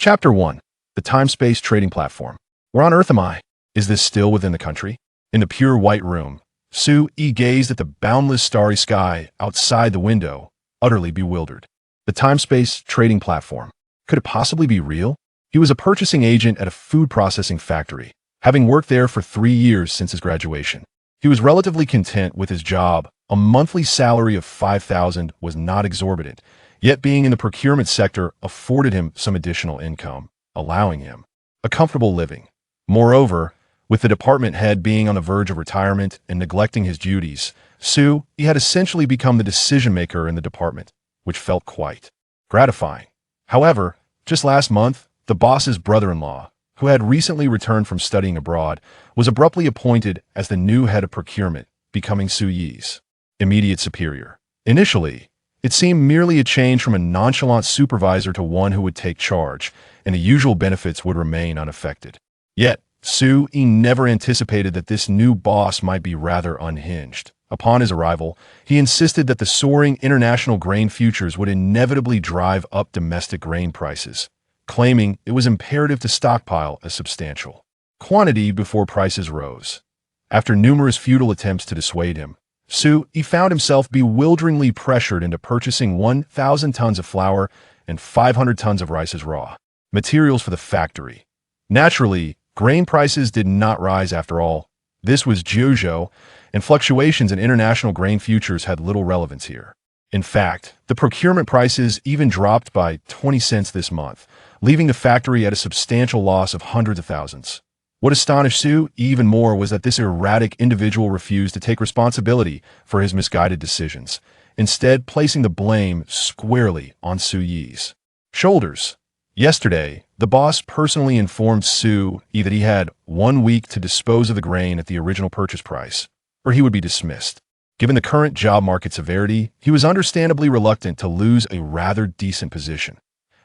Chapter 1. The Time-Space Trading Platform. Where on earth am I? Is this still within the country? In the pure white room, Sue-E gazed at the boundless starry sky outside the window, utterly bewildered. The Time-Space Trading Platform. Could it possibly be real? He was a purchasing agent at a food processing factory, having worked there for 3 years since his graduation. He was relatively content with his job. A monthly salary of $5,000 was not exorbitant, yet being in the procurement sector afforded him some additional income, allowing him a comfortable living. Moreover, with the department head being on the verge of retirement and neglecting his duties, he had essentially become the decision-maker in the department, which felt quite gratifying. However, just last month, the boss's brother-in-law, who had recently returned from studying abroad, was abruptly appointed as the new head of procurement, becoming Sue-Yi's immediate superior. Initially, it seemed merely a change from a nonchalant supervisor to one who would take charge, and the usual benefits would remain unaffected. Yet, Sue-Yi never anticipated that this new boss might be rather unhinged. Upon his arrival, he insisted that the soaring international grain futures would inevitably drive up domestic grain prices, claiming it was imperative to stockpile a substantial quantity before prices rose. After numerous futile attempts to dissuade him, Sue-Yi found himself bewilderingly pressured into purchasing 1,000 tons of flour and 500 tons of rice as raw materials for the factory. Naturally, grain prices did not rise after all. This was Jiuzhou, and fluctuations in international grain futures had little relevance here. In fact, the procurement prices even dropped by 20 cents this month, leaving the factory at a substantial loss of hundreds of thousands. What astonished Sue even more was that this erratic individual refused to take responsibility for his misguided decisions, instead placing the blame squarely on Sue-Yi's shoulders. Yesterday, the boss personally informed Sue-Yi that he had 1 week to dispose of the grain at the original purchase price, or he would be dismissed. Given the current job market severity, he was understandably reluctant to lose a rather decent position.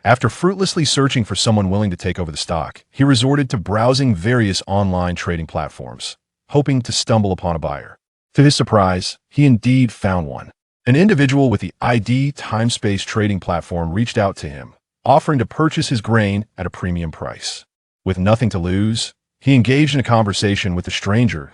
After fruitlessly searching for someone willing to take over the stock, he resorted to browsing various online trading platforms, hoping to stumble upon a buyer. To his surprise, he indeed found one. An individual with the ID Time-Space Trading Platform reached out to him, offering to purchase his grain at a premium price. With nothing to lose, he engaged in a conversation with the stranger.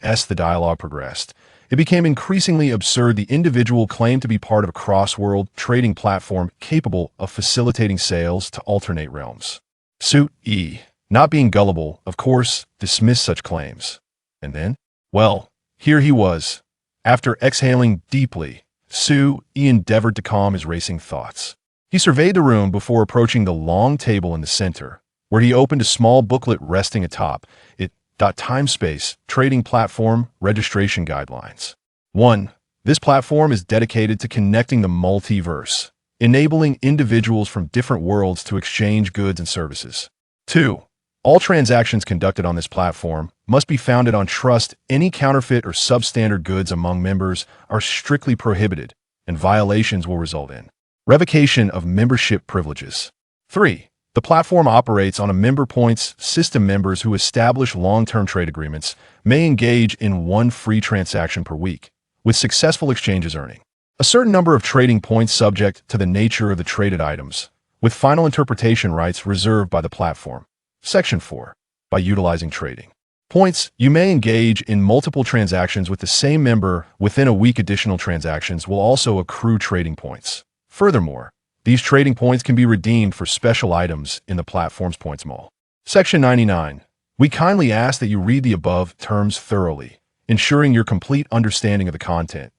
As the dialogue progressed, it became increasingly absurd. The individual claimed to be part of a cross-world trading platform capable of facilitating sales to alternate realms. Sue-Yi, not being gullible, of course, dismissed such claims. And then, well, here he was. After exhaling deeply, Sue-Yi endeavored to calm his racing thoughts. He surveyed the room before approaching the long table in the center, where he opened a small booklet resting atop it. Time-Space Trading Platform Registration Guidelines. 1. This platform is dedicated to connecting the multiverse, enabling individuals from different worlds to exchange goods and services. 2. All transactions conducted on this platform must be founded on trust. Any counterfeit or substandard goods among members are strictly prohibited, and violations will result in revocation of membership privileges. 3. The platform operates on a member points system. Members who establish long-term trade agreements may engage in 1 free transaction per week, with successful exchanges earning a certain number of trading points subject to the nature of the traded items, with final interpretation rights reserved by the platform. Section 4. By utilizing trading points, you may engage in multiple transactions with the same member. Within a week, additional transactions will also accrue trading points. Furthermore, these trading points can be redeemed for special items in the platform's points mall. Section 99. We kindly ask that you read the above terms thoroughly, ensuring your complete understanding of the content.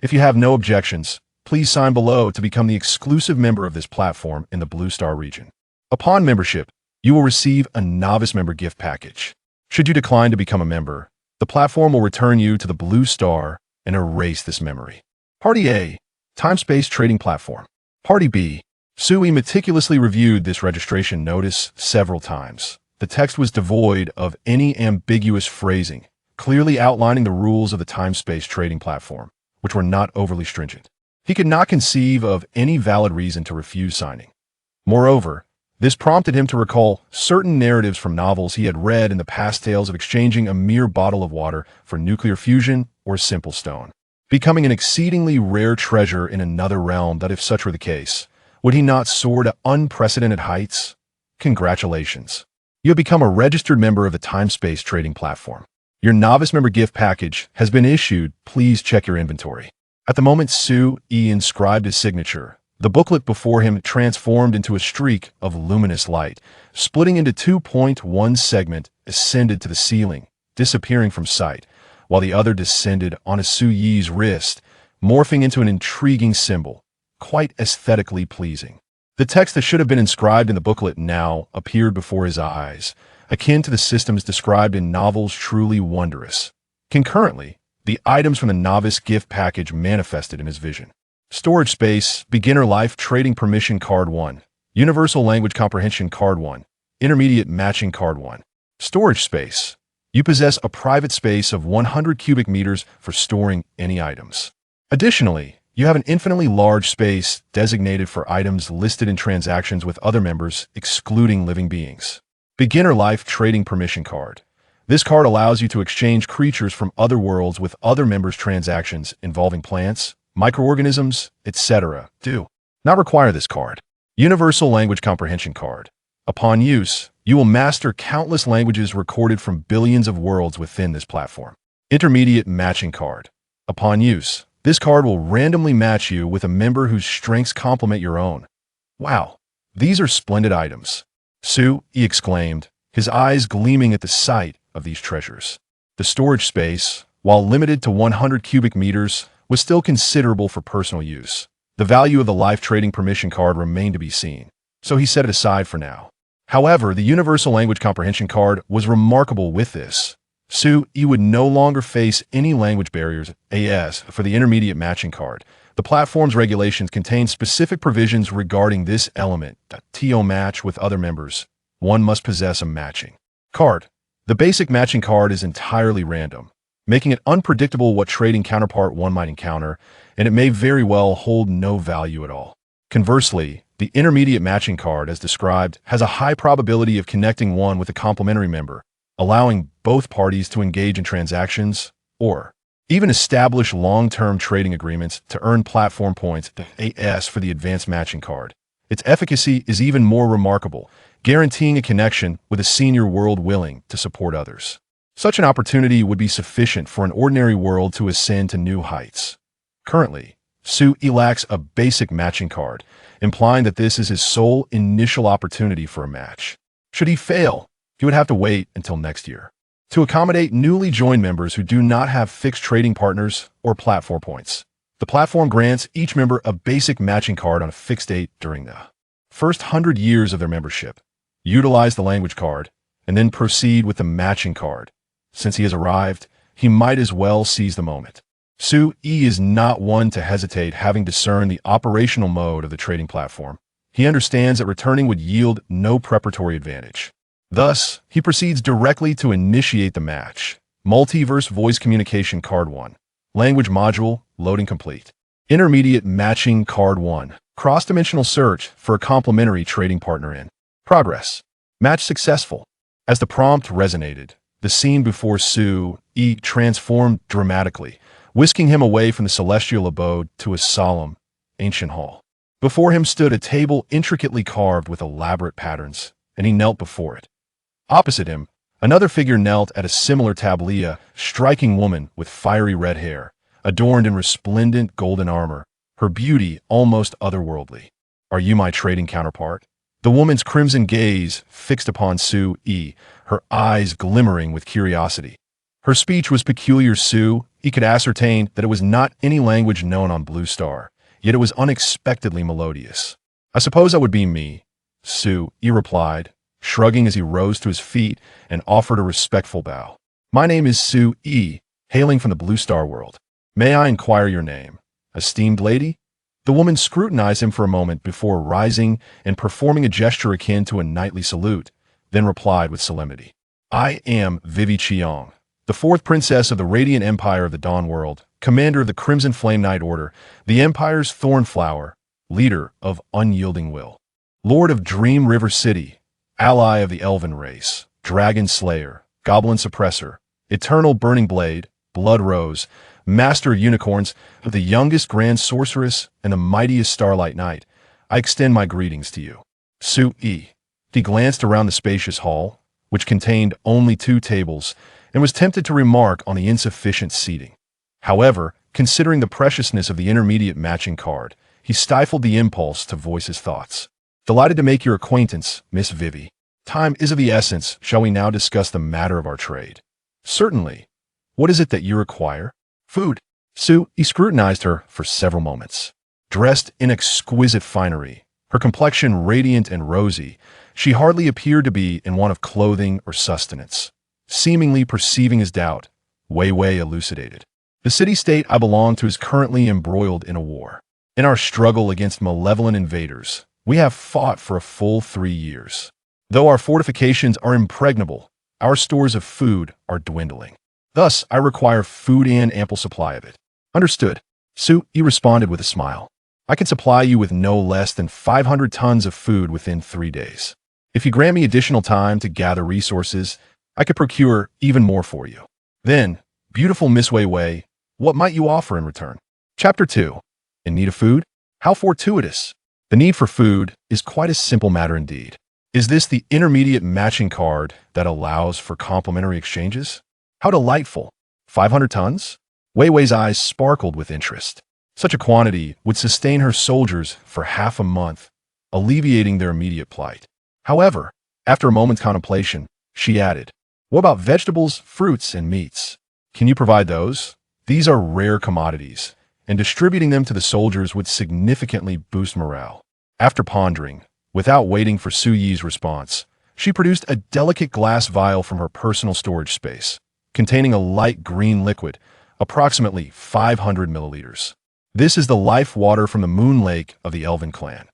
If you have no objections, please sign below to become the exclusive member of this platform in the Blue Star region. Upon membership, you will receive a novice member gift package. Should you decline to become a member, the platform will return you to the Blue Star and erase this memory. Party A. Time-Space Trading Platform. Party B. Sue-Yi meticulously reviewed this registration notice several times. The text was devoid of any ambiguous phrasing, clearly outlining the rules of the Time-Space Trading Platform, which were not overly stringent. He could not conceive of any valid reason to refuse signing. Moreover, this prompted him to recall certain narratives from novels he had read in the past, tales of exchanging a mere bottle of water for nuclear fusion or simple stone, becoming an exceedingly rare treasure in another realm. That if such were the case, would he not soar to unprecedented heights? Congratulations. You have become a registered member of the time-space trading platform. Your novice member gift package has been issued. Please check your inventory. At the moment Su-E inscribed his signature, the booklet before him transformed into a streak of luminous light, splitting into 2.1 segment, ascended to the ceiling, disappearing from sight, while the other descended on Su-Yi's wrist, morphing into an intriguing symbol, quite aesthetically pleasing. The text that should have been inscribed in the booklet now appeared before his eyes, akin to the systems described in novels truly wondrous. Concurrently, the items from the novice gift package manifested in his vision. Storage space, beginner life trading permission card 1, universal language comprehension card 1, intermediate matching card 1. Storage space. You possess a private space of 100 cubic meters for storing any items. Additionally, you have an infinitely large space designated for items listed in transactions with other members, excluding living beings. Beginner life trading permission card. This card allows you to exchange creatures from other worlds with other members' transactions involving plants, microorganisms, etc. Do not require this card. Universal language comprehension card. Upon use, you will master countless languages recorded from billions of worlds within this platform. Intermediate matching card. Upon use, this card will randomly match you with a member whose strengths complement your own. Wow, these are splendid items. Su-E exclaimed, his eyes gleaming at the sight of these treasures. The storage space, while limited to 100 cubic meters, was still considerable for personal use. The value of the life trading permission card remained to be seen, so he set it aside for now. However, the universal language comprehension card was remarkable with this. Su-E would no longer face any language barriers. As for the intermediate matching card, the platform's regulations contain specific provisions regarding this element. To match with other members, one must possess a matching card. The basic matching card is entirely random, making it unpredictable what trading counterpart one might encounter, and it may very well hold no value at all. Conversely, the intermediate matching card, as described, has a high probability of connecting one with a complementary member, allowing both parties to engage in transactions or even establish long-term trading agreements to earn platform points. As for the advanced matching card, its efficacy is even more remarkable, guaranteeing a connection with a senior world willing to support others. Such an opportunity would be sufficient for an ordinary world to ascend to new heights. Currently, Su-E lacks a basic matching card, implying that this is his sole initial opportunity for a match. Should he fail, he would have to wait until next year. To accommodate newly joined members who do not have fixed trading partners or platform points, the platform grants each member a basic matching card on a fixed date during the first 100 years of their membership. Utilize the language card, and then proceed with the matching card. Since he has arrived, he might as well seize the moment. Su-E is not one to hesitate, having discerned the operational mode of the trading platform. He understands that returning would yield no preparatory advantage. Thus, he proceeds directly to initiate the match. Multiverse Voice Communication Card 1. Language Module, loading complete. Intermediate Matching Card 1. Cross-dimensional search for a complementary trading partner in progress. Match successful. As the prompt resonated, the scene before Su-E transformed dramatically, whisking him away from the celestial abode to a solemn, ancient hall. Before him stood a table intricately carved with elaborate patterns, and he knelt before it. Opposite him, another figure knelt at a similar tablia, striking woman with fiery red hair, adorned in resplendent golden armor, her beauty almost otherworldly. Are you my trading counterpart? The woman's crimson gaze fixed upon Su-E, her eyes glimmering with curiosity. Her speech was peculiar. Su-E could ascertain that it was not any language known on Blue Star, yet it was unexpectedly melodious. I suppose that would be me, Su-E replied, shrugging as he rose to his feet and offered a respectful bow. My name is Su-E, hailing from the Blue Star world. May I inquire your name, esteemed lady? The woman scrutinized him for a moment before rising and performing a gesture akin to a knightly salute, then replied with solemnity. I am Vivi Chiong, the fourth princess of the Radiant Empire of the Dawn World, commander of the Crimson Flame Knight Order, the Empire's Thornflower, leader of Unyielding Will, Lord of Dream River City, ally of the Elven race, Dragon Slayer, Goblin Suppressor, Eternal Burning Blade, Blood Rose, Master of Unicorns, the youngest Grand Sorceress, and the mightiest Starlight Knight. I extend my greetings to you. Su-E. He glanced around the spacious hall, which contained only 2 tables, and was tempted to remark on the insufficient seating. However, considering the preciousness of the intermediate matching card, he stifled the impulse to voice his thoughts. Delighted to make your acquaintance, Miss Vivi. Time is of the essence. Shall we now discuss the matter of our trade? Certainly. What is it that you require? Food. He scrutinized her for several moments. Dressed in exquisite finery, her complexion radiant and rosy, she hardly appeared to be in want of clothing or sustenance. Seemingly perceiving his doubt, Wei Wei elucidated. The city-state I belong to is currently embroiled in a war. In our struggle against malevolent invaders, we have fought for a full 3 years. Though our fortifications are impregnable, our stores of food are dwindling. Thus, I require food and ample supply of it. Understood. He responded with a smile. I can supply you with no less than 500 tons of food within 3 days. If you grant me additional time to gather resources, I could procure even more for you. Then, beautiful Miss Wei Wei, what might you offer in return? Chapter 2. In need of food? How fortuitous. The need for food is quite a simple matter indeed. Is this the intermediate matching card that allows for complementary exchanges? How delightful. 500 tons? Wei Wei's eyes sparkled with interest. Such a quantity would sustain her soldiers for half a month, alleviating their immediate plight. However, after a moment's contemplation, she added, what about vegetables, fruits, and meats? Can you provide those? These are rare commodities, and distributing them to the soldiers would significantly boost morale. After pondering, without waiting for Su Yi's response, she produced a delicate glass vial from her personal storage space, containing a light green liquid, approximately 500 milliliters. This is the life water from the moon lake of the Elven clan.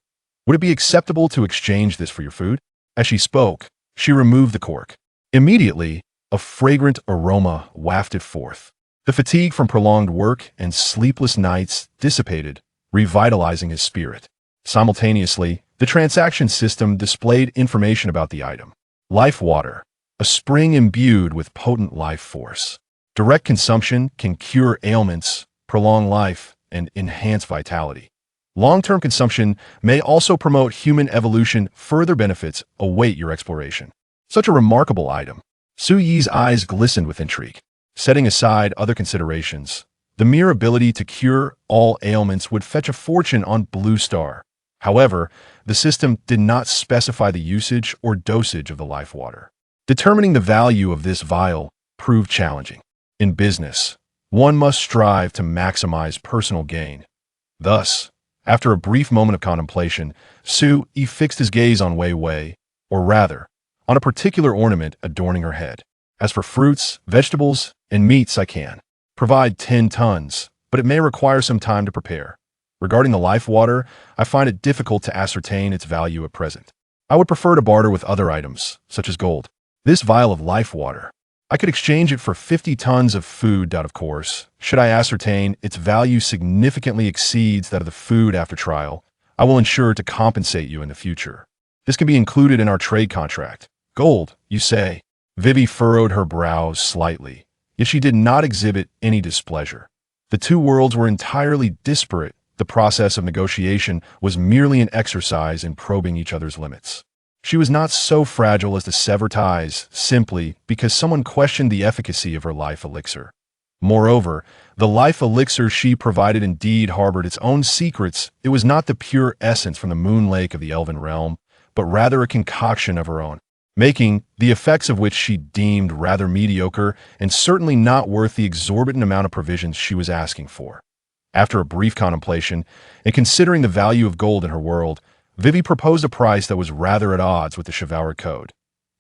Would it be acceptable to exchange this for your food? As she spoke, she removed the cork. Immediately, a fragrant aroma wafted forth. The fatigue from prolonged work and sleepless nights dissipated, revitalizing his spirit. Simultaneously, the transaction system displayed information about the item. Life water, a spring imbued with potent life force. Direct consumption can cure ailments, prolong life, and enhance vitality. Long-term consumption may also promote human evolution. Further benefits await your exploration. Such a remarkable item. Su Yi's eyes glistened with intrigue. Setting aside other considerations, the mere ability to cure all ailments would fetch a fortune on Blue Star. However, the system did not specify the usage or dosage of the life water. Determining the value of this vial proved challenging. In business, one must strive to maximize personal gain. Thus, after a brief moment of contemplation, Su Yi fixed his gaze on Wei Wei, or rather, on a particular ornament adorning her head. As for fruits, vegetables, and meats, I can provide 10 tons, but it may require some time to prepare. Regarding the life water, I find it difficult to ascertain its value at present. I would prefer to barter with other items, such as gold. This vial of life water, I could exchange it for 50 tons of food. Of course, should I ascertain its value significantly exceeds that of the food after trial, I will ensure to compensate you in the future. This can be included in our trade contract. Gold, you say? Vivi furrowed her brows slightly, yet she did not exhibit any displeasure. The two worlds were entirely disparate. The process of negotiation was merely an exercise in probing each other's limits. She was not so fragile as to sever ties simply because someone questioned the efficacy of her life elixir. Moreover, the life elixir she provided indeed harbored its own secrets. It was not the pure essence from the moon lake of the Elven realm, but rather a concoction of her own, making the effects of which she deemed rather mediocre and certainly not worth the exorbitant amount of provisions she was asking for. After a brief contemplation, and considering the value of gold in her world, Vivi proposed a price that was rather at odds with the chivalric code.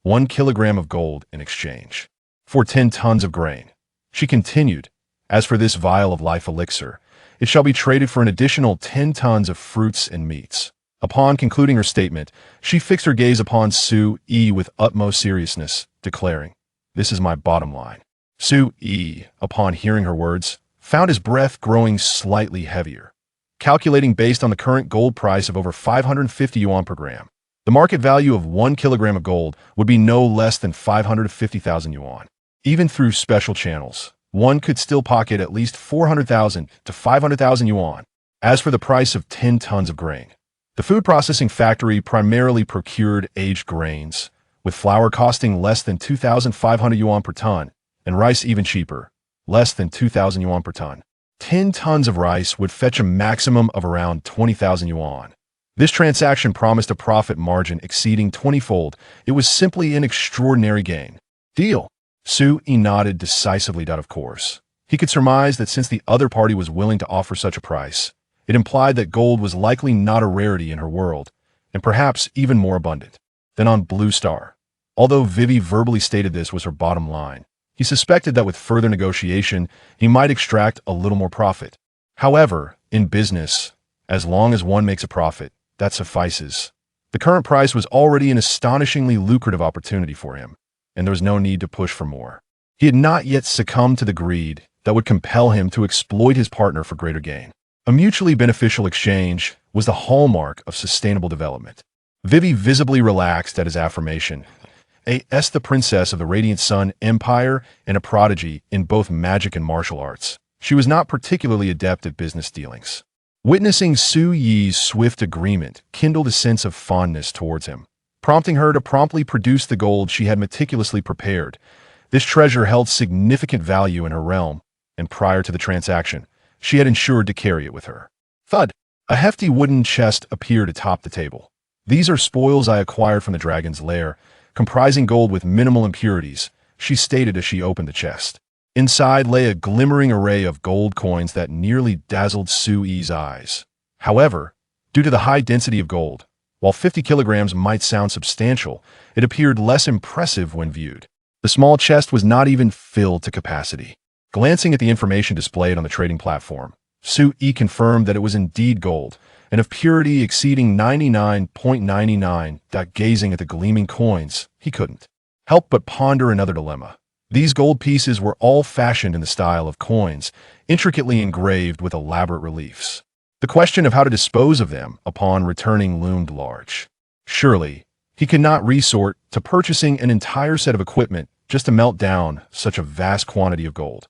1 kilogram of gold in exchange for 10 tons of grain. She continued, as for this vial of life elixir, it shall be traded for an additional 10 tons of fruits and meats. Upon concluding her statement, she fixed her gaze upon Su Yi with utmost seriousness, declaring, "This is my bottom line." Su Yi, upon hearing her words, found his breath growing slightly heavier. Calculating based on the current gold price of over 550 yuan per gram, the market value of 1 kilogram of gold would be no less than 550,000 yuan. Even through special channels, one could still pocket at least 400,000 to 500,000 yuan. As for the price of 10 tons of grain, The food processing factory primarily procured aged grains, with flour costing less than 2,500 yuan per ton, and rice even cheaper, less than 2,000 yuan per ton. 10 tons of rice would fetch a maximum of around 20,000 yuan. This transaction promised a profit margin exceeding 20-fold. It was simply an extraordinary gain. Deal. Su-yi nodded decisively. Of course. He could surmise that since the other party was willing to offer such a price, it implied that gold was likely not a rarity in her world, and perhaps even more abundant than on Blue Star. Although Vivi verbally stated this was her bottom line, he suspected that with further negotiation, he might extract a little more profit. However, in business, as long as one makes a profit, that suffices. The current price was already an astonishingly lucrative opportunity for him, and there was no need to push for more. He had not yet succumbed to the greed that would compel him to exploit his partner for greater gain. A mutually beneficial exchange was the hallmark of sustainable development. Vivi visibly relaxed at his affirmation. A.S. the princess of the Radiant Sun Empire and a prodigy in both magic and martial arts. She was not particularly adept at business dealings. Witnessing Su-yi's swift agreement kindled a sense of fondness towards him, prompting her to promptly produce the gold she had meticulously prepared. This treasure held significant value in her realm, and prior to the transaction, she had ensured to carry it with her. Thud! A hefty wooden chest appeared atop the table. These are spoils I acquired from the dragon's lair, comprising gold with minimal impurities, she stated as she opened the chest. Inside lay a glimmering array of gold coins that nearly dazzled Su-yi's eyes. However, due to the high density of gold, while 50 kilograms might sound substantial, it appeared less impressive when viewed. The small chest was not even filled to capacity. Glancing at the information displayed on the trading platform, Su-yi confirmed that it was indeed gold, and of purity exceeding 99.99. Gazing at the gleaming coins, he couldn't help but ponder another dilemma. These gold pieces were all fashioned in the style of coins, intricately engraved with elaborate reliefs. The question of how to dispose of them upon returning loomed large. Surely, he could not resort to purchasing an entire set of equipment just to melt down such a vast quantity of gold.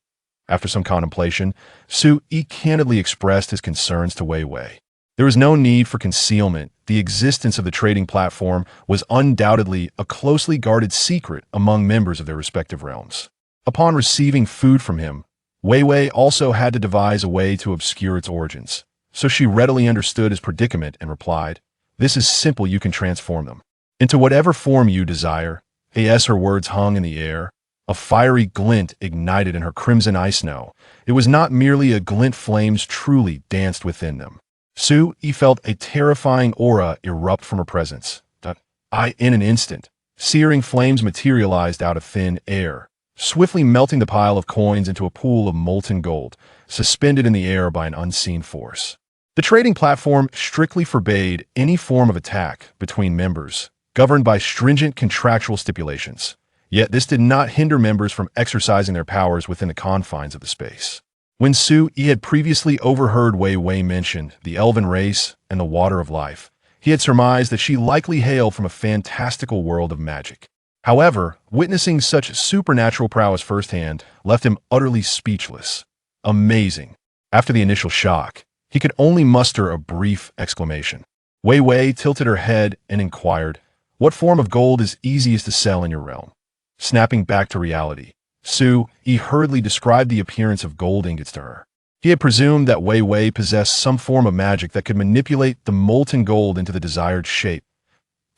After some contemplation, Su-yi candidly expressed his concerns to Wei Wei. There was no need for concealment. The existence of the trading platform was undoubtedly a closely guarded secret among members of their respective realms. Upon receiving food from him, Wei Wei also had to devise a way to obscure its origins, so she readily understood his predicament and replied, "This is simple, you can transform them into whatever form you desire." As her words hung in the air, a fiery glint ignited in her crimson eye snow. It was not merely a glint, flames truly danced within them. Su-yi felt a terrifying aura erupt from her presence. In an instant, searing flames materialized out of thin air, swiftly melting the pile of coins into a pool of molten gold, suspended in the air by an unseen force. The trading platform strictly forbade any form of attack between members, governed by stringent contractual stipulations. Yet this did not hinder members from exercising their powers within the confines of the space. When Su-yi had previously overheard Wei Wei mention the elven race and the water of life, he had surmised that she likely hailed from a fantastical world of magic. However, witnessing such supernatural prowess firsthand left him utterly speechless. Amazing. After the initial shock, he could only muster a brief exclamation. Wei Wei tilted her head and inquired, "What form of gold is easiest to sell in your realm?" Snapping back to reality, Su-yi hurriedly described the appearance of gold ingots to her. He had presumed that Wei Wei possessed some form of magic that could manipulate the molten gold into the desired shape.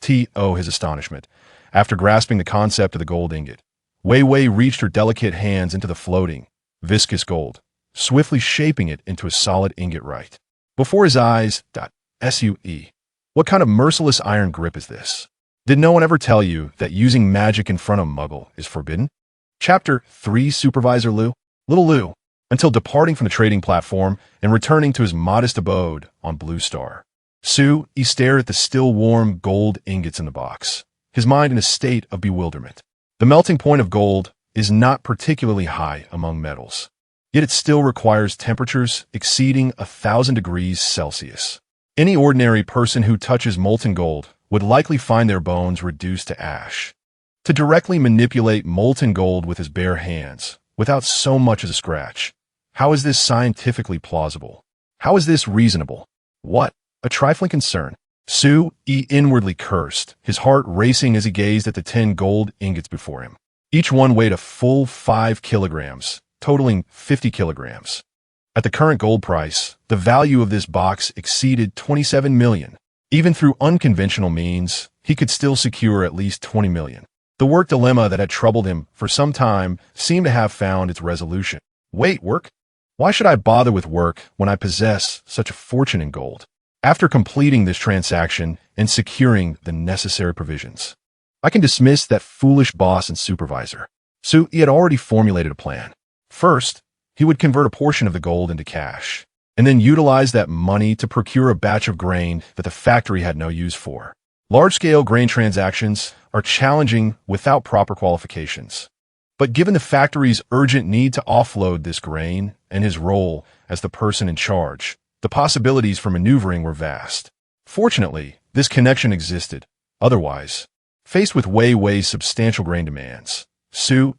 To his astonishment, after grasping the concept of the gold ingot, Wei Wei reached her delicate hands into the floating, viscous gold, swiftly shaping it into a solid ingot right before his eyes. Su-yi, what kind of merciless iron grip is this? Did no one ever tell you that using magic in front of Muggle is forbidden? Chapter 3. Supervisor Liu. Little Liu, until departing from the trading platform and returning to his modest abode on Blue Star. Su-yi stared at the still warm gold ingots in the box, his mind in a state of bewilderment. The melting point of gold is not particularly high among metals, yet it still requires temperatures exceeding 1,000 degrees Celsius. Any ordinary person who touches molten gold would likely find their bones reduced to ash. To directly manipulate molten gold with his bare hands, without so much as a scratch, how is this scientifically plausible? How is this reasonable? What? A trifling concern. Su inwardly cursed, his heart racing as he gazed at the 10 gold ingots before him. Each one weighed a full 5 kilograms, totaling 50 kilograms. At the current gold price, the value of this box exceeded 27 million. Even through unconventional means, he could still secure at least 20 million. The work dilemma that had troubled him for some time seemed to have found its resolution. Wait, work? Why should I bother with work when I possess such a fortune in gold? After completing this transaction and securing the necessary provisions, I can dismiss that foolish boss and supervisor. So he had already formulated a plan. First, he would convert a portion of the gold into cash, and then utilize that money to procure a batch of grain that the factory had no use for. Large-scale grain transactions are challenging without proper qualifications. But given the factory's urgent need to offload this grain and his role as the person in charge, the possibilities for maneuvering were vast. Fortunately, this connection existed. Otherwise, faced with way substantial grain demands,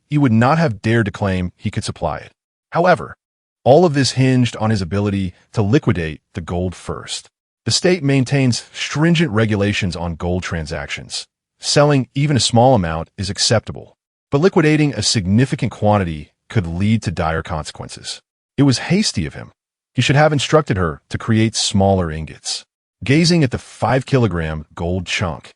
he would not have dared to claim he could supply it. However, all of this hinged on his ability to liquidate the gold first. The state maintains stringent regulations on gold transactions. Selling even a small amount is acceptable, but liquidating a significant quantity could lead to dire consequences. It was hasty of him. He should have instructed her to create smaller ingots. Gazing at the 5-kilogram gold chunk,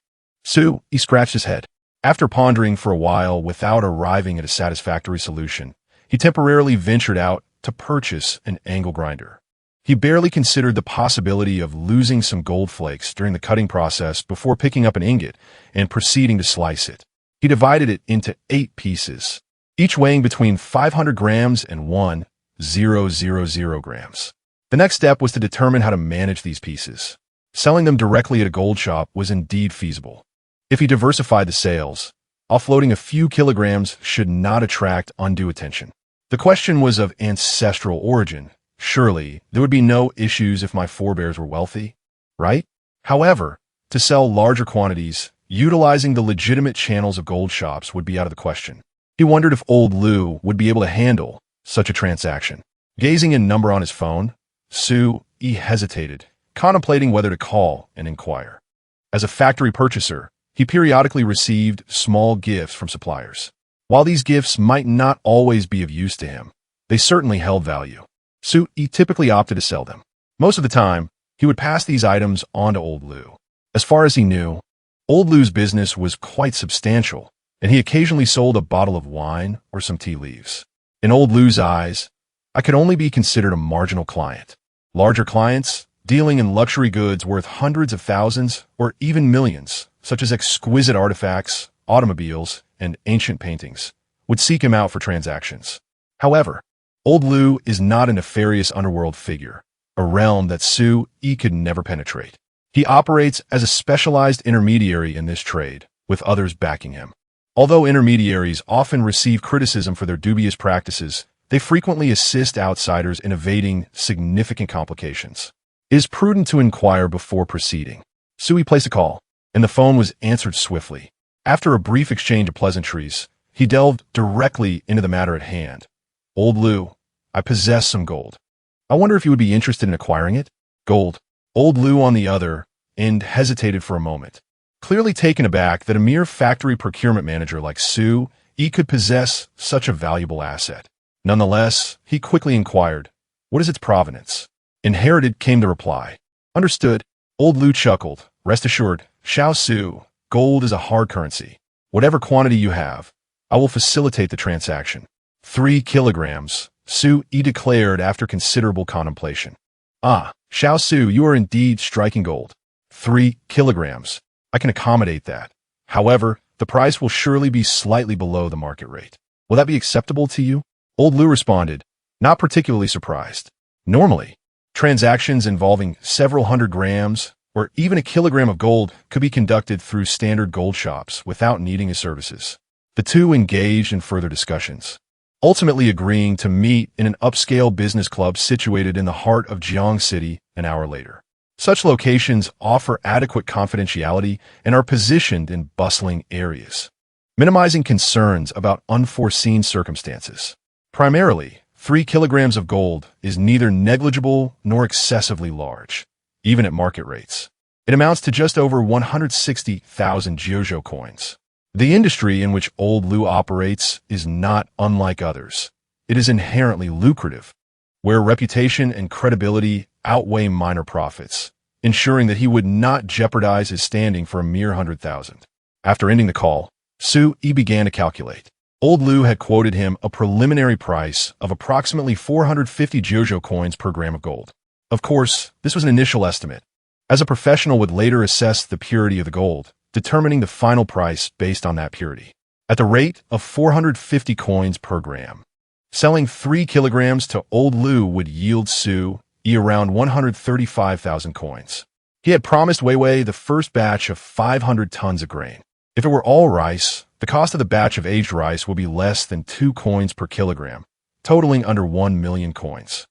he scratched his head. After pondering for a while without arriving at a satisfactory solution, he temporarily ventured out to purchase an angle grinder. He barely considered the possibility of losing some gold flakes during the cutting process before picking up an ingot and proceeding to slice it. He divided it into 8 pieces, each weighing between 500 grams and 1,000 grams. The next step was to determine how to manage these pieces. Selling them directly at a gold shop was indeed feasible. If he diversified the sales, offloading a few kilograms should not attract undue attention. The question was of ancestral origin. Surely, there would be no issues if my forebears were wealthy, right? However, to sell larger quantities, utilizing the legitimate channels of gold shops would be out of the question. He wondered if old Lu would be able to handle such a transaction. Gazing a number on his phone, he hesitated, contemplating whether to call and inquire. As a factory purchaser, he periodically received small gifts from suppliers. While these gifts might not always be of use to him, they certainly held value. He typically opted to sell them. Most of the time, he would pass these items on to old Lu. As far as he knew, old Lu's business was quite substantial, and he occasionally sold a bottle of wine or some tea leaves. In old Lu's eyes, I could only be considered a marginal client. Larger clients, dealing in luxury goods worth hundreds of thousands or even millions, such as exquisite artifacts, automobiles, and ancient paintings, would seek him out for transactions. However, old Lu is not a nefarious underworld figure, a realm that could never penetrate. He operates as a specialized intermediary in this trade, with others backing him. Although intermediaries often receive criticism for their dubious practices, they frequently assist outsiders in evading significant complications. It is prudent to inquire before proceeding. He placed a call, and the phone was answered swiftly. After a brief exchange of pleasantries, he delved directly into the matter at hand. Old Lu, I possess some gold. I wonder if you would be interested in acquiring it? Gold. Old Lu on the other end hesitated for a moment, clearly taken aback that a mere factory procurement manager like could possess such a valuable asset. Nonetheless, he quickly inquired, what is its provenance? Inherited, came the reply. Understood. Old Lu chuckled. Rest assured, Xiao, gold is a hard currency. Whatever quantity you have, I will facilitate the transaction. 3 kilograms, declared after considerable contemplation. Ah, Xiao, you are indeed striking gold. 3 kilograms. I can accommodate that. However, the price will surely be slightly below the market rate. Will that be acceptable to you? Old Lu responded, not particularly surprised. Normally, transactions involving several hundred grams or even a kilogram of gold could be conducted through standard gold shops without needing his services. The two engaged in further discussions, ultimately agreeing to meet in an upscale business club situated in the heart of Jiang City an hour later. Such locations offer adequate confidentiality and are positioned in bustling areas, minimizing concerns about unforeseen circumstances. Primarily, 3 kilograms of gold is neither negligible nor excessively large, even at market rates. It amounts to just over 160,000 Jojo coins. The industry in which old Lu operates is not unlike others. It is inherently lucrative, where reputation and credibility outweigh minor profits, ensuring that he would not jeopardize his standing for a mere 100,000. After ending the call, Su-yi began to calculate. Old Lu had quoted him a preliminary price of approximately 450 Jojo coins per gram of gold. Of course, this was an initial estimate, as a professional would later assess the purity of the gold, determining the final price based on that purity. At the rate of 450 coins per gram, selling 3 kilograms to Old Lu would yield Su-yi around 135,000 coins. He had promised Weiwei the first batch of 500 tons of grain. If it were all rice, the cost of the batch of aged rice would be less than 2 coins per kilogram, totaling under 1 million coins.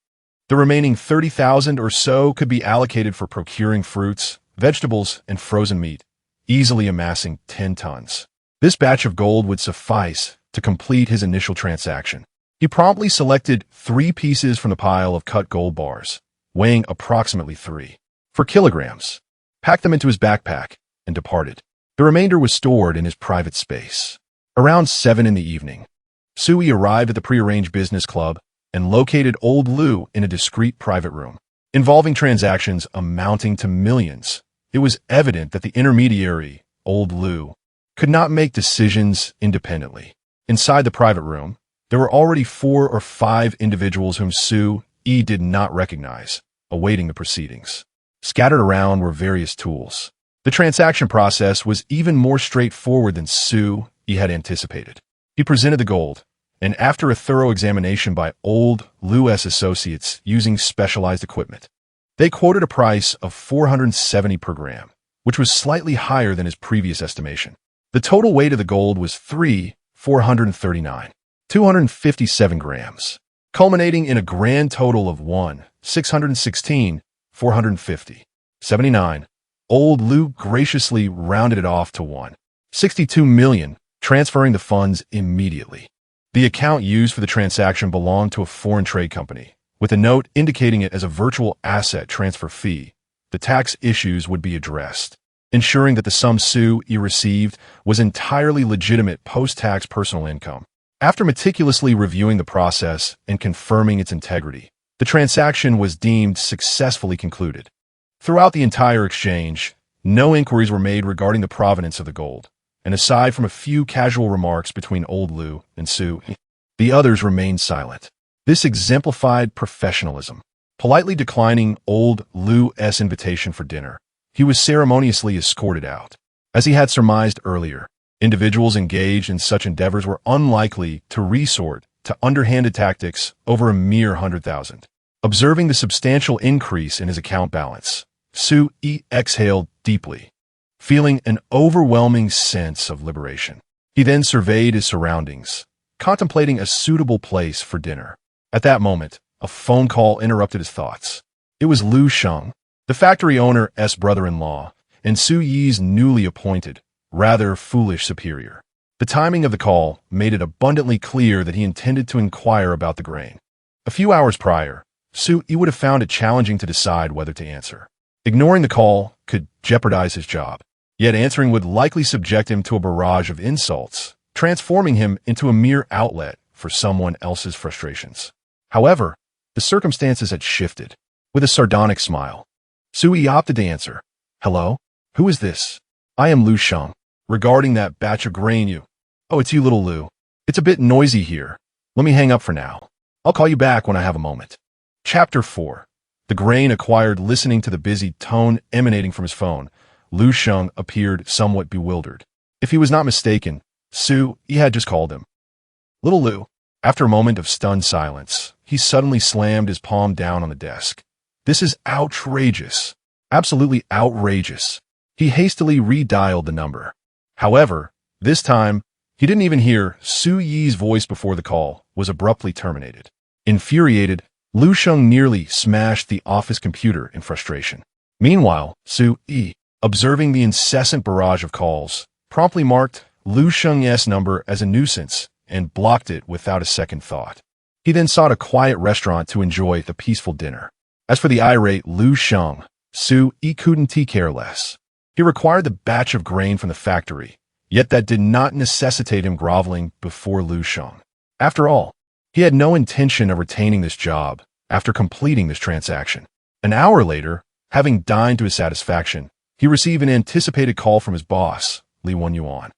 The remaining 30,000 or so could be allocated for procuring fruits, vegetables, and frozen meat, easily amassing 10 tons. This batch of gold would suffice to complete his initial transaction. He promptly selected 3 pieces from the pile of cut gold bars, weighing approximately 3 kilograms, packed them into his backpack, and departed. The remainder was stored in his private space. Around 7 in the evening, Su-yi arrived at the prearranged business club and located Old Lu in a discreet private room. Involving transactions amounting to millions, it was evident that the intermediary, Old Lu, could not make decisions independently. Inside the private room, there were already 4 or 5 individuals whom Su-yi did not recognize, awaiting the proceedings. Scattered around were various tools. The transaction process was even more straightforward than Su-yi had anticipated. He presented the gold, and after a thorough examination by Old Lu's associates using specialized equipment, they quoted a price of 470 per gram, which was slightly higher than his previous estimation. The total weight of the gold was 439, 257 grams, culminating in a grand total of 616, 450, 79. Old Lu graciously rounded it off to 62 million, transferring the funds immediately. The account used for the transaction belonged to a foreign trade company, with a note indicating it as a virtual asset transfer fee. The tax issues would be addressed, ensuring that the sum Su-yi received was entirely legitimate post-tax personal income. After meticulously reviewing the process and confirming its integrity, the transaction was deemed successfully concluded. Throughout the entire exchange, no inquiries were made regarding the provenance of the gold, and aside from a few casual remarks between Old Lu and Su-yi, the others remained silent. This exemplified professionalism. Politely declining Old Lu's invitation for dinner, he was ceremoniously escorted out. As he had surmised earlier, individuals engaged in such endeavors were unlikely to resort to underhanded tactics over a mere 100,000. Observing the substantial increase in his account balance, Su-yi exhaled deeply, feeling an overwhelming sense of liberation. He then surveyed his surroundings, contemplating a suitable place for dinner. At that moment, a phone call interrupted his thoughts. It was Lu Sheng, the factory owner's brother-in-law, and Su-yi's newly appointed, rather foolish superior. The timing of the call made it abundantly clear that he intended to inquire about the grain. A few hours prior, Su-yi would have found it challenging to decide whether to answer. Ignoring the call could jeopardize his job, yet answering would likely subject him to a barrage of insults, transforming him into a mere outlet for someone else's frustrations. However, the circumstances had shifted. With a sardonic smile, Su-yi opted to answer. "Hello? Who is this?" "I am Lu Sheng. Regarding that batch of grain you..." "Oh, it's you, little Lu. It's a bit noisy here. Let me hang up for now. I'll call you back when I have a moment." Chapter 4. The grain acquired. Listening to the busy tone emanating from his phone, Lu Sheng appeared somewhat bewildered. If he was not mistaken, Su-yi had just called him. "Little Lu." After a moment of stunned silence, he suddenly slammed his palm down on the desk. "This is outrageous. Absolutely outrageous." He hastily redialed the number. However, this time, he didn't even hear Su-yi's voice before the call was abruptly terminated. Infuriated, Lu Sheng nearly smashed the office computer in frustration. Meanwhile, Su-yi, observing the incessant barrage of calls, promptly marked Lu Sheng's number as a nuisance and blocked it without a second thought. He then sought a quiet restaurant to enjoy the peaceful dinner. As for the irate Lu Sheng, Su Yi couldn't care less. He required the batch of grain from the factory, yet that did not necessitate him groveling before Lu Sheng. After all, he had no intention of retaining this job after completing this transaction. An hour later, having dined to his satisfaction, he received an anticipated call from his boss, Li Wenyuan.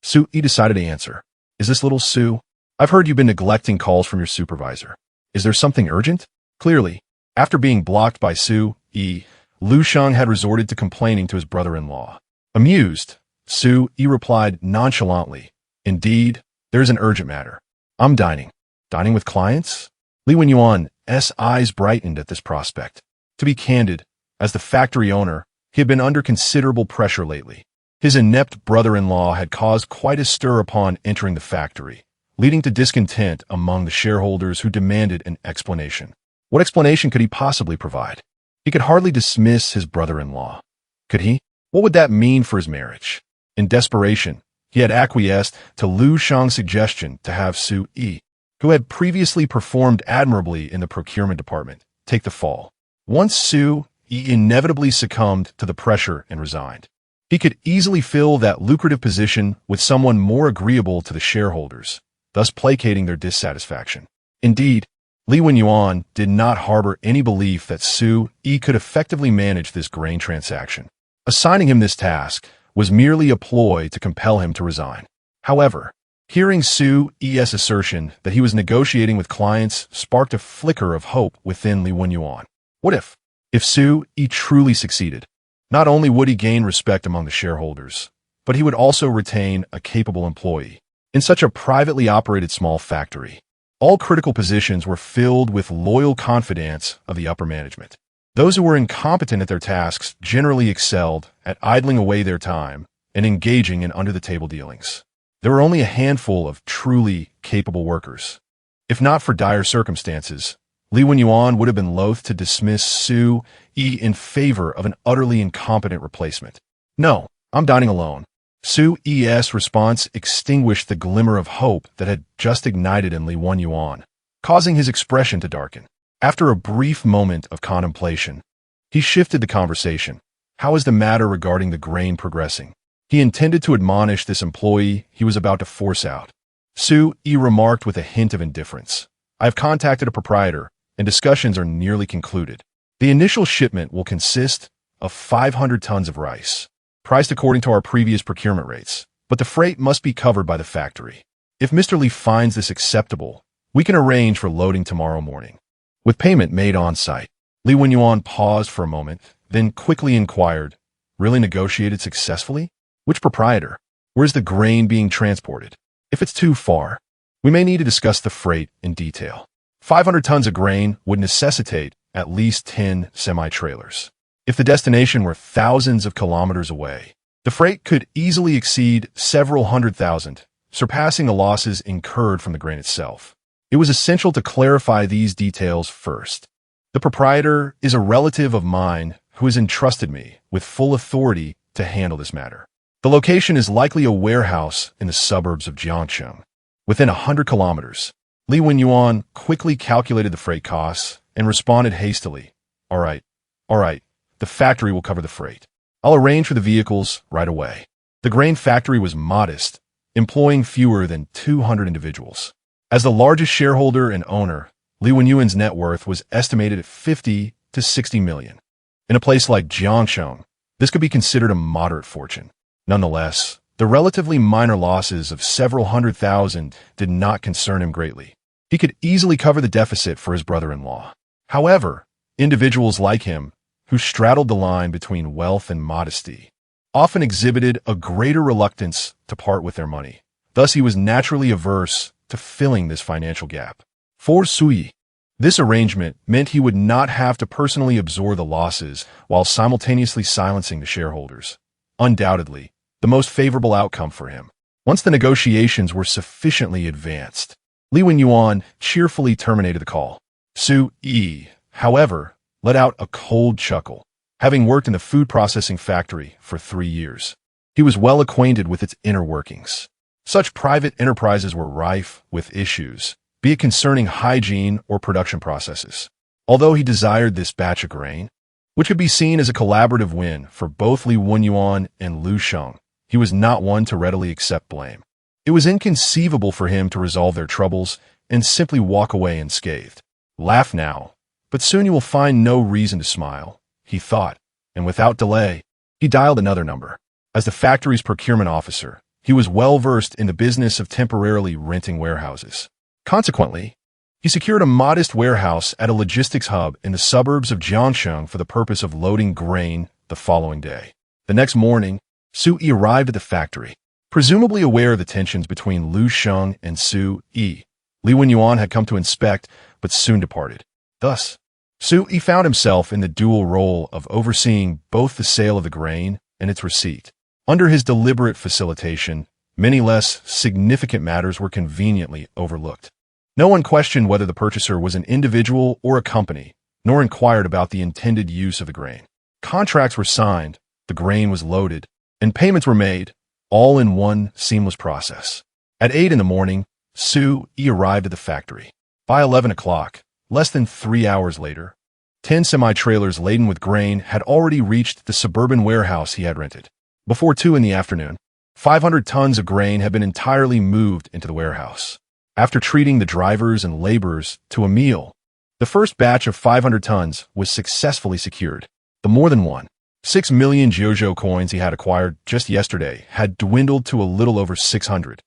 Su Yi decided to answer. Is this little Su? I've heard you've been neglecting calls from your supervisor. Is there something urgent? Clearly, after being blocked by Su Yi, Lu Sheng had resorted to complaining to his brother-in-law. Amused, Su Yi replied nonchalantly, Indeed, there is an urgent matter. I'm dining. Dining with clients? Li Wenyuan's eyes brightened at this prospect. To be candid, as the factory owner, he had been under considerable pressure lately. His inept brother-in-law had caused quite a stir upon entering the factory, leading to discontent among the shareholders who demanded an explanation. What explanation could he possibly provide? He could hardly dismiss his brother-in-law. Could he? What would that mean for his marriage? In desperation, he had acquiesced to Lu Sheng's suggestion to have Su Yi, who had previously performed admirably in the procurement department, take the fall. Once Su Yi inevitably succumbed to the pressure and resigned, he could easily fill that lucrative position with someone more agreeable to the shareholders, thus placating their dissatisfaction. Indeed, Li Wenyuan did not harbor any belief that Su Yi could effectively manage this grain transaction. Assigning him this task was merely a ploy to compel him to resign. However, hearing Su Yi's assertion that he was negotiating with clients sparked a flicker of hope within Li Wenyuan. What if Su Yi truly succeeded? Not only would he gain respect among the shareholders, but he would also retain a capable employee. In such a privately operated small factory, all critical positions were filled with loyal confidants of the upper management. Those who were incompetent at their tasks generally excelled at idling away their time and engaging in under-the-table dealings. There were only a handful of truly capable workers. If not for dire circumstances, Li Wenyuan would have been loath to dismiss Su Yi in favor of an utterly incompetent replacement. No, I'm dining alone. Su Yi's response extinguished the glimmer of hope that had just ignited in Li Wenyuan, causing his expression to darken. After a brief moment of contemplation, he shifted the conversation. How is the matter regarding the grain progressing? He intended to admonish this employee he was about to force out. Su Yi remarked with a hint of indifference. I have contacted a proprietor, and discussions are nearly concluded. The initial shipment will consist of 500 tons of rice, priced according to our previous procurement rates, but the freight must be covered by the factory. If Mr. Li finds this acceptable, we can arrange for loading tomorrow morning. With payment made on site, Li Wenyuan paused for a moment, then quickly inquired, Really negotiated successfully? Which proprietor? Where's the grain being transported? If it's too far, we may need to discuss the freight in detail. 500 tons of grain would necessitate at least 10 semi-trailers. If the destination were thousands of kilometers away, the freight could easily exceed several 100,000, surpassing the losses incurred from the grain itself. It was essential to clarify these details first. The proprietor is a relative of mine who has entrusted me with full authority to handle this matter. The location is likely a warehouse in the suburbs of Jiangcheng, within 100 kilometers. Li Wenyuan quickly calculated the freight costs and responded hastily. All right, the factory will cover the freight. I'll arrange for the vehicles right away. The grain factory was modest, employing fewer than 200 individuals. As the largest shareholder and owner, Li Wenyuan's net worth was estimated at 50 to 60 million. In a place like Jiangcheng, this could be considered a moderate fortune. Nonetheless, the relatively minor losses of several 100,000 did not concern him greatly. He could easily cover the deficit for his brother-in-law. However, individuals like him, who straddled the line between wealth and modesty, often exhibited a greater reluctance to part with their money. Thus, he was naturally averse to filling this financial gap. For Su Yi, this arrangement meant he would not have to personally absorb the losses while simultaneously silencing the shareholders. Undoubtedly, the most favorable outcome for him. Once the negotiations were sufficiently advanced, Li Wenyuan cheerfully terminated the call. Su Yi, however, let out a cold chuckle. Having worked in the food processing factory for 3 years, he was well acquainted with its inner workings. Such private enterprises were rife with issues, be it concerning hygiene or production processes. Although he desired this batch of grain, which could be seen as a collaborative win for both Li Wenyuan and Lu Sheng. He was not one to readily accept blame. It was inconceivable for him to resolve their troubles and simply walk away unscathed. Laugh now, but soon you will find no reason to smile, he thought, and without delay, he dialed another number. As the factory's procurement officer, he was well-versed in the business of temporarily renting warehouses. Consequently, he secured a modest warehouse at a logistics hub in the suburbs of Jiangsheng for the purpose of loading grain the following day. The next morning, Su Yi arrived at the factory. Presumably aware of the tensions between Lu Sheng and Su Yi, Li Wenyuan had come to inspect, but soon departed. Thus, Su Yi found himself in the dual role of overseeing both the sale of the grain and its receipt. Under his deliberate facilitation, many less significant matters were conveniently overlooked. No one questioned whether the purchaser was an individual or a company, nor inquired about the intended use of the grain. Contracts were signed, the grain was loaded, and payments were made, all in one seamless process. At 8 in the morning, Su Yi arrived at the factory. By 11 o'clock, less than 3 hours later, 10 semi-trailers laden with grain had already reached the suburban warehouse he had rented. Before 2 in the afternoon, 500 tons of grain had been entirely moved into the warehouse. After treating the drivers and laborers to a meal, the first batch of 500 tons was successfully secured. The more than 6 million Jiuzhou coins he had acquired just yesterday had dwindled to a little over 600,000.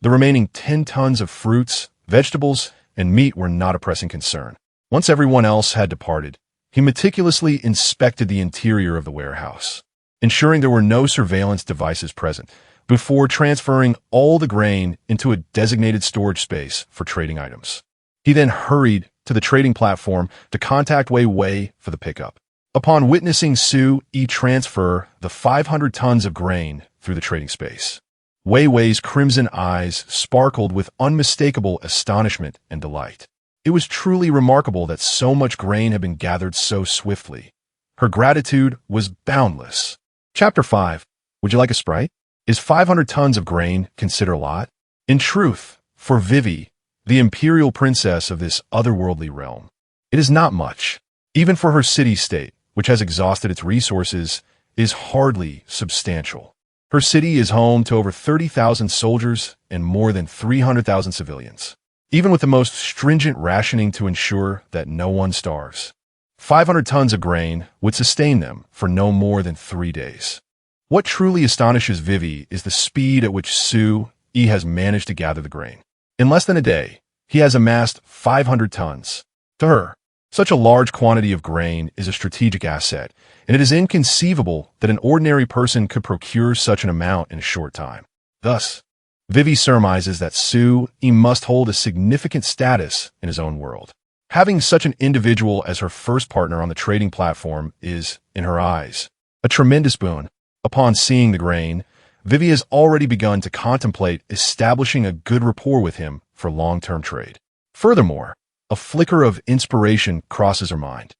The remaining 10 tons of fruits, vegetables, and meat were not a pressing concern. Once everyone else had departed, he meticulously inspected the interior of the warehouse, ensuring there were no surveillance devices present, before transferring all the grain into a designated storage space for trading items. He then hurried to the trading platform to contact Wei Wei for the pickup. Upon witnessing Su Yi transfer the 500 tons of grain through the trading space, Wei Wei's crimson eyes sparkled with unmistakable astonishment and delight. It was truly remarkable that so much grain had been gathered so swiftly. Her gratitude was boundless. Chapter 5. Would you like a Sprite? Is 500 tons of grain considered a lot? In truth, for Vivi, the imperial princess of this otherworldly realm, it is not much. Even for her city-state, which has exhausted its resources, is hardly substantial. Her city is home to over 30,000 soldiers and more than 300,000 civilians, even with the most stringent rationing to ensure that no one starves. 500 tons of grain would sustain them for no more than 3 days. What truly astonishes Vivi is the speed at which Su Yi has managed to gather the grain. In less than a day, he has amassed 500 tons. To her, such a large quantity of grain is a strategic asset, and it is inconceivable that an ordinary person could procure such an amount in a short time. Thus, Vivi surmises that Su Yi must hold a significant status in his own world. Having such an individual as her first partner on the trading platform is, in her eyes, a tremendous boon. Upon seeing the grain, Vivi has already begun to contemplate establishing a good rapport with him for long-term trade. Furthermore, a flicker of inspiration crosses her mind.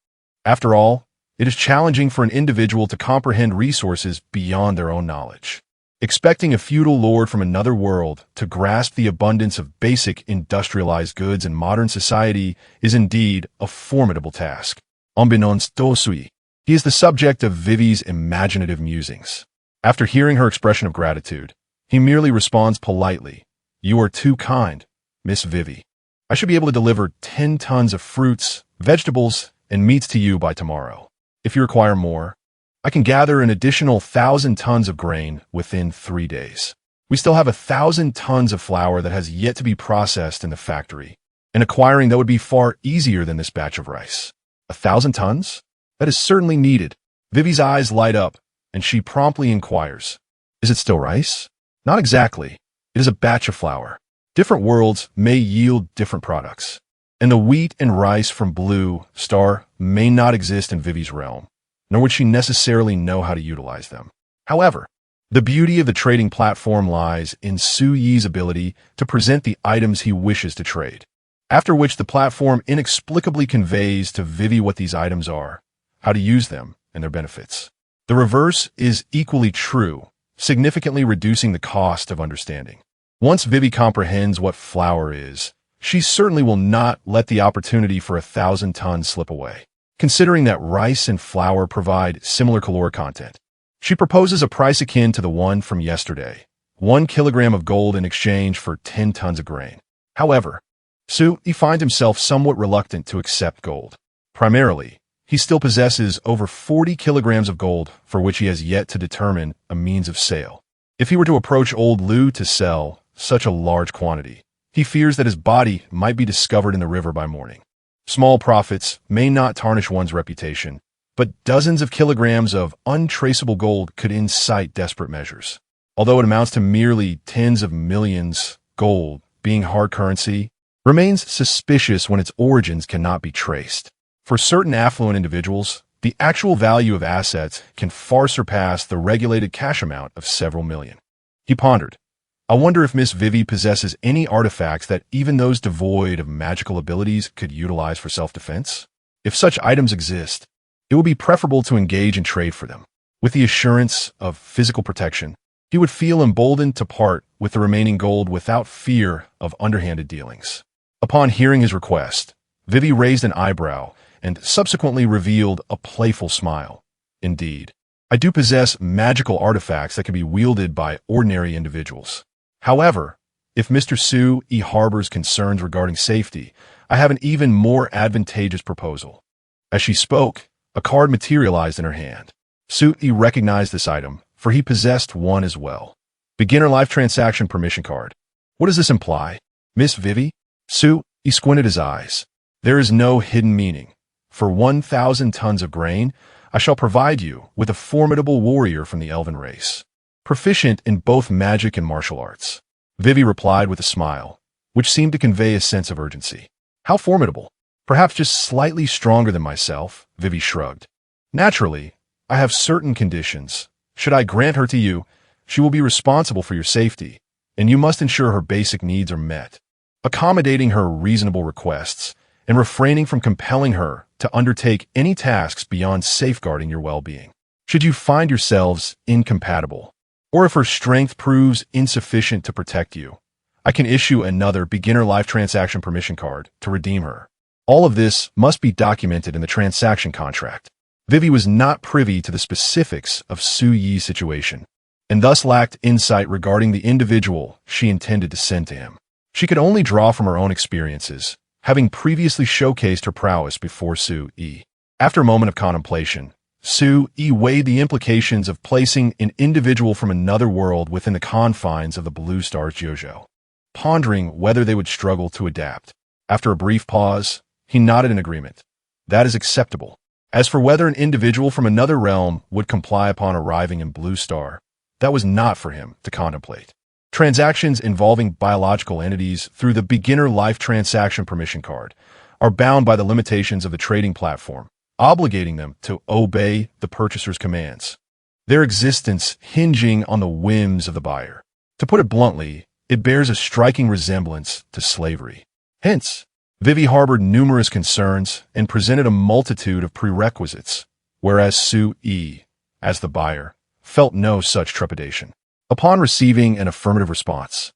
After all, it is challenging for an individual to comprehend resources beyond their own knowledge. Expecting a feudal lord from another world to grasp the abundance of basic industrialized goods in modern society is indeed a formidable task. Unbeknownst to Su Yi, he is the subject of Vivi's imaginative musings. After hearing her expression of gratitude, he merely responds politely, "You are too kind, Miss Vivi. I should be able to deliver 10 tons of fruits, vegetables, and meats to you by tomorrow. If you require more, I can gather an additional 1,000 tons of grain within 3 days. We still have 1,000 tons of flour that has yet to be processed in the factory, and acquiring that would be far easier than this batch of rice. 1,000 tons? That is certainly needed." Vivi's eyes light up, and she promptly inquires, "Is it still rice?" "Not exactly. It is a batch of flour. Different worlds may yield different products, and the wheat and rice from Blue Star may not exist in Vivi's realm, nor would she necessarily know how to utilize them. However, the beauty of the trading platform lies in Su Yi's ability to present the items he wishes to trade, after which the platform inexplicably conveys to Vivi what these items are, how to use them, and their benefits. The reverse is equally true, significantly reducing the cost of understanding. Once Vivi comprehends what flour is, she certainly will not let the opportunity for 1,000 tons slip away. considering that rice and flour provide similar caloric content. She proposes a price akin to the one from yesterday, 1 kilogram of gold in exchange for 10 tons of grain. However, he finds himself somewhat reluctant to accept gold. Primarily, he still possesses over 40 kilograms of gold for which he has yet to determine a means of sale. If he were to approach old Liu to sell such a large quantity, he fears that his body might be discovered in the river by morning. Small profits may not tarnish one's reputation, but dozens of kilograms of untraceable gold could incite desperate measures. Although it amounts to merely tens of millions, gold, being hard currency, remains suspicious when its origins cannot be traced. For certain affluent individuals, the actual value of assets can far surpass the regulated cash amount of several million. He pondered, I wonder if Miss Vivi possesses any artifacts that even those devoid of magical abilities could utilize for self-defense? If such items exist, it would be preferable to engage in trade for them. With the assurance of physical protection, he would feel emboldened to part with the remaining gold without fear of underhanded dealings. Upon hearing his request, Vivi raised an eyebrow and subsequently revealed a playful smile. Indeed, I do possess magical artifacts that can be wielded by ordinary individuals. However, if Mr. Su harbors concerns regarding safety, I have an even more advantageous proposal. As she spoke, a card materialized in her hand. Su recognized this item, for he possessed one as well. Beginner Life Transaction Permission Card. What does this imply? Miss Vivi? Su squinted his eyes. There is no hidden meaning. For 1,000 tons of grain, I shall provide you with a formidable warrior from the elven race, proficient in both magic and martial arts. Vivi replied with a smile, which seemed to convey a sense of urgency. How formidable? Perhaps just slightly stronger than myself, Vivi shrugged. Naturally, I have certain conditions. Should I grant her to you, she will be responsible for your safety, and you must ensure her basic needs are met, accommodating her reasonable requests, and refraining from compelling her to undertake any tasks beyond safeguarding your well-being. Should you find yourselves incompatible, or if her strength proves insufficient to protect you, I can issue another Beginner Life Transaction Permission Card to redeem her. All of this must be documented in the transaction contract. Vivi was not privy to the specifics of Su Yi's situation, and thus lacked insight regarding the individual she intended to send to him. She could only draw from her own experiences, having previously showcased her prowess before Su Yi. After a moment of contemplation, Su Yi weighed the implications of placing an individual from another world within the confines of the Blue Star's Jojo, pondering whether they would struggle to adapt. After a brief pause, he nodded in agreement. That is acceptable. As for whether an individual from another realm would comply upon arriving in Blue Star, that was not for him to contemplate. Transactions involving biological entities through the Beginner Life Transaction Permission Card are bound by the limitations of the trading platform, obligating them to obey the purchaser's commands, their existence hinging on the whims of the buyer. To put it bluntly, it bears a striking resemblance to slavery. Hence, Vivi harbored numerous concerns and presented a multitude of prerequisites, whereas Su Yi, as the buyer, felt no such trepidation. Upon receiving an affirmative response,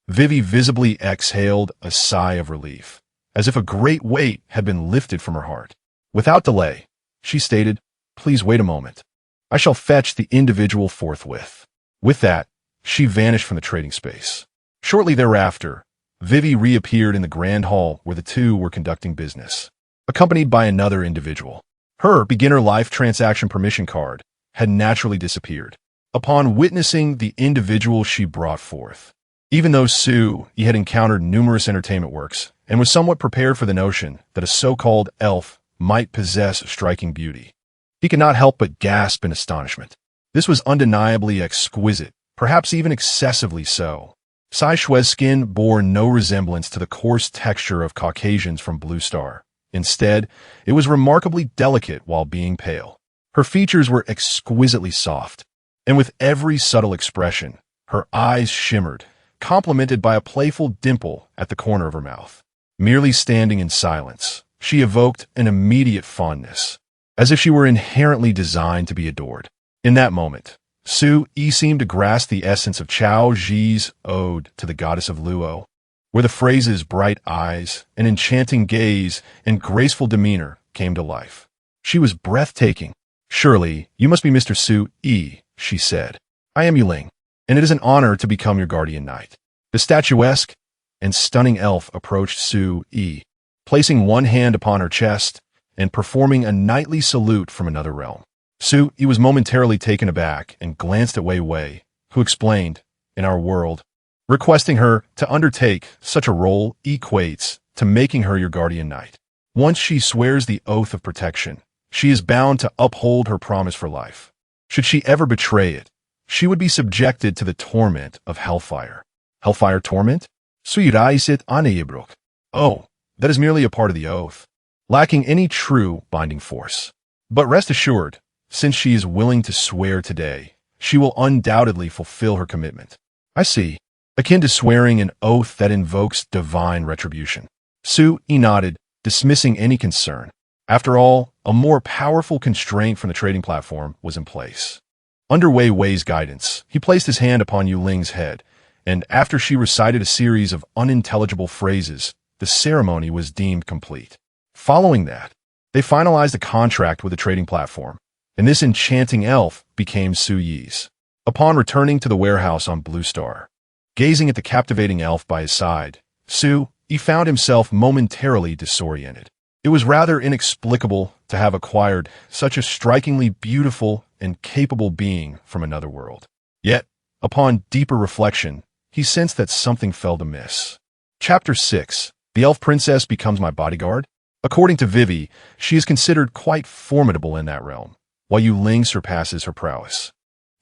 Vivi visibly exhaled a sigh of relief, as if a great weight had been lifted from her heart. Without delay, she stated, "Please wait a moment. I shall fetch the individual forthwith." With that, she vanished from the trading space. Shortly thereafter, Vivi reappeared in the grand hall where the two were conducting business, accompanied by another individual. Her Beginner Life Transaction Permission Card had naturally disappeared upon witnessing the individual she brought forth. Even though Su Yi had encountered numerous entertainment works and was somewhat prepared for the notion that a so-called elf might possess striking beauty, he could not help but gasp in astonishment. This was undeniably exquisite, perhaps even excessively so. Sai Shue's skin bore no resemblance to the coarse texture of Caucasians from Blue Star. Instead, it was remarkably delicate while being pale. Her features were exquisitely soft, and with every subtle expression, her eyes shimmered, complemented by a playful dimple at the corner of her mouth. Merely standing in silence, she evoked an immediate fondness, as if she were inherently designed to be adored. In that moment, Su Yi seemed to grasp the essence of Chao Zhi's Ode to the Goddess of Luo, where the phrases bright eyes, an enchanting gaze, and graceful demeanor came to life. She was breathtaking. "Surely, you must be Mr. Su Yi," she said. "I am Yuling, and it is an honor to become your guardian knight." The statuesque and stunning elf approached Su Yi, placing one hand upon her chest and performing a knightly salute from another realm. Su Yi was momentarily taken aback and glanced at Wei Wei, who explained, "In our world, requesting her to undertake such a role equates to making her your guardian knight. Once she swears the oath of protection, she is bound to uphold her promise for life. Should she ever betray it, she would be subjected to the torment of hellfire." Hellfire torment? Suiraisit aneyebruk. Oh, that is merely a part of the oath, lacking any true binding force. But rest assured, since she is willing to swear today, she will undoubtedly fulfill her commitment. I see. Akin to swearing an oath that invokes divine retribution. Su Yi nodded, dismissing any concern. After all, a more powerful constraint from the trading platform was in place. Under Wei Wei's guidance, he placed his hand upon Yuling's head, and after she recited a series of unintelligible phrases, the ceremony was deemed complete. Following that, they finalized a contract with the trading platform, and this enchanting elf became Su Yi's. Upon returning to the warehouse on Blue Star, gazing at the captivating elf by his side, Su Yi found himself momentarily disoriented. It was rather inexplicable to have acquired such a strikingly beautiful and capable being from another world. Yet, upon deeper reflection, he sensed that something felt amiss. Chapter 6. The Elf Princess Becomes My Bodyguard? According to Vivi, she is considered quite formidable in that realm, while Yuling surpasses her prowess.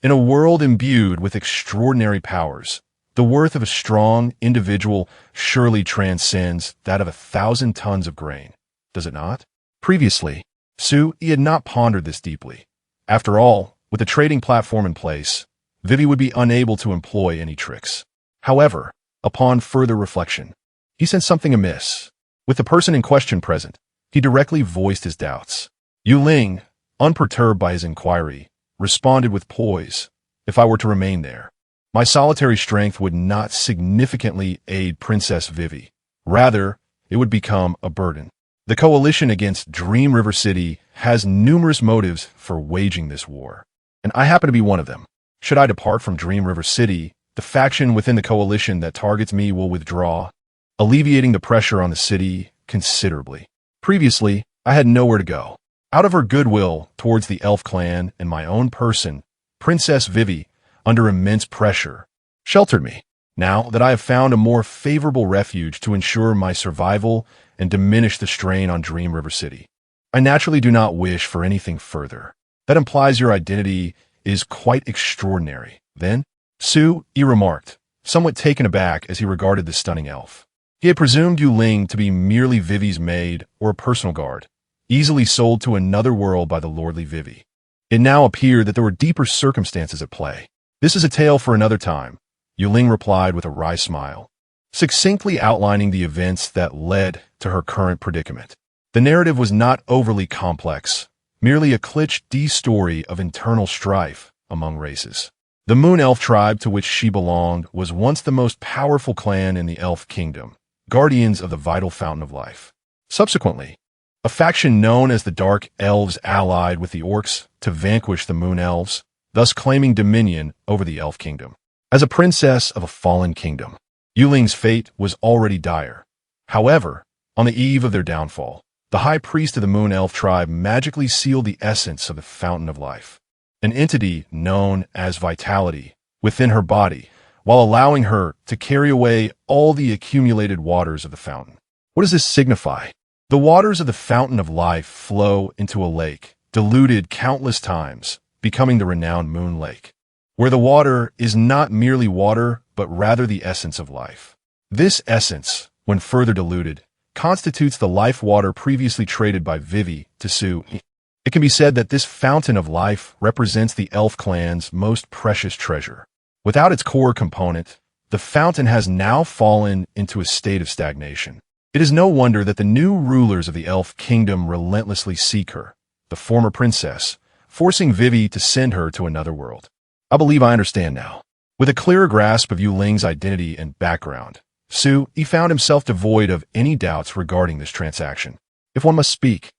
In a world imbued with extraordinary powers, the worth of a strong individual surely transcends that of 1,000 tons of grain, does it not? Previously, Su Yi had not pondered this deeply. After all, with the trading platform in place, Vivi would be unable to employ any tricks. However, upon further reflection, he sensed something amiss. With the person in question present, he directly voiced his doubts. Yuling, unperturbed by his inquiry, responded with poise, "If I were to remain there, my solitary strength would not significantly aid Princess Vivi. Rather, it would become a burden. The coalition against Dream River City has numerous motives for waging this war, and I happen to be one of them. Should I depart from Dream River City, the faction within the coalition that targets me will withdraw, alleviating the pressure on the city considerably. Previously, I had nowhere to go. Out of her goodwill towards the elf clan and my own person, Princess Vivi, under immense pressure, sheltered me. Now that I have found a more favorable refuge to ensure my survival and diminish the strain on Dream River City, I naturally do not wish for anything further. That implies your identity is quite extraordinary." Then, Su Yi remarked, somewhat taken aback as he regarded the stunning elf. He had presumed Yuling to be merely Vivi's maid or a personal guard, easily sold to another world by the lordly Vivi. It now appeared that there were deeper circumstances at play. "This is a tale for another time," Yuling replied with a wry smile, succinctly outlining the events that led to her current predicament. The narrative was not overly complex, merely a cliché story of internal strife among races. The Moon Elf tribe to which she belonged was once the most powerful clan in the Elf Kingdom, guardians of the vital fountain of life. Subsequently, a faction known as the Dark Elves allied with the Orcs to vanquish the Moon Elves, thus claiming dominion over the Elf Kingdom. As a princess of a fallen kingdom, Yuling's fate was already dire. However, on the eve of their downfall, the High Priest of the Moon Elf tribe magically sealed the essence of the fountain of life, an entity known as vitality, within her body, while allowing her to carry away all the accumulated waters of the fountain. What does this signify? The waters of the fountain of life flow into a lake, diluted countless times, becoming the renowned Moon Lake, where the water is not merely water, but rather the essence of life. This essence, when further diluted, constitutes the life water previously traded by Vivi to Su Yi. It can be said that this fountain of life represents the elf clan's most precious treasure. Without its core component, the fountain has now fallen into a state of stagnation. It is no wonder that the new rulers of the elf kingdom relentlessly seek her, the former princess, forcing Vivi to send her to another world. I believe I understand now. With a clearer grasp of Yuling's identity and background, Su Yi found himself devoid of any doubts regarding this transaction. If one must speak,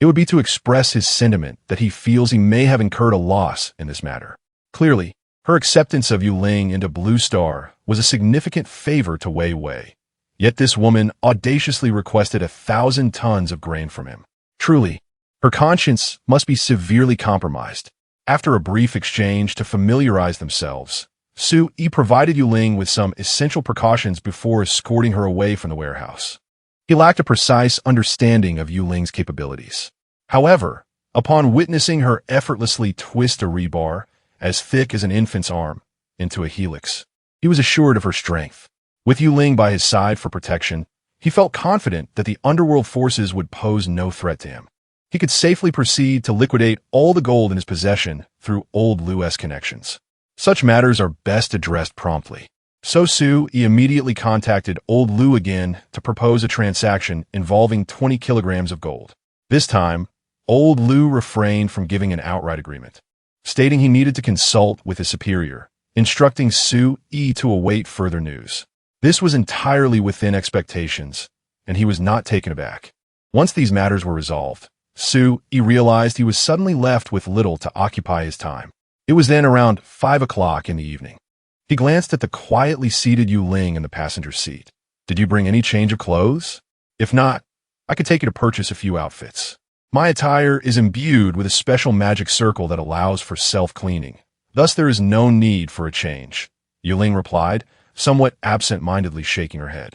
It would be to express his sentiment that he feels he may have incurred a loss in this matter. Clearly, her acceptance of Yu Ling into Blue Star was a significant favor to Wei Wei. Yet this woman audaciously requested 1,000 tons of grain from him. Truly, her conscience must be severely compromised. After a brief exchange to familiarize themselves, Su Yi provided Yu Ling with some essential precautions before escorting her away from the warehouse. He lacked a precise understanding of Yu Ling's capabilities. However, upon witnessing her effortlessly twist a rebar, as thick as an infant's arm, into a helix, he was assured of her strength. With Yu Ling by his side for protection, he felt confident that the underworld forces would pose no threat to him. He could safely proceed to liquidate all the gold in his possession through Old Lu's connections. Such matters are best addressed promptly. So Su Yi immediately contacted Old Lu again to propose a transaction involving 20 kilograms of gold. This time, Old Lu refrained from giving an outright agreement, stating he needed to consult with his superior, instructing Su Yi to await further news. This was entirely within expectations, and he was not taken aback. Once these matters were resolved, Su Yi realized he was suddenly left with little to occupy his time. It was then around 5 o'clock in the evening. He glanced at the quietly seated Yu Ling in the passenger seat. "Did you bring any change of clothes? If not, I could take you to purchase a few outfits. My attire is imbued with a special magic circle that allows for self-cleaning. Thus there is no need for a change," Yu Ling replied, somewhat absent-mindedly shaking her head.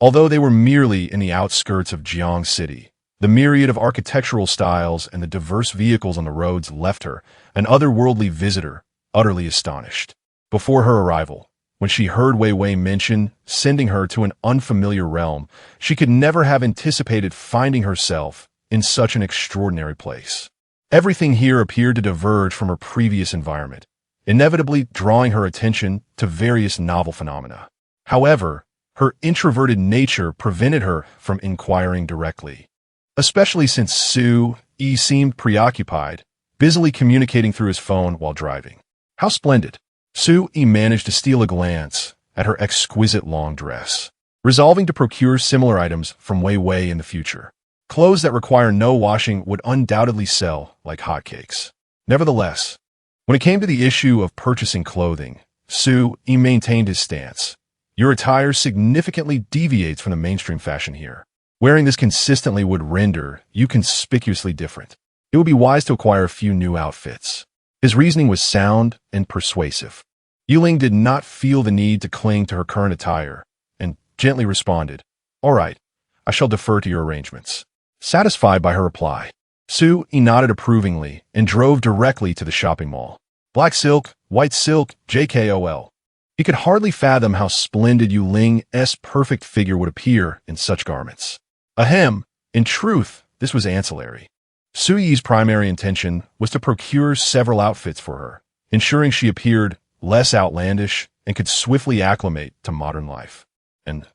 Although they were merely in the outskirts of Jiang City, the myriad of architectural styles and the diverse vehicles on the roads left her, an otherworldly visitor, utterly astonished. Before her arrival, when she heard Wei Wei mention sending her to an unfamiliar realm, she could never have anticipated finding herself in such an extraordinary place. Everything here appeared to diverge from her previous environment, inevitably drawing her attention to various novel phenomena. However, her introverted nature prevented her from inquiring directly, especially since Su Yi seemed preoccupied, busily communicating through his phone while driving. How splendid! Su Yi managed to steal a glance at her exquisite long dress, resolving to procure similar items from Wei Wei in the future. Clothes that require no washing would undoubtedly sell like hotcakes. Nevertheless, when it came to the issue of purchasing clothing, Su Yi maintained his stance. "Your attire significantly deviates from the mainstream fashion here. Wearing this consistently would render you conspicuously different. It would be wise to acquire a few new outfits." His reasoning was sound and persuasive. Yu Ling did not feel the need to cling to her current attire, and gently responded, "All right, I shall defer to your arrangements." Satisfied by her reply, Su Yi nodded approvingly and drove directly to the shopping mall. Black silk, white silk, JKOL. He could hardly fathom how splendid Yu Ling's perfect figure would appear in such garments. Ahem, in truth, this was ancillary. Su Yi's primary intention was to procure several outfits for her, ensuring she appeared less outlandish and could swiftly acclimate to modern life. And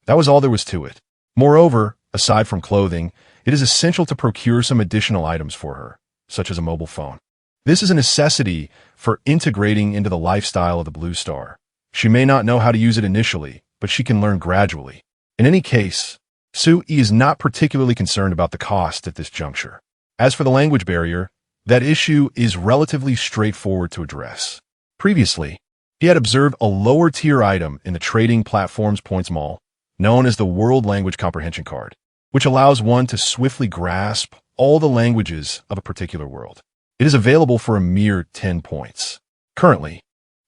that was all there was to it. Moreover, aside from clothing, it is essential to procure some additional items for her, such as a mobile phone. This is a necessity for integrating into the lifestyle of the Blue Star. She may not know how to use it initially, but she can learn gradually. In any case, Su Yi is not particularly concerned about the cost at this juncture. As for the language barrier, that issue is relatively straightforward to address. Previously, he had observed a lower-tier item in the trading platform's points mall, known as the World Language Comprehension Card, which allows one to swiftly grasp all the languages of a particular world. It is available for a mere 10 points. Currently,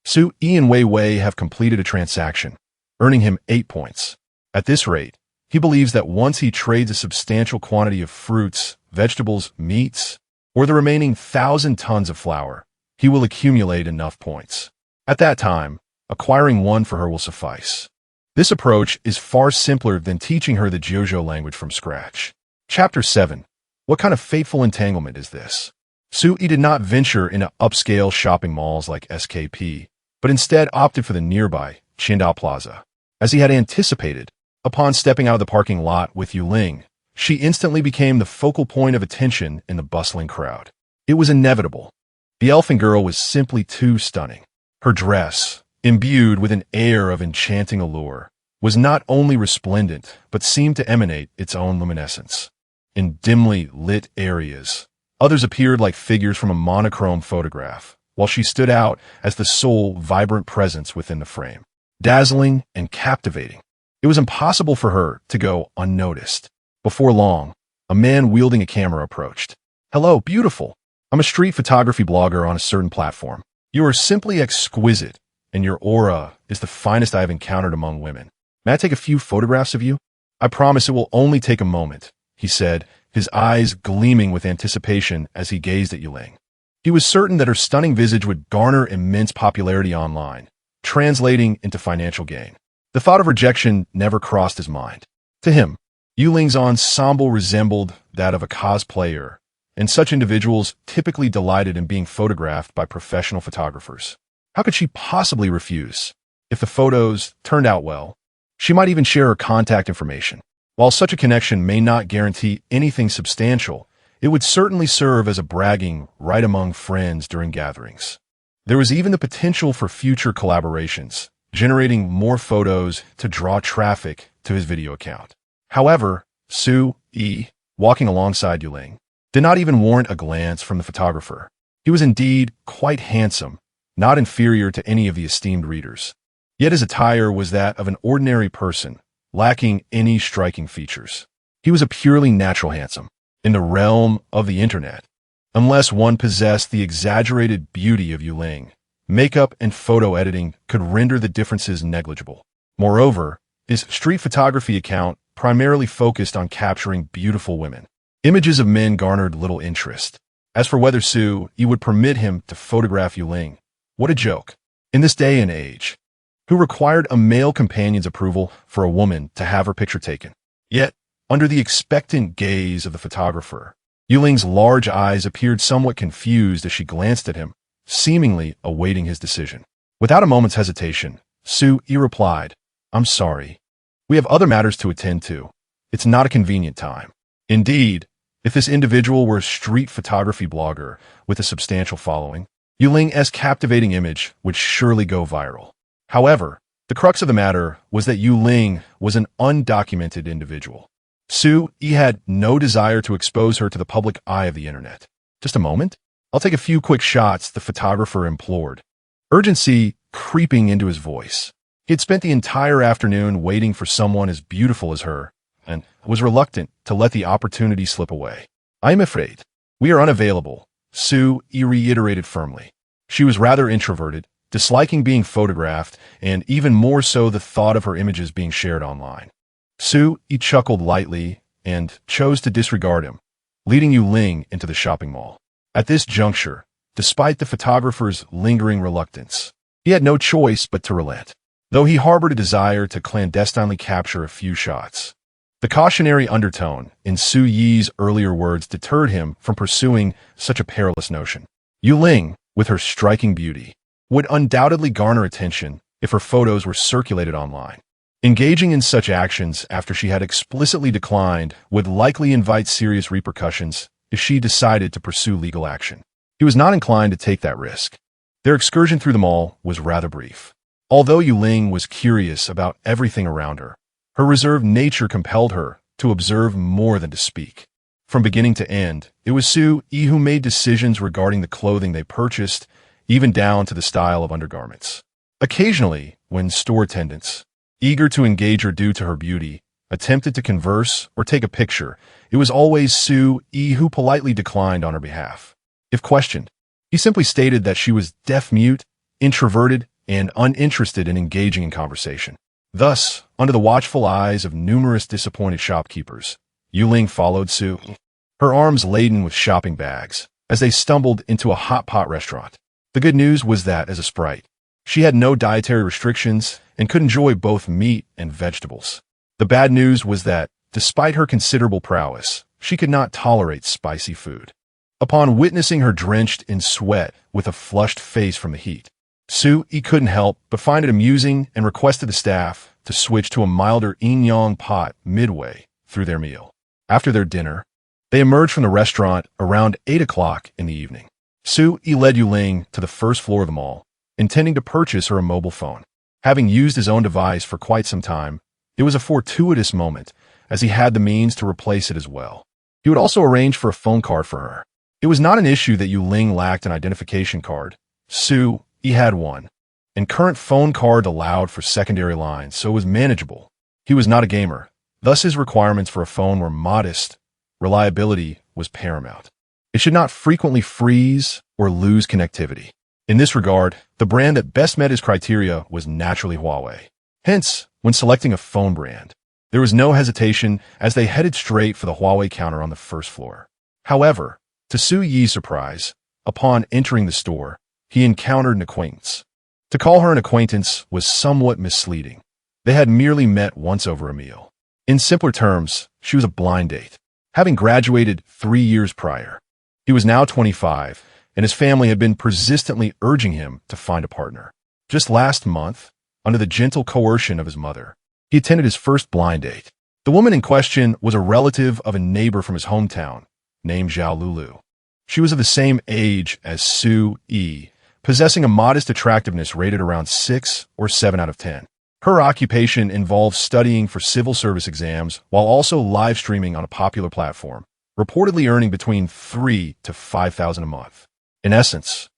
Su Yi and Wei Wei have completed a transaction, earning him 8 points. At this rate, he believes that once he trades a substantial quantity of fruits, vegetables, meats, or the remaining 1,000 tons of flour, he will accumulate enough points. At that time, acquiring one for her will suffice. This approach is far simpler than teaching her the Jiuzhou language from scratch. Chapter 7. What kind of fateful entanglement is this? Su Yi did not venture into upscale shopping malls like SKP, but instead opted for the nearby Qingdao Plaza. As he had anticipated, upon stepping out of the parking lot with Yu Ling, she instantly became the focal point of attention in the bustling crowd. It was inevitable. The elfin girl was simply too stunning. Her dress, imbued with an air of enchanting allure, was not only resplendent, but seemed to emanate its own luminescence. in dimly lit areas. Others appeared like figures from a monochrome photograph, while she stood out as the sole vibrant presence within the frame. Dazzling and captivating. It was impossible for her to go unnoticed. Before long, a man wielding a camera approached. "Hello, beautiful. I'm a street photography blogger on a certain platform. You are simply exquisite, and your aura is the finest I have encountered among women. May I take a few photographs of you? I promise it will only take a moment," he said, his eyes gleaming with anticipation as he gazed at Yuling. He was certain that her stunning visage would garner immense popularity online, translating into financial gain. The thought of rejection never crossed his mind. To him, Yuling's ensemble resembled that of a cosplayer, and such individuals typically delighted in being photographed by professional photographers. How could she possibly refuse? If the photos turned out well, she might even share her contact information. While such a connection may not guarantee anything substantial, it would certainly serve as a bragging right among friends during gatherings. There was even the potential for future collaborations, generating more photos to draw traffic to his video account. However, Su-yi, walking alongside Yuling, did not even warrant a glance from the photographer. He was indeed quite handsome, not inferior to any of the esteemed readers. Yet his attire was that of an ordinary person, lacking any striking features. He was a purely natural handsome, in the realm of the internet. Unless one possessed the exaggerated beauty of Yuling, makeup and photo editing could render the differences negligible. Moreover, his street photography account primarily focused on capturing beautiful women. Images of men garnered little interest. As for whether Su-yi would permit him to photograph Yuling, what a joke. In this day and age, who required a male companion's approval for a woman to have her picture taken? Yet, under the expectant gaze of the photographer, Yuling's large eyes appeared somewhat confused as she glanced at him, seemingly awaiting his decision. Without a moment's hesitation, Su-yi replied, "I'm sorry. We have other matters to attend to. It's not a convenient time." Indeed, if this individual were a street photography blogger with a substantial following, Yuling's captivating image would surely go viral. However, the crux of the matter was that Yuling was an undocumented individual. Su-yi had no desire to expose her to the public eye of the internet. "Just a moment. I'll take a few quick shots," the photographer implored, urgency creeping into his voice. He had spent the entire afternoon waiting for someone as beautiful as her, and was reluctant to let the opportunity slip away. "I am afraid we are unavailable," Su-yi reiterated firmly. She was rather introverted, disliking being photographed, and even more so the thought of her images being shared online. Su-yi chuckled lightly and chose to disregard him, leading Yuling into the shopping mall. At this juncture, despite the photographer's lingering reluctance, he had no choice but to relent, though he harbored a desire to clandestinely capture a few shots. The cautionary undertone in Su-yi's earlier words deterred him from pursuing such a perilous notion. Yuling, with her striking beauty, would undoubtedly garner attention if her photos were circulated online. Engaging in such actions after she had explicitly declined would likely invite serious repercussions if she decided to pursue legal action. He was not inclined to take that risk. Their excursion through the mall was rather brief. Although Yuling was curious about everything around her, her reserved nature compelled her to observe more than to speak. From beginning to end, it was Su-yi who made decisions regarding the clothing they purchased, even down to the style of undergarments. Occasionally, when store attendants, eager to engage her due to her beauty, attempted to converse or take a picture, it was always Su-yi who politely declined on her behalf. If questioned, he simply stated that she was deaf-mute, introverted, and uninterested in engaging in conversation. Thus, under the watchful eyes of numerous disappointed shopkeepers, Yuling followed Su-yi, her arms laden with shopping bags, as they stumbled into a hot pot restaurant. The good news was that, as a sprite, she had no dietary restrictions and could enjoy both meat and vegetables. The bad news was that, despite her considerable prowess, she could not tolerate spicy food. Upon witnessing her drenched in sweat with a flushed face from the heat, Su-yi couldn't help but find it amusing and requested the staff to switch to a milder inyong pot midway through their meal. After their dinner, they emerged from the restaurant around 8 o'clock in the evening. Su-yi led Yuling to the first floor of the mall, intending to purchase her a mobile phone. Having used his own device for quite some time, it was a fortuitous moment, as he had the means to replace it as well. He would also arrange for a phone card for her. It was not an issue that Yu Ling lacked an identification card. Su Yi had one, and current phone card allowed for secondary lines, so it was manageable. He was not a gamer, thus his requirements for a phone were modest. Reliability was paramount. It should not frequently freeze or lose connectivity. In this regard, the brand that best met his criteria was naturally Huawei. Hence, when selecting a phone brand, there was no hesitation as they headed straight for the Huawei counter on the first floor. However, to Su Yi's surprise, upon entering the store, he encountered an acquaintance. To call her an acquaintance was somewhat misleading. They had merely met once over a meal. In simpler terms, she was a blind date. Having graduated 3 years prior, he was now 25, and his family had been persistently urging him to find a partner. Just last month, under the gentle coercion of his mother, he attended his first blind date. The woman in question was a relative of a neighbor from his hometown, named Zhao Lulu. She was of the same age as Su Yi, possessing a modest attractiveness rated around 6 or 7 out of 10. Her occupation involved studying for civil service exams while also live streaming on a popular platform, reportedly earning between $3,000 to $5,000 a month. In essence,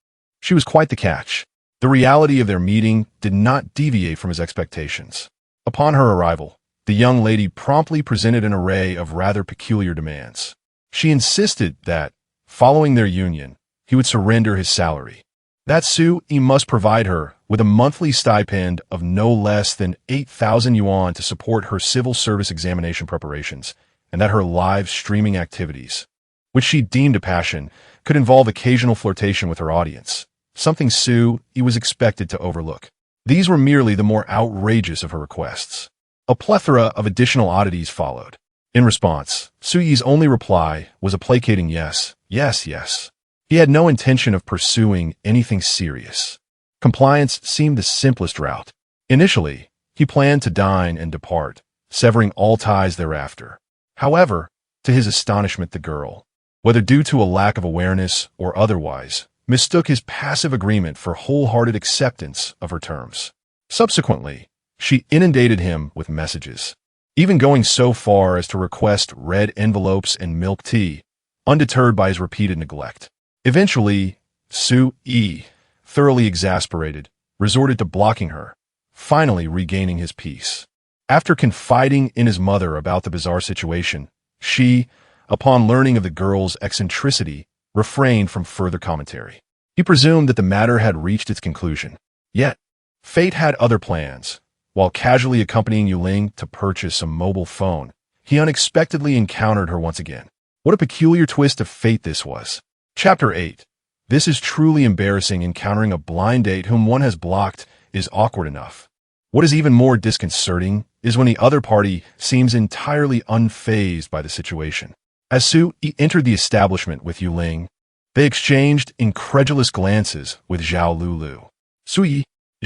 she was quite the catch. The reality of their meeting did not deviate from his expectations. Upon her arrival, the young lady promptly presented an array of rather peculiar demands. She insisted that, following their union, he would surrender his salary. That Su Yi must provide her with a monthly stipend of no less than 8,000 yuan to support her civil service examination preparations, and that her live streaming activities, which she deemed a passion, could involve occasional flirtation with her audience, something Su Yi was expected to overlook. These were merely the more outrageous of her requests. A plethora of additional oddities followed. In response, Su Yi's only reply was a placating yes, yes, yes. He had no intention of pursuing anything serious. Compliance seemed the simplest route. Initially, he planned to dine and depart, severing all ties thereafter. However, to his astonishment, the girl, whether due to a lack of awareness or otherwise, mistook his passive agreement for wholehearted acceptance of her terms. Subsequently, she inundated him with messages, even going so far as to request red envelopes and milk tea, undeterred by his repeated neglect. Eventually, Su Yi, thoroughly exasperated, resorted to blocking her, finally regaining his peace. After confiding in his mother about the bizarre situation, she, upon learning of the girl's eccentricity, refrained from further commentary. He presumed that the matter had reached its conclusion. Yet, fate had other plans. While casually accompanying Yu Ling to purchase a mobile phone, he unexpectedly encountered her once again. What a peculiar twist of fate this was. Chapter 8. This is truly embarrassing. Encountering a blind date whom one has blocked is awkward enough. What is even more disconcerting is when the other party seems entirely unfazed by the situation. As Su Yi entered the establishment with Yu Ling, they exchanged incredulous glances with Zhao Lulu.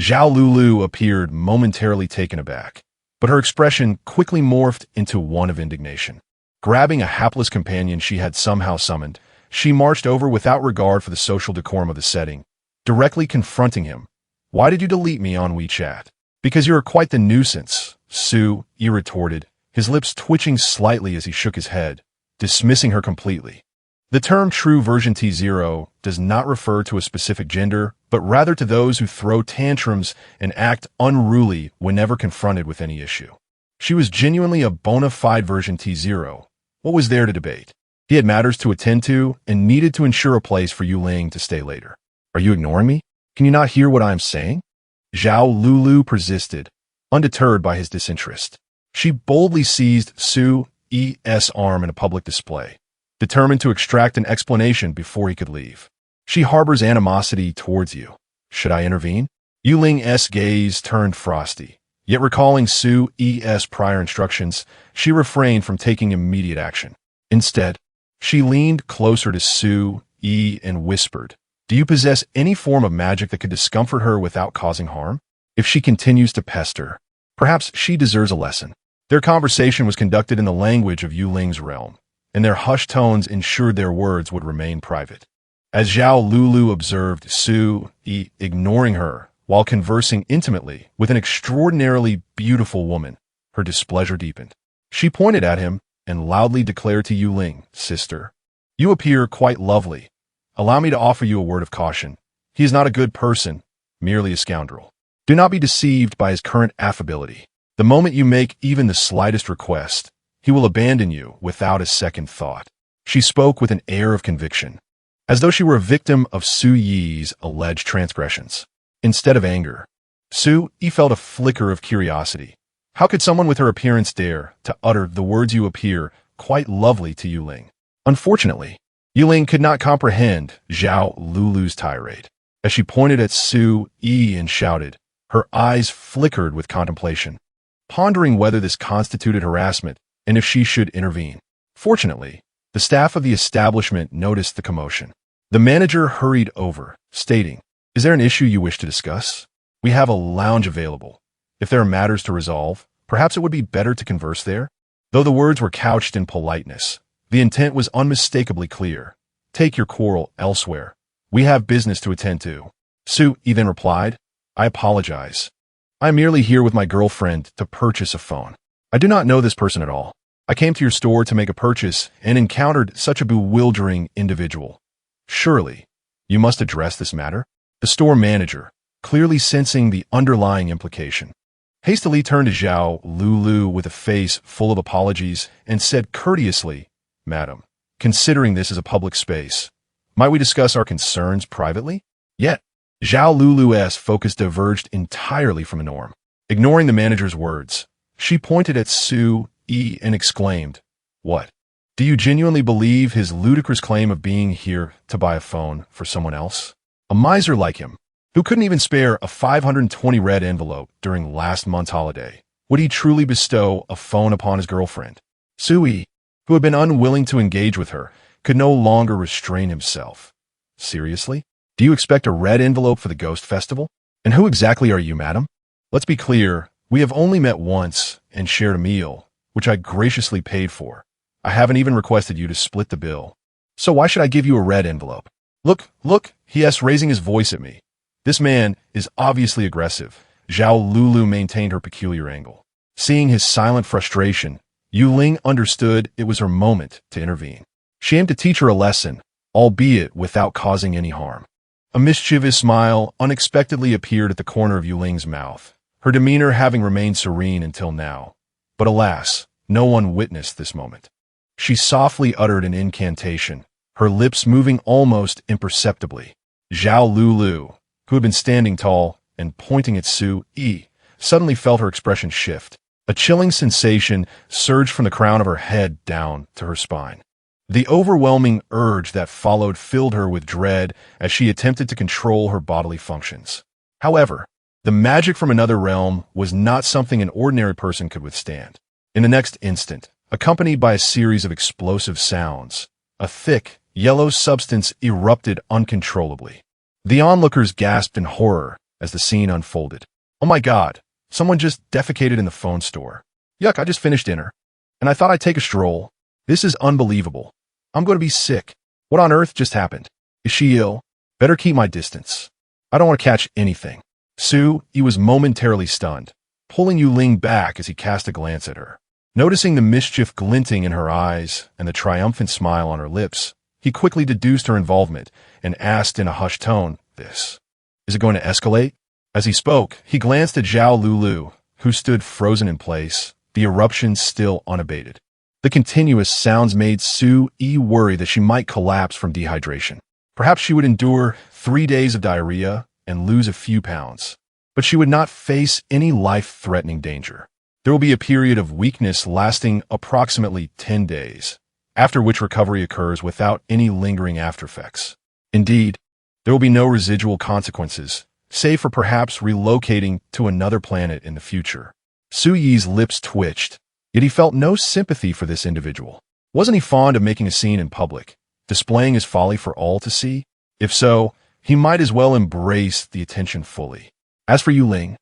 Zhao Lulu appeared momentarily taken aback, but her expression quickly morphed into one of indignation. Grabbing a hapless companion she had somehow summoned, she marched over without regard for the social decorum of the setting, directly confronting him. "Why did you delete me on WeChat?" "Because you are quite the nuisance," Su Yi retorted, his lips twitching slightly as he shook his head, dismissing her completely. The term true version T0 does not refer to a specific gender, but rather to those who throw tantrums and act unruly whenever confronted with any issue. She was genuinely a bona fide version T0. What was there to debate? He had matters to attend to and needed to ensure a place for Yu Ling to stay later. "Are you ignoring me? Can you not hear what I am saying?" Zhao Lulu persisted, undeterred by his disinterest. She boldly seized Su Yi's arm in a public display, determined to extract an explanation before he could leave. "She harbors animosity towards you. Should I intervene?" Yu Ling's gaze turned frosty, yet recalling Su Yi's prior instructions, she refrained from taking immediate action. Instead, she leaned closer to Su Yi and whispered, "Do you possess any form of magic that could discomfort her without causing harm? If she continues to pester, perhaps she deserves a lesson." Their conversation was conducted in the language of Yu Ling's realm, and their hushed tones ensured their words would remain private. As Zhao Lulu observed Su Yi ignoring her while conversing intimately with an extraordinarily beautiful woman, her displeasure deepened. She pointed at him, and loudly declared to Yuling, "Sister, you appear quite lovely. Allow me to offer you a word of caution. He is not a good person, merely a scoundrel. Do not be deceived by his current affability. The moment you make even the slightest request, he will abandon you without a second thought." She spoke with an air of conviction, as though she were a victim of Su Yi's alleged transgressions. Instead of anger, Su Yi felt a flicker of curiosity. How could someone with her appearance dare to utter the words "you appear quite lovely" to Yuling? Unfortunately, Yuling could not comprehend Zhao Lulu's tirade. As she pointed at Su Yi and shouted, her eyes flickered with contemplation, pondering whether this constituted harassment and if she should intervene. Fortunately, the staff of the establishment noticed the commotion. The manager hurried over, stating, "Is there an issue you wish to discuss? We have a lounge available. If there are matters to resolve, perhaps it would be better to converse there." Though the words were couched in politeness, the intent was unmistakably clear. "Take your quarrel elsewhere. We have business to attend to." Su Yi then replied, "I apologize. I am merely here with my girlfriend to purchase a phone. I do not know this person at all. I came to your store to make a purchase and encountered such a bewildering individual. Surely, you must address this matter." The store manager, clearly sensing the underlying implication, hastily turned to Zhao Lulu with a face full of apologies and said courteously, "Madam, considering this is a public space, might we discuss our concerns privately?" Yet, Zhao Lulu's focus diverged entirely from the norm. Ignoring the manager's words, she pointed at Su Yi and exclaimed, "What? Do you genuinely believe his ludicrous claim of being here to buy a phone for someone else? A miser like him, who couldn't even spare a 520 red envelope during last month's holiday, would he truly bestow a phone upon his girlfriend?" Su Yi, who had been unwilling to engage with her, could no longer restrain himself. "Seriously? Do you expect a red envelope for the Ghost Festival? And who exactly are you, madam? Let's be clear, we have only met once and shared a meal, which I graciously paid for. I haven't even requested you to split the bill. So why should I give you a red envelope?" Look, he asked, raising his voice at me. "This man is obviously aggressive." Zhao Lulu maintained her peculiar angle. Seeing his silent frustration, Yuling understood it was her moment to intervene. She aimed to teach her a lesson, albeit without causing any harm. A mischievous smile unexpectedly appeared at the corner of Yuling's mouth, her demeanor having remained serene until now. But alas, no one witnessed this moment. She softly uttered an incantation, her lips moving almost imperceptibly. Zhao Lulu, who had been standing tall and pointing at Su Yi, suddenly felt her expression shift. A chilling sensation surged from the crown of her head down to her spine. The overwhelming urge that followed filled her with dread as she attempted to control her bodily functions. However, the magic from another realm was not something an ordinary person could withstand. In the next instant, accompanied by a series of explosive sounds, a thick, yellow substance erupted uncontrollably. The onlookers gasped in horror as the scene unfolded. "Oh my God, someone just defecated in the phone store. Yuck, I just finished dinner, and I thought I'd take a stroll. This is unbelievable. I'm going to be sick. What on earth just happened? Is she ill? Better keep my distance. I don't want to catch anything." Su Yi was momentarily stunned, pulling Yuling back as he cast a glance at her. Noticing the mischief glinting in her eyes and the triumphant smile on her lips, he quickly deduced her involvement and asked in a hushed tone, "Is it going to escalate?" As he spoke, he glanced at Zhao Lulu, who stood frozen in place, the eruption still unabated. The continuous sounds made Su Yi worry that she might collapse from dehydration. Perhaps she would endure 3 days of diarrhea and lose a few pounds. But she would not face any life-threatening danger. There will be a period of weakness lasting approximately 10 days, after which recovery occurs without any lingering aftereffects. Indeed, there will be no residual consequences, save for perhaps relocating to another planet in the future. Su Yi's lips twitched, yet he felt no sympathy for this individual. Wasn't he fond of making a scene in public, displaying his folly for all to see? If so, he might as well embrace the attention fully. As for Yuling,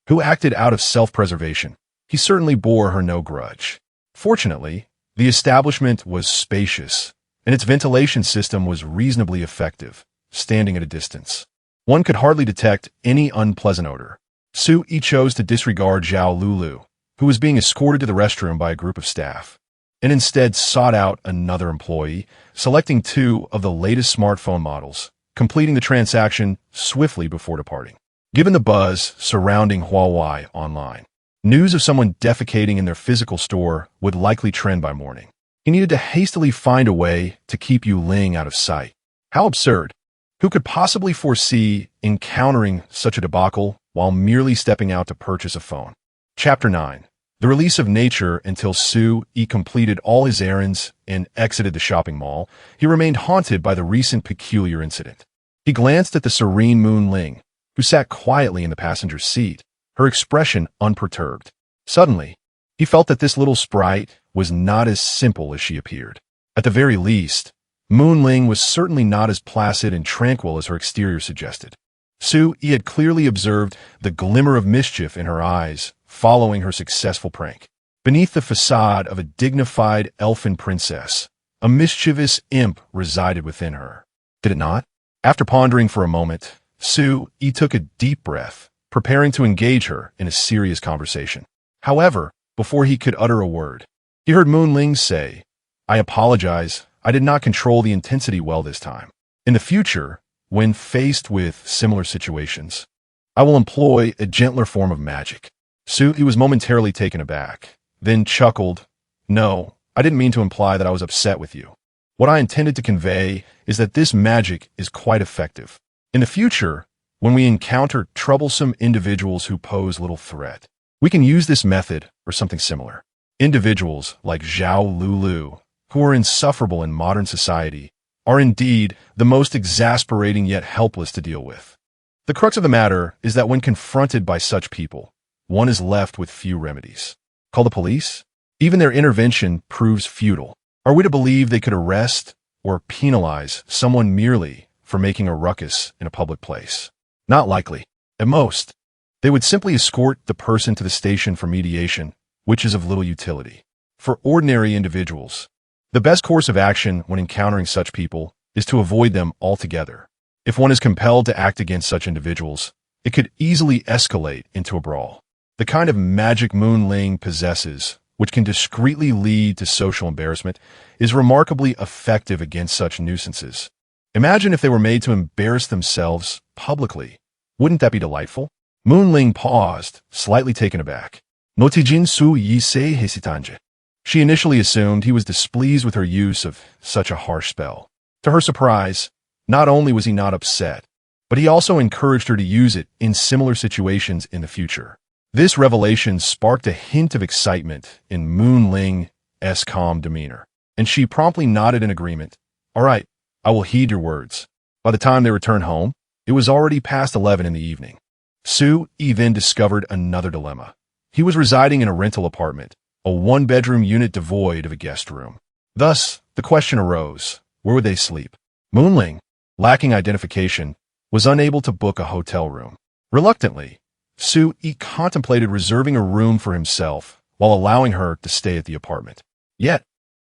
who acted out of self-preservation, he certainly bore her no grudge. Fortunately, the establishment was spacious, and its ventilation system was reasonably effective, standing at a distance. One could hardly detect any unpleasant odor. Su Yi chose to disregard Zhao Lulu, who was being escorted to the restroom by a group of staff. and instead sought out another employee, selecting two of the latest smartphone models, completing the transaction swiftly before departing. Given the buzz surrounding Huawei online, news of someone defecating in their physical store would likely trend by morning. He needed to hastily find a way to keep Yu Ling out of sight. How absurd! Who could possibly foresee encountering such a debacle while merely stepping out to purchase a phone? Chapter 9. The release of nature. Until Su-yi completed all his errands and exited the shopping mall, he remained haunted by the recent peculiar incident. He glanced at the serene Moon Ling, who sat quietly in the passenger seat, her expression unperturbed. Suddenly, he felt that this little sprite was not as simple as she appeared. At the very least, Moon Ling was certainly not as placid and tranquil as her exterior suggested. Su-yi had clearly observed the glimmer of mischief in her eyes following her successful prank. Beneath the facade of a dignified elfin princess, a mischievous imp resided within her. Did it not? After pondering for a moment, Su-yi took a deep breath, preparing to engage her in a serious conversation. However, before he could utter a word, he heard Moon Ling say, "I apologize, I did not control the intensity well this time. In the future, when faced with similar situations, I will employ a gentler form of magic." Su-yi was momentarily taken aback, then chuckled, "No, I didn't mean to imply that I was upset with you. What I intended to convey is that this magic is quite effective. In the future, when we encounter troublesome individuals who pose little threat, we can use this method or something similar. Individuals like Zhao Lulu, who are insufferable in modern society, are indeed the most exasperating yet helpless to deal with. The crux of the matter is that when confronted by such people, one is left with few remedies. Call the police? Even their intervention proves futile. Are we to believe they could arrest or penalize someone merely for making a ruckus in a public place? Not likely. At most, they would simply escort the person to the station for mediation, which is of little utility. For ordinary individuals, the best course of action when encountering such people is to avoid them altogether. If one is compelled to act against such individuals, it could easily escalate into a brawl. The kind of magic Moon Ling possesses, which can discreetly lead to social embarrassment, is remarkably effective against such nuisances. Imagine if they were made to embarrass themselves publicly. Wouldn't that be delightful? Moon Ling paused, slightly taken aback. Notijin Su-yi se hesitanje. She initially assumed he was displeased with her use of such a harsh spell. To her surprise, not only was he not upset, but he also encouraged her to use it in similar situations in the future. This revelation sparked a hint of excitement in Moon Ling's calm demeanor, and she promptly nodded in agreement. "All right, I will heed your words." By the time they returned home, it was already past 11 in the evening. Su-yi then discovered another dilemma. He was residing in a rental apartment, a one-bedroom unit devoid of a guest room. Thus, the question arose, where would they sleep? Moon Ling, lacking identification, was unable to book a hotel room. Reluctantly, Su-yi contemplated reserving a room for himself while allowing her to stay at the apartment. Yet,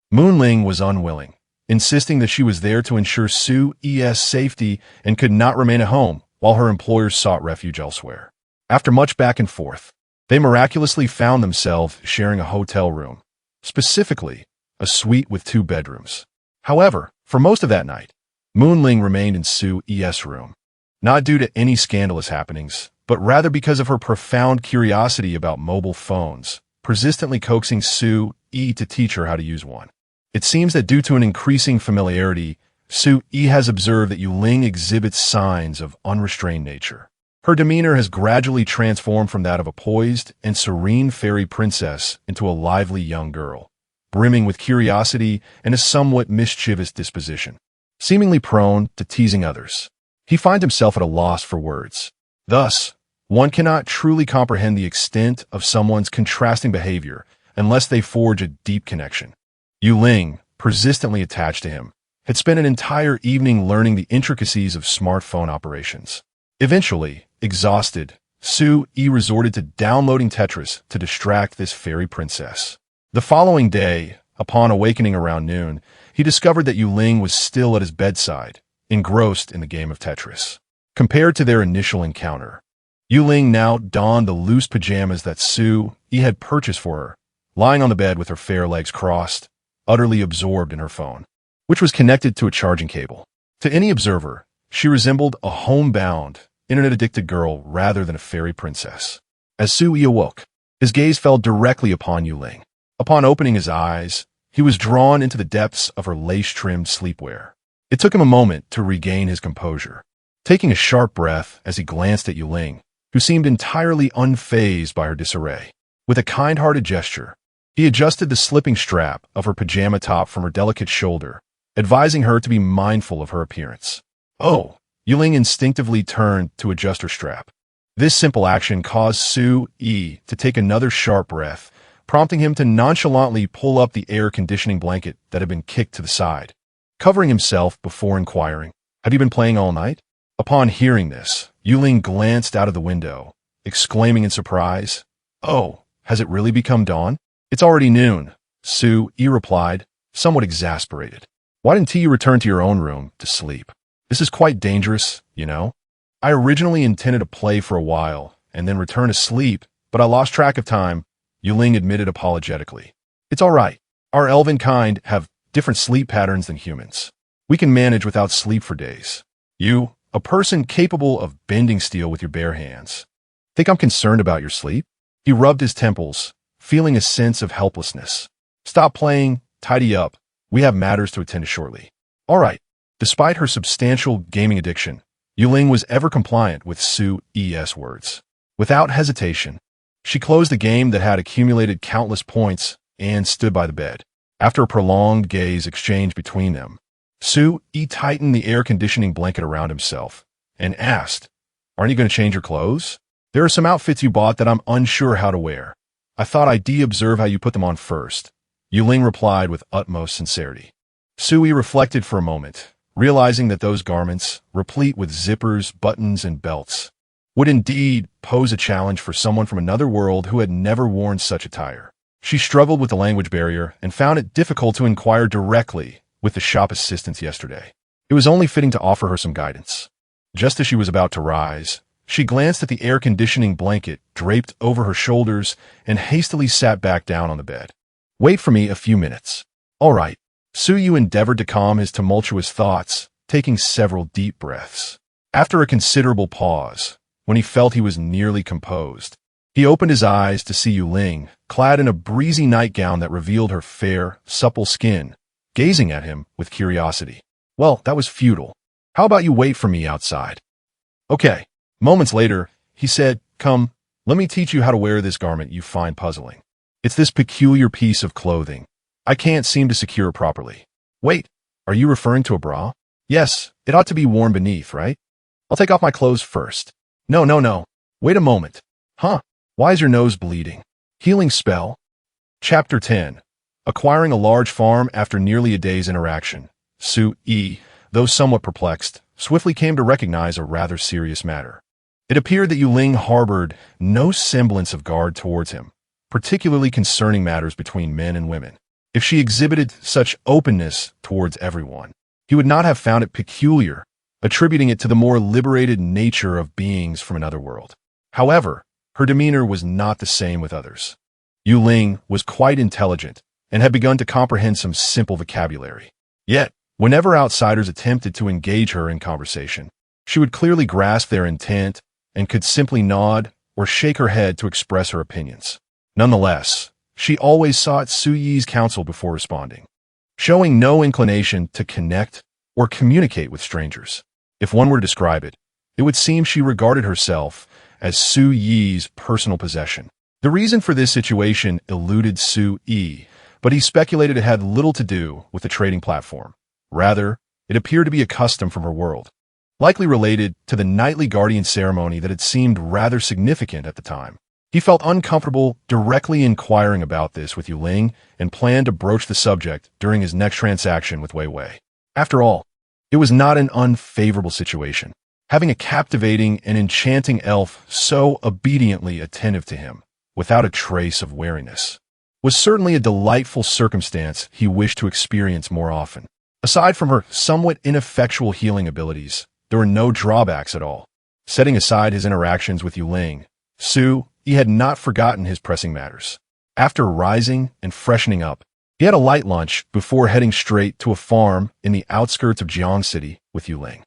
Moon Ling was unwilling, insisting that she was there to ensure Su-yi's safety and could not remain at home while her employers sought refuge elsewhere. After much back and forth, they miraculously found themselves sharing a hotel room, specifically a suite with 2 bedrooms. However, for most of that night, Moon Ling remained in Su-yi's room, not due to any scandalous happenings, but rather because of her profound curiosity about mobile phones, persistently coaxing Su-yi to teach her how to use one. It seems that due to an increasing familiarity, Su-yi has observed that Yu Ling exhibits signs of unrestrained nature. Her demeanor has gradually transformed from that of a poised and serene fairy princess into a lively young girl, brimming with curiosity and a somewhat mischievous disposition, seemingly prone to teasing others. He finds himself at a loss for words. Thus, one cannot truly comprehend the extent of someone's contrasting behavior unless they forge a deep connection. Yu Ling, persistently attached to him, had spent an entire evening learning the intricacies of smartphone operations. Eventually, exhausted, Su-yi resorted to downloading Tetris to distract this fairy princess. The following day, upon awakening around noon, he discovered that Yu Ling was still at his bedside, engrossed in the game of Tetris. Compared to their initial encounter, Yu Ling now donned the loose pajamas that Su-yi had purchased for her, lying on the bed with her fair legs crossed, utterly absorbed in her phone, which was connected to a charging cable. To any observer, she resembled a homebound, internet-addicted girl rather than a fairy princess. As Sui awoke, his gaze fell directly upon Yuling. Upon opening his eyes, he was drawn into the depths of her lace-trimmed sleepwear. It took him a moment to regain his composure. Taking a sharp breath as he glanced at Yuling, who seemed entirely unfazed by her disarray. With a kind-hearted gesture, he adjusted the slipping strap of her pajama top from her delicate shoulder, advising her to be mindful of her appearance. Oh, Yuling instinctively turned to adjust her strap. This simple action caused Sui to take another sharp breath, prompting him to nonchalantly pull up the air conditioning blanket that had been kicked to the side, covering himself before inquiring, "Have you been playing all night?" Upon hearing this, Yuling glanced out of the window, exclaiming in surprise, "Oh, has it really become dawn?" "It's already noon," Sui replied, somewhat exasperated. "Why didn't you return to your own room to sleep? This is quite dangerous, you know. I originally intended to play for a while and then return to sleep, but I lost track of time," Yuling admitted apologetically. "It's all right. Our elven kind have different sleep patterns than humans. We can manage without sleep for days. You, a person capable of bending steel with your bare hands, think I'm concerned about your sleep?" He rubbed his temples, feeling a sense of helplessness. "Stop playing, tidy up. We have matters to attend to shortly." "All right." Despite her substantial gaming addiction, Yuling was ever compliant with Sui's words. Without hesitation, she closed the game that had accumulated countless points and stood by the bed. After a prolonged gaze exchanged between them, Sui tightened the air conditioning blanket around himself and asked, "Aren't you going to change your clothes? There are some outfits you bought that I'm unsure how to wear. I thought I'd observe how you put them on first," Yuling replied with utmost sincerity. Sui reflected for a moment, realizing that those garments, replete with zippers, buttons, and belts, would indeed pose a challenge for someone from another world who had never worn such attire. She struggled with the language barrier and found it difficult to inquire directly with the shop assistants yesterday. It was only fitting to offer her some guidance. Just as she was about to rise, she glanced at the air conditioning blanket draped over her shoulders and hastily sat back down on the bed. "Wait for me a few minutes." "All right." Sui endeavored to calm his tumultuous thoughts, taking several deep breaths. After a considerable pause, when he felt he was nearly composed, he opened his eyes to see Yuling, clad in a breezy nightgown that revealed her fair, supple skin, gazing at him with curiosity. "Well, that was futile. How about you wait for me outside?" "Okay." Moments later, he said, "Come, let me teach you how to wear this garment you find puzzling. It's this peculiar piece of clothing. I can't seem to secure it properly." "Wait, are you referring to a bra?" "Yes, it ought to be worn beneath, right? I'll take off my clothes first." No. Wait a moment. Huh? Why is your nose bleeding?" Healing spell. Chapter 10. Acquiring a large farm after nearly a day's interaction. Sui, though somewhat perplexed, swiftly came to recognize a rather serious matter. It appeared that Yuling harbored no semblance of guard towards him, particularly concerning matters between men and women. If she exhibited such openness towards everyone, he would not have found it peculiar, attributing it to the more liberated nature of beings from another world. However, her demeanor was not the same with others. Yuling was quite intelligent and had begun to comprehend some simple vocabulary. Yet, whenever outsiders attempted to engage her in conversation, she would clearly grasp their intent and could simply nod or shake her head to express her opinions. Nonetheless, she always sought Sui's counsel before responding, showing no inclination to connect or communicate with strangers. If one were to describe it, it would seem she regarded herself as Sui's personal possession. The reason for this situation eluded Sui, but he speculated it had little to do with the trading platform. Rather, it appeared to be a custom from her world, likely related to the nightly guardian ceremony that had seemed rather significant at the time. He felt uncomfortable directly inquiring about this with Yuling and planned to broach the subject during his next transaction with Wei Wei. After all, it was not an unfavorable situation. Having a captivating and enchanting elf so obediently attentive to him, without a trace of wariness, was certainly a delightful circumstance he wished to experience more often. Aside from her somewhat ineffectual healing abilities, there were no drawbacks at all. Setting aside his interactions with Yuling, Sui had not forgotten his pressing matters. After rising and freshening up, He had a light lunch before heading straight to a farm in the outskirts of Jiang City with Yuling.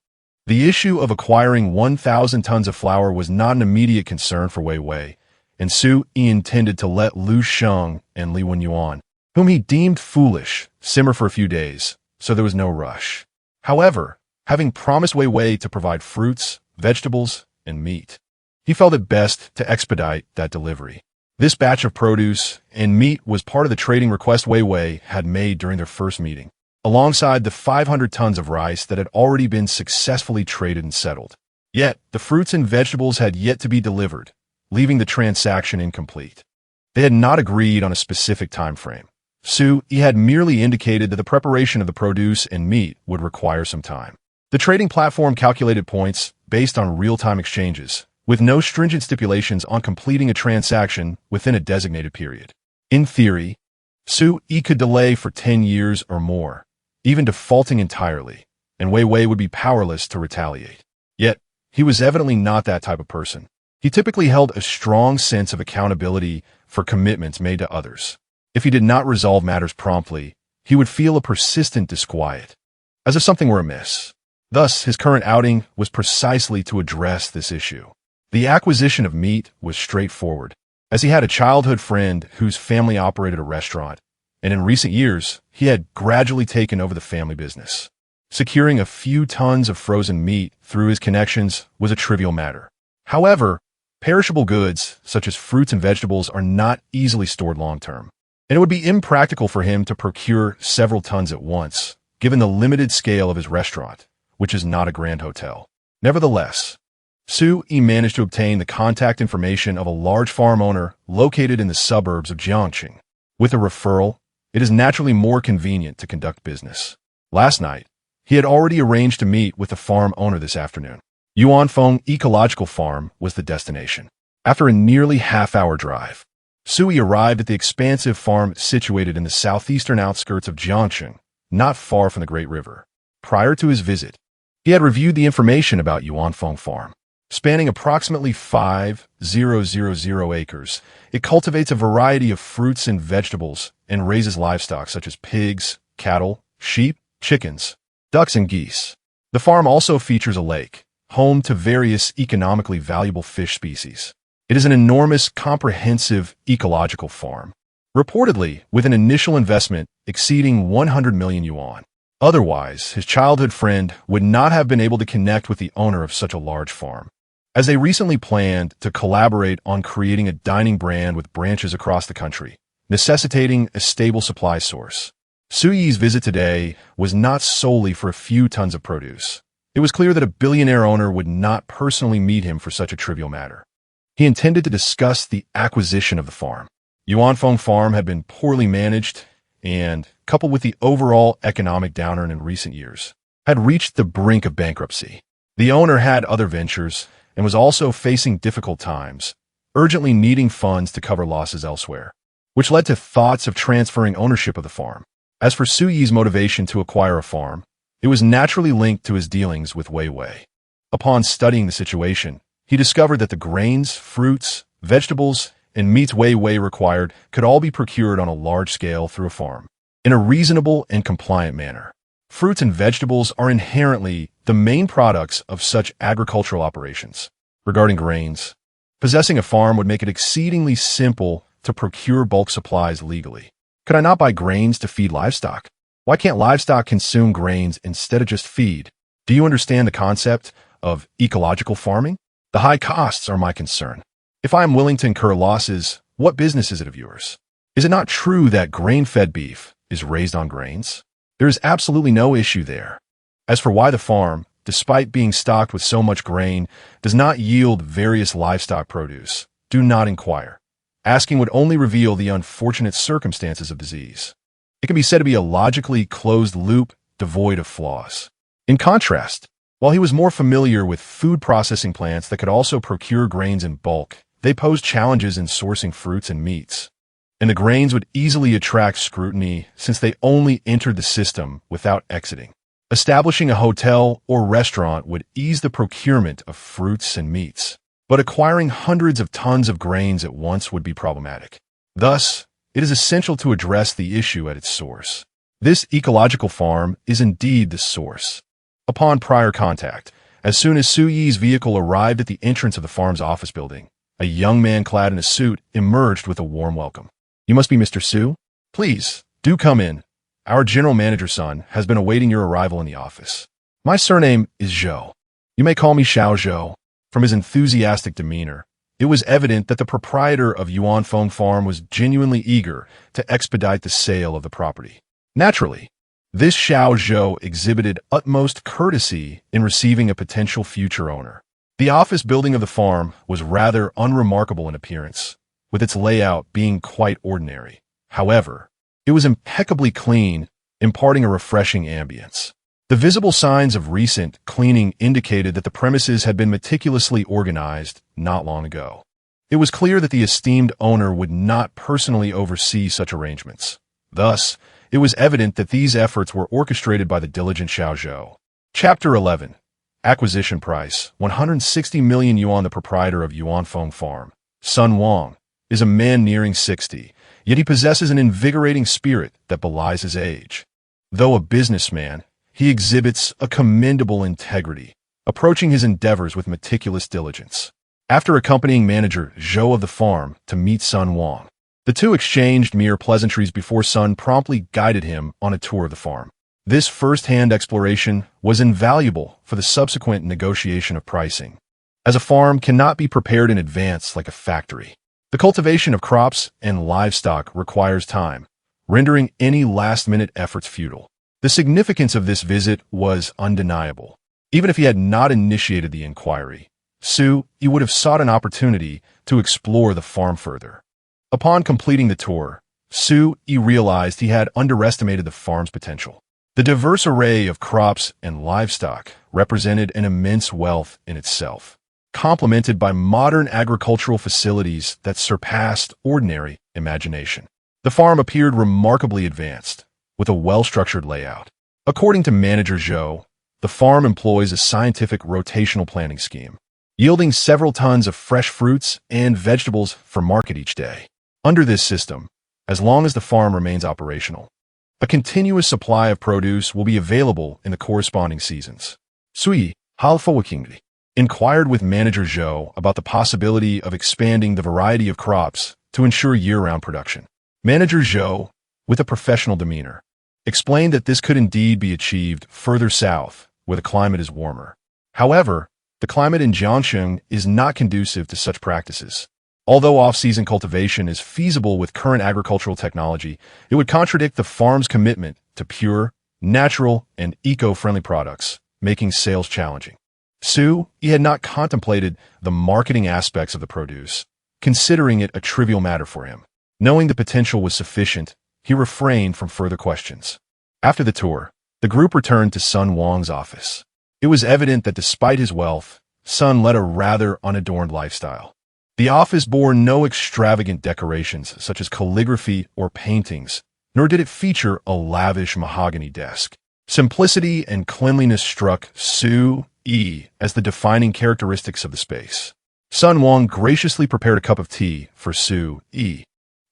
The issue of acquiring 1,000 tons of flour was not an immediate concern for Wei Wei, and Su Yi intended to let Lu Sheng and Li Wenyuan, whom he deemed foolish, simmer for a few days, so there was no rush. However, having promised Wei Wei to provide fruits, vegetables, and meat, he felt it best to expedite that delivery. This batch of produce and meat was part of the trading request Wei Wei had made during their first meeting, alongside the 500 tons of rice that had already been successfully traded and settled. Yet, the fruits and vegetables had yet to be delivered, leaving the transaction incomplete. They had not agreed on a specific time frame. Su Yi had merely indicated that the preparation of the produce and meat would require some time. The trading platform calculated points based on real-time exchanges, with no stringent stipulations on completing a transaction within a designated period. In theory, Su Yi could delay for 10 years or more, even defaulting entirely, and Wei Wei would be powerless to retaliate. Yet, he was evidently not that type of person. He typically held a strong sense of accountability for commitments made to others. If he did not resolve matters promptly, he would feel a persistent disquiet, as if something were amiss. Thus, his current outing was precisely to address this issue. The acquisition of meat was straightforward, as he had a childhood friend whose family operated a restaurant, and in recent years, he had gradually taken over the family business. Securing a few tons of frozen meat through his connections was a trivial matter. However, perishable goods, such as fruits and vegetables, are not easily stored long-term, and it would be impractical for him to procure several tons at once, given the limited scale of his restaurant, which is not a grand hotel. Nevertheless, Su Yi managed to obtain the contact information of a large farm owner located in the suburbs of Jiangqing. With a referral, it is naturally more convenient to conduct business. Last night, he had already arranged to meet with the farm owner this afternoon. Yuanfeng Ecological Farm was the destination. After a nearly half-hour drive, Su Yi arrived at the expansive farm situated in the southeastern outskirts of Jiangqing, not far from the Great River. Prior to his visit, he had reviewed the information about Yuanfeng Farm. Spanning approximately 5,000 acres, it cultivates a variety of fruits and vegetables and raises livestock such as pigs, cattle, sheep, chickens, ducks, and geese. The farm also features a lake, home to various economically valuable fish species. It is an enormous, comprehensive ecological farm, reportedly with an initial investment exceeding 100 million yuan. Otherwise, his childhood friend would not have been able to connect with the owner of such a large farm, as they recently planned to collaborate on creating a dining brand with branches across the country, necessitating a stable supply source. Su Yi's visit today was not solely for a few tons of produce. It was clear that a billionaire owner would not personally meet him for such a trivial matter. He intended to discuss the acquisition of the farm. Yuanfeng Farm had been poorly managed and, coupled with the overall economic downturn in recent years, had reached the brink of bankruptcy. The owner had other ventures and was also facing difficult times, urgently needing funds to cover losses elsewhere, which led to thoughts of transferring ownership of the farm. As for Su Yi's motivation to acquire a farm, it was naturally linked to his dealings with Wei Wei. Upon studying the situation, he discovered that the grains, fruits, vegetables, and meats Wei Wei required could all be procured on a large scale through a farm, in a reasonable and compliant manner. Fruits and vegetables are inherently the main products of such agricultural operations. Regarding grains, possessing a farm would make it exceedingly simple to procure bulk supplies legally. Could I not buy grains to feed livestock? Why can't livestock consume grains instead of just feed? Do you understand the concept of ecological farming? The high costs are my concern. If I am willing to incur losses, what business is it of yours? Is it not true that grain-fed beef is raised on grains? There is absolutely no issue there. As for why the farm, despite being stocked with so much grain, does not yield various livestock produce, do not inquire. Asking would only reveal the unfortunate circumstances of disease. It can be said to be a logically closed loop devoid of flaws. In contrast, while he was more familiar with food processing plants that could also procure grains in bulk, they posed challenges in sourcing fruits and meats. And the grains would easily attract scrutiny since they only entered the system without exiting. Establishing a hotel or restaurant would ease the procurement of fruits and meats, but acquiring hundreds of tons of grains at once would be problematic. Thus, it is essential to address the issue at its source. This ecological farm is indeed the source. Upon prior contact, as soon as Su Yi's vehicle arrived at the entrance of the farm's office building, a young man clad in a suit emerged with a warm welcome. "You must be Mr. Su? Please, do come in. Our general manager's son has been awaiting your arrival in the office. My surname is Zhou. You may call me Xiao Zhou." From his enthusiastic demeanor, it was evident that the proprietor of Yuanfeng Farm was genuinely eager to expedite the sale of the property. Naturally, this Xiao Zhou exhibited utmost courtesy in receiving a potential future owner. The office building of the farm was rather unremarkable in appearance, with its layout being quite ordinary. However, it was impeccably clean, imparting a refreshing ambience. The visible signs of recent cleaning indicated that the premises had been meticulously organized not long ago. It was clear that the esteemed owner would not personally oversee such arrangements. Thus, it was evident that these efforts were orchestrated by the diligent Xiao Zhou. Chapter 11. Acquisition price, 160 million yuan. The proprietor of Yuanfeng Farm, Sun Wang, is a man nearing 60, yet he possesses an invigorating spirit that belies his age. Though a businessman, he exhibits a commendable integrity, approaching his endeavors with meticulous diligence. After accompanying manager Zhou of the farm to meet Sun Wang, the two exchanged mere pleasantries before Sun promptly guided him on a tour of the farm. This first-hand exploration was invaluable for the subsequent negotiation of pricing, as a farm cannot be prepared in advance like a factory. The cultivation of crops and livestock requires time, rendering any last-minute efforts futile. The significance of this visit was undeniable. Even if he had not initiated the inquiry, Su Yi would have sought an opportunity to explore the farm further. Upon completing the tour, Su Yi realized he had underestimated the farm's potential. The diverse array of crops and livestock represented an immense wealth in itself, complemented by modern agricultural facilities that surpassed ordinary imagination. The farm appeared remarkably advanced, with a well-structured layout. According to manager Zhou, the farm employs a scientific rotational planting scheme, yielding several tons of fresh fruits and vegetables for market each day. Under this system, as long as the farm remains operational, a continuous supply of produce will be available in the corresponding seasons. Sui Halfowakingli inquired with manager Zhou about the possibility of expanding the variety of crops to ensure year-round production. Manager Zhou, with a professional demeanor, explained that this could indeed be achieved further south, where the climate is warmer. However, the climate in Jiangxing is not conducive to such practices. Although off-season cultivation is feasible with current agricultural technology, it would contradict the farm's commitment to pure, natural, and eco-friendly products, making sales challenging. Su Yi had not contemplated the marketing aspects of the produce, considering it a trivial matter for him. Knowing the potential was sufficient, he refrained from further questions. After the tour, the group returned to Sun Wang's office. It was evident that despite his wealth, Sun led a rather unadorned lifestyle. The office bore no extravagant decorations such as calligraphy or paintings, nor did it feature a lavish mahogany desk. Simplicity and cleanliness struck Su Yi as the defining characteristics of the space. Sun Wang graciously prepared a cup of tea for Su Yi,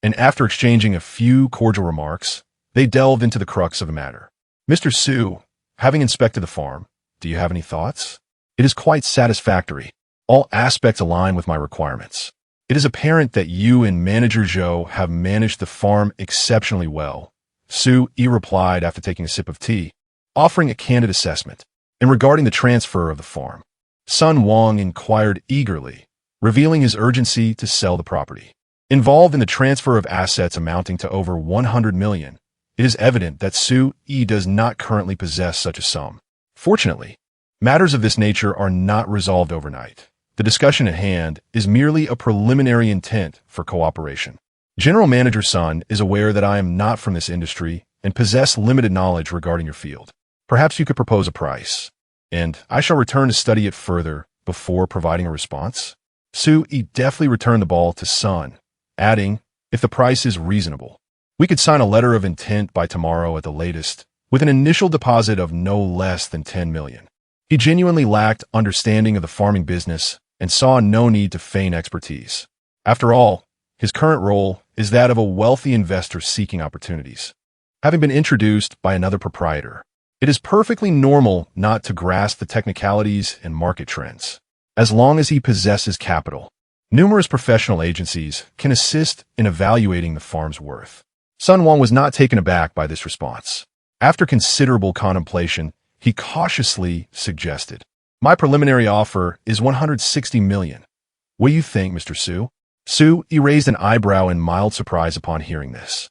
and after exchanging a few cordial remarks, they delved into the crux of the matter. "Mr. Su, having inspected the farm, do you have any thoughts?" "It is quite satisfactory. All aspects align with my requirements. It is apparent that you and manager Zhou have managed the farm exceptionally well," Su Yi replied after taking a sip of tea, offering a candid assessment. And regarding the transfer of the farm, Sun Wang inquired eagerly, revealing his urgency to sell the property. Involved in the transfer of assets amounting to over 100 million, it is evident that Su Yi does not currently possess such a sum. Fortunately, matters of this nature are not resolved overnight. The discussion at hand is merely a preliminary intent for cooperation. General Manager Sun is aware that I am not from this industry and possess limited knowledge regarding your field. Perhaps you could propose a price, and I shall return to study it further before providing a response. Su Yi deftly returned the ball to Sun, adding, "If the price is reasonable, we could sign a letter of intent by tomorrow at the latest, with an initial deposit of no less than 10 million. He genuinely lacked understanding of the farming business and saw no need to feign expertise. After all, his current role is that of a wealthy investor seeking opportunities. Having been introduced by another proprietor, it is perfectly normal not to grasp the technicalities and market trends. As long as he possesses capital, numerous professional agencies can assist in evaluating the farm's worth. Sun Wang was not taken aback by this response. After considerable contemplation, he cautiously suggested, "My preliminary offer is 160 million. What do you think, Mr. Su?" Su raised an eyebrow in mild surprise upon hearing this.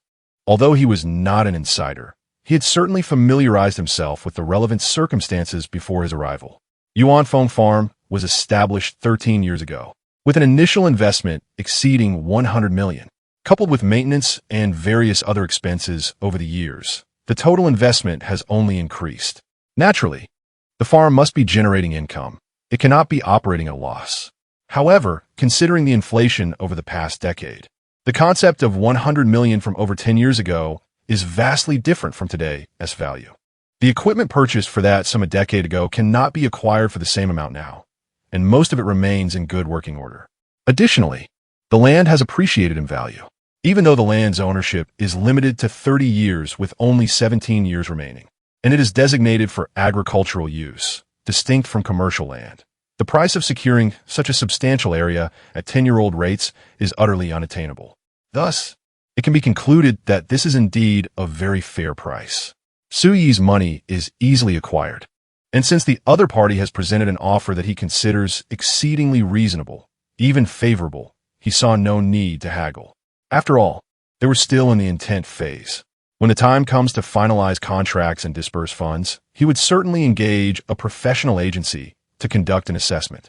Although he was not an insider, he had certainly familiarized himself with the relevant circumstances before his arrival. Yuanfeng Farm was established 13 years ago, with an initial investment exceeding 100 million. Coupled with maintenance and various other expenses over the years, the total investment has only increased. Naturally, the farm must be generating income. It cannot be operating at a loss. However, considering the inflation over the past decade, the concept of 100 million from over 10 years ago is vastly different from today's value. The equipment purchased for that sum a decade ago cannot be acquired for the same amount now, and most of it remains in good working order. Additionally, the land has appreciated in value, even though the land's ownership is limited to 30 years with only 17 years remaining, and it is designated for agricultural use, distinct from commercial land. The price of securing such a substantial area at 10-year-old rates is utterly unattainable. Thus, it can be concluded that this is indeed a very fair price. Su Yi's money is easily acquired, and since the other party has presented an offer that he considers exceedingly reasonable, even favorable, he saw no need to haggle. After all, they were still in the intent phase. When the time comes to finalize contracts and disperse funds, he would certainly engage a professional agency to conduct an assessment.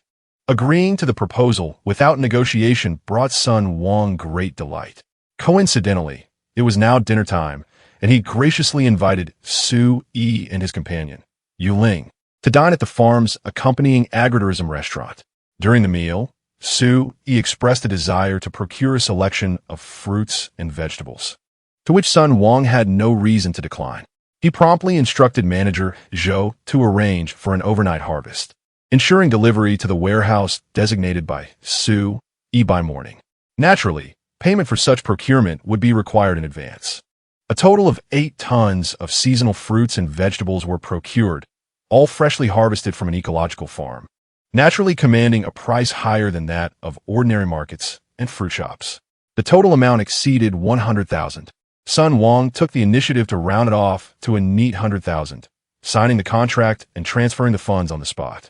Agreeing to the proposal without negotiation brought Sun Wang great delight. Coincidentally, it was now dinner time, and he graciously invited Su Yi and his companion, Yu Ling, to dine at the farm's accompanying agritourism restaurant. During the meal, Su Yi expressed a desire to procure a selection of fruits and vegetables, to which Sun Wang had no reason to decline. He promptly instructed manager Zhou to arrange for an overnight harvest, ensuring delivery to the warehouse designated by Su Yi by morning. Naturally, payment for such procurement would be required in advance. A total of 8 tons of seasonal fruits and vegetables were procured, all freshly harvested from an ecological farm, naturally commanding a price higher than that of ordinary markets and fruit shops. The total amount exceeded 100,000. Sun Wang took the initiative to round it off to a neat 100,000, signing the contract and transferring the funds on the spot.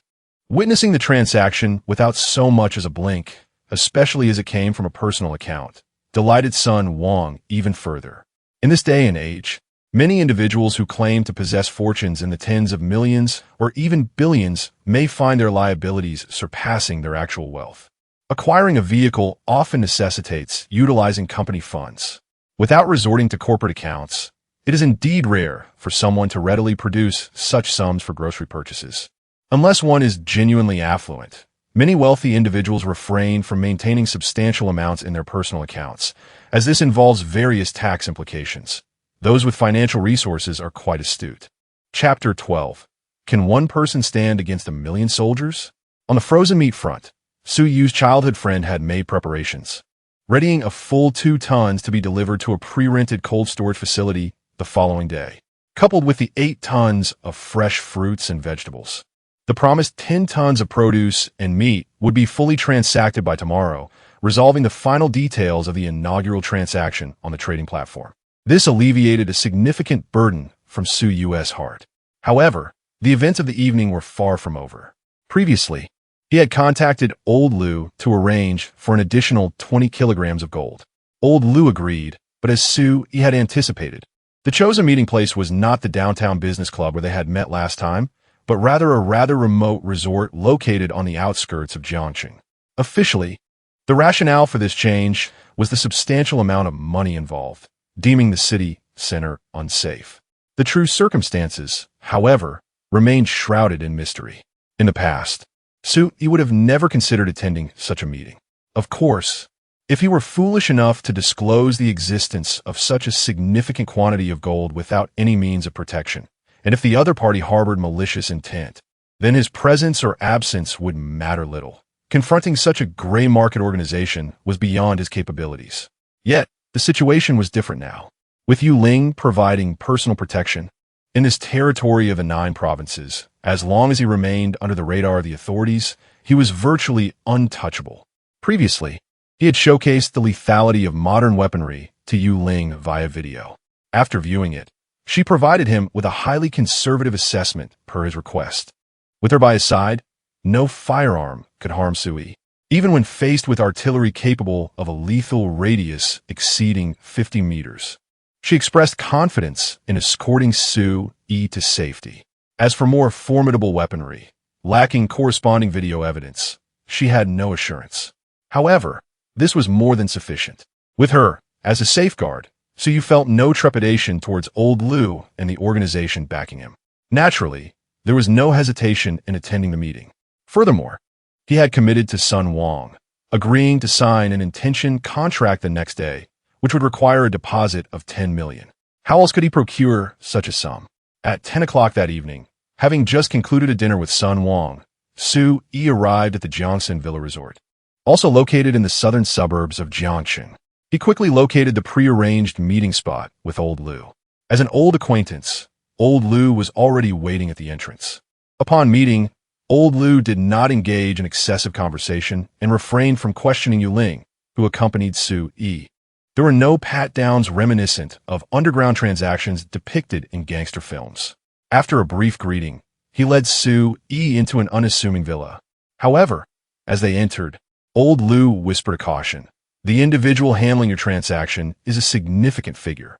Witnessing the transaction without so much as a blink, especially as it came from a personal account, delighted Sun Wang even further. In this day and age, many individuals who claim to possess fortunes in the tens of millions or even billions may find their liabilities surpassing their actual wealth. Acquiring a vehicle often necessitates utilizing company funds. Without resorting to corporate accounts, it is indeed rare for someone to readily produce such sums for grocery purchases. Unless one is genuinely affluent, many wealthy individuals refrain from maintaining substantial amounts in their personal accounts, as this involves various tax implications. Those with financial resources are quite astute. Chapter 12. Can one person stand against 1,000,000 soldiers? On the frozen meat front, Su Yu's childhood friend had made preparations, readying a full 2 tons to be delivered to a pre-rented cold storage facility the following day, coupled with the 8 tons of fresh fruits and vegetables. The promised 10 tons of produce and meat would be fully transacted by tomorrow, resolving the final details of the inaugural transaction on the trading platform. This alleviated a significant burden from Su Yu's heart. However, the events of the evening were far from over. Previously, he had contacted Old Lu to arrange for an additional 20 kilograms of gold. Old Lu agreed, but as Su Yi had anticipated, the chosen meeting place was not the downtown business club where they had met last time, but rather a rather remote resort located on the outskirts of Jiangxing. Officially, the rationale for this change was the substantial amount of money involved, deeming the city center unsafe. The true circumstances, however, remained shrouded in mystery. In the past, Su Yi would have never considered attending such a meeting. Of course, if he were foolish enough to disclose the existence of such a significant quantity of gold without any means of protection, and if the other party harbored malicious intent, then his presence or absence would matter little. Confronting such a gray market organization was beyond his capabilities. Yet, The situation was different now. With Yu Ling providing personal protection in this territory of the 9 provinces, as long as he remained under the radar of the authorities, he was virtually untouchable. Previously, he had showcased the lethality of modern weaponry to Yu Ling via video. After viewing it, she provided him with a highly conservative assessment per his request. With her by his side, no firearm could harm Sui, even when faced with artillery capable of a lethal radius exceeding 50 meters. She expressed confidence in escorting Sui to safety. As for more formidable weaponry, lacking corresponding video evidence, she had no assurance. However, this was more than sufficient. With her as a safeguard, Sui felt no trepidation towards Old Liu and the organization backing him. Naturally, there was no hesitation in attending the meeting. Furthermore, he had committed to Sun Wang, agreeing to sign an intention contract the next day, which would require a deposit of 10 million. How else could he procure such a sum? At 10 o'clock that evening, having just concluded a dinner with Sun Wang, Sui arrived at the Jiangxin Villa Resort. Also located in the southern suburbs of Jiangxin, he quickly located the pre-arranged meeting spot with Old Liu. As an old acquaintance, Old Liu was already waiting at the entrance. Upon meeting, Old Liu did not engage in excessive conversation and refrained from questioning Yu Ling, who accompanied Sui. There were no pat-downs reminiscent of underground transactions depicted in gangster films. After a brief greeting, he led Sui into an unassuming villa. However, as they entered, Old Liu whispered a caution. The individual handling your transaction is a significant figure.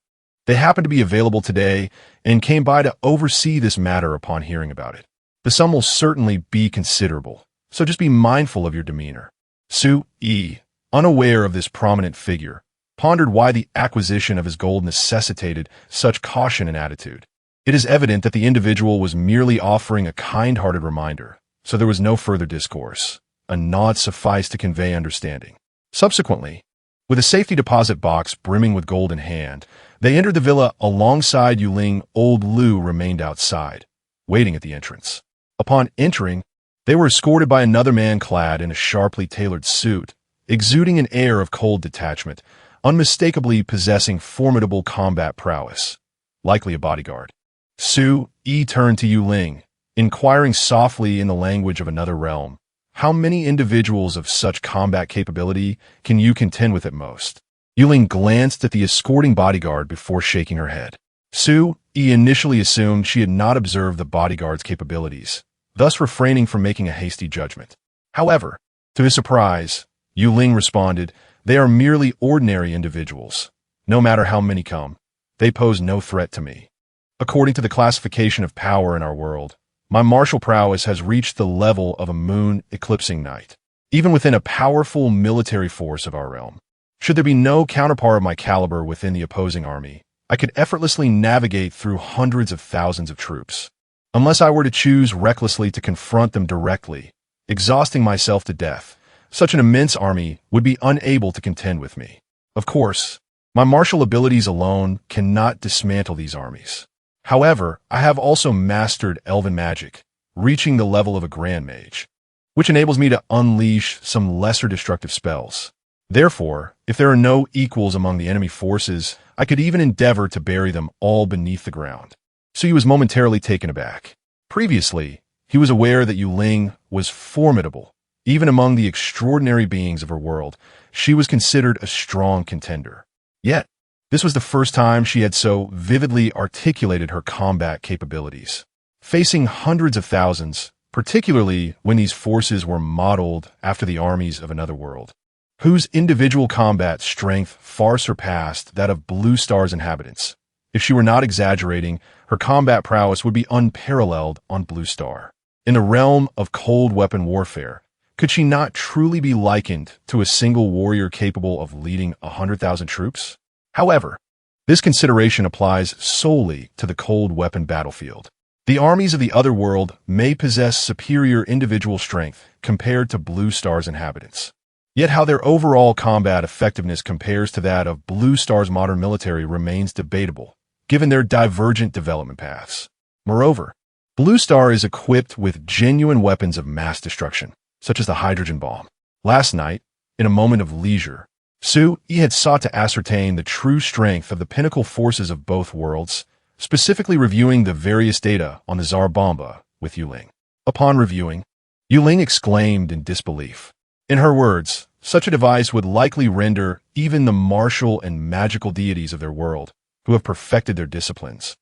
They happen to be available today and came by to oversee this matter upon hearing about it. The sum will certainly be considerable, so just be mindful of your demeanor. Sui, unaware of this prominent figure, pondered why the acquisition of his gold necessitated such caution and attitude. It is evident that the individual was merely offering a kind-hearted reminder, so there was no further discourse. A nod sufficed to convey understanding. Subsequently, with a safety deposit box brimming with gold in hand, they entered the villa alongside Yu Ling. Old Liu remained outside, waiting at the entrance. Upon entering, they were escorted by another man clad in a sharply tailored suit, exuding an air of cold detachment, unmistakably possessing formidable combat prowess, likely a bodyguard. Sui turned to Yu Ling, inquiring softly in the language of another realm, "How many individuals of such combat capability can you contend with at most?" Yu Ling glanced at the escorting bodyguard before shaking her head. Sui initially assumed she had not observed the bodyguard's capabilities, thus refraining from making a hasty judgment. However, to his surprise, Yu Ling responded, "They are merely ordinary individuals. No matter how many come, they pose no threat to me. According to the classification of power in our world, my martial prowess has reached the level of a moon eclipsing night, even within a powerful military force of our realm. Should there be no counterpart of my caliber within the opposing army, I could effortlessly navigate through hundreds of thousands of troops. Unless I were to choose recklessly to confront them directly, exhausting myself to death, such an immense army would be unable to contend with me. Of course, my martial abilities alone cannot dismantle these armies. However, I have also mastered elven magic, reaching the level of a grand mage, which enables me to unleash some lesser destructive spells. Therefore, if there are no equals among the enemy forces, I could even endeavor to bury them all beneath the ground." Sui was momentarily taken aback. Previously, he was aware that Yu Ling was formidable. Even among the extraordinary beings of her world, she was considered a strong contender. Yet, this was the first time she had so vividly articulated her combat capabilities. Facing hundreds of thousands, particularly when these forces were modeled after the armies of another world, whose individual combat strength far surpassed that of Blue Star's inhabitants. If she were not exaggerating, her combat prowess would be unparalleled on Blue Star. In the realm of cold weapon warfare, could she not truly be likened to a single warrior capable of leading 100,000 troops? However, this consideration applies solely to the cold weapon battlefield. The armies of the other world may possess superior individual strength compared to Blue Star's inhabitants. Yet how their overall combat effectiveness compares to that of Blue Star's modern military remains debatable, given their divergent development paths. Moreover, Blue Star is equipped with genuine weapons of mass destruction, such as the hydrogen bomb. Last night, in a moment of leisure, Su Yi had sought to ascertain the true strength of the pinnacle forces of both worlds, specifically reviewing the various data on the Tsar Bomba with Yuling. Upon reviewing, Yuling exclaimed in disbelief. In her words, such a device would likely render even the martial and magical deities of their world, who have perfected their disciplines,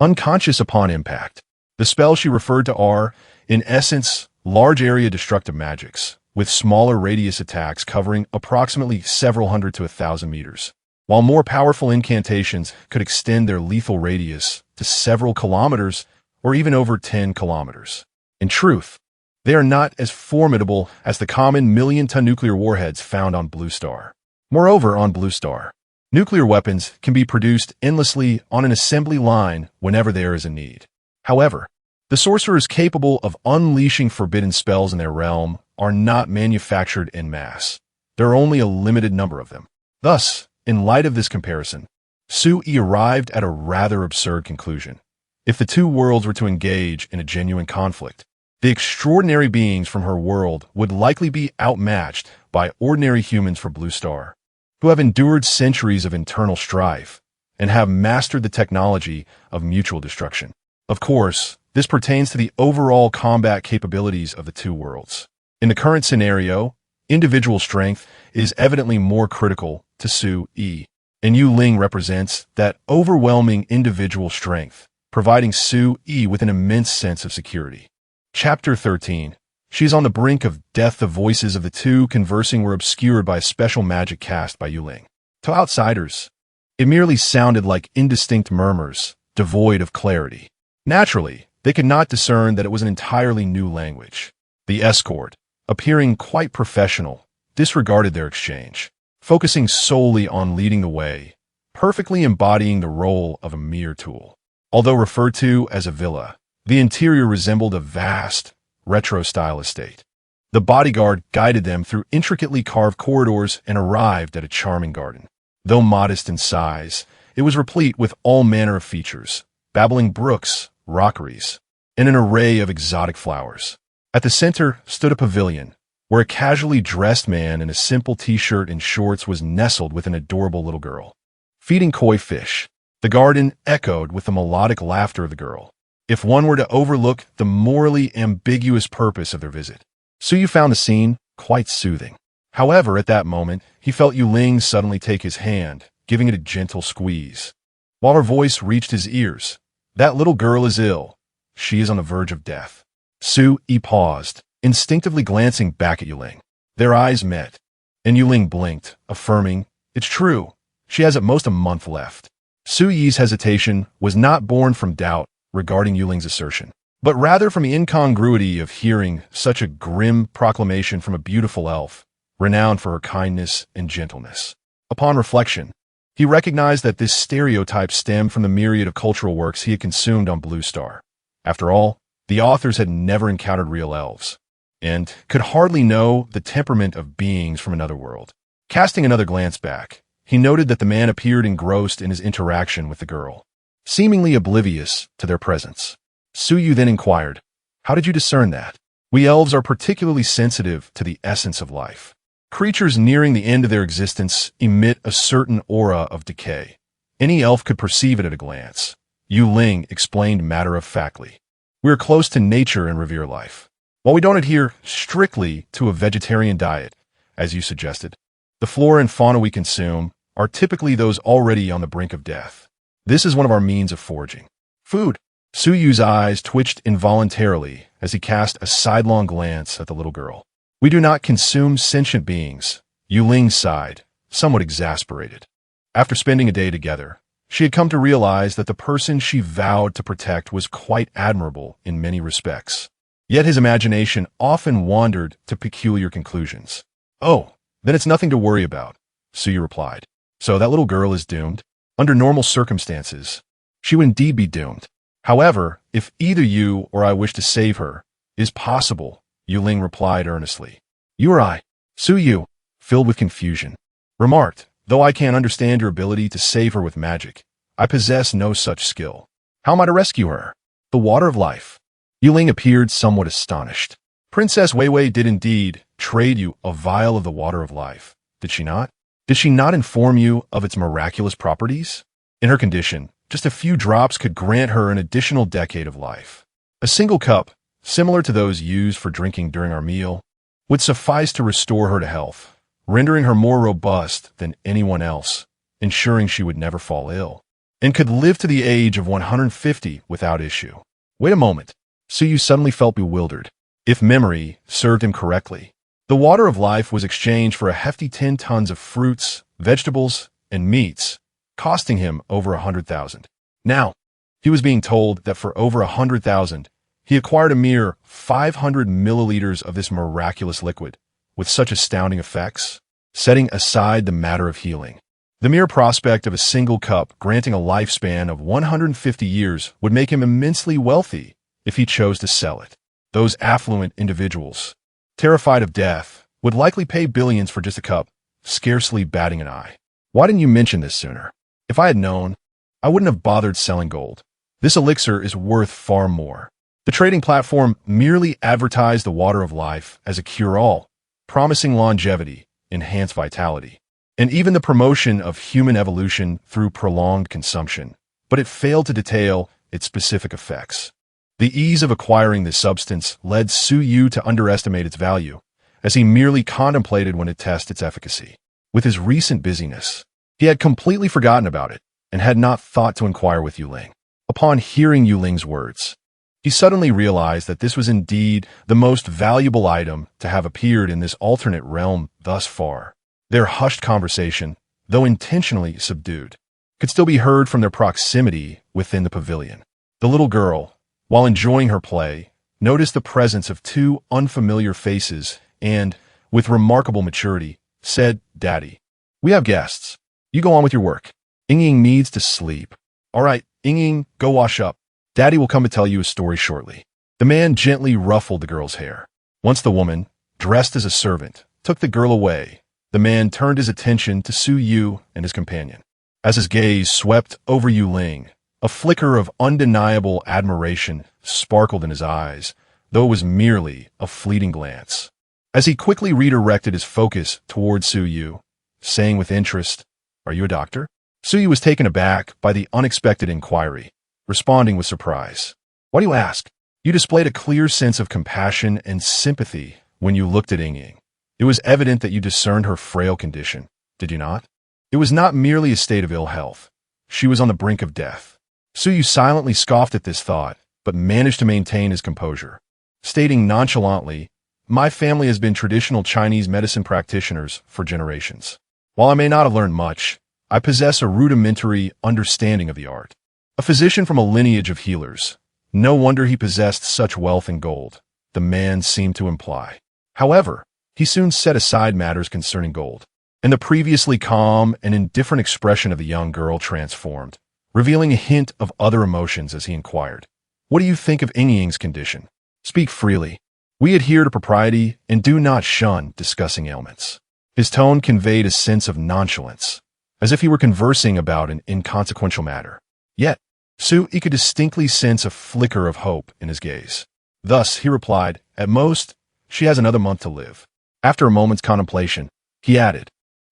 unconscious upon impact. The spells she referred to are, in essence, large area destructive magics, with smaller radius attacks covering approximately several hundred to 1,000 meters, while more powerful incantations could extend their lethal radius to several kilometers or even over 10 kilometers. In truth, they are not as formidable as the common million-ton nuclear warheads found on Blue Star. Moreover, on Blue Star, nuclear weapons can be produced endlessly on an assembly line whenever there is a need. However, the sorcerers capable of unleashing forbidden spells in their realm are not manufactured en masse. There are only a limited number of them. Thus, in light of this comparison, Su Yi arrived at a rather absurd conclusion. If the two worlds were to engage in a genuine conflict, the extraordinary beings from her world would likely be outmatched by ordinary humans for Blue Star, who have endured centuries of internal strife and have mastered the technology of mutual destruction. Of course, this pertains to the overall combat capabilities of the two worlds. In the current scenario, individual strength is evidently more critical to Su Yi, and Yu Ling represents that overwhelming individual strength, providing Su Yi with an immense sense of security. Chapter 13. She is on the brink of death. The voices of the two conversing were obscured by a special magic cast by Yu Ling. To outsiders, it merely sounded like indistinct murmurs, devoid of clarity. Naturally, they could not discern that it was an entirely new language. The escort, appearing quite professional, disregarded their exchange, focusing solely on leading the way, perfectly embodying the role of a mere tool. Although referred to as a villa, the interior resembled a vast, retro-style estate. The bodyguard guided them through intricately carved corridors and arrived at a charming garden. Though modest in size, it was replete with all manner of features, babbling brooks, rockeries, and an array of exotic flowers. At the center stood a pavilion, where a casually dressed man in a simple t-shirt and shorts was nestled with an adorable little girl, feeding koi fish. The garden echoed with the melodic laughter of the girl, if one were to overlook the morally ambiguous purpose of their visit. Su Yu found the scene quite soothing. However, at that moment, he felt Yu Ling suddenly take his hand, giving it a gentle squeeze. While her voice reached his ears, "That little girl is ill. She is on the verge of death." Su Yi paused, instinctively glancing back at Yu Ling. Their eyes met, and Yu Ling blinked, affirming, "It's true. She has at most a month left." Su Yi's hesitation was not born from doubt regarding Yu Ling's assertion, but rather from the incongruity of hearing such a grim proclamation from a beautiful elf, renowned for her kindness and gentleness. Upon reflection, he recognized that this stereotype stemmed from the myriad of cultural works he had consumed on Blue Star. After all, the authors had never encountered real elves, and could hardly know the temperament of beings from another world. Casting another glance back, he noted that the man appeared engrossed in his interaction with the girl, seemingly oblivious to their presence. Su Yu then inquired, "How did you discern that?" "We elves are particularly sensitive to the essence of life. Creatures nearing the end of their existence emit a certain aura of decay. Any elf could perceive it at a glance," Yu Ling explained matter-of-factly. "We are close to nature and revere life. While we don't adhere strictly to a vegetarian diet, as you suggested, the flora and fauna we consume are typically those already on the brink of death. This is one of our means of foraging. Food." Su Yu's eyes twitched involuntarily as he cast a sidelong glance at the little girl. "We do not consume sentient beings," Yu Ling sighed, somewhat exasperated. After spending a day together, she had come to realize that the person she vowed to protect was quite admirable in many respects. Yet his imagination often wandered to peculiar conclusions. "Oh, then it's nothing to worry about," Su Yu replied. "So that little girl is doomed? Under normal circumstances, she would indeed be doomed. However, if either you or I wish to save her, it is possible," Yu Ling replied earnestly. "You or I?" Su Yu, filled with confusion, remarked, "Though I can understand your ability to save her with magic, I possess no such skill. How am I to rescue her?" "The water of life." Yu Ling appeared somewhat astonished. "Princess Weiwei did indeed trade you a vial of the water of life, did she not?" Did she not inform you of its miraculous properties? In her condition, just a few drops could grant her an additional decade of life. A single cup, similar to those used for drinking during our meal, would suffice to restore her to health, rendering her more robust than anyone else, ensuring she would never fall ill, and could live to the age of 150 without issue. Wait a moment. Suyu suddenly felt bewildered. If memory served him correctly, the water of life was exchanged for a hefty 10 tons of fruits, vegetables, and meats, costing him over 100,000. Now, he was being told that for over 100,000, he acquired a mere 500 milliliters of this miraculous liquid, with such astounding effects, setting aside the matter of healing. The mere prospect of a single cup granting a lifespan of 150 years would make him immensely wealthy if he chose to sell it. Those affluent individuals, terrified of death, would likely pay billions for just a cup, scarcely batting an eye. Why didn't you mention this sooner? If I had known, I wouldn't have bothered selling gold. This elixir is worth far more. The trading platform merely advertised the water of life as a cure-all, promising longevity, enhanced vitality, and even the promotion of human evolution through prolonged consumption, but it failed to detail its specific effects. The ease of acquiring this substance led Suyu to underestimate its value, as he merely contemplated when it tested its efficacy. With his recent busyness, he had completely forgotten about it and had not thought to inquire with Yuling. Upon hearing Yuling's words, he suddenly realized that this was indeed the most valuable item to have appeared in this alternate realm thus far. Their hushed conversation, though intentionally subdued, could still be heard from their proximity within the pavilion. The little girl, while enjoying her play, noticed the presence of two unfamiliar faces and, with remarkable maturity, said, "Daddy, we have guests. You go on with your work. Ying needs to sleep. All right, Ying, go wash up. Daddy will come to tell you a story shortly." The man gently ruffled the girl's hair. Once the woman, dressed as a servant, took the girl away, the man turned his attention to Suyu and his companion. As his gaze swept over Yuling, a flicker of undeniable admiration sparkled in his eyes, though it was merely a fleeting glance. As he quickly redirected his focus toward Suyu, saying with interest, "Are you a doctor?" Suyu was taken aback by the unexpected inquiry, responding with surprise. "Why do you ask?" You displayed a clear sense of compassion and sympathy when you looked at Ying. It was evident that you discerned her frail condition, did you not? It was not merely a state of ill health. She was on the brink of death. Suyu silently scoffed at this thought, but managed to maintain his composure, stating nonchalantly, "My family has been traditional Chinese medicine practitioners for generations. While I may not have learned much, I possess a rudimentary understanding of the art. A physician from a lineage of healers. No wonder he possessed such wealth and gold," the man seemed to imply. However, he soon set aside matters concerning gold, and the previously calm and indifferent expression of the young girl transformed, revealing a hint of other emotions as he inquired, "What do you think of Ying's condition? Speak freely. We adhere to propriety and do not shun discussing ailments." His tone conveyed a sense of nonchalance, as if he were conversing about an inconsequential matter. Yet, Suyu could distinctly sense a flicker of hope in his gaze. Thus, he replied, "At most, she has another month to live." After a moment's contemplation, he added,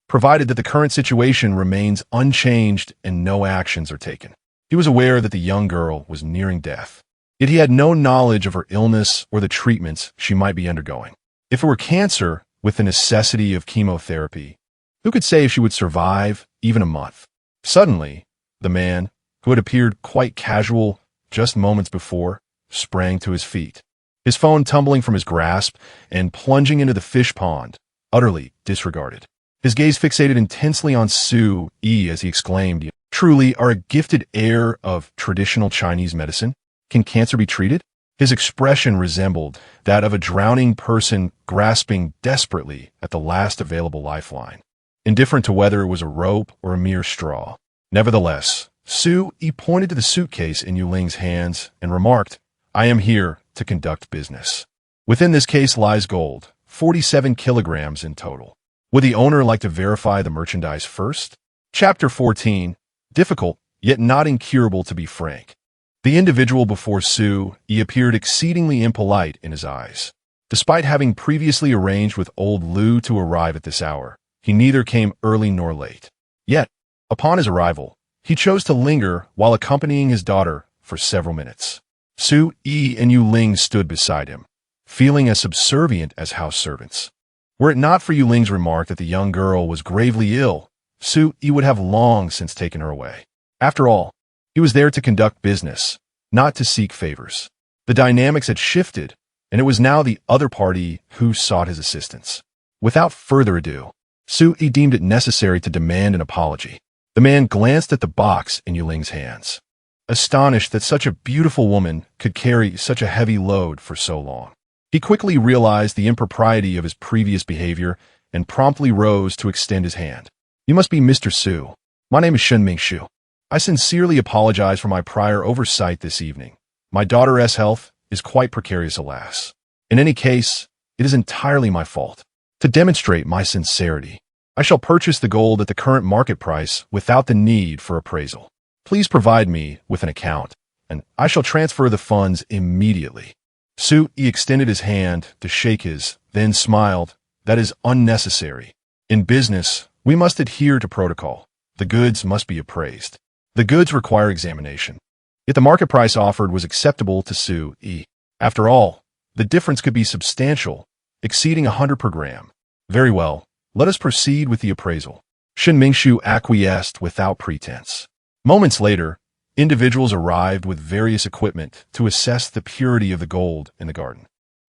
"Provided that the current situation remains unchanged and no actions are taken." He was aware that the young girl was nearing death, yet he had no knowledge of her illness or the treatments she might be undergoing. If it were cancer with the necessity of chemotherapy, who could say if she would survive even a month? Suddenly, the man, who had appeared quite casual just moments before, sprang to his feet, his phone tumbling from his grasp and plunging into the fish pond, utterly disregarded. His gaze fixated intensely on Suyu as he exclaimed, "Truly are a gifted heir of traditional Chinese medicine. Can cancer be treated?" His expression resembled that of a drowning person grasping desperately at the last available lifeline, indifferent to whether it was a rope or a mere straw. Nevertheless, Suyu pointed to the suitcase in Yuling's hands and remarked, "I am here to conduct business. Within this case lies gold, 47 kilograms in total. Would the owner like to verify the merchandise first?" Chapter 14. Difficult, yet not incurable, to be frank. The individual before Suyu appeared exceedingly impolite in his eyes. Despite having previously arranged with old Lu to arrive at this hour, he neither came early nor late. Yet, upon his arrival, he chose to linger while accompanying his daughter for several minutes. Su-yi and Yu Ling stood beside him, feeling as subservient as house servants. Were it not for Yu Ling's remark that the young girl was gravely ill, Su-yi would have long since taken her away. After all, he was there to conduct business, not to seek favors. The dynamics had shifted, and it was now the other party who sought his assistance. Without further ado, Su-yi deemed it necessary to demand an apology. The man glanced at the box in Yu Ling's hands, astonished that such a beautiful woman could carry such a heavy load for so long. He quickly realized the impropriety of his previous behavior and promptly rose to extend his hand. "You must be Mr. Su. My name is Shen Mingshu. I sincerely apologize for my prior oversight this evening. My daughter's health is quite precarious, alas. In any case, it is entirely my fault. To demonstrate my sincerity, I shall purchase the gold at the current market price without the need for appraisal. Please provide me with an account, and I shall transfer the funds immediately." Su-yi extended his hand to shake his, then smiled. "That is unnecessary. In business, we must adhere to protocol. The goods must be appraised. The goods require examination." Yet the market price offered was acceptable to Su-yi. After all, the difference could be substantial, exceeding 100 per gram. "Very well, let us proceed with the appraisal." Shen Mingshu acquiesced without pretense. Moments later, individuals arrived with various equipment to assess the purity of the gold in the garden.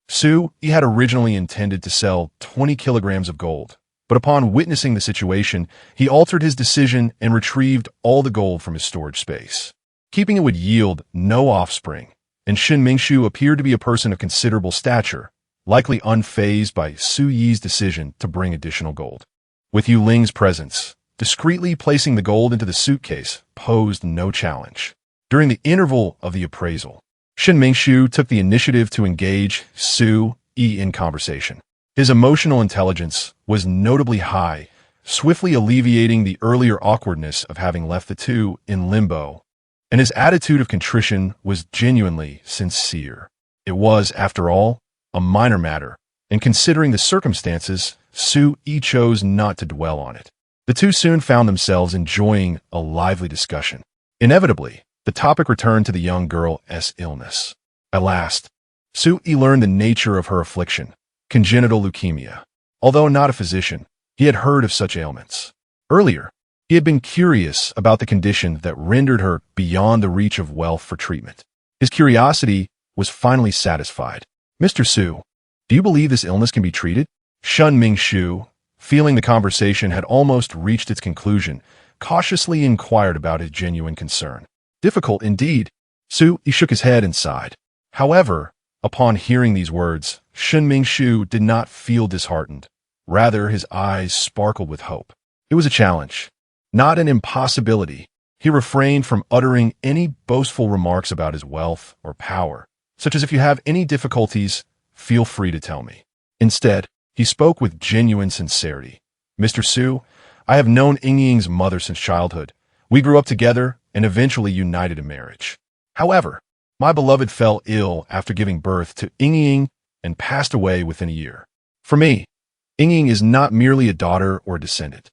Su-yi had originally intended to sell 20 kilograms of gold, but upon witnessing the situation, he altered his decision and retrieved all the gold from his storage space. Keeping it would yield no offspring, and Shen Mingshu appeared to be a person of considerable stature, likely unfazed by Su-yi's decision to bring additional gold. With Yu Ling's presence, discreetly placing the gold into the suitcase posed no challenge. During the interval of the appraisal, Shen Mingshu took the initiative to engage Su-yi in conversation. His emotional intelligence was notably high, swiftly alleviating the earlier awkwardness of having left the two in limbo, and his attitude of contrition was genuinely sincere. It was, after all, a minor matter, and considering the circumstances, Su-yi chose not to dwell on it. The two soon found themselves enjoying a lively discussion. Inevitably, the topic returned to the young girl's illness. At last, Su-yi learned the nature of her affliction, congenital leukemia. Although not a physician, he had heard of such ailments. Earlier, he had been curious about the condition that rendered her beyond the reach of wealth for treatment. His curiosity was finally satisfied. "Mr. Su, do you believe this illness can be treated?" Shen Mingshu, feeling the conversation had almost reached its conclusion, cautiously inquired about his genuine concern. "Difficult indeed." Su-yi shook his head and sighed. However, upon hearing these words, Shen Mingshu did not feel disheartened. Rather, his eyes sparkled with hope. It was a challenge, not an impossibility. He refrained from uttering any boastful remarks about his wealth or power, such as, "If you have any difficulties, feel free to tell me." Instead, he spoke with genuine sincerity. "Mr. Su, I have known Yingying's mother since childhood. We grew up together and eventually united in marriage. However, my beloved fell ill after giving birth to Yingying and passed away within a year. For me, Yingying is not merely a daughter or a descendant.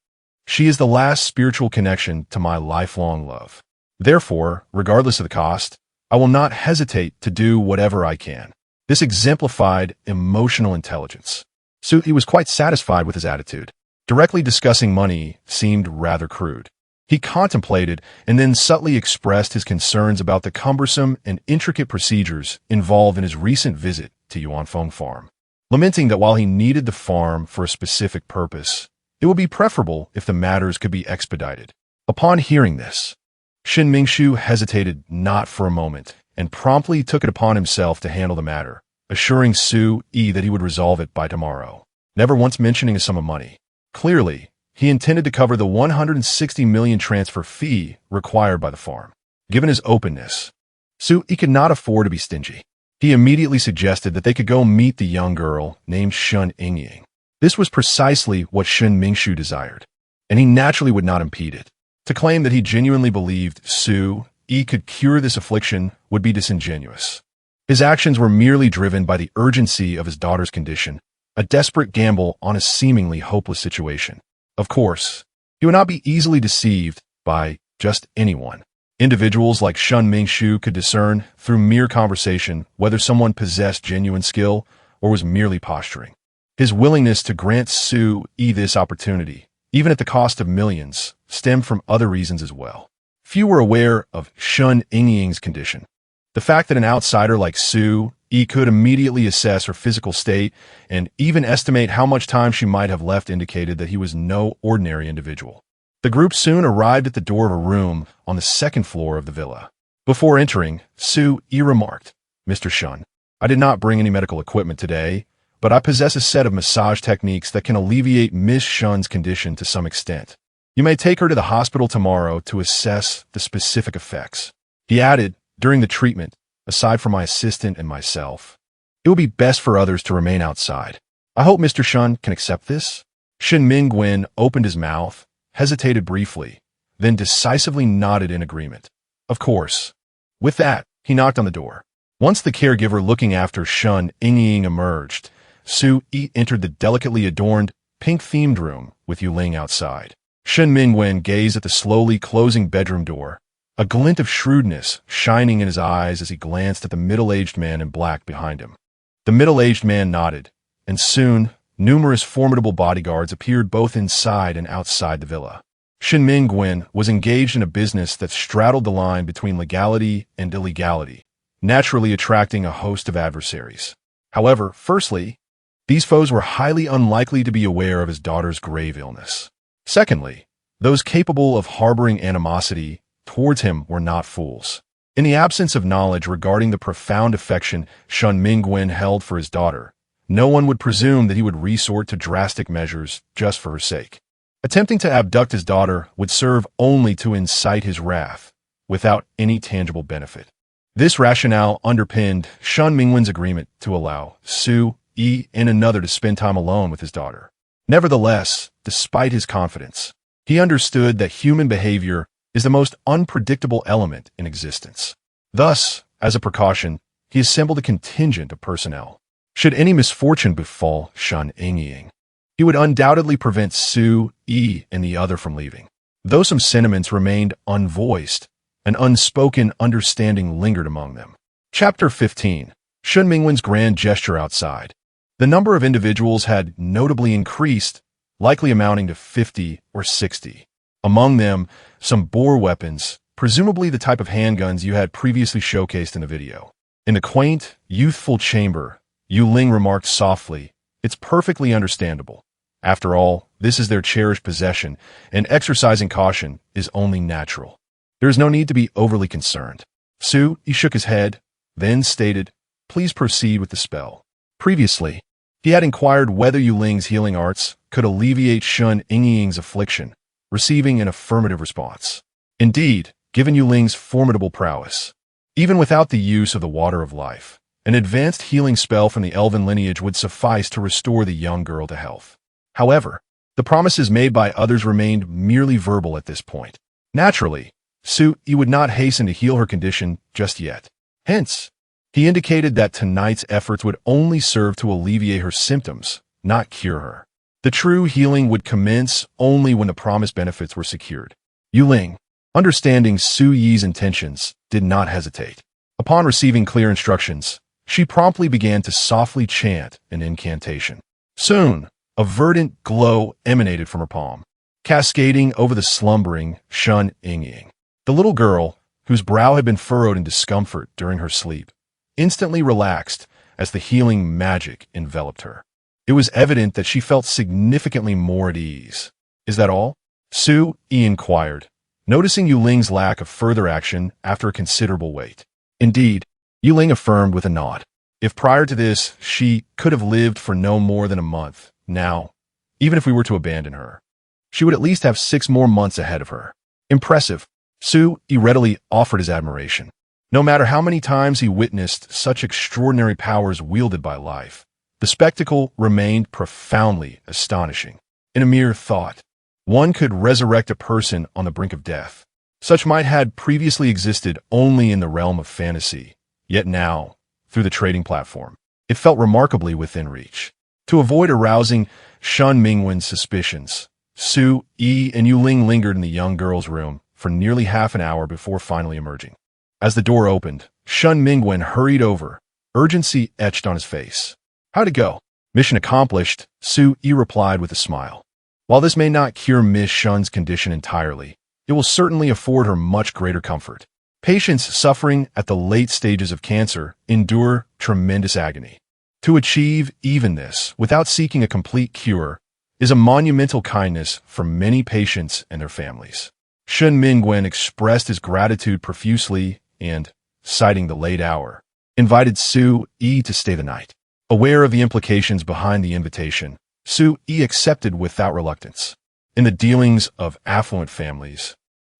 She is the last spiritual connection to my lifelong love. Therefore, regardless of the cost, I will not hesitate to do whatever I can." This exemplified emotional intelligence. Su-yi was quite satisfied with his attitude. Directly discussing money seemed rather crude. He contemplated and then subtly expressed his concerns about the cumbersome and intricate procedures involved in his recent visit to Yuanfeng Farm, lamenting that while he needed the farm for a specific purpose, it would be preferable if the matters could be expedited. Upon hearing this, Shen Mingshu hesitated not for a moment and promptly took it upon himself to handle the matter, assuring Su-yi that he would resolve it by tomorrow, never once mentioning a sum of money. Clearly, he intended to cover the 160 million transfer fee required by the farm. Given his openness, Su-yi could not afford to be stingy. He immediately suggested that they could go meet the young girl named Shen Yingying. This was precisely what Shen Mingshu desired, and he naturally would not impede it. To claim that he genuinely believed Su-yi could cure this affliction would be disingenuous. His actions were merely driven by the urgency of his daughter's condition, a desperate gamble on a seemingly hopeless situation. Of course, he would not be easily deceived by just anyone. Individuals like Shun Mingshu could discern through mere conversation whether someone possessed genuine skill or was merely posturing. His willingness to grant Su Yi this opportunity, even at the cost of millions, stemmed from other reasons as well. Few were aware of Shun Yingying's condition. The fact that an outsider like Su Yi could immediately assess her physical state and even estimate how much time she might have left indicated that he was no ordinary individual. The group soon arrived at the door of a room on the second floor of the villa. Before entering, Su Yi remarked, "Mr. Shun, I did not bring any medical equipment today, but I possess a set of massage techniques that can alleviate Miss Shun's condition to some extent. You may take her to the hospital tomorrow to assess the specific effects." He added, "During the treatment, aside from my assistant and myself, it will be best for others to remain outside. I hope Mr. Shun can accept this." Shin Mingwen opened his mouth, hesitated briefly, then decisively nodded in agreement. Of course. With that, he knocked on the door. Once the caregiver looking after Shun Yingying emerged, Su Yi entered the delicately adorned, pink-themed room with Yuling outside. Shin Mingwen gazed at the slowly closing bedroom door, a glint of shrewdness shining in his eyes as he glanced at the middle-aged man in black behind him. The middle-aged man nodded, and soon numerous formidable bodyguards appeared both inside and outside the villa. Shin Mingwen was engaged in a business that straddled the line between legality and illegality, naturally attracting a host of adversaries. However, firstly, these foes were highly unlikely to be aware of his daughter's grave illness. Secondly, those capable of harboring animosity towards him were not fools. In the absence of knowledge regarding the profound affection Shun Mingwen held for his daughter, no one would presume that he would resort to drastic measures just for her sake. Attempting to abduct his daughter would serve only to incite his wrath, without any tangible benefit. This rationale underpinned Shun Mingwen's agreement to allow Su Yi and another to spend time alone with his daughter. Nevertheless, despite his confidence, he understood that human behavior is the most unpredictable element in existence. Thus, as a precaution, he assembled a contingent of personnel. Should any misfortune befall Shun Yingying, he would undoubtedly prevent Su Yi and the other from leaving. Though some sentiments remained unvoiced, an unspoken understanding lingered among them. Chapter 15. Shun Mingwen's grand gesture outside. The number of individuals had notably increased, likely amounting to 50 or 60. Among them, some bore weapons, presumably the type of handguns you had previously showcased in the video. In the quaint, youthful chamber, Yu Ling remarked softly, "It's perfectly understandable. After all, this is their cherished possession, and exercising caution is only natural. There is no need to be overly concerned." Su Yi shook his head, then stated, "Please proceed with the spell." Previously, he had inquired whether Yu Ling's healing arts could alleviate Shun Yingying's affliction, receiving an affirmative response. Indeed, given Yu Ling's formidable prowess, even without the use of the Water of Life, an advanced healing spell from the elven lineage would suffice to restore the young girl to health. However, the promises made by others remained merely verbal at this point. Naturally, Su Yi would not hasten to heal her condition just yet. Hence, he indicated that tonight's efforts would only serve to alleviate her symptoms, not cure her. The true healing would commence only when the promised benefits were secured. Yu Ling, understanding Su Yi's intentions, did not hesitate. Upon receiving clear instructions, she promptly began to softly chant an incantation. Soon, a verdant glow emanated from her palm, cascading over the slumbering Shun Yingying. The little girl, whose brow had been furrowed in discomfort during her sleep, instantly relaxed as the healing magic enveloped her. It was evident that she felt significantly more at ease. "Is that all?" Su Yi inquired, noticing Yu Ling's lack of further action after a considerable wait. Indeed, Yu Ling affirmed with a nod. If prior to this she could have lived for no more than a month, now, even if we were to abandon her, she would at least have 6 more months ahead of her. Impressive. Su Yi readily offered his admiration. No matter how many times he witnessed such extraordinary powers wielded by life, the spectacle remained profoundly astonishing. In a mere thought, one could resurrect a person on the brink of death. Such might had previously existed only in the realm of fantasy, yet now, through the trading platform, it felt remarkably within reach. To avoid arousing Shun Mingwen's suspicions, Su, Yi, and Yuling lingered in the young girl's room for nearly half an hour before finally emerging. As the door opened, Shun Mingwen hurried over, urgency etched on his face. How'd it go? Mission accomplished, Su Yi replied with a smile. While this may not cure Miss Shun's condition entirely, it will certainly afford her much greater comfort. Patients suffering at the late stages of cancer endure tremendous agony. To achieve even this without seeking a complete cure is a monumental kindness for many patients and their families. Shun Mingwen expressed his gratitude profusely and, citing the late hour, invited Su Yi to stay the night. Aware of the implications behind the invitation, Su Yi accepted without reluctance. In the dealings of affluent families,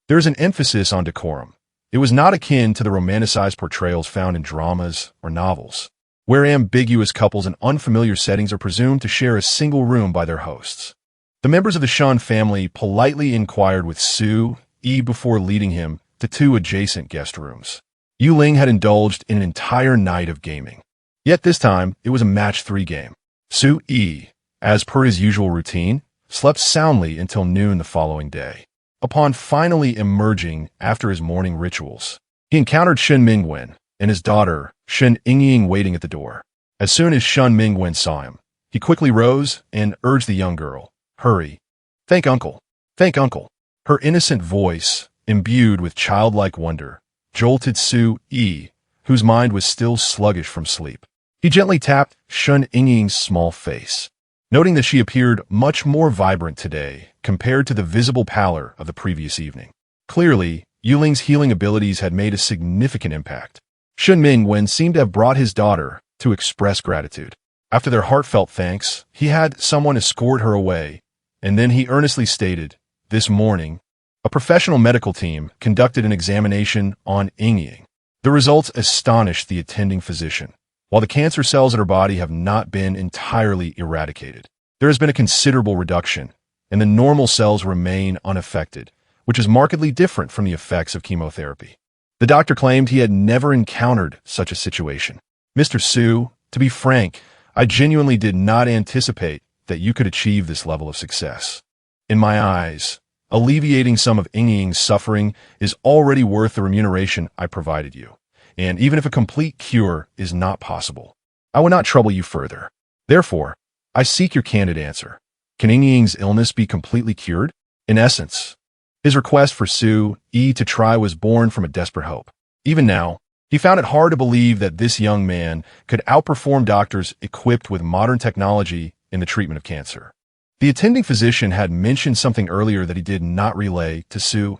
there is an emphasis on decorum. It was not akin to the romanticized portrayals found in dramas or novels, where ambiguous couples in unfamiliar settings are presumed to share a single room by their hosts. The members of the Shun family politely inquired with Su Yi before leading him to two adjacent guest rooms. Yuling had indulged in an entire night of gaming. Yet this time, it was a match-3 game. Su Yi, as per his usual routine, slept soundly until noon the following day. Upon finally emerging after his morning rituals, he encountered Shun Mingwen and his daughter, Shun Yingying, waiting at the door. As soon as Shun Mingwen saw him, he quickly rose and urged the young girl, "Hurry. Thank Uncle. Thank Uncle." Her innocent voice, imbued with childlike wonder, jolted Su Yi, whose mind was still sluggish from sleep. He gently tapped Shun Yingying's small face, noting that she appeared much more vibrant today compared to the visible pallor of the previous evening. Clearly, Yuling's healing abilities had made a significant impact. Shun Mingwen seemed to have brought his daughter to express gratitude. After their heartfelt thanks, he had someone escort her away, and then he earnestly stated, "This morning, a professional medical team conducted an examination on Yingying. The results astonished the attending physician. While the cancer cells in her body have not been entirely eradicated, there has been a considerable reduction, and the normal cells remain unaffected, which is markedly different from the effects of chemotherapy." The doctor claimed he had never encountered such a situation. "Mr. Su, to be frank, I genuinely did not anticipate that you could achieve this level of success. In my eyes, alleviating some of Yingying's suffering is already worth the remuneration I provided you. And even if a complete cure is not possible, I will not trouble you further. Therefore, I seek your candid answer. Can Yingying's illness be completely cured?" In essence, his request for Su Yi to try was born from a desperate hope. Even now, he found it hard to believe that this young man could outperform doctors equipped with modern technology in the treatment of cancer. The attending physician had mentioned something earlier that he did not relay to Su.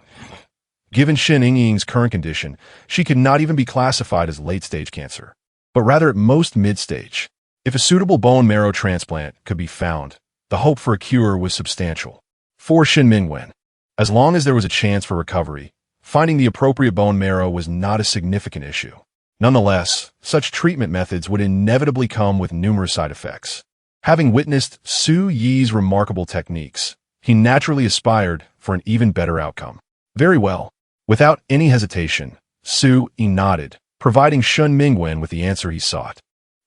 Given Shun Yingying's current condition, she could not even be classified as late-stage cancer, but rather at most mid-stage. If a suitable bone marrow transplant could be found, the hope for a cure was substantial. For Shun Mingwen, as long as there was a chance for recovery, finding the appropriate bone marrow was not a significant issue. Nonetheless, such treatment methods would inevitably come with numerous side effects. Having witnessed Su Yi's remarkable techniques, he naturally aspired for an even better outcome. Very well. Without any hesitation, Su Yi nodded, providing Shun Mingwen with the answer he sought.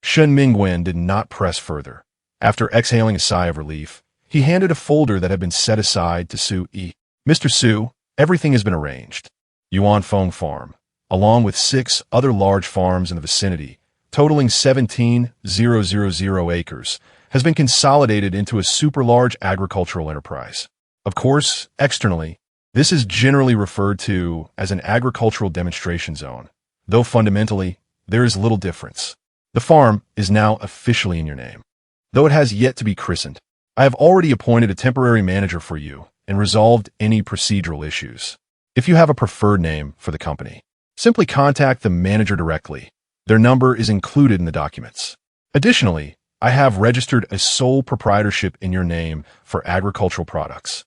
Shun Mingwen did not press further. After exhaling a sigh of relief, he handed a folder that had been set aside to Su Yi. "Mr. Su, everything has been arranged. Yuan Feng Farm, along with 6 other large farms in the vicinity, totaling 17,000 acres, has been consolidated into a super-large agricultural enterprise. Of course, externally, this is generally referred to as an agricultural demonstration zone, though fundamentally, there is little difference. The farm is now officially in your name, though it has yet to be christened. I have already appointed a temporary manager for you and resolved any procedural issues. If you have a preferred name for the company, simply contact the manager directly. Their number is included in the documents. Additionally, I have registered a sole proprietorship in your name for agricultural products,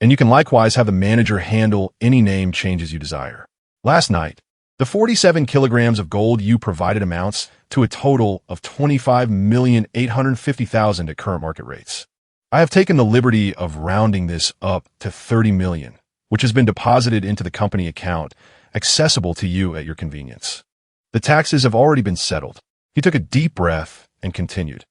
and you can likewise have the manager handle any name changes you desire. Last night, the 47 kilograms of gold you provided amounts to a total of 25,850,000 at current market rates. I have taken the liberty of rounding this up to 30 million, which has been deposited into the company account, accessible to you at your convenience. The taxes have already been settled." He took a deep breath and continued,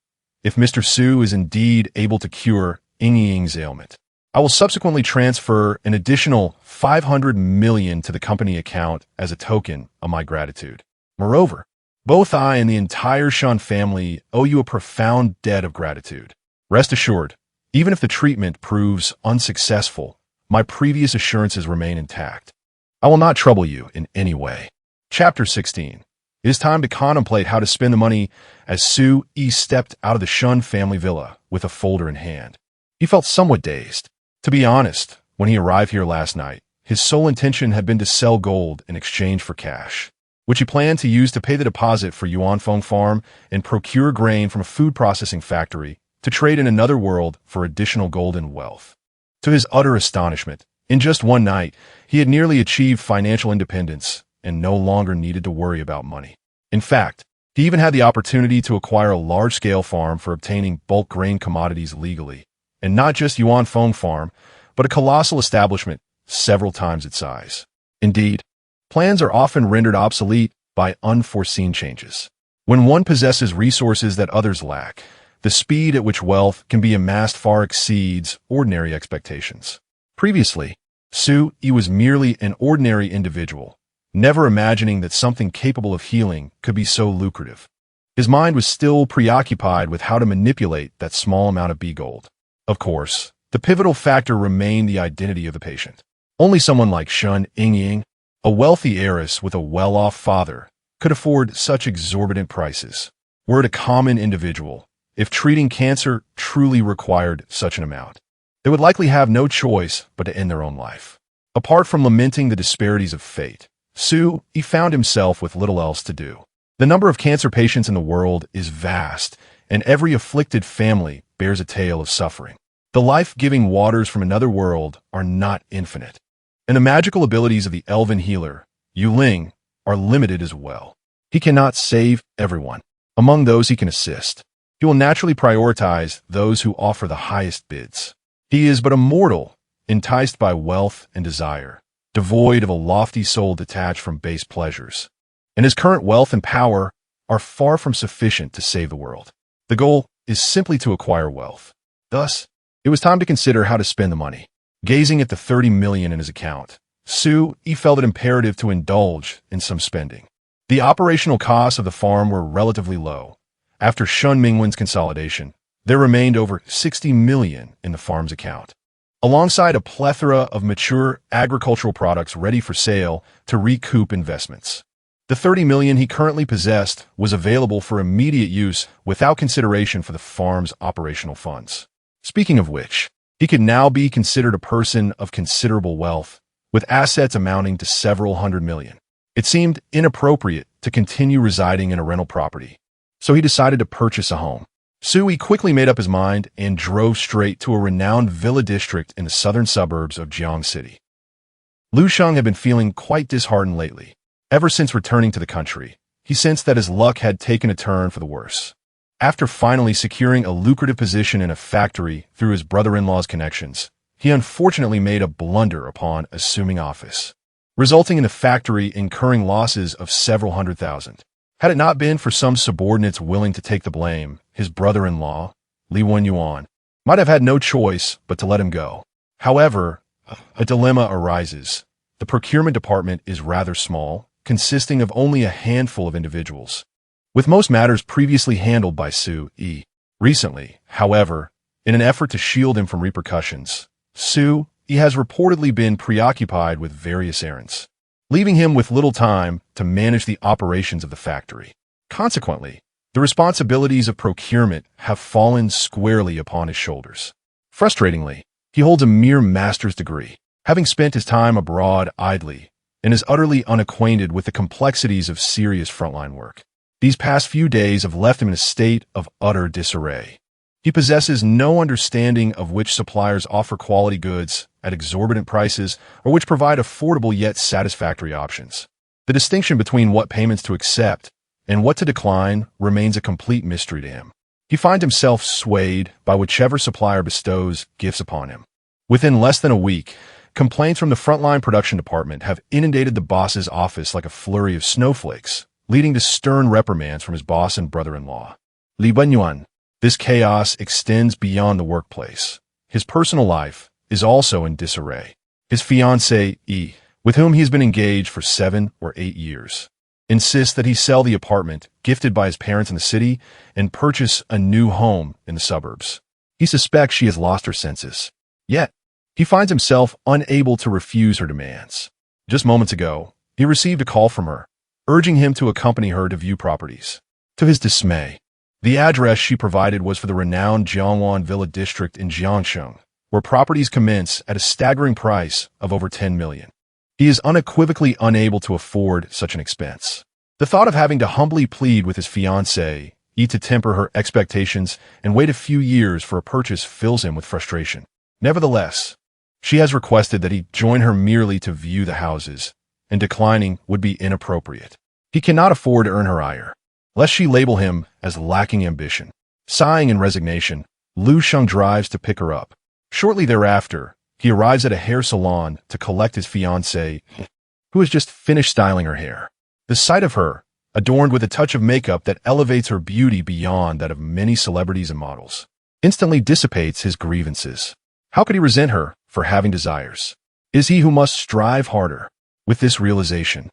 "If Mr. Su is indeed able to cure Yingying's ailment, I will subsequently transfer an additional 500 million to the company account as a token of my gratitude. Moreover, both I and the entire Shun family owe you a profound debt of gratitude. Rest assured, even if the treatment proves unsuccessful, my previous assurances remain intact. I will not trouble you in any way. Chapter 16. It is time to contemplate how to spend the money as Su-yi stepped out of the Shun family villa with a folder in hand. He felt somewhat dazed. To be honest, when he arrived here last night, his sole intention had been to sell gold in exchange for cash, which he planned to use to pay the deposit for Yuanfeng Farm and procure grain from a food processing factory to trade in another world for additional golden wealth. To his utter astonishment, in just one night, he had nearly achieved financial independence and no longer needed to worry about money. In fact, he even had the opportunity to acquire a large-scale farm for obtaining bulk grain commodities legally, and not just Yuanfeng Farm, but a colossal establishment several times its size. Indeed, plans are often rendered obsolete by unforeseen changes. When one possesses resources that others lack, the speed at which wealth can be amassed far exceeds ordinary expectations. Previously, Su-yi was merely an ordinary individual, never imagining that something capable of healing could be so lucrative. His mind was still preoccupied with how to manipulate that small amount of B-gold. Of course, the pivotal factor remained the identity of the patient. Only someone like Shun Yingying, a wealthy heiress with a well-off father, could afford such exorbitant prices. Were it a common individual, if treating cancer truly required such an amount, they would likely have no choice but to end their own life. Apart from lamenting the disparities of fate, Su-yi found himself with little else to do. The number of cancer patients in the world is vast, and every afflicted family bears a tale of suffering. The life-giving waters from another world are not infinite, and the magical abilities of the elven healer, Yuling, are limited as well. He cannot save everyone. Among those he can assist, he will naturally prioritize those who offer the highest bids. He is but a mortal, enticed by wealth and desire, devoid of a lofty soul detached from base pleasures, and his current wealth and power are far from sufficient to save the world. The goal is simply to acquire wealth. Thus, it was time to consider how to spend the money. Gazing at the 30 million in his account, Su-yi felt it imperative to indulge in some spending. The operational costs of the farm were relatively low. After Shun Mingwen's consolidation, there remained over 60 million in the farm's account, alongside a plethora of mature agricultural products ready for sale to recoup investments. The 30 million he currently possessed was available for immediate use without consideration for the farm's operational funds. Speaking of which, he could now be considered a person of considerable wealth, with assets amounting to several hundred million. It seemed inappropriate to continue residing in a rental property, so he decided to purchase a home. Su-yi quickly made up his mind and drove straight to a renowned villa district in the southern suburbs of Jiang City. Lu Sheng had been feeling quite disheartened lately. Ever since returning to the country, he sensed that his luck had taken a turn for the worse. After finally securing a lucrative position in a factory through his brother-in-law's connections, he unfortunately made a blunder upon assuming office, resulting in the factory incurring losses of several hundred thousand. Had it not been for some subordinates willing to take the blame, his brother-in-law, Li Wenyuan, might have had no choice but to let him go. However, a dilemma arises. The procurement department is rather small, consisting of only a handful of individuals, with most matters previously handled by Su-yi. Recently, however, in an effort to shield him from repercussions, Su-yi has reportedly been preoccupied with various errands, leaving him with little time to manage the operations of the factory. Consequently, the responsibilities of procurement have fallen squarely upon his shoulders. Frustratingly, he holds a mere master's degree, having spent his time abroad idly, and is utterly unacquainted with the complexities of serious frontline work. These past few days have left him in a state of utter disarray. He possesses no understanding of which suppliers offer quality goods at exorbitant prices or which provide affordable yet satisfactory options. The distinction between what payments to accept and what to decline remains a complete mystery to him. He finds himself swayed by whichever supplier bestows gifts upon him. Within less than a week, complaints from the frontline production department have inundated the boss's office like a flurry of snowflakes, leading to stern reprimands from his boss and brother-in-law, Li Wenyuan. This chaos extends beyond the workplace. His personal life is also in disarray. His fiancée, E, with whom he has been engaged for 7 or 8 years, insists that he sell the apartment gifted by his parents in the city and purchase a new home in the suburbs. He suspects she has lost her senses. Yet, he finds himself unable to refuse her demands. Just moments ago, he received a call from her, urging him to accompany her to view properties. To his dismay, the address she provided was for the renowned Jiangwan Villa district in Jiangsheng, where properties commence at a staggering price of over 10 million. He is unequivocally unable to afford such an expense. The thought of having to humbly plead with his fiancée, E, to temper her expectations and wait a few years for a purchase fills him with frustration. Nevertheless, she has requested that he join her merely to view the houses, and declining would be inappropriate. He cannot afford to earn her ire, lest she label him as lacking ambition. Sighing in resignation, Lu Sheng drives to pick her up. Shortly thereafter, he arrives at a hair salon to collect his fiancée, who has just finished styling her hair. The sight of her, adorned with a touch of makeup that elevates her beauty beyond that of many celebrities and models, instantly dissipates his grievances. How could he resent her for having desires? Is he who must strive harder? With this realization,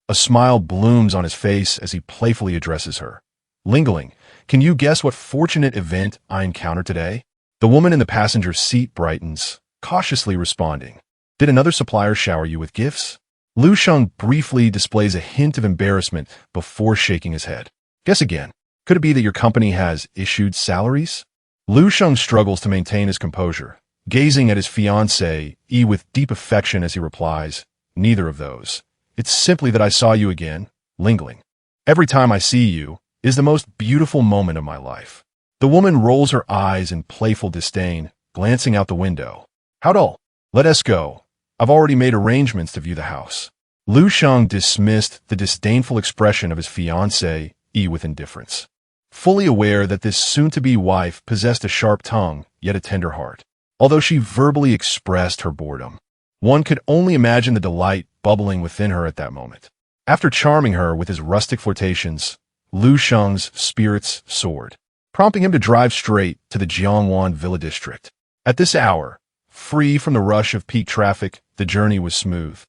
a smile blooms on his face as he playfully addresses her. Lingling, can you guess what fortunate event I encountered today? The woman in the passenger seat brightens, cautiously responding. Did another supplier shower you with gifts? Lu Sheng briefly displays a hint of embarrassment before shaking his head. Guess again. Could it be that your company has issued salaries? Lu Sheng struggles to maintain his composure, gazing at his fiancée, E, with deep affection as he replies, neither of those. It's simply that I saw you again, Lingling. Every time I see you is the most beautiful moment of my life. The woman rolls her eyes in playful disdain, glancing out the window. How dull. Let us go. I've already made arrangements to view the house. Lu Sheng dismissed the disdainful expression of his fiancée, E, with indifference, fully aware that this soon-to-be wife possessed a sharp tongue, yet a tender heart. Although she verbally expressed her boredom, one could only imagine the delight bubbling within her at that moment. After charming her with his rustic flirtations, Lu Sheng's spirits soared, prompting him to drive straight to the Jiangwan Villa district. At this hour, free from the rush of peak traffic, the journey was smooth,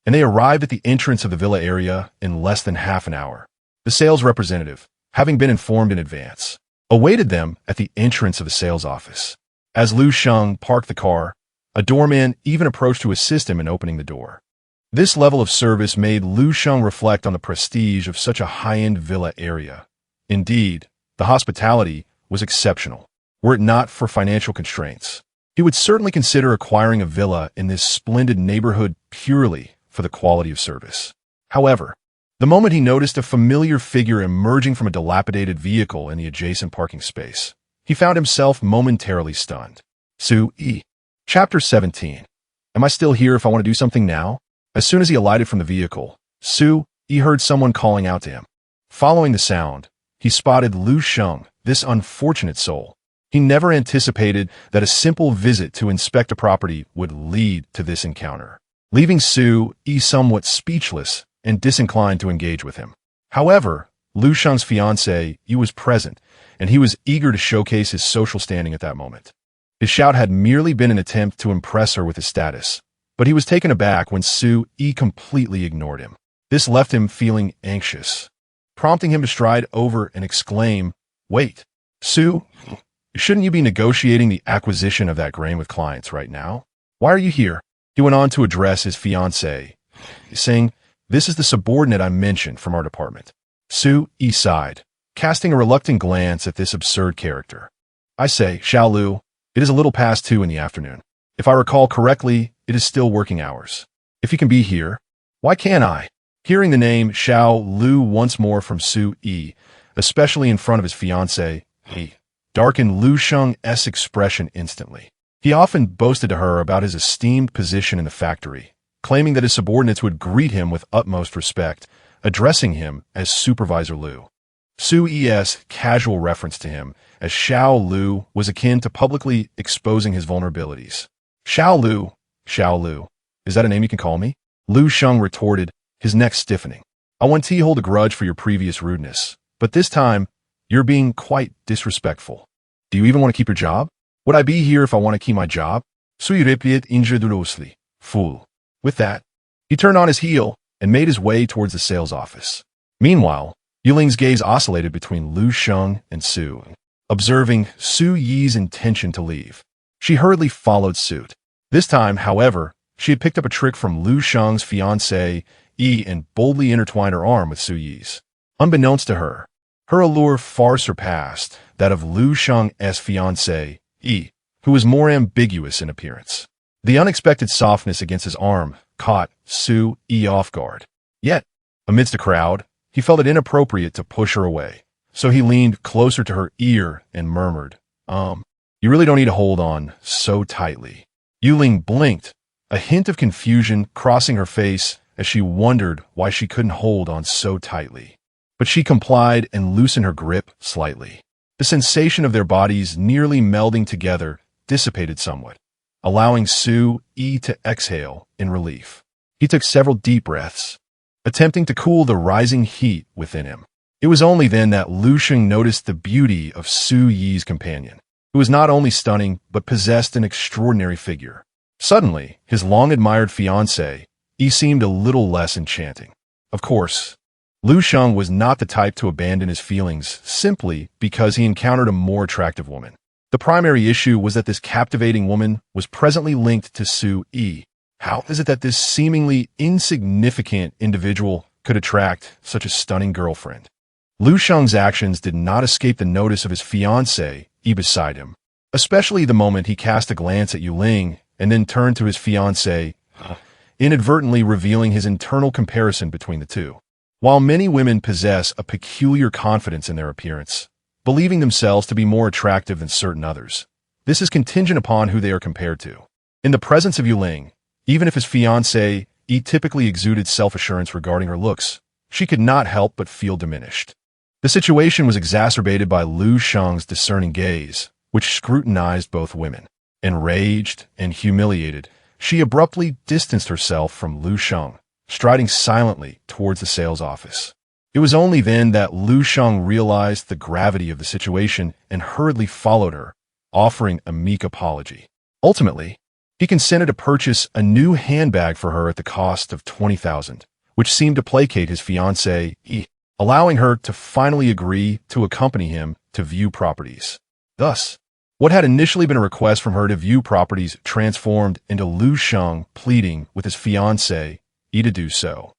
and they arrived at the entrance of the villa area in less than half an hour. The sales representative, having been informed in advance, awaited them at the entrance of the sales office. As Lu Sheng parked the car, a doorman even approached to assist him in opening the door. This level of service made Lu Sheng reflect on the prestige of such a high-end villa area. Indeed, the hospitality was exceptional. Were it not for financial constraints, he would certainly consider acquiring a villa in this splendid neighborhood purely for the quality of service. However, the moment he noticed a familiar figure emerging from a dilapidated vehicle in the adjacent parking space, he found himself momentarily stunned. Su E. Chapter 17. Am I still here if I want to do something now? As soon as he alighted from the vehicle, Su E heard someone calling out to him. Following the sound, he spotted Lu Sheng, this unfortunate soul. He never anticipated that a simple visit to inspect a property would lead to this encounter, leaving Su E somewhat speechless and disinclined to engage with him. However, Lu Sheng's fiancée, E, was present, and he was eager to showcase his social standing at that moment. His shout had merely been an attempt to impress her with his status, but he was taken aback when Su E completely ignored him. This left him feeling anxious, prompting him to stride over and exclaim, "Wait, Su, shouldn't you be negotiating the acquisition of that grain with clients right now? Why are you here?" He went on to address his fiancée, saying, "This is the subordinate I mentioned from our department." Su E sighed, casting a reluctant glance at this absurd character. "I say, Xiao Lu, it is a little past 2 in the afternoon. If I recall correctly, it is still working hours. If you can be here, why can't I?" Hearing the name Xiao Lu once more from Su E, especially in front of his fiancée, he darkened Lu Sheng's expression instantly. He often boasted to her about his esteemed position in the factory, claiming that his subordinates would greet him with utmost respect, addressing him as Supervisor Lu. Su E's casual reference to him as Xiao Lu was akin to publicly exposing his vulnerabilities. Xiao Lu, is that a name you can call me?" Lu Sheng retorted, his neck stiffening. "I want to hold a grudge for your previous rudeness, but this time, you're being quite disrespectful. Do you even want to keep your job? Would I be here if I want to keep my job?" Sui repeat incredulously. Fool. With that, he turned on his heel and made his way towards the sales office. Meanwhile, Yuling's gaze oscillated between Lu Sheng and Su, observing Su Yi's intention to leave. She hurriedly followed suit. This time, however, she had picked up a trick from Lu Sheng's fiancé, Yi, and boldly intertwined her arm with Su Yi's. Unbeknownst to her, her allure far surpassed that of Lu Sheng's fiancé, Yi, who was more ambiguous in appearance. The unexpected softness against his arm caught Su Yi off guard. Yet, amidst a crowd, he felt it inappropriate to push her away. So he leaned closer to her ear and murmured, you really don't need to hold on so tightly. Yuling blinked, a hint of confusion crossing her face as she wondered why she couldn't hold on so tightly. But she complied and loosened her grip slightly. The sensation of their bodies nearly melding together dissipated somewhat, allowing Su Yi to exhale in relief. He took several deep breaths, attempting to cool the rising heat within him. It was only then that Lu Sheng noticed the beauty of Su Yi's companion, who was not only stunning but possessed an extraordinary figure. Suddenly, his long-admired fiancée, Yi, seemed a little less enchanting. Of course, Lu Sheng was not the type to abandon his feelings simply because he encountered a more attractive woman. The primary issue was that this captivating woman was presently linked to Su Yi. How is it that this seemingly insignificant individual could attract such a stunning girlfriend? Lu Sheng's actions did not escape the notice of his fiancée, Yi, beside him, especially the moment he cast a glance at Yuling and then turned to his fiancée, inadvertently revealing his internal comparison between the two. While many women possess a peculiar confidence in their appearance, believing themselves to be more attractive than certain others, this is contingent upon who they are compared to. In the presence of Yuling, even if his fiancée, Yi, typically exuded self-assurance regarding her looks, she could not help but feel diminished. The situation was exacerbated by Lu Sheng's discerning gaze, which scrutinized both women. Enraged and humiliated, she abruptly distanced herself from Lu Sheng, striding silently towards the sales office. It was only then that Lu Sheng realized the gravity of the situation and hurriedly followed her, offering a meek apology. Ultimately, he consented to purchase a new handbag for her at the cost of 20,000, which seemed to placate his fiancée, Yi, allowing her to finally agree to accompany him to view properties. Thus, what had initially been a request from her to view properties transformed into Lu Sheng pleading with his fiancée, Yi, to do so.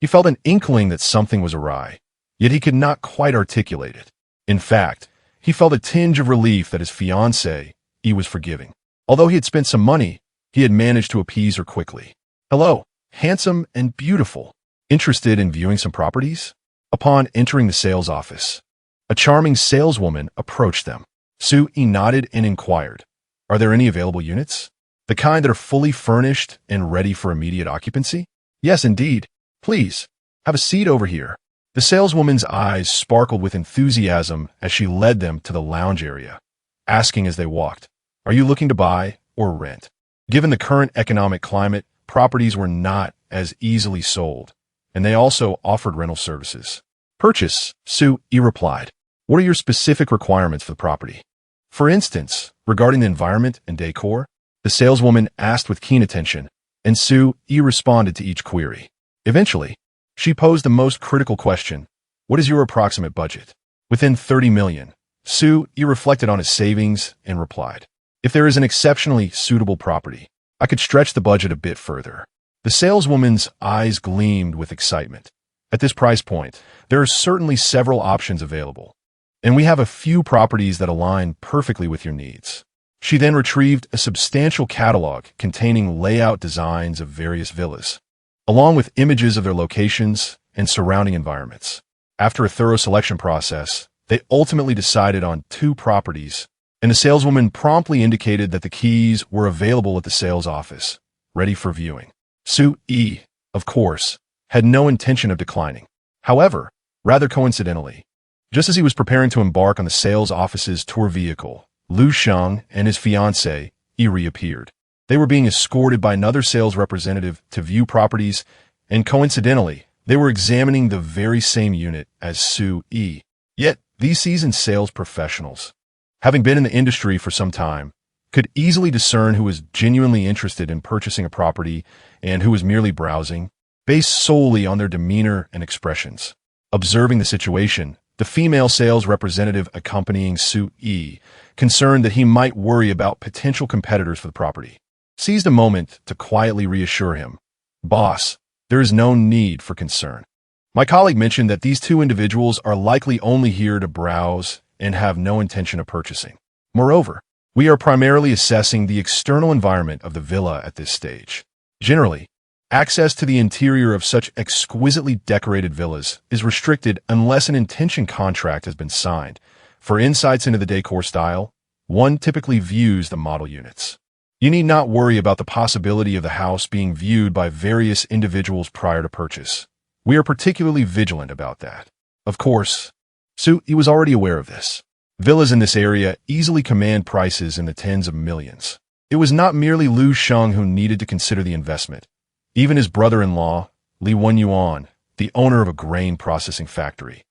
He felt an inkling that something was awry, yet he could not quite articulate it. In fact, he felt a tinge of relief that his fiancée, Yi, was forgiving. Although he had spent some money, he had managed to appease her quickly. Hello, handsome and beautiful. Interested in viewing some properties? Upon entering the sales office, a charming saleswoman approached them. Su Yi nodded and inquired, "Are there any available units? The kind that are fully furnished and ready for immediate occupancy?" "Yes, indeed. Please, have a seat over here." The saleswoman's eyes sparkled with enthusiasm as she led them to the lounge area, asking as they walked, "Are you looking to buy or rent?" Given the current economic climate, properties were not as easily sold, and they also offered rental services. "Purchase," Su Yi replied. "What are your specific requirements for the property?" For instance, regarding the environment and decor, the saleswoman asked with keen attention, and Su Yi responded to each query. Eventually, she posed the most critical question: "What is your approximate budget?" Within 30 million, Su Yi reflected on his savings and replied, "If there is an exceptionally suitable property, I could stretch the budget a bit further." The saleswoman's eyes gleamed with excitement. At this price point, there are certainly several options available, and we have a few properties that align perfectly with your needs. She then retrieved a substantial catalog containing layout designs of various villas, along with images of their locations and surrounding environments. After a thorough selection process, they ultimately decided on 2 properties, and the saleswoman promptly indicated that the keys were available at the sales office, ready for viewing. Su Yi, of course, had no intention of declining. However, rather coincidentally, just as he was preparing to embark on the sales office's tour vehicle, Lu Sheng and his fiancée, Yi, reappeared. They were being escorted by another sales representative to view properties, and coincidentally, they were examining the very same unit as Su Yi. Yet, these seasoned sales professionals, having been in the industry for some time, could easily discern who was genuinely interested in purchasing a property and who was merely browsing, based solely on their demeanor and expressions. Observing the situation, the female sales representative accompanying Su E, concerned that he might worry about potential competitors for the property, seized a moment to quietly reassure him. "Boss, there is no need for concern." My colleague mentioned that these two individuals are likely only here to browse and have no intention of purchasing. Moreover, we are primarily assessing the external environment of the villa at this stage. Generally, access to the interior of such exquisitely decorated villas is restricted unless an intention contract has been signed. For insights into the decor style, one typically views the model units. You need not worry about the possibility of the house being viewed by various individuals prior to purchase. We are particularly vigilant about that. Of course, Su-E was already aware of this. Villas in this area easily command prices in the tens of millions. It was not merely Lu Sheng who needed to consider the investment. Even his brother-in-law, Li Wenyuan, the owner of a grain processing factory,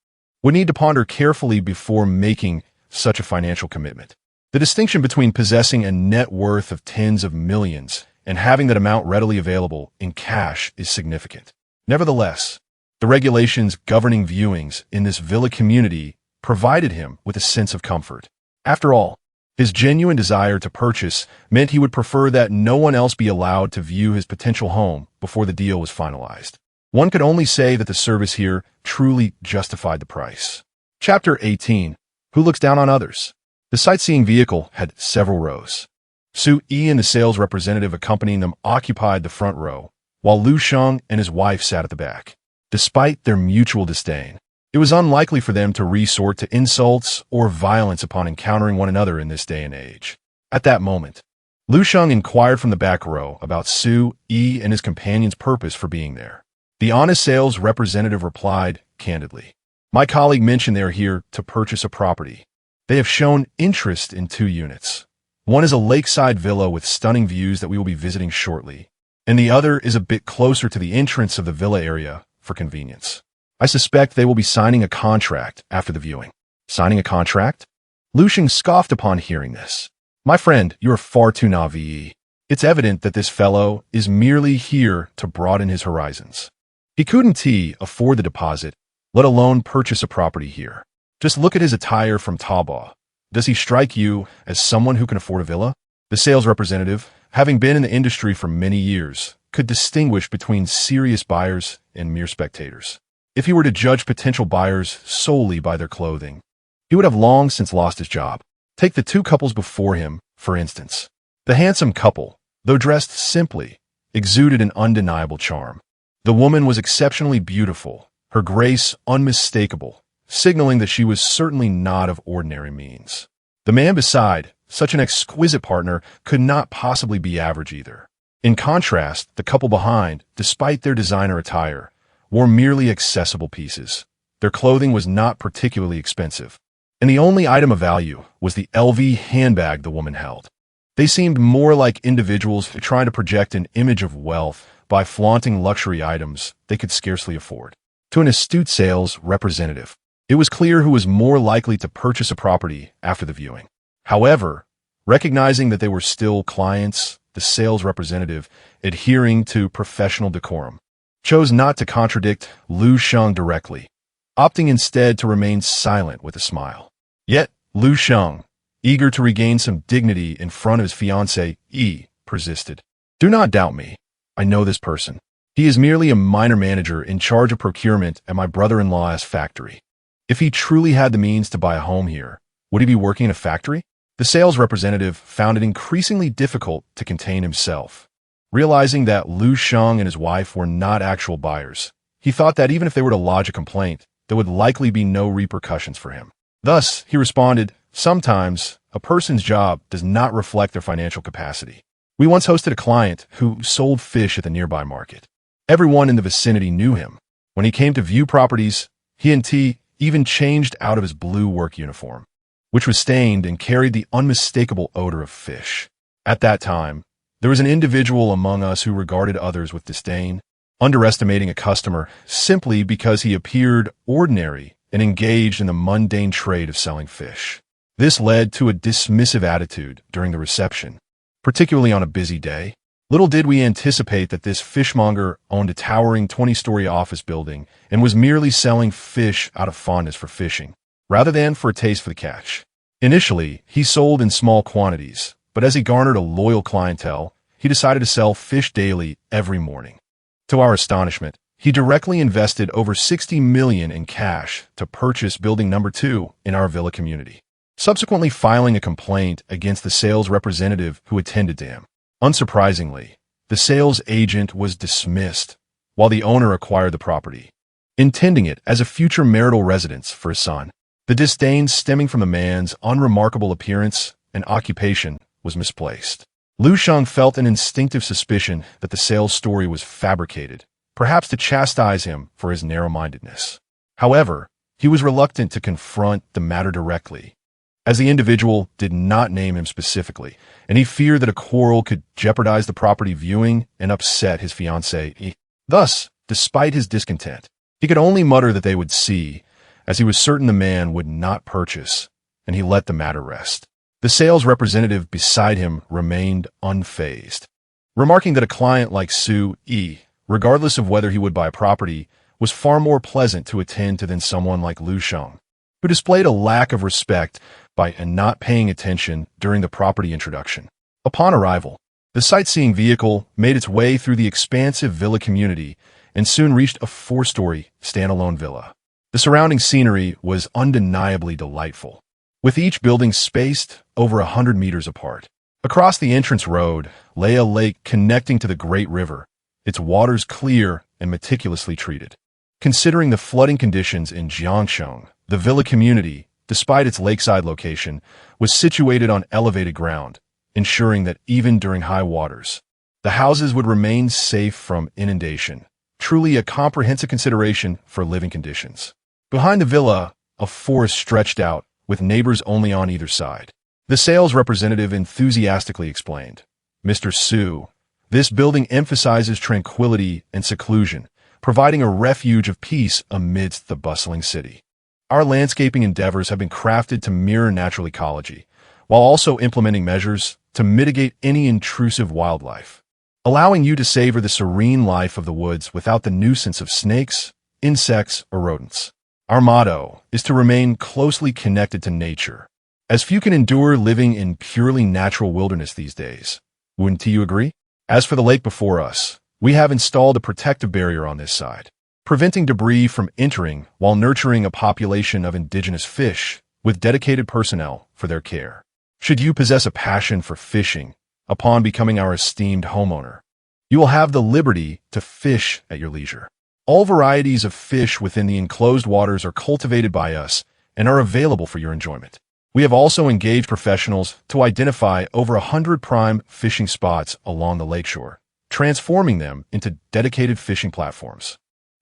would need to ponder carefully before making such a financial commitment. The distinction between possessing a net worth of tens of millions and having that amount readily available in cash is significant. Nevertheless, the regulations governing viewings in this villa community provided him with a sense of comfort. After all, his genuine desire to purchase meant he would prefer that no one else be allowed to view his potential home before the deal was finalized. One could only say that the service here truly justified the price. Chapter 18. Who looks down on others? The sightseeing vehicle had several rows. Su-E and the sales representative accompanying them occupied the front row, while Lu Sheng and his wife sat at the back. Despite their mutual disdain, it was unlikely for them to resort to insults or violence upon encountering one another in this day and age. At that moment, Lu Sheng inquired from the back row about Su-E and his companion's purpose for being there. The honest sales representative replied candidly, "My colleague mentioned they are here to purchase a property. They have shown interest in 2 units. One is a lakeside villa with stunning views that we will be visiting shortly, and the other is a bit closer to the entrance of the villa area for convenience. I suspect they will be signing a contract after the viewing." Signing a contract? Lu Sheng scoffed upon hearing this. "My friend, you are far too naive. It's evident that this fellow is merely here to broaden his horizons. He couldn't afford the deposit, let alone purchase a property here. Just look at his attire from Taobao. Does he strike you as someone who can afford a villa?" The sales representative, having been in the industry for many years, could distinguish between serious buyers and mere spectators. If he were to judge potential buyers solely by their clothing, he would have long since lost his job. Take the 2 couples before him, for instance. The handsome couple, though dressed simply, exuded an undeniable charm. The woman was exceptionally beautiful, her grace unmistakable, signaling that she was certainly not of ordinary means. The man beside, such an exquisite partner, could not possibly be average either. In contrast, the couple behind, despite their designer attire, wore merely accessible pieces. Their clothing was not particularly expensive, and the only item of value was the LV handbag the woman held. They seemed more like individuals trying to project an image of wealth by flaunting luxury items they could scarcely afford. To an astute sales representative, it was clear who was more likely to purchase a property after the viewing. However, recognizing that they were still clients, the sales representative, adhering to professional decorum, chose not to contradict Lu Sheng directly, opting instead to remain silent with a smile. Yet, Lu Sheng, eager to regain some dignity in front of his fiancée, persisted. "Do not doubt me. I know this person. He is merely a minor manager in charge of procurement at my brother-in-law's factory. If he truly had the means to buy a home here, would he be working in a factory?" The sales representative found it increasingly difficult to contain himself. Realizing that Lu Sheng and his wife were not actual buyers, he thought that even if they were to lodge a complaint, there would likely be no repercussions for him. Thus, he responded, "Sometimes, a person's job does not reflect their financial capacity. We once hosted a client who sold fish at the nearby market. Everyone in the vicinity knew him. When he came to view properties, he and T even changed out of his blue work uniform, which was stained and carried the unmistakable odor of fish. At that time, there was an individual among us who regarded others with disdain, underestimating a customer simply because he appeared ordinary and engaged in the mundane trade of selling fish. This led to a dismissive attitude during the reception, particularly on a busy day. Little did we anticipate that this fishmonger owned a towering 20-story office building and was merely selling fish out of fondness for fishing, rather than for a taste for the catch. Initially, he sold in small quantities, but as he garnered a loyal clientele, he decided to sell fish daily every morning. To our astonishment, he directly invested over $60 million in cash to purchase building number 2 in our villa community, subsequently filing a complaint against the sales representative who attended to him. Unsurprisingly, the sales agent was dismissed, while the owner acquired the property, intending it as a future marital residence for his son. The disdain stemming from the man's unremarkable appearance and occupation was misplaced. Lu Sheng felt an instinctive suspicion that the sales story was fabricated, perhaps to chastise him for his narrow-mindedness. However, he was reluctant to confront the matter directly, as the individual did not name him specifically, and he feared that a quarrel could jeopardize the property viewing and upset his fiancée. Thus, despite his discontent, he could only mutter that they would see, as he was certain the man would not purchase, and he let the matter rest. The sales representative beside him remained unfazed, remarking that a client like Su Yi, regardless of whether he would buy a property, was far more pleasant to attend to than someone like Lu Sheng, who displayed a lack of respect by not paying attention during the property introduction. Upon arrival, the sightseeing vehicle made its way through the expansive villa community and soon reached a 4-story standalone villa. The surrounding scenery was undeniably delightful, with each building spaced over 100 meters apart. Across the entrance road lay a lake connecting to the Great River, its waters clear and meticulously treated. Considering the flooding conditions in Jiangsheng, the villa community, despite its lakeside location, was situated on elevated ground, ensuring that even during high waters, the houses would remain safe from inundation, truly a comprehensive consideration for living conditions. Behind the villa, a forest stretched out, with neighbors only on either side. The sales representative enthusiastically explained, "Mr. Su, this building emphasizes tranquility and seclusion, providing a refuge of peace amidst the bustling city. Our landscaping endeavors have been crafted to mirror natural ecology, while also implementing measures to mitigate any intrusive wildlife, allowing you to savor the serene life of the woods without the nuisance of snakes, insects, or rodents. Our motto is to remain closely connected to nature, as few can endure living in purely natural wilderness these days. Wouldn't you agree? As for the lake before us, we have installed a protective barrier on this side, preventing debris from entering while nurturing a population of indigenous fish with dedicated personnel for their care. Should you possess a passion for fishing, upon becoming our esteemed homeowner, you will have the liberty to fish at your leisure. All varieties of fish within the enclosed waters are cultivated by us and are available for your enjoyment. We have also engaged professionals to identify over 100 prime fishing spots along the lakeshore, transforming them into dedicated fishing platforms.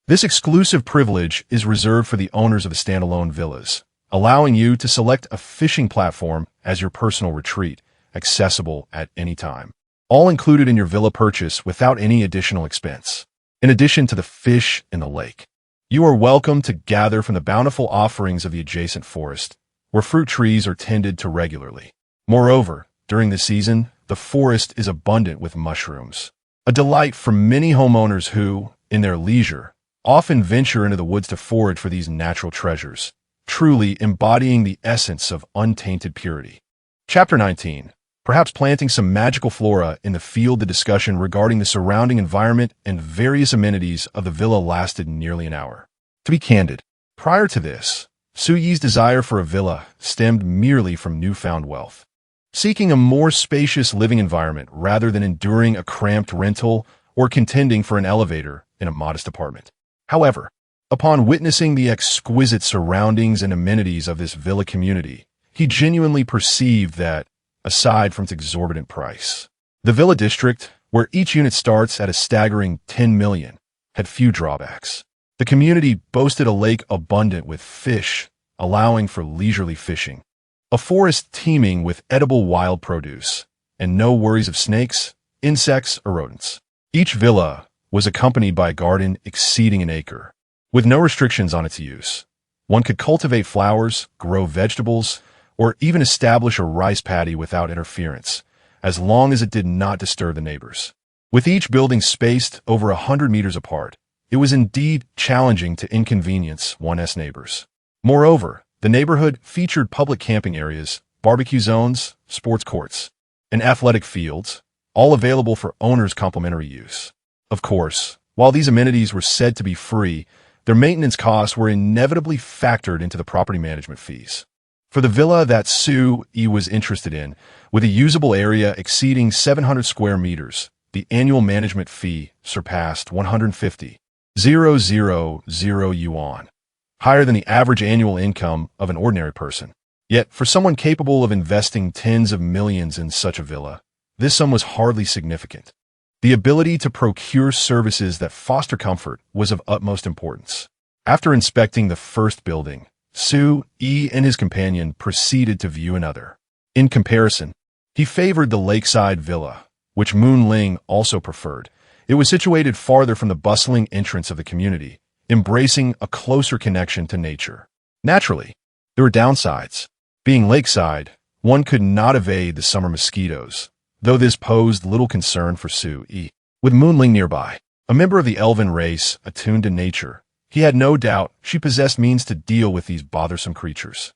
This exclusive privilege is reserved for the owners of the standalone villas, allowing you to select a fishing platform as your personal retreat, accessible at any time. All included in your villa purchase without any additional expense. In addition to the fish in the lake, you are welcome to gather from the bountiful offerings of the adjacent forest, where fruit trees are tended to regularly. Moreover, during the season, the forest is abundant with mushrooms, a delight for many homeowners who, in their leisure, often venture into the woods to forage for these natural treasures, truly embodying the essence of untainted purity. Chapter 19. Perhaps planting some magical flora in the field. The discussion regarding the surrounding environment and various amenities of the villa lasted nearly an hour. To be candid, prior to this, Su Yi's desire for a villa stemmed merely from newfound wealth, seeking a more spacious living environment rather than enduring a cramped rental or contending for an elevator in a modest apartment. However, upon witnessing the exquisite surroundings and amenities of this villa community, he genuinely perceived that, aside from its exorbitant price, the villa district, where each unit starts at a staggering 10 million, had few drawbacks. The community boasted a lake abundant with fish, allowing for leisurely fishing, a forest teeming with edible wild produce, and no worries of snakes, insects, or rodents. Each villa was accompanied by a garden exceeding an acre, with no restrictions on its use. One could cultivate flowers, grow vegetables, or even establish a rice paddy without interference, as long as it did not disturb the neighbors. With each building spaced over 100 meters apart, it was indeed challenging to inconvenience one's neighbors. Moreover, the neighborhood featured public camping areas, barbecue zones, sports courts, and athletic fields, all available for owners' complimentary use. Of course, while these amenities were said to be free, their maintenance costs were inevitably factored into the property management fees. For the villa that Soo-e was interested in, with a usable area exceeding 700 square meters, the annual management fee surpassed 150,000 yuan, higher than the average annual income of an ordinary person. Yet, for someone capable of investing tens of millions in such a villa, this sum was hardly significant. The ability to procure services that foster comfort was of utmost importance. After inspecting the first building, Soo-e and his companion proceeded to view another. In comparison, he favored the lakeside villa, which Moon-ling also preferred. It was situated farther from the bustling entrance of the community, embracing a closer connection to nature. Naturally, there were downsides. Being lakeside, one could not evade the summer mosquitoes, though this posed little concern for Soo-e. With Moon-ling nearby, a member of the elven race attuned to nature, he had no doubt she possessed means to deal with these bothersome creatures.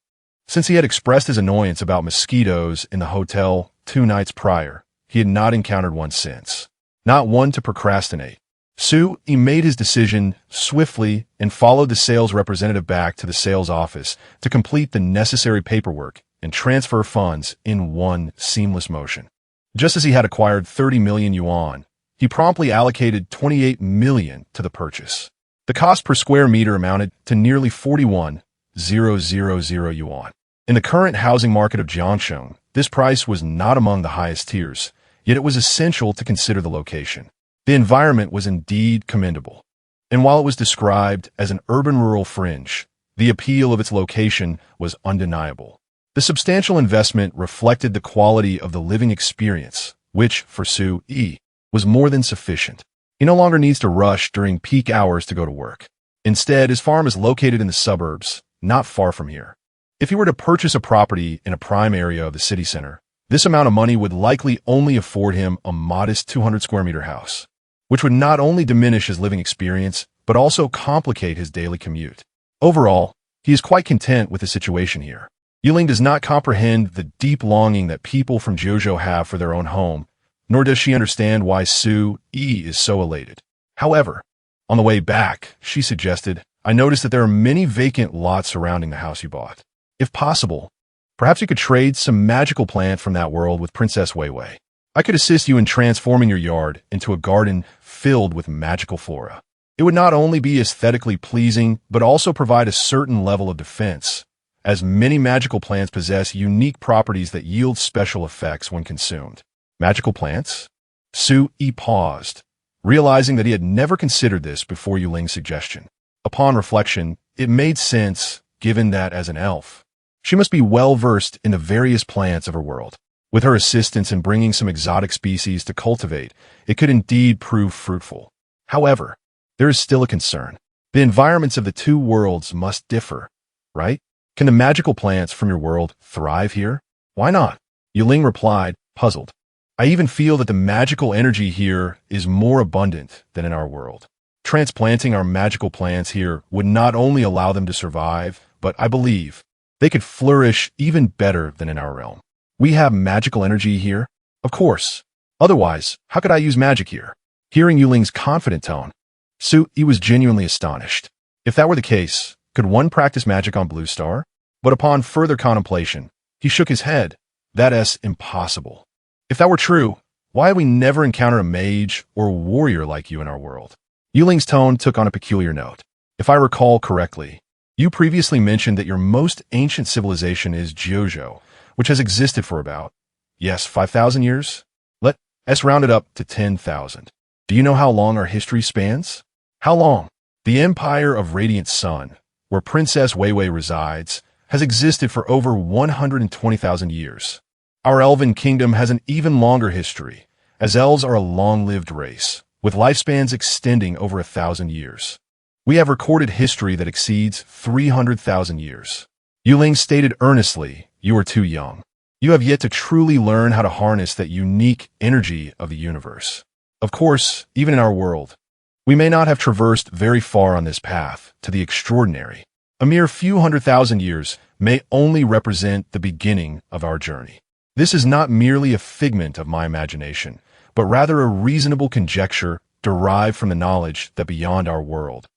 Since he had expressed his annoyance about mosquitoes in the hotel 2 nights prior, he had not encountered one since. Not one to procrastinate. Soo-e made his decision swiftly and followed the sales representative back to the sales office to complete the necessary paperwork and transfer funds in one seamless motion. Just as he had acquired 30 million yuan, he promptly allocated 28 million to the purchase. The cost per square meter amounted to nearly 41,000 yuan. In the current housing market of Jiangsheng, this price was not among the highest tiers, yet it was essential to consider the location. The environment was indeed commendable, and while it was described as an urban-rural fringe, the appeal of its location was undeniable. The substantial investment reflected the quality of the living experience, which, for Soo-e, was more than sufficient. He no longer needs to rush during peak hours to go to work. Instead, his farm is located in the suburbs, not far from here. If he were to purchase a property in a prime area of the city center, this amount of money would likely only afford him a modest 200 square meter house, which would not only diminish his living experience, but also complicate his daily commute. Overall, he is quite content with the situation here. Yuling does not comprehend the deep longing that people from Jiuzhou have for their own home, nor does she understand why Soo-e is so elated. However, on the way back, she suggested, "I noticed that there are many vacant lots surrounding the house you bought. If possible, perhaps you could trade some magical plant from that world with Princess Weiwei. I could assist you in transforming your yard into a garden filled with magical flora. It would not only be aesthetically pleasing, but also provide a certain level of defense, as many magical plants possess unique properties that yield special effects when consumed." Magical plants? Soo-e paused, realizing that he had never considered this before Yuling's suggestion. Upon reflection, it made sense, given that as an elf, she must be well versed in the various plants of her world. With her assistance in bringing some exotic species to cultivate, it could indeed prove fruitful. However, there is still a concern. The environments of the two worlds must differ, right? Can the magical plants from your world thrive here? Why not? Yuling replied, puzzled. I even feel that the magical energy here is more abundant than in our world. Transplanting our magical plants here would not only allow them to survive, but I believe they could flourish even better than in our realm. We have magical energy here? Of course. Otherwise, how could I use magic here? Hearing Yuling's confident tone, Soo-e was genuinely astonished. If that were the case, could one practice magic on Blue Star? But upon further contemplation, he shook his head. That's impossible. If that were true, why have we never encountered a mage or warrior like you in our world? Yuling's tone took on a peculiar note. If I recall correctly, you previously mentioned that your most ancient civilization is Jiuzhou, which has existed for about, 5,000 years? Let's round it up to 10,000. Do you know how long our history spans? How long? The Empire of Radiant Sun, where Princess Weiwei resides, has existed for over 120,000 years. Our elven kingdom has an even longer history, as elves are a long-lived race, with lifespans extending over 1,000 years. We have recorded history that exceeds 300,000 years. Yuling stated earnestly, you are too young. You have yet to truly learn how to harness that unique energy of the universe. Of course, even in our world, we may not have traversed very far on this path to the extraordinary. A mere few 100,000 years may only represent the beginning of our journey. This is not merely a figment of my imagination, but rather a reasonable conjecture derived from the knowledge that beyond our world,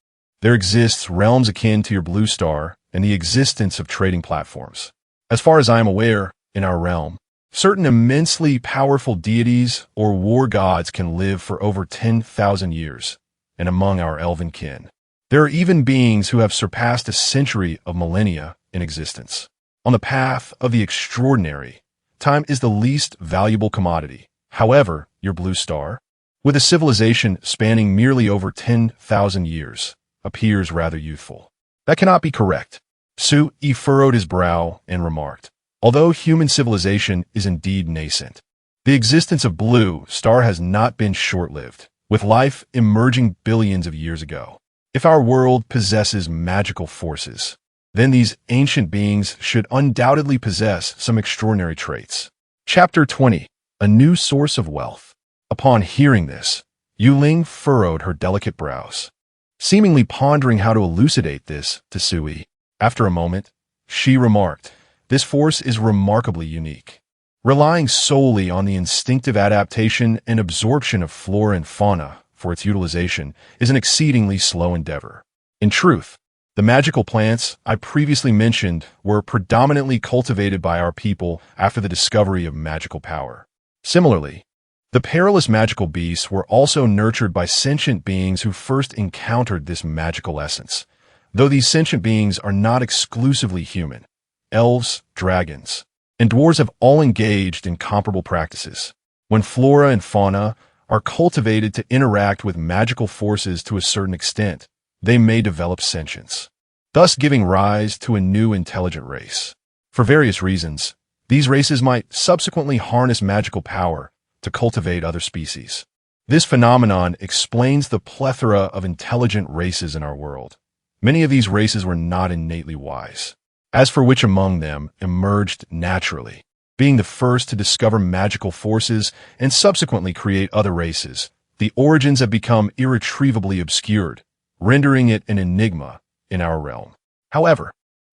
there exists realms akin to your blue star and the existence of trading platforms. As far as I am aware, in our realm, certain immensely powerful deities or war gods can live for over 10,000 years, and among our elven kin, there are even beings who have surpassed a century of millennia in existence. On the path of the extraordinary, time is the least valuable commodity. However, your blue star, with a civilization spanning merely over 10,000 years, appears rather youthful. That cannot be correct. Su-Yi furrowed his brow and remarked, although human civilization is indeed nascent, the existence of blue star has not been short-lived, with life emerging billions of years ago. If our world possesses magical forces, then these ancient beings should undoubtedly possess some extraordinary traits. Chapter 20. A New Source of Wealth. Upon hearing this, Yuling furrowed her delicate brows, seemingly pondering how to elucidate this to Sui. After a moment, she remarked, "This force is remarkably unique. Relying solely on the instinctive adaptation and absorption of flora and fauna for its utilization is an exceedingly slow endeavor. In truth, the magical plants I previously mentioned were predominantly cultivated by our people after the discovery of magical power. Similarly, the perilous magical beasts were also nurtured by sentient beings who first encountered this magical essence, though these sentient beings are not exclusively human. Elves, dragons, and dwarves have all engaged in comparable practices. When flora and fauna are cultivated to interact with magical forces to a certain extent, they may develop sentience, thus giving rise to a new intelligent race. For various reasons, these races might subsequently harness magical power to cultivate other species. This phenomenon explains the plethora of intelligent races in our world. Many of these races were not innately wise, as for which among them emerged naturally, being the first to discover magical forces and subsequently create other races. The origins have become irretrievably obscured, rendering it an enigma in our realm. However,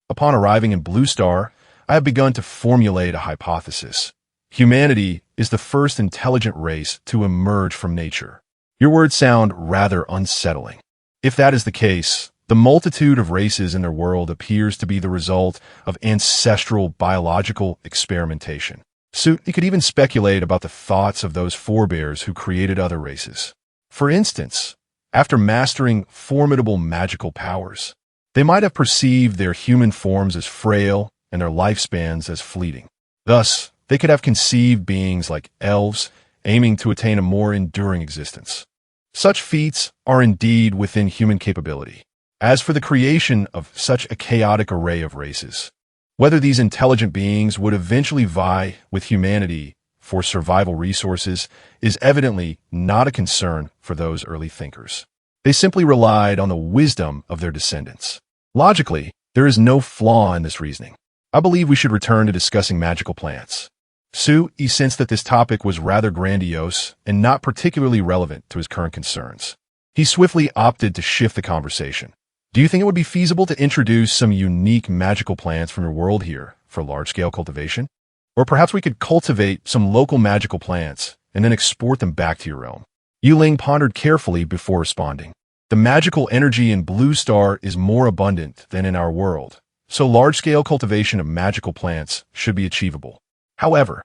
upon arriving in Blue Star, I have begun to formulate a hypothesis. Humanity is the first intelligent race to emerge from nature. Your words sound rather unsettling. If that is the case, the multitude of races in their world appears to be the result of ancestral biological experimentation. You could even speculate about the thoughts of those forebears who created other races. For instance, after mastering formidable magical powers, they might have perceived their human forms as frail and their lifespans as fleeting. Thus, they could have conceived beings like elves, aiming to attain a more enduring existence. Such feats are indeed within human capability. As for the creation of such a chaotic array of races, whether these intelligent beings would eventually vie with humanity for survival resources is evidently not a concern for those early thinkers. They simply relied on the wisdom of their descendants. Logically, there is no flaw in this reasoning. I believe we should return to discussing magical plants. Su-Yi sensed that this topic was rather grandiose and not particularly relevant to his current concerns. He swiftly opted to shift the conversation. Do you think it would be feasible to introduce some unique magical plants from your world here for large-scale cultivation? Or perhaps we could cultivate some local magical plants and then export them back to your realm. Yuling pondered carefully before responding. The magical energy in Blue Star is more abundant than in our world, so large-scale cultivation of magical plants should be achievable. However,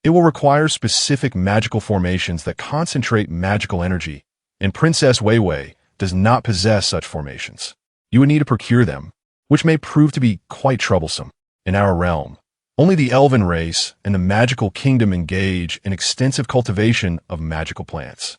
it will require specific magical formations that concentrate magical energy, and Princess Weiwei does not possess such formations. You would need to procure them, which may prove to be quite troublesome. In our realm, only the elven race and the magical kingdom engage in extensive cultivation of magical plants.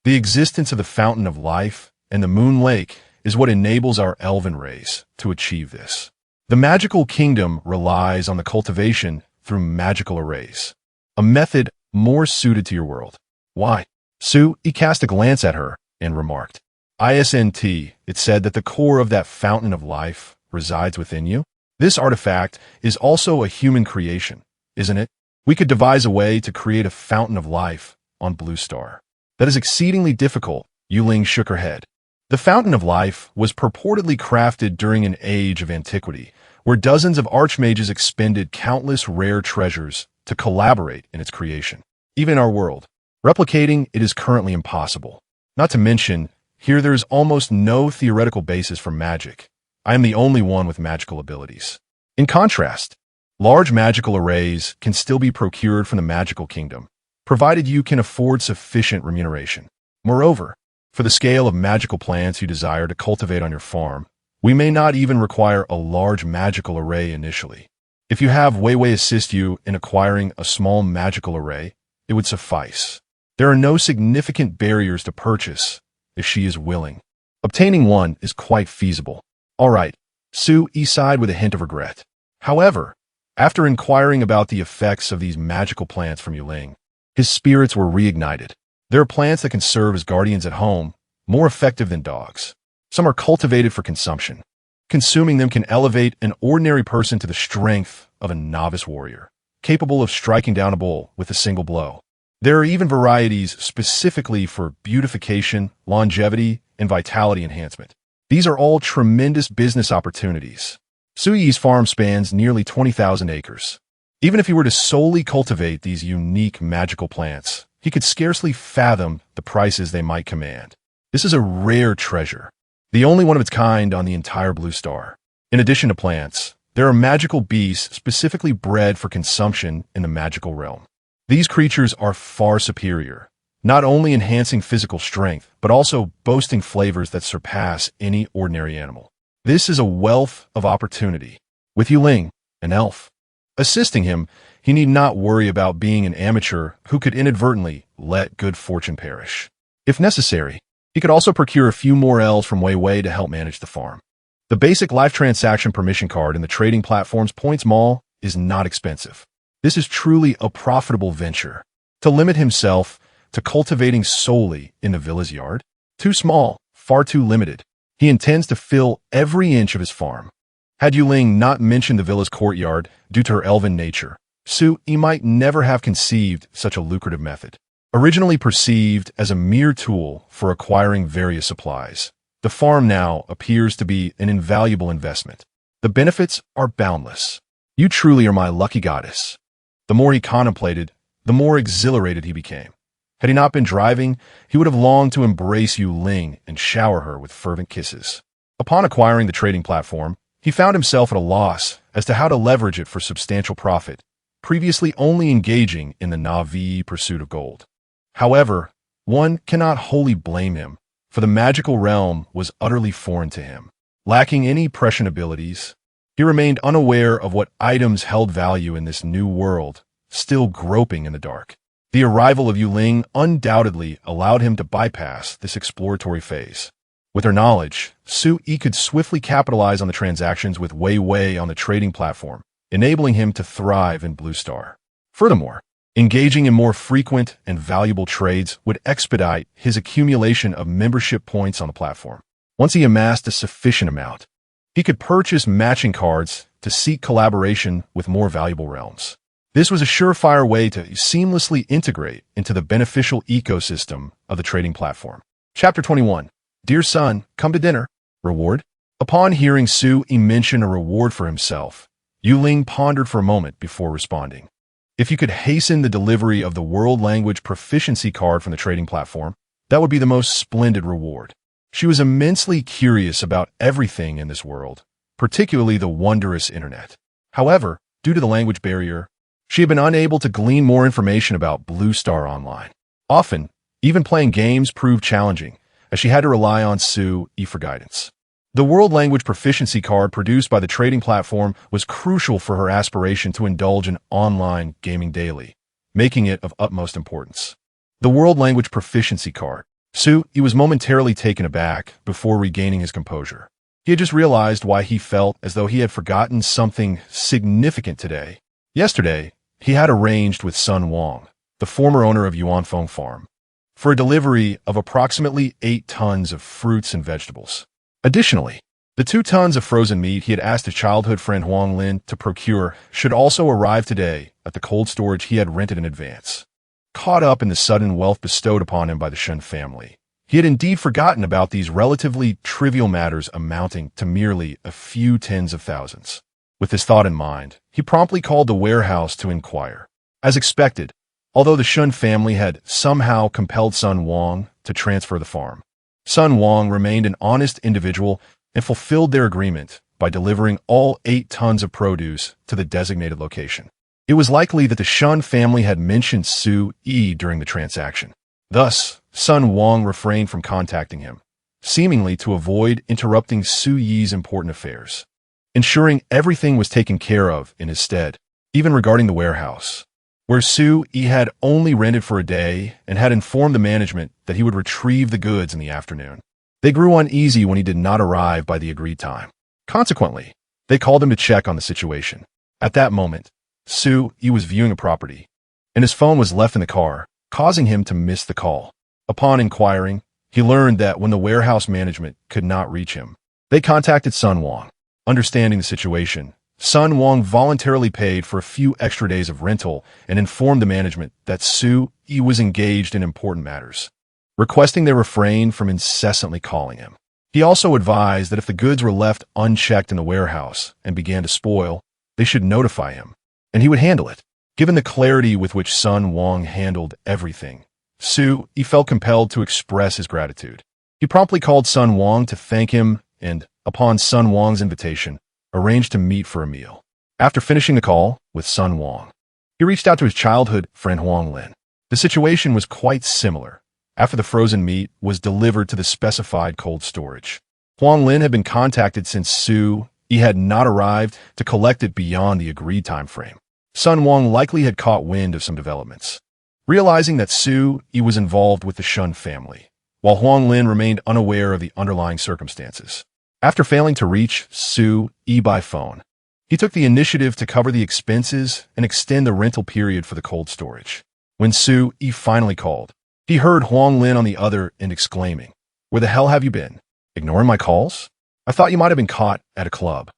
The existence of the Fountain of Life and the Moon Lake is what enables our elven race to achieve this. The magical kingdom relies on the cultivation through magical arrays, a method more suited to your world. Why? Su-Yi cast a glance at her and remarked, "Isnt, it said that the core of that Fountain of Life resides within you? This artifact is also a human creation, isn't it? We could devise a way to create a fountain of life on Blue Star. That is exceedingly difficult, Yuling shook her head. The Fountain of Life was purportedly crafted during an age of antiquity, where dozens of archmages expended countless rare treasures to collaborate in its creation. Even in our world, replicating it is currently impossible. Not to mention, here there is almost no theoretical basis for magic. I am the only one with magical abilities. In contrast, large magical arrays can still be procured from the magical kingdom, provided you can afford sufficient remuneration. Moreover, for the scale of magical plants you desire to cultivate on your farm, we may not even require a large magical array initially. If you have Weiwei assist you in acquiring a small magical array, it would suffice. There are no significant barriers to purchase if she is willing. Obtaining one is quite feasible. All right, Su Yi sighed with a hint of regret. However, after inquiring about the effects of these magical plants from Yuling, his spirits were reignited. There are plants that can serve as guardians at home, more effective than dogs. Some are cultivated for consumption. Consuming them can elevate an ordinary person to the strength of a novice warrior, capable of striking down a bull with a single blow. There are even varieties specifically for beautification, longevity, and vitality enhancement. These are all tremendous business opportunities. Su Yi's farm spans nearly 20,000 acres. Even if he were to solely cultivate these unique magical plants, he could scarcely fathom the prices they might command. This is a rare treasure, the only one of its kind on the entire Blue Star. In addition to plants, there are magical beasts specifically bred for consumption in the magical realm. These creatures are far superior, not only enhancing physical strength, but also boasting flavors that surpass any ordinary animal. This is a wealth of opportunity. With Yuling, an elf, assisting him, he need not worry about being an amateur who could inadvertently let good fortune perish. If necessary, he could also procure a few more elves from Weiwei to help manage the farm. The basic life transaction permission card in the trading platform's Points Mall is not expensive. This is truly a profitable venture. To limit himself to cultivating solely in the villa's yard? Too small, far too limited. He intends to fill every inch of his farm. Had Yuling not mentioned the villa's courtyard due to her elven nature, Su Yi might never have conceived such a lucrative method. Originally perceived as a mere tool for acquiring various supplies, the farm now appears to be an invaluable investment. The benefits are boundless. You truly are my lucky goddess. The more he contemplated, the more exhilarated he became. Had he not been driving, he would have longed to embrace Yuling and shower her with fervent kisses. Upon acquiring the trading platform, he found himself at a loss as to how to leverage it for substantial profit, previously only engaging in the Na'vi pursuit of gold. However, one cannot wholly blame him, for the magical realm was utterly foreign to him. Lacking any prescient abilities, he remained unaware of what items held value in this new world, still groping in the dark. The arrival of Yuling undoubtedly allowed him to bypass this exploratory phase. With her knowledge, Su Yi could swiftly capitalize on the transactions with Weiwei on the trading platform, enabling him to thrive in Blue Star. Furthermore, engaging in more frequent and valuable trades would expedite his accumulation of membership points on the platform. Once he amassed a sufficient amount, he could purchase matching cards to seek collaboration with more valuable realms. This was a surefire way to seamlessly integrate into the beneficial ecosystem of the trading platform. Chapter 21. Dear son, come to dinner. Reward? Upon hearing Su Yi mention a reward for himself, Yuling pondered for a moment before responding. If you could hasten the delivery of the world language proficiency card from the trading platform, that would be the most splendid reward. She was immensely curious about everything in this world, particularly the wondrous internet. However, due to the language barrier, she had been unable to glean more information about Blue Star Online. Often, even playing games proved challenging, as she had to rely on Su Yi for guidance. The world language proficiency card produced by the trading platform was crucial for her aspiration to indulge in online gaming daily, making it of utmost importance. The world language proficiency card. Su Yi was momentarily taken aback before regaining his composure. He had just realized why he felt as though he had forgotten something significant today. Yesterday, he had arranged with Sun Wang, the former owner of Yuanfeng Farm, for a delivery of approximately 8 tons of fruits and vegetables. Additionally, The 2 tons of frozen meat he had asked his childhood friend Huang Lin to procure should also arrive today at the cold storage he had rented in advance. Caught up in the sudden wealth bestowed upon him by the Shen family, he had indeed forgotten about these relatively trivial matters amounting to merely a few tens of thousands. With this thought in mind, he promptly called the warehouse to inquire. As expected, although the Shun family had somehow compelled Sun Wang to transfer the farm, Sun Wang remained an honest individual and fulfilled their agreement by delivering all 8 tons of produce to the designated location. It was likely that the Shun family had mentioned Su Yi during the transaction. Thus, Sun Wang refrained from contacting him, seemingly to avoid interrupting Su Yi's important affairs, ensuring everything was taken care of in his stead, even regarding the warehouse, where Su Yi had only rented for a day and had informed the management that he would retrieve the goods in the afternoon. They grew uneasy when he did not arrive by the agreed time. Consequently, they called him to check on the situation. At that moment, Su Yi was viewing a property, and his phone was left in the car, causing him to miss the call. Upon inquiring, he learned that when the warehouse management could not reach him, they contacted Sun Wang. Understanding the situation, Sun Wang voluntarily paid for a few extra days of rental and informed the management that Su Yi was engaged in important matters, requesting they refrain from incessantly calling him. He also advised that if the goods were left unchecked in the warehouse and began to spoil, they should notify him, and he would handle it. Given the clarity with which Sun Wang handled everything, Su Yi felt compelled to express his gratitude. He promptly called Sun Wang to thank him and, upon Sun Wang's invitation, arranged to meet for a meal. After finishing the call with Sun Wang, he reached out to his childhood friend Huang Lin. The situation was quite similar. After the frozen meat was delivered to the specified cold storage, Huang Lin had been contacted since Su Yi had not arrived to collect it beyond the agreed time frame. Sun Wang likely had caught wind of some developments, realizing that Su Yi was involved with the Shun family, while Huang Lin remained unaware of the underlying circumstances. After failing to reach Su Yi by phone, he took the initiative to cover the expenses and extend the rental period for the cold storage. When Su Yi finally called, he heard Huang Lin on the other end exclaiming, "Where the hell have you been? Ignoring my calls? I thought you might have been caught at a club.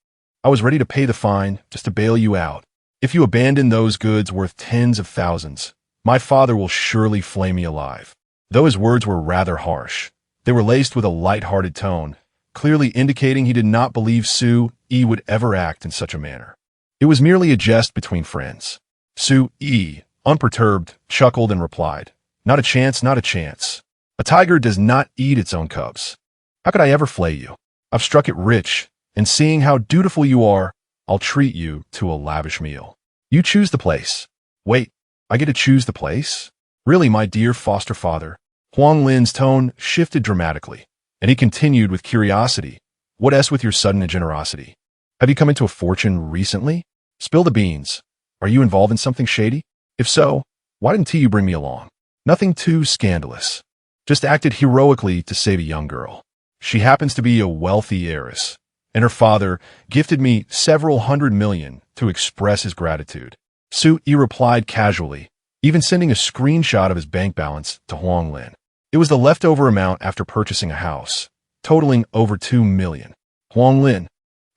I was ready to pay the fine just to bail you out. If you abandon those goods worth tens of thousands, my father will surely flay me alive." Though his words were rather harsh, they were laced with a light-hearted tone, clearly indicating he did not believe Su Yi would ever act in such a manner. It was merely a jest between friends. Su Yi, unperturbed, chuckled and replied, "Not a chance, not a chance. A tiger does not eat its own cubs. How could I ever flay you? I've struck it rich, and seeing how dutiful you are, I'll treat you to a lavish meal. You choose the place." "Wait, I get to choose the place? Really, my dear foster father?" Huang Lin's tone shifted dramatically, and he continued with curiosity, "What else with your sudden generosity? Have you come into a fortune recently? Spill the beans. Are you involved in something shady? If so, why didn't you bring me along? Nothing too scandalous. Just acted heroically to save a young girl. She happens to be a wealthy heiress, and her father gifted me several $100 million to express his gratitude." Su Yi replied casually, even sending a screenshot of his bank balance to Huang Lin. It was the leftover amount after purchasing a house, totaling over $2 million. Huang Lin,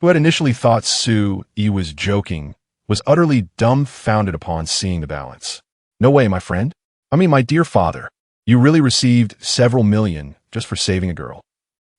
who had initially thought Su Yi was joking, was utterly dumbfounded upon seeing the balance. "No way, my friend. I mean, my dear father. You really received several million just for saving a girl.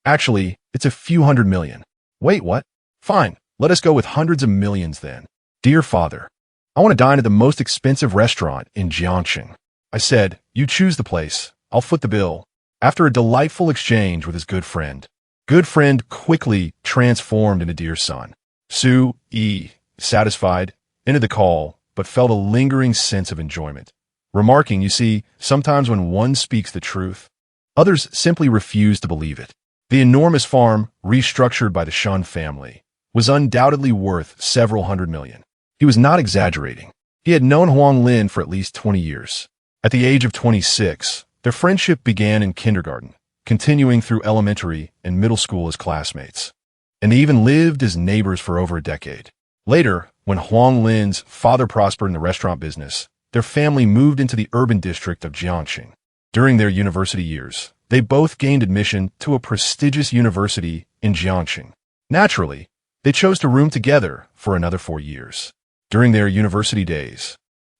Actually, it's a few $100 million. Wait, what? Fine, let us go with hundreds of millions then. Dear father, I want to dine at the most expensive restaurant in Jiangxing." I said, "You choose the place. I'll foot the bill." After a delightful exchange with his good friend quickly transformed into dear son. Su Yi, satisfied, ended the call, but felt a lingering sense of enjoyment, remarking, "You see, sometimes when one speaks the truth, others simply refuse to believe it." The enormous farm, restructured by the Shun family, was undoubtedly worth several $100 million. He was not exaggerating. He had known Huang Lin for at least 20 years. At the age of 26, their friendship began in kindergarten, continuing through elementary and middle school as classmates, and they even lived as neighbors for over a decade. Later, when Huang Lin's father prospered in the restaurant business, their family moved into the urban district of Jiangxing. During their university years, they both gained admission to a prestigious university in Jiangxing. Naturally, they chose to room together for another 4 years. During their university days,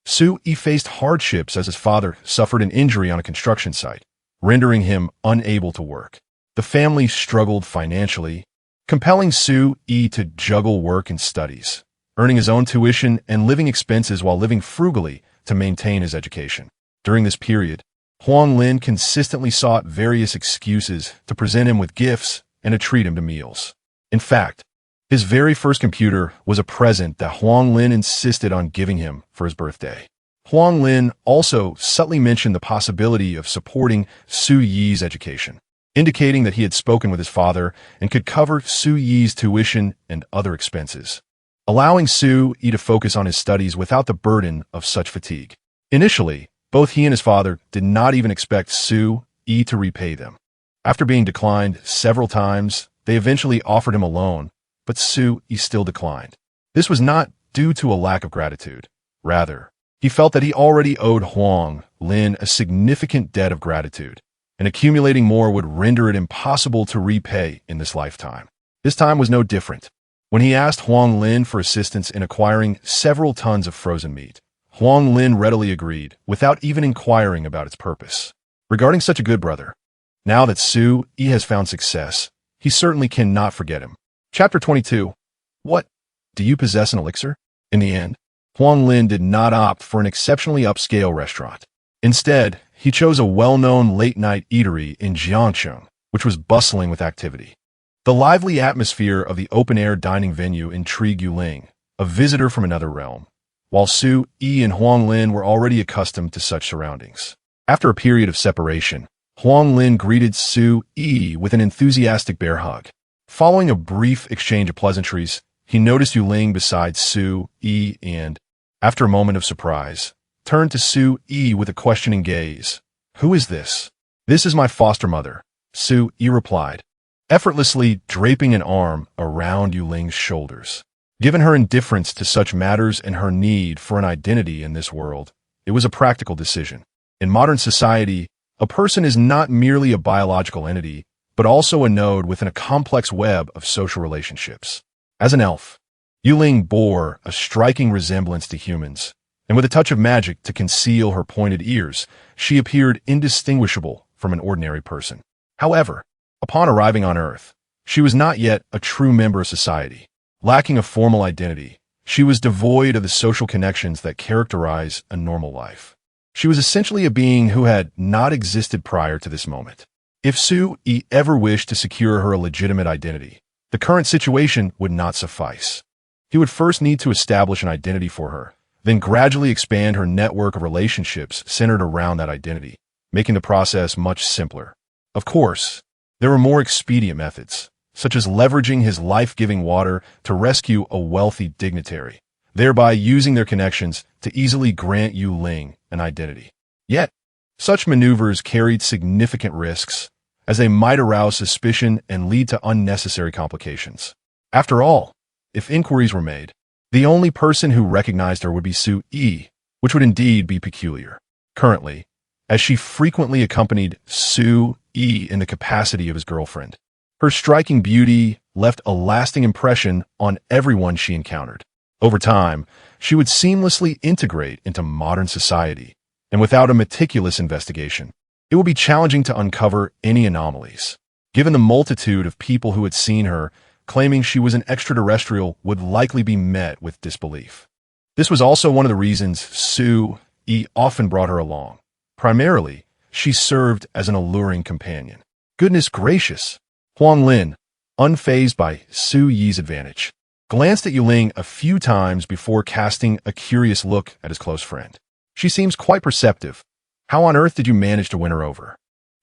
Soo-yi faced hardships as his father suffered an injury on a construction site, rendering him unable to work. The family struggled financially, compelling Soo-yi to juggle work and studies, earning his own tuition and living expenses while living frugally to maintain his education. During this period, Huang Lin consistently sought various excuses to present him with gifts and to treat him to meals. In fact, his very first computer was a present that Huang Lin insisted on giving him for his birthday. Huang Lin also subtly mentioned the possibility of supporting Soo-yi's education, indicating that he had spoken with his father and could cover Soo-yi's tuition and other expenses, allowing Soo-yi to focus on his studies without the burden of such fatigue. Initially, both he and his father did not even expect Soo-yi to repay them. After being declined several times, they eventually offered him a loan, but Soo-yi still declined. This was not due to a lack of gratitude. Rather, he felt that he already owed Huang Lin a significant debt of gratitude, and accumulating more would render it impossible to repay in this lifetime. This time was no different. When he asked Huang Lin for assistance in acquiring several tons of frozen meat, Huang Lin readily agreed, without even inquiring about its purpose. Regarding such a good brother, now that Soo-yi has found success, he certainly cannot forget him. Chapter 22. What? Do you possess an elixir? In the end, Huang Lin did not opt for an exceptionally upscale restaurant. Instead, he chose a well-known late-night eatery in Jiangcheng, which was bustling with activity. The lively atmosphere of the open-air dining venue intrigued Yuling, a visitor from another realm, while Soo-yi and Huang Lin were already accustomed to such surroundings. After a period of separation, Huang Lin greeted Soo-yi with an enthusiastic bear hug. Following a brief exchange of pleasantries, he noticed Yuling beside Soo-yi and, after a moment of surprise, turned to Soo-yi with a questioning gaze. "Who is this?" "This is my foster mother," Soo-yi replied, effortlessly draping an arm around Yuling's shoulders. Given her indifference to such matters and her need for an identity in this world, it was a practical decision. In modern society, a person is not merely a biological entity, but also a node within a complex web of social relationships. As an elf, Yuling bore a striking resemblance to humans, and with a touch of magic to conceal her pointed ears, she appeared indistinguishable from an ordinary person. However, upon arriving on Earth, she was not yet a true member of society. Lacking a formal identity, she was devoid of the social connections that characterize a normal life. She was essentially a being who had not existed prior to this moment. If Soo-yi ever wished to secure her a legitimate identity, the current situation would not suffice. He would first need to establish an identity for her, then gradually expand her network of relationships centered around that identity, making the process much simpler. Of course, there were more expedient methods, such as leveraging his life-giving water to rescue a wealthy dignitary, thereby using their connections to easily grant Yuling an identity. Yet, such maneuvers carried significant risks, as they might arouse suspicion and lead to unnecessary complications. After all, if inquiries were made, the only person who recognized her would be Soo-yi, which would indeed be peculiar. Currently, as she frequently accompanied Soo-yi in the capacity of his girlfriend, her striking beauty left a lasting impression on everyone she encountered. Over time, she would seamlessly integrate into modern society, and without a meticulous investigation, it would be challenging to uncover any anomalies. Given the multitude of people who had seen her, claiming she was an extraterrestrial would likely be met with disbelief. This was also one of the reasons Soo-yi often brought her along. Primarily, she served as an alluring companion. Goodness gracious! Huang Lin, unfazed by Soo-yi's advantage, glanced at Yuling a few times before casting a curious look at his close friend. "She seems quite perceptive. How on earth did you manage to win her over?"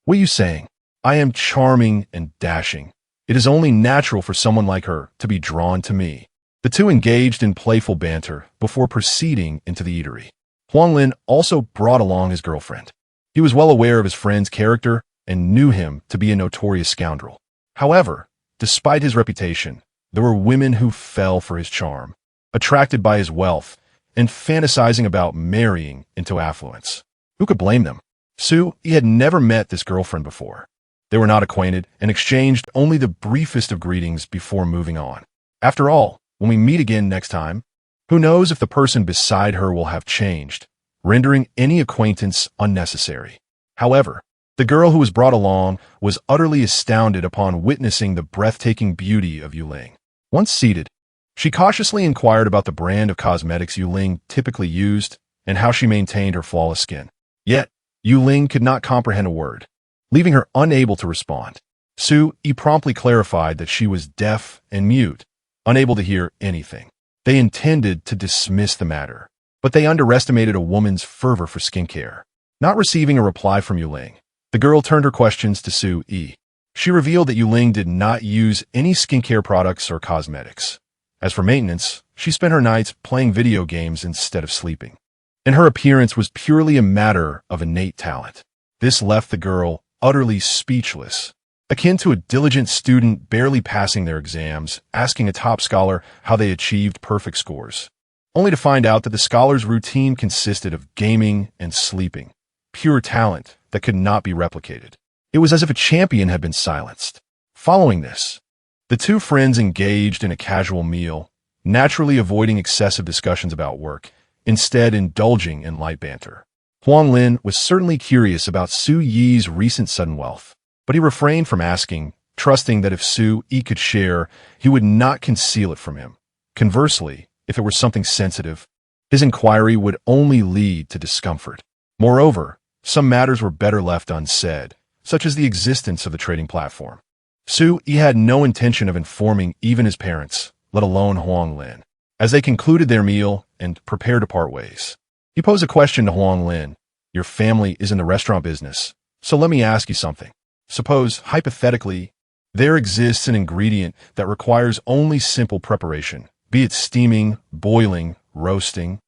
"What are you saying? I am charming and dashing. It is only natural for someone like her to be drawn to me." The two engaged in playful banter before proceeding into the eatery. Huang Lin also brought along his girlfriend. He was well aware of his friend's character and knew him to be a notorious scoundrel. However, despite his reputation, there were women who fell for his charm, attracted by his wealth, and fantasizing about marrying into affluence. Who could blame them? Soo-yi had never met this girlfriend before. They were not acquainted and exchanged only the briefest of greetings before moving on. After all, when we meet again next time, who knows if the person beside her will have changed, rendering any acquaintance unnecessary. However, the girl who was brought along was utterly astounded upon witnessing the breathtaking beauty of Yuling. Once seated, she cautiously inquired about the brand of cosmetics Yuling typically used and how she maintained her flawless skin. Yet, Yuling could not comprehend a word, leaving her unable to respond. Su-yi promptly clarified that she was deaf and mute, unable to hear anything. They intended to dismiss the matter, but they underestimated a woman's fervor for skincare. Not receiving a reply from Yuling, the girl turned her questions to Su-yi. She revealed that Yuling did not use any skincare products or cosmetics. As for maintenance, she spent her nights playing video games instead of sleeping. And her appearance was purely a matter of innate talent. This left the girl utterly speechless, akin to a diligent student barely passing their exams, asking a top scholar how they achieved perfect scores, only to find out that the scholar's routine consisted of gaming and sleeping, pure talent that could not be replicated. It was as if a champion had been silenced. Following this, the two friends engaged in a casual meal, naturally avoiding excessive discussions about work, instead indulging in light banter. Huang Lin was certainly curious about Su-yi's recent sudden wealth, but he refrained from asking, trusting that if Su-yi could share, he would not conceal it from him. Conversely, if it were something sensitive, his inquiry would only lead to discomfort. Moreover, some matters were better left unsaid, such as the existence of the trading platform. Su-yi had no intention of informing even his parents, let alone Huang Lin. As they concluded their meal and prepared to part ways, he posed a question to Huang Lin. Your family is in the restaurant business, so let me ask you something. Suppose, hypothetically, there exists an ingredient that requires only simple preparation, be it steaming, boiling, roasting,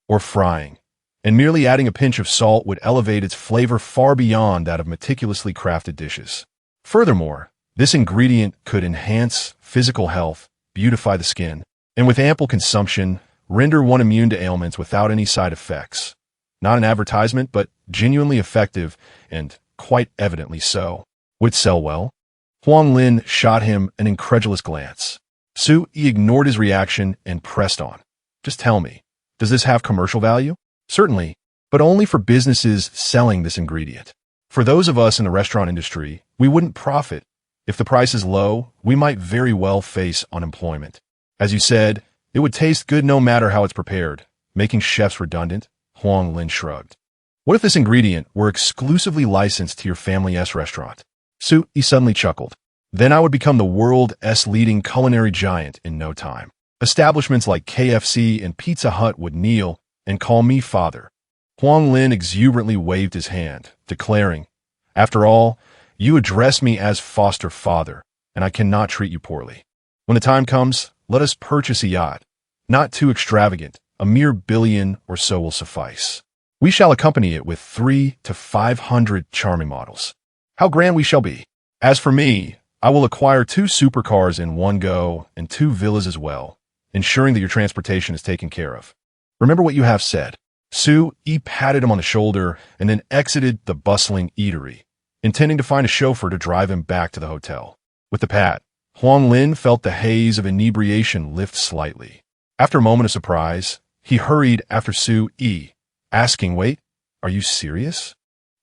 or frying, and merely adding a pinch of salt would elevate its flavor far beyond that of meticulously crafted dishes. Furthermore, this ingredient could enhance physical health, beautify the skin, and with ample consumption, render one immune to ailments without any side effects. Not an advertisement, but genuinely effective, and quite evidently so. Would sell well? Huang Lin shot him an incredulous glance. Su-yi ignored his reaction and pressed on. Just tell me, does this have commercial value? Certainly, but only for businesses selling this ingredient. For those of us in the restaurant industry, we wouldn't profit. If the price is low, we might very well face unemployment. As you said, it would taste good no matter how it's prepared, making chefs redundant. Huang Lin shrugged. What if this ingredient were exclusively licensed to your family's restaurant? Su-yi suddenly chuckled. Then I would become the world's leading culinary giant in no time. Establishments like KFC and Pizza Hut would kneel and call me father. Huang Lin exuberantly waved his hand, declaring, after all, you address me as foster father, and I cannot treat you poorly. When the time comes, let us purchase a yacht. Not too extravagant, a mere billion or so will suffice. We shall accompany it with 300 to 500 charming models. How grand we shall be. As for me, I will acquire 2 supercars in one go and 2 villas as well, ensuring that your transportation is taken care of. Remember what you have said. Su-yi patted him on the shoulder and then exited the bustling eatery, intending to find a chauffeur to drive him back to the hotel. With the pat, Huang Lin felt the haze of inebriation lift slightly. After a moment of surprise, he hurried after Su-yi, asking, wait, are you serious?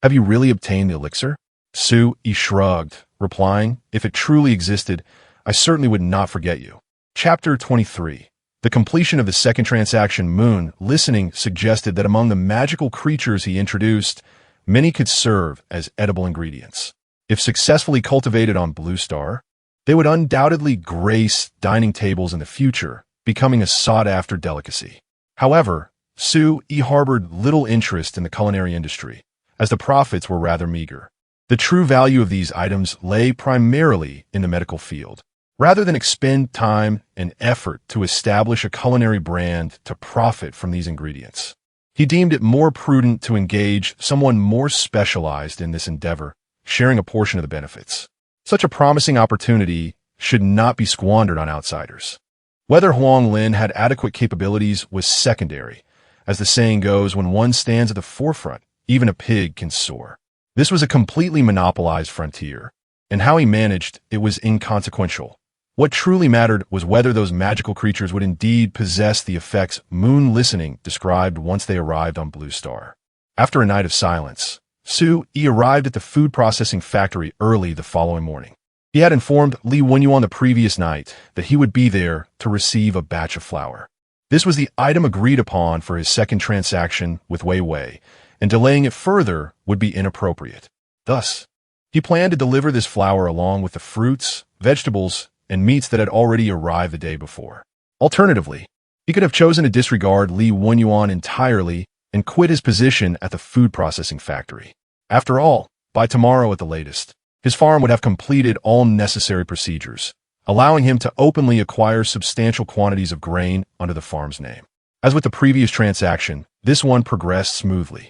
Have you really obtained the elixir? Su-yi shrugged, replying, if it truly existed, I certainly would not forget you. Chapter 23. The completion of the second transaction. Moon, listening, suggested that among the magical creatures he introduced, many could serve as edible ingredients. If successfully cultivated on Blue Star, they would undoubtedly grace dining tables in the future, becoming a sought-after delicacy. However, Su-yi harbored little interest in the culinary industry, as the profits were rather meager. The true value of these items lay primarily in the medical field. Rather than expend time and effort to establish a culinary brand to profit from these ingredients, he deemed it more prudent to engage someone more specialized in this endeavor, sharing a portion of the benefits. Such a promising opportunity should not be squandered on outsiders. Whether Huang Lin had adequate capabilities was secondary. As the saying goes, when one stands at the forefront, even a pig can soar. This was a completely monopolized frontier. and how he managed it was inconsequential. What truly mattered was whether those magical creatures would indeed possess the effects Moon Listening described once they arrived on Blue Star. After a night of silence, Su-yi arrived at the food processing factory early the following morning. He had informed Li Wenyu on the previous night that he would be there to receive a batch of flour. This was the item agreed upon for his second transaction with Wei Wei, and delaying it further would be inappropriate. Thus, he planned to deliver this flour along with the fruits, vegetables, and meats that had already arrived the day before. Alternatively, he could have chosen to disregard Li Wenyuan entirely and quit his position at the food processing factory. After all, by tomorrow at the latest, his farm would have completed all necessary procedures, allowing him to openly acquire substantial quantities of grain under the farm's name. As with the previous transaction, this one progressed smoothly.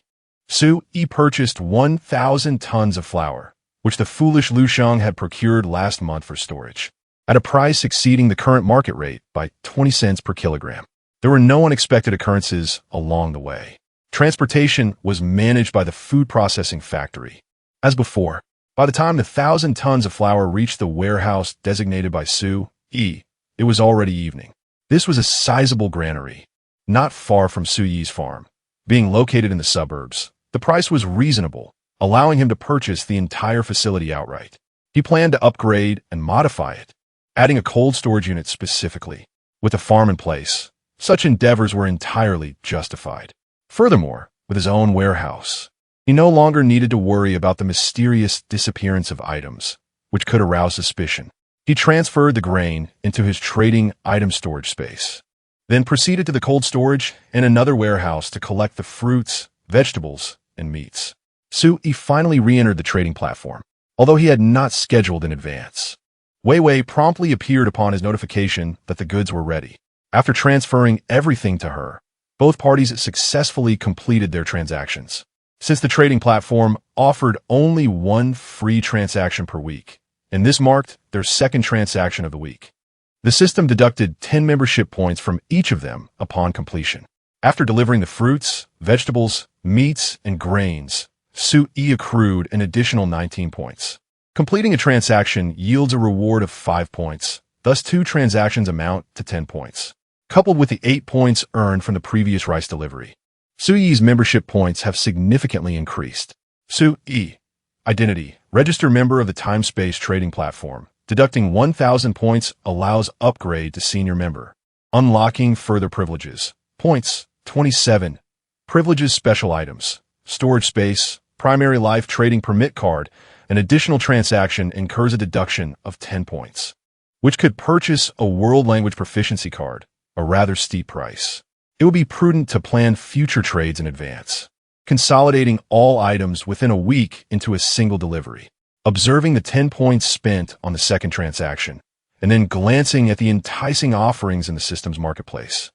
Su-yi purchased 1,000 tons of flour, which the foolish Lu Sheng had procured last month for storage, at a price exceeding the current market rate by 20 cents per kilogram. There were no unexpected occurrences along the way. Transportation was managed by the food processing factory. As before, by the time the 1,000 tons of flour reached the warehouse designated by Su-yi, it was already evening. This was a sizable granary, not far from Su-yi's farm. Being located in the suburbs, the price was reasonable, allowing him to purchase the entire facility outright. He planned to upgrade and modify it, adding a cold storage unit specifically. With a farm in place, such endeavors were entirely justified. Furthermore, with his own warehouse, he no longer needed to worry about the mysterious disappearance of items, which could arouse suspicion. He transferred the grain into his trading item storage space, then proceeded to the cold storage and another warehouse to collect the fruits, vegetables, and meats. Su-yi finally re-entered the trading platform, although he had not scheduled in advance. Wei Wei promptly appeared upon his notification that the goods were ready. After transferring everything to her, both parties successfully completed their transactions. Since the trading platform offered only one free transaction per week, and this marked their second transaction of the week, the system deducted 10 membership points from each of them upon completion. After delivering the fruits, vegetables, meats, and grains, Su-yi accrued an additional 19 points. Completing a transaction yields a reward of 5 points, thus 2 transactions amount to 10 points, coupled with the 8 points earned from the previous rice delivery. Su-yi's membership points have significantly increased. Su-yi, identity, register member of the time-space trading platform. Deducting 1,000 points allows upgrade to senior member. Unlocking further privileges. Points, 27. Privileges special items. Storage space, primary life trading permit card. An additional transaction incurs a deduction of 10 points, which could purchase a world language proficiency card, a rather steep price. It would be prudent to plan future trades in advance, consolidating all items within a week into a single delivery. Observing the 10 points spent on the second transaction, and then glancing at the enticing offerings in the system's marketplace,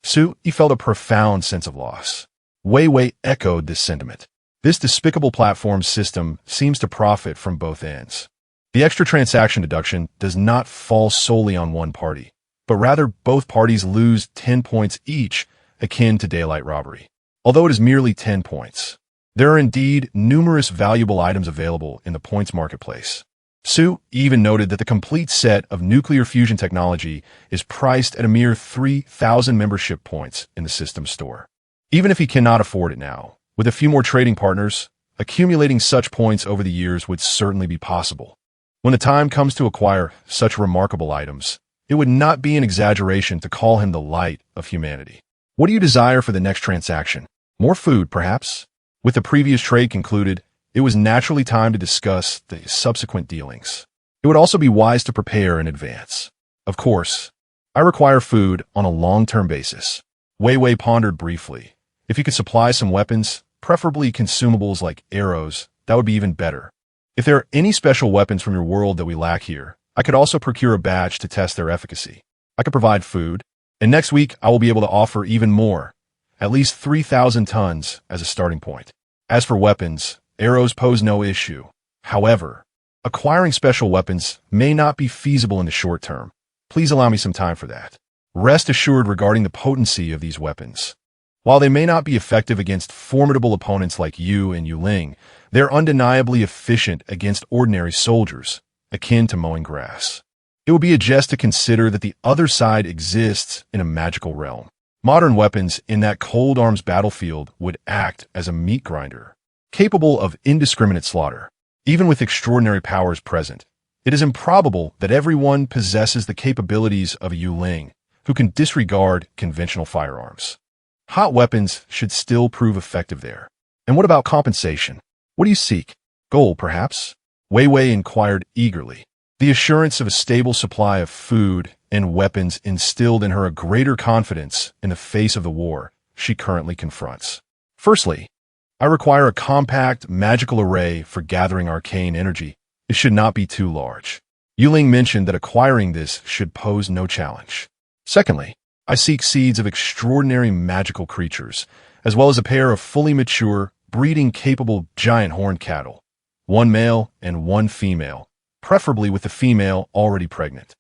Su-yi felt a profound sense of loss. Wei Wei echoed this sentiment. This despicable platform system seems to profit from both ends. The extra transaction deduction does not fall solely on one party, but rather both parties lose 10 points each, akin to daylight robbery. Although it is merely 10 points, there are indeed numerous valuable items available in the points marketplace. Su even noted that the complete set of nuclear fusion technology is priced at a mere 3,000 membership points in the system store. Even if he cannot afford it now, with a few more trading partners, accumulating such points over the years would certainly be possible. When the time comes to acquire such remarkable items, it would not be an exaggeration to call him the light of humanity. What do you desire for the next transaction? More food, perhaps? With the previous trade concluded, it was naturally time to discuss the subsequent dealings. It would also be wise to prepare in advance. Of course, I require food on a long-term basis. Wei Wei pondered briefly. If he could supply some weapons, preferably consumables like arrows, that would be even better. If there are any special weapons from your world that we lack here, I could also procure a batch to test their efficacy. I could provide food, and next week I will be able to offer even more, at least 3,000 tons as a starting point. As for weapons, arrows pose no issue. However, acquiring special weapons may not be feasible in the short term. Please allow me some time for that. Rest assured regarding the potency of these weapons. While they may not be effective against formidable opponents like you and Yuling, they're undeniably efficient against ordinary soldiers, akin to mowing grass. It would be a jest to consider that the other side exists in a magical realm. Modern weapons in that cold arms battlefield would act as a meat grinder, capable of indiscriminate slaughter. Even with extraordinary powers present, it is improbable that everyone possesses the capabilities of a Yuling who can disregard conventional firearms. Hot weapons should still prove effective there. And what about compensation? What do you seek? Gold, perhaps? Wei Wei inquired eagerly. The assurance of a stable supply of food and weapons instilled in her a greater confidence in the face of the war she currently confronts. Firstly, I require a compact, magical array for gathering arcane energy. It should not be too large. Yuling mentioned that acquiring this should pose no challenge. Secondly, I seek seeds of extraordinary magical creatures, as well as a pair of fully mature, breeding-capable giant horned cattle, one male and one female, preferably with the female already pregnant.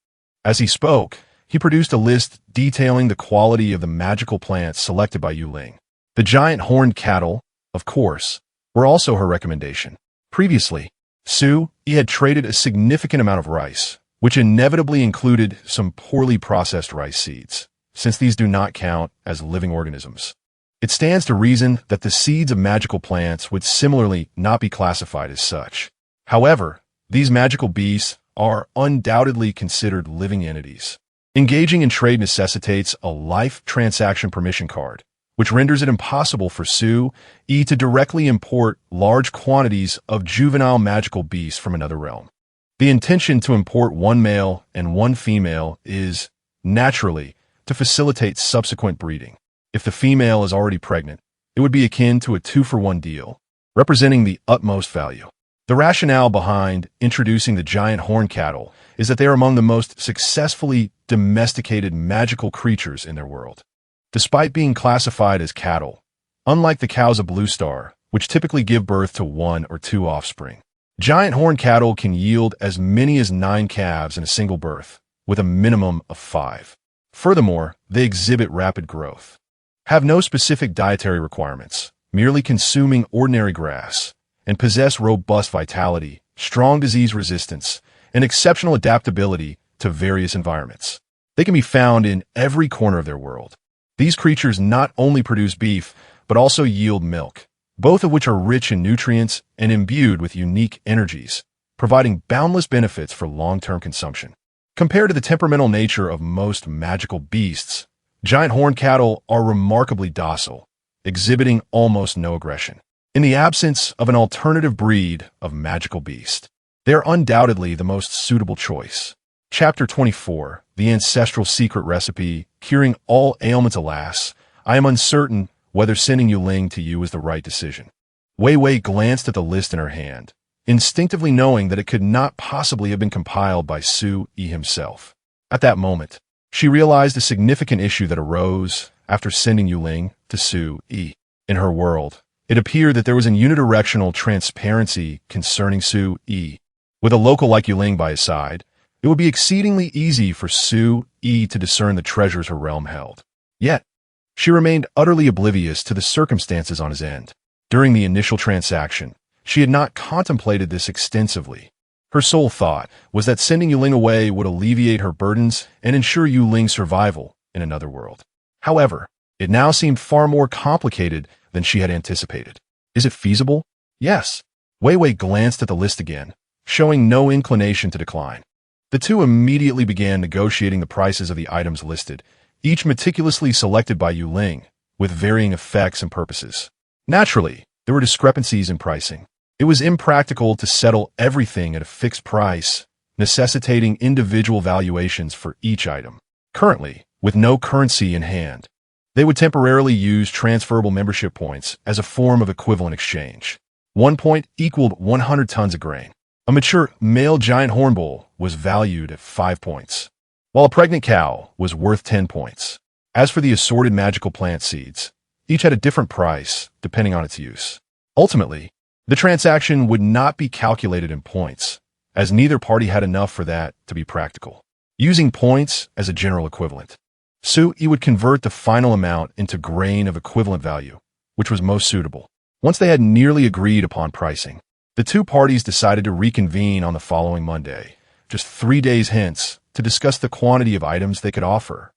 As he spoke, he produced a list detailing the quality of the magical plants selected by Yuling. The giant horned cattle, of course, were also her recommendation. Previously, Su Yi had traded a significant amount of rice, which inevitably included some poorly processed rice seeds, since these do not count as living organisms. It stands to reason that the seeds of magical plants would similarly not be classified as such. However, these magical beasts are undoubtedly considered living entities. Engaging in trade necessitates a life transaction permission card, which renders it impossible for Su Yi to directly import large quantities of juvenile magical beasts from another realm. The intention to import one male and one female is, naturally, to facilitate subsequent breeding. If the female is already pregnant, it would be akin to a 2-for-1 deal, representing the utmost value. The rationale behind introducing the giant horned cattle is that they are among the most successfully domesticated magical creatures in their world. Despite being classified as cattle, unlike the cows of Blue Star, which typically give birth to 1 or 2 offspring, giant horned cattle can yield as many as 9 calves in a single birth, with a minimum of 5. Furthermore, they exhibit rapid growth, have no specific dietary requirements, merely consuming ordinary grass, and possess robust vitality, strong disease resistance, and exceptional adaptability to various environments. They can be found in every corner of their world. These creatures not only produce beef, but also yield milk, both of which are rich in nutrients and imbued with unique energies, providing boundless benefits for long-term consumption. Compared to the temperamental nature of most magical beasts, giant horned cattle are remarkably docile, exhibiting almost no aggression. In the absence of an alternative breed of magical beast, they are undoubtedly the most suitable choice. Chapter 24, The Ancestral Secret Recipe, Curing All Ailments. Alas, I am uncertain whether sending Yuling to you is the right decision. Wei Wei glanced at the list in her hand, instinctively knowing that it could not possibly have been compiled by Su Yi himself. At that moment, she realized a significant issue that arose after sending Yuling to Su Yi. In her world, it appeared that there was an unidirectional transparency concerning Su Yi. With a local like Yuling by his side, it would be exceedingly easy for Su Yi to discern the treasures her realm held. Yet, she remained utterly oblivious to the circumstances on his end. During the initial transaction, she had not contemplated this extensively. Her sole thought was that sending Yuling away would alleviate her burdens and ensure Yuling's survival in another world. However, it now seemed far more complicated than she had anticipated. Is it feasible? Yes. Wei Wei glanced at the list again, showing no inclination to decline. The two immediately began negotiating the prices of the items listed, each meticulously selected by Yuling, with varying effects and purposes. Naturally, there were discrepancies in pricing. It was impractical to settle everything at a fixed price, necessitating individual valuations for each item. Currently, with no currency in hand, they would temporarily use transferable membership points as a form of equivalent exchange. 1 point equaled 100 tons of grain. A mature male giant horn bull was valued at 5 points, while a pregnant cow was worth 10 points. As for the assorted magical plant seeds, each had a different price depending on its use. Ultimately, the transaction would not be calculated in points, as neither party had enough for that to be practical. Using points as a general equivalent, Su Yi would convert the final amount into grain of equivalent value, which was most suitable. Once they had nearly agreed upon pricing, the two parties decided to reconvene on the following Monday, just 3 days hence, to discuss the quantity of items they could offer,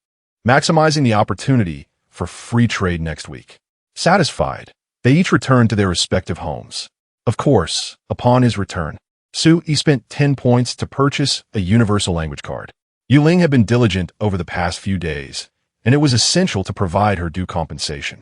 maximizing the opportunity for free trade next week. Satisfied, they each returned to their respective homes. Of course, upon his return, Su-yi spent 10 points to purchase a universal language card. Yuling had been diligent over the past few days, and it was essential to provide her due compensation.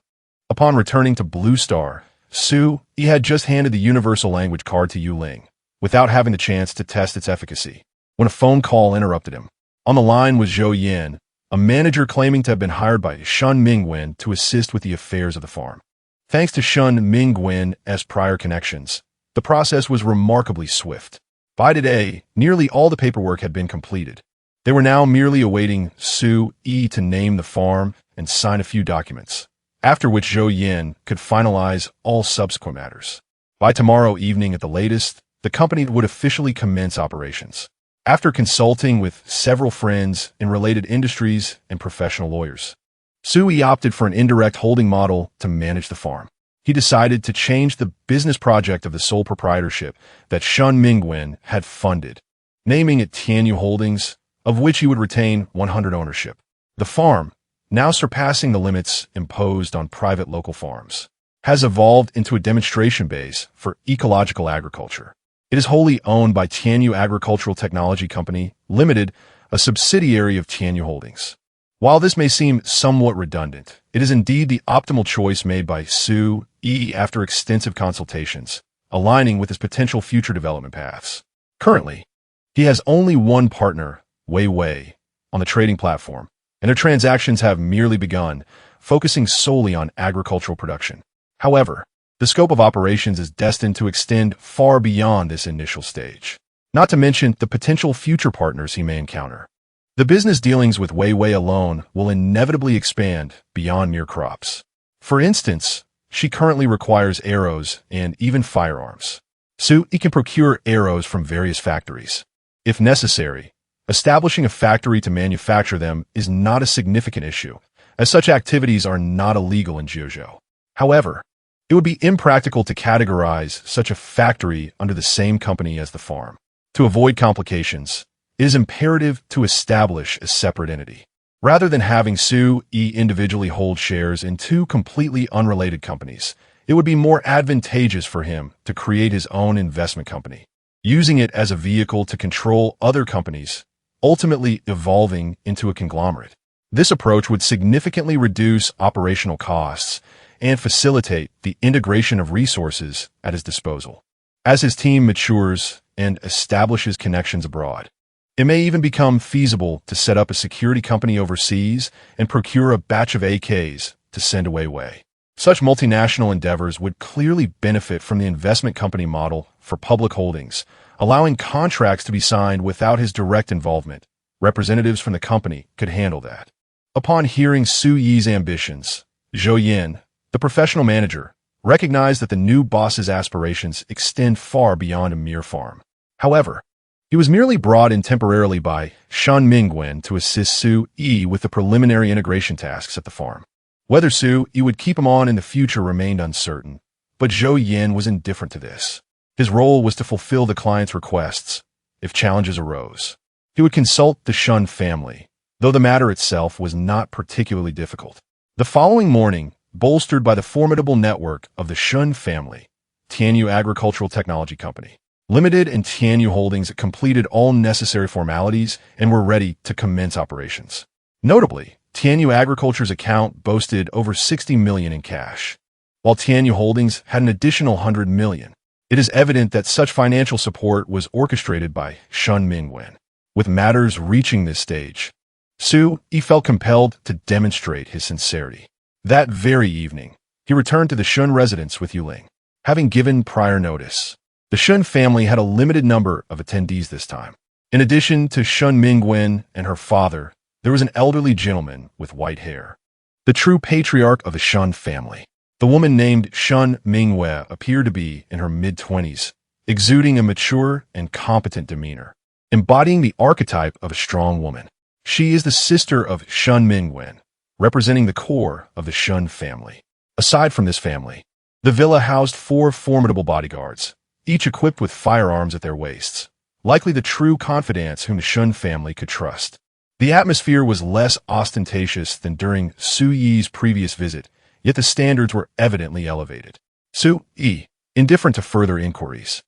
Upon returning to Blue Star, Su-yi had just handed the universal language card to Yuling, without having the chance to test its efficacy, when a phone call interrupted him. On the line was Zhou Yin, a manager claiming to have been hired by Shun Mingwen to assist with the affairs of the farm. Thanks to Shun Mingwen's prior connections, the process was remarkably swift. By today, nearly all the paperwork had been completed. They were now merely awaiting Su-yi to name the farm and sign a few documents, after which Zhou Yin could finalize all subsequent matters. By tomorrow evening at the latest, the company would officially commence operations. After consulting with several friends in related industries and professional lawyers, Su-yi opted for an indirect holding model to manage the farm. He decided to change the business project of the sole proprietorship that Shun Mingwen had funded, naming it Tianyu Holdings, of which he would retain 100% ownership. The farm, now surpassing the limits imposed on private local farms, has evolved into a demonstration base for ecological agriculture. It is wholly owned by Tianyu Agricultural Technology Company, Limited, a subsidiary of Tianyu Holdings. While this may seem somewhat redundant, it is indeed the optimal choice made by Su-yi after extensive consultations, aligning with his potential future development paths. Currently, he has only one partner, Wei Wei, on the trading platform, and their transactions have merely begun, focusing solely on agricultural production. However, the scope of operations is destined to extend far beyond this initial stage, not to mention the potential future partners he may encounter. The business dealings with Wei Wei alone will inevitably expand beyond mere crops. For instance, she currently requires arrows and even firearms. Su-yi can procure arrows from various factories. If necessary, establishing a factory to manufacture them is not a significant issue, as such activities are not illegal in Jiuzhou. However, it would be impractical to categorize such a factory under the same company as the farm. To avoid complications, it is imperative to establish a separate entity. Rather than having Su-yi individually hold shares in two completely unrelated companies, it would be more advantageous for him to create his own investment company, using it as a vehicle to control other companies, ultimately evolving into a conglomerate. This approach would significantly reduce operational costs and facilitate the integration of resources at his disposal. As his team matures and establishes connections abroad, it may even become feasible to set up a security company overseas and procure a batch of AKs to send to Wei Wei. Such multinational endeavors would clearly benefit from the investment company model for public holdings, allowing contracts to be signed without his direct involvement. Representatives from the company could handle that. Upon hearing Su-yi's ambitions, Zhou Yin, the professional manager, recognized that the new boss's aspirations extend far beyond a mere farm. However, he was merely brought in temporarily by Shun Mingwen to assist Su-yi with the preliminary integration tasks at the farm. Whether Su-yi would keep him on in the future remained uncertain, but Zhou Yin was indifferent to this. His role was to fulfill the client's requests. If challenges arose, he would consult the Shun family, though the matter itself was not particularly difficult. The following morning, bolstered by the formidable network of the Shun family, Tianyu Agricultural Technology Company, Limited and Tianyu Holdings completed all necessary formalities and were ready to commence operations. Notably, Tianyu Agriculture's account boasted over 60 million in cash, while Tianyu Holdings had an additional 100 million. It is evident that such financial support was orchestrated by Shun Mingwen. With matters reaching this stage, Su-yi felt compelled to demonstrate his sincerity. That very evening, he returned to the Shun residence with Yuling. Having given prior notice, the Shun family had a limited number of attendees this time. In addition to Shun Mingwen and her father, there was an elderly gentleman with white hair, the true patriarch of the Shun family. The woman named Shun Mingwe appeared to be in her mid-20s, exuding a mature and competent demeanor, embodying the archetype of a strong woman. She is the sister of Shun Mingwen, representing the core of the Shun family. Aside from this family, the villa housed 4 formidable bodyguards, each equipped with firearms at their waists. likely the true confidants whom the Shun family could trust. The atmosphere was less ostentatious than during Su Yi's previous visit, yet the standards were evidently elevated. Su Yi, indifferent to further inquiries,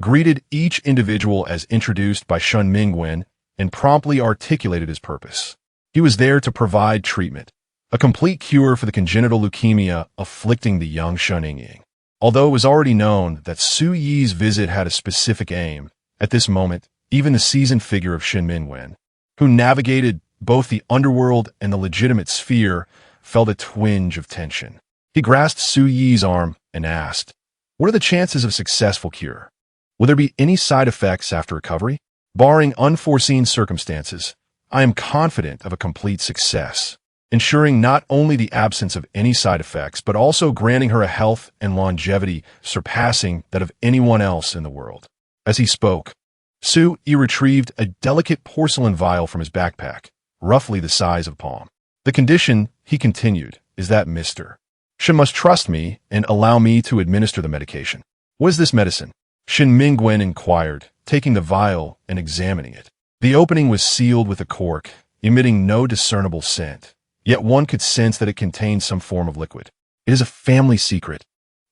greeted each individual as introduced by Shun Mingwen and promptly articulated his purpose. He was there to provide treatment, a complete cure for the congenital leukemia afflicting the young Shun Ying. Although it was already known that Su Yi's visit had a specific aim, at this moment, even the seasoned figure of Shin Mingwen, who navigated both the underworld and the legitimate sphere, felt a twinge of tension. He grasped Su Yi's arm and asked, "What are the chances of successful cure? Will there be any side effects after recovery? Barring unforeseen circumstances, I am confident of a complete success, ensuring not only the absence of any side effects, but also granting her a health and longevity surpassing that of anyone else in the world." As he spoke, Su Yi retrieved a delicate porcelain vial from his backpack, roughly the size of a palm. "The condition," he continued, "is that Mr. Shin must trust me and allow me to administer the medication." "What is this medicine?" Shin Mingwen inquired, taking the vial and examining it. The opening was sealed with a cork, emitting no discernible scent, yet one could sense that it contained some form of liquid. "It is a family secret,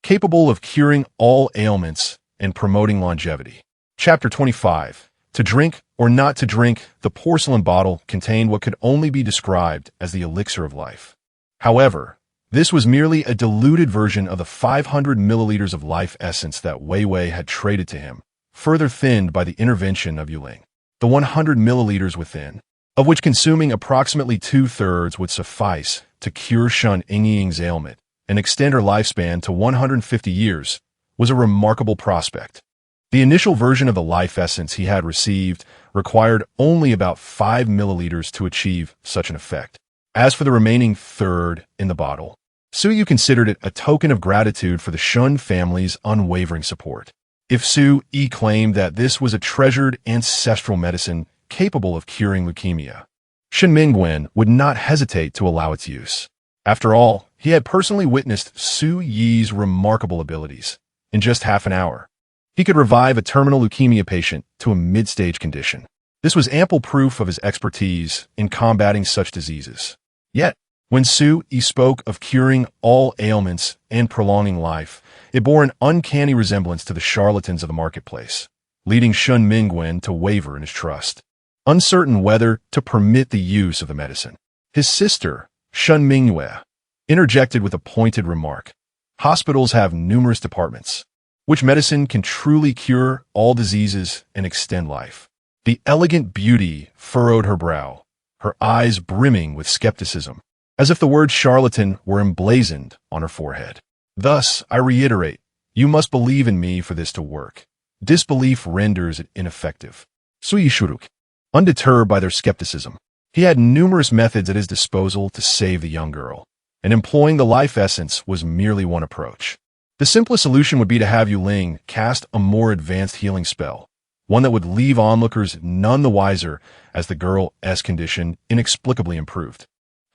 capable of curing all ailments and promoting longevity." Chapter 25. To drink or not to drink, the porcelain bottle contained what could only be described as the elixir of life. However, this was merely a diluted version of the 500 milliliters of life essence that Wei Wei had traded to him, further thinned by the intervention of Yuling. The 100 milliliters within, of which consuming approximately 2/3 would suffice to cure Shun Ying's ailment and extend her lifespan to 150 years, was a remarkable prospect. The initial version of the life essence he had received required only about 5 milliliters to achieve such an effect. As for the remaining third in the bottle, Su Yu considered it a token of gratitude for the Shun family's unwavering support. If Su Yi claimed that this was a treasured ancestral medicine capable of curing leukemia, Shin Mingwen would not hesitate to allow its use. After all, he had personally witnessed Su Yi's remarkable abilities. In just half an hour, he could revive a terminal leukemia patient to a mid-stage condition. This was ample proof of his expertise in combating such diseases. Yet, when Su Yi spoke of curing all ailments and prolonging life, it bore an uncanny resemblance to the charlatans of the marketplace, leading Shun Mingwen to waver in his trust, uncertain whether to permit the use of the medicine. His sister, Shun Mingyue, interjected with a pointed remark. "Hospitals have numerous departments. Which medicine can truly cure all diseases and extend life?" The elegant beauty furrowed her brow, her eyes brimming with skepticism, as if the word charlatan were emblazoned on her forehead. "Thus, I reiterate, you must believe in me for this to work. Disbelief renders it ineffective." Sui Shuruk, undeterred by their skepticism, he had numerous methods at his disposal to save the young girl, and employing the life essence was merely one approach. The simplest solution would be to have Yuling cast a more advanced healing spell, one that would leave onlookers none the wiser as the girl's condition inexplicably improved.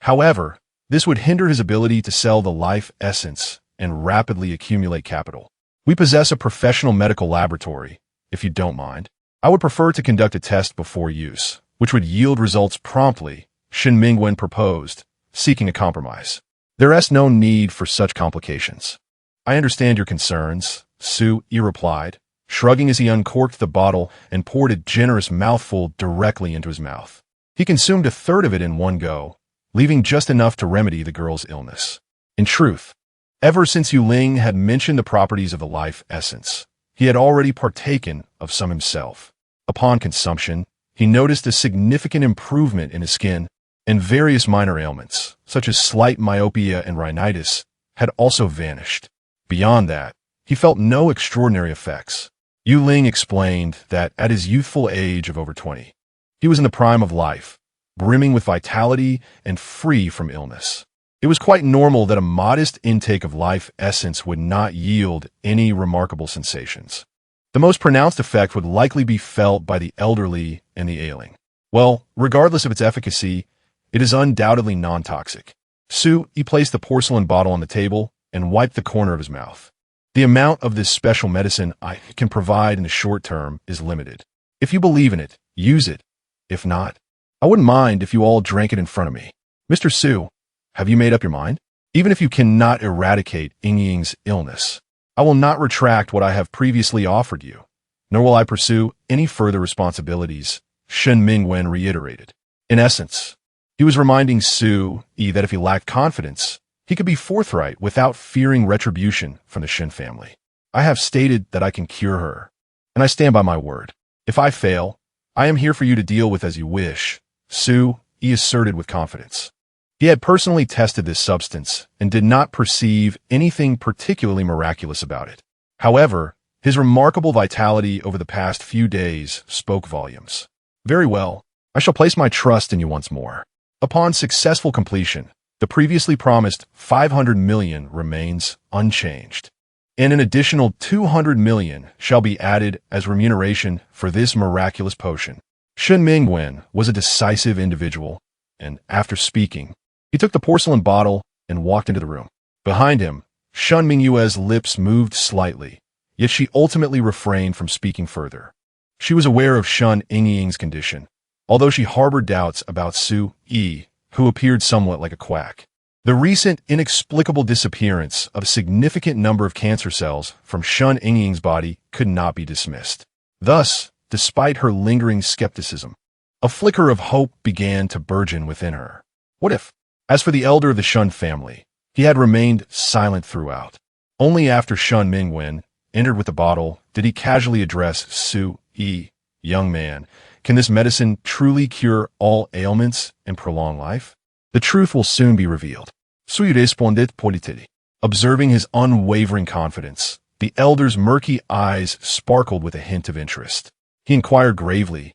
However, this would hinder his ability to sell the life essence and rapidly accumulate capital. "We possess a professional medical laboratory, if you don't mind. I would prefer to conduct a test before use, which would yield results promptly," Shin Mingwen proposed, seeking a compromise. "There is no need for such complications." "I understand your concerns," Su Yi replied, shrugging as he uncorked the bottle and poured a generous mouthful directly into his mouth. He consumed a third of it in one go, leaving just enough to remedy the girl's illness. In truth, ever since Yuling had mentioned the properties of the life essence, he had already partaken of some himself. Upon consumption, he noticed a significant improvement in his skin, and various minor ailments, such as slight myopia and rhinitis, had also vanished. Beyond that, he felt no extraordinary effects. Yuling explained that at his youthful age of over 20, he was in the prime of life, brimming with vitality and free from illness. It was quite normal that a modest intake of life essence would not yield any remarkable sensations. The most pronounced effect would likely be felt by the elderly and the ailing. Well, regardless of its efficacy, it is undoubtedly non-toxic. Su Yi placed the porcelain bottle on the table and wiped the corner of his mouth. "The amount of this special medicine I can provide in the short term is limited. If you believe in it, use it. If not, I wouldn't mind if you all drank it in front of me. Mr. Su, have you made up your mind? Even if you cannot eradicate Ying's illness, I will not retract what I have previously offered you, nor will I pursue any further responsibilities, Shen Mingwen reiterated. In essence, he was reminding Su-yi that if he lacked confidence, he could be forthright without fearing retribution from the Shen family. I have stated that I can cure her, and I stand by my word. If I fail, I am here for you to deal with as you wish, Su-yi asserted with confidence. He had personally tested this substance and did not perceive anything particularly miraculous about it. However, his remarkable vitality over the past few days spoke volumes. Very well, I shall place my trust in you once more. Upon successful completion, the previously promised 500 million remains unchanged, and an additional 200 million shall be added as remuneration for this miraculous potion. Shen Mingwen was a decisive individual, and after speaking, he took the porcelain bottle and walked into the room. Behind him, Shen Mingyue's lips moved slightly, yet she ultimately refrained from speaking further. She was aware of Shen Ying's condition, although she harbored doubts about Su-yi, who appeared somewhat like a quack. The recent inexplicable disappearance of a significant number of cancer cells from Shen Ying's body could not be dismissed. Thus, despite her lingering skepticism, a flicker of hope began to burgeon within her. What if? As for the elder of the Shen family, he had remained silent throughout. Only after Shen Mingwen entered with the bottle did he casually address Su-yi. Young man, can this medicine truly cure all ailments and prolong life? The truth will soon be revealed. Su-yi responded politely. Observing his unwavering confidence, the elder's murky eyes sparkled with a hint of interest. He inquired gravely,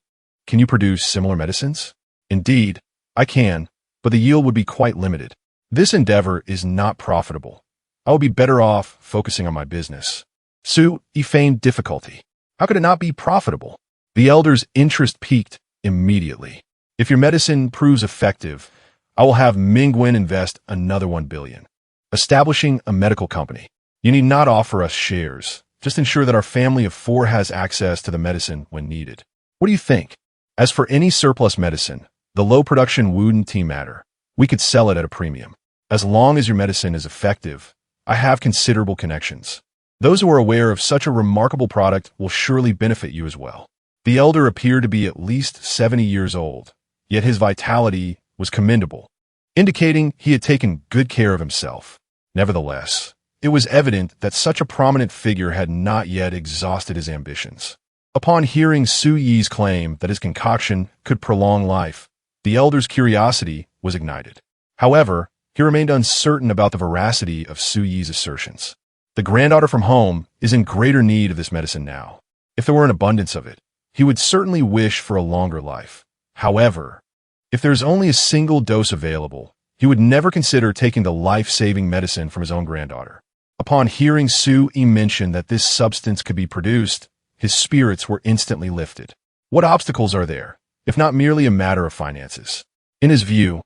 can you produce similar medicines? Indeed, I can, but the yield would be quite limited. This endeavor is not profitable. I would be better off focusing on my business. Su-yi feigned difficulty. How could it not be profitable? The elder's interest peaked immediately. If your medicine proves effective, I will have Mingwen invest another 1 billion. Establishing a medical company. You need not offer us shares. Just ensure that our family of 4 has access to the medicine when needed. What do you think? As for any surplus medicine, the low production wouldn't matter. We could sell it at a premium. As long as your medicine is effective, I have considerable connections. Those who are aware of such a remarkable product will surely benefit you as well. The elder appeared to be at least 70 years old, yet his vitality was commendable, indicating he had taken good care of himself. Nevertheless, it was evident that such a prominent figure had not yet exhausted his ambitions. Upon hearing Su-yi's claim that his concoction could prolong life, the elder's curiosity was ignited. However, he remained uncertain about the veracity of Su-yi's assertions. The granddaughter from home is in greater need of this medicine now. If there were an abundance of it, he would certainly wish for a longer life. However, if there is only a single dose available, he would never consider taking the life-saving medicine from his own granddaughter. Upon hearing Su-yi mention that this substance could be produced, his spirits were instantly lifted. What obstacles are there, if not merely a matter of finances? In his view,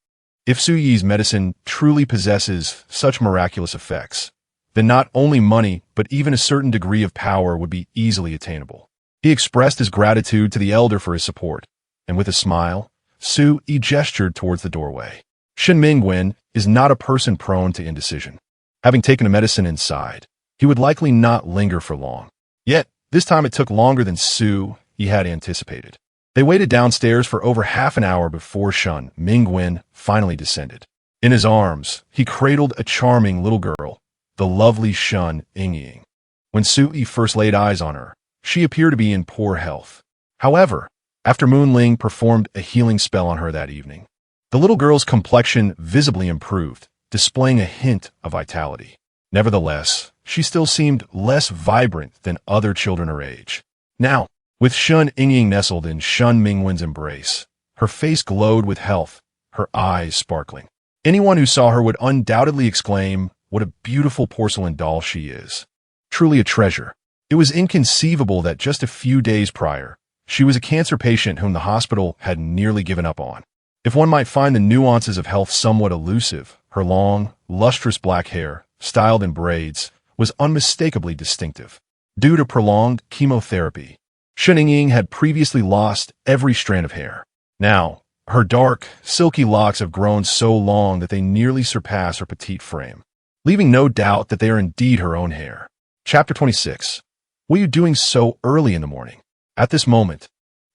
if Su-yi's medicine truly possesses such miraculous effects, then not only money but even a certain degree of power would be easily attainable. He expressed his gratitude to the elder for his support, and with a smile, Su-yi gestured towards the doorway. Shen Mingwen is not a person prone to indecision. Having taken a medicine inside, he would likely not linger for long. Yet, this time it took longer than Su-yi had anticipated. They waited downstairs for over half an hour before Shen Mingwen finally descended. In his arms, he cradled a charming little girl, the lovely Shen Ying. When Su-yi first laid eyes on her, she appeared to be in poor health. However, after Moonling performed a healing spell on her that evening, the little girl's complexion visibly improved, displaying a hint of vitality. Nevertheless, she still seemed less vibrant than other children her age. Now, with Shen Ying nestled in Shen Mingwen's embrace, her face glowed with health, her eyes sparkling. Anyone who saw her would undoubtedly exclaim, "What a beautiful porcelain doll she is. Truly a treasure." It was inconceivable that just a few days prior, she was a cancer patient whom the hospital had nearly given up on. If one might find the nuances of health somewhat elusive, her long, lustrous black hair, styled in braids, was unmistakably distinctive. Due to prolonged chemotherapy, Shun Ying had previously lost every strand of hair. Now, her dark, silky locks have grown so long that they nearly surpass her petite frame, leaving no doubt that they are indeed her own hair. Chapter 26. What are you doing so early in the morning? At this moment,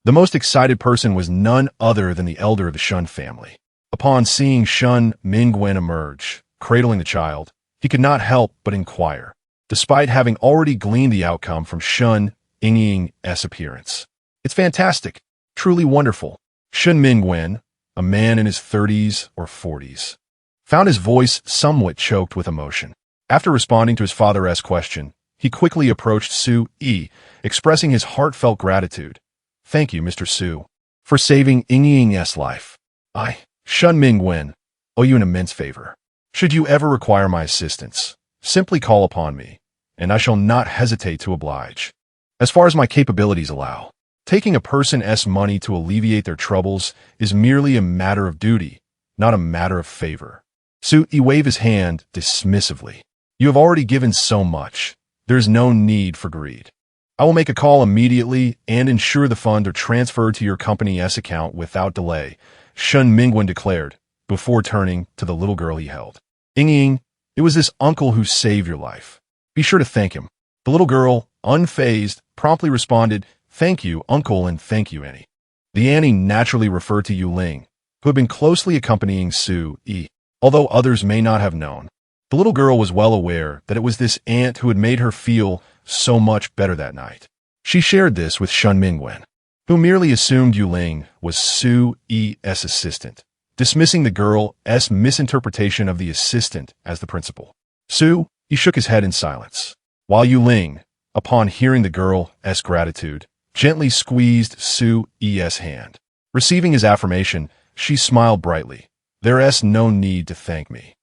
the most excited person was none other than the elder of the Shun family. Upon seeing Shun Mingwen emerge, cradling the child, he could not help but inquire, despite having already gleaned the outcome from Shun Ying's appearance. It's fantastic, truly wonderful. Shun Mingwen, a man in his 30s or 40s, found his voice somewhat choked with emotion. After responding to his father's question, he quickly approached Su Yi, expressing his heartfelt gratitude. Thank you, Mr. Su, for saving Ying's life. I, Shun Mingwen, owe you an immense favor. Should you ever require my assistance, simply call upon me, and I shall not hesitate to oblige. As far as my capabilities allow, taking a person's money to alleviate their troubles is merely a matter of duty, not a matter of favor. Su Yi waved his hand dismissively. You have already given so much. There is no need for greed. I will make a call immediately and ensure the funds are transferred to your company's account without delay, Shun Mingwen declared, before turning to the little girl he held. Ying, it was this uncle who saved your life. Be sure to thank him. The little girl, unfazed, promptly responded, Thank you, uncle, and thank you, Annie. The Annie naturally referred to Yu Ling, who had been closely accompanying Su Yi. Although others may not have known, the little girl was well aware that it was this aunt who had made her feel so much better that night. She shared this with Shun Mingwen, who merely assumed Yu Ling was Su Yi's assistant, dismissing the girl's misinterpretation of the assistant as the principal. Su Yi shook his head in silence, while Yu Ling, upon hearing the girl's gratitude, gently squeezed Su Yi's hand. Receiving his affirmation, she smiled brightly. There's no need to thank me.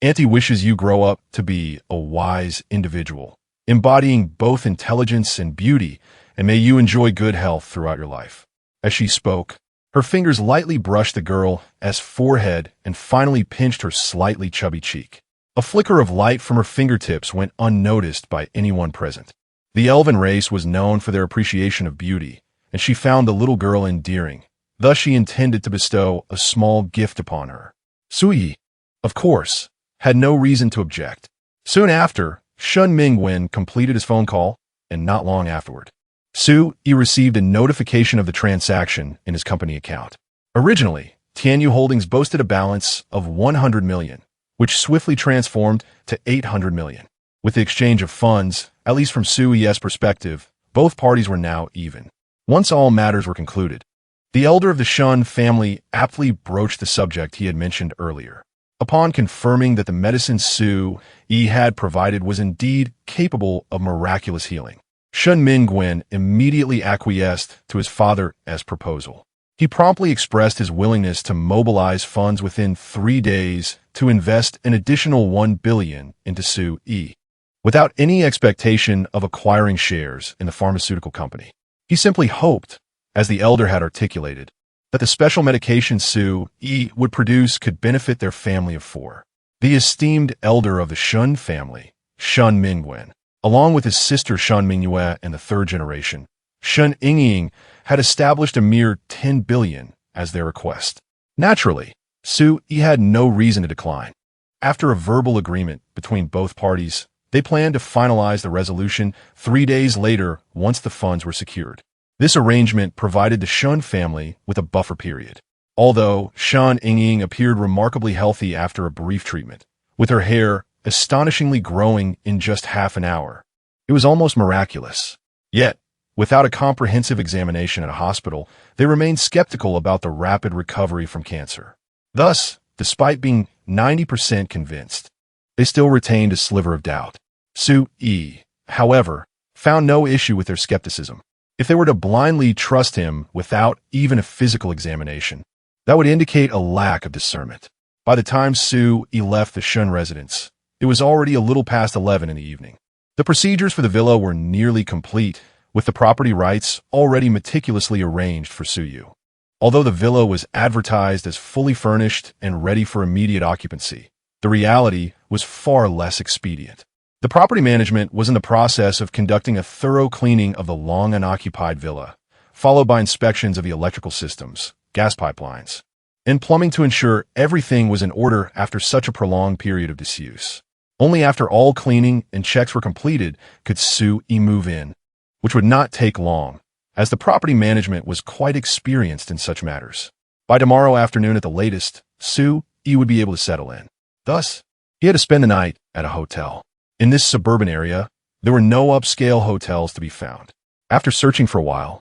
Auntie wishes you grow up to be a wise individual, embodying both intelligence and beauty, and may you enjoy good health throughout your life. As she spoke, her fingers lightly brushed the girl's forehead and finally pinched her slightly chubby cheek. A flicker of light from her fingertips went unnoticed by anyone present. The elven race was known for their appreciation of beauty, and she found the little girl endearing. Thus she intended to bestow a small gift upon her. Su Yi, of course, had no reason to object. Soon after, Shun Mingwen completed his phone call, and not long afterward, Su Yi received a notification of the transaction in his company account. Originally, Tianyu Holdings boasted a balance of 100 million, which swiftly transformed to 800 million. With the exchange of funds, at least from Su Yi's perspective, both parties were now even. Once all matters were concluded, the elder of the Shun family aptly broached the subject he had mentioned earlier. Upon confirming that the medicine Su Yi had provided was indeed capable of miraculous healing, Shun Mingwen immediately acquiesced to his father's proposal. He promptly expressed his willingness to mobilize funds within 3 days to invest an additional 1 billion into Su Yi, without any expectation of acquiring shares in the pharmaceutical company. He simply hoped, as the elder had articulated, that the special medication Su Yi would produce could benefit their family of 4. The esteemed elder of the Shun family, Shun Mingwen, along with his sister Shun Mingyue and the 3rd generation, Shun Ying, had established a mere 10 billion as their request. Naturally, Su Yi had no reason to decline. After a verbal agreement between both parties, they planned to finalize the resolution 3 days later once the funds were secured. This arrangement provided the Shun family with a buffer period. Although Shun Ying appeared remarkably healthy after a brief treatment, with her hair astonishingly growing in just half an hour, it was almost miraculous. Yet, without a comprehensive examination at a hospital, they remained skeptical about the rapid recovery from cancer. Thus, despite being 90% convinced, they still retained a sliver of doubt. Su Yi, however, found no issue with their skepticism. If they were to blindly trust him without even a physical examination, that would indicate a lack of discernment. By the time Su Yi left the Shun residence, it was already a little past 11 in the evening. The procedures for the villa were nearly complete, with the property rights already meticulously arranged for Su Yu. Although the villa was advertised as fully furnished and ready for immediate occupancy, the reality was far less expedient. The property management was in the process of conducting a thorough cleaning of the long unoccupied villa, followed by inspections of the electrical systems, gas pipelines, and plumbing to ensure everything was in order after such a prolonged period of disuse. Only after all cleaning and checks were completed could Soo-e move in, which would not take long, as the property management was quite experienced in such matters. By tomorrow afternoon at the latest, Soo-e would be able to settle in. Thus, he had to spend the night at a hotel. In this suburban area, there were no upscale hotels to be found. After searching for a while,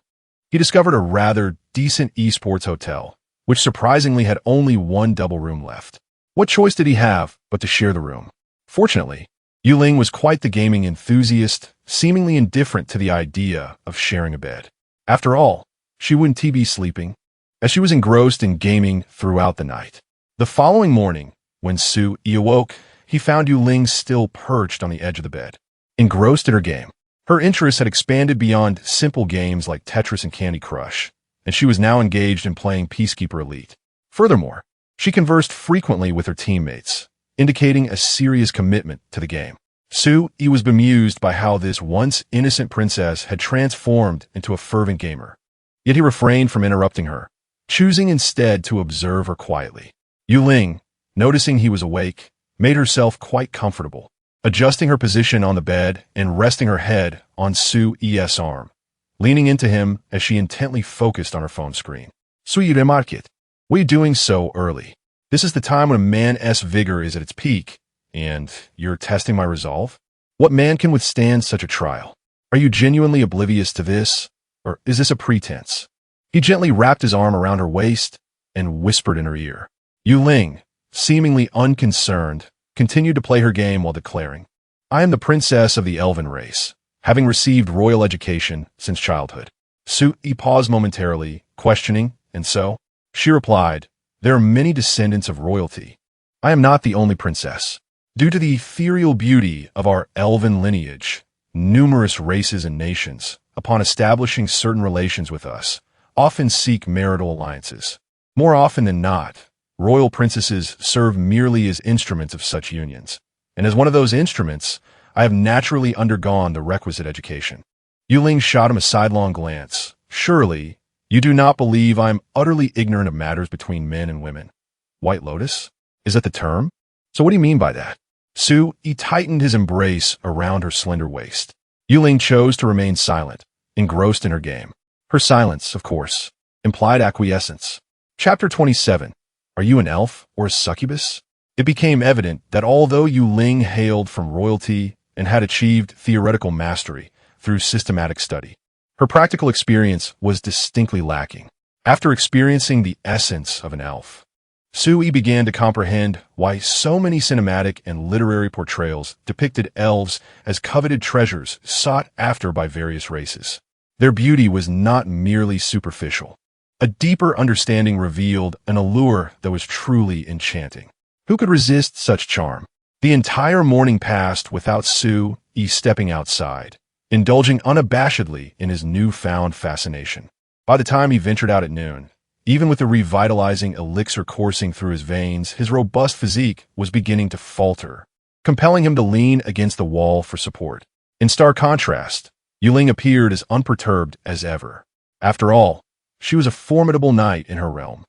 he discovered a rather decent esports hotel, which surprisingly had only one double room left. What choice did he have but to share the room? Fortunately, Yuling was quite the gaming enthusiast, seemingly indifferent to the idea of sharing a bed. After all, she wouldn't be sleeping, as she was engrossed in gaming throughout the night. The following morning, when Soo-e awoke, he found Yuling still perched on the edge of the bed, engrossed in her game. Her interests had expanded beyond simple games like Tetris and Candy Crush, and she was now engaged in playing Peacekeeper Elite. Furthermore, she conversed frequently with her teammates, indicating a serious commitment to the game. Soo-e was bemused by how this once innocent princess had transformed into a fervent gamer. Yet he refrained from interrupting her, choosing instead to observe her quietly. Yuling, noticing he was awake, made herself quite comfortable, adjusting her position on the bed and resting her head on Soo-e's arm, leaning into him as she intently focused on her phone screen. Soo-e remarked, "What are you doing so early? This is the time when a man's vigor is at its peak, and you're testing my resolve? What man can withstand such a trial? Are you genuinely oblivious to this, or is this a pretense?" He gently wrapped his arm around her waist and whispered in her ear. Yuling, seemingly unconcerned, continued to play her game while declaring, "I am the princess of the elven race, having received royal education since childhood." Soo-e paused momentarily, questioning, "And so?" She replied, "There are many descendants of royalty. I am not the only princess. Due to the ethereal beauty of our elven lineage, numerous races and nations, upon establishing certain relations with us, often seek marital alliances. More often than not, royal princesses serve merely as instruments of such unions, and as one of those instruments, I have naturally undergone the requisite education." Yuling shot him a sidelong glance. "Surely, you do not believe I am utterly ignorant of matters between men and women. White Lotus? Is that the term? So what do you mean by that?" Soo-e tightened his embrace around her slender waist. Yuling chose to remain silent, engrossed in her game. Her silence, of course, implied acquiescence. Chapter 27. Are you an elf or a succubus? It became evident that although Yuling hailed from royalty and had achieved theoretical mastery through systematic study, her practical experience was distinctly lacking. After experiencing the essence of an elf, Soo-e began to comprehend why so many cinematic and literary portrayals depicted elves as coveted treasures sought after by various races. Their beauty was not merely superficial. A deeper understanding revealed an allure that was truly enchanting. Who could resist such charm? The entire morning passed without Soo-e stepping outside, indulging unabashedly in his newfound fascination. By the time he ventured out at noon, even with the revitalizing elixir coursing through his veins, his robust physique was beginning to falter, compelling him to lean against the wall for support. In stark contrast, Yuling appeared as unperturbed as ever. After all, she was a formidable knight in her realm,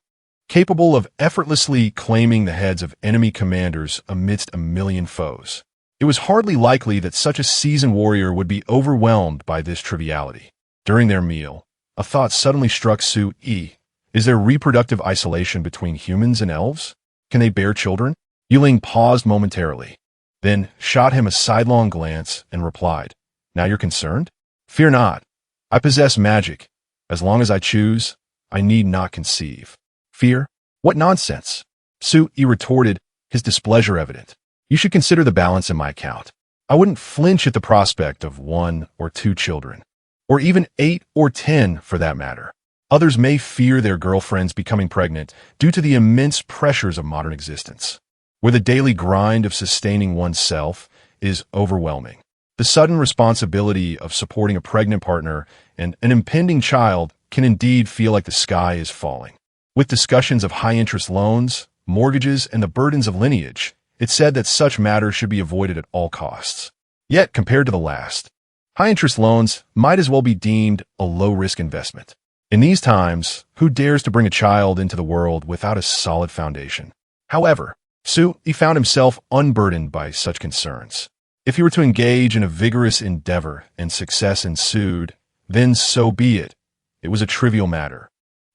capable of effortlessly claiming the heads of enemy commanders amidst a million foes. It was hardly likely that such a seasoned warrior would be overwhelmed by this triviality. During their meal, a thought suddenly struck Soo-e. Is there reproductive isolation between humans and elves? Can they bear children? Yuling paused momentarily, then shot him a sidelong glance and replied, "Now you're concerned? Fear not. I possess magic. As long as I choose, I need not conceive." "Fear? What nonsense!" Soo-e retorted, his displeasure evident. "You should consider the balance in my account. I wouldn't flinch at the prospect of 1 or 2 children, or even 8 or 10 for that matter. Others may fear their girlfriends becoming pregnant due to the immense pressures of modern existence, where the daily grind of sustaining oneself is overwhelming. The sudden responsibility of supporting a pregnant partner and an impending child can indeed feel like the sky is falling. With discussions of high-interest loans, mortgages, and the burdens of lineage, it's said that such matters should be avoided at all costs. Yet, compared to the last, high-interest loans might as well be deemed a low-risk investment. In these times, who dares to bring a child into the world without a solid foundation? However, he found himself unburdened by such concerns. If he were to engage in a vigorous endeavor and success ensued, then so be it. It was a trivial matter.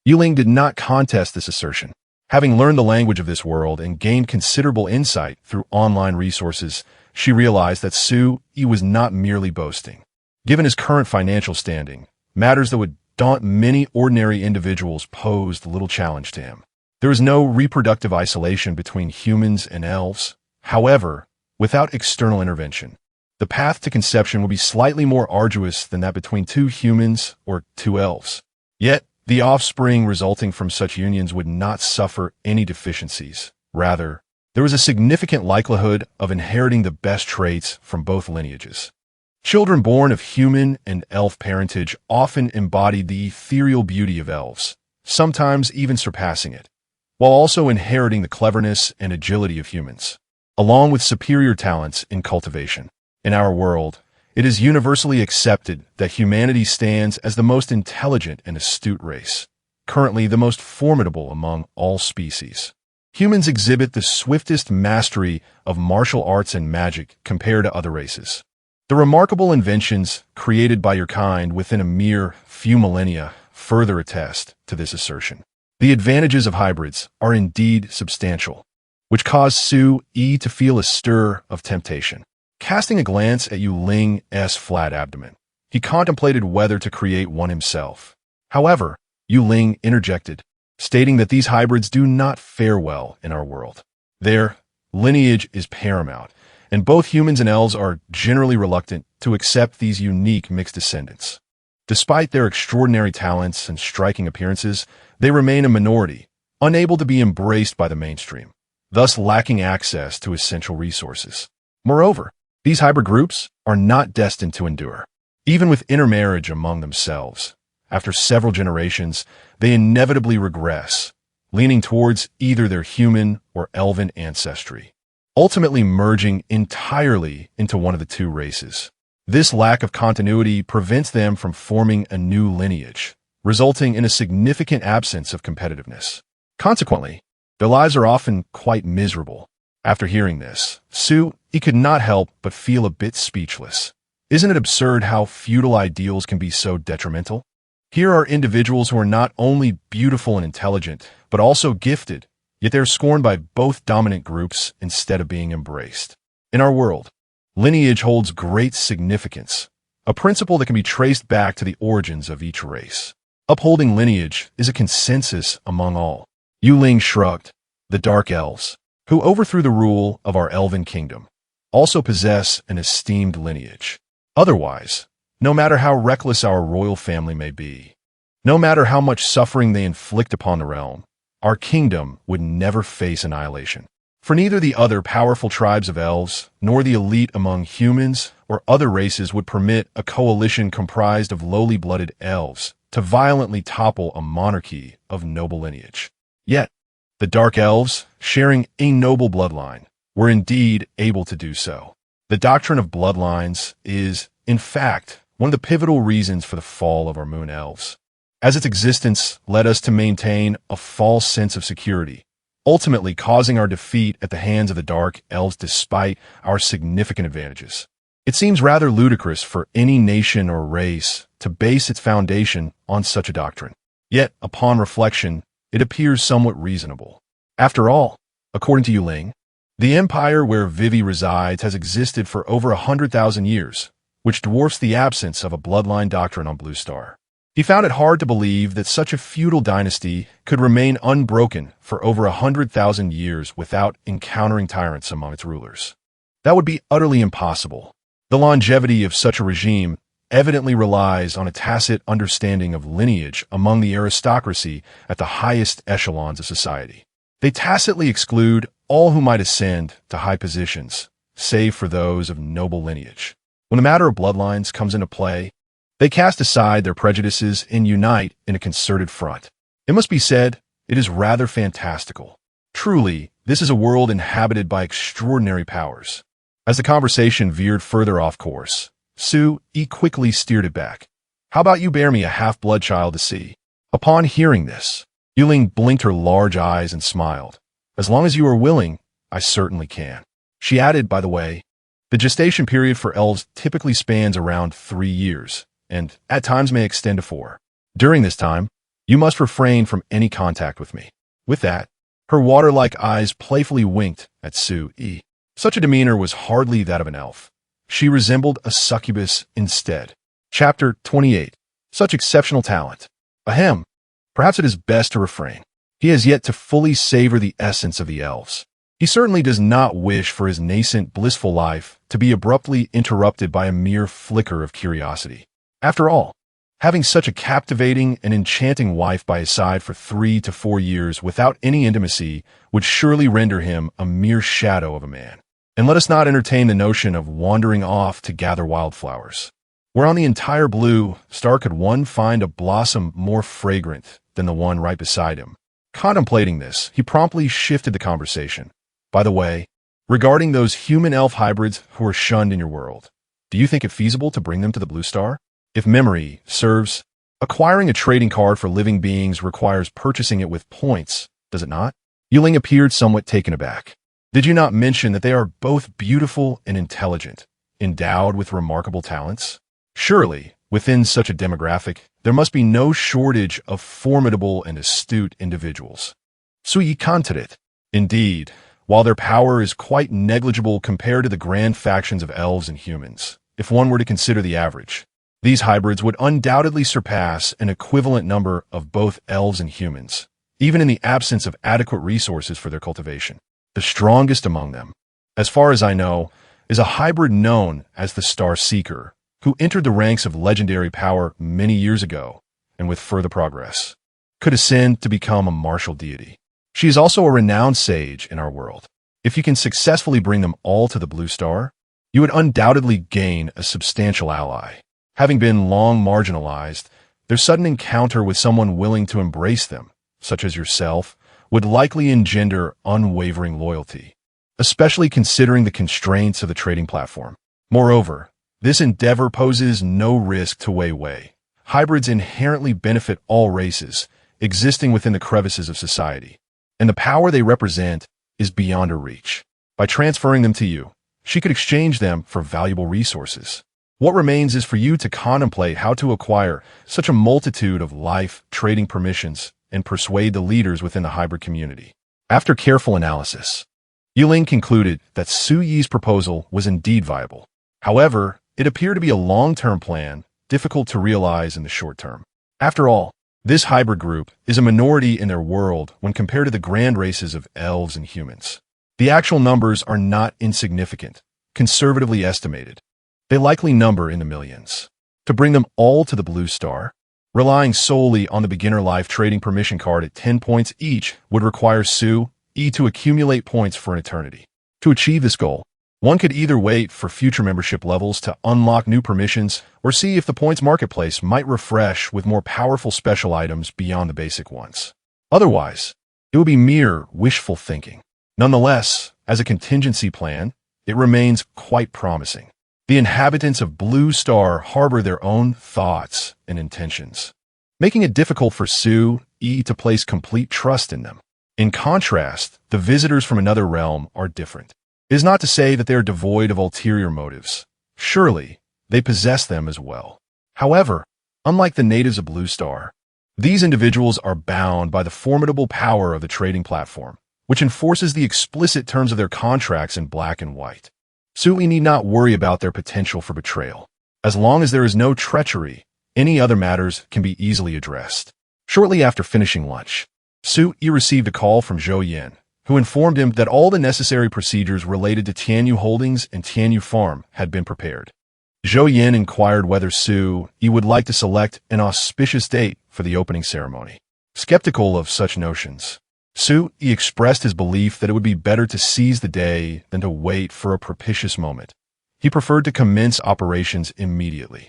Yuling did not contest this assertion. Having learned the language of this world and gained considerable insight through online resources, she realized that He was not merely boasting. Given his current financial standing, matters that would daunt many ordinary individuals posed little challenge to him. There is no reproductive isolation between humans and elves. However, without external intervention, the path to conception would be slightly more arduous than that between two humans or two elves. Yet, the offspring resulting from such unions would not suffer any deficiencies. Rather, there was a significant likelihood of inheriting the best traits from both lineages. Children born of human and elf parentage often embodied the ethereal beauty of elves, sometimes even surpassing it, while also inheriting the cleverness and agility of humans, along with superior talents in cultivation. In our world, it is universally accepted that humanity stands as the most intelligent and astute race, currently the most formidable among all species. Humans exhibit the swiftest mastery of martial arts and magic compared to other races. The remarkable inventions created by your kind within a mere few millennia further attest to this assertion. The advantages of hybrids are indeed substantial, which caused Su-Yi to feel a stir of temptation. Casting a glance at Yuling's flat abdomen, he contemplated whether to create one himself. However, Yuling interjected, stating that these hybrids do not fare well in our world. Their lineage is paramount, and both humans and elves are generally reluctant to accept these unique mixed descendants. Despite their extraordinary talents and striking appearances, they remain a minority, unable to be embraced by the mainstream, thus lacking access to essential resources. Moreover, these hybrid groups are not destined to endure. Even with intermarriage among themselves, after several generations, they inevitably regress, leaning towards either their human or elven ancestry, ultimately merging entirely into one of the two races. This lack of continuity prevents them from forming a new lineage, resulting in a significant absence of competitiveness. Consequently, their lives are often quite miserable. After hearing this, he could not help but feel a bit speechless. Isn't it absurd how feudal ideals can be so detrimental? Here are individuals who are not only beautiful and intelligent, but also gifted, yet they are scorned by both dominant groups instead of being embraced. In our world, lineage holds great significance, a principle that can be traced back to the origins of each race. Upholding lineage is a consensus among all. Yuling shrugged. The Dark Elves, who overthrew the rule of our elven kingdom, also possess an esteemed lineage. Otherwise, no matter how reckless our royal family may be, no matter how much suffering they inflict upon the realm, our kingdom would never face annihilation. For neither the other powerful tribes of elves, nor the elite among humans or other races would permit a coalition comprised of lowly-blooded elves to violently topple a monarchy of noble lineage. Yet, the Dark Elves, sharing a noble bloodline, were indeed able to do so. The doctrine of bloodlines is, in fact, one of the pivotal reasons for the fall of our moon elves, as its existence led us to maintain a false sense of security, ultimately causing our defeat at the hands of the Dark Elves despite our significant advantages. It seems rather ludicrous for any nation or race to base its foundation on such a doctrine. Yet, upon reflection, it appears somewhat reasonable. After all, according to Yuling, the empire where Vivi resides has existed for over 100,000 years, which dwarfs the absence of a bloodline doctrine on Blue Star. He found it hard to believe that such a feudal dynasty could remain unbroken for over 100,000 years without encountering tyrants among its rulers. That would be utterly impossible. The longevity of such a regime evidently relies on a tacit understanding of lineage among the aristocracy at the highest echelons of society. They tacitly exclude all who might ascend to high positions, save for those of noble lineage. When the matter of bloodlines comes into play, they cast aside their prejudices and unite in a concerted front. It must be said, it is rather fantastical. Truly, this is a world inhabited by extraordinary powers. As the conversation veered further off course, Su-yi quickly steered it back. How about you bear me a half-blood child to see? Upon hearing this, Yuling blinked her large eyes and smiled. As long as you are willing, I certainly can. She added, by the way, the gestation period for elves typically spans around 3 years, and at times may extend to 4. During this time, you must refrain from any contact with me. With that, her water-like eyes playfully winked at Su-yi. Such a demeanor was hardly that of an elf. She resembled a succubus instead. Chapter 28. Such exceptional talent. Ahem. Perhaps it is best to refrain. He has yet to fully savor the essence of the elves. He certainly does not wish for his nascent, blissful life to be abruptly interrupted by a mere flicker of curiosity. After all, having such a captivating and enchanting wife by his side for 3 to 4 years without any intimacy would surely render him a mere shadow of a man. And let us not entertain the notion of wandering off to gather wildflowers. Where on the entire blue star could one find a blossom more fragrant than the one right beside him? Contemplating this, he promptly shifted the conversation. By the way, regarding those human-elf hybrids who are shunned in your world, do you think it feasible to bring them to the blue star? If memory serves, acquiring a trading card for living beings requires purchasing it with points, does it not? Yuling appeared somewhat taken aback. Did you not mention that they are both beautiful and intelligent, endowed with remarkable talents? Surely, within such a demographic, there must be no shortage of formidable and astute individuals. Su-yi countered it. Indeed, while their power is quite negligible compared to the grand factions of elves and humans, if one were to consider the average, these hybrids would undoubtedly surpass an equivalent number of both elves and humans, even in the absence of adequate resources for their cultivation. The strongest among them, as far as I know, is a hybrid known as the Star Seeker, who entered the ranks of legendary power many years ago, and with further progress, could ascend to become a martial deity. She is also a renowned sage in our world. If you can successfully bring them all to the blue star, you would undoubtedly gain a substantial ally. Having been long marginalized, their sudden encounter with someone willing to embrace them, such as yourself, would likely engender unwavering loyalty, especially considering the constraints of the trading platform. Moreover, this endeavor poses no risk to Wei. Hybrids inherently benefit all races, existing within the crevices of society, and the power they represent is beyond her reach. By transferring them to you, she could exchange them for valuable resources. What remains is for you to contemplate how to acquire such a multitude of life trading permissions and persuade the leaders within the hybrid community. After careful analysis, Yuling concluded that Su-yi's proposal was indeed viable. However, it appeared to be a long-term plan, difficult to realize in the short term. After all, this hybrid group is a minority in their world when compared to the grand races of elves and humans. The actual numbers are not insignificant, conservatively estimated. They likely number in the millions. To bring them all to the blue star, relying solely on the beginner life trading permission card at 10 points each would require Su-yi to accumulate points for an eternity. To achieve this goal, one could either wait for future membership levels to unlock new permissions or see if the points marketplace might refresh with more powerful special items beyond the basic ones. Otherwise, it would be mere wishful thinking. Nonetheless, as a contingency plan, it remains quite promising. The inhabitants of Blue Star harbor their own thoughts and intentions, making it difficult for Su-yi to place complete trust in them. In contrast, the visitors from another realm are different. It is not to say that they are devoid of ulterior motives. Surely, they possess them as well. However, unlike the natives of Blue Star, these individuals are bound by the formidable power of the trading platform, which enforces the explicit terms of their contracts in black and white. Su-yi need not worry about their potential for betrayal. As long as there is no treachery, any other matters can be easily addressed. Shortly after finishing lunch, Su-yi received a call from Zhou Yin, who informed him that all the necessary procedures related to Tianyu Holdings and Tianyu Farm had been prepared. Zhou Yin inquired whether Su-yi would like to select an auspicious date for the opening ceremony. Skeptical of such notions, Su-yi expressed his belief that it would be better to seize the day than to wait for a propitious moment. He preferred to commence operations immediately.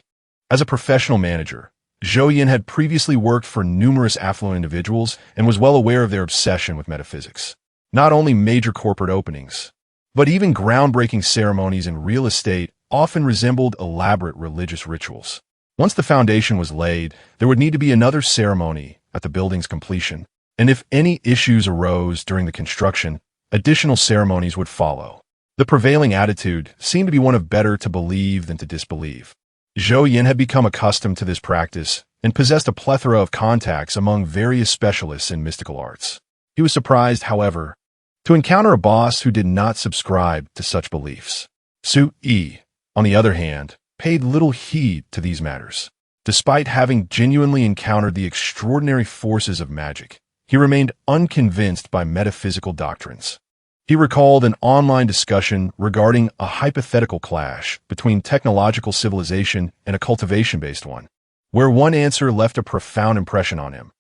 As a professional manager, Zhou Yin had previously worked for numerous affluent individuals and was well aware of their obsession with metaphysics. Not only major corporate openings, But even groundbreaking ceremonies in real estate often resembled elaborate religious rituals. Once the foundation was laid, there would need to be another ceremony at the building's completion, and if any issues arose during the construction, additional ceremonies would follow. The prevailing attitude seemed to be one of better to believe than to disbelieve. Zhou Yin had become accustomed to this practice and possessed a plethora of contacts among various specialists in mystical arts. He was surprised, however, to encounter a boss who did not subscribe to such beliefs. Su Yi, on the other hand, paid little heed to these matters. Despite having genuinely encountered the extraordinary forces of magic, he remained unconvinced by metaphysical doctrines. He recalled an online discussion regarding a hypothetical clash between technological civilization and a cultivation-based one, where one answer left a profound impression on him.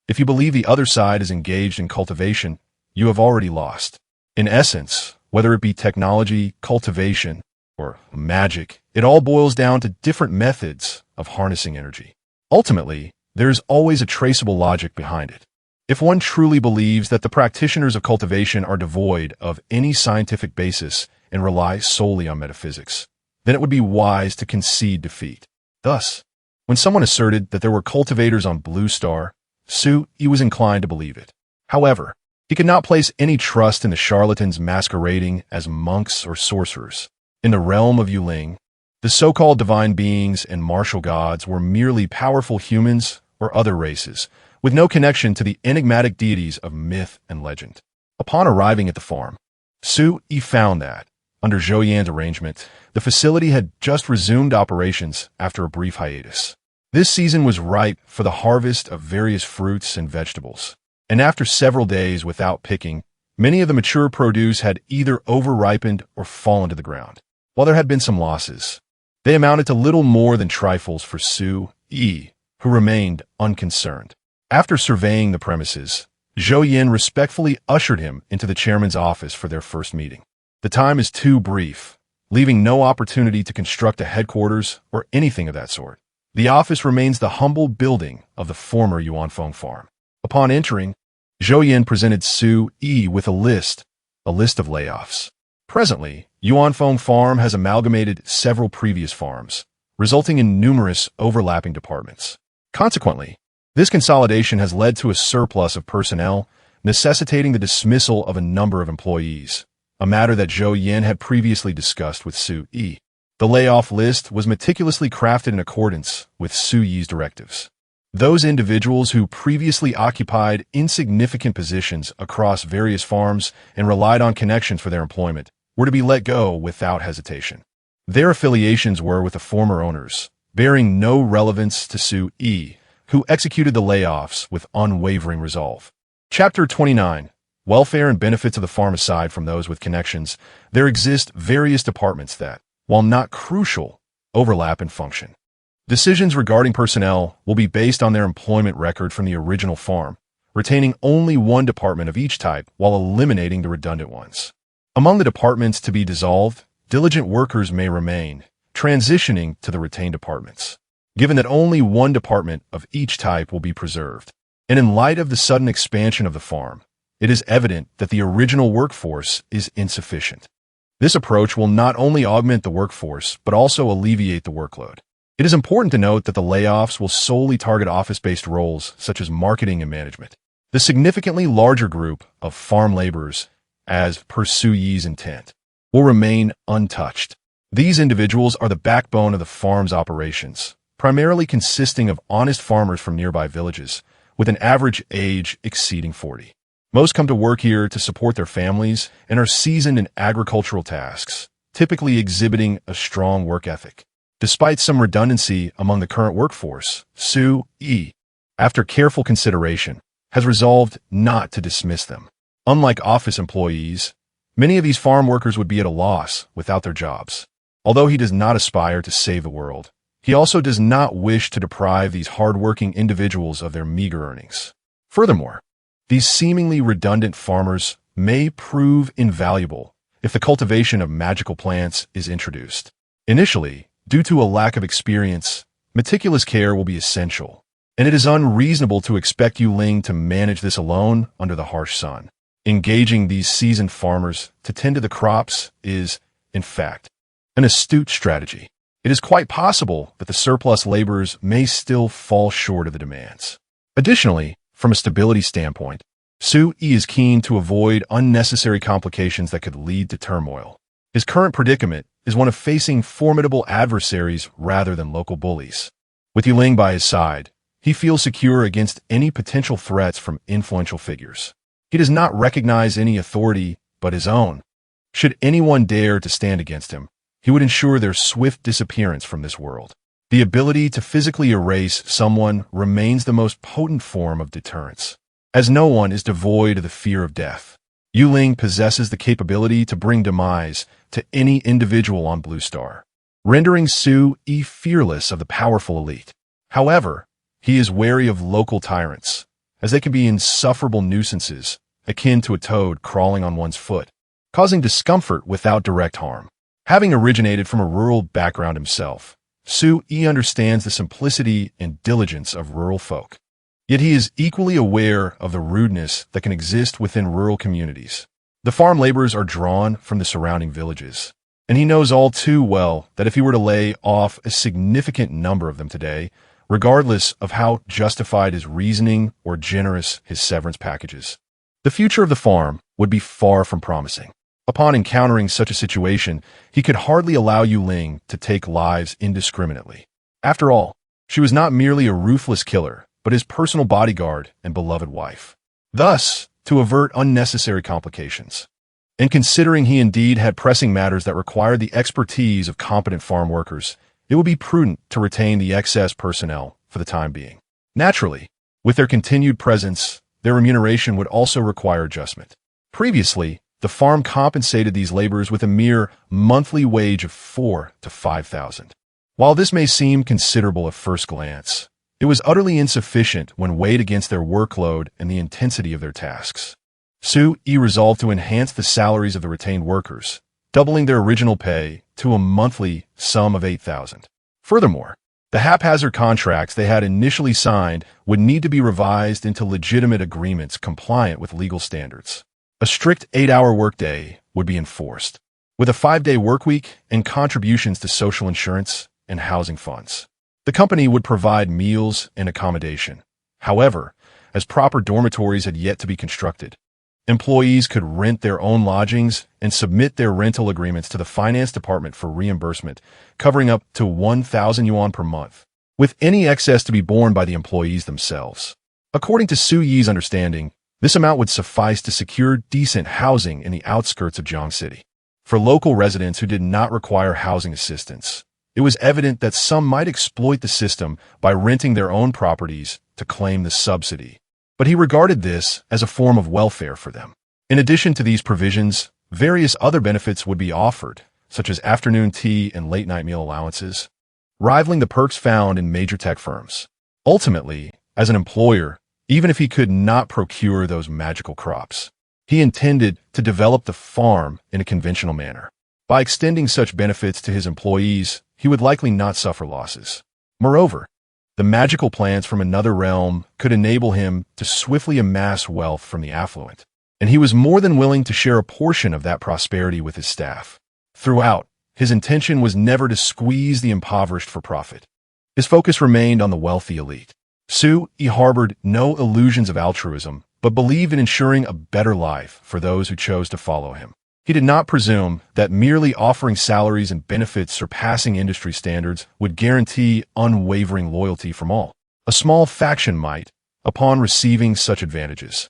If you believe the other side is engaged in cultivation, you have already lost. In essence, whether it be technology, cultivation, or magic, it all boils down to different methods of harnessing energy. Ultimately, there is always a traceable logic behind it. If one truly believes that the practitioners of cultivation are devoid of any scientific basis and rely solely on metaphysics, then it would be wise to concede defeat. Thus, when someone asserted that there were cultivators on Blue Star, Su Yi was inclined to believe it. However, he could not place any trust in the charlatans masquerading as monks or sorcerers. In the realm of Yuling, the so-called divine beings and martial gods were merely powerful humans or other races, with no connection to the enigmatic deities of myth and legend. Upon arriving at the farm, Su Yi found that, under Zhou Yan's arrangement, the facility had just resumed operations after a brief hiatus. This season was ripe for the harvest of various fruits and vegetables, and after several days without picking, many of the mature produce had either over-ripened or fallen to the ground. While there had been some losses, they amounted to little more than trifles for Su Yi, who remained unconcerned. After surveying the premises, Zhou Yin respectfully ushered him into the chairman's office for their first meeting. The time is too brief, leaving no opportunity to construct a headquarters or anything of that sort. The office remains the humble building of the former Yuanfeng farm. Upon entering, Zhou Yin presented Su Yi with a list of layoffs. Presently, Yuanfeng Farm has amalgamated several previous farms, resulting in numerous overlapping departments. Consequently, this consolidation has led to a surplus of personnel, necessitating the dismissal of a number of employees, a matter that Zhou Yin had previously discussed with Su Yi. The layoff list was meticulously crafted in accordance with Su Yi's directives. Those individuals who previously occupied insignificant positions across various farms and relied on connections for their employment were to be let go without hesitation. Their affiliations were with the former owners, bearing no relevance to Su Yi, who executed the layoffs with unwavering resolve. Chapter 29. Welfare and benefits of the farm. Aside from those with connections, there exist various departments that, while not crucial, overlap in function. Decisions regarding personnel will be based on their employment record from the original farm, retaining only one department of each type while eliminating the redundant ones. Among the departments to be dissolved, diligent workers may remain, transitioning to the retained departments, given that only one department of each type will be preserved. And in light of the sudden expansion of the farm, it is evident that the original workforce is insufficient. This approach will not only augment the workforce, but also alleviate the workload. It is important to note that the layoffs will solely target office-based roles such as marketing and management. The significantly larger group of farm laborers, as per Su Yi's intent, will remain untouched. These individuals are the backbone of the farm's operations, primarily consisting of honest farmers from nearby villages, with an average age exceeding 40. Most come to work here to support their families and are seasoned in agricultural tasks, typically exhibiting a strong work ethic. Despite some redundancy among the current workforce, Su Yi, after careful consideration, has resolved not to dismiss them. Unlike office employees, many of these farm workers would be at a loss without their jobs. Although he does not aspire to save the world, he also does not wish to deprive these hardworking individuals of their meager earnings. Furthermore, these seemingly redundant farmers may prove invaluable if the cultivation of magical plants is introduced. Initially, due to a lack of experience, meticulous care will be essential, and it is unreasonable to expect Yuling to manage this alone under the harsh sun. Engaging these seasoned farmers to tend to the crops is, in fact, an astute strategy. It is quite possible that the surplus laborers may still fall short of the demands. Additionally, from a stability standpoint, Soo-yi is keen to avoid unnecessary complications that could lead to turmoil. His current predicament is one of facing formidable adversaries rather than local bullies. With Yuling by his side, he feels secure against any potential threats from influential figures. He does not recognize any authority but his own. Should anyone dare to stand against him, he would ensure their swift disappearance from this world. The ability to physically erase someone remains the most potent form of deterrence, as no one is devoid of the fear of death. Yuling possesses the capability to bring demise to any individual on Blue Star, rendering Soo-yi fearless of the powerful elite. However, he is wary of local tyrants, as they can be insufferable nuisances, akin to a toad crawling on one's foot, causing discomfort without direct harm. Having originated from a rural background himself, Soo-yi understands the simplicity and diligence of rural folk. Yet he is equally aware of the rudeness that can exist within rural communities. The farm laborers are drawn from the surrounding villages, and he knows all too well that if he were to lay off a significant number of them today, regardless of how justified his reasoning or generous his severance packages, the future of the farm would be far from promising. Upon encountering such a situation, he could hardly allow Yuling to take lives indiscriminately. After all, she was not merely a ruthless killer, but his personal bodyguard and beloved wife. Thus, to avert unnecessary complications, and considering he indeed had pressing matters that required the expertise of competent farm workers, it would be prudent to retain the excess personnel for the time being. Naturally, with their continued presence, their remuneration would also require adjustment. Previously, the farm compensated these laborers with a mere monthly wage of 4,000 to 5,000. While this may seem considerable at first glance, it was utterly insufficient when weighed against their workload and the intensity of their tasks. Soo-yi resolved to enhance the salaries of the retained workers, doubling their original pay to a monthly sum of 8,000. Furthermore, the haphazard contracts they had initially signed would need to be revised into legitimate agreements compliant with legal standards. A strict 8-hour workday would be enforced, with a 5-day workweek and contributions to social insurance and housing funds. The company would provide meals and accommodation. However, as proper dormitories had yet to be constructed, employees could rent their own lodgings and submit their rental agreements to the finance department for reimbursement, covering up to 1,000 yuan per month, with any excess to be borne by the employees themselves. According to Soo-yi's understanding, this amount would suffice to secure decent housing in the outskirts of Jiang City. For local residents who did not require housing assistance, it was evident that some might exploit the system by renting their own properties to claim the subsidy. But he regarded this as a form of welfare for them. In addition to these provisions, various other benefits would be offered, such as afternoon tea and late-night meal allowances, rivaling the perks found in major tech firms. Ultimately, as an employer, even if he could not procure those magical crops, he intended to develop the farm in a conventional manner. By extending such benefits to his employees, he would likely not suffer losses. Moreover, the magical plants from another realm could enable him to swiftly amass wealth from the affluent, and he was more than willing to share a portion of that prosperity with his staff. Throughout, his intention was never to squeeze the impoverished for profit. His focus remained on the wealthy elite. Soo-yi harbored no illusions of altruism, but believed in ensuring a better life for those who chose to follow him. He did not presume that merely offering salaries and benefits surpassing industry standards would guarantee unwavering loyalty from all. A small faction might, upon receiving such advantages,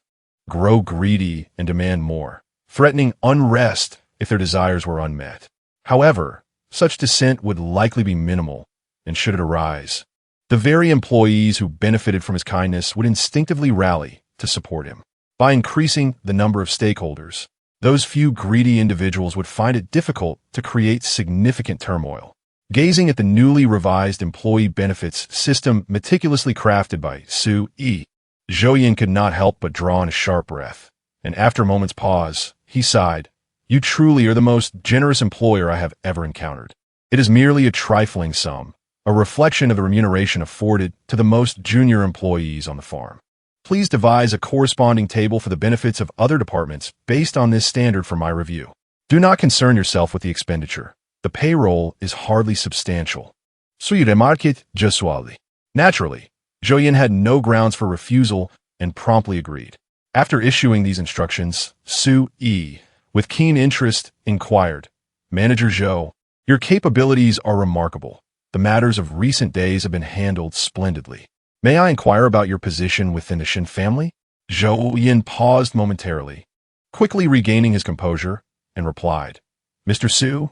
grow greedy and demand more, threatening unrest if their desires were unmet. However, such dissent would likely be minimal, and should it arise, the very employees who benefited from his kindness would instinctively rally to support him. By increasing the number of stakeholders, those few greedy individuals would find it difficult to create significant turmoil. Gazing at the newly revised employee benefits system meticulously crafted by Soo-yi, Zhou-yin could not help but draw in a sharp breath, and after a moment's pause, he sighed, "You truly are the most generous employer I have ever encountered. It is merely a trifling sum, a reflection of the remuneration afforded to the most junior employees on the farm." Please devise a corresponding table for the benefits of other departments based on this standard for my review. Do not concern yourself with the expenditure. The payroll is hardly substantial. Sui remarquet gesually. Naturally, Zhou had no grounds for refusal and promptly agreed. After issuing these instructions, Su Yi, with keen interest, inquired, Manager Zhou, your capabilities are remarkable. The matters of recent days have been handled splendidly. May I inquire about your position within the Shin family? Zhou Yin paused momentarily, quickly regaining his composure, and replied, Mr. Su,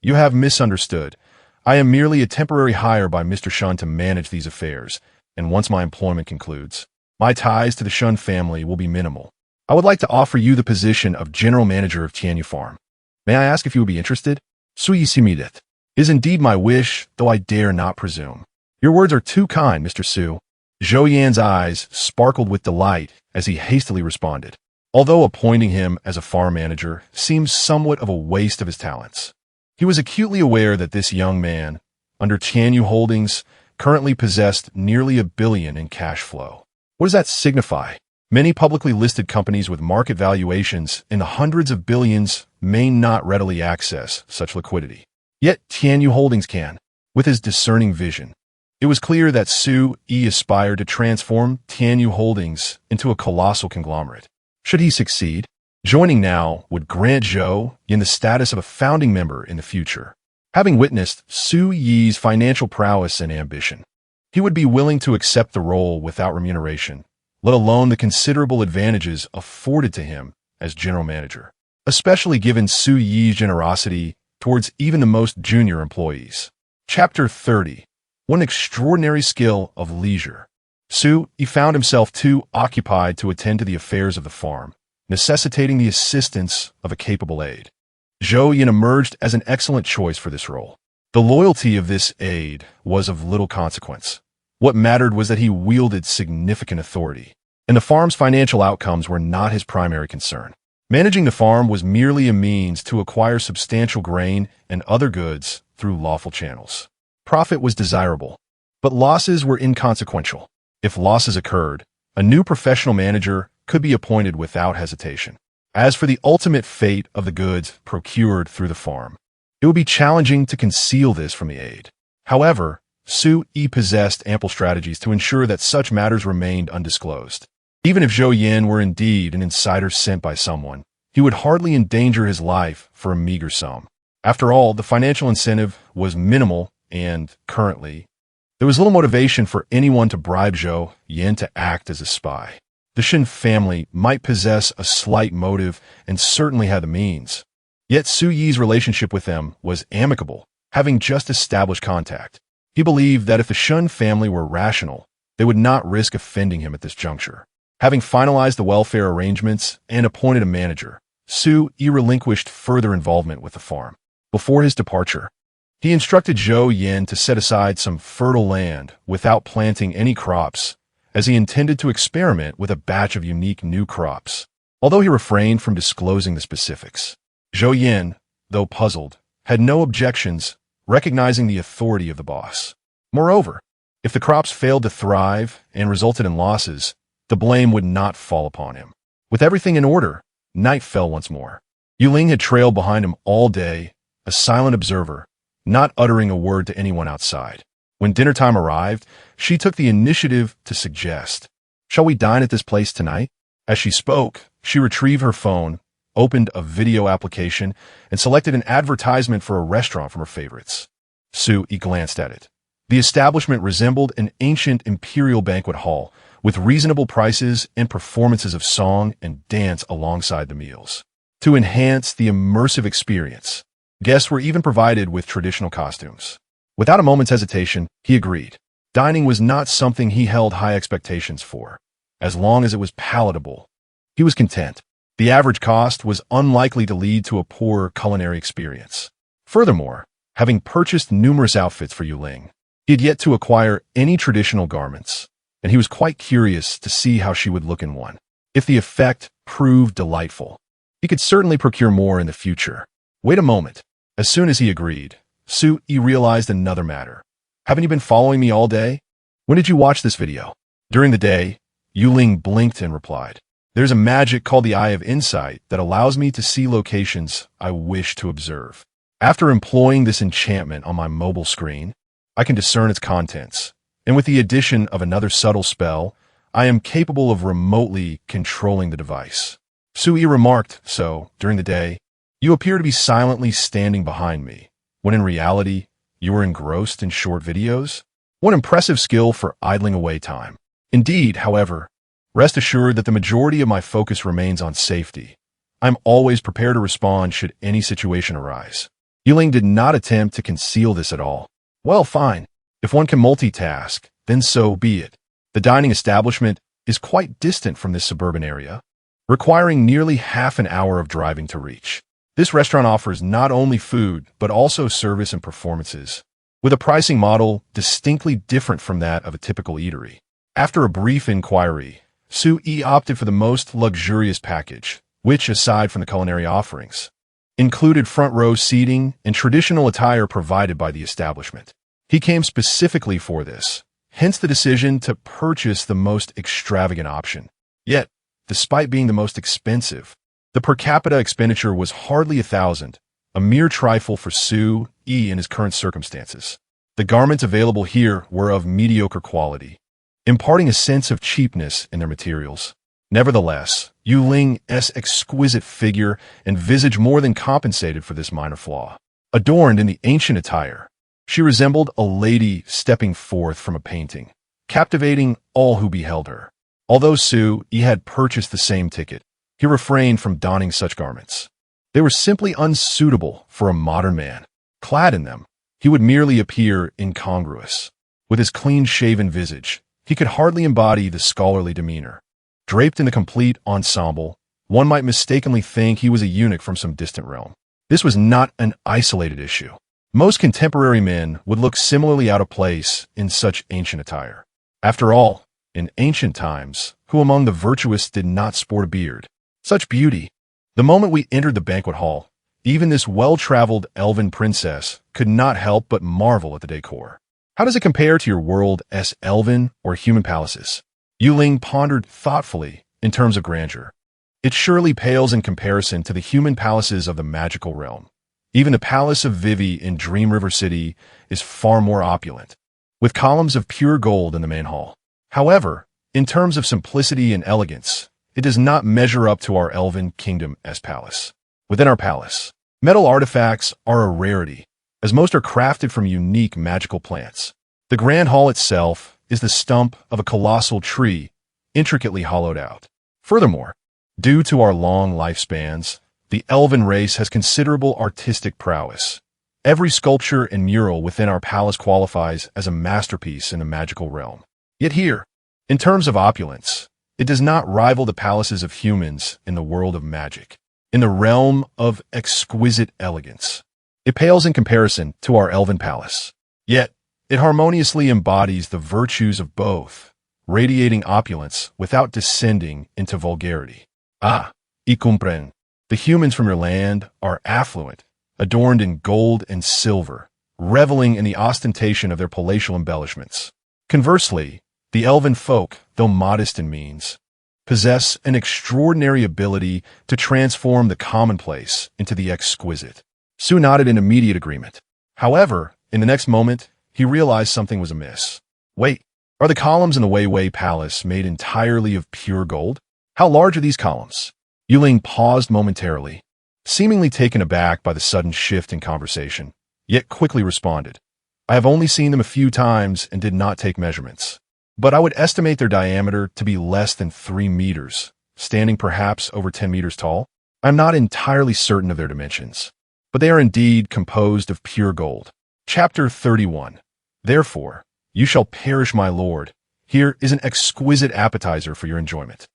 you have misunderstood. I am merely a temporary hire by Mr. Shun to manage these affairs, and once my employment concludes, my ties to the Shun family will be minimal. I would like to offer you the position of General Manager of Tianyu Farm. May I ask if you would be interested? Sui Simidet. Is indeed my wish, though I dare not presume. Your words are too kind, Mr. Su. Zhou Yan's eyes sparkled with delight as he hastily responded, although appointing him as a farm manager seems somewhat of a waste of his talents. He was acutely aware that this young man, under Tianyu Holdings, currently possessed nearly $1 billion in cash flow. What does that signify? Many publicly listed companies with market valuations in the hundreds of billions may not readily access such liquidity. Yet Tianyu Holdings can, with his discerning vision. It was clear that Su Yi aspired to transform Tianyu Holdings into a colossal conglomerate. Should he succeed, joining now would grant Zhou Yin the status of a founding member in the future. Having witnessed Su Yi's financial prowess and ambition, he would be willing to accept the role without remuneration, let alone the considerable advantages afforded to him as general manager, especially given Su Yi's generosity towards even the most junior employees. Chapter 30. One extraordinary skill of leisure. Su Yi found himself too occupied to attend to the affairs of the farm, necessitating the assistance of a capable aide. Zhou Yin emerged as an excellent choice for this role. The loyalty of this aide was of little consequence. What mattered was that he wielded significant authority, and the farm's financial outcomes were not his primary concern. Managing the farm was merely a means to acquire substantial grain and other goods through lawful channels. Profit was desirable, but losses were inconsequential. If losses occurred, a new professional manager could be appointed without hesitation. As for the ultimate fate of the goods procured through the farm, it would be challenging to conceal this from the aide. However, Su Yi possessed ample strategies to ensure that such matters remained undisclosed. Even if Zhou Yin were indeed an insider sent by someone, he would hardly endanger his life for a meager sum. After all, the financial incentive was minimal, and, currently, there was little motivation for anyone to bribe Zhou Yin to act as a spy. The Shin family might possess a slight motive and certainly had the means. Yet Su Yi's relationship with them was amicable, having just established contact. He believed that if the Shun family were rational, they would not risk offending him at this juncture. Having finalized the welfare arrangements and appointed a manager, Su Yi relinquished further involvement with the farm. Before his departure, he instructed Zhou Yin to set aside some fertile land without planting any crops, as he intended to experiment with a batch of unique new crops. Although he refrained from disclosing the specifics, Zhou Yin, though puzzled, had no objections, recognizing the authority of the boss. Moreover, if the crops failed to thrive and resulted in losses, the blame would not fall upon him. With everything in order, night fell once more. Yuling had trailed behind him all day, a silent observer, not uttering a word to anyone outside. When dinner time arrived, she took the initiative to suggest, "Shall we dine at this place tonight?" As she spoke, she retrieved her phone, opened a video application, and selected an advertisement for a restaurant from her favorites. Su Yi glanced at it. The establishment resembled an ancient imperial banquet hall, with reasonable prices and performances of song and dance alongside the meals. To enhance the immersive experience, guests were even provided with traditional costumes. Without a moment's hesitation, he agreed. Dining was not something he held high expectations for. As long as it was palatable, he was content. The average cost was unlikely to lead to a poor culinary experience. Furthermore, having purchased numerous outfits for Yuling, he had yet to acquire any traditional garments, and he was quite curious to see how she would look in one. If the effect proved delightful, he could certainly procure more in the future. Wait a moment. As soon as he agreed, Su Yi realized another matter. Haven't you been following me all day? When did you watch this video? During the day, Yuling blinked and replied, "There's a magic called the Eye of Insight that allows me to see locations I wish to observe. After employing this enchantment on my mobile screen, I can discern its contents, and with the addition of another subtle spell, I am capable of remotely controlling the device." Sui remarked, "So, during the day, you appear to be silently standing behind me, when in reality, you are engrossed in short videos? What impressive skill for idling away time. Indeed, however, rest assured that the majority of my focus remains on safety. I'm always prepared to respond should any situation arise." Yuling did not attempt to conceal this at all. "Well, fine. If one can multitask, then so be it. The dining establishment is quite distant from this suburban area, requiring nearly half an hour of driving to reach. This restaurant offers not only food, but also service and performances, with a pricing model distinctly different from that of a typical eatery." After a brief inquiry, Sui opted for the most luxurious package, which, aside from the culinary offerings, included front-row seating and traditional attire provided by the establishment. He came specifically for this, hence the decision to purchase the most extravagant option. Yet, despite being the most expensive, the per capita expenditure was hardly 1,000, a mere trifle for Sui in his current circumstances. The garments available here were of mediocre quality, imparting a sense of cheapness in their materials. Nevertheless, Yuling's exquisite figure and visage more than compensated for this minor flaw. Adorned in the ancient attire, she resembled a lady stepping forth from a painting, captivating all who beheld her. Although Sui had purchased the same ticket, he refrained from donning such garments. They were simply unsuitable for a modern man. Clad in them, he would merely appear incongruous. With his clean-shaven visage, he could hardly embody the scholarly demeanor. Draped in the complete ensemble, one might mistakenly think he was a eunuch from some distant realm. This was not an isolated issue. Most contemporary men would look similarly out of place in such ancient attire. After all, in ancient times, who among the virtuous did not sport a beard? Such beauty! The moment we entered the banquet hall, even this well-traveled elven princess could not help but marvel at the decor. How does it compare to your world's elven or human palaces? Yuling pondered thoughtfully in terms of grandeur. It surely pales in comparison to the human palaces of the magical realm. Even the Palace of Vivi in Dream River City is far more opulent, with columns of pure gold in the main hall. However, in terms of simplicity and elegance, it does not measure up to our elven kingdom's palace. Within our palace, metal artifacts are a rarity, as most are crafted from unique magical plants. The grand hall itself is the stump of a colossal tree, intricately hollowed out. Furthermore, due to our long lifespans, the elven race has considerable artistic prowess. Every sculpture and mural within our palace qualifies as a masterpiece in the magical realm. Yet here, in terms of opulence, it does not rival the palaces of humans in the world of magic. In the realm of exquisite elegance, it pales in comparison to our elven palace. Yet, it harmoniously embodies the virtues of both, radiating opulence without descending into vulgarity. Ah, y comprende. The humans from your land are affluent, adorned in gold and silver, reveling in the ostentation of their palatial embellishments. Conversely, the elven folk, though modest in means, possess an extraordinary ability to transform the commonplace into the exquisite. Sui nodded in immediate agreement. However, in the next moment, he realized something was amiss. Wait, are the columns in the Wei Wei Palace made entirely of pure gold? How large are these columns? Yuling paused momentarily, seemingly taken aback by the sudden shift in conversation, yet quickly responded. I have only seen them a few times and did not take measurements, but I would estimate their diameter to be less than 3 meters, standing perhaps over 10 meters tall. I'm not entirely certain of their dimensions, but they are indeed composed of pure gold. Chapter 31. Therefore, you shall perish, my lord. Here is an exquisite appetizer for your enjoyment.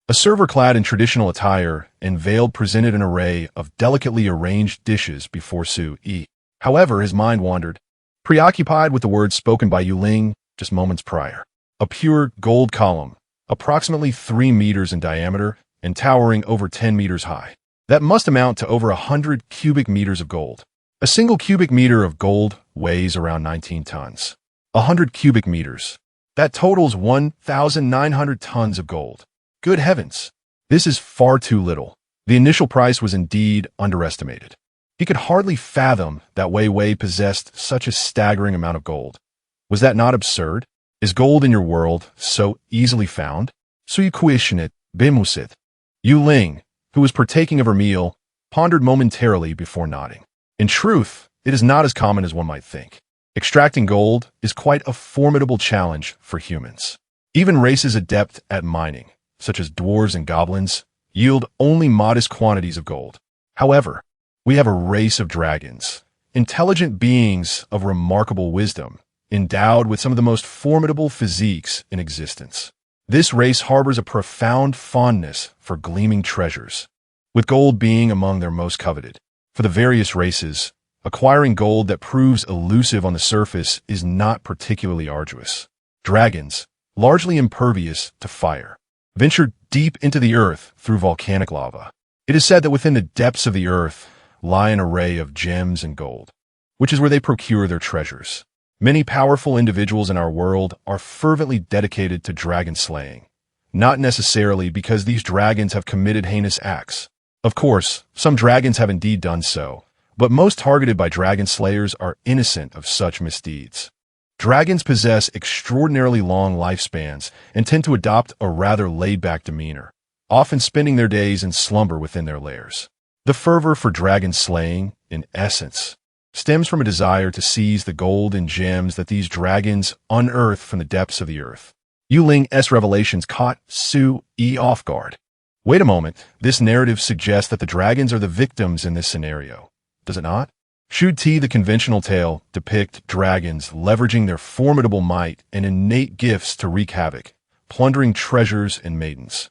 A server clad in traditional attire and veiled presented an array of delicately arranged dishes before Sui. However, his mind wandered, preoccupied with the words spoken by Yuling just moments prior. A pure gold column, approximately 3 meters in diameter and towering over 10 meters high. That must amount to over 100 cubic meters of gold. A single cubic meter of gold weighs around 19 tons. 100 cubic meters. That totals 1,900 tons of gold. Good heavens! This is far too little. The initial price was indeed underestimated. He could hardly fathom that Wei Wei possessed such a staggering amount of gold. Was that not absurd? Is gold in your world so easily found? Suyukuishinit, bimusit. Yu Ling, who was partaking of her meal, pondered momentarily before nodding. In truth, it is not as common as one might think. Extracting gold is quite a formidable challenge for humans. Even races adept at mining, such as dwarves and goblins, yield only modest quantities of gold. However, we have a race of dragons, intelligent beings of remarkable wisdom, endowed with some of the most formidable physiques in existence. This race harbors a profound fondness for gleaming treasures, with gold being among their most coveted. For the various races, acquiring gold that proves elusive on the surface is not particularly arduous. Dragons, largely impervious to fire, venture deep into the earth through volcanic lava. It is said that within the depths of the earth lie an array of gems and gold, which is where they procure their treasures. Many powerful individuals in our world are fervently dedicated to dragon slaying, not necessarily because these dragons have committed heinous acts. Of course, some dragons have indeed done so, but most targeted by dragon slayers are innocent of such misdeeds. Dragons possess extraordinarily long lifespans and tend to adopt a rather laid-back demeanor, often spending their days in slumber within their lairs. The fervor for dragon slaying, in essence, stems from a desire to seize the gold and gems that these dragons unearth from the depths of the earth. Yu Ling's revelations caught Su-yi off guard. Wait a moment, this narrative suggests that the dragons are the victims in this scenario, does it not? Should the conventional tale depict dragons leveraging their formidable might and innate gifts to wreak havoc, plundering treasures and maidens,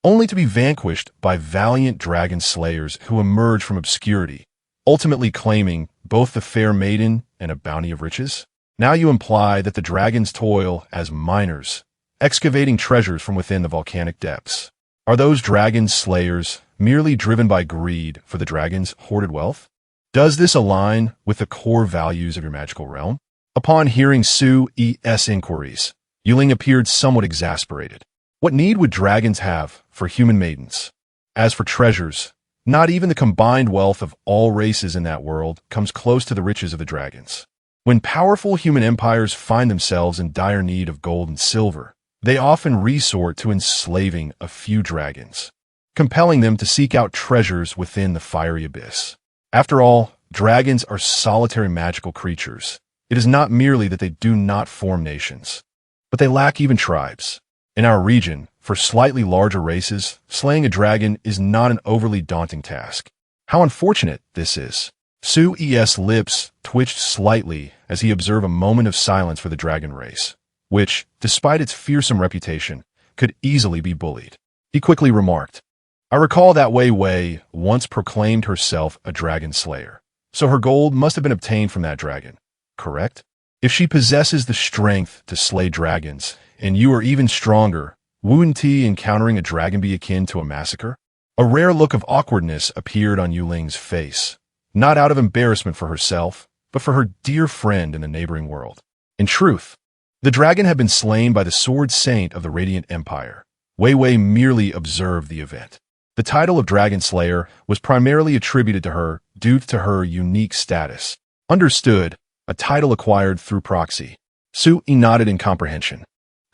only to be vanquished by valiant dragon slayers who emerge from obscurity, ultimately claiming both the fair maiden and a bounty of riches? Now you imply that the dragons toil as miners, excavating treasures from within the volcanic depths. Are those dragon slayers merely driven by greed for the dragon's hoarded wealth? Does this align with the core values of your magical realm? Upon hearing Su-yi's inquiries, Yu Ling appeared somewhat exasperated. What need would dragons have for human maidens? As for treasures, not even the combined wealth of all races in that world comes close to the riches of the dragons. When powerful human empires find themselves in dire need of gold and silver, they often resort to enslaving a few dragons, compelling them to seek out treasures within the fiery abyss. After all, dragons are solitary magical creatures. It is not merely that they do not form nations, but they lack even tribes. In our region, for slightly larger races, slaying a dragon is not an overly daunting task. How unfortunate this is. Su-yi's lips twitched slightly as he observed a moment of silence for the dragon race, which, despite its fearsome reputation, could easily be bullied. He quickly remarked, I recall that Wei Wei once proclaimed herself a dragon slayer, so her gold must have been obtained from that dragon, correct? If she possesses the strength to slay dragons, and you are even stronger, wouldn't encountering a dragon be akin to a massacre? A rare look of awkwardness appeared on Yu Ling's face, not out of embarrassment for herself, but for her dear friend in the neighboring world. In truth, the dragon had been slain by the sword saint of the Radiant Empire. Wei Wei merely observed the event. The title of Dragon Slayer was primarily attributed to her due to her unique status. Understood, a title acquired through proxy. Su-yi nodded in comprehension.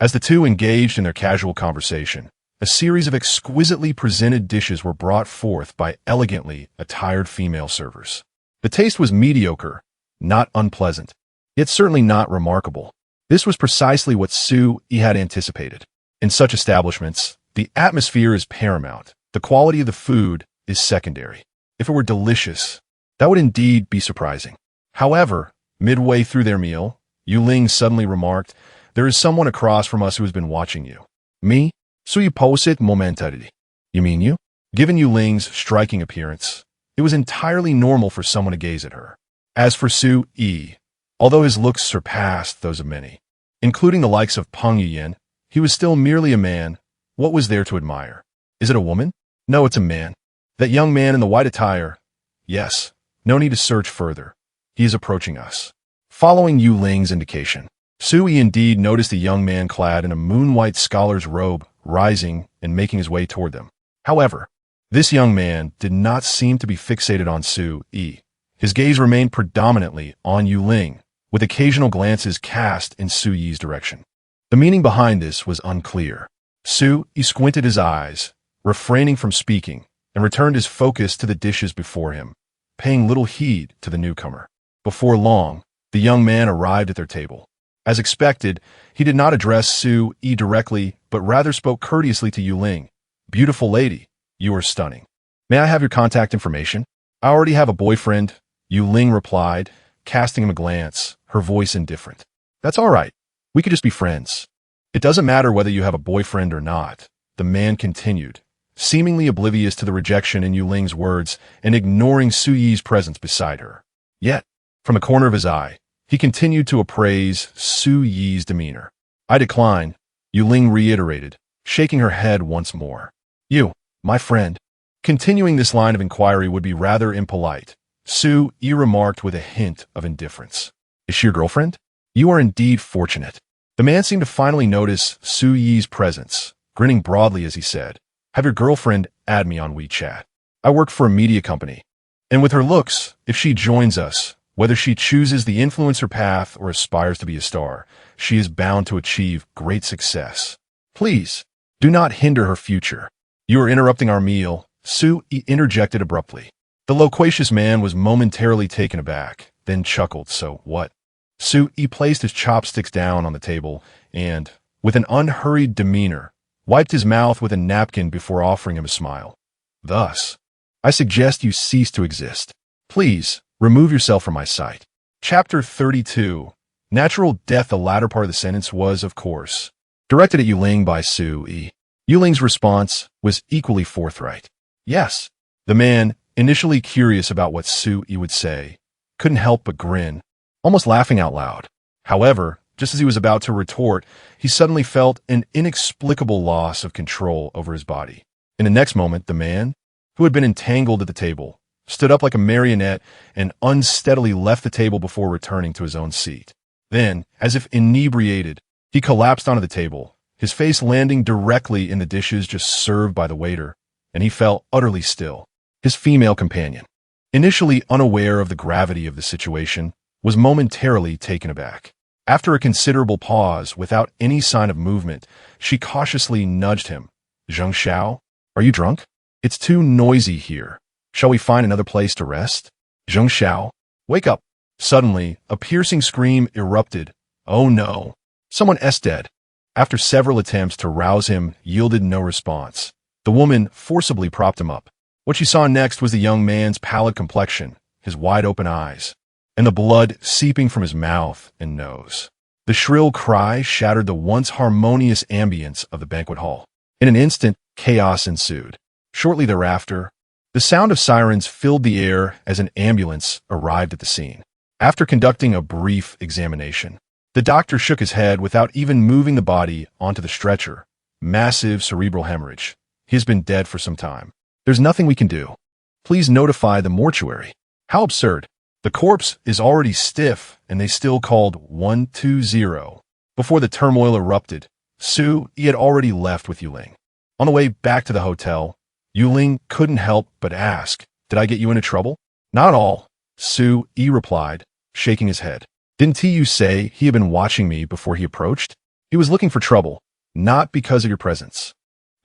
As the two engaged in their casual conversation, a series of exquisitely presented dishes were brought forth by elegantly attired female servers. The taste was mediocre, not unpleasant, yet certainly not remarkable. This was precisely what Su-yi had anticipated. In such establishments, the atmosphere is paramount. The quality of the food is secondary. If it were delicious, that would indeed be surprising. However, midway through their meal, Yu Ling suddenly remarked, there is someone across from us who has been watching you. Me? Su-yi posit momentarily. You mean you? Given Yu Ling's striking appearance, it was entirely normal for someone to gaze at her. As for Su-yi, although his looks surpassed those of many, including the likes of Peng Yuyan, he was still merely a man. What was there to admire? Is it a woman? No, it's a man. That young man in the white attire. Yes, no need to search further. He is approaching us. Following Yu Ling's indication, Sui indeed noticed a young man clad in a moon-white scholar's robe rising and making his way toward them. However, this young man did not seem to be fixated on Sui. His gaze remained predominantly on Yuling, with occasional glances cast in Sui's direction. The meaning behind this was unclear. Sui squinted his eyes, refraining from speaking, and returned his focus to the dishes before him, paying little heed to the newcomer. Before long, the young man arrived at their table. As expected, he did not address Sui directly, but rather spoke courteously to Yuling. "Beautiful lady, you are stunning. May I have your contact information?" "I already have a boyfriend," Yuling replied, casting him a glance, her voice indifferent. "That's all right. We could just be friends." "It doesn't matter whether you have a boyfriend or not," the man continued, seemingly oblivious to the rejection in Yuling's words and ignoring Sui's presence beside her. Yet, from the corner of his eye, he continued to appraise Sui's demeanor. "I decline," Yuling reiterated, shaking her head once more. "You, my friend." Continuing this line of inquiry would be rather impolite, Sui remarked with a hint of indifference. "Is she your girlfriend? You are indeed fortunate." The man seemed to finally notice Sui's presence, grinning broadly as he said, "Have your girlfriend add me on WeChat. I work for a media company. And with her looks, if she joins us, whether she chooses the influencer path or aspires to be a star, she is bound to achieve great success. Please, do not hinder her future." "You are interrupting our meal," Sui interjected abruptly. The loquacious man was momentarily taken aback, then chuckled. "So what?" Sui placed his chopsticks down on the table and, with an unhurried demeanor, wiped his mouth with a napkin before offering him a smile. "Thus, I suggest you cease to exist. Please, remove yourself from my sight." Chapter 32. Natural death. The latter part of the sentence was, of course, directed at Yuling by Sui. Yuling's response was equally forthright. "Yes." The man, initially curious about what Sui would say, couldn't help but grin, almost laughing out loud. However, just as he was about to retort, he suddenly felt an inexplicable loss of control over his body. In the next moment, the man, who had been entangled at the table, stood up like a marionette and unsteadily left the table before returning to his own seat. Then, as if inebriated, he collapsed onto the table, his face landing directly in the dishes just served by the waiter, and he fell utterly still. His female companion, initially unaware of the gravity of the situation, was momentarily taken aback. After a considerable pause, without any sign of movement, she cautiously nudged him. "Zheng Xiao, are you drunk? It's too noisy here. Shall we find another place to rest?" "Zheng Xiao, wake up." Suddenly, a piercing scream erupted. "Oh no, someone is dead." After several attempts to rouse him yielded no response, the woman forcibly propped him up. What she saw next was the young man's pallid complexion, his wide-open eyes, and the blood seeping from his mouth and nose. The shrill cry shattered the once harmonious ambience of the banquet hall. In an instant, chaos ensued. Shortly thereafter, the sound of sirens filled the air as an ambulance arrived at the scene. After conducting a brief examination, the doctor shook his head without even moving the body onto the stretcher. "Massive cerebral hemorrhage. He has been dead for some time. There's nothing we can do. Please notify the mortuary." How absurd. The corpse is already stiff, and they still called 120. Before the turmoil erupted, Sui had already left with Yuling. On the way back to the hotel, Yuling couldn't help but ask, "Did I get you into trouble?" "Not at all," Sui replied, shaking his head. "Didn't you say he had been watching me before he approached? He was looking for trouble, not because of your presence.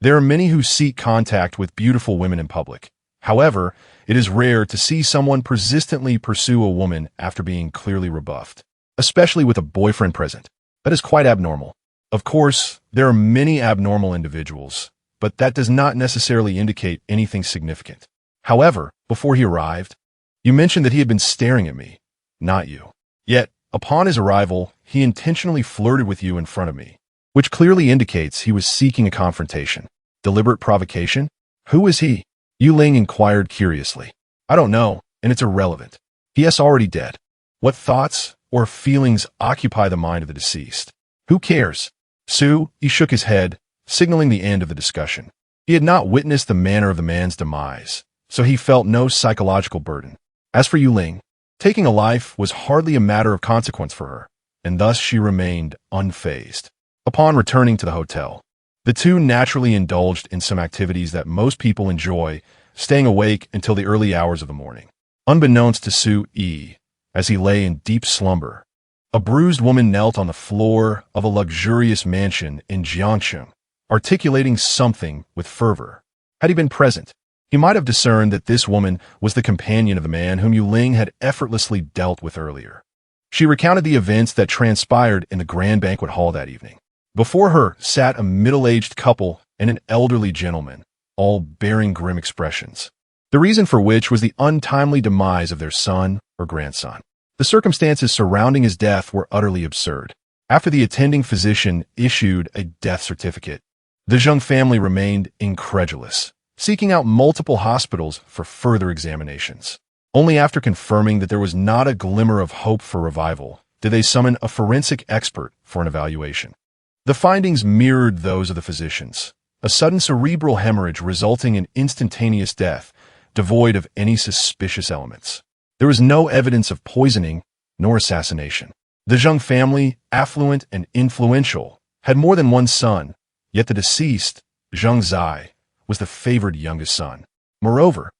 There are many who seek contact with beautiful women in public. However, it is rare to see someone persistently pursue a woman after being clearly rebuffed, especially with a boyfriend present. That is quite abnormal. Of course, there are many abnormal individuals, but that does not necessarily indicate anything significant. However, before he arrived, you mentioned that he had been staring at me, not you. Yet, upon his arrival, he intentionally flirted with you in front of me, which clearly indicates he was seeking a confrontation. Deliberate provocation? Who is he?" Yuling inquired curiously. "I don't know, and it's irrelevant. He is already dead. What thoughts or feelings occupy the mind of the deceased? Who cares?" Sui shook his head, signaling the end of the discussion. He had not witnessed the manner of the man's demise, so he felt no psychological burden. As for Yuling, taking a life was hardly a matter of consequence for her. and thus she remained unfazed. Upon returning to the hotel, the two naturally indulged in some activities that most people enjoy, staying awake until the early hours of the morning. Unbeknownst to Soo-yi, as he lay in deep slumber, a bruised woman knelt on the floor of a luxurious mansion in Gyeongchung, articulating something with fervor. Had he been present, he might have discerned that this woman was the companion of the man whom Yu Ling had effortlessly dealt with earlier. She recounted the events that transpired in the grand banquet hall that evening. Before her sat a middle-aged couple and an elderly gentleman, all bearing grim expressions, the reason for which was the untimely demise of their son or grandson. The circumstances surrounding his death were utterly absurd. After the attending physician issued a death certificate, the Zheng family remained incredulous, seeking out multiple hospitals for further examinations. Only after confirming that there was not a glimmer of hope for revival did they summon a forensic expert for an evaluation. The findings mirrored those of the physicians: a sudden cerebral hemorrhage resulting in instantaneous death, devoid of any suspicious elements. There was no evidence of poisoning nor assassination. The Zheng family, affluent and influential, had more than one son, yet the deceased, Zheng Zai, was the favored youngest son. Moreover,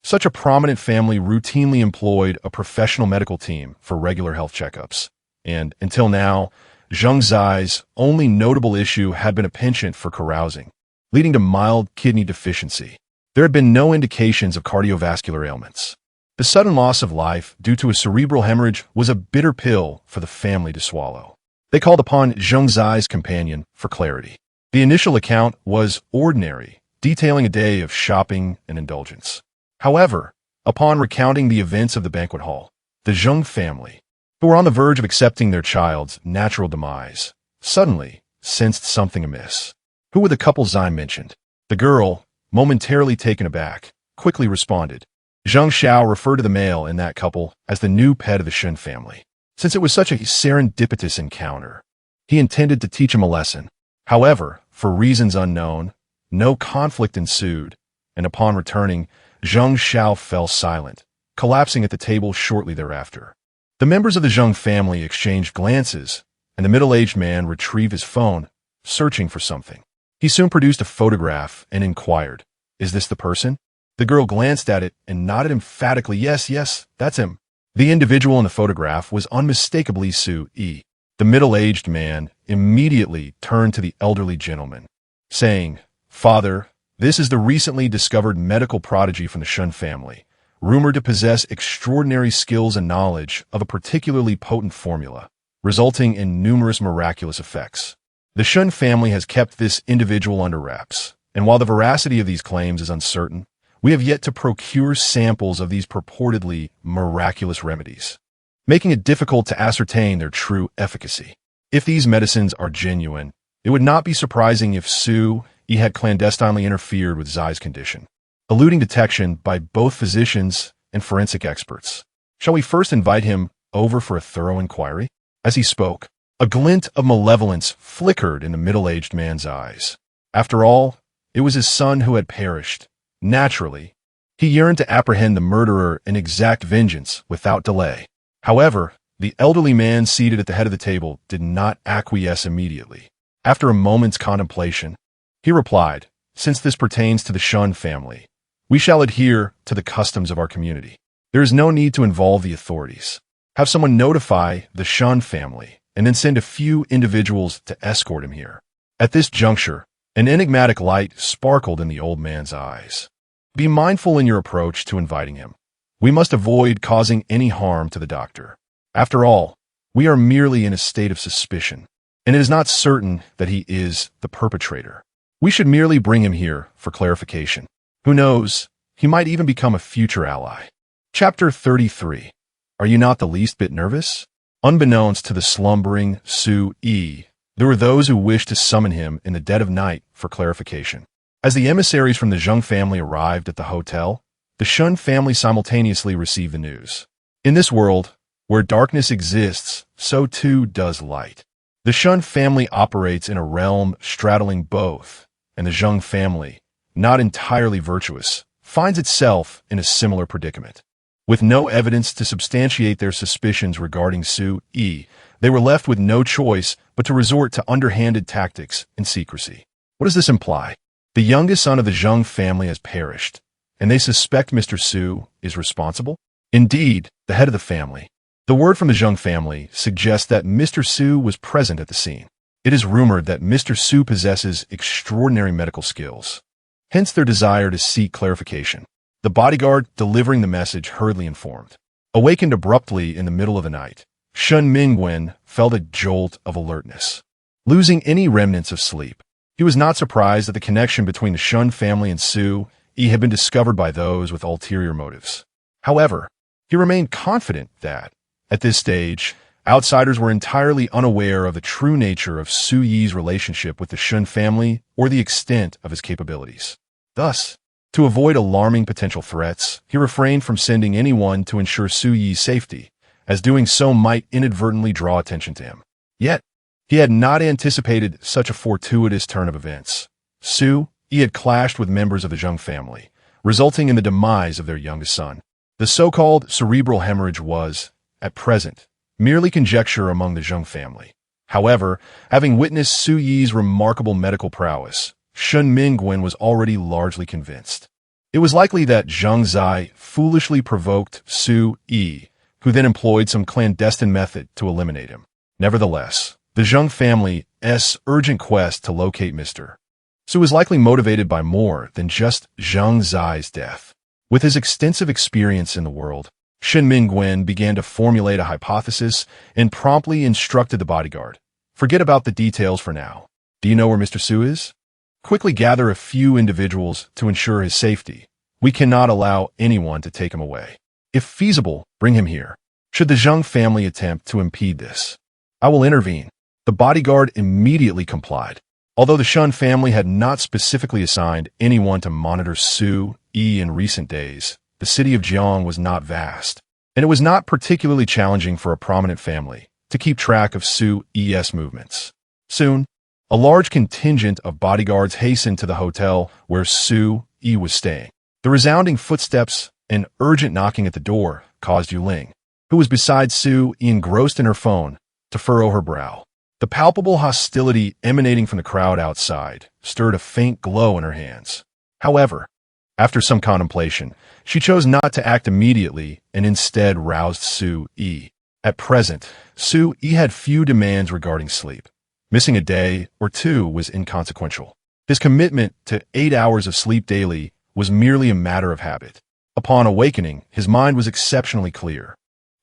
such a prominent family routinely employed a professional medical team for regular health checkups, and, until now, Zheng Zai's only notable issue had been a penchant for carousing, leading to mild kidney deficiency. There had been no indications of cardiovascular ailments. The sudden loss of life due to a cerebral hemorrhage was a bitter pill for the family to swallow. They called upon Zheng Zai's companion for clarity. The initial account was ordinary, detailing a day of shopping and indulgence. However, upon recounting the events of the banquet hall, the Zheng family, who were on the verge of accepting their child's natural demise, suddenly sensed something amiss. Who were the couple Zai mentioned? The girl, momentarily taken aback, quickly responded. Zheng Xiao referred to the male in that couple as the new pet of the Shen family. Since it was such a serendipitous encounter, he intended to teach him a lesson. However, for reasons unknown, no conflict ensued, and upon returning, Zheng Xiao fell silent, collapsing at the table shortly thereafter. The members of the Zheng family exchanged glances, and the middle-aged man retrieved his phone, searching for something. He soon produced a photograph and inquired, "Is this the person?" The girl glanced at it and nodded emphatically, "Yes, that's him." The individual in the photograph was unmistakably Soo-yi. The middle-aged man immediately turned to the elderly gentleman, saying, "Father, this is the recently discovered medical prodigy from the Shen family, rumored to possess extraordinary skills and knowledge of a particularly potent formula, resulting in numerous miraculous effects. The Shen family has kept this individual under wraps, and while the veracity of these claims is uncertain, we have yet to procure samples of these purportedly miraculous remedies, making it difficult to ascertain their true efficacy. If these medicines are genuine, it would not be surprising if Soo-yi had clandestinely interfered with Zai's condition, eluding detection by both physicians and forensic experts. Shall we first invite him over for a thorough inquiry?" As he spoke, a glint of malevolence flickered in the middle-aged man's eyes. After all, it was his son who had perished. Naturally, he yearned to apprehend the murderer and exact vengeance without delay. However, the elderly man seated at the head of the table did not acquiesce immediately. After a moment's contemplation, he replied, "Since this pertains to the Shun family, we shall adhere to the customs of our community. There is no need to involve the authorities. Have someone notify the Shun family, and then send a few individuals to escort him here." At this juncture, an enigmatic light sparkled in the old man's eyes. "Be mindful in your approach to inviting him. We must avoid causing any harm to the doctor. After all, we are merely in a state of suspicion, and it is not certain that he is the perpetrator. We should merely bring him here for clarification. Who knows, he might even become a future ally." Chapter 33. Are you not the least bit nervous? Unbeknownst to the slumbering Soo-yi, there were those who wished to summon him in the dead of night for clarification. As the emissaries from the Zheng family arrived at the hotel, the Shun family simultaneously received the news. In this world, where darkness exists, so too does light. The Shun family operates in a realm straddling both, and the Zheng family, not entirely virtuous, finds itself in a similar predicament. With no evidence to substantiate their suspicions regarding Su Yi, they were left with no choice but to resort to underhanded tactics and secrecy. What does this imply? The youngest son of the Zheng family has perished, and they suspect Mr. Su is responsible? Indeed, the head of the family. The word from the Zheng family suggests that Mr. Su was present at the scene. It is rumored that Mr. Su possesses extraordinary medical skills, hence their desire to seek clarification. The bodyguard delivering the message hurriedly informed. Awakened abruptly in the middle of the night, Shun Mingwen felt a jolt of alertness. Losing any remnants of sleep, he was not surprised that the connection between the Shun family and Su Yi had been discovered by those with ulterior motives. However, he remained confident that, at this stage, outsiders were entirely unaware of the true nature of Su Yi's relationship with the Shun family or the extent of his capabilities. Thus, to avoid alarming potential threats, he refrained from sending anyone to ensure Su Yi's safety, as doing so might inadvertently draw attention to him. Yet, he had not anticipated such a fortuitous turn of events. Su Yi had clashed with members of the Zheng family, resulting in the demise of their youngest son. The so-called cerebral hemorrhage was, at present, merely conjecture among the Zheng family. However, having witnessed Su Yi's remarkable medical prowess, Shun Mingwen was already largely convinced. It was likely that Zheng Zai foolishly provoked Su Yi, who then employed some clandestine method to eliminate him. Nevertheless, the Zheng family's urgent quest to locate Mr. Su was likely motivated by more than just Zheng Zai's death. With his extensive experience in the world, Shin Mingwen began to formulate a hypothesis and promptly instructed the bodyguard. Forget about the details for now. Do you know where Mr. Su is? Quickly gather a few individuals to ensure his safety. We cannot allow anyone to take him away. If feasible, bring him here. Should the Zheng family attempt to impede this, I will intervene. The bodyguard immediately complied. Although the Shun family had not specifically assigned anyone to monitor Su Yi in recent days, the city of Jiang was not vast, and it was not particularly challenging for a prominent family to keep track of Su Yi's movements. Soon, a large contingent of bodyguards hastened to the hotel where Su Yi was staying. The resounding footsteps and urgent knocking at the door caused Yu Ling, who was beside Su Yi engrossed in her phone, to furrow her brow. The palpable hostility emanating from the crowd outside stirred a faint glow in her hands. However, after some contemplation, she chose not to act immediately and instead roused Su Yi. At present, Su Yi had few demands regarding sleep. Missing a day or two was inconsequential. His commitment to 8 hours of sleep daily was merely a matter of habit. Upon awakening, his mind was exceptionally clear.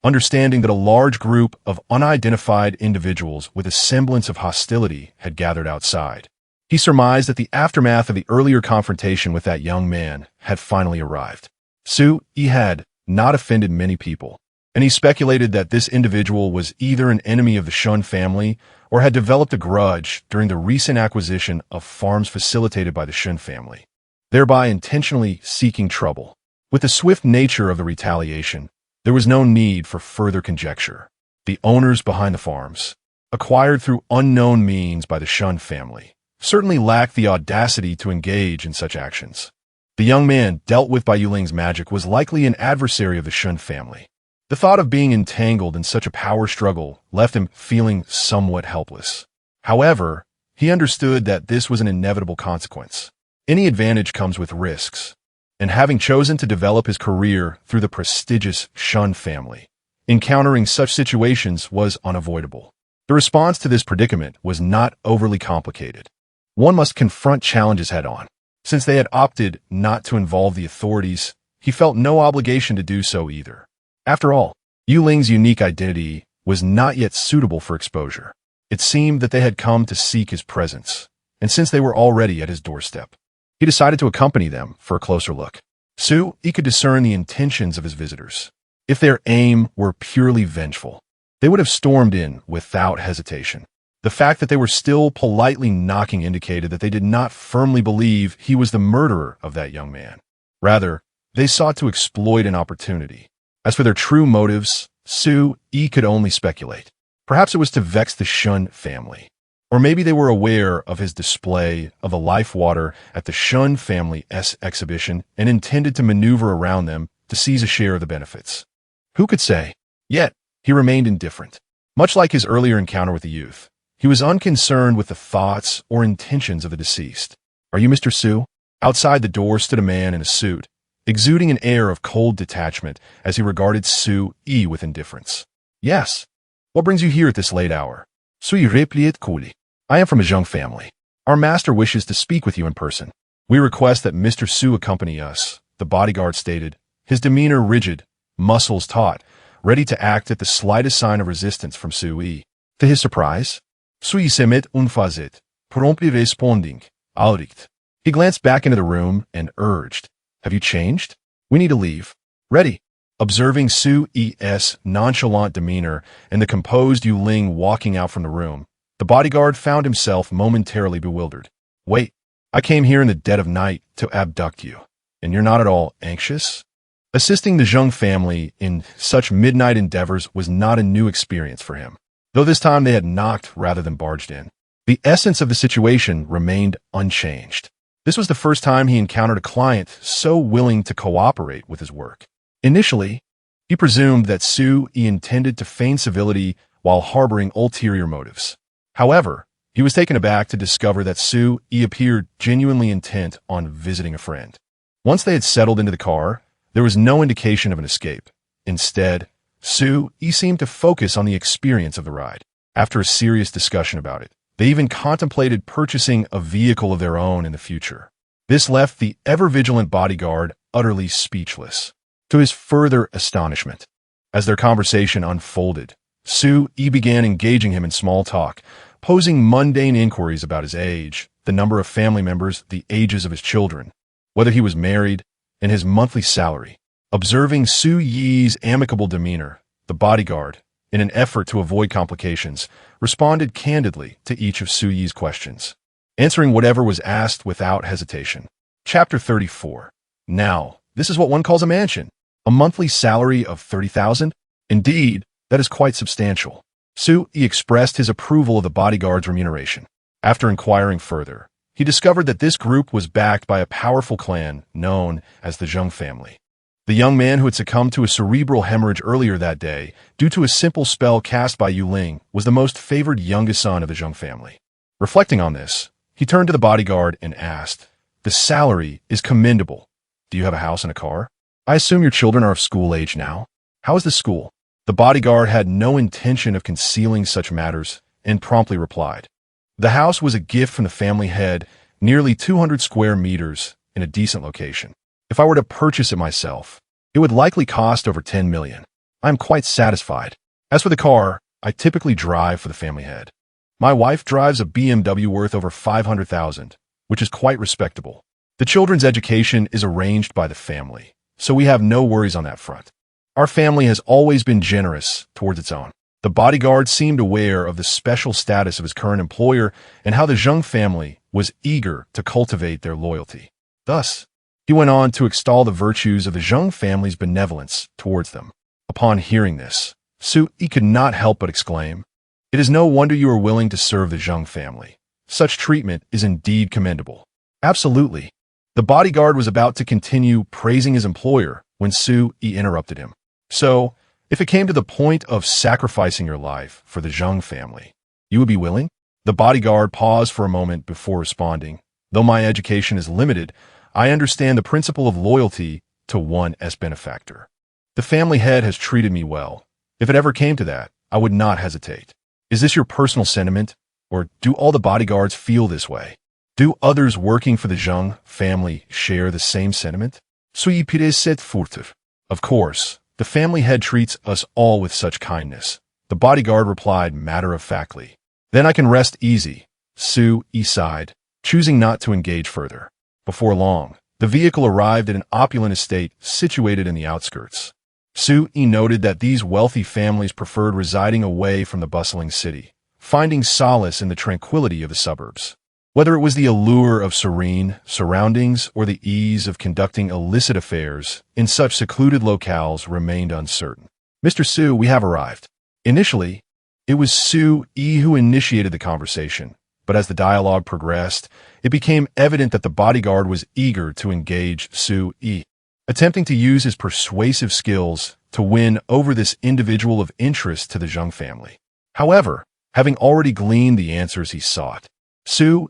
Understanding that a large group of unidentified individuals with a semblance of hostility had gathered outside, he surmised that the aftermath of the earlier confrontation with that young man had finally arrived. Su Yi had not offended many people, and he speculated that this individual was either an enemy of the Shun family or had developed a grudge during the recent acquisition of farms facilitated by the Shun family, thereby intentionally seeking trouble. With the swift nature of the retaliation, there was no need for further conjecture. The owners behind the farms, acquired through unknown means by the Shun family, certainly lacked the audacity to engage in such actions. The young man dealt with by Yuling's magic was likely an adversary of the Shun family. The thought of being entangled in such a power struggle left him feeling somewhat helpless. However, he understood that this was an inevitable consequence. Any advantage comes with risks, and having chosen to develop his career through the prestigious Shun family, encountering such situations was unavoidable. The response to this predicament was not overly complicated. One must confront challenges head-on. Since they had opted not to involve the authorities, he felt no obligation to do so either. After all, Yu Ling's unique identity was not yet suitable for exposure. It seemed that they had come to seek his presence, and since they were already at his doorstep, he decided to accompany them for a closer look. Su Yi could discern the intentions of his visitors. If their aim were purely vengeful, they would have stormed in without hesitation. The fact that they were still politely knocking indicated that they did not firmly believe he was the murderer of that young man. Rather, they sought to exploit an opportunity. As for their true motives, Su Yi could only speculate. Perhaps it was to vex the Shun family. Or maybe they were aware of his display of the life water at the Shun family's exhibition and intended to maneuver around them to seize a share of the benefits. Who could say? Yet, he remained indifferent. Much like his earlier encounter with the youth, he was unconcerned with the thoughts or intentions of the deceased. "Are you Mr. Su?" Outside the door stood a man in a suit, exuding an air of cold detachment as he regarded Su-yi with indifference. "Yes. What brings you here at this late hour?" "Sui replied coolly. I am from a Zheng family. Our master wishes to speak with you in person. We request that Mr. Su accompany us," the bodyguard stated, his demeanor rigid, muscles taut, ready to act at the slightest sign of resistance from Su-yi. To his surprise, Sui se met unfazit, promptly responding, "Alright." He glanced back into the room and urged, "Have you changed? We need to leave." "Ready." Observing Su-yi's nonchalant demeanor and the composed Yu-ling walking out from the room, the bodyguard found himself momentarily bewildered. "Wait, I came here in the dead of night to abduct you, and you're not at all anxious?" Assisting the Zheng family in such midnight endeavors was not a new experience for him, though this time they had knocked rather than barged in. The essence of the situation remained unchanged. This was the first time he encountered a client so willing to cooperate with his work. Initially, he presumed that Su-yi intended to feign civility while harboring ulterior motives. However, he was taken aback to discover that Su-yi appeared genuinely intent on visiting a friend. Once they had settled into the car, there was no indication of an escape. Instead, Su-yi seemed to focus on the experience of the ride. After a serious discussion about it, they even contemplated purchasing a vehicle of their own in the future. This left the ever-vigilant bodyguard utterly speechless. To his further astonishment, as their conversation unfolded, Su-yi began engaging him in small talk, posing mundane inquiries about his age, the number of family members, the ages of his children, whether he was married, and his monthly salary. Observing Su-yi's amicable demeanor, the bodyguard, in an effort to avoid complications, responded candidly to each of Su-yi's questions, answering whatever was asked without hesitation. Chapter 34. Now, this is what one calls a mansion. A monthly salary of 30,000? Indeed, that is quite substantial. Su-yi expressed his approval of the bodyguard's remuneration. After inquiring further, he discovered that this group was backed by a powerful clan known as the Zheng family. The young man who had succumbed to a cerebral hemorrhage earlier that day due to a simple spell cast by Yu-ling was the most favored youngest son of the Zheng family. Reflecting on this, he turned to the bodyguard and asked, "The salary is commendable. Do you have a house and a car? I assume your children are of school age now. How is the school?" The bodyguard had no intention of concealing such matters and promptly replied. The house was a gift from the family head, nearly 200 square meters in a decent location. If I were to purchase it myself, it would likely cost over 10 million. I am quite satisfied. As for the car, I typically drive for the family head. My wife drives a BMW worth over 500,000, which is quite respectable. The children's education is arranged by the family, so we have no worries on that front. Our family has always been generous towards its own. The bodyguard seemed aware of the special status of his current employer and how the Zheng family was eager to cultivate their loyalty. Thus, he went on to extol the virtues of the Zheng family's benevolence towards them. Upon hearing this, Su-yi could not help but exclaim, "It is no wonder you are willing to serve the Zheng family. Such treatment is indeed commendable." "Absolutely." The bodyguard was about to continue praising his employer when Su-yi interrupted him. "So, if it came to the point of sacrificing your life for the Zheng family, you would be willing?" The bodyguard paused for a moment before responding. "Though my education is limited, I understand the principle of loyalty to one's benefactor. The family head has treated me well. If it ever came to that, I would not hesitate. Is this your personal sentiment, or do all the bodyguards feel this way? Do others working for the Zheng family share the same sentiment?" "Suis set furtive." "Of course, the family head treats us all with such kindness," the bodyguard replied matter-of-factly. "Then I can rest easy." Su-yi sighed, choosing not to engage further. Before long, the vehicle arrived at an opulent estate situated in the outskirts. Su-yi noted that these wealthy families preferred residing away from the bustling city, finding solace in the tranquility of the suburbs. Whether it was the allure of serene surroundings or the ease of conducting illicit affairs in such secluded locales remained uncertain. "Mr. Su, we have arrived." Initially, it was Su-yi who initiated the conversation, but as the dialogue progressed, it became evident that the bodyguard was eager to engage Su-yi. attempting to use his persuasive skills to win over this individual of interest to the Zheng family. However, having already gleaned the answers he sought,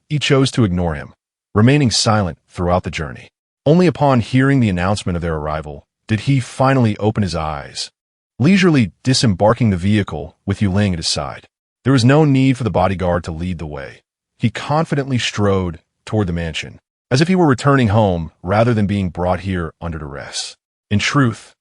He chose to ignore him, remaining silent throughout the journey. Only upon hearing the announcement of their arrival did he finally open his eyes, leisurely disembarking the vehicle with Yuling at his side. There was no need for the bodyguard to lead the way. He confidently strode toward the mansion, as if he were returning home rather than being brought here under duress. In truth,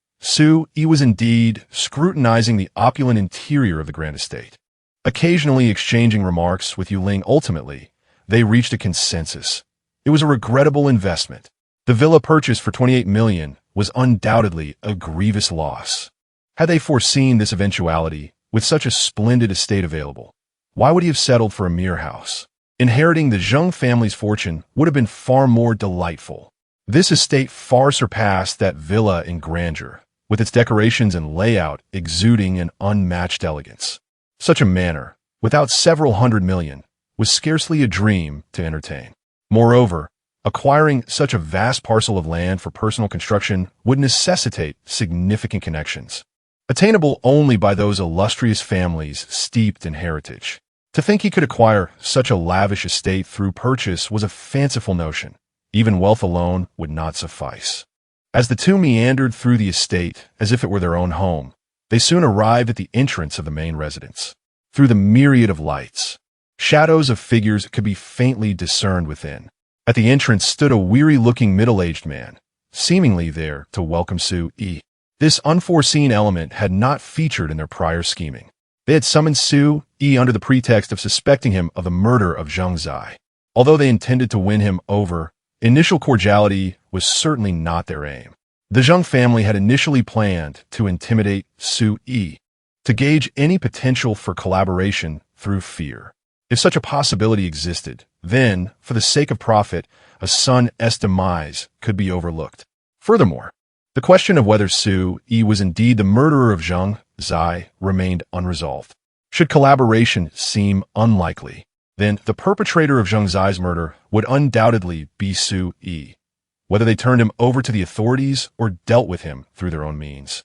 He was indeed scrutinizing the opulent interior of the grand estate. Occasionally exchanging remarks with Yuling, ultimately, they reached a consensus. It was a regrettable investment. The villa purchased for 28 million was undoubtedly a grievous loss. Had they foreseen this eventuality, with such a splendid estate available, why would he have settled for a mere house? Inheriting the Zheng family's fortune would have been far more delightful. This estate far surpassed that villa in grandeur, with its decorations and layout exuding an unmatched elegance. Such a manor, without several hundred million, was scarcely a dream to entertain. Moreover, acquiring such a vast parcel of land for personal construction would necessitate significant connections, attainable only by those illustrious families steeped in heritage. To think he could acquire such a lavish estate through purchase was a fanciful notion. Even wealth alone would not suffice. As the two meandered through the estate as if it were their own home, they soon arrived at the entrance of the main residence. Through the myriad of lights, shadows of figures could be faintly discerned within. At the entrance stood a weary-looking middle-aged man, seemingly there to welcome Su-yi. This unforeseen element had not featured in their prior scheming. They had summoned Su-yi under the pretext of suspecting him of the murder of Zheng Zai. Although they intended to win him over, initial cordiality was certainly not their aim. The Zheng family had initially planned to intimidate Su-yi, to gauge any potential for collaboration through fear. If such a possibility existed, then, for the sake of profit, a son's demise could be overlooked. Furthermore, the question of whether Su-yi was indeed the murderer of Zheng Zai remained unresolved. Should collaboration seem unlikely, then the perpetrator of Zheng Zai's murder would undoubtedly be Su-yi, whether they turned him over to the authorities or dealt with him through their own means.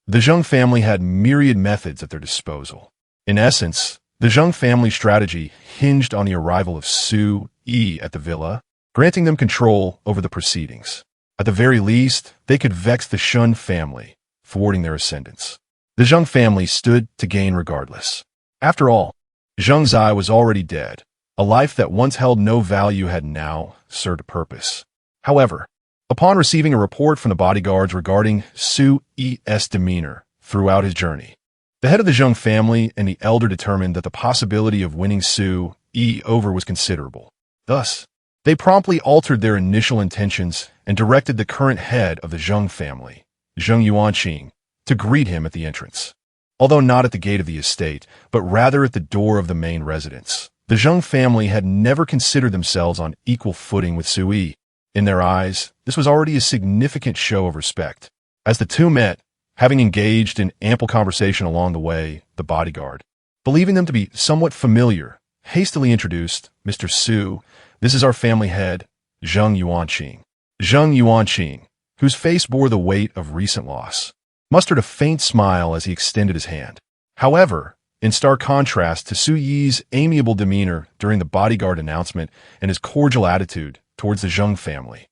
The Zheng family had myriad methods at their disposal. In essence, the Zheng family strategy hinged on the arrival of Su-yi at the villa, granting them control over the proceedings. At the very least, they could vex the Shun family, thwarting their ascendance. The Zheng family stood to gain regardless. After all, Zheng Zai was already dead. A life that once held no value had now served a purpose. However, upon receiving a report from the bodyguards regarding Su-yi's demeanor throughout his journey, the head of the Zheng family and the elder determined that the possibility of winning Su-yi over was considerable. Thus, they promptly altered their initial intentions and directed the current head of the Zheng family, Zheng Yuanqing, to greet him at the entrance. Although not at the gate of the estate, but rather at the door of the main residence, the Zheng family had never considered themselves on equal footing with Su-yi. In their eyes, this was already a significant show of respect. As the two met, having engaged in ample conversation along the way, the bodyguard, believing them to be somewhat familiar, hastily introduced, "Mr. Su, this is our family head, Zheng Yuanqing." Zheng Yuanqing, whose face bore the weight of recent loss, mustered a faint smile as he extended his hand. However, in stark contrast to Su-yi's amiable demeanor during the bodyguard announcement and his cordial attitude towards the Zheng family,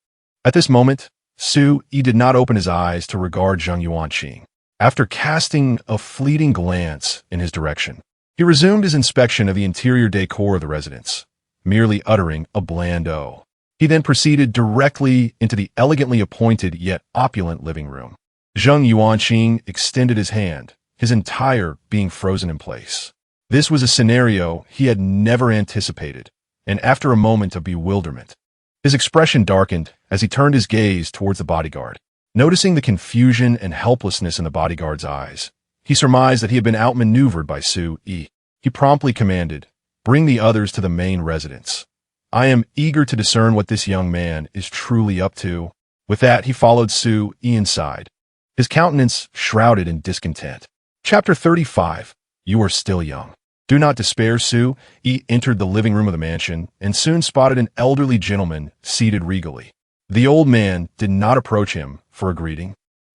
at this moment, Su-yi did not open his eyes to regard Zheng Yuanqing. After casting a fleeting glance in his direction, he resumed his inspection of the interior decor of the residence, merely uttering a bland "oh." He then proceeded directly into the elegantly appointed yet opulent living room. Zheng Yuanqing extended his hand, his entire being frozen in place. This was a scenario he had never anticipated, and after a moment of bewilderment, his expression darkened as he turned his gaze towards the bodyguard. Noticing the confusion and helplessness in the bodyguard's eyes, he surmised that he had been outmaneuvered by Su-yi. He promptly commanded, "Bring the others to the main residence. I am eager to discern what this young man is truly up to." With that, he followed Su-yi inside, his countenance shrouded in discontent. Chapter 35. You are still young. Do not despair. Su-yi entered the living room of the mansion and soon spotted an elderly gentleman seated regally. The old man did not approach him for a greeting,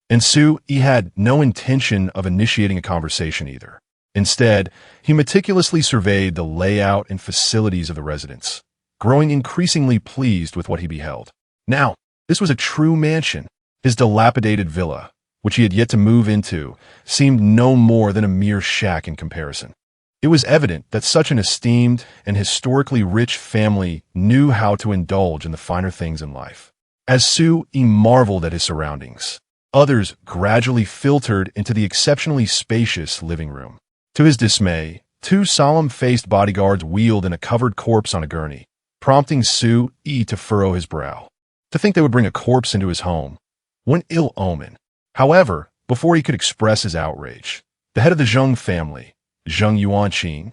and He had no intention of initiating a conversation either. Instead, he meticulously surveyed the layout and facilities of the residence, growing increasingly pleased with what he beheld. Now, this was a true mansion. His dilapidated villa, which he had yet to move into, seemed no more than a mere shack in comparison. It was evident that such an esteemed and historically rich family knew how to indulge in the finer things in life. As He marveled at his surroundings, others gradually filtered into the exceptionally spacious living room. To his dismay, two solemn-faced bodyguards wheeled in a covered corpse on a gurney, prompting Yi to furrow his brow. To think they would bring a corpse into his home. What an ill omen. However, before he could express his outrage, the head of the Zheng family, Zheng Yuanqing,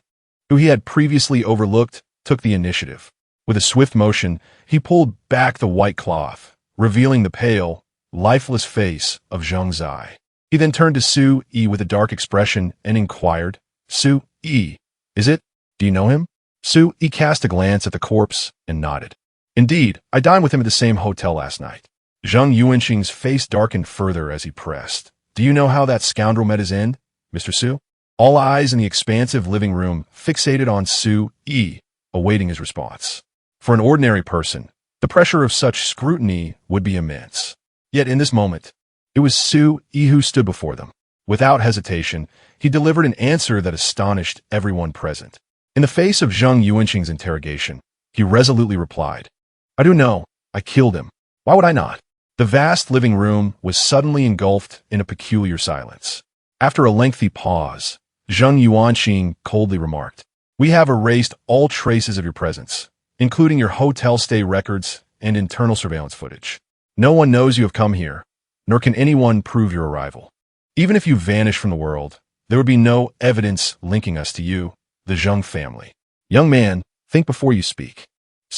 who he had previously overlooked, took the initiative. With a swift motion, he pulled back the white cloth, revealing the pale, lifeless face of Zheng Zai. He then turned to Yi with a dark expression and inquired, Yi, is it? Do you know him? Yi cast a glance at the corpse and nodded. Indeed, I dined with him at the same hotel last night. Zheng Yuanqing's face darkened further as he pressed. Do you know how that scoundrel met his end, Mr. Su? All eyes in the expansive living room fixated on Yi, awaiting his response. For an ordinary person, the pressure of such scrutiny would be immense. Yet in this moment, it was Yi who stood before them. Without hesitation, he delivered an answer that astonished everyone present. In the face of Zheng Yuanqing's interrogation, he resolutely replied, I do know, I killed him. Why would I not? The vast living room was suddenly engulfed in a peculiar silence. After a lengthy pause, Zheng Yuanqing coldly remarked, We have erased all traces of your presence, including your hotel stay records and internal surveillance footage. No one knows you have come here, nor can anyone prove your arrival. Even if you vanish from the world, there would be no evidence linking us to you, the Zheng family. Young man, think before you speak.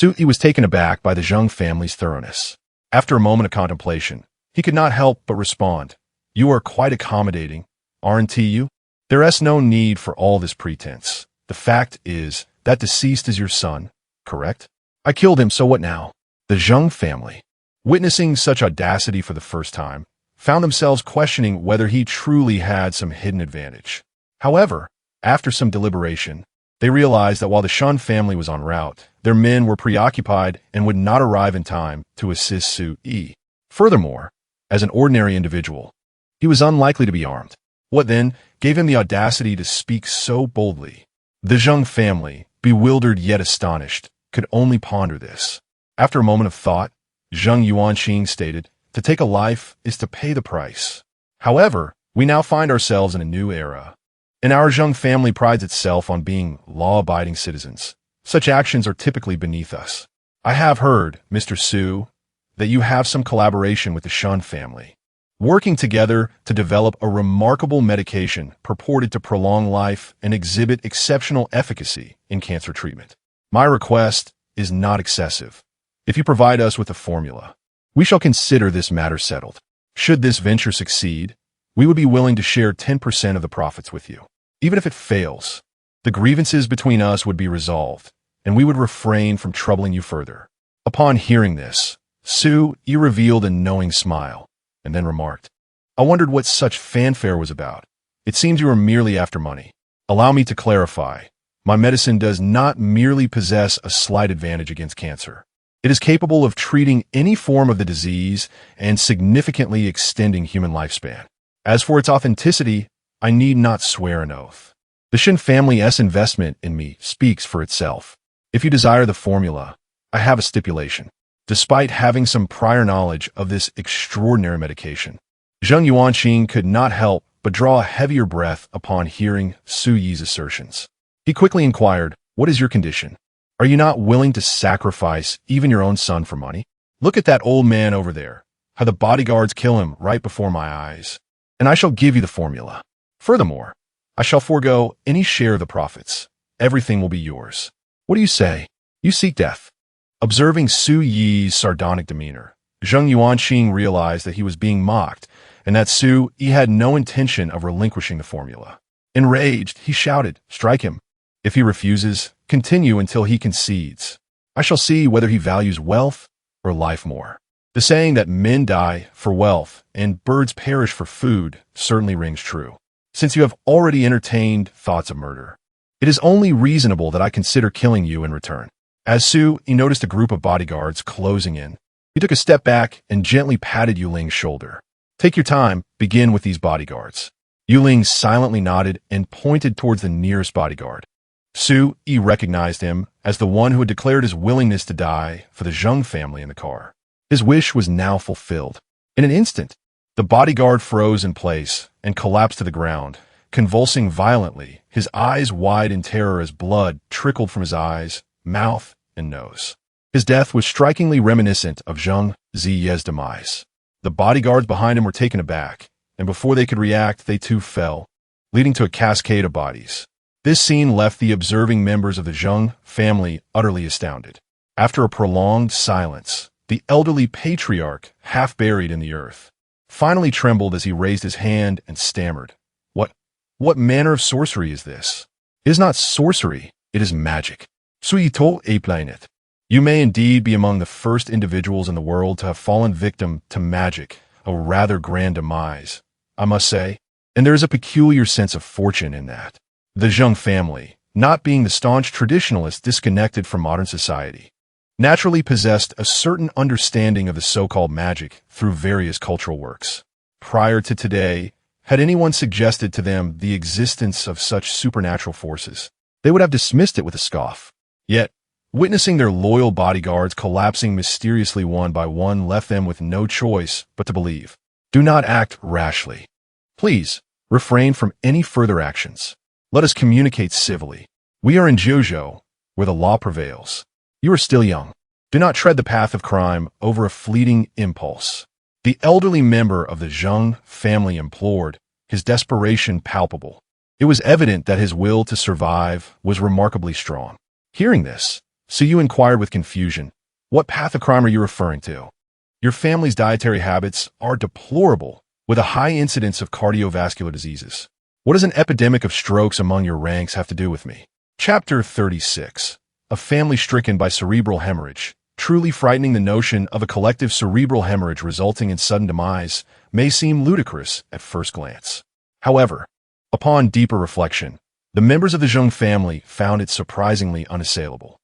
Yi was taken aback by the Zheng family's thoroughness. After a moment of contemplation, he could not help but respond, You are quite accommodating, aren't you? There is no need for all this pretense. The fact is that deceased is your son, correct? I killed him, so what now? The Zheng family, witnessing such audacity for the first time, found themselves questioning whether he truly had some hidden advantage. However, after some deliberation, they realized that while the Shen family was en route, their men were preoccupied and would not arrive in time to assist Yi. Furthermore, as an ordinary individual, he was unlikely to be armed. What then gave him the audacity to speak so boldly? The Zheng family, bewildered yet astonished, could only ponder this. After a moment of thought, Zheng Yuanqing stated, To take a life is to pay the price. However, we now find ourselves in a new era, and our Zheng family prides itself on being law-abiding citizens. Such actions are typically beneath us. I have heard, Mr. Su, that you have some collaboration with the Shen family, working together to develop a remarkable medication purported to prolong life and exhibit exceptional efficacy in cancer treatment. My request is not excessive. If you provide us with a formula, we shall consider this matter settled. Should this venture succeed, we would be willing to share 10% of the profits with you. Even if it fails, the grievances between us would be resolved, and we would refrain from troubling you further. Upon hearing this, Yi revealed a knowing smile, and then remarked, I wondered what such fanfare was about. It seems you are merely after money. Allow me to clarify. My medicine does not merely possess a slight advantage against cancer. It is capable of treating any form of the disease and significantly extending human lifespan. As for its authenticity, I need not swear an oath. The Shen family's investment in me speaks for itself. If you desire the formula, I have a stipulation. Despite having some prior knowledge of this extraordinary medication, Zheng Yuanqing could not help but draw a heavier breath upon hearing Yi's assertions. He quickly inquired, What is your condition? Are you not willing to sacrifice even your own son for money? Look at that old man over there, how the bodyguards kill him right before my eyes. And I shall give you the formula. Furthermore, I shall forego any share of the profits. Everything will be yours. What do you say? You seek death. Observing Yi's sardonic demeanor, Zheng Yuanqing realized that he was being mocked and that Yi had no intention of relinquishing the formula. Enraged, he shouted, Strike him. If he refuses, continue until he concedes. I shall see whether he values wealth or life more. The saying that men die for wealth and birds perish for food certainly rings true. Since you have already entertained thoughts of murder, it is only reasonable that I consider killing you in return. As He noticed a group of bodyguards closing in, he took a step back and gently patted Yuling's shoulder. Take your time, begin with these bodyguards. Yuling silently nodded and pointed towards the nearest bodyguard. Yi recognized him as the one who had declared his willingness to die for the Zheng family in the car. His wish was now fulfilled. In an instant, the bodyguard froze in place and collapsed to the ground, convulsing violently, his eyes wide in terror as blood trickled from his eyes, mouth, and nose. His death was strikingly reminiscent of Zheng Ziye's demise. The bodyguards behind him were taken aback, and before they could react, they too fell, leading to a cascade of bodies. This scene left the observing members of the Zheng family utterly astounded. After a prolonged silence, the elderly patriarch, half buried in the earth, finally trembled as he raised his hand and stammered. What manner of sorcery is this? It is not sorcery, it is magic. Suito e planet. You may indeed be among the first individuals in the world to have fallen victim to magic, a rather grand demise, I must say, and there is a peculiar sense of fortune in that. The Zheng family, not being the staunch traditionalists disconnected from modern society, naturally possessed a certain understanding of the so-called magic through various cultural works. Prior to today, had anyone suggested to them the existence of such supernatural forces, they would have dismissed it with a scoff. Yet, witnessing their loyal bodyguards collapsing mysteriously one by one left them with no choice but to believe. Do not act rashly. Please, refrain from any further actions. Let us communicate civilly. We are in Jojo, where the law prevails. You are still young. Do not tread the path of crime over a fleeting impulse. The elderly member of the Zheng family implored, his desperation palpable. It was evident that his will to survive was remarkably strong. Hearing this, Suyu inquired with confusion, "What path of crime are you referring to? Your family's dietary habits are deplorable, with a high incidence of cardiovascular diseases. What does an epidemic of strokes among your ranks have to do with me?" Chapter 36. A family stricken by cerebral hemorrhage. Truly frightening. The notion of a collective cerebral hemorrhage resulting in sudden demise may seem ludicrous at first glance. However, upon deeper reflection, the members of the Zheng family found it surprisingly unassailable.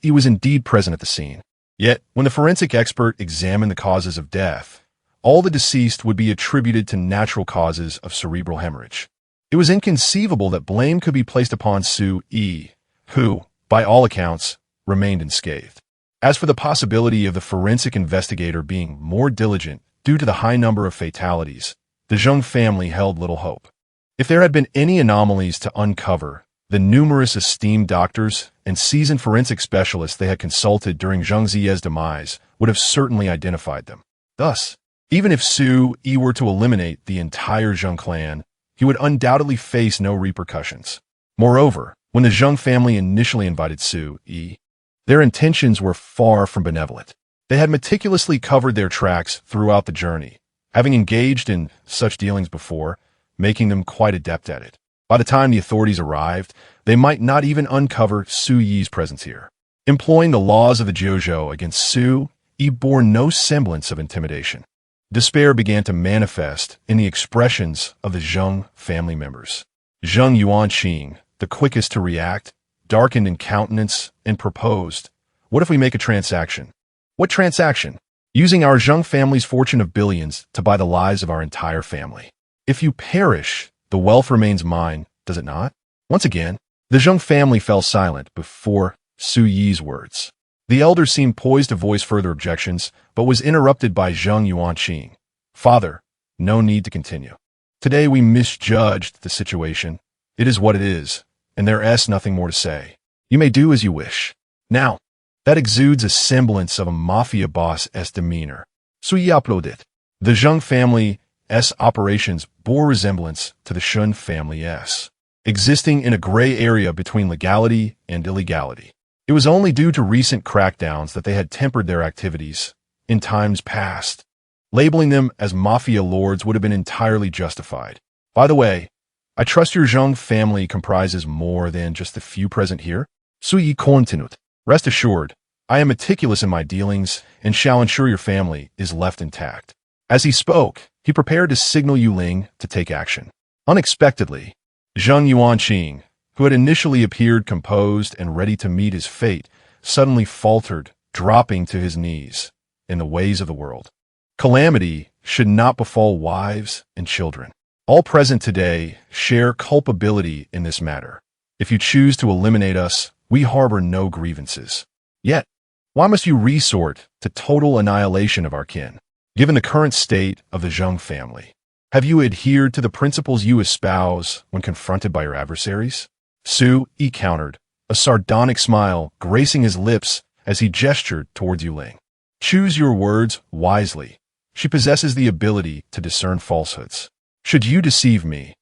Yi was indeed present at the scene. Yet, when the forensic expert examined the causes of death, all the deceased would be attributed to natural causes of cerebral hemorrhage. It was inconceivable that blame could be placed upon Yi, who, by all accounts, remained unscathed. As for the possibility of the forensic investigator being more diligent due to the high number of fatalities, the Zheng family held little hope. If there had been any anomalies to uncover, the numerous esteemed doctors and seasoned forensic specialists they had consulted during Zheng Ziye's demise would have certainly identified them. Thus, even if Yi were to eliminate the entire Zheng clan, he would undoubtedly face no repercussions. Moreover, when the Zheng family initially invited Yi, their intentions were far from benevolent. They had meticulously covered their tracks throughout the journey, having engaged in such dealings before, making them quite adept at it. By the time the authorities arrived, they might not even uncover Yi's presence here. Employing the laws of the Jojo against Yi bore no semblance of intimidation. Despair began to manifest in the expressions of the Zheng family members. Zheng Yuanqing, the quickest to react, darkened in countenance and proposed, "What if we make a transaction?" "What transaction?" "Using our Zheng family's fortune of billions to buy the lives of our entire family. If you perish, the wealth remains mine, does it not?" Once again, the Zheng family fell silent before Yi's words. The elder seemed poised to voice further objections, but was interrupted by Zheng Yuanqing. "Father, no need to continue. Today we misjudged the situation. It is what it is, and there is nothing more to say. You may do as you wish." Now, that exudes a semblance of a mafia boss's demeanor. Yi applauded. The Zheng family's operations bore resemblance to the Shun family's, existing in a gray area between legality and illegality. It was only due to recent crackdowns that they had tempered their activities in times past. Labeling them as mafia lords would have been entirely justified. By the way, I trust your Zheng family comprises more than just the few present here? Yi continued. Rest assured, I am meticulous in my dealings and shall ensure your family is left intact. As he spoke, he prepared to signal Yu Ling to take action. Unexpectedly, Zheng Yuanqing, who had initially appeared composed and ready to meet his fate, suddenly faltered, dropping to his knees in the ways of the world. Calamity should not befall wives and children. All present today share culpability in this matter. If you choose to eliminate us, we harbor no grievances. Yet, why must you resort to total annihilation of our kin? Given the current state of the Zheng family, have you adhered to the principles you espouse when confronted by your adversaries? Su Yi countered, a sardonic smile gracing his lips as he gestured towards Yu Ling. Choose your words wisely. She possesses the ability to discern falsehoods. Should you deceive me,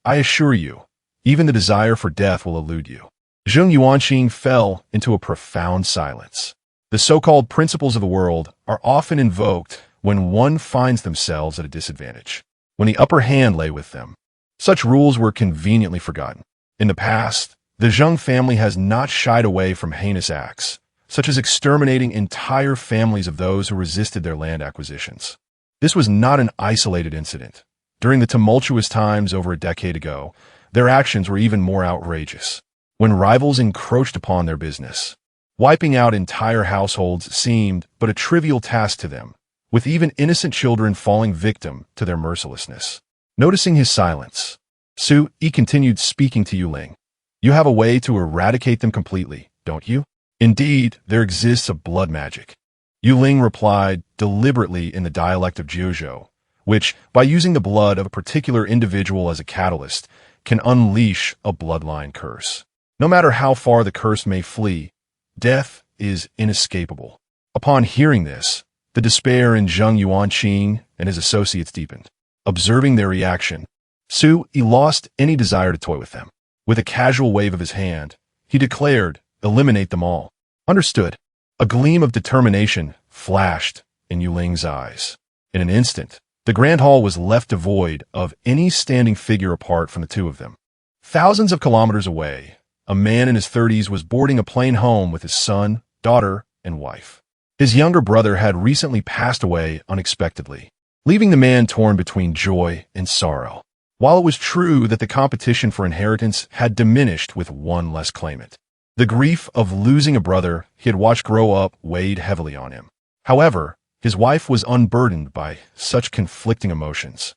I assure you, even the desire for death will elude you. Zheng Yuanqing fell into a profound silence. The so-called principles of the world are often invoked when one finds themselves at a disadvantage, when the upper hand lay with them. Such rules were conveniently forgotten. In the past, the Zheng family has not shied away from heinous acts, such as exterminating entire families of those who resisted their land acquisitions. This was not an isolated incident. During the tumultuous times over a decade ago, their actions were even more outrageous. When rivals encroached upon their business, wiping out entire households seemed but a trivial task to them, with even innocent children falling victim to their mercilessness. Noticing his silence, Su Yi continued speaking to Yu Ling. You have a way to eradicate them completely, don't you? Indeed, there exists a blood magic. Yu Ling replied deliberately in the dialect of Jiuzhou, which, by using the blood of a particular individual as a catalyst, can unleash a bloodline curse. No matter how far the curse may flee, death is inescapable. Upon hearing this, the despair in Zheng Yuanqing and his associates deepened. Observing their reaction, Su Yi lost any desire to toy with them. With a casual wave of his hand, he declared, eliminate them all. Understood. A gleam of determination flashed in Yu Ling's eyes. In an instant, the Grand Hall was left devoid of any standing figure apart from the two of them. Thousands of kilometers away, a man in his 30s was boarding a plane home with his son, daughter, and wife. His younger brother had recently passed away unexpectedly, leaving the man torn between joy and sorrow. While it was true that the competition for inheritance had diminished with one less claimant, the grief of losing a brother he had watched grow up weighed heavily on him. However, his wife was unburdened by such conflicting emotions.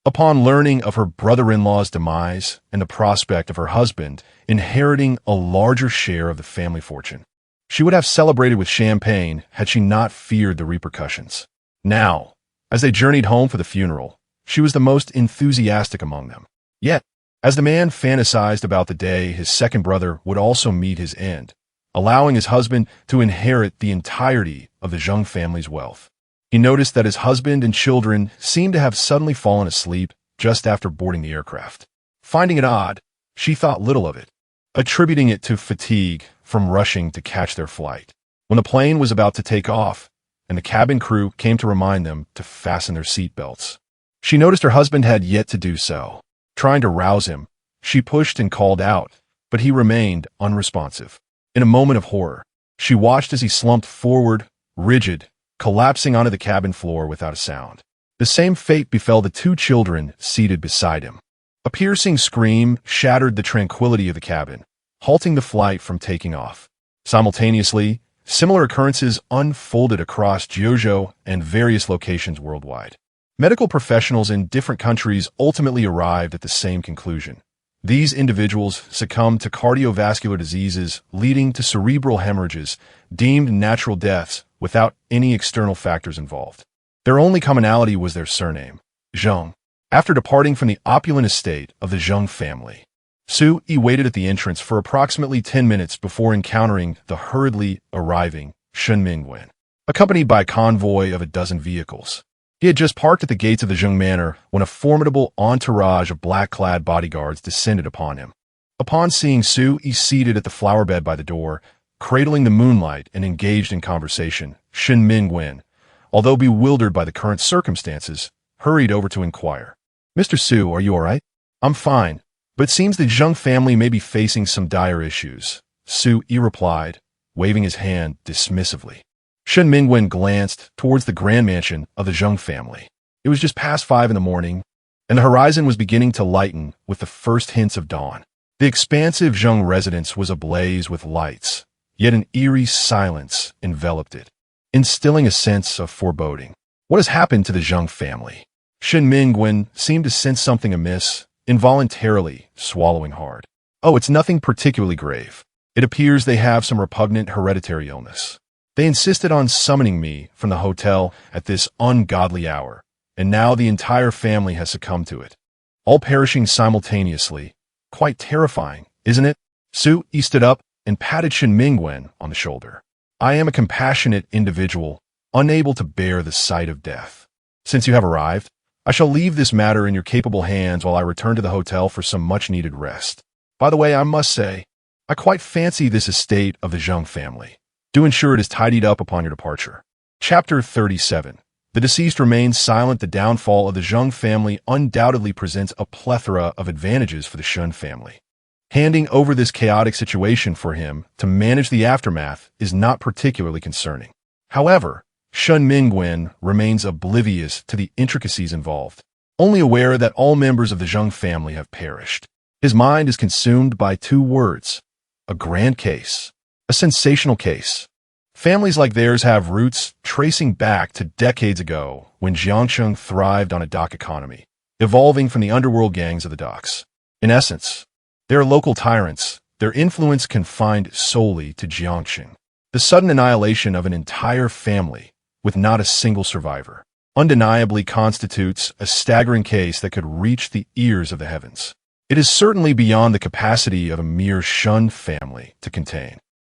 Upon learning of her brother-in-law's demise and the prospect of her husband inheriting a larger share of the family fortune, she would have celebrated with champagne had she not feared the repercussions. Now, as they journeyed home for the funeral, she was the most enthusiastic among them. Yet, as the man fantasized about the day his second brother would also meet his end, allowing his husband to inherit the entirety of the Zheng family's wealth, he noticed that his husband and children seemed to have suddenly fallen asleep just after boarding the aircraft. Finding it odd, she thought little of it, attributing it to fatigue from rushing to catch their flight. When the plane was about to take off, and the cabin crew came to remind them to fasten their seat belts, she noticed her husband had yet to do so. Trying to rouse him, she pushed and called out, but he remained unresponsive. In a moment of horror, she watched as he slumped forward, rigid, collapsing onto the cabin floor without a sound. The same fate befell the two children seated beside him. A piercing scream shattered the tranquility of the cabin, halting the flight from taking off. Simultaneously, similar occurrences unfolded across Jiuzhou and various locations worldwide. Medical professionals in different countries ultimately arrived at the same conclusion. These individuals succumbed to cardiovascular diseases leading to cerebral hemorrhages, deemed natural deaths without any external factors involved. Their only commonality was their surname, Zheng. After departing from the opulent estate of the Zheng family, Su Yi waited at the entrance for approximately 10 minutes before encountering the hurriedly arriving Shen Mingwen, accompanied by a convoy of a dozen vehicles. He had just parked at the gates of the Zheng Manor when a formidable entourage of black-clad bodyguards descended upon him. Upon seeing Su Yi seated at the flower bed by the door, cradling the moonlight and engaged in conversation, Shen Mingwen, although bewildered by the current circumstances, hurried over to inquire. Mr. Su, are you all right? I'm fine, but it seems the Zheng family may be facing some dire issues, Su Yi replied, waving his hand dismissively. Shen Mingwen glanced towards the grand mansion of the Zheng family. It was just past 5 in the morning, and the horizon was beginning to lighten with the first hints of dawn. The expansive Zheng residence was ablaze with lights, yet an eerie silence enveloped it, instilling a sense of foreboding. What has happened to the Zheng family? Shen Mingwen seemed to sense something amiss, involuntarily swallowing hard. Oh, it's nothing particularly grave. It appears they have some repugnant hereditary illness. They insisted on summoning me from the hotel at this ungodly hour, and now the entire family has succumbed to it. All perishing simultaneously. Quite terrifying, isn't it? Su Yi stood up and patted Shen Mingwen on the shoulder. I am a compassionate individual, unable to bear the sight of death. Since you have arrived, I shall leave this matter in your capable hands while I return to the hotel for some much-needed rest. By the way, I must say, I quite fancy this estate of the Zheng family. Do ensure it is tidied up upon your departure. Chapter 37. The deceased remains silent. The downfall of the Zheng family undoubtedly presents a plethora of advantages for the Shen family. Handing over this chaotic situation for him to manage the aftermath is not particularly concerning. However, Shen Mingwen remains oblivious to the intricacies involved, only aware that all members of the Zheng family have perished. His mind is consumed by 2 words: a grand case, a sensational case. Families like theirs have roots tracing back to decades ago when Jiangsheng thrived on a dock economy, evolving from the underworld gangs of the docks. In essence, they are local tyrants, their influence confined solely to Jiangsheng. The sudden annihilation of an entire family, with not a single survivor, undeniably constitutes a staggering case that could reach the ears of the heavens. It is certainly beyond the capacity of a mere Shen family to contain.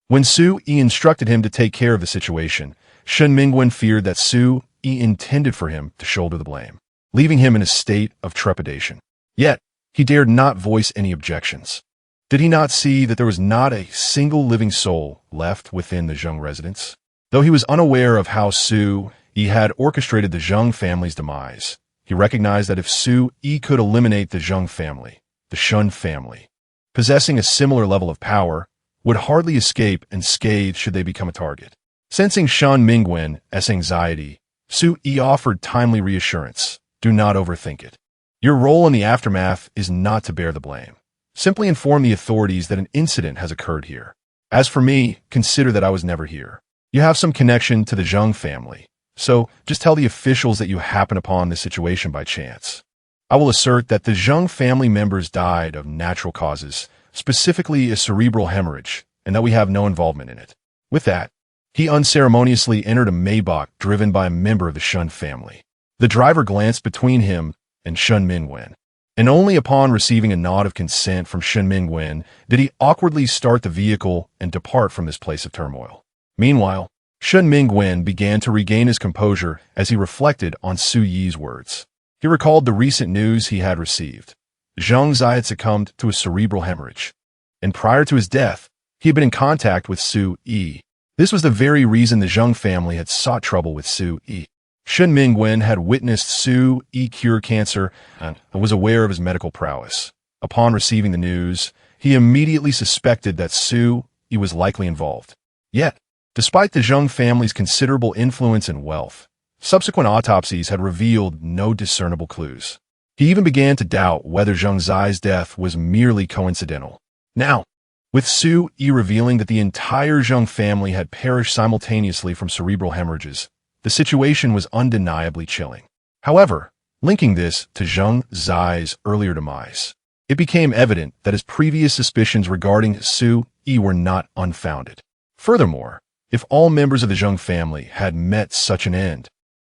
When Su Yi instructed him to take care of the situation, Shen Mingwen feared that Su Yi intended for him to shoulder the blame, leaving him in a state of trepidation. Yet, he dared not voice any objections. Did he not see that there was not a single living soul left within the Zheng residence? Though he was unaware of how Su Yi had orchestrated the Zheng family's demise, he recognized that if Su Yi could eliminate the Zheng family, the Shen family, possessing a similar level of power, would hardly escape unscathed should they become a target. Sensing Shen Mingwen's anxiety, Su Yi offered timely reassurance. Do not overthink it. Your role in the aftermath is not to bear the blame. Simply inform the authorities that an incident has occurred here. As for me, consider that I was never here. You have some connection to the Zheng family, so just tell the officials that you happen upon this situation by chance. I will assert that the Zheng family members died of natural causes, specifically a cerebral hemorrhage, and that we have no involvement in it. With that, he unceremoniously entered a Maybach driven by a member of the Shen family. The driver glanced between him and Shen Mingwen, and only upon receiving a nod of consent from Shen Mingwen did he awkwardly start the vehicle and depart from this place of turmoil. Meanwhile, Shen Mingwen began to regain his composure as he reflected on Su Yi's words. He recalled the recent news he had received. Zheng Zai had succumbed to a cerebral hemorrhage, and prior to his death, he had been in contact with Su Yi. This was the very reason the Zheng family had sought trouble with Su Yi. Shen Mingwen had witnessed Su Yi cure cancer and was aware of his medical prowess. Upon receiving the news, he immediately suspected that Su Yi was likely involved. Yet, despite the Zheng family's considerable influence and wealth, subsequent autopsies had revealed no discernible clues. He even began to doubt whether Zheng Zai's death was merely coincidental. Now, with Su Yi revealing that the entire Zheng family had perished simultaneously from cerebral hemorrhages, the situation was undeniably chilling. However, linking this to Zheng Zai's earlier demise, it became evident that his previous suspicions regarding Su Yi were not unfounded. Furthermore, if all members of the Zheng family had met such an end,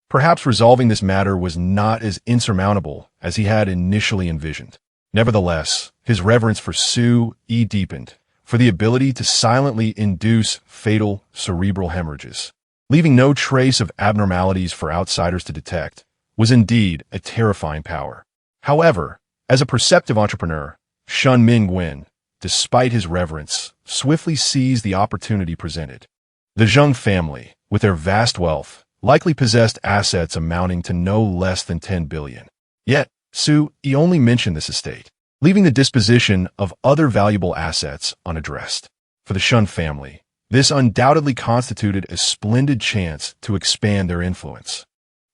perhaps resolving this matter was not as insurmountable as he had initially envisioned. Nevertheless, his reverence for Su Yi deepened, for the ability to silently induce fatal cerebral hemorrhages, leaving no trace of abnormalities for outsiders to detect, was indeed a terrifying power. However, as a perceptive entrepreneur, Shen Mingwen, despite his reverence, swiftly seized the opportunity presented. The Zheng family, with their vast wealth, likely possessed assets amounting to no less than 10 billion. Yet, Su Yi only mentioned this estate, leaving the disposition of other valuable assets unaddressed. For the Shen family, This undoubtedly constituted a splendid chance to expand their influence.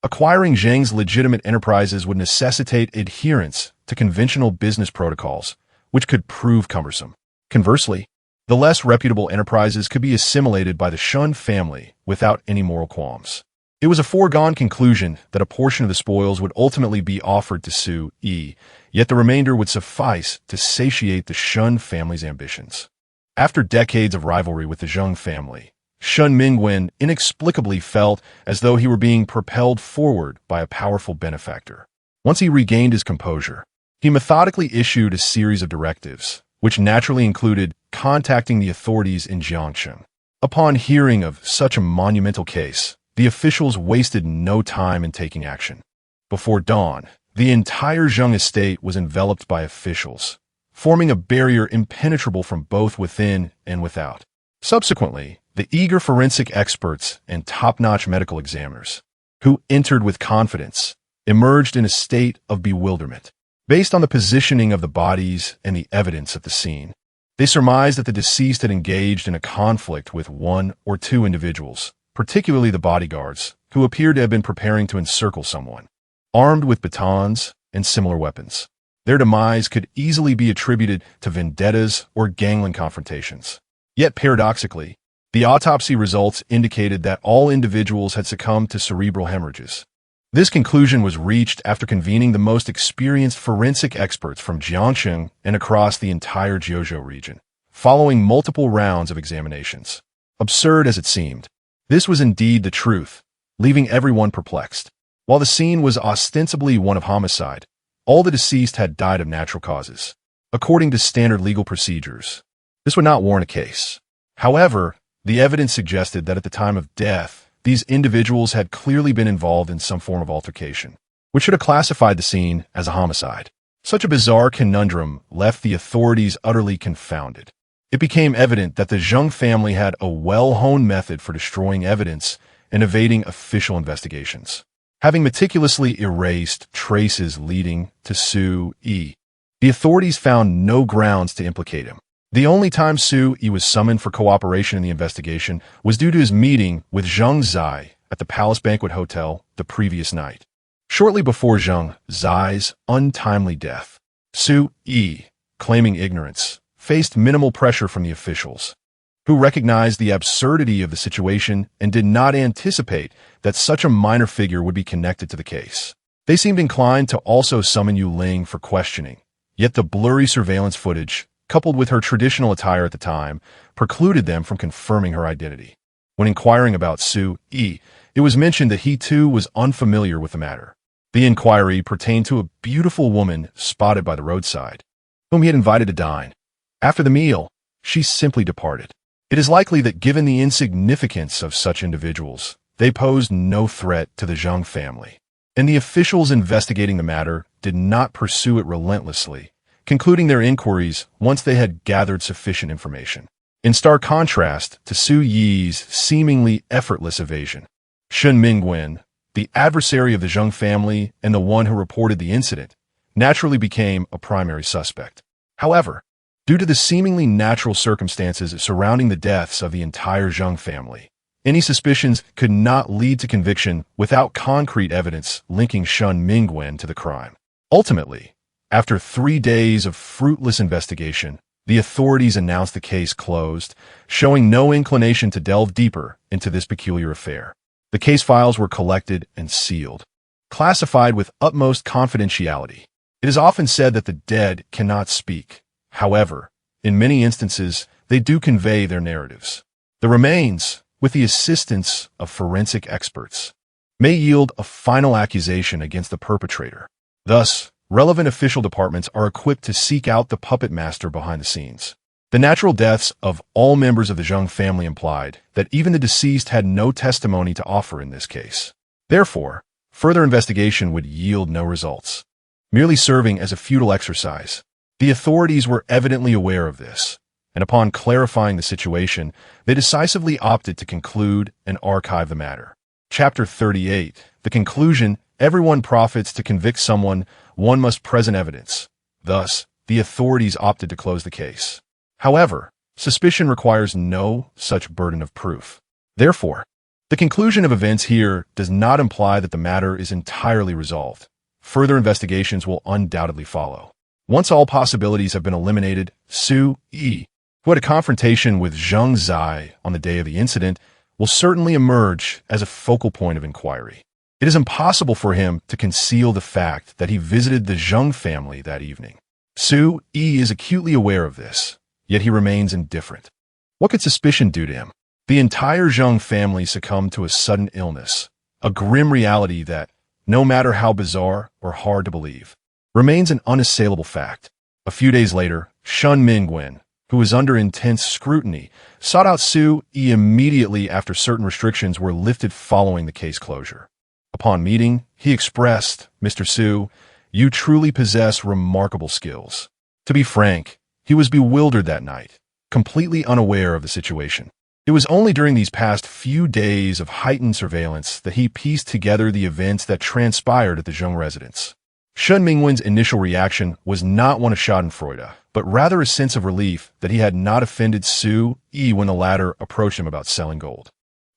Acquiring Zheng's legitimate enterprises would necessitate adherence to conventional business protocols, which could prove cumbersome. Conversely, the less reputable enterprises could be assimilated by the Shun family without any moral qualms. It was a foregone conclusion that a portion of the spoils would ultimately be offered to Su Yi, yet the remainder would suffice to satiate the Shun family's ambitions. After decades of rivalry with the Zheng family, Shun Mingwen inexplicably felt as though he were being propelled forward by a powerful benefactor. Once he regained his composure, he methodically issued a series of directives, which naturally included contacting the authorities in Jiangcheng. Upon hearing of such a monumental case, the officials wasted no time in taking action. Before dawn, the entire Zheng estate was enveloped by officials, forming a barrier impenetrable from both within and without. Subsequently, the eager forensic experts and top-notch medical examiners, who entered with confidence, emerged in a state of bewilderment. Based on the positioning of the bodies and the evidence at the scene, they surmised that the deceased had engaged in a conflict with one or two individuals, particularly the bodyguards, who appeared to have been preparing to encircle someone, armed with batons and similar weapons. Their demise could easily be attributed to vendettas or gangland confrontations. Yet paradoxically, the autopsy results indicated that all individuals had succumbed to cerebral hemorrhages. This conclusion was reached after convening the most experienced forensic experts from Jiangcheng and across the entire Jiuzhou region, following multiple rounds of examinations. Absurd as it seemed, this was indeed the truth, leaving everyone perplexed. While the scene was ostensibly one of homicide, all the deceased had died of natural causes, according to standard legal procedures. This would not warrant a case. However, the evidence suggested that at the time of death, these individuals had clearly been involved in some form of altercation, which should have classified the scene as a homicide. Such a bizarre conundrum left the authorities utterly confounded. It became evident that the Zheng family had a well-honed method for destroying evidence and evading official investigations. Having meticulously erased traces leading to Su Yi, the authorities found no grounds to implicate him. The only time Su Yi was summoned for cooperation in the investigation was due to his meeting with Zheng Zai at the Palace Banquet Hotel the previous night. Shortly before Zheng Zai's untimely death, Su Yi, claiming ignorance, faced minimal pressure from the officials, who recognized the absurdity of the situation and did not anticipate that such a minor figure would be connected to the case. They seemed inclined to also summon Yu Ling for questioning, yet the blurry surveillance footage, coupled with her traditional attire at the time, precluded them from confirming her identity. When inquiring about Su Yi, it was mentioned that he too was unfamiliar with the matter. The inquiry pertained to a beautiful woman spotted by the roadside, whom he had invited to dine. After the meal, she simply departed. It is likely that given the insignificance of such individuals, they posed no threat to the Zheng family, and the officials investigating the matter did not pursue it relentlessly, concluding their inquiries once they had gathered sufficient information. In stark contrast to Su Yi's seemingly effortless evasion, Shun Mingwen, the adversary of the Zheng family and the one who reported the incident, naturally became a primary suspect. However, due to the seemingly natural circumstances surrounding the deaths of the entire Zheng family, any suspicions could not lead to conviction without concrete evidence linking Shun Mingwen to the crime. Ultimately, after 3 days of fruitless investigation, the authorities announced the case closed, showing no inclination to delve deeper into this peculiar affair. The case files were collected and sealed, classified with utmost confidentiality. It is often said that the dead cannot speak. However, in many instances, they do convey their narratives. The remains, with the assistance of forensic experts, may yield a final accusation against the perpetrator. Thus, relevant official departments are equipped to seek out the puppet master behind the scenes. The natural deaths of all members of the Zheng family implied that even the deceased had no testimony to offer in this case. Therefore, further investigation would yield no results, merely serving as a futile exercise. The authorities were evidently aware of this, and upon clarifying the situation, they decisively opted to conclude and archive the matter. Chapter 38. The conclusion: everyone profits. To convict someone, one must present evidence. Thus, the authorities opted to close the case. However, Suspicion requires no such burden of proof. Therefore, the conclusion of events here does not imply that the matter is entirely resolved. Further investigations will undoubtedly follow. Once all possibilities have been eliminated, Su Yi, who had a confrontation with Zheng Zai on the day of the incident, will certainly emerge as a focal point of inquiry. It is impossible for him to conceal the fact that he visited the Zheng family that evening. Su Yi is acutely aware of this, yet he remains indifferent. What could suspicion do to him? The entire Zheng family succumbed to a sudden illness, a grim reality that, no matter how bizarre or hard to believe, remains an unassailable fact. A few days later, Shun Mingwen, who was under intense scrutiny, sought out Su Yi immediately after certain restrictions were lifted following the case closure. Upon meeting, he expressed, "Mr. Su, you truly possess remarkable skills." To be frank, he was bewildered that night, completely unaware of the situation. It was only during these past few days of heightened surveillance that he pieced together the events that transpired at the Zheng residence. Shun Mingwen's initial reaction was not one of schadenfreude, but rather a sense of relief that he had not offended Su Yi when the latter approached him about selling gold.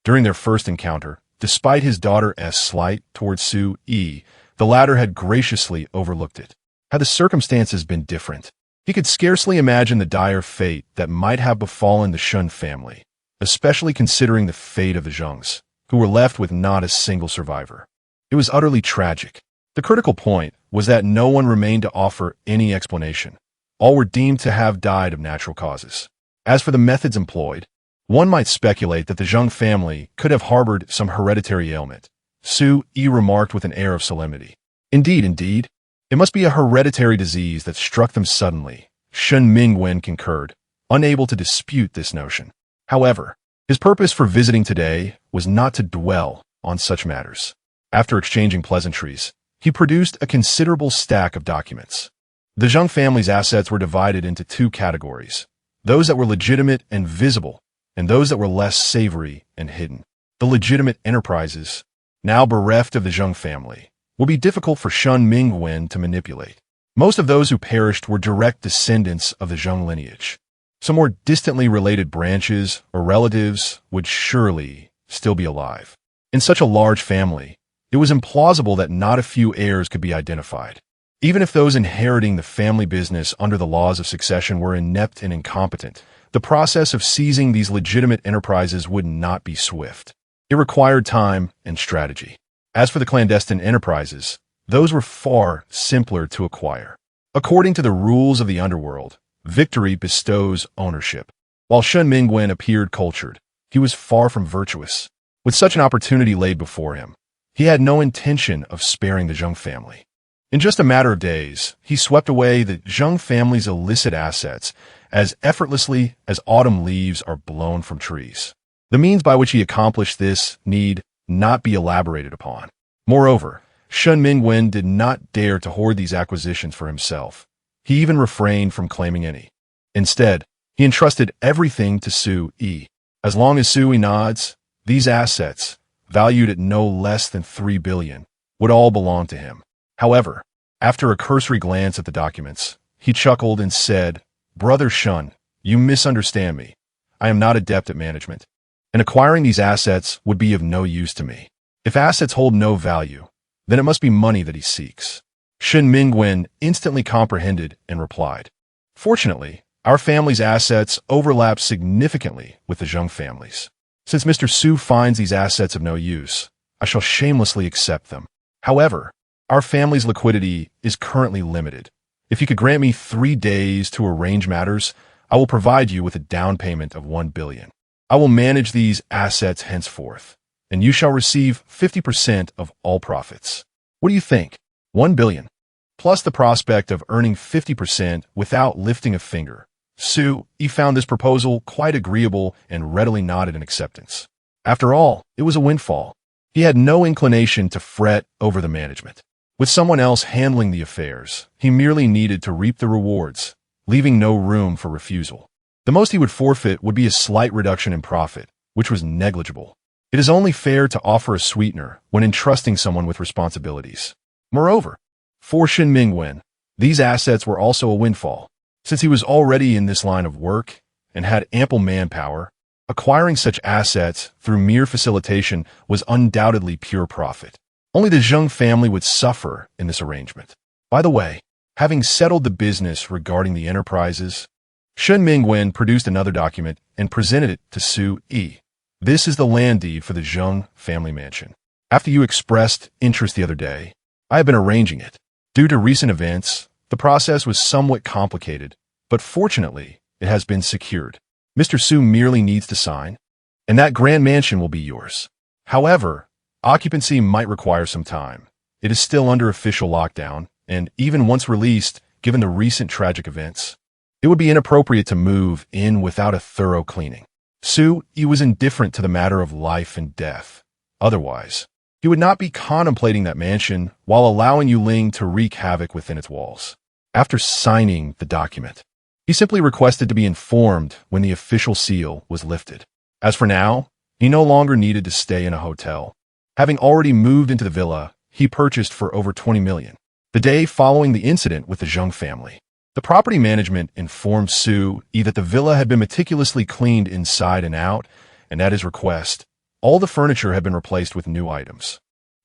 During their first encounter, despite his daughter's slight towards Su Yi, the latter had graciously overlooked it. Had the circumstances been different, he could scarcely imagine the dire fate that might have befallen the Shun family, especially considering the fate of the Zhengs, who were left with not a single survivor. It was utterly tragic. The critical point was that no one remained to offer any explanation. All were deemed to have died of natural causes. As for the methods employed, one might speculate that the Zheng family could have harbored some hereditary ailment. Su Yi remarked with an air of solemnity. Indeed. It must be a hereditary disease that struck them suddenly. Shun Mingwen concurred, unable to dispute this notion. However, his purpose for visiting today was not to dwell on such matters. After exchanging pleasantries, he produced a considerable stack of documents. The Zheng family's assets were divided into two categories, those that were legitimate and visible, and those that were less savory and hidden. The legitimate enterprises, now bereft of the Zheng family, will be difficult for Shun Mingwen to manipulate. Most of those who perished were direct descendants of the Zheng lineage. Some more distantly related branches or relatives would surely still be alive. In such a large family, it was implausible that not a few heirs could be identified. Even if those inheriting the family business under the laws of succession were inept and incompetent, the process of seizing these legitimate enterprises would not be swift. It required time and strategy. As for the clandestine enterprises, those were far simpler to acquire. According to the rules of the underworld, victory bestows ownership. While Shun Mingwen appeared cultured, he was far from virtuous. With such an opportunity laid before him, he had no intention of sparing the Zheng family. In just a matter of days, he swept away the Zheng family's illicit assets as effortlessly as autumn leaves are blown from trees. The means by which he accomplished this need not be elaborated upon. Moreover, Shun Mingwen did not dare to hoard these acquisitions for himself. He even refrained from claiming any. Instead, he entrusted everything to Su Yi. As long as Su Yi nods, these assets, valued at no less than 3 billion, would all belong to him. However, after a cursory glance at the documents, he chuckled and said, "Brother Shun, you misunderstand me. I am not adept at management, and acquiring these assets would be of no use to me. If assets hold no value, then it must be money that he seeks." Shun Mingwen instantly comprehended and replied, "Fortunately, our family's assets overlap significantly with the Zheng family's. Since Mr. Su finds these assets of no use, I shall shamelessly accept them. However, our family's liquidity is currently limited. If you could grant me 3 days to arrange matters, I will provide you with a down payment of 1 billion. I will manage these assets henceforth, and you shall receive 50% of all profits. What do you think? 1 billion, plus the prospect of earning 50% without lifting a finger." Su Yi found this proposal quite agreeable and readily nodded in acceptance. After all, it was a windfall. He had no inclination to fret over the management. With someone else handling the affairs, he merely needed to reap the rewards, leaving no room for refusal. The most he would forfeit would be a slight reduction in profit, which was negligible. It is only fair to offer a sweetener when entrusting someone with responsibilities. Moreover, for Shun Mingwen, these assets were also a windfall, since he was already in this line of work and had ample manpower, acquiring such assets through mere facilitation was undoubtedly pure profit. Only the Zheng family would suffer in this arrangement. By the way, having settled the business regarding the enterprises, Shen Mingwen produced another document and presented it to Su Yi. This is the land deed for the Zheng family mansion. After you expressed interest the other day, I have been arranging it. Due to recent events, the process was somewhat complicated, but fortunately, it has been secured. Mr. Su merely needs to sign, and that grand mansion will be yours. However, occupancy might require some time. It is still under official lockdown, and even once released, given the recent tragic events, it would be inappropriate to move in without a thorough cleaning. Su Yi was indifferent to the matter of life and death. Otherwise, he would not be contemplating that mansion while allowing Yu Ling to wreak havoc within its walls. After signing the document, he simply requested to be informed when the official seal was lifted. As for now, he no longer needed to stay in a hotel. Having already moved into the villa, he purchased for over 20 million. The day following the incident with the Zheng family, the property management informed Su Yi that the villa had been meticulously cleaned inside and out, and at his request, all the furniture had been replaced with new items.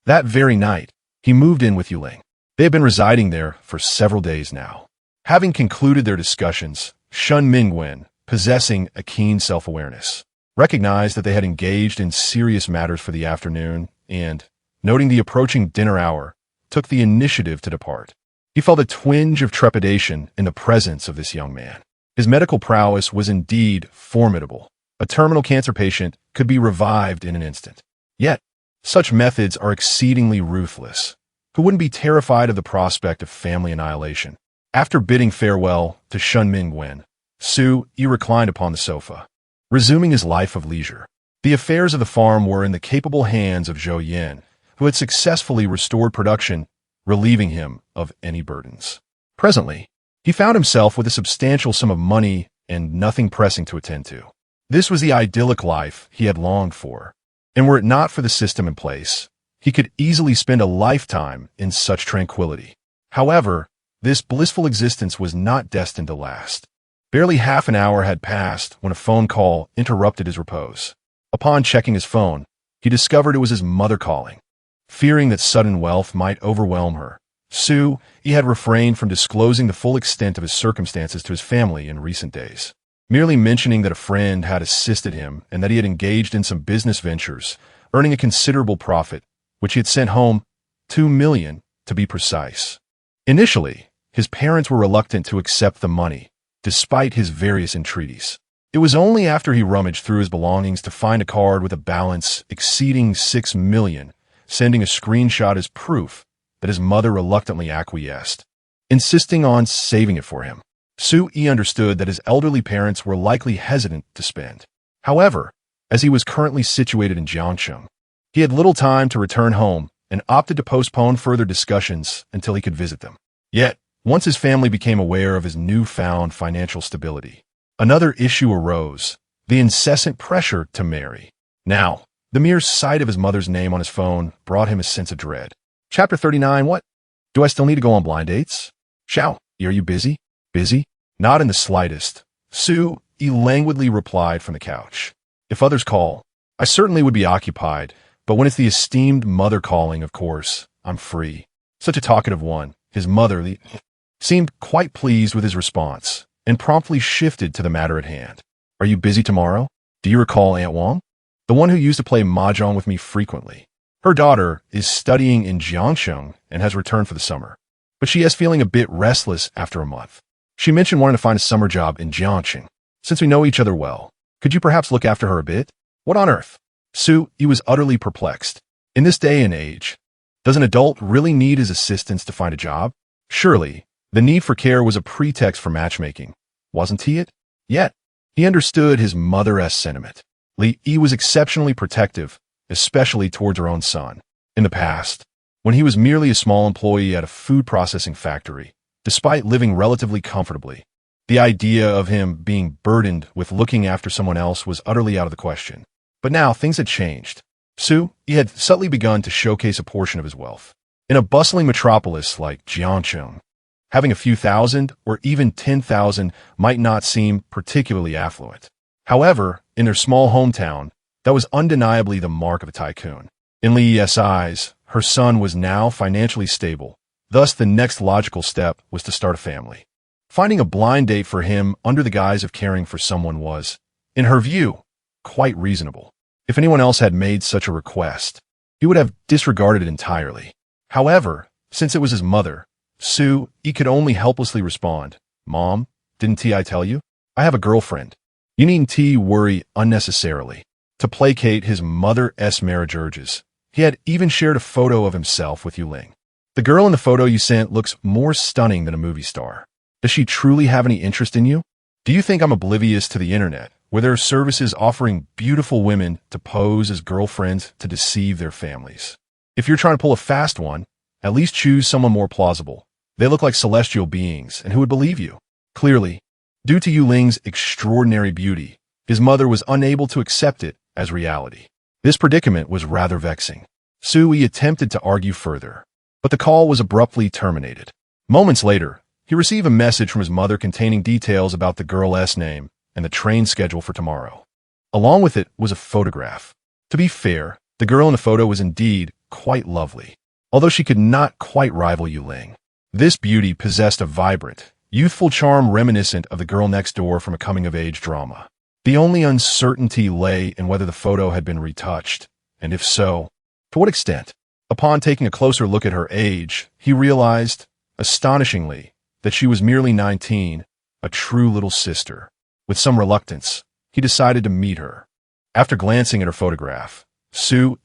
That very night, he moved in with Yu Ling. They had been residing there for several days now. Having concluded their discussions, Shen Mingwen, possessing a keen self-awareness, recognized that they had engaged in serious matters for the afternoon and, noting the approaching dinner hour, took the initiative to depart. He felt a twinge of trepidation in the presence of this young man. His medical prowess was indeed formidable. A terminal cancer patient could be revived in an instant. Yet, such methods are exceedingly ruthless. Who wouldn't be terrified of the prospect of family annihilation? After bidding farewell to Shen Mingwen, Su Yi reclined upon the sofa, resuming his life of leisure. The affairs of the farm were in the capable hands of Zhou Yin, who had successfully restored production, relieving him of any burdens. Presently, he found himself with a substantial sum of money and nothing pressing to attend to. This was the idyllic life he had longed for, and were it not for the system in place, he could easily spend a lifetime in such tranquility. However, this blissful existence was not destined to last. Barely half an hour had passed when a phone call interrupted his repose. Upon checking his phone, he discovered it was his mother calling. Fearing that sudden wealth might overwhelm her, Su Yi had refrained from disclosing the full extent of his circumstances to his family in recent days. Merely mentioning that a friend had assisted him and that he had engaged in some business ventures, earning a considerable profit, which he had sent home, 2 million to be precise. Initially, his parents were reluctant to accept the money, despite his various entreaties. It was only after he rummaged through his belongings to find a card with a balance exceeding 6 million, sending a screenshot as proof, that his mother reluctantly acquiesced, insisting on saving it for him. Su Yi understood that his elderly parents were likely hesitant to spend. However, as he was currently situated in Jiangcheng, he had little time to return home and opted to postpone further discussions until he could visit them. Yet, once his family became aware of his newfound financial stability, another issue arose, the incessant pressure to marry. Now, the mere sight of his mother's name on his phone brought him a sense of dread. Chapter 39. What? Do I still need to go on blind dates? Xiao, are you busy? Busy? Not in the slightest. Su Yi languidly replied from the couch. If others call, I certainly would be occupied, but when it's the esteemed mother calling, of course, I'm free. Such a talkative one, his mother, seemed quite pleased with his response and promptly shifted to the matter at hand. Are you busy tomorrow? Do you recall Aunt Wang? The one who used to play mahjong with me frequently. Her daughter is studying in Jiangcheng and has returned for the summer, but she is feeling a bit restless after a month. She mentioned wanting to find a summer job in Jiangcheng. Since we know each other well, could you perhaps look after her a bit? What on earth? Su Yi was utterly perplexed. In this day and age, does an adult really need his assistance to find a job? Surely, the need for care was a pretext for matchmaking. Wasn't he it? Yet, he understood his mother's sentiment. Li Yi was exceptionally protective, especially towards her own son. In the past, when he was merely a small employee at a food processing factory, despite living relatively comfortably, the idea of him being burdened with looking after someone else was utterly out of the question. But now things had changed. Su Yi had subtly begun to showcase a portion of his wealth. In a bustling metropolis like Jiangcheng, Having a few thousand or even 10,000 might not seem particularly affluent. However, in their small hometown, that was undeniably the mark of a tycoon. In Lee's eyes, her son was now financially stable. Thus, the next logical step was to start a family. Finding a blind date for him under the guise of caring for someone was, in her view, quite reasonable. If anyone else had made such a request, he would have disregarded it entirely. However, since it was his mother, he could only helplessly respond, "Mom, didn't I tell you? I have a girlfriend. You needn't worry unnecessarily." To placate his mother's marriage urges, he had even shared a photo of himself with Yuling. "The girl in the photo you sent looks more stunning than a movie star. Does she truly have any interest in you? Do you think I'm oblivious to the internet, where there are services offering beautiful women to pose as girlfriends to deceive their families? If you're trying to pull a fast one, at least choose someone more plausible. They look like celestial beings, and who would believe you?" Clearly, due to Yuling's extraordinary beauty, his mother was unable to accept it as reality. This predicament was rather vexing. Sui attempted to argue further, but the call was abruptly terminated. Moments later, he received a message from his mother containing details about the girl's name and the train schedule for tomorrow. Along with it was a photograph. To be fair, the girl in the photo was indeed quite lovely, although she could not quite rival Yuling. This beauty possessed a vibrant, youthful charm reminiscent of the girl next door from a coming-of-age drama. The only uncertainty lay in whether the photo had been retouched, and if so, to what extent. Upon taking a closer look at her age, he realized, astonishingly, that she was merely 19, a true little sister. With some reluctance, he decided to meet her. After glancing at her photograph,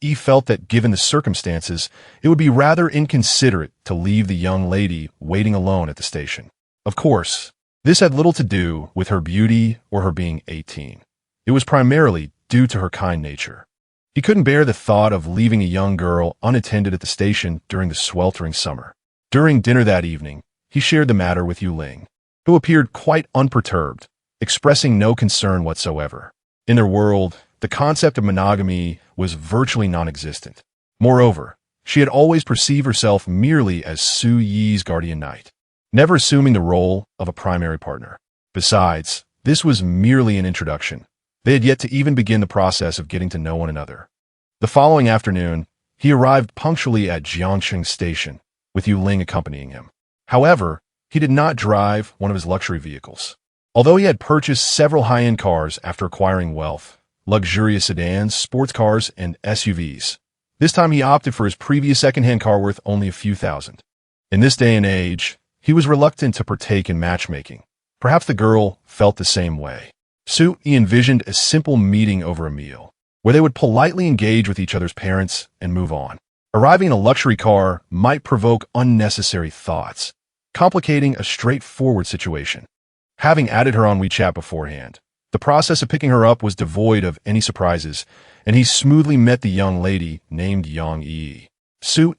He felt that given the circumstances, it would be rather inconsiderate to leave the young lady waiting alone at the station. Of course, this had little to do with her beauty or her being 18. It was primarily due to her kind nature. He couldn't bear the thought of leaving a young girl unattended at the station during the sweltering summer. During dinner that evening, he shared the matter with Yuling, who appeared quite unperturbed, expressing no concern whatsoever. In their world, the concept of monogamy was virtually non-existent. Moreover, she had always perceived herself merely as Su Yi's guardian knight, never assuming the role of a primary partner. Besides, this was merely an introduction. They had yet to even begin the process of getting to know one another. The following afternoon, he arrived punctually at Jiangsheng Station, with Yuling accompanying him. However, he did not drive one of his luxury vehicles. Although he had purchased several high-end cars after acquiring wealth, luxurious sedans, sports cars, and SUVs, this time he opted for his previous second-hand car worth only a few thousand. In this day and age, he was reluctant to partake in matchmaking. Perhaps the girl felt the same way. He envisioned a simple meeting over a meal, where they would politely engage with each other's parents and move on. Arriving in a luxury car might provoke unnecessary thoughts, complicating a straightforward situation. Having added her on WeChat beforehand, the process of picking her up was devoid of any surprises, and he smoothly met the young lady named Yang Yi.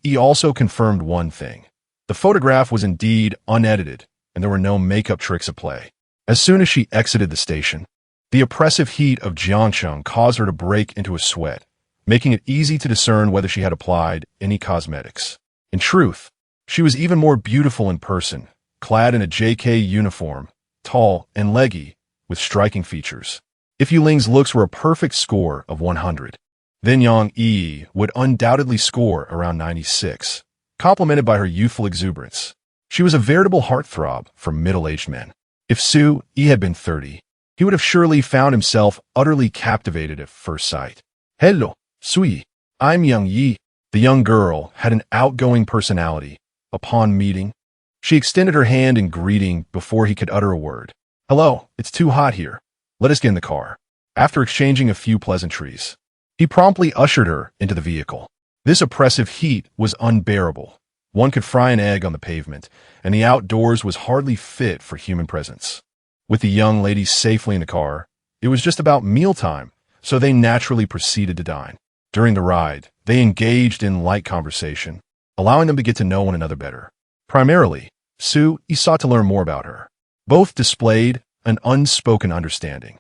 He also confirmed one thing. The photograph was indeed unedited, and there were no makeup tricks at play. As soon as she exited the station, the oppressive heat of Jiangsheng caused her to break into a sweat, making it easy to discern whether she had applied any cosmetics. In truth, she was even more beautiful in person, clad in a JK uniform, tall and leggy, with striking features. If Yuling's looks were a perfect score of 100, then Yang Yi would undoubtedly score around 96, complemented by her youthful exuberance. She was a veritable heartthrob for middle-aged men. If Yi had been 30, he would have surely found himself utterly captivated at first sight. "Hello, Sui. I'm Yang Yi." The young girl had an outgoing personality. Upon meeting, she extended her hand in greeting before he could utter a word. "Hello, it's too hot here. Let us get in the car." After exchanging a few pleasantries, he promptly ushered her into the vehicle. This oppressive heat was unbearable. One could fry an egg on the pavement, and the outdoors was hardly fit for human presence. With the young lady safely in the car, it was just about mealtime, so they naturally proceeded to dine. During the ride, they engaged in light conversation, allowing them to get to know one another better. Primarily, he sought to learn more about her. Both displayed an unspoken understanding,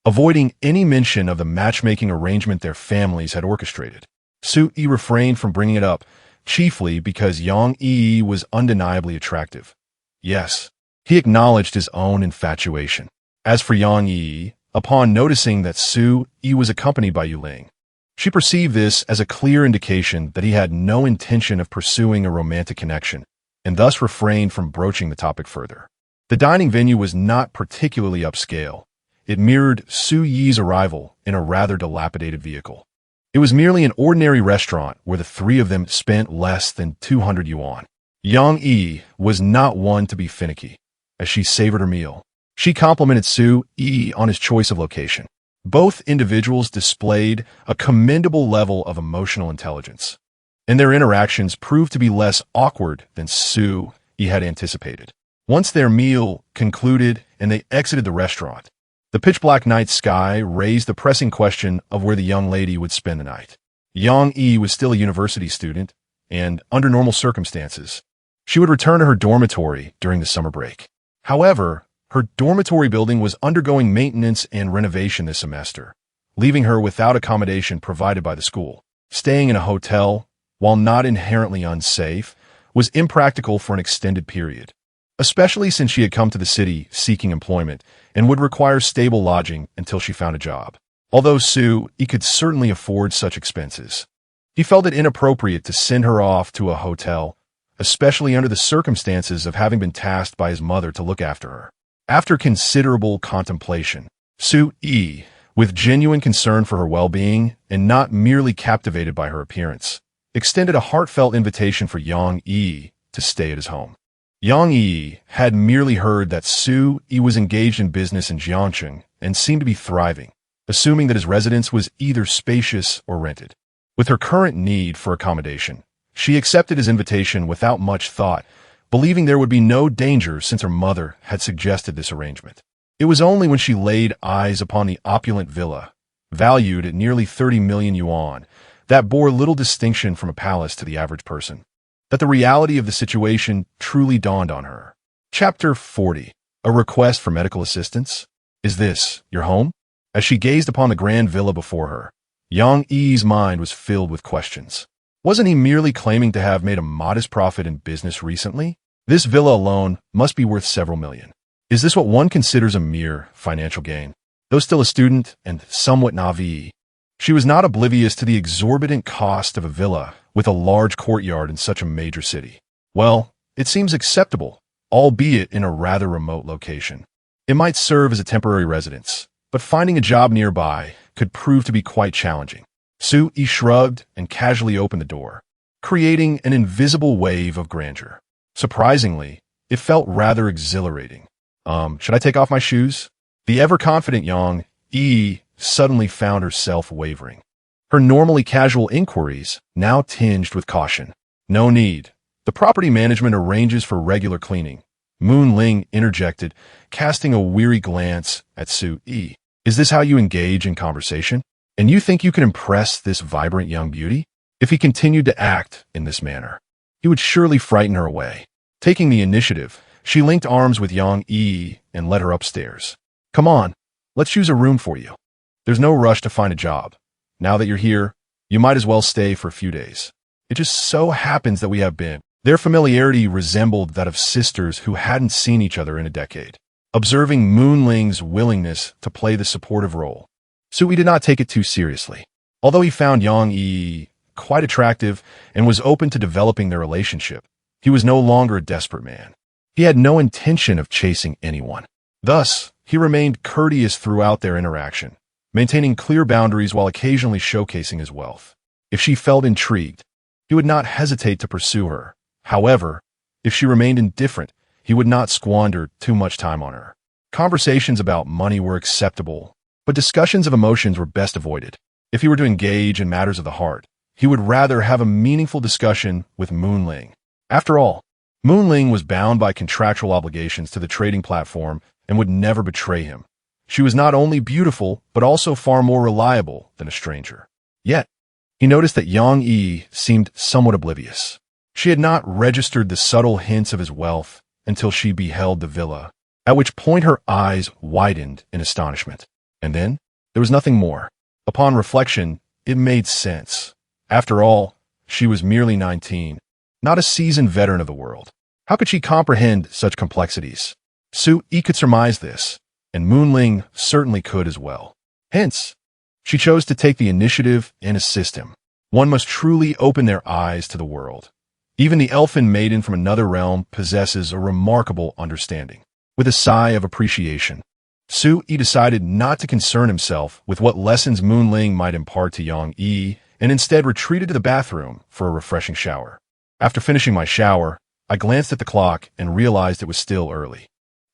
avoiding any mention of the matchmaking arrangement their families had orchestrated. He refrained from bringing it up, chiefly because Yang Yi was undeniably attractive. Yes, he acknowledged his own infatuation. As for Yang Yi, upon noticing that Su Yi was accompanied by Yuling, she perceived this as a clear indication that he had no intention of pursuing a romantic connection, and thus refrained from broaching the topic further. The dining venue was not particularly upscale. It mirrored Su Yi's arrival in a rather dilapidated vehicle. It was merely an ordinary restaurant where the three of them spent less than 200 yuan. Yang Yi was not one to be finicky. As she savored her meal, she complimented Su Yi on his choice of location. Both individuals displayed a commendable level of emotional intelligence, and their interactions proved to be less awkward than Su Yi had anticipated. Once their meal concluded and they exited the restaurant, the pitch-black night sky raised the pressing question of where the young lady would spend the night. Yang Yi was still a university student, and under normal circumstances, she would return to her dormitory during the summer break. However, her dormitory building was undergoing maintenance and renovation this semester, leaving her without accommodation provided by the school. Staying in a hotel, while not inherently unsafe, was impractical for an extended period, especially since she had come to the city seeking employment and would require stable lodging until she found a job. Although Su Yi could certainly afford such expenses, he felt it inappropriate to send her off to a hotel, especially under the circumstances of having been tasked by his mother to look after her. After considerable contemplation, Su Yi, with genuine concern for her well-being and not merely captivated by her appearance, extended a heartfelt invitation for Yang Yi to stay at his home. Yang Yi had merely heard that Su Yi was engaged in business in Jiangcheng and seemed to be thriving, assuming that his residence was either spacious or rented. With her current need for accommodation, she accepted his invitation without much thought, believing there would be no danger since her mother had suggested this arrangement. It was only when she laid eyes upon the opulent villa, valued at nearly 30 million yuan, that bore little distinction from a palace to the average person, that the reality of the situation truly dawned on her. Chapter 40. A request for medical assistance? Is this your home? As she gazed upon the grand villa before her, Yang Yi's mind was filled with questions. Wasn't he merely claiming to have made a modest profit in business recently? This villa alone must be worth several million. Is this what one considers a mere financial gain? Though still a student and somewhat naive, she was not oblivious to the exorbitant cost of a villa with a large courtyard in such a major city. Well, it seems acceptable, albeit in a rather remote location. It might serve as a temporary residence, but finding a job nearby could prove to be quite challenging. Su Yi shrugged and casually opened the door, creating an invisible wave of grandeur. Surprisingly, it felt rather exhilarating. Should I take off my shoes? The ever-confident Yang Yi suddenly found herself wavering. Her normally casual inquiries now tinged with caution. No need. The property management arranges for regular cleaning. Moon Ling interjected, casting a weary glance at Su Yi. Is this how you engage in conversation? And you think you can impress this vibrant young beauty? If he continued to act in this manner, he would surely frighten her away. Taking the initiative, she linked arms with Yang Yi and led her upstairs. Come on, let's choose a room for you. There's no rush to find a job. Now that you're here, you might as well stay for a few days. It just so happens that we have been. Their familiarity resembled that of sisters who hadn't seen each other in a decade. Observing Moon Ling's willingness to play the supportive role, Su Yi did not take it too seriously. Although he found Yang Yi quite attractive and was open to developing their relationship, he was no longer a desperate man. He had no intention of chasing anyone. Thus, he remained courteous throughout their interaction, maintaining clear boundaries while occasionally showcasing his wealth. If she felt intrigued, he would not hesitate to pursue her. However, if she remained indifferent, he would not squander too much time on her. Conversations about money were acceptable, but discussions of emotions were best avoided. If he were to engage in matters of the heart, he would rather have a meaningful discussion with Moon Ling. After all, Moon Ling was bound by contractual obligations to the trading platform and would never betray him. She was not only beautiful, but also far more reliable than a stranger. Yet, he noticed that Yang Yi seemed somewhat oblivious. She had not registered the subtle hints of his wealth until she beheld the villa, at which point her eyes widened in astonishment. And then, there was nothing more. Upon reflection, it made sense. After all, she was merely 19, not a seasoned veteran of the world. How could she comprehend such complexities? Su Yi could surmise this, and Moonling certainly could as well. Hence, she chose to take the initiative and assist him. One must truly open their eyes to the world. Even the elfin maiden from another realm possesses a remarkable understanding. With a sigh of appreciation, Su Yi decided not to concern himself with what lessons Moonling might impart to Yang Yi, and instead retreated to the bathroom for a refreshing shower. After finishing my shower, I glanced at the clock and realized it was still early.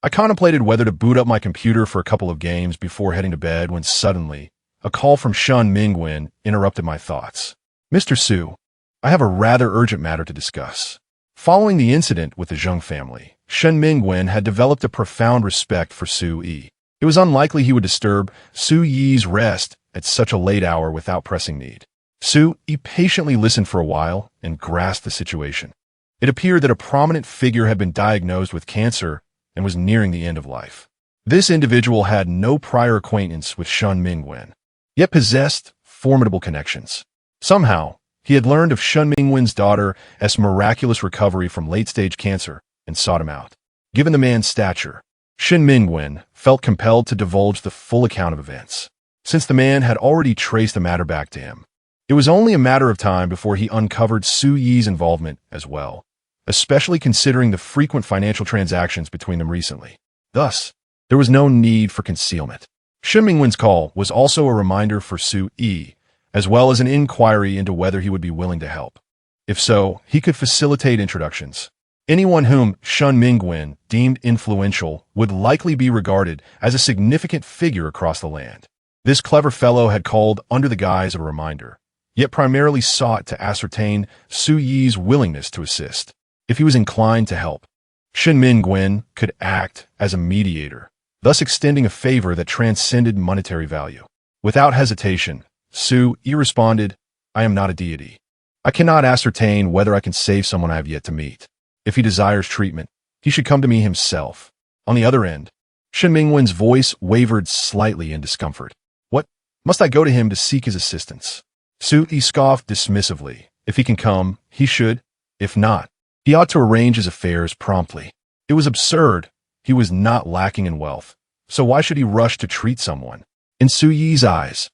I contemplated whether to boot up my computer for a couple of games before heading to bed when suddenly, a call from Shun Mingwen interrupted my thoughts. Mr. Su, I have a rather urgent matter to discuss. Following the incident with the Zheng family, Shun Mingwen had developed a profound respect for Su Yi. It was unlikely he would disturb Su Yi's rest at such a late hour without pressing need. Su Yi patiently listened for a while and grasped the situation. It appeared that a prominent figure had been diagnosed with cancer and was nearing the end of life. This individual had no prior acquaintance with Shun Mingwen, yet possessed formidable connections. Somehow, he had learned of Shun Mingwen's daughter's miraculous recovery from late-stage cancer and sought him out. Given the man's stature, Shun Mingwen felt compelled to divulge the full account of events, since the man had already traced the matter back to him. It was only a matter of time before he uncovered Su Yi's involvement as well, especially considering the frequent financial transactions between them recently. Thus, there was no need for concealment. Shun Mingwen's call was also a reminder for Su Yi, as well as an inquiry into whether he would be willing to help. If so, he could facilitate introductions. Anyone whom Shun Mingwen deemed influential would likely be regarded as a significant figure across the land. This clever fellow had called under the guise of a reminder, yet primarily sought to ascertain Su Yi's willingness to assist. If he was inclined to help, Shun Mingwen could act as a mediator, thus extending a favor that transcended monetary value. Without hesitation, Su Yi responded, I am not a deity. I cannot ascertain whether I can save someone I have yet to meet. If he desires treatment, he should come to me himself. On the other end, Shun Mingwen's voice wavered slightly in discomfort. What? Must I go to him to seek his assistance? Su Yi scoffed dismissively. If he can come, he should. If not, he ought to arrange his affairs promptly. It was absurd. He was not lacking in wealth, so why should he rush to treat someone? In Su Yi's eyes,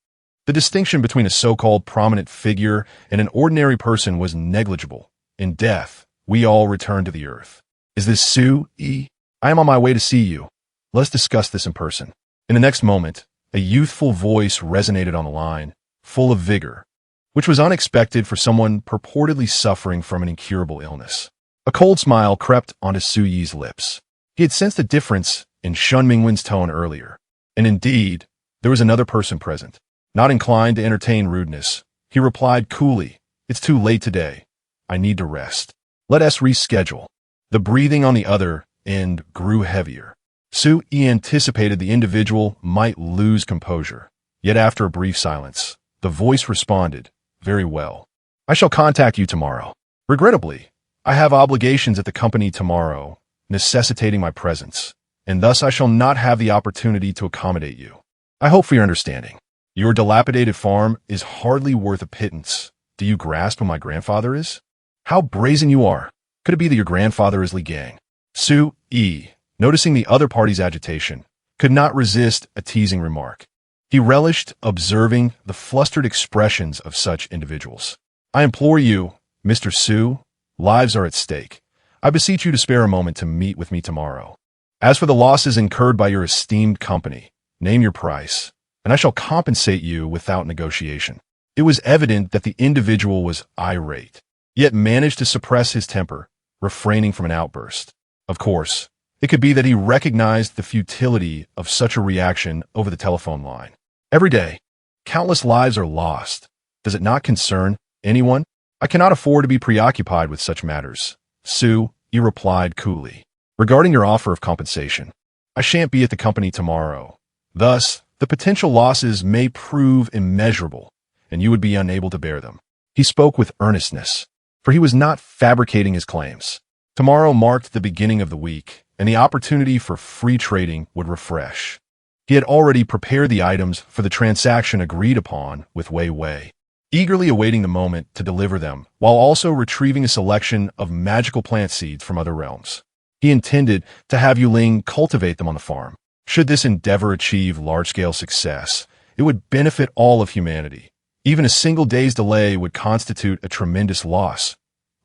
the distinction between a so-called prominent figure and an ordinary person was negligible. In death, we all return to the earth. Is this Su Yi? I am on my way to see you. Let's discuss this in person. In the next moment, a youthful voice resonated on the line, full of vigor, which was unexpected for someone purportedly suffering from an incurable illness. A cold smile crept onto Su Yi's lips. He had sensed a difference in Shun Mingwen's tone earlier. And indeed, there was another person present. Not inclined to entertain rudeness, he replied coolly, It's too late today. I need to rest. Let us reschedule. The breathing on the other end grew heavier. Su Yi anticipated the individual might lose composure. Yet after a brief silence, the voice responded, Very well. I shall contact you tomorrow. Regrettably, I have obligations at the company tomorrow, necessitating my presence, and thus I shall not have the opportunity to accommodate you. I hope for your understanding. Your dilapidated farm is hardly worth a pittance. Do you grasp who my grandfather is? How brazen you are. Could it be that your grandfather is Li Gang? Su Yi, noticing the other party's agitation, could not resist a teasing remark. He relished observing the flustered expressions of such individuals. I implore you, Mr. Su, lives are at stake. I beseech you to spare a moment to meet with me tomorrow. As for the losses incurred by your esteemed company, name your price, and I shall compensate you without negotiation. It was evident that the individual was irate, yet managed to suppress his temper, refraining from an outburst. Of course, it could be that he recognized the futility of such a reaction over the telephone line. Every day, countless lives are lost. Does it not concern anyone? I cannot afford to be preoccupied with such matters. Su Yi replied coolly. Regarding your offer of compensation, I shan't be at the company tomorrow. Thus, the potential losses may prove immeasurable, and you would be unable to bear them. He spoke with earnestness, for he was not fabricating his claims. Tomorrow marked the beginning of the week, and the opportunity for free trading would refresh. He had already prepared the items for the transaction agreed upon with Wei Wei. eagerly awaiting the moment to deliver them, while also retrieving a selection of magical plant seeds from other realms. He intended to have Yuling cultivate them on the farm. Should this endeavor achieve large-scale success, it would benefit all of humanity. Even a single day's delay would constitute a tremendous loss,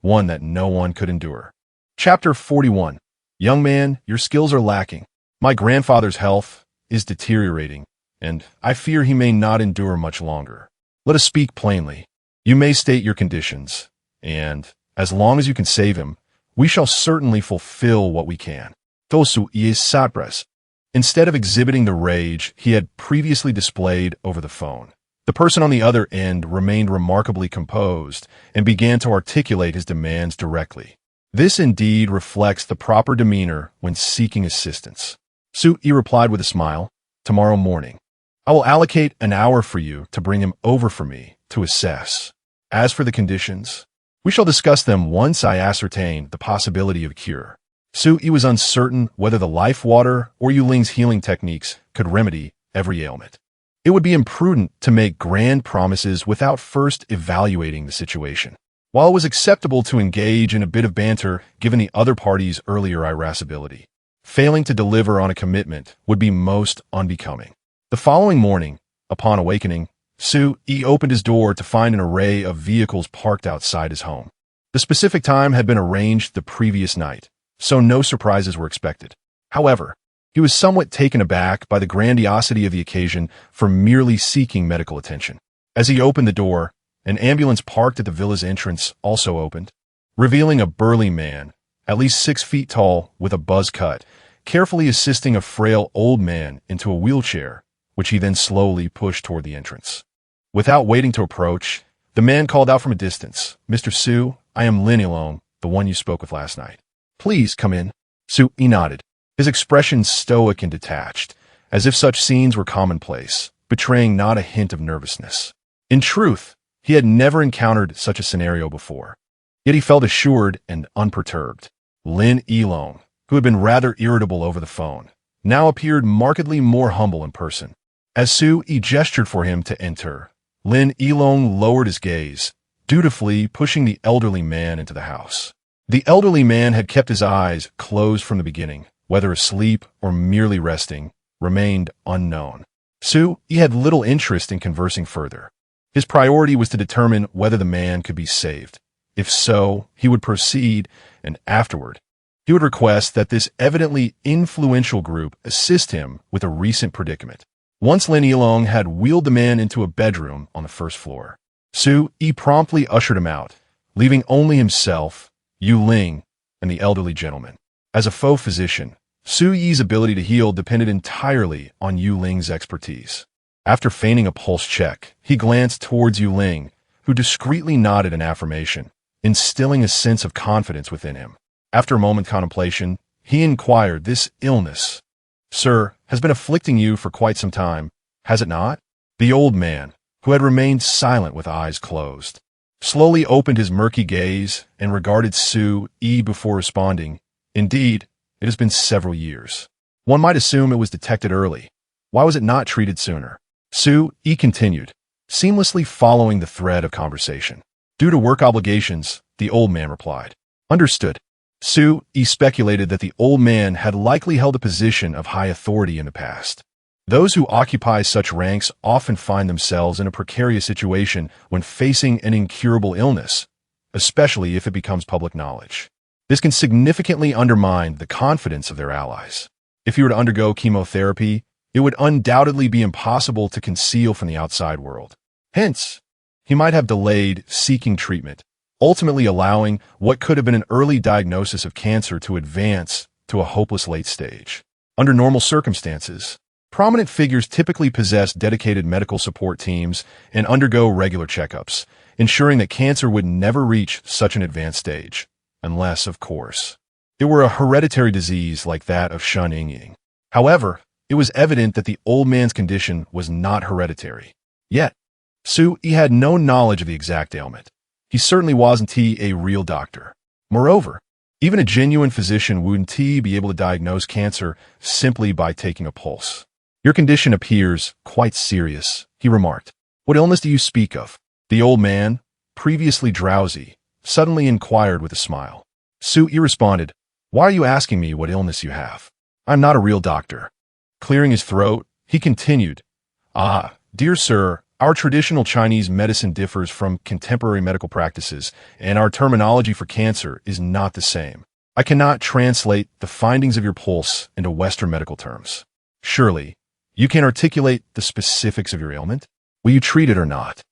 one that no one could endure. Chapter 41. Young man, your skills are lacking. My grandfather's health is deteriorating, and I fear he may not endure much longer. Let us speak plainly. You may state your conditions, and, as long as you can save him, we shall certainly fulfill what we can. Tosu is Sapras. Instead of exhibiting the rage he had previously displayed over the phone, the person on the other end remained remarkably composed and began to articulate his demands directly. This indeed reflects the proper demeanor when seeking assistance. Su-yi replied with a smile, "Tomorrow morning. I will allocate an hour for you to bring him over for me to assess. As for the conditions, we shall discuss them once I ascertain the possibility of a cure." Su-yi was uncertain whether the life water or Yuling's healing techniques could remedy every ailment. It would be imprudent to make grand promises without first evaluating the situation. While it was acceptable to engage in a bit of banter given the other party's earlier irascibility, failing to deliver on a commitment would be most unbecoming. The following morning, upon awakening, Su-yi opened his door to find an array of vehicles parked outside his home. The specific time had been arranged the previous night, so no surprises were expected. However, he was somewhat taken aback by the grandiosity of the occasion for merely seeking medical attention. As he opened the door, an ambulance parked at the villa's entrance also opened, revealing a burly man, at least 6 feet tall, with a buzz cut, carefully assisting a frail old man into a wheelchair, which he then slowly pushed toward the entrance. Without waiting to approach, the man called out from a distance, "Mr. Su, I am Lin Yilong, the one you spoke with last night. Please come in." Su-yi nodded, his expression stoic and detached, as if such scenes were commonplace, betraying not a hint of nervousness. In truth, he had never encountered such a scenario before, yet he felt assured and unperturbed. Lin Yilong, who had been rather irritable over the phone, now appeared markedly more humble in person. As Su-yi gestured for him to enter, Lin Yilong lowered his gaze, dutifully pushing the elderly man into the house. The elderly man had kept his eyes closed from the beginning, whether asleep or merely resting, remained unknown. Su-yi had little interest in conversing further. His priority was to determine whether the man could be saved. If so, he would proceed, and afterward, he would request that this evidently influential group assist him with a recent predicament. Once Lin Yilong had wheeled the man into a bedroom on the first floor, Su-yi promptly ushered him out, leaving only himself, Yuling, and the elderly gentleman. As a faux physician, Su-yi's ability to heal depended entirely on Yuling's expertise. After feigning a pulse check, he glanced towards Yuling, who discreetly nodded in affirmation, instilling a sense of confidence within him. After a moment's contemplation, he inquired, "This illness, sir, has been afflicting you for quite some time, has it not?" The old man, who had remained silent with eyes closed, slowly opened his murky gaze and regarded Su-yi before responding, "Indeed, it has been several years. One might assume it was detected early. Why was it not treated sooner?" Su-yi continued, seamlessly following the thread of conversation. "Due to work obligations," the old man replied. "Understood." Su-yi speculated that the old man had likely held a position of high authority in the past. Those who occupy such ranks often find themselves in a precarious situation when facing an incurable illness, especially if it becomes public knowledge. This can significantly undermine the confidence of their allies. If he were to undergo chemotherapy, it would undoubtedly be impossible to conceal from the outside world. Hence, he might have delayed seeking treatment, ultimately allowing what could have been an early diagnosis of cancer to advance to a hopeless late stage. Under normal circumstances, prominent figures typically possess dedicated medical support teams and undergo regular checkups, ensuring that cancer would never reach such an advanced stage, unless, of course, it were a hereditary disease like that of Shun Ying. However, it was evident that the old man's condition was not hereditary. Yet, Su-yi had no knowledge of the exact ailment. He certainly wasn't a real doctor. Moreover, even a genuine physician wouldn't be able to diagnose cancer simply by taking a pulse. "Your condition appears quite serious," he remarked. "What illness do you speak of?" The old man, previously drowsy, suddenly inquired with a smile. Su-yi responded, "Why are you asking me what illness you have? I'm not a real doctor." Clearing his throat, he continued, "Ah, dear sir, our traditional Chinese medicine differs from contemporary medical practices, and our terminology for cancer is not the same. I cannot translate the findings of your pulse into Western medical terms. Surely, you can articulate the specifics of your ailment? Will you treat it or not?"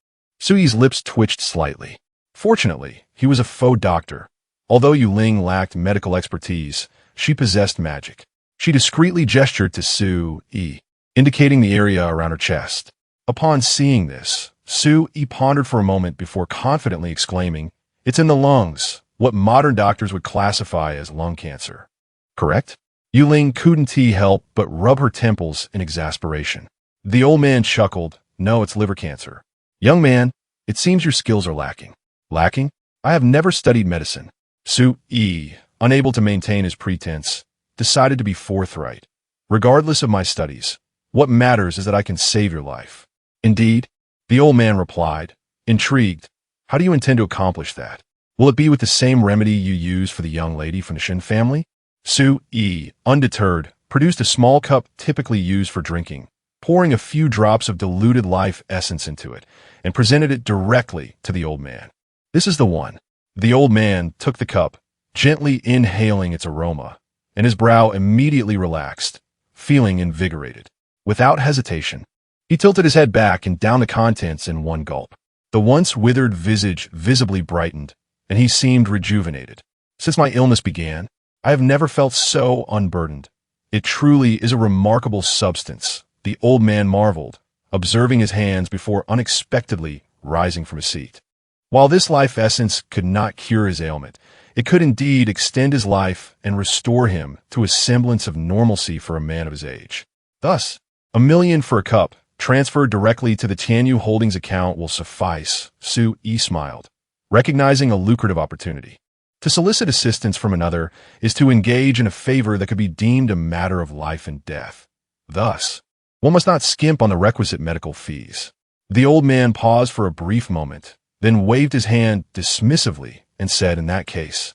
Su-yi's lips twitched slightly. Fortunately, he was a faux doctor. Although Yu Ling lacked medical expertise, she possessed magic. She discreetly gestured to Su-yi, indicating the area around her chest. Upon seeing this, Su-yi pondered for a moment before confidently exclaiming, "It's in the lungs, what modern doctors would classify as lung cancer." Correct? Yu Ling couldn't help but rub her temples in exasperation. The old man chuckled, "No, it's liver cancer. Young man, it seems your skills are lacking." "Lacking? I have never studied medicine." Su-yi, unable to maintain his pretense, decided to be forthright. "Regardless of my studies, what matters is that I can save your life." "Indeed?" The old man replied, intrigued. "How do you intend to accomplish that? Will it be with the same remedy you used for the young lady from the Shin family?" Su-yi, undeterred, produced a small cup typically used for drinking, pouring a few drops of diluted life essence into it, and presented it directly to the old man. "This is the one." The old man took the cup, gently inhaling its aroma, and his brow immediately relaxed, feeling invigorated. Without hesitation, he tilted his head back and downed the contents in one gulp. The once withered visage visibly brightened, and he seemed rejuvenated. "Since my illness began, I have never felt so unburdened. It truly is a remarkable substance," the old man marveled, observing his hands before unexpectedly rising from his seat. While this life essence could not cure his ailment, it could indeed extend his life and restore him to a semblance of normalcy for a man of his age. Thus, $1 million for a cup, transferred directly to the Tianyu Holdings account will suffice, Su-yi smiled, recognizing a lucrative opportunity. To solicit assistance from another is to engage in a favor that could be deemed a matter of life and death. Thus, one must not skimp on the requisite medical fees. The old man paused for a brief moment, then waved his hand dismissively and said, "In that case,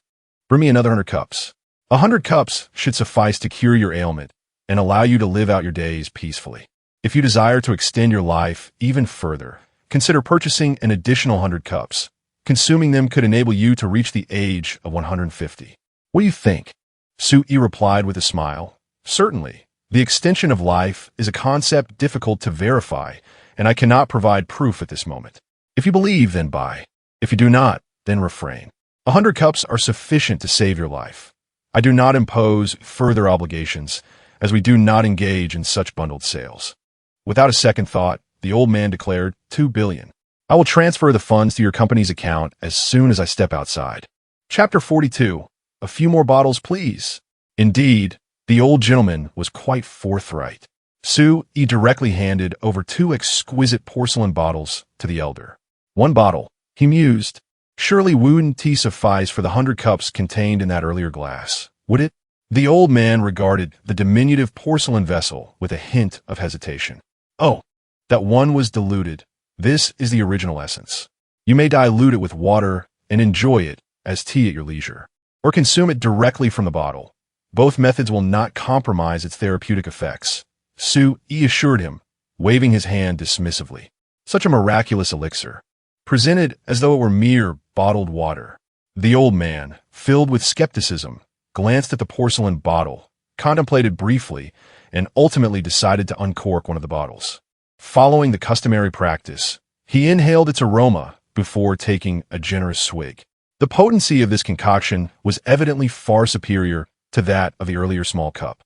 bring me another 100 cups. 100 cups should suffice to cure your ailment and allow you to live out your days peacefully. If you desire to extend your life even further, consider purchasing an additional 100 cups. Consuming them could enable you to reach the age of 150. What do you think?" Su-yi replied with a smile. "Certainly. The extension of life is a concept difficult to verify, and I cannot provide proof at this moment. If you believe, then buy. If you do not, then refrain. 100 cups are sufficient to save your life. I do not impose further obligations, as we do not engage in such bundled sales." Without a second thought, the old man declared, $2 billion. "I will transfer the funds to your company's account as soon as I step outside." Chapter 42. A few more bottles, please. Indeed, the old gentleman was quite forthright. Su-yi directly handed over 2 exquisite porcelain bottles to the elder. "One bottle," he mused. "Surely wouldn't tea suffice for the 100 cups contained in that earlier glass, would it?" The old man regarded the diminutive porcelain vessel with a hint of hesitation. "Oh, that one was diluted. This is the original essence. You may dilute it with water and enjoy it as tea at your leisure, or consume it directly from the bottle. Both methods will not compromise its therapeutic effects," Su-yi assured him, waving his hand dismissively. Such a miraculous elixir, presented as though it were mere bottled water. The old man, filled with skepticism, glanced at the porcelain bottle, contemplated briefly, and ultimately decided to uncork one of the bottles. Following the customary practice, he inhaled its aroma before taking a generous swig. The potency of this concoction was evidently far superior to that of the earlier small cup.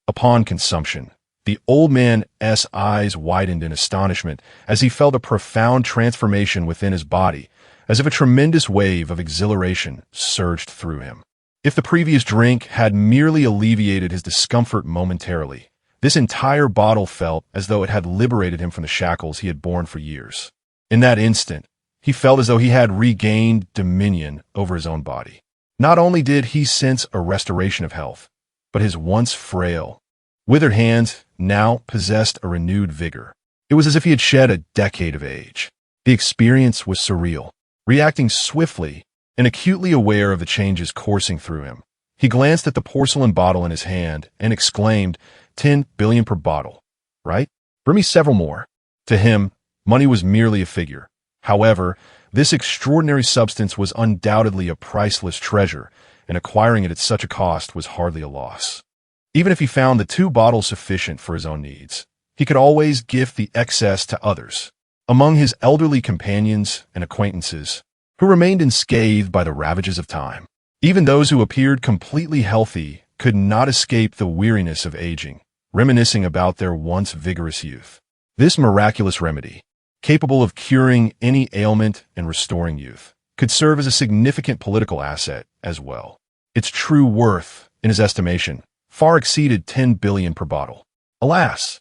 Upon consumption, the old man's eyes widened in astonishment as he felt a profound transformation within his body, as if a tremendous wave of exhilaration surged through him. If the previous drink had merely alleviated his discomfort momentarily, this entire bottle felt as though it had liberated him from the shackles he had borne for years. In that instant, he felt as though he had regained dominion over his own body. Not only did he sense a restoration of health, but his once frail, withered hands now possessed a renewed vigor. It was as if he had shed a decade of age. The experience was surreal. Reacting swiftly and acutely aware of the changes coursing through him, he glanced at the porcelain bottle in his hand and exclaimed, 10 billion per bottle, right? Bring me several more. To him, money was merely a figure. However, this extraordinary substance was undoubtedly a priceless treasure, and acquiring it at such a cost was hardly a loss. Even if he found the 2 bottles sufficient for his own needs, he could always gift the excess to others. Among his elderly companions and acquaintances, who remained unscathed by the ravages of time, even those who appeared completely healthy could not escape the weariness of aging, reminiscing about their once vigorous youth. This miraculous remedy, capable of curing any ailment and restoring youth, could serve as a significant political asset as well. Its true worth, in his estimation, far exceeded 10 billion per bottle. Alas,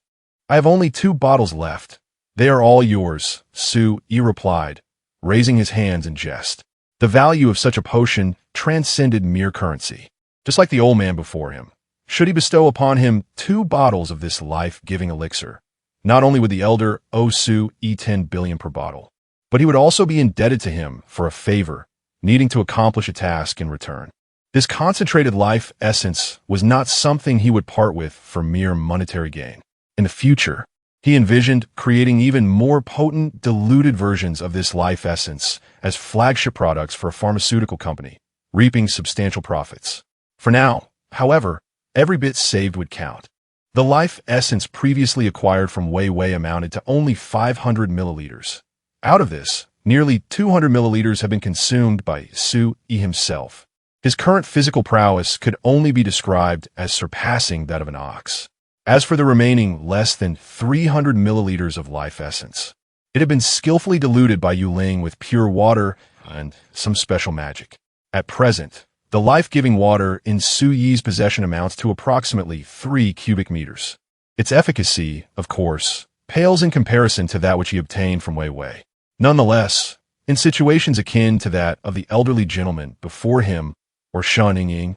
I have only 2 bottles left. They are all yours, Su-yi replied, raising his hands in jest. The value of such a potion transcended mere currency. Just like the old man before him, should he bestow upon him 2 bottles of this life-giving elixir, not only would the elder owe Su-yi 10 billion per bottle, but he would also be indebted to him for a favor, needing to accomplish a task in return. This concentrated life essence was not something he would part with for mere monetary gain. In the future, he envisioned creating even more potent, diluted versions of this life essence as flagship products for a pharmaceutical company, reaping substantial profits. For now, however, every bit saved would count. The life essence previously acquired from Wei Wei amounted to only 500 milliliters. Out of this, nearly 200 milliliters have been consumed by Su-yi himself. His current physical prowess could only be described as surpassing that of an ox. As for the remaining less than 300 milliliters of life essence, it had been skillfully diluted by Yuling with pure water and some special magic. At present, the life-giving water in Su-yi's possession amounts to approximately 3 cubic meters. Its efficacy, of course, pales in comparison to that which he obtained from Wei Wei. Nonetheless, in situations akin to that of the elderly gentleman before him or Shan Ying,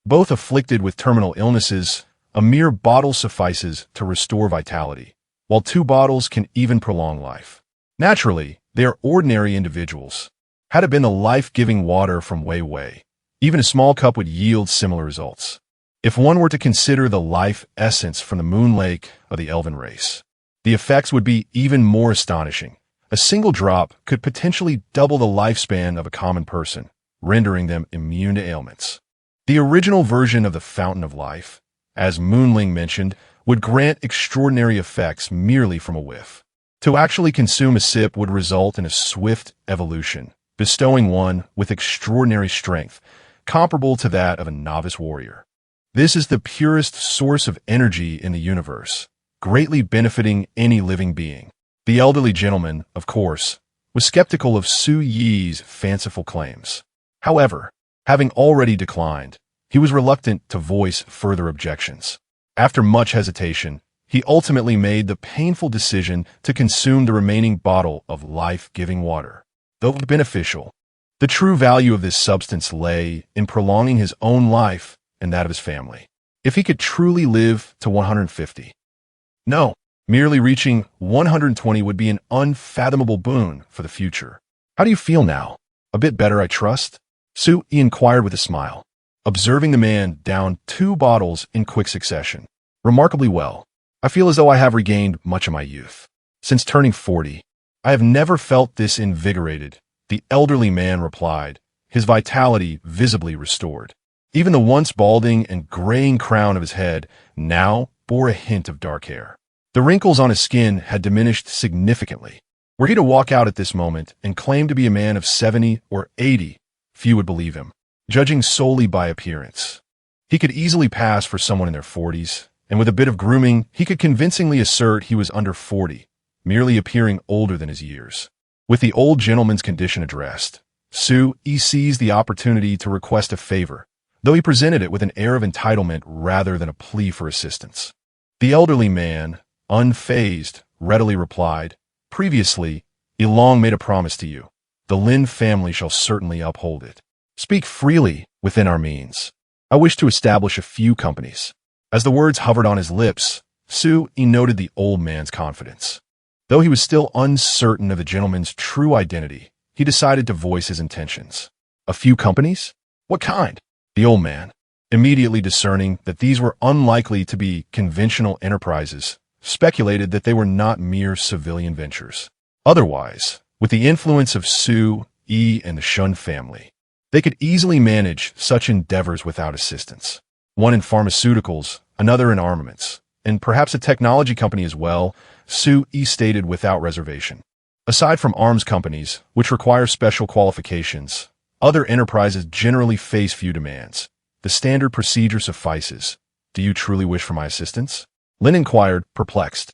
both afflicted with terminal illnesses, a mere bottle suffices to restore vitality, while 2 bottles can even prolong life. Naturally, they are ordinary individuals. Had it been the life-giving water from Wei Wei, even a small cup would yield similar results. If one were to consider the life essence from the moon lake of the elven race, the effects would be even more astonishing. A single drop could potentially double the lifespan of a common person, rendering them immune to ailments. The original version of the Fountain of Life, as Moonling mentioned, would grant extraordinary effects merely from a whiff. To actually consume a sip would result in a swift evolution, bestowing one with extraordinary strength, comparable to that of a novice warrior. This is the purest source of energy in the universe, greatly benefiting any living being. The elderly gentleman, of course, was skeptical of Su-yi's fanciful claims. However, having already declined, he was reluctant to voice further objections. After much hesitation, he ultimately made the painful decision to consume the remaining bottle of life-giving water. Though beneficial, the true value of this substance lay in prolonging his own life and that of his family. If he could truly live to 150. No, merely reaching 120 would be an unfathomable boon for the future. How do you feel now? A bit better, I trust? Su-yi inquired with a smile, observing the man down 2 bottles in quick succession. Remarkably well. I feel as though I have regained much of my youth. Since turning 40, I have never felt this invigorated, the elderly man replied, his vitality visibly restored. Even the once balding and graying crown of his head now bore a hint of dark hair. The wrinkles on his skin had diminished significantly. Were he to walk out at this moment and claim to be a man of 70 or 80, few would believe him, judging solely by appearance. He could easily pass for someone in their 40s, and with a bit of grooming, he could convincingly assert he was under 40, merely appearing older than his years. With the old gentleman's condition addressed, Su-yi seized the opportunity to request a favor, though he presented it with an air of entitlement rather than a plea for assistance. The elderly man, unfazed, readily replied, "Previously, Ilong made a promise to you. The Lin family shall certainly uphold it. Speak freely within our means. I wish to establish a few companies." As the words hovered on his lips, Su-yi noted the old man's confidence. Though he was still uncertain of the gentleman's true identity, he decided to voice his intentions. A few companies? What kind? The old man, immediately discerning that these were unlikely to be conventional enterprises, speculated that they were not mere civilian ventures. Otherwise, with the influence of Su, Yi, and the Shun family, they could easily manage such endeavors without assistance. One in pharmaceuticals, another in armaments, and perhaps a technology company as well, Su Yi stated without reservation. Aside from arms companies, which require special qualifications, other enterprises generally face few demands. The standard procedure suffices. Do you truly wish for my assistance? Lin inquired, perplexed.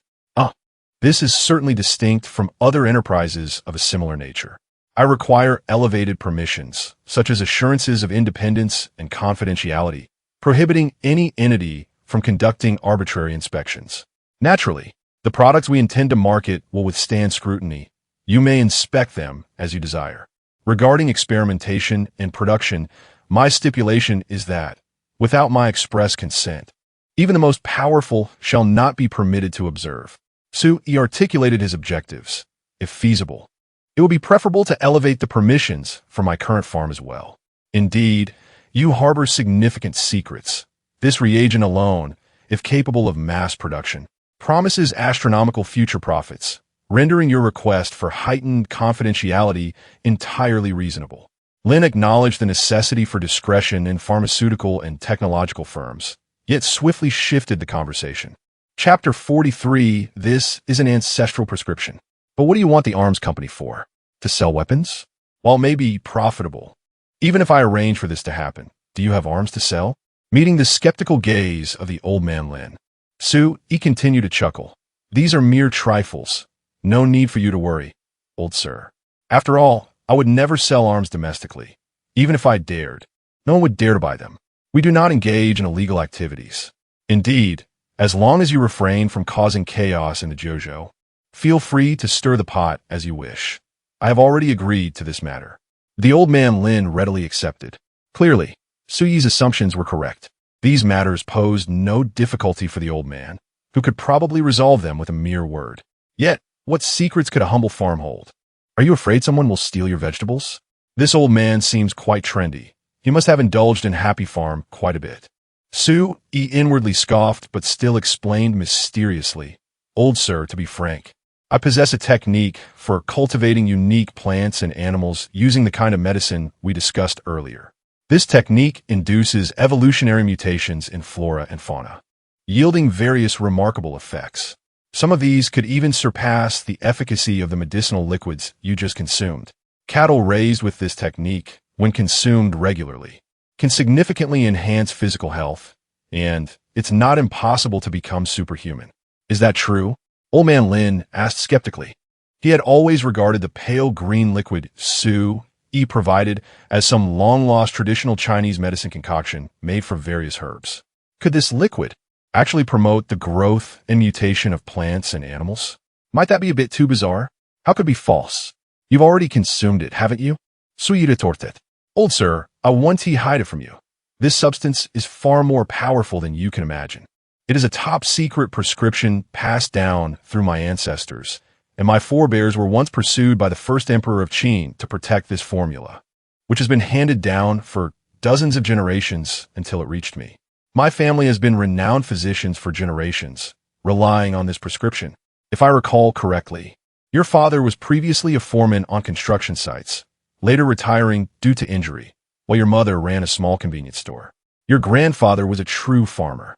This is certainly distinct from other enterprises of a similar nature. I require elevated permissions, such as assurances of independence and confidentiality, prohibiting any entity from conducting arbitrary inspections. Naturally, the products we intend to market will withstand scrutiny. You may inspect them as you desire. Regarding experimentation and production, my stipulation is that, without my express consent, even the most powerful shall not be permitted to observe. Su Yi articulated his objectives. If feasible, it would be preferable to elevate the permissions for my current farm as well. Indeed, you harbor significant secrets. This reagent alone, if capable of mass production, promises astronomical future profits, rendering your request for heightened confidentiality entirely reasonable. Lin acknowledged the necessity for discretion in pharmaceutical and technological firms, yet swiftly shifted the conversation. Chapter 43, this is an ancestral prescription. But what do you want the arms company for? To sell weapons? While it may be profitable, even if I arrange for this to happen, do you have arms to sell? Meeting the skeptical gaze of the old man Lin, Su Yi continued to chuckle. These are mere trifles. No need for you to worry, old sir. After all, I would never sell arms domestically. Even if I dared, no one would dare to buy them. We do not engage in illegal activities. Indeed, as long as you refrain from causing chaos in the Jojo, feel free to stir the pot as you wish. I have already agreed to this matter. The old man Lin readily accepted. Clearly, Su Yi's assumptions were correct. These matters posed no difficulty for the old man, who could probably resolve them with a mere word. Yet, what secrets could a humble farm hold? Are you afraid someone will steal your vegetables? This old man seems quite trendy. He must have indulged in Happy Farm quite a bit. Su Yi inwardly scoffed but still explained mysteriously. Old sir, to be frank, I possess a technique for cultivating unique plants and animals using the kind of medicine we discussed earlier. This technique induces evolutionary mutations in flora and fauna, yielding various remarkable effects. Some of these could even surpass the efficacy of the medicinal liquids you just consumed. Cattle raised with this technique, when consumed regularly, can significantly enhance physical health, and it's not impossible to become superhuman. Is that true? Old man Lin asked skeptically. He had always regarded the pale green liquid Su Yi provided as some long-lost traditional Chinese medicine concoction made from various herbs. Could this liquid actually promote the growth and mutation of plants and animals? Might that be a bit too bizarre? How could it be false? You've already consumed it, haven't you? Su Yi retorted. Old sir, I want to hide it from you. This substance is far more powerful than you can imagine. It is a top-secret prescription passed down through my ancestors, and my forebears were once pursued by the first emperor of Qin to protect this formula, which has been handed down for dozens of generations until it reached me. My family has been renowned physicians for generations, relying on this prescription. If I recall correctly, your father was previously a foreman on construction sites, later retiring due to injury, while your mother ran a small convenience store. Your grandfather was a true farmer,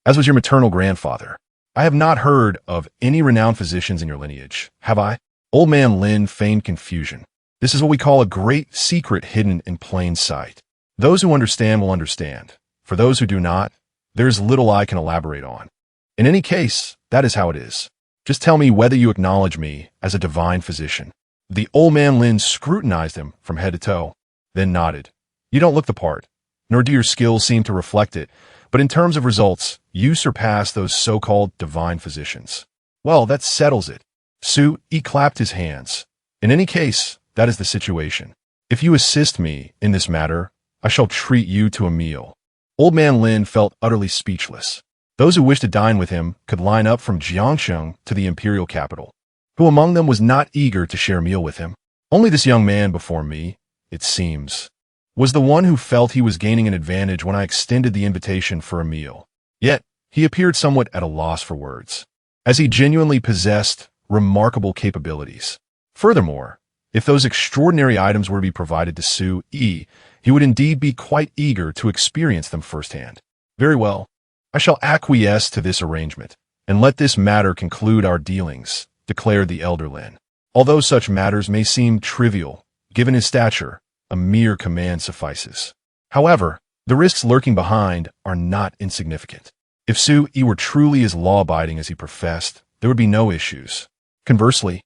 as was your maternal grandfather. I have not heard of any renowned physicians in your lineage, have I? Old man Lin feigned confusion. This is what we call a great secret hidden in plain sight. Those who understand will understand. For those who do not, there is little I can elaborate on. In any case, that is how it is. Just tell me whether you acknowledge me as a divine physician. The old man Lin scrutinized him from head to toe, then nodded. You don't look the part, nor do your skills seem to reflect it, but in terms of results, you surpass those so-called divine physicians. Well, that settles it. Su Yi clapped his hands. In any case, that is the situation. If you assist me in this matter, I shall treat you to a meal. Old man Lin felt utterly speechless. Those who wished to dine with him could line up from Jiangsheng to the imperial capital. who among them was not eager to share a meal with him? Only this young man before me, it seems, was the one who felt he was gaining an advantage when I extended the invitation for a meal. Yet, he appeared somewhat at a loss for words, as he genuinely possessed remarkable capabilities. Furthermore, if those extraordinary items were to be provided to Su-yi, he would indeed be quite eager to experience them firsthand. Very well, I shall acquiesce to this arrangement, and let this matter conclude our dealings, declared the elder Lin. Although such matters may seem trivial, given his stature, a mere command suffices. However, the risks lurking behind are not insignificant. If Su-yi were truly as law-abiding as he professed, there would be no issues. Conversely,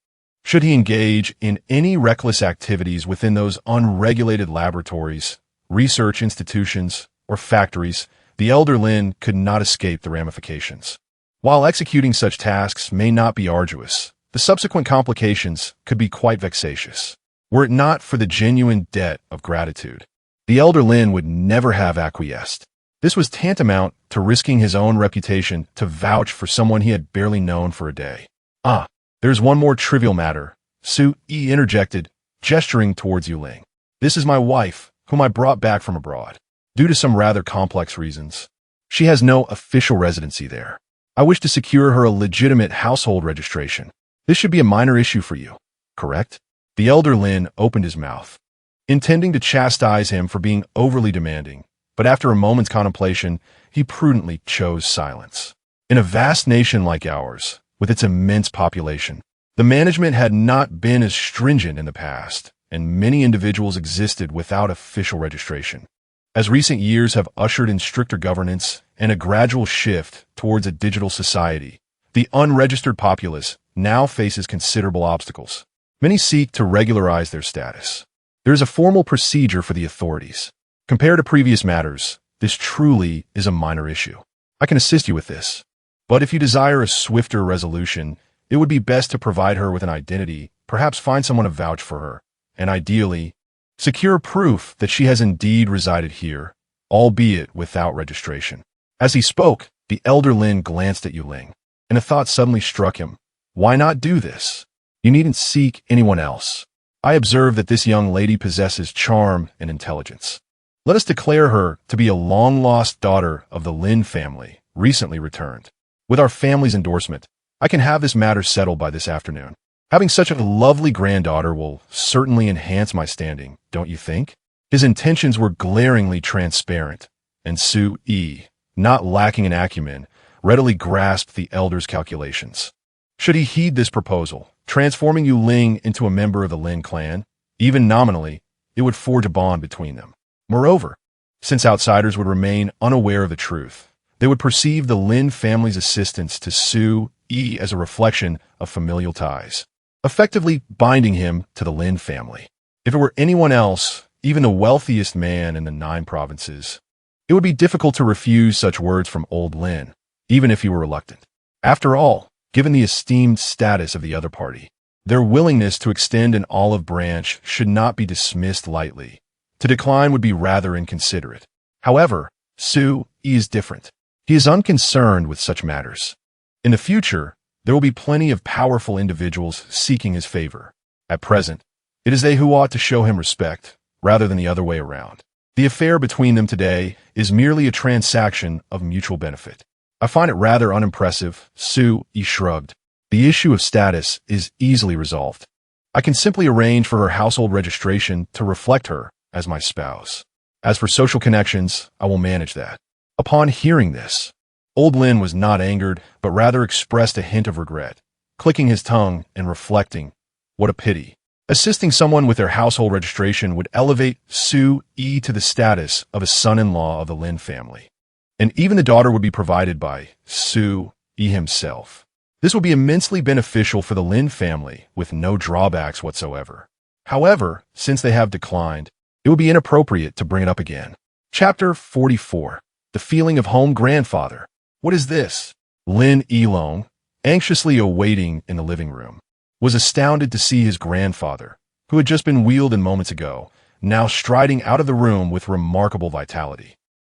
should he engage in any reckless activities within those unregulated laboratories, research institutions, or factories, the elder Lin could not escape the ramifications. While executing such tasks may not be arduous, the subsequent complications could be quite vexatious. Were it not for the genuine debt of gratitude, the elder Lin would never have acquiesced. This was tantamount to risking his own reputation to vouch for someone he had barely known for a day. There's one more trivial matter, Su-yi interjected, gesturing towards Yuling. This is my wife, whom I brought back from abroad. Due to some rather complex reasons, she has no official residency there. I wish to secure her a legitimate household registration. This should be a minor issue for you, correct? The elder Lin opened his mouth, intending to chastise him for being overly demanding, but after a moment's contemplation, he prudently chose silence. In a vast nation like ours, with its immense population, the management had not been as stringent in the past, and many individuals existed without official registration. As recent years have ushered in stricter governance and a gradual shift towards a digital society, the unregistered populace now faces considerable obstacles. Many seek to regularize their status. There is a formal procedure for the authorities. Compared to previous matters, this truly is a minor issue. I can assist you with this. But if you desire a swifter resolution, it would be best to provide her with an identity, perhaps find someone to vouch for her, and ideally, secure proof that she has indeed resided here, albeit without registration. As he spoke, the elder Lin glanced at Yuling, and a thought suddenly struck him. Why not do this? You needn't seek anyone else. I observe that this young lady possesses charm and intelligence. Let us declare her to be a long-lost daughter of the Lin family, recently returned. With our family's endorsement, I can have this matter settled by this afternoon. Having such a lovely granddaughter will certainly enhance my standing, don't you think? His intentions were glaringly transparent, and Su-yi, not lacking in acumen, readily grasped the elder's calculations. Should he heed this proposal, transforming Yuling into a member of the Lin clan, even nominally, it would forge a bond between them. Moreover, since outsiders would remain unaware of the truth, they would perceive the Lin family's assistance to Su-yi as a reflection of familial ties, effectively binding him to the Lin family. If it were anyone else, even the wealthiest man in the 9 provinces, it would be difficult to refuse such words from old Lin, even if he were reluctant. After all, given the esteemed status of the other party, their willingness to extend an olive branch should not be dismissed lightly. To decline would be rather inconsiderate. However, Su-yi is different. He is unconcerned with such matters. In the future, there will be plenty of powerful individuals seeking his favor. At present, it is they who ought to show him respect, rather than the other way around. The affair between them today is merely a transaction of mutual benefit. I find it rather unimpressive, Su-yi shrugged. The issue of status is easily resolved. I can simply arrange for her household registration to reflect her as my spouse. As for social connections, I will manage that. Upon hearing this, old Lin was not angered, but rather expressed a hint of regret, clicking his tongue and reflecting, what a pity. Assisting someone with their household registration would elevate Su-yi to the status of a son-in-law of the Lin family. And even the daughter would be provided by Su-yi himself. This would be immensely beneficial for the Lin family, with no drawbacks whatsoever. However, since they have declined, it would be inappropriate to bring it up again. Chapter 44. The feeling of home grandfather. What is this? Lin Yilong, anxiously awaiting in the living room, was astounded to see his grandfather, who had just been wheeled in moments ago, now striding out of the room with remarkable vitality.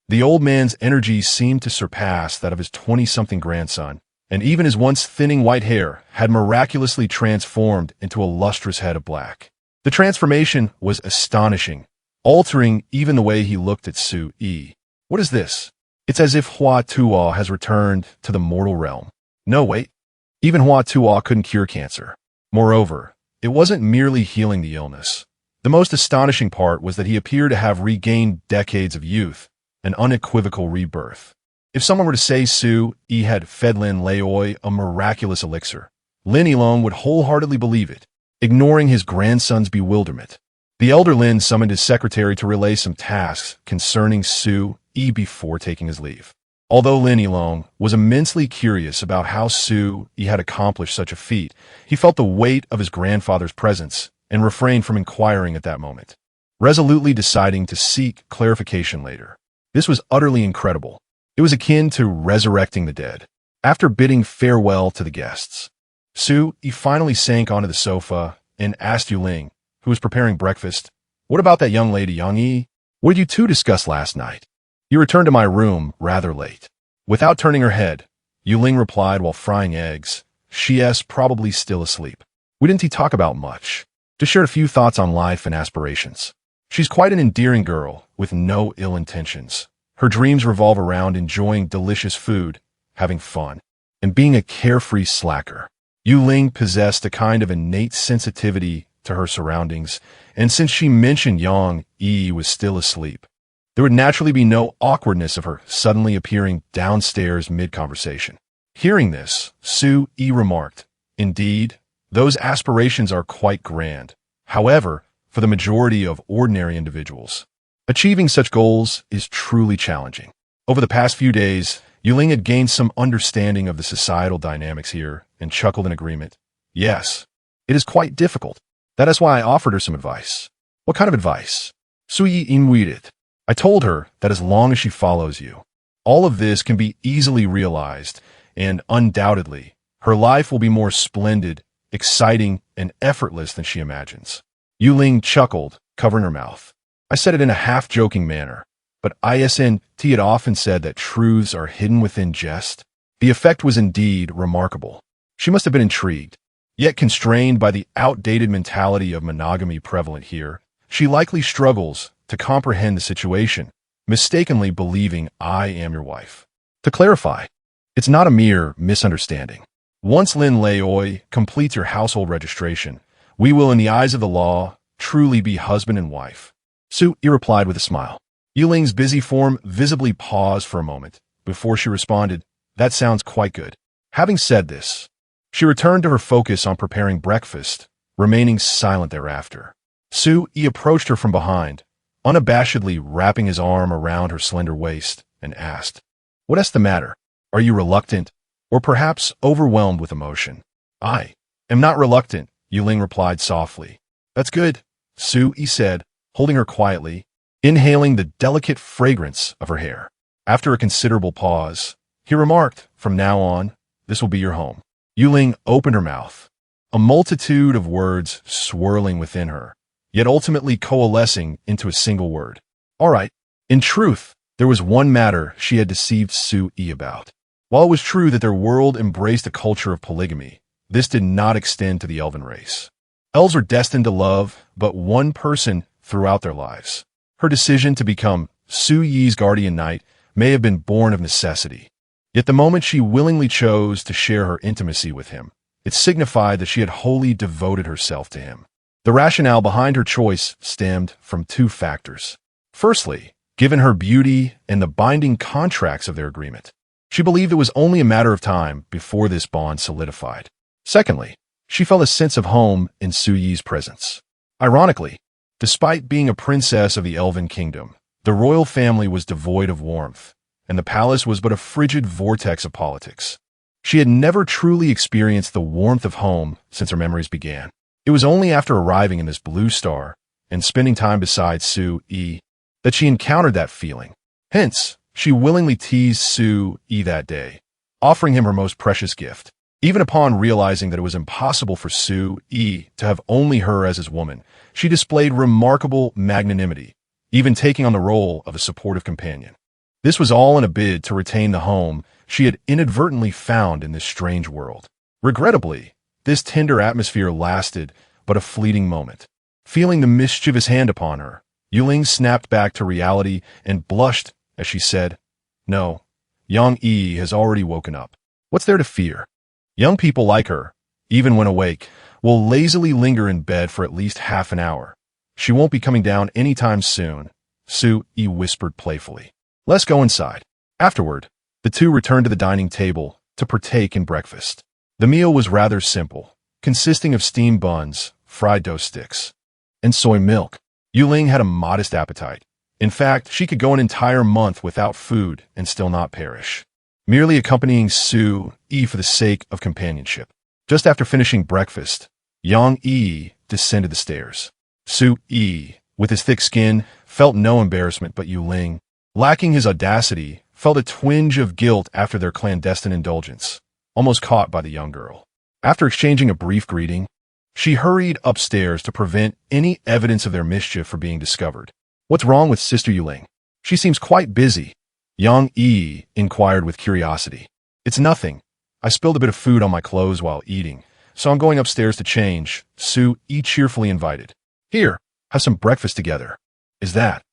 The old man's energy seemed to surpass that of his 20-something grandson, and even his once thinning white hair had miraculously transformed into a lustrous head of black. The transformation was astonishing, altering even the way he looked at Su-yi. What is this? It's as if Hua Tuo has returned to the mortal realm. No, wait. Even Hua Tuo couldn't cure cancer. Moreover, it wasn't merely healing the illness. The most astonishing part was that he appeared to have regained decades of youth, an unequivocal rebirth. If someone were to say Su-yi had fed Lin Leoi a miraculous elixir, Lin Yilong would wholeheartedly believe it, ignoring his grandson's bewilderment. The elder Lin summoned his secretary to relay some tasks concerning Su-yi before taking his leave. Although Lin Yilong was immensely curious about how Su-yi had accomplished such a feat, he felt the weight of his grandfather's presence and refrained from inquiring at that moment, resolutely deciding to seek clarification later. This was utterly incredible. It was akin to resurrecting the dead. After bidding farewell to the guests, Su-yi finally sank onto the sofa and asked Yuling, who was preparing breakfast, "What about that young lady, Yang Yi? What did you two discuss last night?" "You returned to my room rather late." Without turning her head, Yuling replied while frying eggs, "She's probably still asleep. We didn't talk about much. Just shared a few thoughts on life and aspirations. She's quite an endearing girl with no ill intentions. Her dreams revolve around enjoying delicious food, having fun, and being a carefree slacker." Yuling possessed a kind of innate sensitivity to her surroundings, and since she mentioned Yang Yi was still asleep, there would naturally be no awkwardness of her suddenly appearing downstairs mid-conversation. Hearing this, Su-yi remarked, "Indeed, those aspirations are quite grand. However, for the majority of ordinary individuals, achieving such goals is truly challenging." Over the past few days, Yuling had gained some understanding of the societal dynamics here and chuckled in agreement. "Yes, it is quite difficult. That is why I offered her some advice." "What kind of advice?" Su-yi inwided. "I told her that as long as she follows you, all of this can be easily realized, and undoubtedly, her life will be more splendid, exciting, and effortless than she imagines." Yuling chuckled, covering her mouth. "I said it in a half-joking manner, but ISNT had often said that truths are hidden within jest." The effect was indeed remarkable. She must have been intrigued. Yet constrained by the outdated mentality of monogamy prevalent here, she likely struggles to comprehend the situation, mistakenly believing I am your wife. To clarify, it's not a mere misunderstanding. Once Lin Leoi completes your household registration, we will, in the eyes of the law, truly be husband and wife. Su-yi replied with a smile. Yuling's busy form visibly paused for a moment before she responded, "That sounds quite good." Having said this, she returned to her focus on preparing breakfast, remaining silent thereafter. Su-yi approached her from behind, unabashedly wrapping his arm around her slender waist, and asked, "What is the matter? Are you reluctant, or perhaps overwhelmed with emotion?" "I am not reluctant," Yuling replied softly. "That's good," Su-yi said, holding her quietly, inhaling the delicate fragrance of her hair. After a considerable pause, he remarked, "From now on, this will be your home." Yuling opened her mouth, a multitude of words swirling within her, yet ultimately coalescing into a single word. "All right." In truth, there was one matter she had deceived Su-yi about. While it was true that their world embraced a culture of polygamy, this did not extend to the elven race. Elves were destined to love but one person throughout their lives. Her decision to become Su-yi's guardian knight may have been born of necessity. Yet the moment she willingly chose to share her intimacy with him, it signified that she had wholly devoted herself to him. The rationale behind her choice stemmed from two factors. Firstly, given her beauty and the binding contracts of their agreement, she believed it was only a matter of time before this bond solidified. Secondly, she felt a sense of home in Su-yi's presence. Ironically, despite being a princess of the Elven Kingdom, the royal family was devoid of warmth, and the palace was but a frigid vortex of politics. She had never truly experienced the warmth of home since her memories began. It was only after arriving in this blue star and spending time beside Su-yi that she encountered that feeling. Hence, she willingly teased Su-yi that day, offering him her most precious gift. Even upon realizing that it was impossible for Su-yi to have only her as his woman, she displayed remarkable magnanimity, even taking on the role of a supportive companion. This was all in a bid to retain the home she had inadvertently found in this strange world. Regrettably, this tender atmosphere lasted but a fleeting moment. Feeling the mischievous hand upon her, Yuling snapped back to reality and blushed as she said, "No, Yang Yi has already woken up. What's there to fear? Young people like her, even when awake, will lazily linger in bed for at least half an hour. She won't be coming down anytime soon," Su Yi whispered playfully. "Let's go inside." Afterward, the two returned to the dining table to partake in breakfast. The meal was rather simple, consisting of steamed buns, fried dough sticks, and soy milk. Yuling had a modest appetite. In fact, she could go an entire month without food and still not perish, merely accompanying Su Yi for the sake of companionship. Just after finishing breakfast, Yang Yi descended the stairs. Su Yi, with his thick skin, felt no embarrassment, but Yuling, lacking his audacity, felt a twinge of guilt after their clandestine indulgence, almost caught by the young girl. After exchanging a brief greeting, she hurried upstairs to prevent any evidence of their mischief from being discovered. "What's wrong with Sister Yuling? She seems quite busy," Yang Yi inquired with curiosity. "It's nothing. I spilled a bit of food on my clothes while eating, so I'm going upstairs to change," Su Yi cheerfully invited. "Here, have some breakfast together." "Is that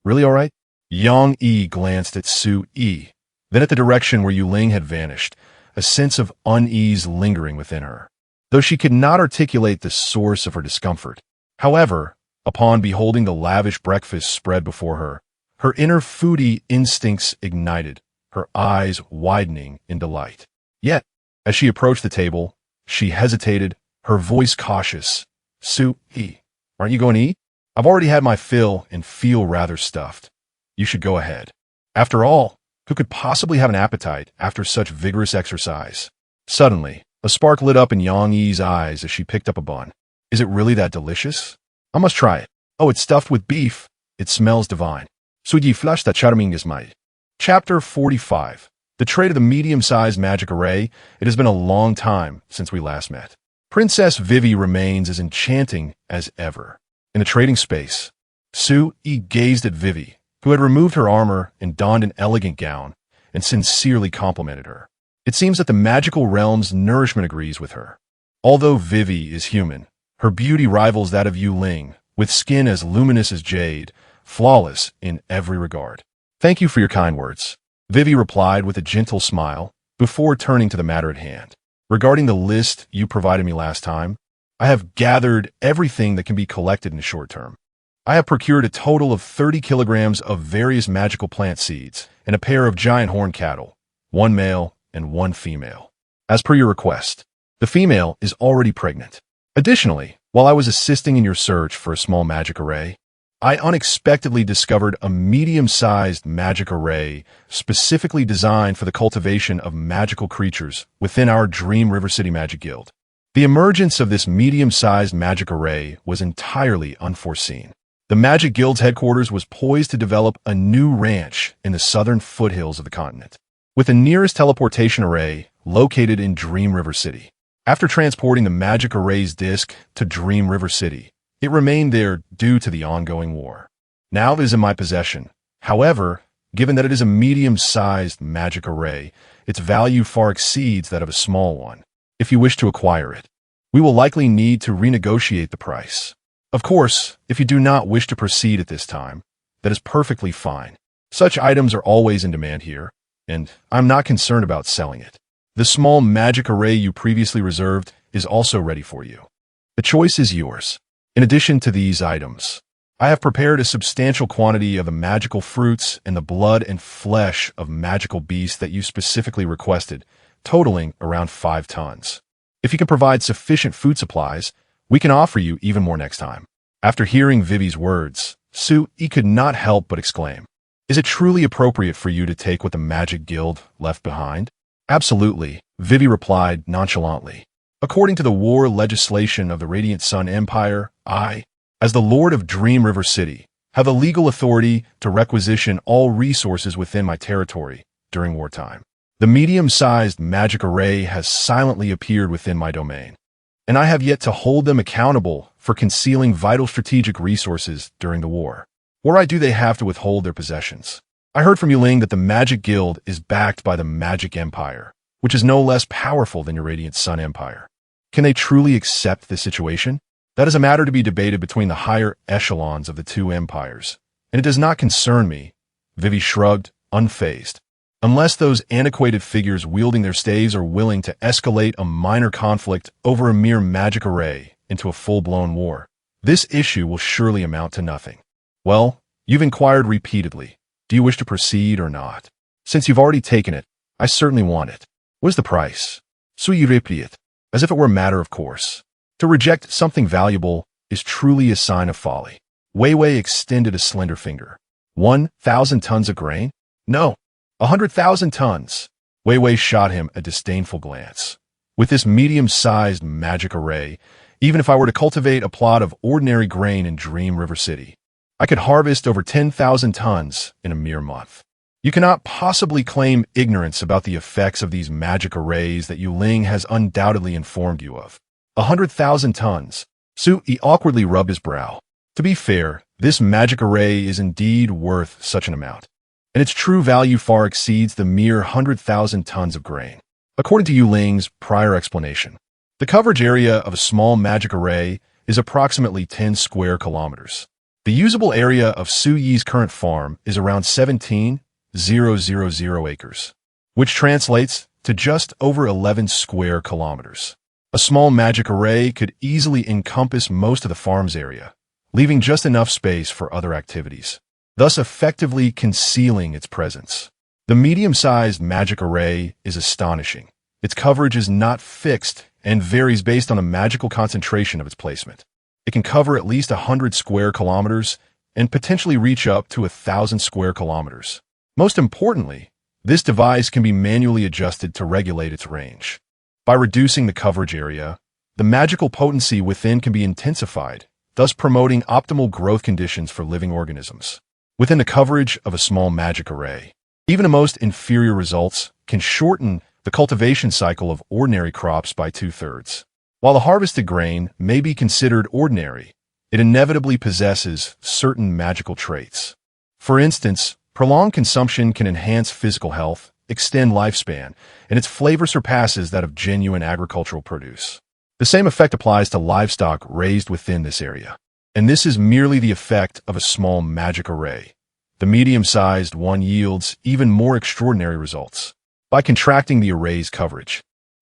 really all right?" Yang Yi glanced at Su Yi, then at the direction where Yuling had vanished, a sense of unease lingering within her, though she could not articulate the source of her discomfort. However, upon beholding the lavish breakfast spread before her, her inner foodie instincts ignited, her eyes widening in delight. Yet, as she approached the table, she hesitated, her voice cautious. "Su Yi, aren't you going to eat? I've already had my fill and feel rather stuffed. You should go ahead. After all, who could possibly have an appetite after such vigorous exercise?" Suddenly, a spark lit up in Yang Yi's eyes as she picked up a bun. "Is it really that delicious? I must try it. Oh, it's stuffed with beef. It smells divine. Suji flash that charming is my." Chapter 45. The trait of the medium-sized magic array. It has been a long time since we last met. Princess Vivi remains as enchanting as ever. In the trading space, Su Yi gazed at Vivi, who had removed her armor and donned an elegant gown, and sincerely complimented her. It seems that the magical realm's nourishment agrees with her. Although Vivi is human, her beauty rivals that of Yuling, with skin as luminous as jade, flawless in every regard. "Thank you for your kind words," Vivi replied with a gentle smile, before turning to the matter at hand. "Regarding the list you provided me last time, I have gathered everything that can be collected in the short term. I have procured a total of 30 kilograms of various magical plant seeds and a pair of giant horned cattle, one male and one female. As per your request, the female is already pregnant. Additionally, while I was assisting in your search for a small magic array, I unexpectedly discovered a medium-sized magic array specifically designed for the cultivation of magical creatures within our Dream River City Magic Guild. The emergence of this medium-sized magic array was entirely unforeseen. The Magic Guild's headquarters was poised to develop a new ranch in the southern foothills of the continent, with the nearest teleportation array located in Dream River City. After transporting the magic array's disk to Dream River City, it remained there due to the ongoing war. Now it is in my possession. However, given that it is a medium-sized magic array, its value far exceeds that of a small one. If you wish to acquire it, we will likely need to renegotiate the price. Of course, if you do not wish to proceed at this time, that is perfectly fine. Such items are always in demand here, and I'm not concerned about selling it. The small magic array you previously reserved is also ready for you. The choice is yours. In addition to these items, I have prepared a substantial quantity of the magical fruits and the blood and flesh of magical beasts that you specifically requested, totaling around 5 tons. If you can provide sufficient food supplies, we can offer you even more next time. After hearing Vivi's words, Su Yi could not help but exclaim, "Is it truly appropriate for you to take what the Magic Guild left behind?" "Absolutely," Vivi replied nonchalantly. "According to the war legislation of the Radiant Sun Empire, I, as the Lord of Dream River City, have the legal authority to requisition all resources within my territory during wartime. The medium-sized magic array has silently appeared within my domain, and I have yet to hold them accountable for concealing vital strategic resources during the war. Or do they have to withhold their possessions? I heard from Yuling that the Magic Guild is backed by the Magic Empire, which is no less powerful than your Radiant Sun Empire. Can they truly accept this situation? That is a matter to be debated between the higher echelons of the two empires, and it does not concern me. Vivi shrugged, unfazed. Unless those antiquated figures wielding their staves are willing to escalate a minor conflict over a mere magic array into a full-blown war, this issue will surely amount to nothing. Well, you've inquired repeatedly. Do you wish to proceed or not? Since you've already taken it, I certainly want it. What is the price? Sui repeat, as if it were a matter of course. To reject something valuable is truly a sign of folly. Wei Wei extended a slender finger. 1,000 tons of grain? No, 100,000 tons. Wei Wei shot him a disdainful glance. With this medium-sized magic array, even if I were to cultivate a plot of ordinary grain in Dream River City, I could harvest over 10,000 tons in a mere month. You cannot possibly claim ignorance about the effects of these magic arrays that Yuling has undoubtedly informed you of. 100,000 tons. Su-yi awkwardly rubbed his brow. To be fair, this magic array is indeed worth such an amount, and its true value far exceeds the mere 100,000 tons of grain. According to Yuling's prior explanation, the coverage area of a small magic array is approximately 10 square kilometers. The usable area of Su-yi's current farm is around 17,000 acres, which translates to just over 11 square kilometers. A small magic array could easily encompass most of the farm's area, leaving just enough space for other activities, thus effectively concealing its presence. The medium-sized magic array is astonishing. Its coverage is not fixed and varies based on the magical concentration of its placement. It can cover at least 100 square kilometers and potentially reach up to 1,000 square kilometers. Most importantly, this device can be manually adjusted to regulate its range. By reducing the coverage area, the magical potency within can be intensified, thus promoting optimal growth conditions for living organisms. Within the coverage of a small magic array, even the most inferior results can shorten the cultivation cycle of ordinary crops by 2/3. While the harvested grain may be considered ordinary, it inevitably possesses certain magical traits. For instance, prolonged consumption can enhance physical health, extend lifespan, and its flavor surpasses that of genuine agricultural produce. The same effect applies to livestock raised within this area, and this is merely the effect of a small magic array. The medium-sized one yields even more extraordinary results. By contracting the array's coverage,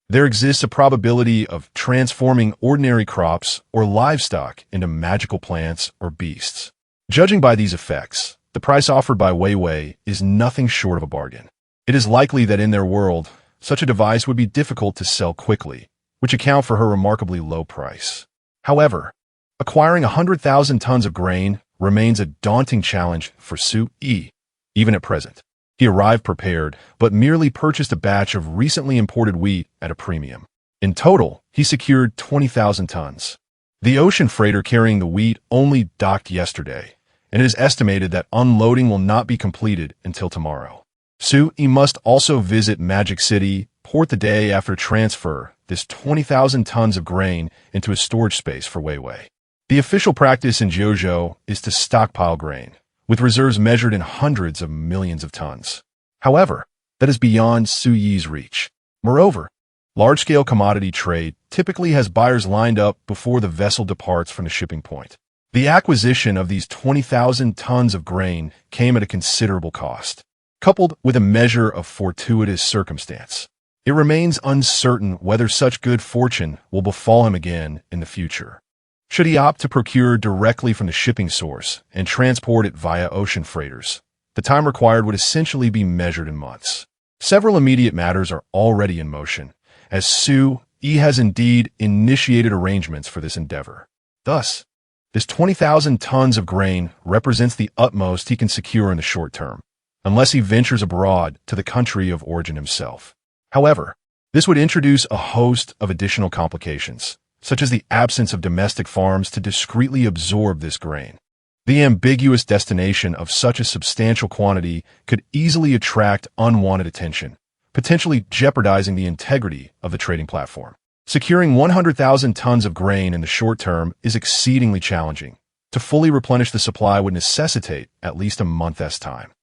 there exists a probability of transforming ordinary crops or livestock into magical plants or beasts. Judging by these effects, the price offered by Wei Wei is nothing short of a bargain. It is likely that in their world, such a device would be difficult to sell quickly, which account for her remarkably low price. However, acquiring 100,000 tons of grain remains a daunting challenge for Su-yi, even at present. He arrived prepared, but merely purchased a batch of recently imported wheat at a premium. In total, he secured 20,000 tons. The ocean freighter carrying the wheat only docked yesterday, and it is estimated that unloading will not be completed until tomorrow. Su-yi must also visit Magic City, port the day after transfer this 20,000 tons of grain into a storage space for Wei Wei. The official practice in Jiuzhou is to stockpile grain, with reserves measured in hundreds of millions of tons. However, that is beyond Su-yi's reach. Moreover, large-scale commodity trade typically has buyers lined up before the vessel departs from the shipping point. The acquisition of these 20,000 tons of grain came at a considerable cost, coupled with a measure of fortuitous circumstance. It remains uncertain whether such good fortune will befall him again in the future. Should he opt to procure directly from the shipping source and transport it via ocean freighters, the time required would essentially be measured in months. Several immediate matters are already in motion, as Su-yi has indeed initiated arrangements for this endeavor. Thus, this 20,000 tons of grain represents the utmost he can secure in the short term, unless he ventures abroad to the country of origin himself. However, this would introduce a host of additional complications, such as the absence of domestic farms to discreetly absorb this grain. The ambiguous destination of such a substantial quantity could easily attract unwanted attention, potentially jeopardizing the integrity of the trading platform. Securing 100,000 tons of grain in the short term is exceedingly challenging. To fully replenish the supply would necessitate at least a month's time.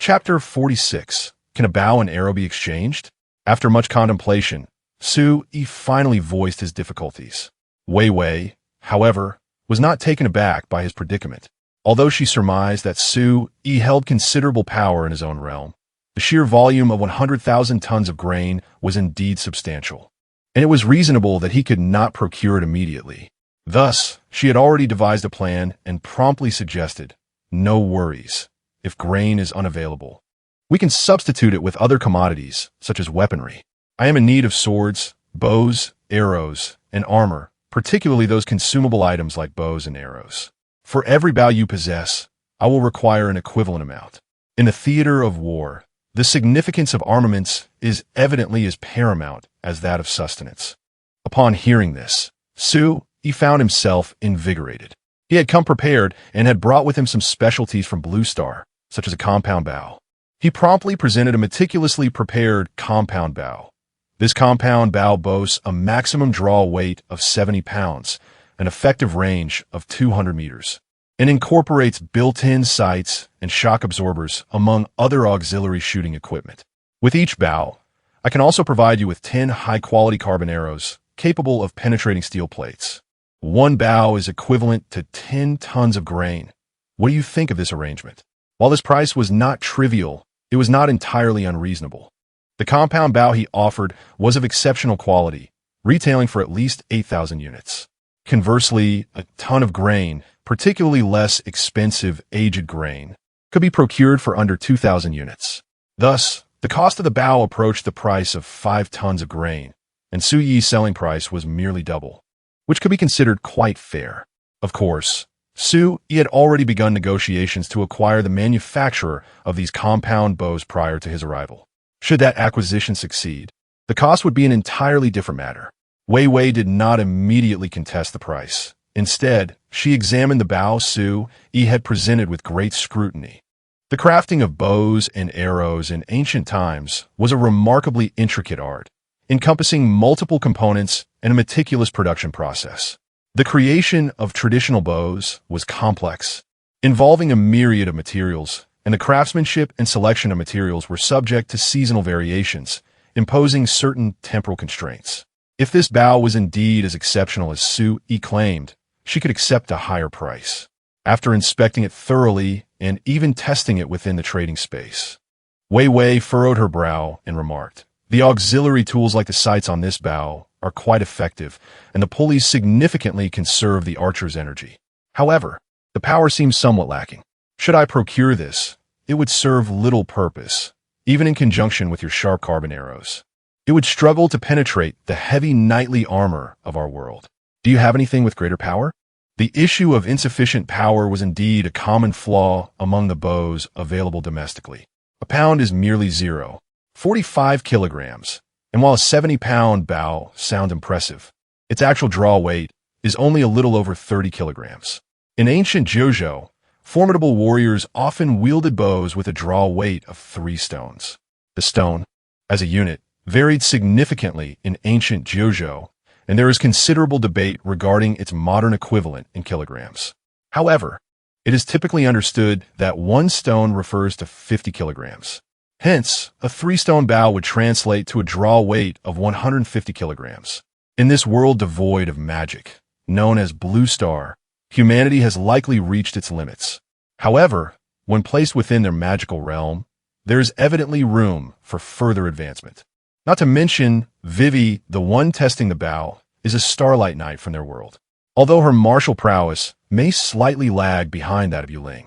Chapter 46. Can a bow and arrow be exchanged? After much contemplation, Su-yi finally voiced his difficulties. Wei Wei, however, was not taken aback by his predicament. Although she surmised that Su-yi held considerable power in his own realm, the sheer volume of 100,000 tons of grain was indeed substantial, and it was reasonable that he could not procure it immediately. Thus, she had already devised a plan and promptly suggested, "No worries, if grain is unavailable. We can substitute it with other commodities, such as weaponry. I am in need of swords, bows, arrows, and armor, particularly those consumable items like bows and arrows. For every bow you possess, I will require an equivalent amount. In the theater of war, the significance of armaments is evidently as paramount as that of sustenance." Upon hearing this, Su-yi found himself invigorated. He had come prepared and had brought with him some specialties from Blue Star, such as a compound bow. He promptly presented a meticulously prepared compound bow. This compound bow boasts a maximum draw weight of 70 pounds, an effective range of 200 meters, and incorporates built-in sights and shock absorbers among other auxiliary shooting equipment. With each bow, I can also provide you with 10 high-quality carbon arrows capable of penetrating steel plates. One bow is equivalent to 10 tons of grain. What do you think of this arrangement? While this price was not trivial, it was not entirely unreasonable. The compound bow he offered was of exceptional quality, retailing for at least 8,000 units. Conversely, a ton of grain, particularly less expensive aged grain, could be procured for under 2,000 units. Thus, the cost of the bow approached the price of 5 tons of grain, and Su-yi's selling price was merely double, which could be considered quite fair. Of course, Su-yi had already begun negotiations to acquire the manufacturer of these compound bows prior to his arrival. Should that acquisition succeed, the cost would be an entirely different matter. Wei Wei did not immediately contest the price. Instead, she examined the bow Su-yi had presented with great scrutiny. The crafting of bows and arrows in ancient times was a remarkably intricate art, encompassing multiple components and a meticulous production process. The creation of traditional bows was complex, involving a myriad of materials, and the craftsmanship and selection of materials were subject to seasonal variations, imposing certain temporal constraints. If this bow was indeed as exceptional as Su-yi claimed, she could accept a higher price. After inspecting it thoroughly and even testing it within the trading space, Wei Wei furrowed her brow and remarked, "The auxiliary tools like the sights on this bow are quite effective, and the pulleys significantly conserve the archer's energy. However, the power seems somewhat lacking. Should I procure this, it would serve little purpose, even in conjunction with your sharp carbon arrows. It would struggle to penetrate the heavy knightly armor of our world. Do you have anything with greater power?" The issue of insufficient power was indeed a common flaw among the bows available domestically. A pound is merely 0.45 kilograms, and while a 70-pound bow sounds impressive, its actual draw weight is only a little over 30 kilograms. In ancient JoJo, formidable warriors often wielded bows with a draw weight of 3 stones. The stone, as a unit, varied significantly in ancient JoJo, and there is considerable debate regarding its modern equivalent in kilograms. However, it is typically understood that 1 stone refers to 50 kilograms. Hence, a 3-stone bow would translate to a draw weight of 150 kilograms. In this world devoid of magic, known as Blue Star, humanity has likely reached its limits. However, when placed within their magical realm, there is evidently room for further advancement. Not to mention, Vivi, the one testing the bow, is a starlight knight from their world, although her martial prowess may slightly lag behind that of Yuling.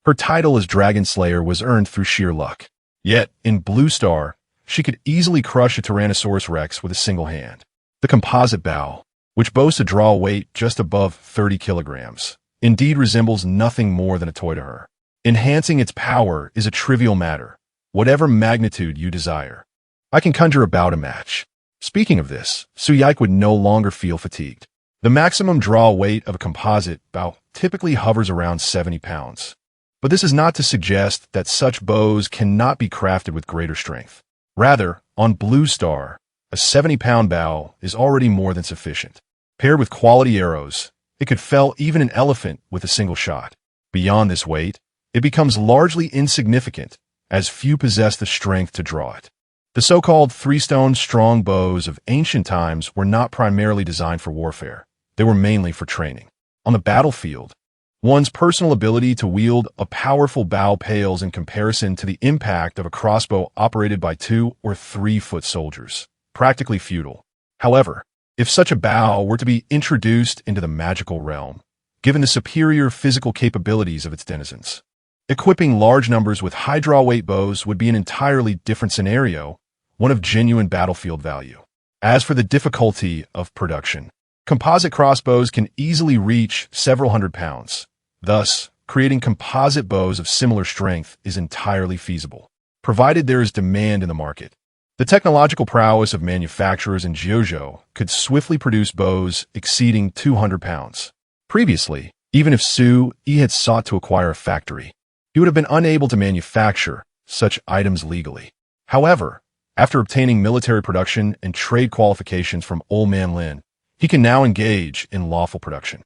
Her title as Dragon Slayer was earned through sheer luck. Yet, in Blue Star, she could easily crush a Tyrannosaurus Rex with a single hand. The composite bow, which boasts a draw weight just above 30 kilograms, indeed resembles nothing more than a toy to her. Enhancing its power is a trivial matter, whatever magnitude you desire. I can conjure about a match. Speaking of this, Su-yi would no longer feel fatigued. The maximum draw weight of a composite bow typically hovers around 70 pounds. But this is not to suggest that such bows cannot be crafted with greater strength. Rather, on Blue Star, a 70-pound bow is already more than sufficient. Paired with quality arrows, it could fell even an elephant with a single shot. Beyond this weight, it becomes largely insignificant as few possessed the strength to draw it. The so-called three-stone strong bows of ancient times were not primarily designed for warfare. They were mainly for training. On the battlefield, one's personal ability to wield a powerful bow pales in comparison to the impact of a crossbow operated by 2 or 3 foot soldiers, practically futile. However, if such a bow were to be introduced into the magical realm, given the superior physical capabilities of its denizens, equipping large numbers with high-draw-weight bows would be an entirely different scenario, one of genuine battlefield value. As for the difficulty of production, composite crossbows can easily reach several hundred pounds. Thus, creating composite bows of similar strength is entirely feasible, provided there is demand in the market. The technological prowess of manufacturers in Jeojo could swiftly produce bows exceeding 200 pounds. Previously, even if Su-yi had sought to acquire a factory, he would have been unable to manufacture such items legally. However, after obtaining military production and trade qualifications from Old Man Lin, he can now engage in lawful production.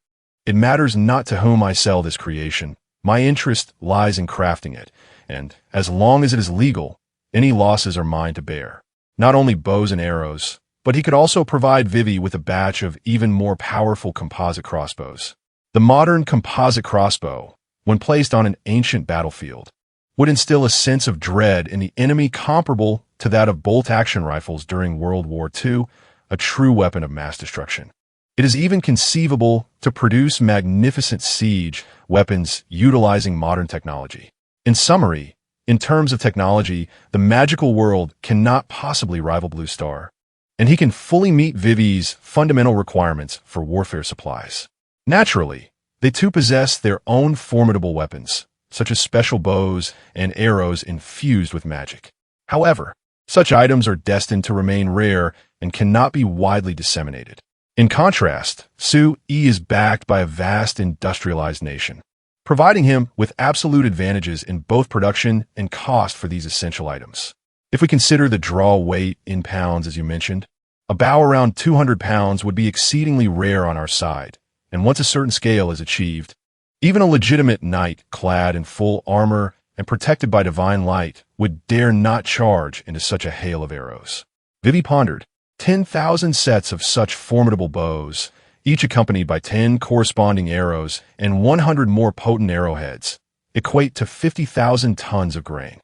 It matters not to whom I sell this creation. My interest lies in crafting it, and as long as it is legal, any losses are mine to bear. Not only bows and arrows, but he could also provide Vivi with a batch of even more powerful composite crossbows. The modern composite crossbow, when placed on an ancient battlefield, would instill a sense of dread in the enemy comparable to that of bolt-action rifles during World War II, a true weapon of mass destruction. It is even conceivable to produce magnificent siege weapons utilizing modern technology. In summary, in terms of technology, the magical world cannot possibly rival Blue Star, and he can fully meet Vivi's fundamental requirements for warfare supplies. Naturally, they too possess their own formidable weapons, such as special bows and arrows infused with magic. However, such items are destined to remain rare and cannot be widely disseminated. In contrast, Su-yi is backed by a vast industrialized nation, providing him with absolute advantages in both production and cost for these essential items. If we consider the draw weight in pounds, as you mentioned, a bow around 200 pounds would be exceedingly rare on our side, and once a certain scale is achieved, even a legitimate knight clad in full armor and protected by divine light would dare not charge into such a hail of arrows. Vivi pondered. 10,000 sets of such formidable bows, each accompanied by 10 corresponding arrows and 100 more potent arrowheads, equate to 50,000 tons of grain.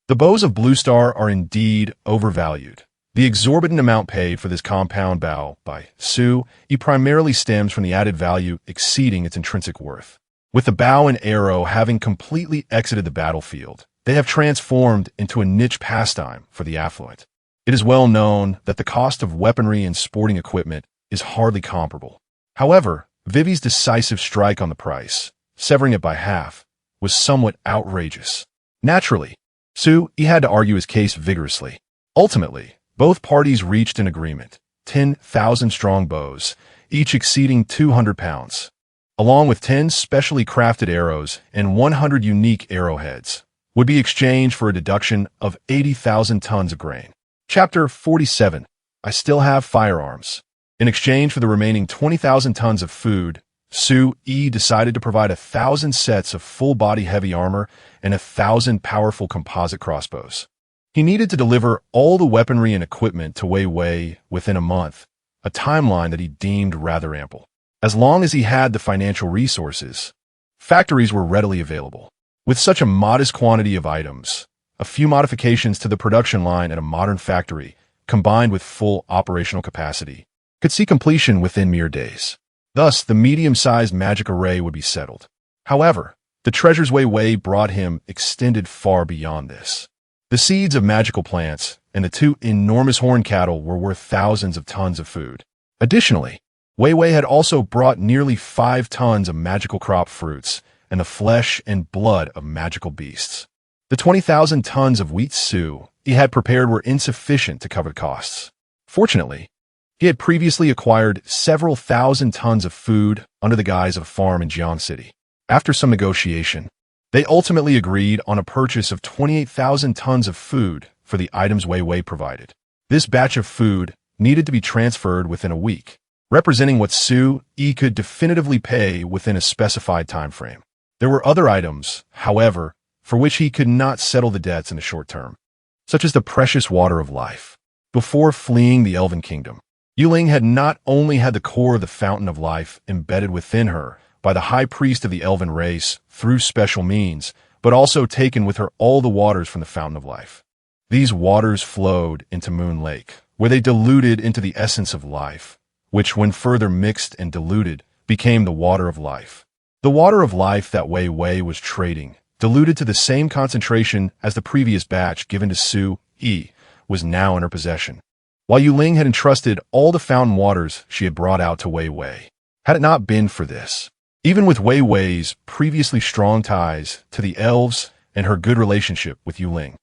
The bows of Blue Star are indeed overvalued. The exorbitant amount paid for this compound bow by Su-yi primarily stems from the added value exceeding its intrinsic worth. With the bow and arrow having completely exited the battlefield, they have transformed into a niche pastime for the affluent. It is well known that the cost of weaponry and sporting equipment is hardly comparable. However, Vivi's decisive strike on the price, severing it by half, was somewhat outrageous. Naturally, Su-yi had to argue his case vigorously. Ultimately, both parties reached an agreement: 10,000 strong bows, each exceeding 200 pounds, along with 10 specially crafted arrows and 100 unique arrowheads, would be exchanged for a deduction of 80,000 tons of grain. Chapter 47. I Still Have Firearms. In exchange for the remaining 20,000 tons of food, Su-yi decided to provide 1,000 sets of full-body heavy armor and 1,000 powerful composite crossbows. He needed to deliver all the weaponry and equipment to Wei Wei within a month, a timeline that he deemed rather ample. As long as he had the financial resources, factories were readily available. With such a modest quantity of items, a few modifications to the production line at a modern factory, combined with full operational capacity, could see completion within mere days. Thus, the medium-sized magic array would be settled. However, the treasures Wei Wei brought him extended far beyond this. The seeds of magical plants and the 2 enormous horn cattle were worth thousands of tons of food. Additionally, Wei Wei had also brought nearly 5 tons of magical crop fruits and the flesh and blood of magical beasts. The 20,000 tons of wheat Su-yi had prepared were insufficient to cover the costs. Fortunately, he had previously acquired several thousand tons of food under the guise of a farm in Jiang City. After some negotiation, they ultimately agreed on a purchase of 28,000 tons of food for the items Wei Wei provided. This batch of food needed to be transferred within a week, representing what Su-yi could definitively pay within a specified time frame. There were other items, however, for which he could not settle the debts in the short term, such as the precious water of life. Before fleeing the Elven Kingdom, Yuling had not only had the core of the Fountain of Life embedded within her by the High Priest of the Elven race through special means, but also taken with her all the waters from the Fountain of Life. These waters flowed into Moon Lake, where they diluted into the essence of life, which, when further mixed and diluted, became the water of life. The water of life that Wei Wei was trading, diluted to the same concentration as the previous batch given to Su Yi, was now in her possession, while Yuling had entrusted all the fountain waters she had brought out to Wei Wei. Had it not been for this, even with Wei Wei's previously strong ties to the elves and her good relationship with Yuling,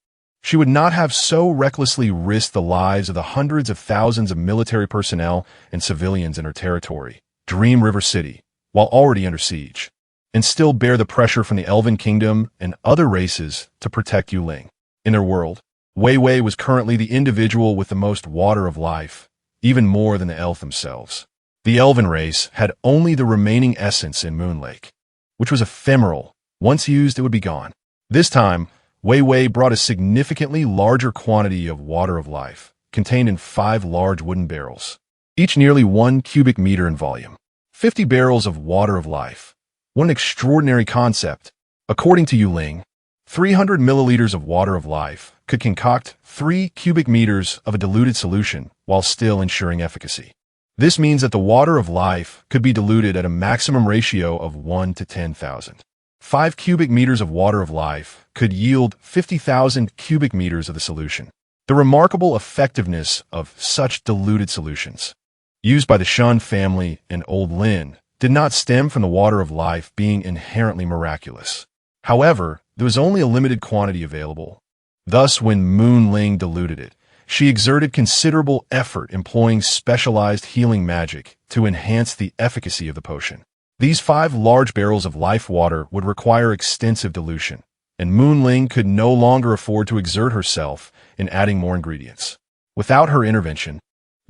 she would not have so recklessly risked the lives of the hundreds of thousands of military personnel and civilians in her territory, Dream River City, while already under siege, and still bear the pressure from the Elven Kingdom and other races to protect Yuling. In their world, Wei Wei was currently the individual with the most water of life, even more than the elf themselves. The Elven race had only the remaining essence in Moon Lake, which was ephemeral. Once used, it would be gone. This time, Wei Wei brought a significantly larger quantity of water of life, contained in 5 large wooden barrels, each nearly 1 cubic meter in volume. 50 barrels of water of life. What an extraordinary concept. According to Yuling, 300 milliliters of water of life could concoct 3 cubic meters of a diluted solution while still ensuring efficacy. This means that the water of life could be diluted at a maximum ratio of 1 to 10,000. 5 cubic meters of water of life could yield 50,000 cubic meters of the solution. The remarkable effectiveness of such diluted solutions, used by the Shun family and Old Lin, did not stem from the water of life being inherently miraculous. However, there was only a limited quantity available. Thus, when Moon Ling diluted it, she exerted considerable effort employing specialized healing magic to enhance the efficacy of the potion. These 5 large barrels of life water would require extensive dilution, and Moon Ling could no longer afford to exert herself in adding more ingredients. Without her intervention,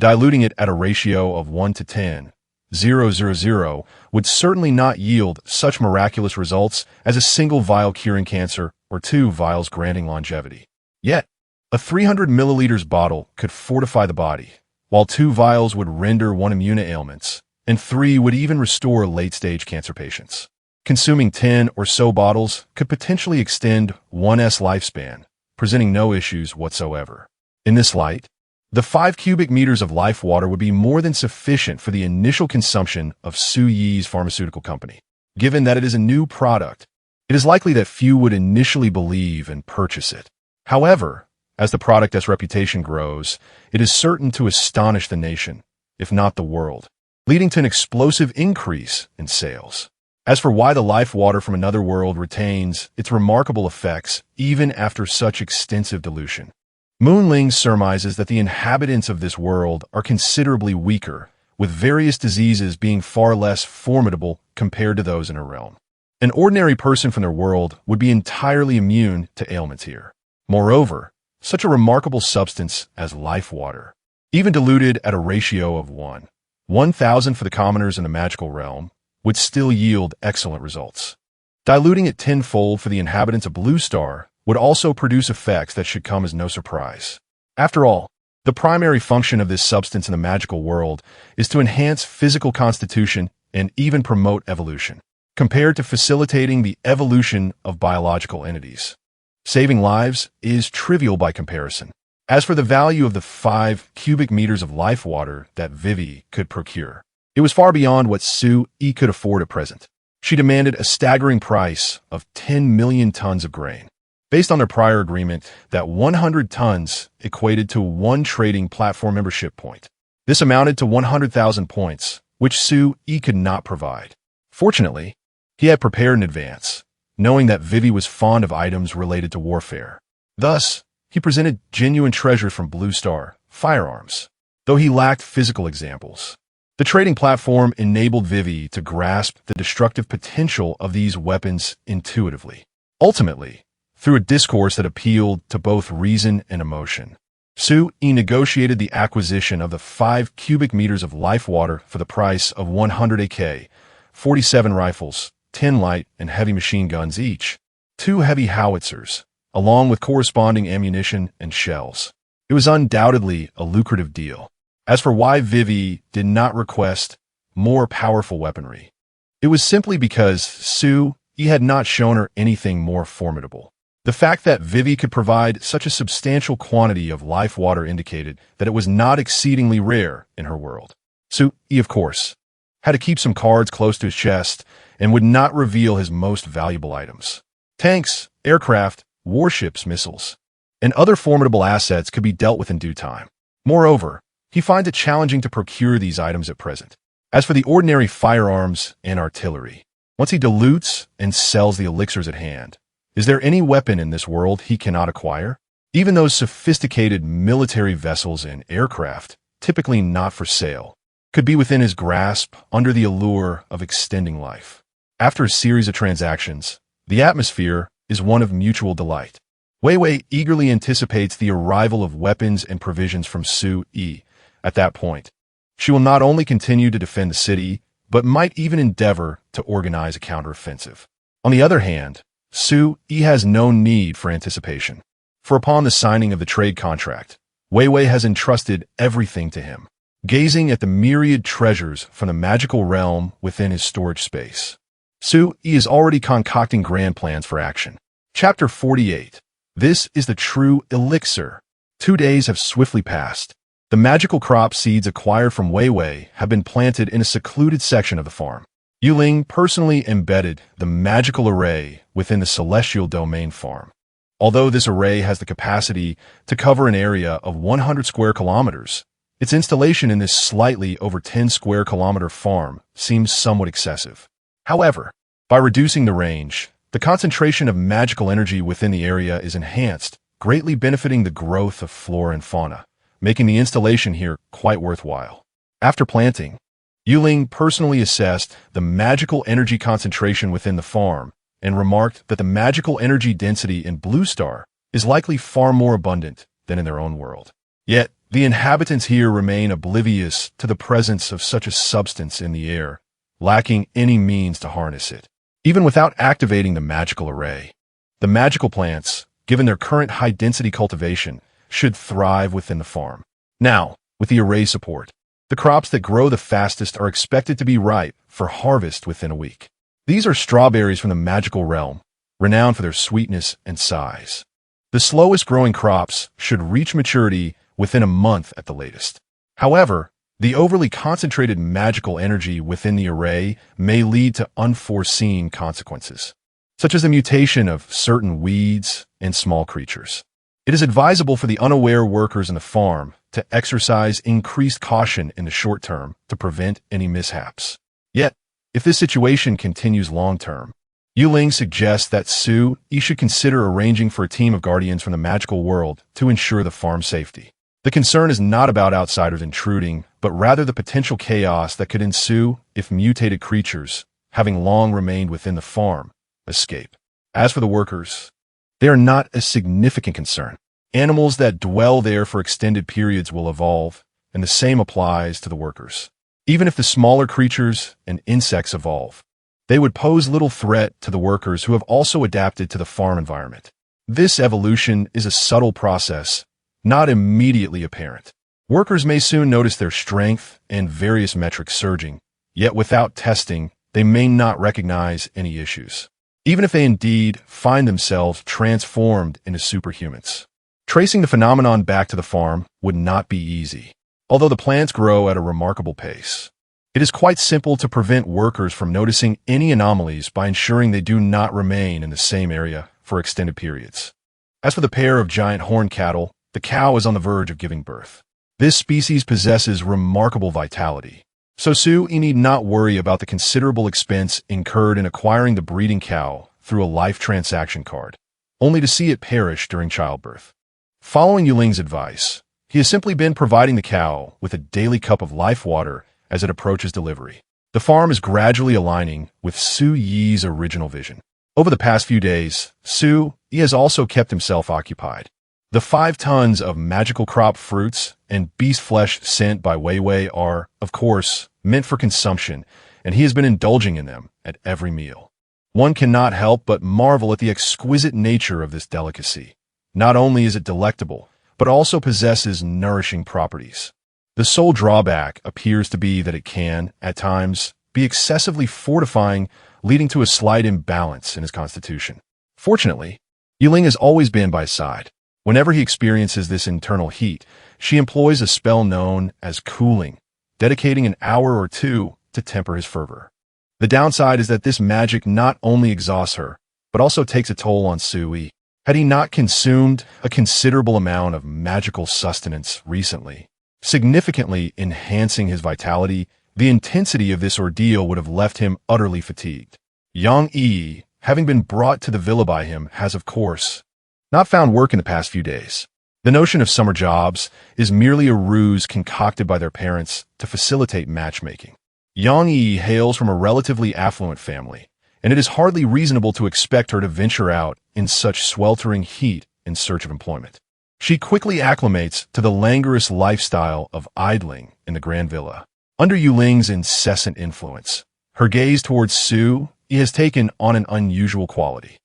diluting it at a ratio of 1 to 10,000 would certainly not yield such miraculous results as a single vial curing cancer or 2 vials granting longevity. Yet, a 300 milliliters bottle could fortify the body, while 2 vials would render 1 immune to ailments, and 3 would even restore late-stage cancer patients. Consuming 10 or so bottles could potentially extend one's lifespan, presenting no issues whatsoever. In this light, the 5 cubic meters of life water would be more than sufficient for the initial consumption of Su Yi's pharmaceutical company. Given that it is a new product, it is likely that few would initially believe and purchase it. However, as the product's reputation grows, it is certain to astonish the nation, if not the world, leading to an explosive increase in sales. As for why the life water from another world retains its remarkable effects even after such extensive dilution, Moon Ling surmises that the inhabitants of this world are considerably weaker, with various diseases being far less formidable compared to those in her realm. An ordinary person from their world would be entirely immune to ailments here. Moreover, such a remarkable substance as life water, even diluted at a ratio of 1,000 for the commoners in the magical realm, would still yield excellent results. Diluting it tenfold for the inhabitants of Blue Star would also produce effects that should come as no surprise. After all, the primary function of this substance in the magical world is to enhance physical constitution and even promote evolution, compared to facilitating the evolution of biological entities. Saving lives is trivial by comparison. As for the value of the 5 cubic meters of life water that Vivi could procure, it was far beyond what Su Yi could afford at present. She demanded a staggering price of 10 million tons of grain, based on their prior agreement that 100 tons equated to 1 trading platform membership point. This amounted to 100,000 points, which Su Yi could not provide. Fortunately, he had prepared in advance, knowing that Vivi was fond of items related to warfare. Thus, he presented genuine treasures from Blue Star, firearms, though he lacked physical examples. The trading platform enabled Vivi to grasp the destructive potential of these weapons intuitively. Ultimately, through a discourse that appealed to both reason and emotion, Su Yi negotiated the acquisition of the 5 cubic meters of life water for the price of 100 AK, 47 rifles, 10 light and heavy machine guns each, 2 heavy howitzers, along with corresponding ammunition and shells. It was undoubtedly a lucrative deal. As for why Vivi did not request more powerful weaponry, it was simply because Su-yi had not shown her anything more formidable. The fact that Vivi could provide such a substantial quantity of life water indicated that it was not exceedingly rare in her world. Su-yi, of course, had to keep some cards close to his chest and would not reveal his most valuable items. Tanks, aircraft, warships, missiles, and other formidable assets could be dealt with in due time. Moreover, he finds it challenging to procure these items at present. As for the ordinary firearms and artillery, once he dilutes and sells the elixirs at hand, is there any weapon in this world he cannot acquire? Even those sophisticated military vessels and aircraft, typically not for sale, could be within his grasp under the allure of extending life. After a series of transactions, the atmosphere is one of mutual delight. Wei Wei eagerly anticipates the arrival of weapons and provisions from Su-yi. At that point, she will not only continue to defend the city, but might even endeavor to organize a counteroffensive. On the other hand, Su-yi has no need for anticipation, for upon the signing of the trade contract, Wei Wei has entrusted everything to him, gazing at the myriad treasures from the magical realm within his storage space. Su-yi is already concocting grand plans for action. Chapter 48. This is the true elixir. 2 days have swiftly passed. The magical crop seeds acquired from Wei Wei have been planted in a secluded section of the farm. Yuling personally embedded the magical array within the celestial domain farm. Although this array has the capacity to cover an area of 100 square kilometers, its installation in this slightly over 10 square kilometer farm seems somewhat excessive. However, by reducing the range, the concentration of magical energy within the area is enhanced, greatly benefiting the growth of flora and fauna, making the installation here quite worthwhile. After planting, Yuling personally assessed the magical energy concentration within the farm and remarked that the magical energy density in Blue Star is likely far more abundant than in their own world. Yet, the inhabitants here remain oblivious to the presence of such a substance in the air, lacking any means to harness it. Even without activating the magical array, the magical plants, given their current high-density cultivation, should thrive within the farm. Now, with the array support, the crops that grow the fastest are expected to be ripe for harvest within a week. These are strawberries from the magical realm, renowned for their sweetness and size. The slowest growing crops should reach maturity within a month at the latest. However, the overly concentrated magical energy within the array may lead to unforeseen consequences, such as the mutation of certain weeds and small creatures. It is advisable for the unaware workers in the farm to exercise increased caution in the short term to prevent any mishaps. Yet, if this situation continues long-term, Yuling suggests that Su-yi should consider arranging for a team of guardians from the magical world to ensure the farm's safety. The concern is not about outsiders intruding, but rather the potential chaos that could ensue if mutated creatures, having long remained within the farm, escape. As for the workers, they are not a significant concern. Animals that dwell there for extended periods will evolve, and the same applies to the workers. Even if the smaller creatures and insects evolve, they would pose little threat to the workers who have also adapted to the farm environment. This evolution is a subtle process, not immediately apparent. Workers may soon notice their strength and various metrics surging, yet without testing, they may not recognize any issues, even if they indeed find themselves transformed into superhumans. Tracing the phenomenon back to the farm would not be easy. Although the plants grow at a remarkable pace, it is quite simple to prevent workers from noticing any anomalies by ensuring they do not remain in the same area for extended periods. As for the pair of giant horned cattle, the cow is on the verge of giving birth. This species possesses remarkable vitality, so Su-yi need not worry about the considerable expense incurred in acquiring the breeding cow through a life transaction card, only to see it perish during childbirth. Following Yuling's advice, he has simply been providing the cow with a daily cup of life water as it approaches delivery. The farm is gradually aligning with Su-yi's original vision. Over the past few days, Su-yi has also kept himself occupied. The 5 tons of magical crop fruits and beast flesh sent by Wei Wei are, of course, meant for consumption, and he has been indulging in them at every meal. One cannot help but marvel at the exquisite nature of this delicacy. Not only is it delectable, but also possesses nourishing properties. The sole drawback appears to be that it can, at times, be excessively fortifying, leading to a slight imbalance in his constitution. Fortunately, Yiling has always been by his side. Whenever he experiences this internal heat, she employs a spell known as cooling, dedicating an hour or two to temper his fervor. The downside is that this magic not only exhausts her, but also takes a toll on Sui. Had he not consumed a considerable amount of magical sustenance recently, significantly enhancing his vitality, the intensity of this ordeal would have left him utterly fatigued. Yang Yi, having been brought to the villa by him, has, of course, not found work in the past few days. The notion of summer jobs is merely a ruse concocted by their parents to facilitate matchmaking. Yang Yi hails from a relatively affluent family, and it is hardly reasonable to expect her to venture out in such sweltering heat in search of employment. She quickly acclimates to the languorous lifestyle of idling in the Grand Villa. Under Yuling's incessant influence, her gaze towards Su has taken on an unusual quality.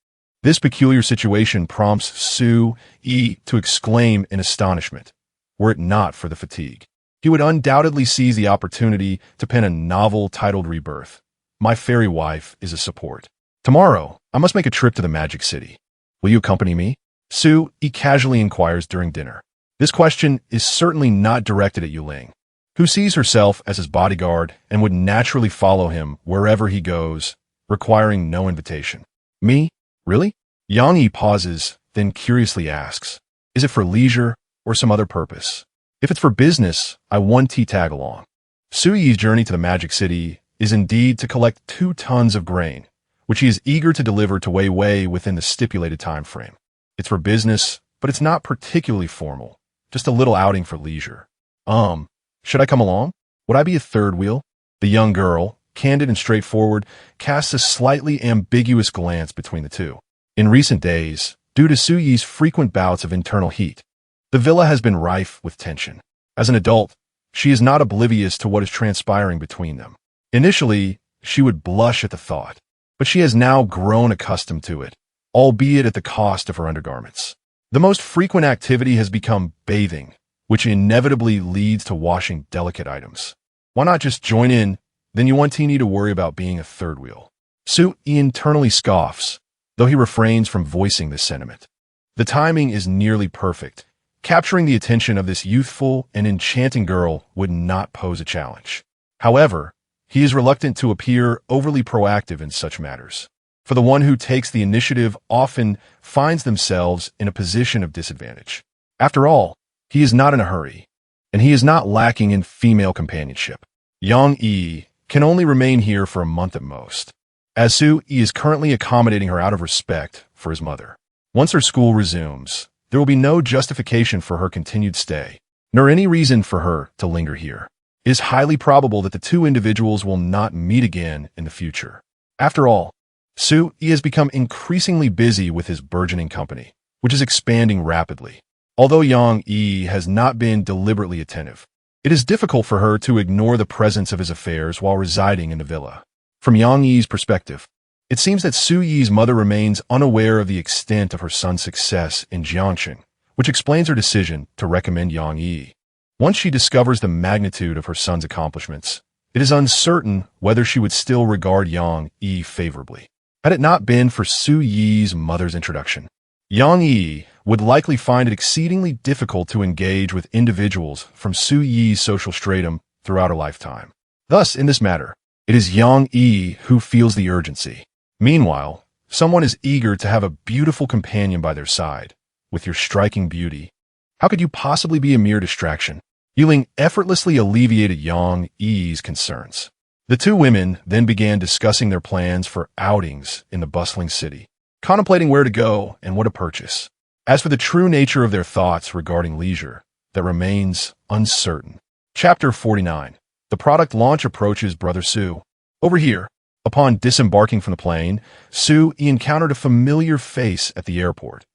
This peculiar situation prompts Su Yi to exclaim in astonishment, were it not for the fatigue. He would undoubtedly seize the opportunity to pen a novel titled Rebirth. My fairy wife is a support. Tomorrow, I must make a trip to the Magic City. Will you accompany me? Su Yi casually inquires during dinner. This question is certainly not directed at Yuling, who sees herself as his bodyguard and would naturally follow him wherever he goes, requiring no invitation. Me? Really? Yang Yi pauses, then curiously asks, is it for leisure or some other purpose? If it's for business, I want to tag along. Su Yi's journey to the Magic City is indeed to collect 2 tons of grain, which he is eager to deliver to Wei Wei within the stipulated time frame. It's for business, but it's not particularly formal, just a little outing for leisure. Should I come along? Would I be a third wheel? The young girl, candid and straightforward, casts a slightly ambiguous glance between the two. In recent days, due to Su Yi's frequent bouts of internal heat, the villa has been rife with tension. As an adult, she is not oblivious to what is transpiring between them. Initially, she would blush at the thought, but she has now grown accustomed to it, albeit at the cost of her undergarments. The most frequent activity has become bathing, which inevitably leads to washing delicate items. Why not just join in? Then you won't need to worry about being a third wheel. Su Yi internally scoffs, though he refrains from voicing this sentiment. The timing is nearly perfect. Capturing the attention of this youthful and enchanting girl would not pose a challenge. However, he is reluctant to appear overly proactive in such matters. For the one who takes the initiative often finds themselves in a position of disadvantage. After all, he is not in a hurry, and he is not lacking in female companionship. Yang Yi can only remain here for a month at most, as Su Yi is currently accommodating her out of respect for his mother. Once her school resumes, there will be no justification for her continued stay, nor any reason for her to linger here. It is highly probable that the two individuals will not meet again in the future. After all, Su Yi has become increasingly busy with his burgeoning company, which is expanding rapidly. Although Yang Yi has not been deliberately attentive, it is difficult for her to ignore the presence of his affairs while residing in the villa. From Yang Yi's perspective, it seems that Su Yi's mother remains unaware of the extent of her son's success in Jiangxin, which explains her decision to recommend Yang Yi. Once she discovers the magnitude of her son's accomplishments, it is uncertain whether she would still regard Yang Yi favorably. Had it not been for Su Yi's mother's introduction, Yang Yi would likely find it exceedingly difficult to engage with individuals from Su Yi's social stratum throughout her lifetime. Thus, in this matter, it is Yang Yi who feels the urgency. Meanwhile, someone is eager to have a beautiful companion by their side. With your striking beauty, how could you possibly be a mere distraction? Yiling effortlessly alleviated Yang Yi's concerns. The two women then began discussing their plans for outings in the bustling city, contemplating where to go and what to purchase. As for the true nature of their thoughts regarding leisure, that remains uncertain. Chapter 49. The product launch approaches Brother Su. Over here, upon disembarking from the plane, Su Yi encountered a familiar face at the airport.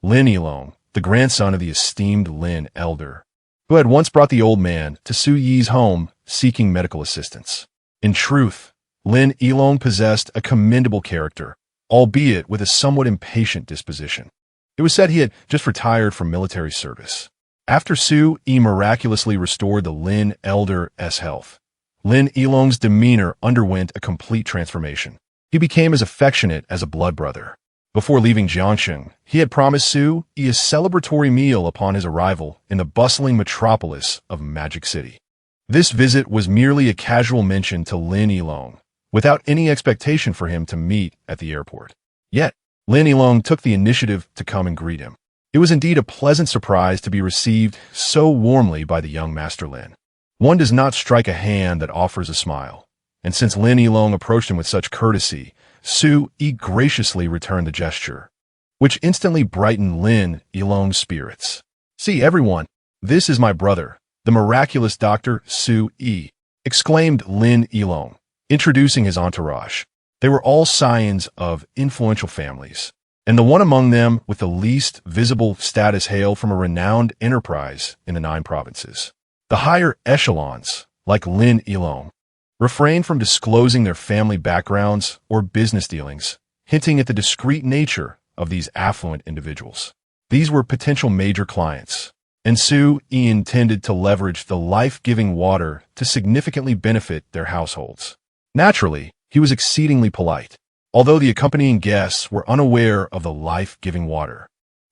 Lin Yilong, the grandson of the esteemed Lin Elder, who had once brought the old man to Su Yi's home seeking medical assistance. In truth, Lin Yilong possessed a commendable character, albeit with a somewhat impatient disposition. It was said he had just retired from military service. After Su-yi miraculously restored the Lin elder's health, Lin Yilong's demeanor underwent a complete transformation. He became as affectionate as a blood brother. Before leaving Jiangsheng, he had promised Su-yi a celebratory meal upon his arrival in the bustling metropolis of Magic City. This visit was merely a casual mention to Lin Yilong, without any expectation for him to meet at the airport. Yet, Lin Yilong took the initiative to come and greet him. It was indeed a pleasant surprise to be received so warmly by the young Master Lin. One does not strike a hand that offers a smile, and since Lin Yilong approached him with such courtesy, Su-yi graciously returned the gesture, which instantly brightened Lin Yilong's spirits. "See, everyone, this is my brother, the miraculous Dr. Su-yi," exclaimed Lin Yilong, introducing his entourage. They were all scions of influential families, and the one among them with the least visible status hailed from a renowned enterprise in the 9 provinces. The higher echelons, like Lin Yilong, refrained from disclosing their family backgrounds or business dealings, hinting at the discreet nature of these affluent individuals. These were potential major clients, and Su-yi intended to leverage the life-giving water to significantly benefit their households. Naturally, he was exceedingly polite, although the accompanying guests were unaware of the life-giving water.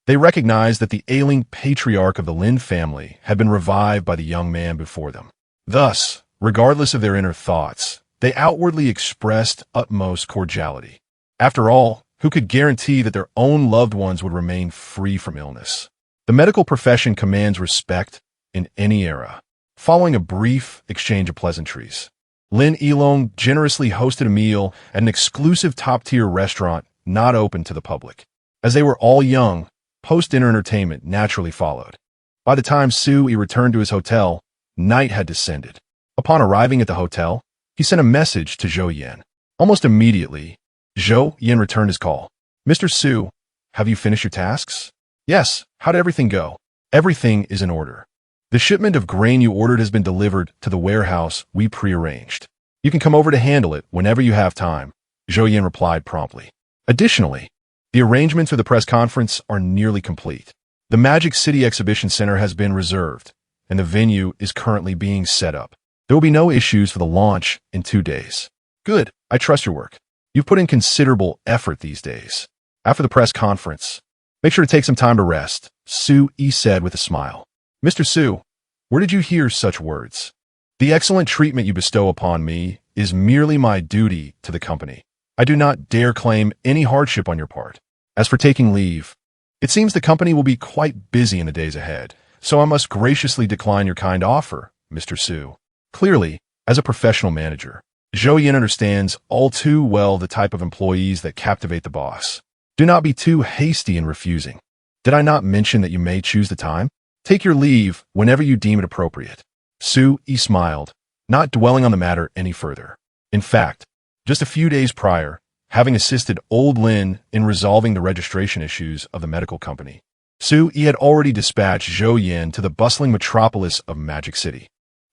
They recognized that the ailing patriarch of the Lin family had been revived by the young man before them. Thus, regardless of their inner thoughts, they outwardly expressed utmost cordiality. After all, who could guarantee that their own loved ones would remain free from illness? The medical profession commands respect in any era. Following a brief exchange of pleasantries, Lin Yilong generously hosted a meal at an exclusive top-tier restaurant not open to the public. As they were all young, post-dinner entertainment naturally followed. By the time Su-yi returned to his hotel, night had descended. Upon arriving at the hotel, he sent a message to Zhou Yan. Almost immediately, Zhou Yan returned his call. "Mr. Su, have you finished your tasks?" "Yes, how did everything go?" "Everything is in order. The shipment of grain you ordered has been delivered to the warehouse we prearranged. You can come over to handle it whenever you have time," Zhou Yan replied promptly. Additionally, the arrangements for the press conference are nearly complete. The Magic City Exhibition Center has been reserved, and the venue is currently being set up. There will be no issues for the launch in 2 days. "Good, I trust your work. You've put in considerable effort these days." After the press conference, "Make sure to take some time to rest," Su-yi said with a smile. "Mr. Su, where did you hear such words?" "The excellent treatment you bestow upon me is merely my duty to the company. I do not dare claim any hardship on your part. As for taking leave, it seems the company will be quite busy in the days ahead, so I must graciously decline your kind offer, Mr. Su." Clearly, as a professional manager, Zhou Yan understands all too well the type of employees that captivate the boss. Do not be too hasty in refusing. "Did I not mention that you may choose the time? Take your leave whenever you deem it appropriate." Su-yi smiled, not dwelling on the matter any further. In fact, just a few days prior, having assisted old Lin in resolving the registration issues of the medical company, Su-yi had already dispatched Zhou Yan to the bustling metropolis of Magic City.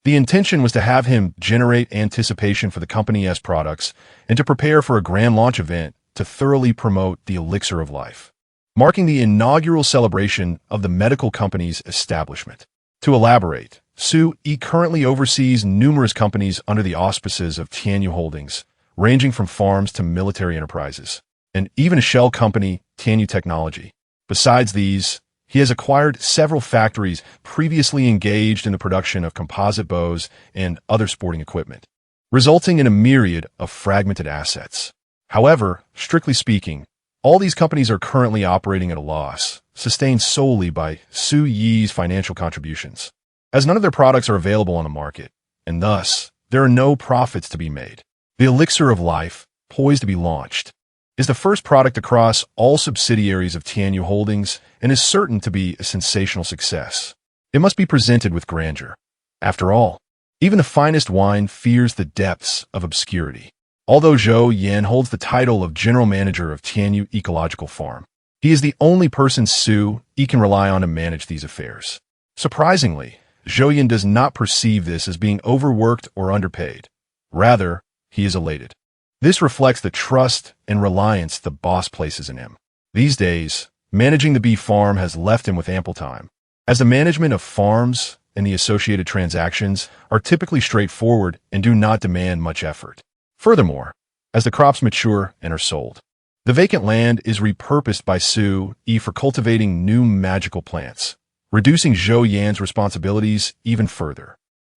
The intention was to have him generate anticipation for the company's products and to prepare for a grand launch event to thoroughly promote the elixir of life, marking the inaugural celebration of the medical company's establishment. To elaborate, Su-yi currently oversees numerous companies under the auspices of Tianyu Holdings, ranging from farms to military enterprises, and even a shell company, Tianyu Technology. Besides these, he has acquired several factories previously engaged in the production of composite bows and other sporting equipment, resulting in a myriad of fragmented assets. However, strictly speaking, all these companies are currently operating at a loss, sustained solely by Su-yi's financial contributions, as none of their products are available on the market, and thus, there are no profits to be made. The elixir of life, poised to be launched, is the first product across all subsidiaries of Tianyu Holdings and is certain to be a sensational success. It must be presented with grandeur. After all, even the finest wine fears the depths of obscurity. Although Zhou Yan holds the title of General Manager of Tianyu Ecological Farm, he is the only person Su-yi can rely on to manage these affairs. Surprisingly, Zhou Yan does not perceive this as being overworked or underpaid. Rather, he is elated. This reflects the trust and reliance the boss places in him. These days, managing the bee farm has left him with ample time, as the management of farms and the associated transactions are typically straightforward and do not demand much effort. Furthermore, as the crops mature and are sold, the vacant land is repurposed by Su-yi for cultivating new magical plants, reducing Zhou Yan's responsibilities even further.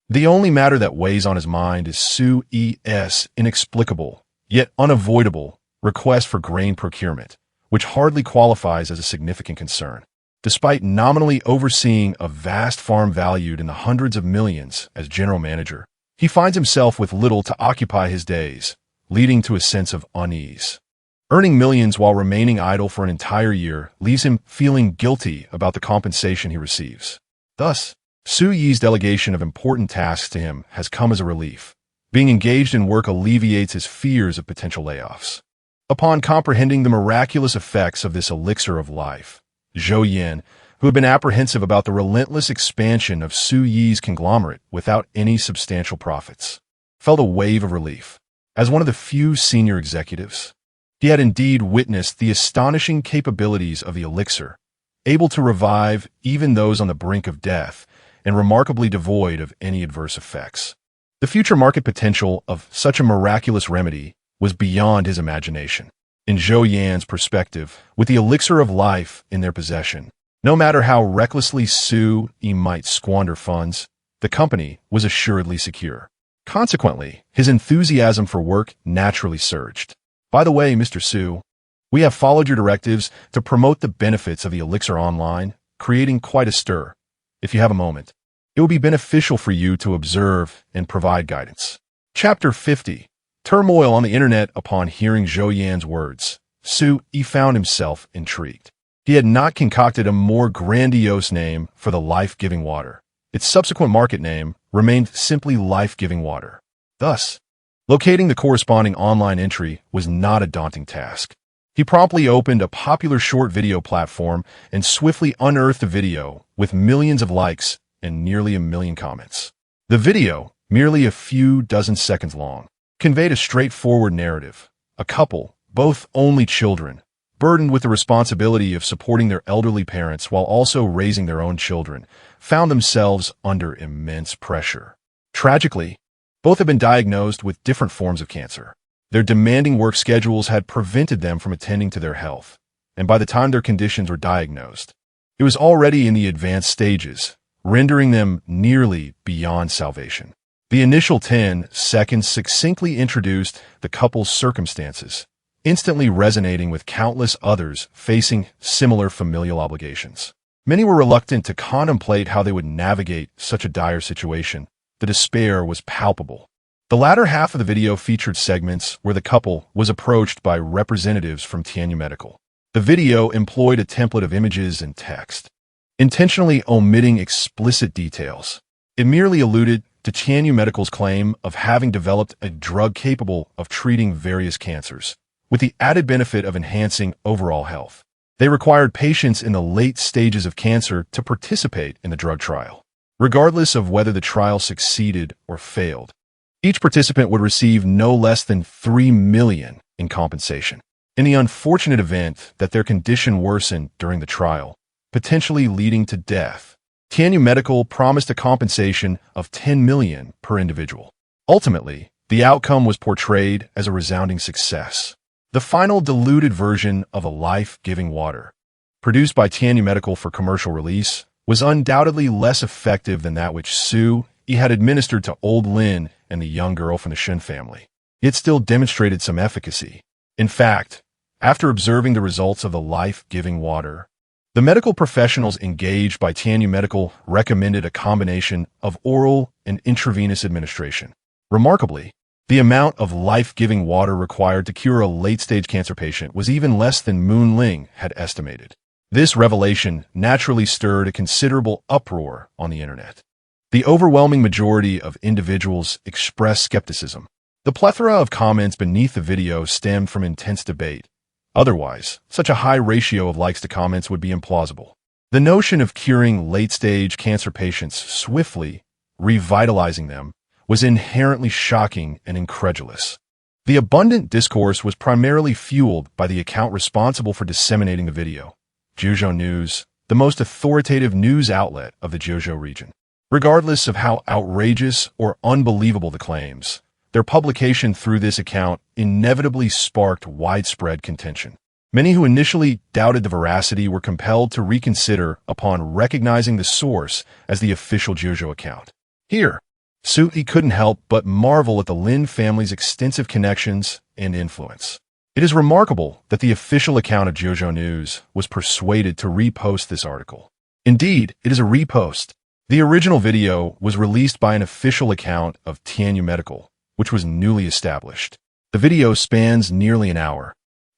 The only matter that weighs on his mind is Su-yi's inexplicable, yet unavoidable, request for grain procurement, which hardly qualifies as a significant concern. Despite nominally overseeing a vast farm valued in the hundreds of millions as general manager, he finds himself with little to occupy his days, leading to a sense of unease. Earning millions while remaining idle for an entire year leaves him feeling guilty about the compensation he receives. Thus, Su-yi's delegation of important tasks to him has come as a relief. Being engaged in work alleviates his fears of potential layoffs. Upon comprehending the miraculous effects of this elixir of life, Zhou Yan, who had been apprehensive about the relentless expansion of Su-yi's conglomerate without any substantial profits, felt a wave of relief. As one of the few senior executives, he had indeed witnessed the astonishing capabilities of the elixir, able to revive even those on the brink of death and remarkably devoid of any adverse effects. The future market potential of such a miraculous remedy was beyond his imagination. In Zhou Yan's perspective, with the elixir of life in their possession, no matter how recklessly Su-yi might squander funds, the company was assuredly secure. Consequently, his enthusiasm for work naturally surged. By the way, Mr. Su, we have followed your directives to promote the benefits of the elixir online, creating quite a stir. If you have a moment, it will be beneficial for you to observe and provide guidance. Chapter 50. Turmoil on the internet. Upon hearing Zhou Yan's words, Su-yi found himself intrigued. He had not concocted a more grandiose name for the life-giving water. Its subsequent market name remained simply life-giving water. Thus, locating the corresponding online entry was not a daunting task. He promptly opened a popular short video platform and swiftly unearthed a video with millions of likes and nearly 1 million comments. The video, merely a few dozen seconds long, conveyed a straightforward narrative. A couple, both only children, burdened with the responsibility of supporting their elderly parents while also raising their own children, found themselves under immense pressure. Tragically, both had been diagnosed with different forms of cancer. Their demanding work schedules had prevented them from attending to their health, and by the time their conditions were diagnosed, it was already in the advanced stages, rendering them nearly beyond salvation. The initial 10 seconds succinctly introduced the couple's circumstances, instantly resonating with countless others facing similar familial obligations. Many were reluctant to contemplate how they would navigate such a dire situation. The despair was palpable. The latter half of the video featured segments where the couple was approached by representatives from Tianyu Medical. The video employed a template of images and text, intentionally omitting explicit details. It merely alluded to Tianyu Medical's claim of having developed a drug capable of treating various cancers, with the added benefit of enhancing overall health. They required patients in the late stages of cancer to participate in the drug trial, regardless of whether the trial succeeded or failed. Each participant would receive no less than 3 million in compensation. In the unfortunate event that their condition worsened during the trial, potentially leading to death, Tianyu Medical promised a compensation of 10 million per individual. Ultimately, the outcome was portrayed as a resounding success. The final diluted version of a life-giving water, produced by Tianyu Medical for commercial release, was undoubtedly less effective than that which Su-yi had administered to old Lin and the young girl from the Shen family. It still demonstrated some efficacy. In fact, after observing the results of the life-giving water, the medical professionals engaged by Tianyu Medical recommended a combination of oral and intravenous administration. Remarkably, the amount of life-giving water required to cure a late-stage cancer patient was even less than Moon Ling had estimated. This revelation naturally stirred a considerable uproar on the internet. The overwhelming majority of individuals expressed skepticism. The plethora of comments beneath the video stemmed from intense debate. Otherwise, such a high ratio of likes to comments would be implausible. The notion of curing late-stage cancer patients swiftly, revitalizing them, was inherently shocking and incredulous. The abundant discourse was primarily fueled by the account responsible for disseminating the video, Jeju News, the most authoritative news outlet of the Jeju region. Regardless of how outrageous or unbelievable the claims, their publication through this account inevitably sparked widespread contention. Many who initially doubted the veracity were compelled to reconsider upon recognizing the source as the official Jeju account. Here, Soo-hee couldn't help but marvel at the Lin family's extensive connections and influence. It is remarkable that the official account of Jeju News was persuaded to repost this article. Indeed, it is a repost. The original video was released by an official account of Tianyu Medical, which was newly established. The video spans nearly an hour,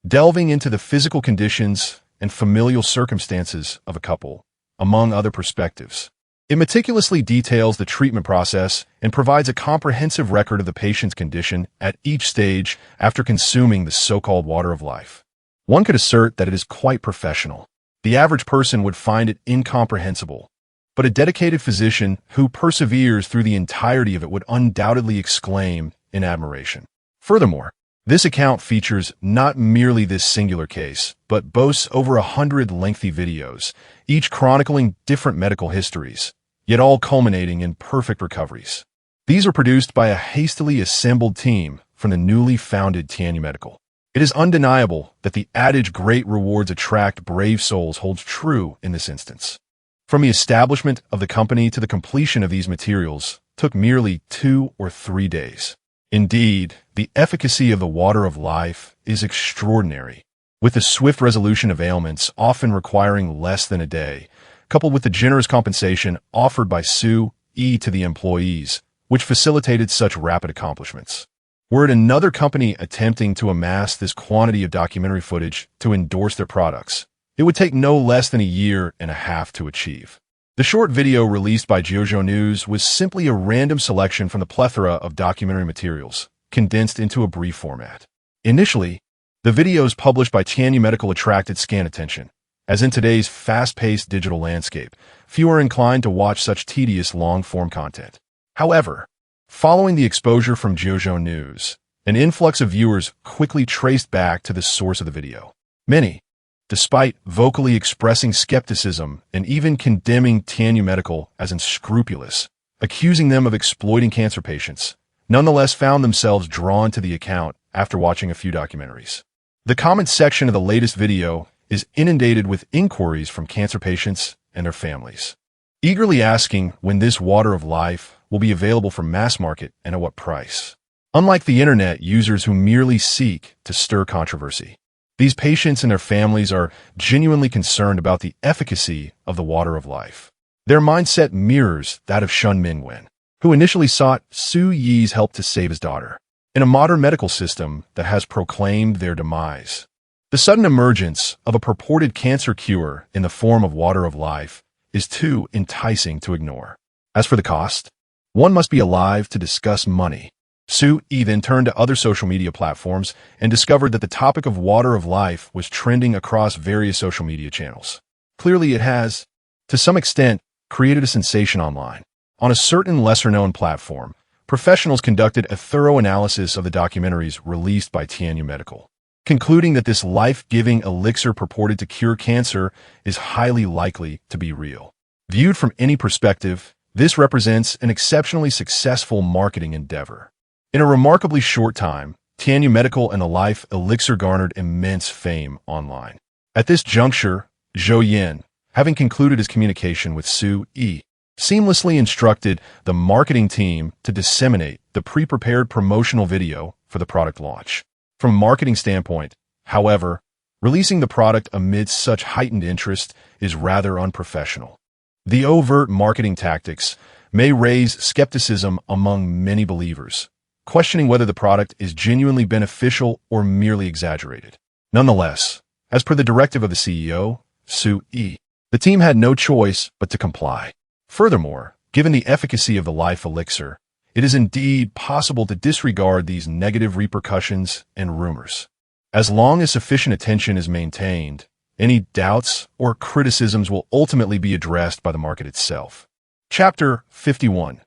delving into the physical conditions and familial circumstances of a couple, among other perspectives. It meticulously details the treatment process and provides a comprehensive record of the patient's condition at each stage after consuming the so-called water of life. One could assert that it is quite professional. The average person would find it incomprehensible, but a dedicated physician who perseveres through the entirety of it would undoubtedly exclaim in admiration. Furthermore, this account features not merely this singular case, but boasts over 100 lengthy videos, each chronicling different medical histories, yet all culminating in perfect recoveries. These are produced by a hastily assembled team from the newly founded Tianyu Medical. It is undeniable that the adage "great rewards attract brave souls" holds true in this instance. From the establishment of the company to the completion of these materials took merely 2 or 3 days. Indeed, the efficacy of the water of life is extraordinary, with the swift resolution of ailments often requiring less than a day, coupled with the generous compensation offered by Soo-hee to the employees, which facilitated such rapid accomplishments. Were it another company attempting to amass this quantity of documentary footage to endorse their products, it would take no less than a year and a half to achieve. The short video released by Jeju News was simply a random selection from the plethora of documentary materials, condensed into a brief format. Initially, the videos published by Tianyu Medical attracted scant attention. As in today's fast-paced digital landscape, few are inclined to watch such tedious long-form content. However, following the exposure from Jeju News, an influx of viewers quickly traced back to the source of the video. Many, despite vocally expressing skepticism and even condemning Tianyu Medical as unscrupulous, accusing them of exploiting cancer patients, nonetheless found themselves drawn to the account after watching a few documentaries. The comment section of the latest video is inundated with inquiries from cancer patients and their families, eagerly asking when this water of life will be available for mass market and at what price. Unlike the internet users who merely seek to stir controversy, these patients and their families are genuinely concerned about the efficacy of the water of life. Their mindset mirrors that of Shun Mingwen, who initially sought Soo-yee's help to save his daughter, in a modern medical system that has proclaimed their demise. The sudden emergence of a purported cancer cure in the form of water of life is too enticing to ignore. As for the cost, one must be alive to discuss money. Soo-hee then turned to other social media platforms and discovered that the topic of water of life was trending across various social media channels. Clearly, it has, to some extent, created a sensation online. On a certain lesser-known platform, professionals conducted a thorough analysis of the documentaries released by Tianyu Medical, concluding that this life-giving elixir purported to cure cancer is highly likely to be real. Viewed from any perspective, this represents an exceptionally successful marketing endeavor. In a remarkably short time, Tianyu Medical and the life elixir garnered immense fame online. At this juncture, Zhou Yin, having concluded his communication with Soo-hee, seamlessly instructed the marketing team to disseminate the pre-prepared promotional video for the product launch. From a marketing standpoint, however, releasing the product amidst such heightened interest is rather unprofessional. The overt marketing tactics may raise skepticism among many believers, questioning whether the product is genuinely beneficial or merely exaggerated. Nonetheless, as per the directive of the CEO, Soo-hee, the team had no choice but to comply. Furthermore, given the efficacy of the life elixir, it is indeed possible to disregard these negative repercussions and rumors. As long as sufficient attention is maintained, any doubts or criticisms will ultimately be addressed by the market itself. Chapter 51.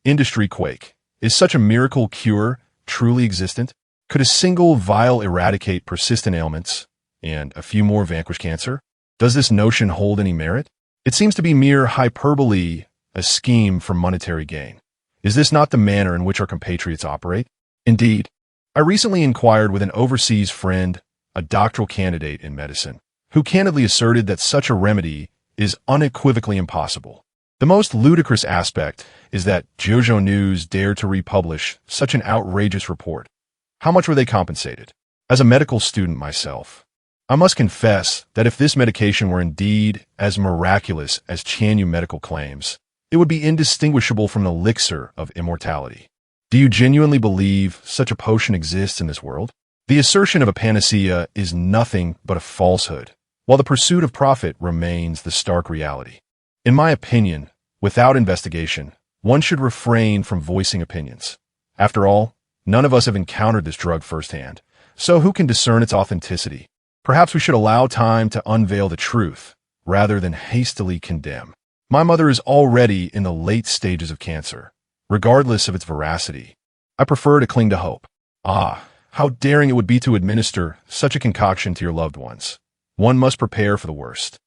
Industry Quake. Is such a miracle cure truly existent? Could a single vial eradicate persistent ailments and a few more vanquish cancer? Does this notion hold any merit? It seems to be mere hyperbole, a scheme for monetary gain. Is this not the manner in which our compatriots operate? Indeed, I recently inquired with an overseas friend, a doctoral candidate in medicine, who candidly asserted that such a remedy is unequivocally impossible. The most ludicrous aspect is that JoJo News dared to republish such an outrageous report. How much were they compensated? As a medical student myself, I must confess that if this medication were indeed as miraculous as Chanyu Medical claims, it would be indistinguishable from the elixir of immortality. Do you genuinely believe such a potion exists in this world? The assertion of a panacea is nothing but a falsehood, while the pursuit of profit remains the stark reality. In my opinion, without investigation, one should refrain from voicing opinions. After all, none of us have encountered this drug firsthand, so who can discern its authenticity? Perhaps we should allow time to unveil the truth, rather than hastily condemn. My mother is already in the late stages of cancer. Regardless of its veracity, I prefer to cling to hope. Ah, how daring it would be to administer such a concoction to your loved ones. One must prepare for the worst.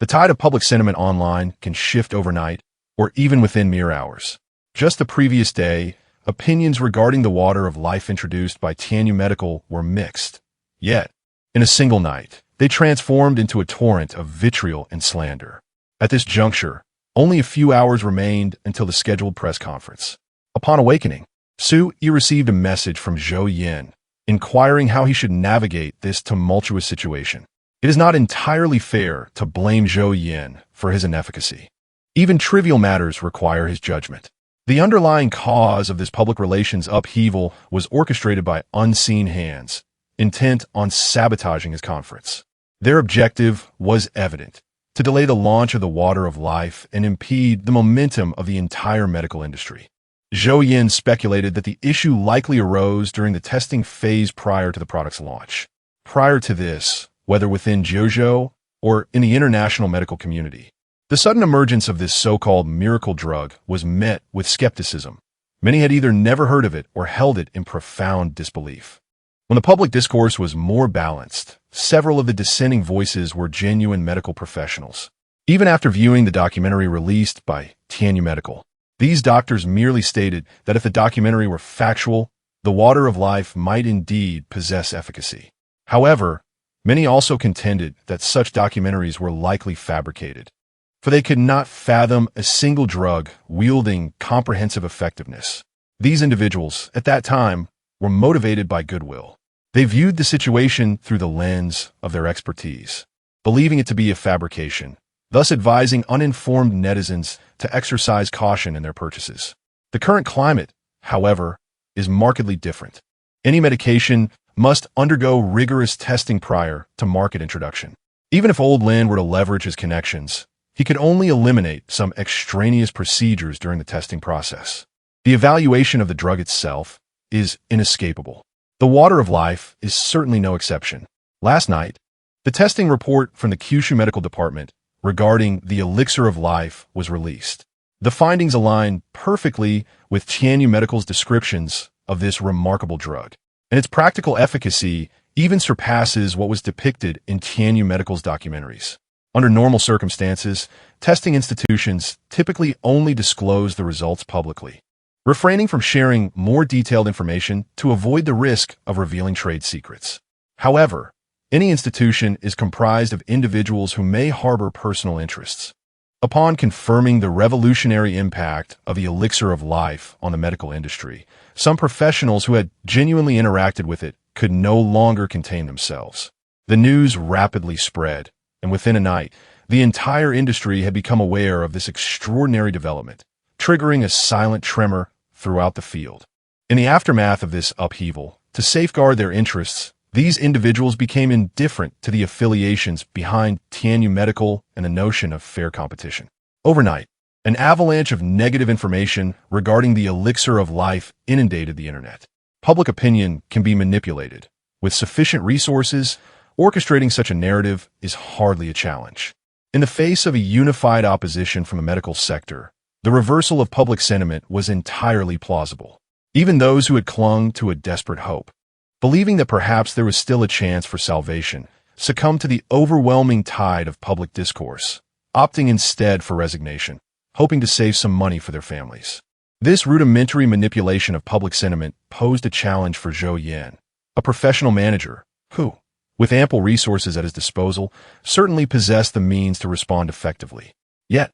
The tide of public sentiment online can shift overnight, or even within mere hours. Just the previous day, opinions regarding the water of life introduced by Chanyu Medical were mixed. Yet, in a single night, they transformed into a torrent of vitriol and slander. At this juncture, only a few hours remained until the scheduled press conference. Upon awakening, Su-yi received a message from Zhou Yin, inquiring how he should navigate this tumultuous situation. It is not entirely fair to blame Zhou Yin for his inefficacy. Even trivial matters require his judgment. The underlying cause of this public relations upheaval was orchestrated by unseen hands, intent on sabotaging his conference. Their objective was evident: to delay the launch of the water of life and impede the momentum of the entire medical industry. Zhou Yin speculated that the issue likely arose during the testing phase prior to the product's launch. Prior to this, whether within JoJo or in the international medical community, the sudden emergence of this so-called miracle drug was met with skepticism. Many had either never heard of it or held it in profound disbelief. When the public discourse was more balanced, several of the dissenting voices were genuine medical professionals. Even after viewing the documentary released by Chanyu Medical, these doctors merely stated that if the documentary were factual, the water of life might indeed possess efficacy. However, many also contended that such documentaries were likely fabricated, for they could not fathom a single drug wielding comprehensive effectiveness. These individuals, at that time, were motivated by goodwill. They viewed the situation through the lens of their expertise, believing it to be a fabrication, thus advising uninformed netizens to exercise caution in their purchases. The current climate, however, is markedly different. Any medication must undergo rigorous testing prior to market introduction. Even if Old Lin were to leverage his connections, he could only eliminate some extraneous procedures during the testing process. The evaluation of the drug itself is inescapable. The water of life is certainly no exception. Last night, the testing report from the Kyushu Medical Department regarding the elixir of life was released. The findings align perfectly with Chanyu Medical's descriptions of this remarkable drug, and its practical efficacy even surpasses what was depicted in Chanyu Medical's documentaries. Under normal circumstances, testing institutions typically only disclose the results publicly, refraining from sharing more detailed information to avoid the risk of revealing trade secrets. However, any institution is comprised of individuals who may harbor personal interests. Upon confirming the revolutionary impact of the elixir of life on the medical industry, some professionals who had genuinely interacted with it could no longer contain themselves. The news rapidly spread, and within a night, the entire industry had become aware of this extraordinary development, triggering a silent tremor throughout the field. In the aftermath of this upheaval, to safeguard their interests, these individuals became indifferent to the affiliations behind Chanyu Medical and the notion of fair competition. Overnight, an avalanche of negative information regarding the elixir of life inundated the internet. Public opinion can be manipulated. With sufficient resources, orchestrating such a narrative is hardly a challenge. In the face of a unified opposition from the medical sector, the reversal of public sentiment was entirely plausible. Even those who had clung to a desperate hope believing that perhaps there was still a chance for salvation, succumbed to the overwhelming tide of public discourse, opting instead for resignation, hoping to save some money for their families. This rudimentary manipulation of public sentiment posed a challenge for Zhou Yan, a professional manager who, with ample resources at his disposal, certainly possessed the means to respond effectively. Yet,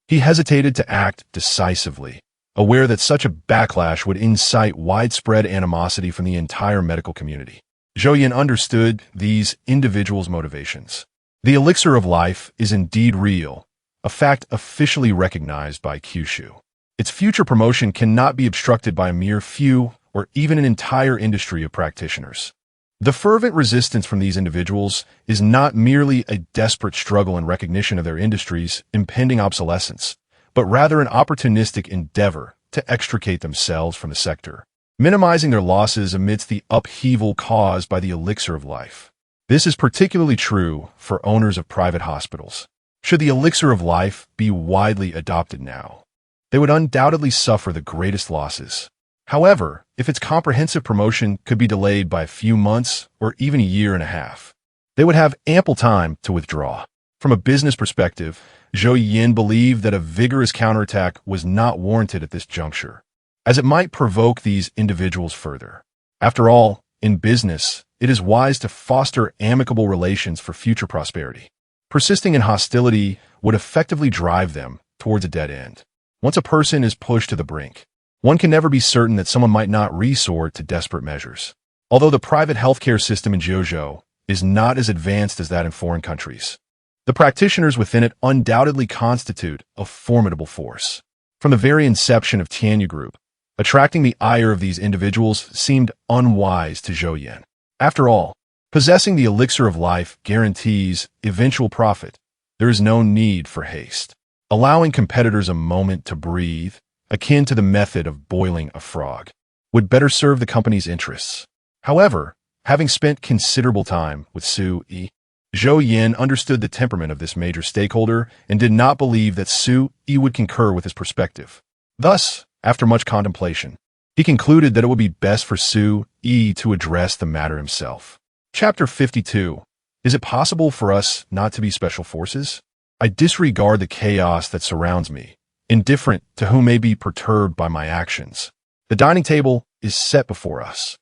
he hesitated to act decisively, aware that such a backlash would incite widespread animosity from the entire medical community. Zhou Yan understood these individuals' motivations. The elixir of life is indeed real, a fact officially recognized by Kyushu. Its future promotion cannot be obstructed by a mere few or even an entire industry of practitioners. The fervent resistance from these individuals is not merely a desperate struggle in recognition of their industry's impending obsolescence, but rather an opportunistic endeavor to extricate themselves from the sector, minimizing their losses amidst the upheaval caused by the elixir of life. This is particularly true for owners of private hospitals. Should the elixir of life be widely adopted now, they would undoubtedly suffer the greatest losses. However, if its comprehensive promotion could be delayed by a few months or even a year and a half, they would have ample time to withdraw. From a business perspective, Zhou Yan believed that a vigorous counterattack was not warranted at this juncture, as it might provoke these individuals further. After all, in business, it is wise to foster amicable relations for future prosperity. Persisting in hostility would effectively drive them towards a dead end. Once a person is pushed to the brink, one can never be certain that someone might not resort to desperate measures. Although the private healthcare system in Jeozhou is not as advanced as that in foreign countries, the practitioners within it undoubtedly constitute a formidable force. From the very inception of Tianyu Group, attracting the ire of these individuals seemed unwise to Zhou Yan. After all, possessing the elixir of life guarantees eventual profit. There is no need for haste. Allowing competitors a moment to breathe, akin to the method of boiling a frog, would better serve the company's interests. However, having spent considerable time with Su Yi, Zhou Yan understood the temperament of this major stakeholder and did not believe that Su Yi would concur with his perspective. Thus, after much contemplation, he concluded that it would be best for Su Yi to address the matter himself. Chapter 52. Is it possible for us not to be special forces? I disregard the chaos that surrounds me, indifferent to who may be perturbed by my actions. The dining table is set before us.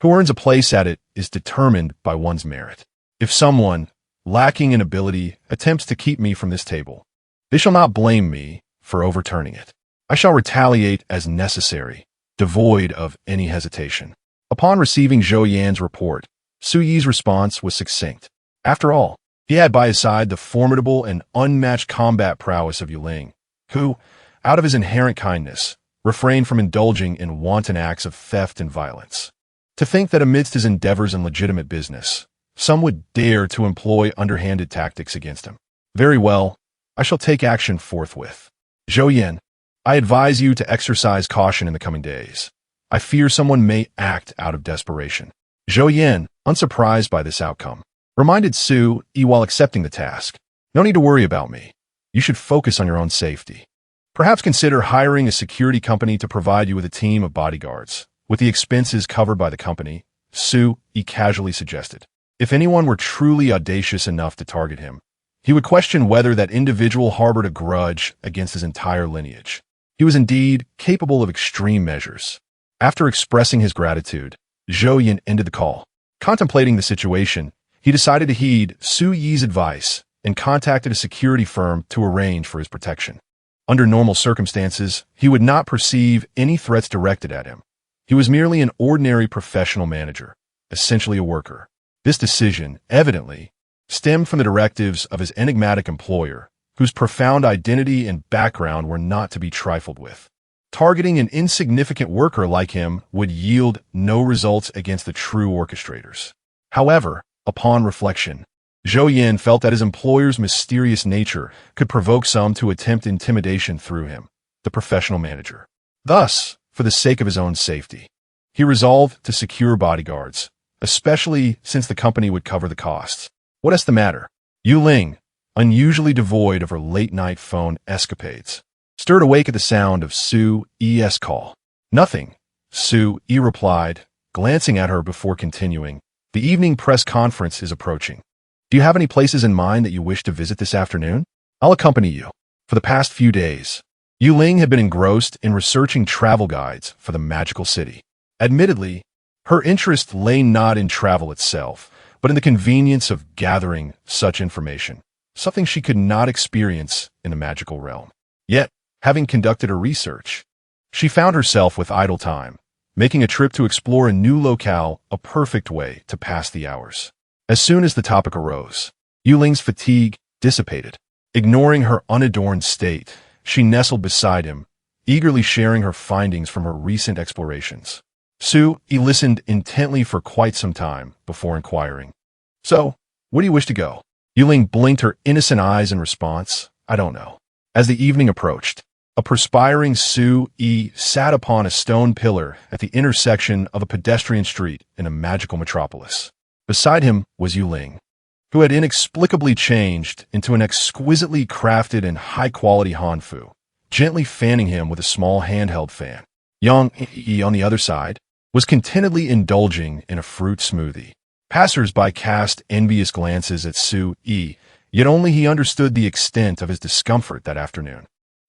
Who earns a place at it is determined by one's merit. If someone, lacking in ability, attempts to keep me from this table, they shall not blame me for overturning it. I shall retaliate as necessary, devoid of any hesitation. Upon receiving Zhou Yan's report, Su Yi's response was succinct. After all, he had by his side the formidable and unmatched combat prowess of Yuling, who, out of his inherent kindness, refrained from indulging in wanton acts of theft and violence. To think that amidst his endeavors in legitimate business, some would dare to employ underhanded tactics against him. Very well, I shall take action forthwith. Zhou Yan, I advise you to exercise caution in the coming days. I fear someone may act out of desperation. Zhou Yan, unsurprised by this outcome, reminded Su Yi while accepting the task. No need to worry about me. You should focus on your own safety. Perhaps consider hiring a security company to provide you with a team of bodyguards, with the expenses covered by the company, Su Yi casually suggested. If anyone were truly audacious enough to target him, he would question whether that individual harbored a grudge against his entire lineage. He was indeed capable of extreme measures. After expressing his gratitude, Zhou Yan ended the call. Contemplating the situation, he decided to heed Su Yi's advice and contacted a security firm to arrange for his protection. Under normal circumstances, he would not perceive any threats directed at him. He was merely an ordinary professional manager, essentially a worker. This decision, evidently, stemmed from the directives of his enigmatic employer, whose profound identity and background were not to be trifled with. Targeting an insignificant worker like him would yield no results against the true orchestrators. However, upon reflection, Zhou Yan felt that his employer's mysterious nature could provoke some to attempt intimidation through him, the professional manager. Thus, for the sake of his own safety, he resolved to secure bodyguards, especially since the company would cover the costs. What is the matter? Yuling, unusually devoid of her late-night phone escapades, stirred awake at the sound of Su Yi's call. Nothing, Su Yi replied, glancing at her before continuing. The evening press conference is approaching. Do you have any places in mind that you wish to visit this afternoon? I'll accompany you. For the past few days, Yu Ling had been engrossed in researching travel guides for the magical city. Admittedly, her interest lay not in travel itself, but in the convenience of gathering such information, something she could not experience in the magical realm. Yet, having conducted her research, she found herself with idle time, making a trip to explore a new locale a perfect way to pass the hours. As soon as the topic arose, Yu Ling's fatigue dissipated. Ignoring her unadorned state, she nestled beside him, eagerly sharing her findings from her recent explorations. He listened intently for quite some time before inquiring. So, where do you wish to go? Yu Ling blinked her innocent eyes in response. I don't know. As the evening approached, a perspiring Su-Yi sat upon a stone pillar at the intersection of a pedestrian street in a magical metropolis. Beside him was Yu Ling, who had inexplicably changed into an exquisitely crafted and high-quality hanfu, gently fanning him with a small handheld fan. Yang-Yi, on the other side, was contentedly indulging in a fruit smoothie. Passers-by cast envious glances at Su-Yi, yet only he understood the extent of his discomfort that afternoon.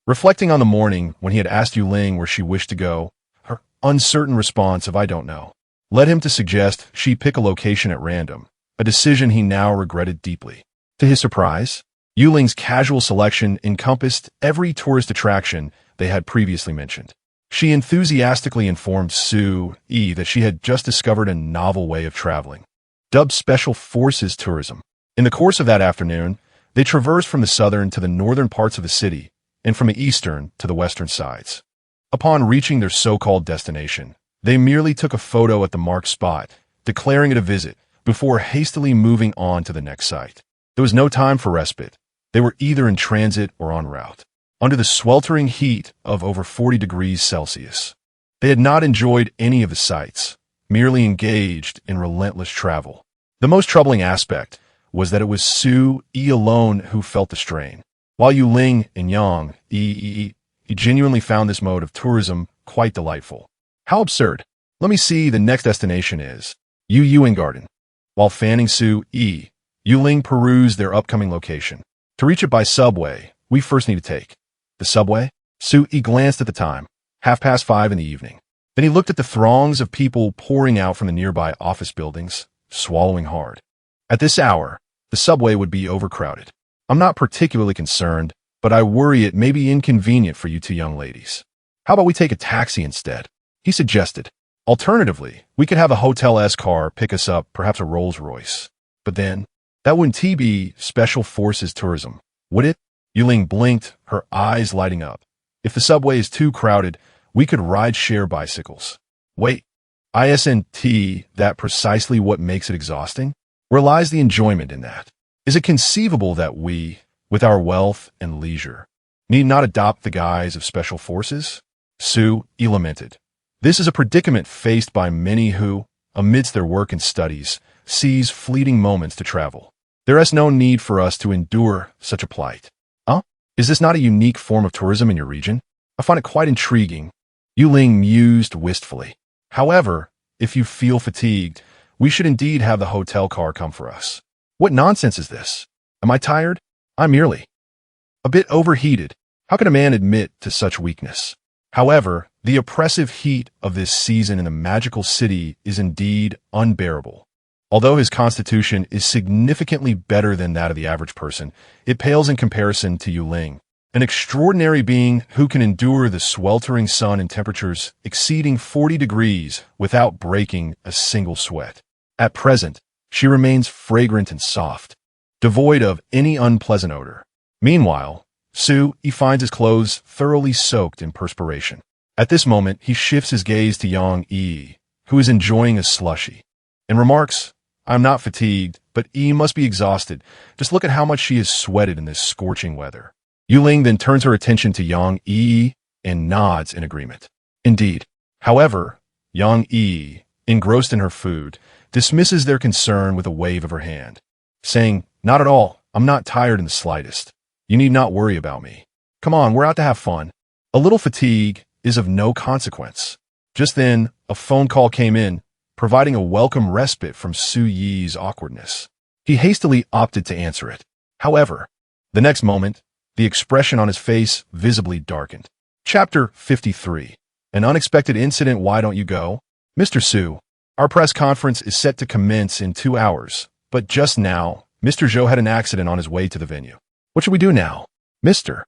Reflecting on the morning when he had asked Yu Ling where she wished to go, her uncertain response of "I don't know" led him to suggest she pick a location at random, a decision he now regretted deeply. To his surprise, Yu Ling's casual selection encompassed every tourist attraction they had previously mentioned. She enthusiastically informed Su-Yi that she had just discovered a novel way of traveling, dubbed Special Forces Tourism. In the course of that afternoon, they traversed from the southern to the northern parts of the city, and from the eastern to the western sides. Upon reaching their so-called destination, they merely took a photo at the marked spot, declaring it a visit, before hastily moving on to the next site. There was no time for respite. They were either in transit or en route, under the sweltering heat of over 40 degrees Celsius. They had not enjoyed any of the sights, merely engaged in relentless travel. The most troubling aspect was that it was Su-Yi alone who felt the strain, while Yu Ling and Yang-Yi genuinely found this mode of tourism quite delightful. How absurd. Let me see, the next destination is Yu Garden. While fanning Su-Yi, Yu Ling perused their upcoming location. To reach it by subway, we first need to take the subway. Su-Yi glanced at the time, 5:30 in the evening. Then he looked at the throngs of people pouring out from the nearby office buildings, swallowing hard. At this hour, the subway would be overcrowded. I'm not particularly concerned, but I worry it may be inconvenient for you two young ladies. How about we take a taxi instead? He suggested. Alternatively, we could have a Hotel S car pick us up, perhaps a Rolls-Royce. But then, that wouldn't be Special Forces Tourism, would it? Yu Ling blinked, her eyes lighting up. If the subway is too crowded, we could ride-share bicycles. Wait, isn't that precisely what makes it exhausting? Where lies the enjoyment in that? Is it conceivable that we, with our wealth and leisure, need not adopt the guise of special forces? Su-Yi lamented. This is a predicament faced by many who, amidst their work and studies, seize fleeting moments to travel. There is no need for us to endure such a plight. Is this not a unique form of tourism in your region? I find it quite intriguing. Yu Ling mused wistfully. However, if you feel fatigued, we should indeed have the hotel car come for us. What nonsense is this? Am I tired? I'm merely a bit overheated. How can a man admit to such weakness? However, the oppressive heat of this season in the magical city is indeed unbearable. Although his constitution is significantly better than that of the average person, it pales in comparison to Yu Ling, an extraordinary being who can endure the sweltering sun and temperatures exceeding 40 degrees without breaking a single sweat. At present, she remains fragrant and soft, devoid of any unpleasant odor. Meanwhile, Su-Yi finds his clothes thoroughly soaked in perspiration. At this moment, he shifts his gaze to Yang-Yi, who is enjoying a slushie, and remarks, I'm not fatigued, but Yi must be exhausted. Just look at how much she has sweated in this scorching weather. Yu Ling then turns her attention to Yang-Yi and nods in agreement. Indeed. However, Yang-Yi, engrossed in her food, dismisses their concern with a wave of her hand, saying, Not at all. I'm not tired in the slightest. You need not worry about me. Come on, we're out to have fun. A little fatigue is of no consequence. Just then, a phone call came in, providing a welcome respite from Su Yi's awkwardness. He hastily opted to answer it. However, the next moment, the expression on his face visibly darkened. Chapter 53. An unexpected incident. Why don't you go? Mr. Su, our press conference is set to commence in 2 hours, but just now, Mr. Zhou had an accident on his way to the venue. What should we do now? Mr.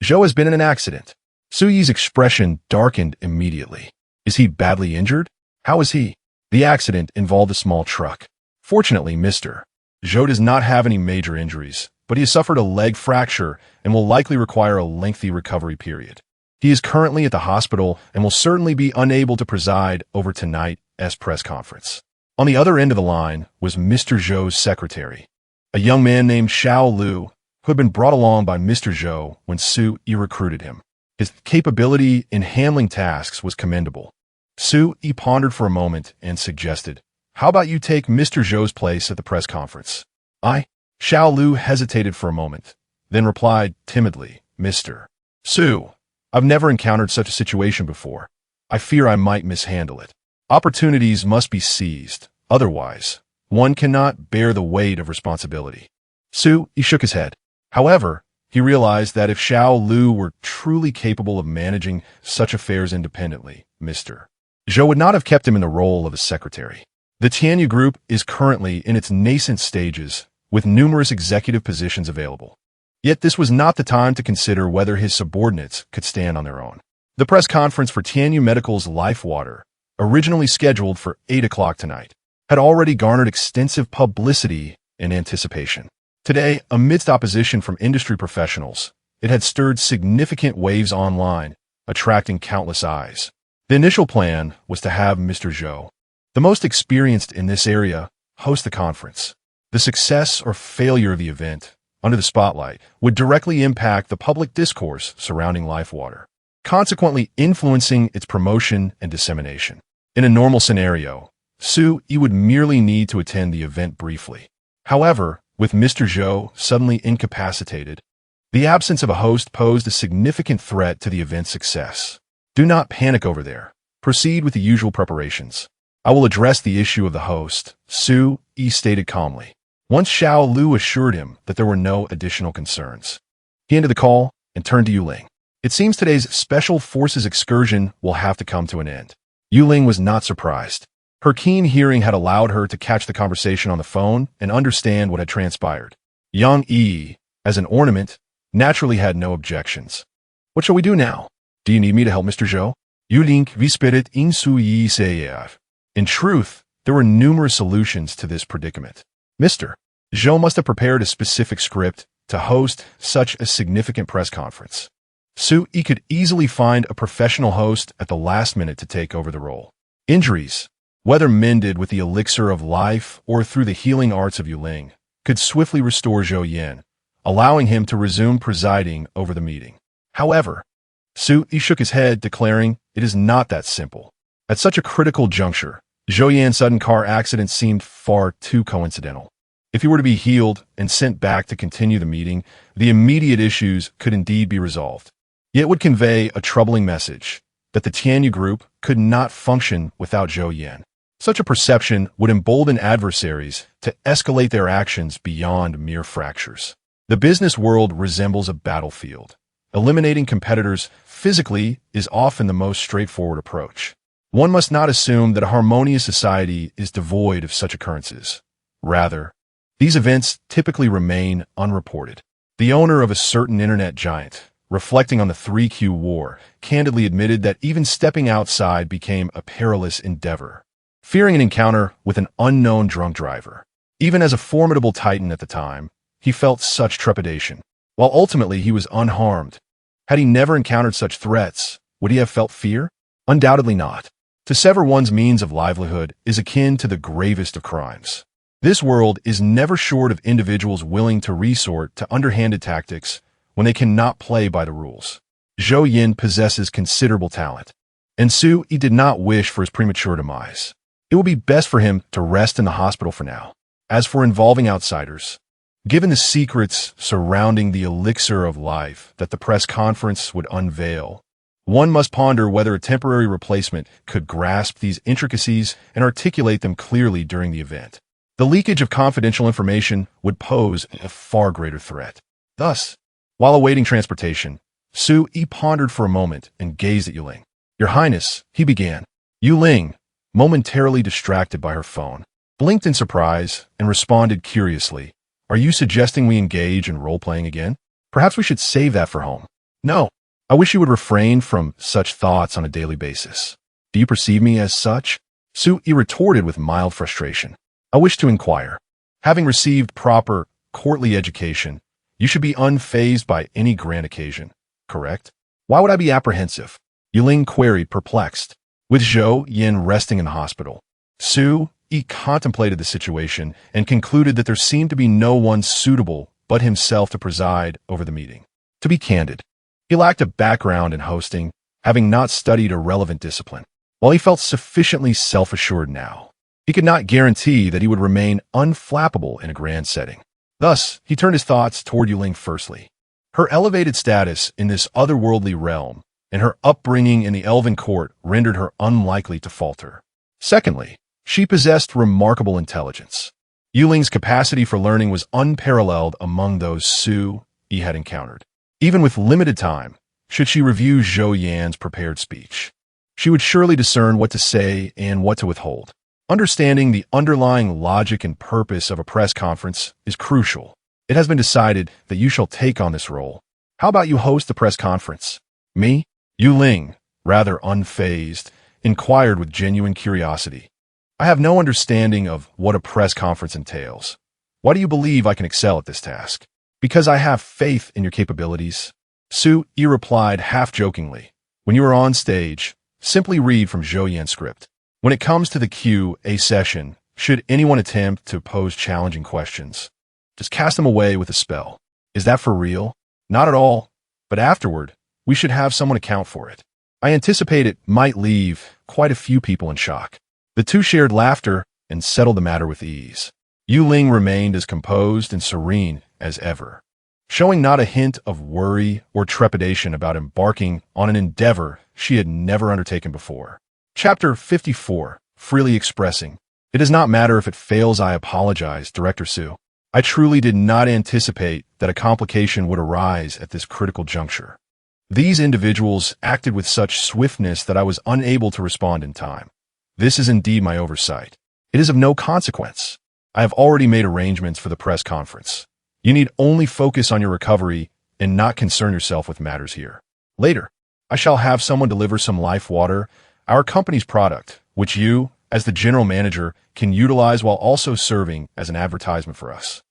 Zhou has been in an accident. Su Yi's expression darkened immediately. Is he badly injured? How is he? The accident involved a small truck. Fortunately, Mr. Zhou does not have any major injuries, but he has suffered a leg fracture and will likely require a lengthy recovery period. He is currently at the hospital and will certainly be unable to preside over tonight's press conference. On the other end of the line was Mr. Zhou's secretary, a young man named Xiao Lu, who had been brought along by Mr. Zhou when Su Yi recruited him. His capability in handling tasks was commendable. Su Yi pondered for a moment and suggested, "How about you take Mr. Zhou's place at the press conference?" Xiao Lu hesitated for a moment, then replied timidly, "Mr. Su, I've never encountered such a situation before. I fear I might mishandle it. Opportunities must be seized, otherwise, one cannot bear the weight of responsibility." Su Yi shook his head. However, he realized that if Xiao Lu were truly capable of managing such affairs independently, Mr. Zhou would not have kept him in the role of a secretary. The Tianyu Group is currently in its nascent stages, with numerous executive positions available. Yet this was not the time to consider whether his subordinates could stand on their own. The press conference for Tianyu Medical's Life Water, originally scheduled for 8 o'clock tonight, had already garnered extensive publicity and anticipation. Today, amidst opposition from industry professionals, it had stirred significant waves online, attracting countless eyes. The initial plan was to have Mr. Zhou, the most experienced in this area, host the conference. The success or failure of the event, under the spotlight, would directly impact the public discourse surrounding Life Water, consequently influencing its promotion and dissemination. In a normal scenario, Su Yi would merely need to attend the event briefly. However, with Mr. Zhou suddenly incapacitated, the absence of a host posed a significant threat to the event's success. Do not panic over there. Proceed with the usual preparations. I will address the issue of the host, Su Yi stated calmly. Once Xiao Lu assured him that there were no additional concerns, he ended the call and turned to Yuling. It seems today's Special Forces excursion will have to come to an end. Yuling was not surprised. Her keen hearing had allowed her to catch the conversation on the phone and understand what had transpired. Yang Yi, as an ornament, naturally had no objections. What shall we do now? Do you need me to help Mr. Zhou? Yuling vispirit in Su Yi seyev. In truth, there were numerous solutions to this predicament. Mr. Zhou must have prepared a specific script to host such a significant press conference. Su Yi could easily find a professional host at the last minute to take over the role. Injuries, whether mended with the elixir of life or through the healing arts of Yuling, could swiftly restore Zhou Yan, allowing him to resume presiding over the meeting. However, Su Yi shook his head, declaring, "It is not that simple." At such a critical juncture, Zhou Yan's sudden car accident seemed far too coincidental. If he were to be healed and sent back to continue the meeting, the immediate issues could indeed be resolved. Yet it would convey a troubling message that the Tianyu Group could not function without Zhou Yan. Such a perception would embolden adversaries to escalate their actions beyond mere fractures. The business world resembles a battlefield. Eliminating competitors physically is often the most straightforward approach. One must not assume that a harmonious society is devoid of such occurrences. Rather, these events typically remain unreported. The owner of a certain internet giant, reflecting on the 3Q war, candidly admitted that even stepping outside became a perilous endeavor, fearing an encounter with an unknown drunk driver. Even as a formidable titan at the time, he felt such trepidation. While ultimately he was unharmed, had he never encountered such threats, would he have felt fear? Undoubtedly not. To sever one's means of livelihood is akin to the gravest of crimes. This world is never short of individuals willing to resort to underhanded tactics when they cannot play by the rules. Zhou Yan possesses considerable talent, and Su Yi did not wish for his premature demise. It would be best for him to rest in the hospital for now. As for involving outsiders, given the secrets surrounding the elixir of life that the press conference would unveil, One must ponder whether a temporary replacement could grasp these intricacies and articulate them clearly during the event. The leakage of confidential information would pose a far greater threat. Thus, while awaiting transportation, Su-yi pondered for a moment and gazed at Yuling. "Your Highness," he began. Yuling, momentarily distracted by her phone, blinked in surprise and responded curiously. "Are you suggesting we engage in role-playing again? Perhaps we should save that for home." "No. I wish you would refrain from such thoughts on a daily basis." "Do you perceive me as such?" Su-yi retorted with mild frustration. "I wish to inquire. Having received proper courtly education, you should be unfazed by any grand occasion, correct? Why would I be apprehensive?" Yuling queried, perplexed. With Zhou Yin resting in the hospital, Su-yi contemplated the situation and concluded that there seemed to be no one suitable but himself to preside over the meeting. To be candid, he lacked a background in hosting, having not studied a relevant discipline. While he felt sufficiently self-assured now, he could not guarantee that he would remain unflappable in a grand setting. Thus, he turned his thoughts toward Yuling firstly. Her elevated status in this otherworldly realm and her upbringing in the elven court rendered her unlikely to falter. Secondly, she possessed remarkable intelligence. Yuling's capacity for learning was unparalleled among those Su-yi had encountered. Even with limited time, should she review Zhou Yan's prepared speech, she would surely discern what to say and what to withhold. Understanding the underlying logic and purpose of a press conference is crucial. It has been decided that you shall take on this role. How about you host the press conference? Me? Yuling, rather unfazed, inquired with genuine curiosity. "I have no understanding of what a press conference entails. Why do you believe I can excel at this task?" "Because I have faith in your capabilities." Su-yi replied half-jokingly. "When you are on stage, simply read from Zhou Yan's script. When it comes to the Q&A session, should anyone attempt to pose challenging questions, just cast them away with a spell." "Is that for real?" "Not at all. But afterward, we should have someone account for it." I anticipate it might leave quite a few people in shock. The two shared laughter and settled the matter with ease. Yuling remained as composed and serene as ever, showing not a hint of worry or trepidation about embarking on an endeavor she had never undertaken before. Chapter 54, Freely Expressing. "It does not matter if it fails, I apologize, Director Su. I truly did not anticipate that a complication would arise at this critical juncture. These individuals acted with such swiftness that I was unable to respond in time. This is indeed my oversight. It is of no consequence. I have already made arrangements for the press conference. You need only focus on your recovery and not concern yourself with matters here. Later, I shall have someone deliver some life water, our company's product, which you, as the general manager, can utilize while also serving as an advertisement for us.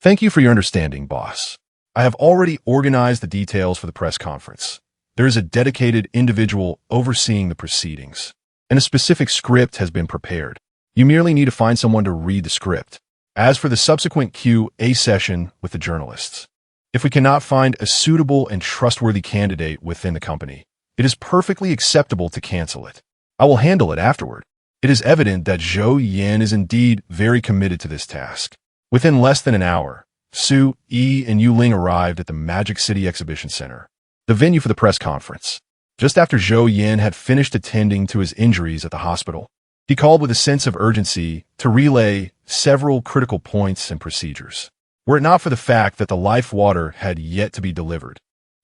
Thank you for your understanding, boss. I have already organized the details for the press conference. There is a dedicated individual overseeing the proceedings, and a specific script has been prepared. You merely need to find someone to read the script. As for the subsequent Q&A session with the journalists, if we cannot find a suitable and trustworthy candidate within the company, it is perfectly acceptable to cancel it. I will handle it afterward." It is evident that Zhou Yan is indeed very committed to this task. Within less than an hour, Su-yi and Yuling arrived at the Magic City Exhibition Center, the venue for the press conference. Just after Zhou Yan had finished attending to his injuries at the hospital, he called with a sense of urgency to relay several critical points and procedures. Were it not for the fact that the life water had yet to be delivered,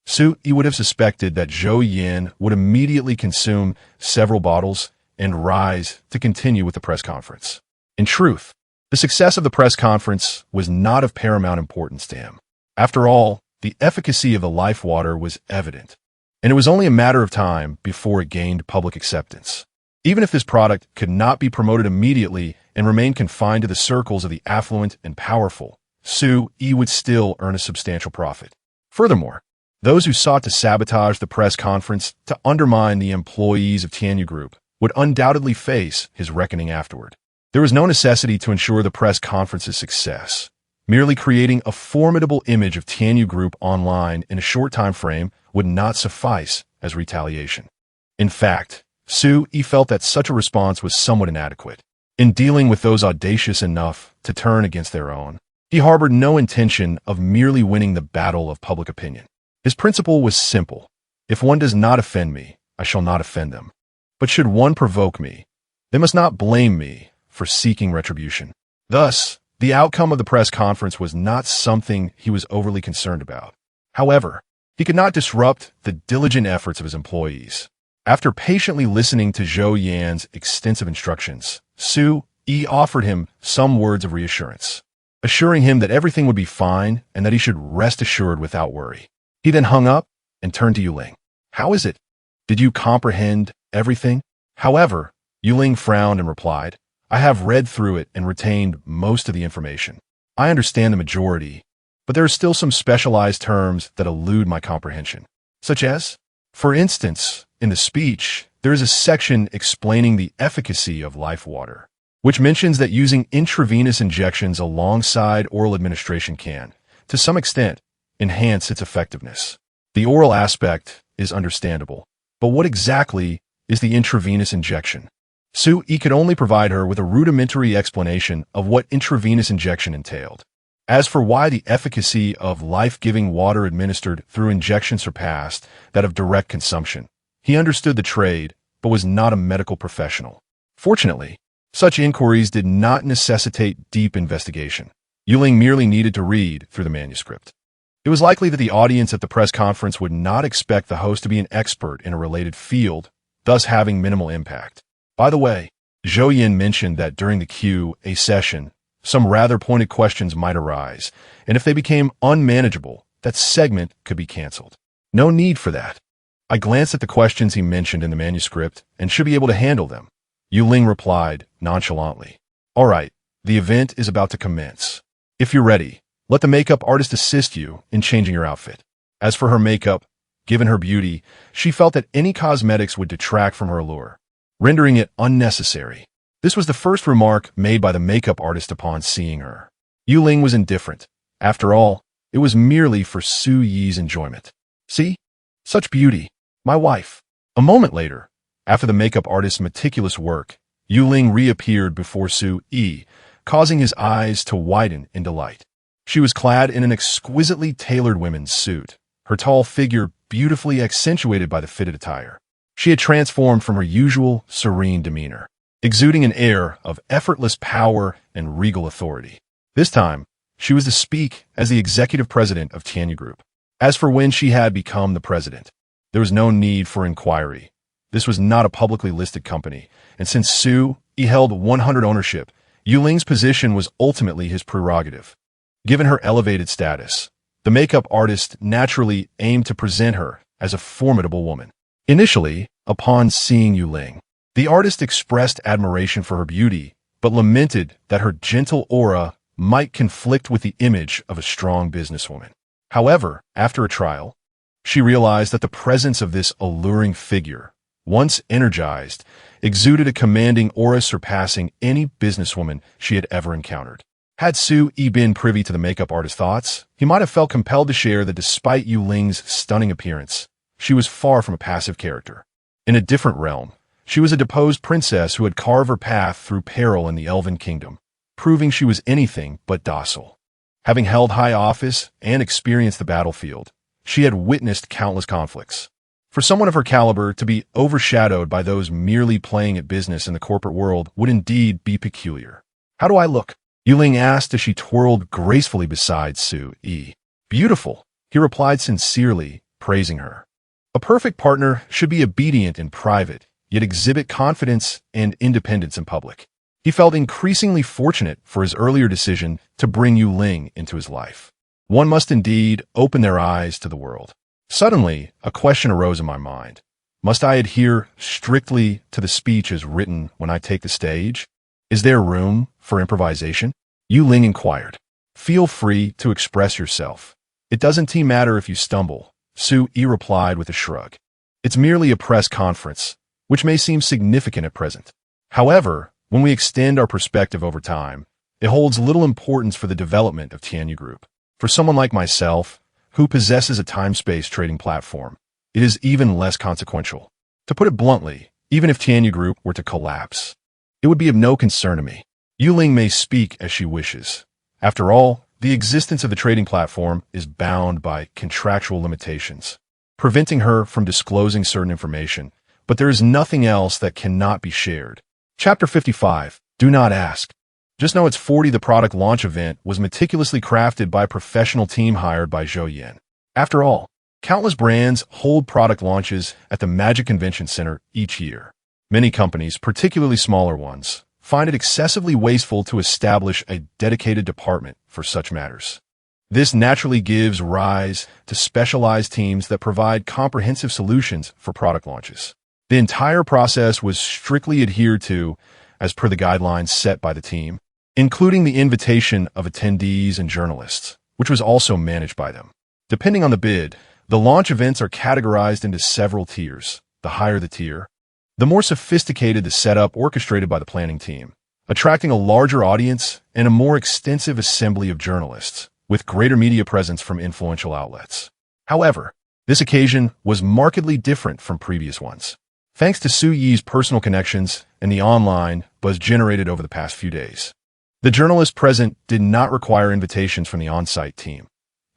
Su-yi would have suspected that Zhou Yan would immediately consume several bottles and rise to continue with the press conference. In truth, the success of the press conference was not of paramount importance to him. After all, the efficacy of the life water was evident, and it was only a matter of time before it gained public acceptance. Even if this product could not be promoted immediately and remain confined to the circles of the affluent and powerful, Su-yi would still earn a substantial profit. Furthermore, those who sought to sabotage the press conference to undermine the employees of Tianyu Group would undoubtedly face his reckoning afterward. There was no necessity to ensure the press conference's success. Merely creating a formidable image of Tianyu Group online in a short time frame would not suffice as retaliation. In fact, Su-yi felt that such a response was somewhat inadequate. In dealing with those audacious enough to turn against their own, he harbored no intention of merely winning the battle of public opinion. His principle was simple. If one does not offend me, I shall not offend them. But should one provoke me, they must not blame me for seeking retribution. Thus, the outcome of the press conference was not something he was overly concerned about. However, he could not disrupt the diligent efforts of his employees. After patiently listening to Zhou Yan's extensive instructions, Su Yi offered him some words of reassurance, assuring him that everything would be fine and that he should rest assured without worry. He then hung up and turned to Yuling. "How is it? Did you comprehend everything?" However, Yuling frowned and replied, "I have read through it and retained most of the information. I understand the majority, but there are still some specialized terms that elude my comprehension. Such as, for instance, in the speech, there is a section explaining the efficacy of life water, which mentions that using intravenous injections alongside oral administration can, to some extent, enhance its effectiveness. The oral aspect is understandable, but what exactly is the intravenous injection?" Su Yi could only provide her with a rudimentary explanation of what intravenous injection entailed. As for why the efficacy of life-giving water administered through injection surpassed that of direct consumption, he understood the trade, but was not a medical professional. Fortunately, such inquiries did not necessitate deep investigation. Yuling merely needed to read through the manuscript. It was likely that the audience at the press conference would not expect the host to be an expert in a related field, thus having minimal impact. By the way, Zhou Yan mentioned that during the Q&A session, some rather pointed questions might arise, and if they became unmanageable, that segment could be canceled. No need for that. I glanced at the questions he mentioned in the manuscript and should be able to handle them. Yuling replied nonchalantly. "All right, the event is about to commence. If you're ready, let the makeup artist assist you in changing your outfit." As for her makeup, given her beauty, she felt that any cosmetics would detract from her allure, rendering it unnecessary. This was the first remark made by the makeup artist upon seeing her. Yuling was indifferent. After all, it was merely for Su Yi's enjoyment. "See? Such beauty. My wife." A moment later, after the makeup artist's meticulous work, Yuling reappeared before Su Yi, causing his eyes to widen in delight. She was clad in an exquisitely tailored women's suit, her tall figure beautifully accentuated by the fitted attire. She had transformed from her usual serene demeanor, exuding an air of effortless power and regal authority. This time, she was to speak as the executive president of Tianyu Group. As for when she had become the president, there was no need for inquiry. This was not a publicly listed company, and since Su Yi held 100% ownership, Yuling's position was ultimately his prerogative. Given her elevated status, the makeup artist naturally aimed to present her as a formidable woman. Initially, upon seeing Yuling, the artist expressed admiration for her beauty, but lamented that her gentle aura might conflict with the image of a strong businesswoman. However, after a trial, she realized that the presence of this alluring figure, once energized, exuded a commanding aura surpassing any businesswoman she had ever encountered. Had Su Yi been privy to the makeup artist's thoughts, he might have felt compelled to share that despite Yuling's stunning appearance, she was far from a passive character. In a different realm, she was a deposed princess who had carved her path through peril in the Elven Kingdom, proving she was anything but docile. Having held high office and experienced the battlefield, she had witnessed countless conflicts. For someone of her caliber to be overshadowed by those merely playing at business in the corporate world would indeed be peculiar. "How do I look?" Yuling asked as she twirled gracefully beside Su Yi. "Beautiful," he replied sincerely, praising her. A perfect partner should be obedient in private, yet exhibit confidence and independence in public. He felt increasingly fortunate for his earlier decision to bring Yuling into his life. One must indeed open their eyes to the world. Suddenly, a question arose in my mind. Must I adhere strictly to the speech as written when I take the stage? Is there room for improvisation? Yuling inquired. "Feel free to express yourself. It doesn't matter if you stumble," Su Yi replied with a shrug. "It's merely a press conference, which may seem significant at present. However, when we extend our perspective over time, it holds little importance for the development of Tianyu Group. For someone like myself, who possesses a time-space trading platform, it is even less consequential. To put it bluntly, even if Tianyu Group were to collapse, it would be of no concern to me. Yuling may speak as she wishes. After all, the existence of the trading platform is bound by contractual limitations, preventing her from disclosing certain information, but there is nothing else that cannot be shared. Chapter 55. Do not ask. Just know it's 40. The product launch event was meticulously crafted by a professional team hired by Zhou Yan. After all, countless brands hold product launches at the Magic Convention Center each year. Many companies, particularly smaller ones, find it excessively wasteful to establish a dedicated department for such matters. This naturally gives rise to specialized teams that provide comprehensive solutions for product launches. The entire process was strictly adhered to as per the guidelines set by the team, including the invitation of attendees and journalists, which was also managed by them. Depending on the bid, the launch events are categorized into several tiers. The higher the tier, the more sophisticated the setup orchestrated by the planning team, attracting a larger audience and a more extensive assembly of journalists, with greater media presence from influential outlets. However, this occasion was markedly different from previous ones, thanks to Su Yi's personal connections and the online buzz generated over the past few days. The journalists present did not require invitations from the on-site team.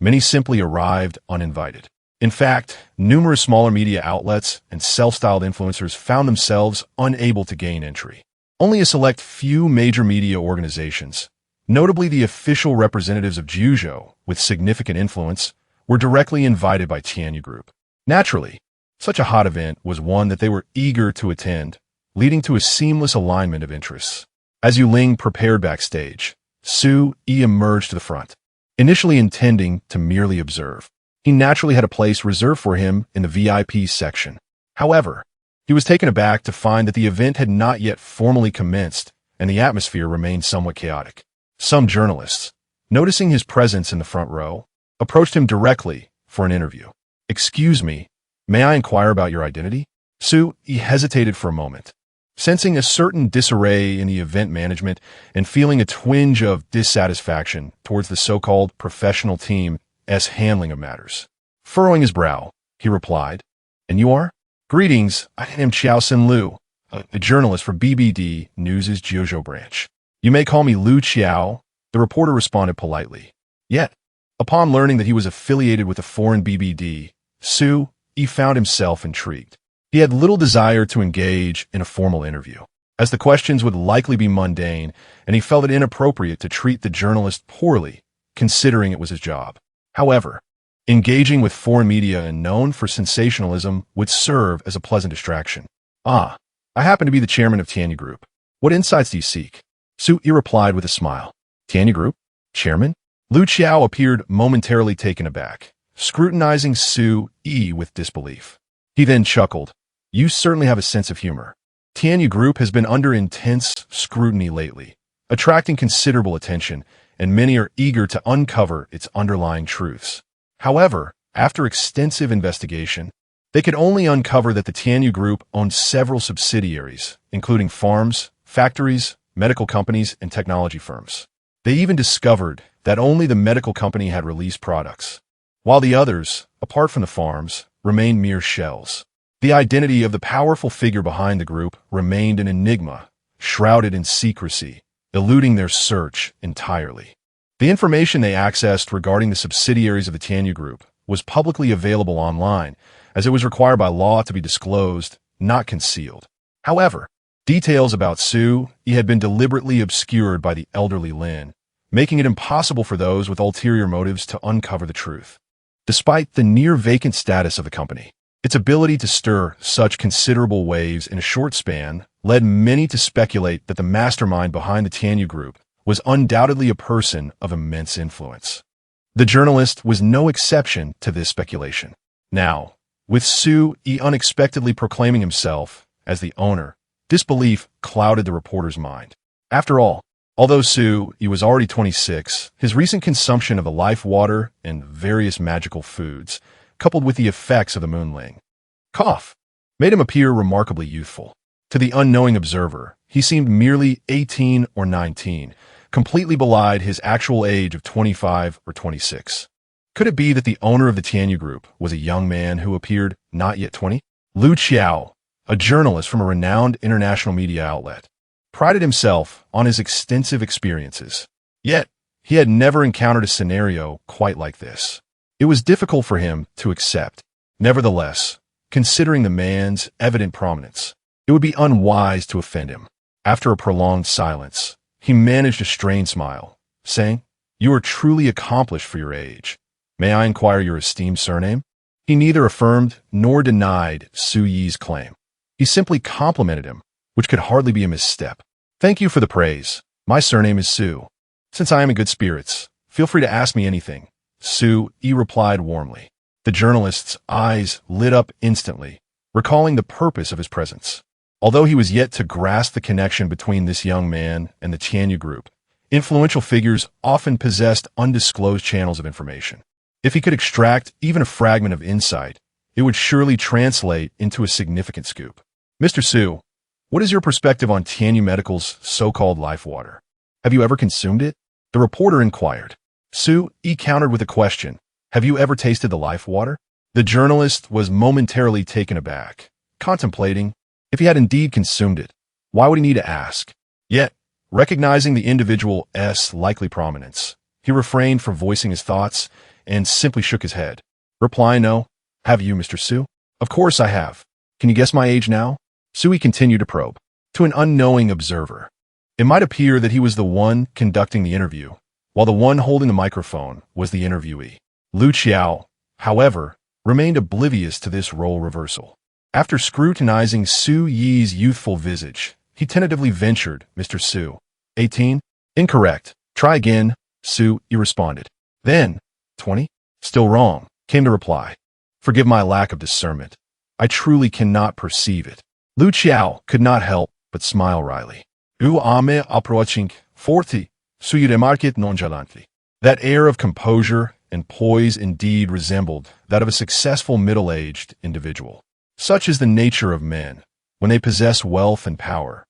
Many simply arrived uninvited. In fact, numerous smaller media outlets and self-styled influencers found themselves unable to gain entry. Only a select few major media organizations, notably the official representatives of Juzhou with significant influence, were directly invited by Tianyu Group. Naturally, such a hot event was one that they were eager to attend, leading to a seamless alignment of interests. As Yu Ling prepared backstage, Su Yi emerged to the front, initially intending to merely observe. He naturally had a place reserved for him in the VIP section. However, he was taken aback to find that the event had not yet formally commenced and the atmosphere remained somewhat chaotic. Some journalists, noticing his presence in the front row, approached him directly for an interview. "Excuse me, may I inquire about your identity?" Su Yi hesitated for a moment, sensing a certain disarray in the event management and feeling a twinge of dissatisfaction towards the so-called professional team's handling of matters. Furrowing his brow, he replied, "And you are?" "Greetings, I am Qiao Sin Lu, a journalist for BBD News' Jiuzhou branch. You may call me Lu Qiao," the reporter responded politely. Yet, upon learning that he was affiliated with a foreign BBD, Su Yi found himself intrigued. He had little desire to engage in a formal interview, as the questions would likely be mundane, and he felt it inappropriate to treat the journalist poorly, considering it was his job. However, engaging with foreign media and known for sensationalism would serve as a pleasant distraction. "Ah, I happen to be the chairman of Tianyu Group. What insights do you seek?" Su Yi replied with a smile. "Tianyu Group? Chairman?" Lu Qiao appeared momentarily taken aback, scrutinizing Su Yi with disbelief. He then chuckled. "You certainly have a sense of humor. Tianyu Group has been under intense scrutiny lately, attracting considerable attention, and many are eager to uncover its underlying truths. However, after extensive investigation, they could only uncover that the Tianyu Group owned several subsidiaries, including farms, factories, medical companies, and technology firms. They even discovered that only the medical company had released products, while the others, apart from the farms, remained mere shells. The identity of the powerful figure behind the group remained an enigma, shrouded in secrecy, eluding their search entirely. The information they accessed regarding the subsidiaries of the Tianyu Group was publicly available online, as it was required by law to be disclosed, not concealed. However, details about Su Yi had been deliberately obscured by the elderly Lin, making it impossible for those with ulterior motives to uncover the truth. Despite the near-vacant status of the company, its ability to stir such considerable waves in a short span led many to speculate that the mastermind behind the Tianyu Group was undoubtedly a person of immense influence. The journalist was no exception to this speculation. Now, with Su Yi unexpectedly proclaiming himself as the owner, disbelief clouded the reporter's mind. After all, although Su Yi was already 26, his recent consumption of the life water and various magical foods, coupled with the effects of the Moonling cough, made him appear remarkably youthful. To the unknowing observer, he seemed merely 18 or 19, completely belied his actual age of 25 or 26. Could it be that the owner of the Tianyu Group was a young man who appeared not yet 20? Lu Qiao, a journalist from a renowned international media outlet, prided himself on his extensive experiences. Yet, he had never encountered a scenario quite like this. It was difficult for him to accept. Nevertheless, considering the man's evident prominence. It would be unwise to offend him. After a prolonged silence, he managed a strained smile, saying, "You are truly accomplished for your age. May I inquire your esteemed surname?" He neither affirmed nor denied Su Yi's claim. He simply complimented him, which could hardly be a misstep. "Thank you for the praise. My surname is Su. Since I am in good spirits, feel free to ask me anything," Su Yi replied warmly. The journalist's eyes lit up instantly, recalling the purpose of his presence. Although he was yet to grasp the connection between this young man and the Tianyu group, influential figures often possessed undisclosed channels of information. If he could extract even a fragment of insight, it would surely translate into a significant scoop. "Mr. Su, what is your perspective on Tianyu Medical's so-called life water? Have you ever consumed it?" The reporter inquired. Su Yi countered with a question. "Have you ever tasted the life water?" The journalist was momentarily taken aback, contemplating if he had indeed consumed it. Why would he need to ask? Yet, recognizing the individual's likely prominence, he refrained from voicing his thoughts and simply shook his head. Reply, "No. Have you, Mr. Su?" "Of course I have. Can you guess my age now?" Sui continued to probe. To an unknowing observer, it might appear that he was the one conducting the interview, while the one holding the microphone was the interviewee. Lu Qiao, however, remained oblivious to this role reversal. After scrutinizing Su Yi's youthful visage, he tentatively ventured, "Mr. Su, 18? "Incorrect. Try again," Su Yi responded. "Then, 20? "Still wrong," came the reply. "Forgive my lack of discernment. I truly cannot perceive it." Lu Qiao could not help but smile wryly. "U ame approaching 40, Su Yi remarqued nonchalantly." That air of composure and poise indeed resembled that of a successful middle-aged individual. Such is the nature of men when they possess wealth and power.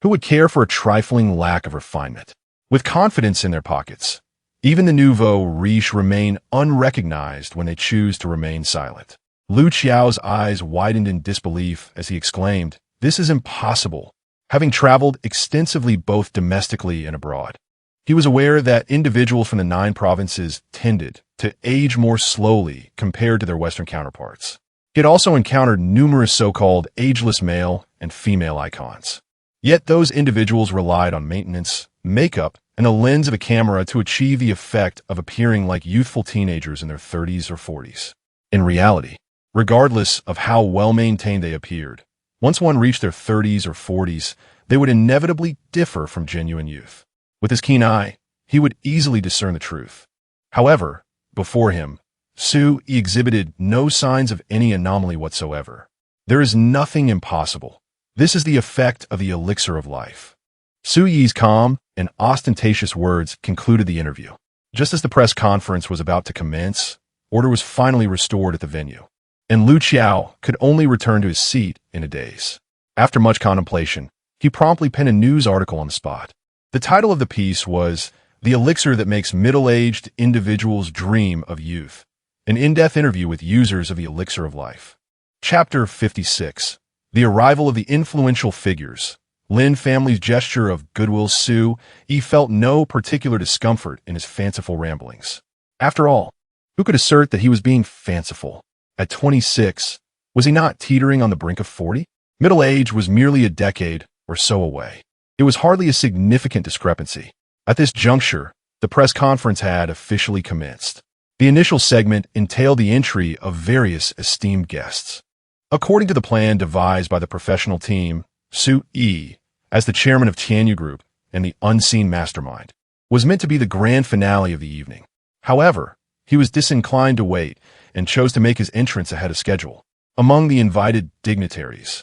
Who would care for a trifling lack of refinement? With confidence in their pockets, even the nouveau riche remain unrecognized when they choose to remain silent. Lu Qiao's eyes widened in disbelief as he exclaimed, "This is impossible." Having traveled extensively both domestically and abroad, he was aware that individuals from the 9 provinces tended to age more slowly compared to their Western counterparts. He had also encountered numerous so-called ageless male and female icons. Yet those individuals relied on maintenance, makeup, and the lens of a camera to achieve the effect of appearing like youthful teenagers in their 30s or 40s. In reality, regardless of how well-maintained they appeared, once one reached their 30s or 40s, they would inevitably differ from genuine youth. With his keen eye, he would easily discern the truth. However, before him, Su Yi exhibited no signs of any anomaly whatsoever. There is nothing impossible. This is the effect of the elixir of life. Su Yi's calm and ostentatious words concluded the interview. Just as the press conference was about to commence, order was finally restored at the venue, and Lu Qiao could only return to his seat in a daze. After much contemplation, he promptly penned a news article on the spot. The title of the piece was "The Elixir That Makes Middle-Aged Individuals Dream of Youth," an in-depth interview with users of the elixir of life. Chapter 56. The Arrival of the Influential Figures. Lin family's gesture of goodwill. Su Yi felt no particular discomfort in his fanciful ramblings. After all, who could assert that he was being fanciful? At 26, was he not teetering on the brink of 40? Middle age was merely a decade or so away. It was hardly a significant discrepancy. At this juncture, the press conference had officially commenced. The initial segment entailed the entry of various esteemed guests. According to the plan devised by the professional team, Su Yi, as the chairman of Tianyu Group and the unseen mastermind, was meant to be the grand finale of the evening. However, he was disinclined to wait and chose to make his entrance ahead of schedule. Among the invited dignitaries,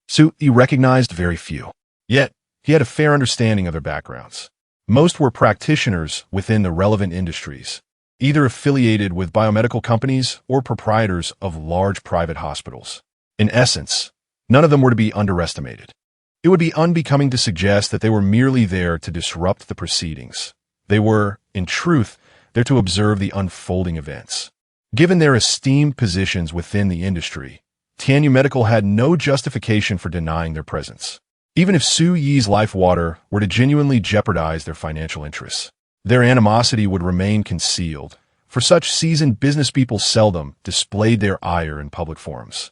Su Yi recognized very few. Yet, he had a fair understanding of their backgrounds. Most were practitioners within the relevant industries, either affiliated with biomedical companies or proprietors of large private hospitals. In essence, none of them were to be underestimated. It would be unbecoming to suggest that they were merely there to disrupt the proceedings. They were, in truth, there to observe the unfolding events. Given their esteemed positions within the industry, Tianyu Medical had no justification for denying their presence. Even if Su Yi's life water were to genuinely jeopardize their financial interests, their animosity would remain concealed, for such seasoned business people seldom displayed their ire in public forums.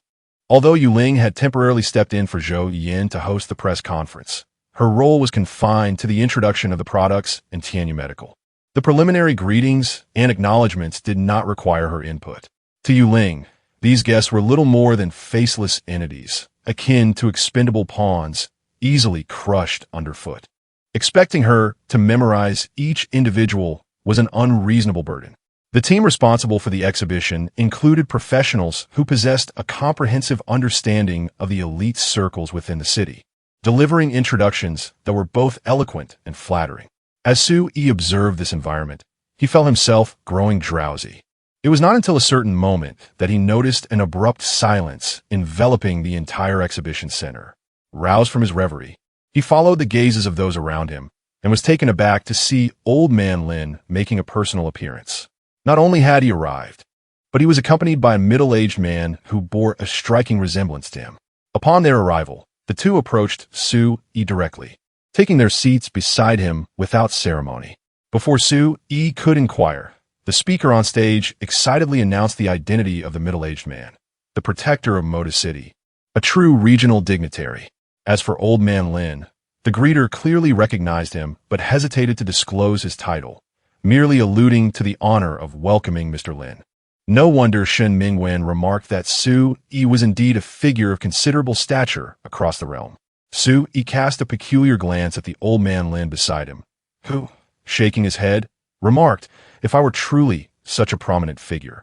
Although Yuling had temporarily stepped in for Zhou Yin to host the press conference, her role was confined to the introduction of the products and Tianyu Medical. The preliminary greetings and acknowledgments did not require her input. To Yuling, these guests were little more than faceless entities, akin to expendable pawns, easily crushed underfoot. Expecting her to memorize each individual was an unreasonable burden. The team responsible for the exhibition included professionals who possessed a comprehensive understanding of the elite circles within the city, delivering introductions that were both eloquent and flattering. As Su-yi observed this environment, he felt himself growing drowsy. It was not until a certain moment that he noticed an abrupt silence enveloping the entire exhibition center. Roused from his reverie, he followed the gazes of those around him and was taken aback to see Old Man Lin making a personal appearance. Not only had he arrived, but he was accompanied by a middle-aged man who bore a striking resemblance to him. Upon their arrival, the two approached Su-yi directly, taking their seats beside him without ceremony. Before Su-yi could inquire, the speaker on stage excitedly announced the identity of the middle-aged man, the protector of Moda City, a true regional dignitary. As for Old Man Lin, the greeter clearly recognized him but hesitated to disclose his title, merely alluding to the honor of welcoming Mr. Lin. No wonder Shen Mingwen remarked that Su-yi was indeed a figure of considerable stature across the realm. Su-yi cast a peculiar glance at the Old Man Lin beside him, who, shaking his head, remarked, "If I were truly such a prominent figure,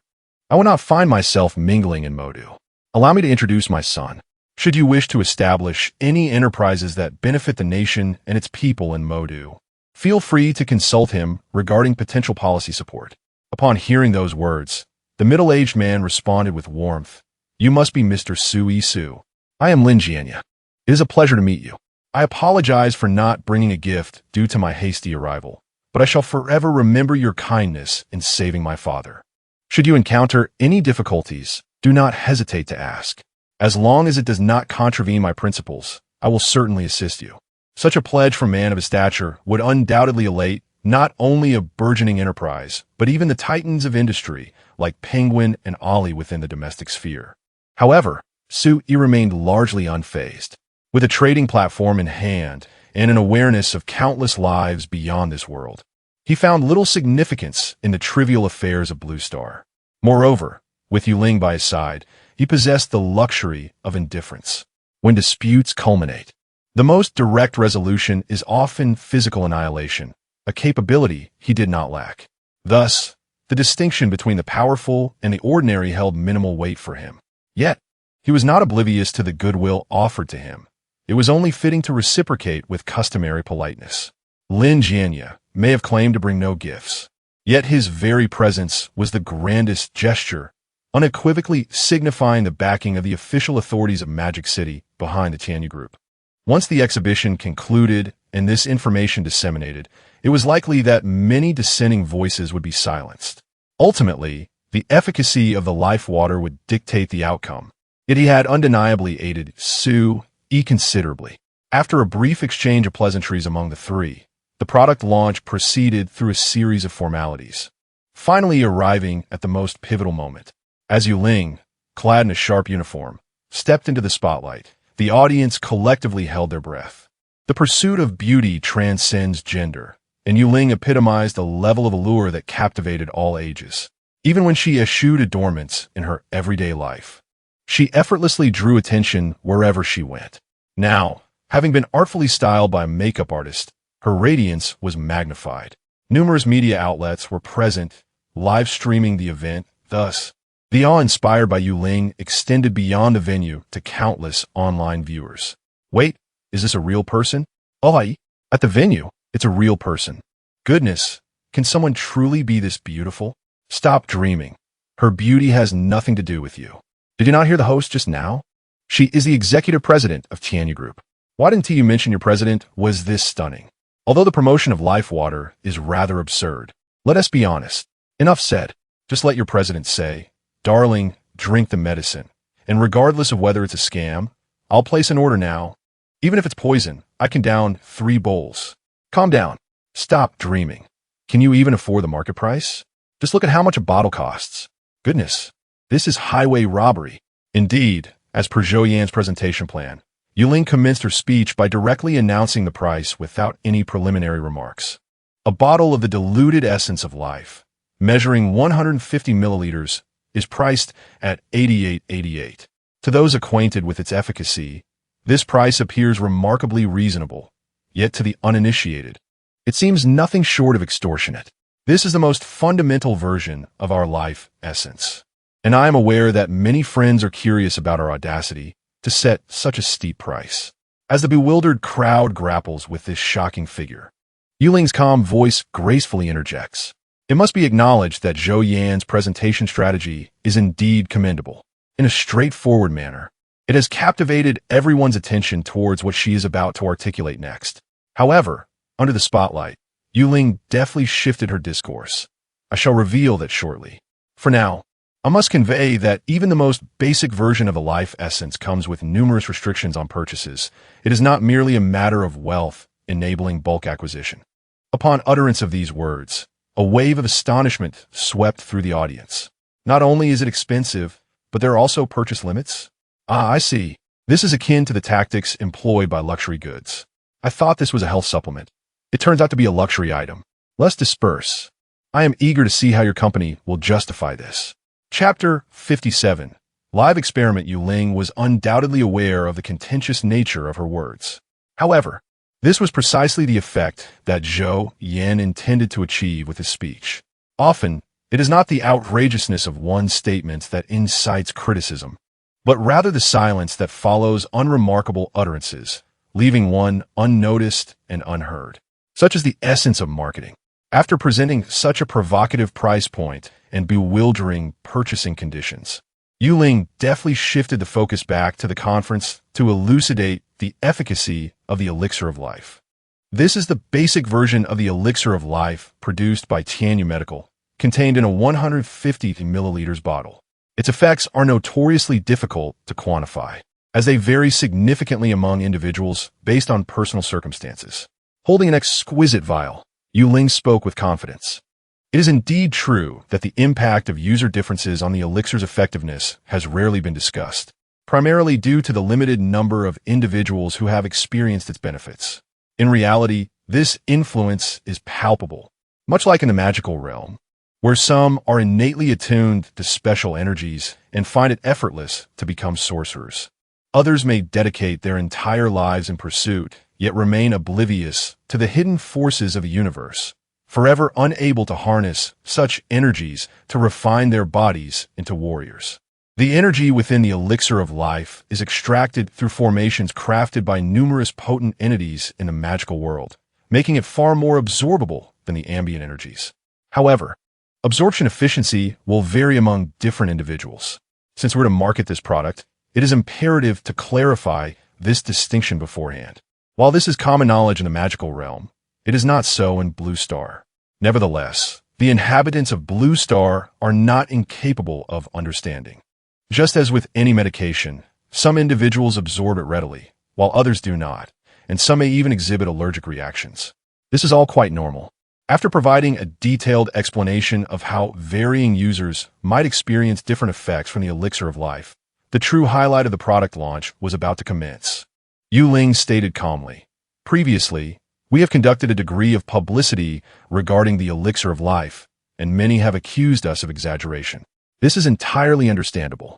I would not find myself mingling in Modu. Allow me to introduce my son. Should you wish to establish any enterprises that benefit the nation and its people in Modu, feel free to consult him regarding potential policy support." Upon hearing those words, the middle-aged man responded with warmth, "You must be Mr. Su-yi Su. I am Lin Jianya. It is a pleasure to meet you. I apologize for not bringing a gift due to my hasty arrival, but I shall forever remember your kindness in saving my father. Should you encounter any difficulties, do not hesitate to ask. As long as it does not contravene my principles, I will certainly assist you." Such a pledge from a man of his stature would undoubtedly elate not only a burgeoning enterprise, but even the titans of industry like Penguin and Ollie within the domestic sphere. However, Su-yi remained largely unfazed. With a trading platform in hand and an awareness of countless lives beyond this world, he found little significance in the trivial affairs of Blue Star. Moreover, with Yuling by his side, he possessed the luxury of indifference. When disputes culminate, the most direct resolution is often physical annihilation, a capability he did not lack. Thus, the distinction between the powerful and the ordinary held minimal weight for him. Yet, he was not oblivious to the goodwill offered to him. It was only fitting to reciprocate with customary politeness. Lin Jianya may have claimed to bring no gifts, yet his very presence was the grandest gesture, unequivocally signifying the backing of the official authorities of Magic City behind the Tianyu Group. Once the exhibition concluded and this information disseminated, it was likely that many dissenting voices would be silenced. Ultimately, the efficacy of the life water would dictate the outcome. Yet he had undeniably aided Su-yi considerably. After a brief exchange of pleasantries among the three, the product launch proceeded through a series of formalities, finally arriving at the most pivotal moment. As Yuling, clad in a sharp uniform, stepped into the spotlight, the audience collectively held their breath. The pursuit of beauty transcends gender, and Yuling epitomized a level of allure that captivated all ages. Even when she eschewed adornments in her everyday life, she effortlessly drew attention wherever she went. Now, having been artfully styled by a makeup artist, her radiance was magnified. Numerous media outlets were present, live streaming the event. Thus, the awe inspired by Yuling extended beyond the venue to countless online viewers. Wait, is this a real person? Oh, at the venue, it's a real person. Goodness, can someone truly be this beautiful? Stop dreaming. Her beauty has nothing to do with you. Did you not hear the host just now? She is the executive president of Tianyu Group. Why didn't you mention your president was this stunning? Although the promotion of life water is rather absurd, let us be honest. Enough said. Just let your president say, "Darling, drink the medicine. And regardless of whether it's a scam, I'll place an order now. Even if it's poison, I can down 3 bowls. Calm down. Stop dreaming. Can you even afford the market price? Just look at how much a bottle costs. Goodness, this is highway robbery." Indeed, As per Zhou Yan's presentation plan, Yuling commenced her speech by directly announcing the price without any preliminary remarks. A bottle of the diluted essence of life, measuring 150 milliliters, is priced at $88.88. To those acquainted with its efficacy, this price appears remarkably reasonable, yet to the uninitiated, it seems nothing short of extortionate. This is the most fundamental version of our life essence, and I am aware that many friends are curious about our audacity to set such a steep price. As the bewildered crowd grapples with this shocking figure, Yuling's calm voice gracefully interjects. It must be acknowledged that Zhou Yan's presentation strategy is indeed commendable. In a straightforward manner, it has captivated everyone's attention towards what she is about to articulate next. However, under the spotlight, Yuling deftly shifted her discourse. I shall reveal that shortly. For now, I must convey that even the most basic version of the life essence comes with numerous restrictions on purchases. It is not merely a matter of wealth enabling bulk acquisition. Upon utterance of these words, a wave of astonishment swept through the audience. Not only is it expensive, but there are also purchase limits? Ah, I see. This is akin to the tactics employed by luxury goods. I thought this was a health supplement. It turns out to be a luxury item. Let's disperse. I am eager to see how your company will justify this. Chapter 57. Live experiment. Yuling was undoubtedly aware of the contentious nature of her words. However, this was precisely the effect that Zhou Yan intended to achieve with his speech. Often, it is not the outrageousness of one's statements that incites criticism, but rather the silence that follows unremarkable utterances, leaving one unnoticed and unheard. Such is the essence of marketing. After presenting such a provocative price point and bewildering purchasing conditions, Yuling deftly shifted the focus back to the conference to elucidate the efficacy of the elixir of life. This is the basic version of the elixir of life produced by Tianyu Medical, contained in a 150 milliliters bottle. Its effects are notoriously difficult to quantify, as they vary significantly among individuals based on personal circumstances. Holding an exquisite vial, Yuling spoke with confidence. It is indeed true that the impact of user differences on the elixir's effectiveness has rarely been discussed, primarily due to the limited number of individuals who have experienced its benefits. In reality, this influence is palpable, much like in the magical realm, where some are innately attuned to special energies and find it effortless to become sorcerers. Others may dedicate their entire lives in pursuit, yet remain oblivious to the hidden forces of the universe, forever unable to harness such energies to refine their bodies into warriors. The energy within the elixir of life is extracted through formations crafted by numerous potent entities in the magical world, making it far more absorbable than the ambient energies. However, absorption efficiency will vary among different individuals. Since we're to market this product, it is imperative to clarify this distinction beforehand. While this is common knowledge in the magical realm, it is not so in Blue Star. Nevertheless, the inhabitants of Blue Star are not incapable of understanding. Just as with any medication, some individuals absorb it readily, while others do not, and some may even exhibit allergic reactions. This is all quite normal. After providing a detailed explanation of how varying users might experience different effects from the elixir of life, the true highlight of the product launch was about to commence. Yuling stated calmly, "Previously, we have conducted a degree of publicity regarding the elixir of life, and many have accused us of exaggeration. This is entirely understandable,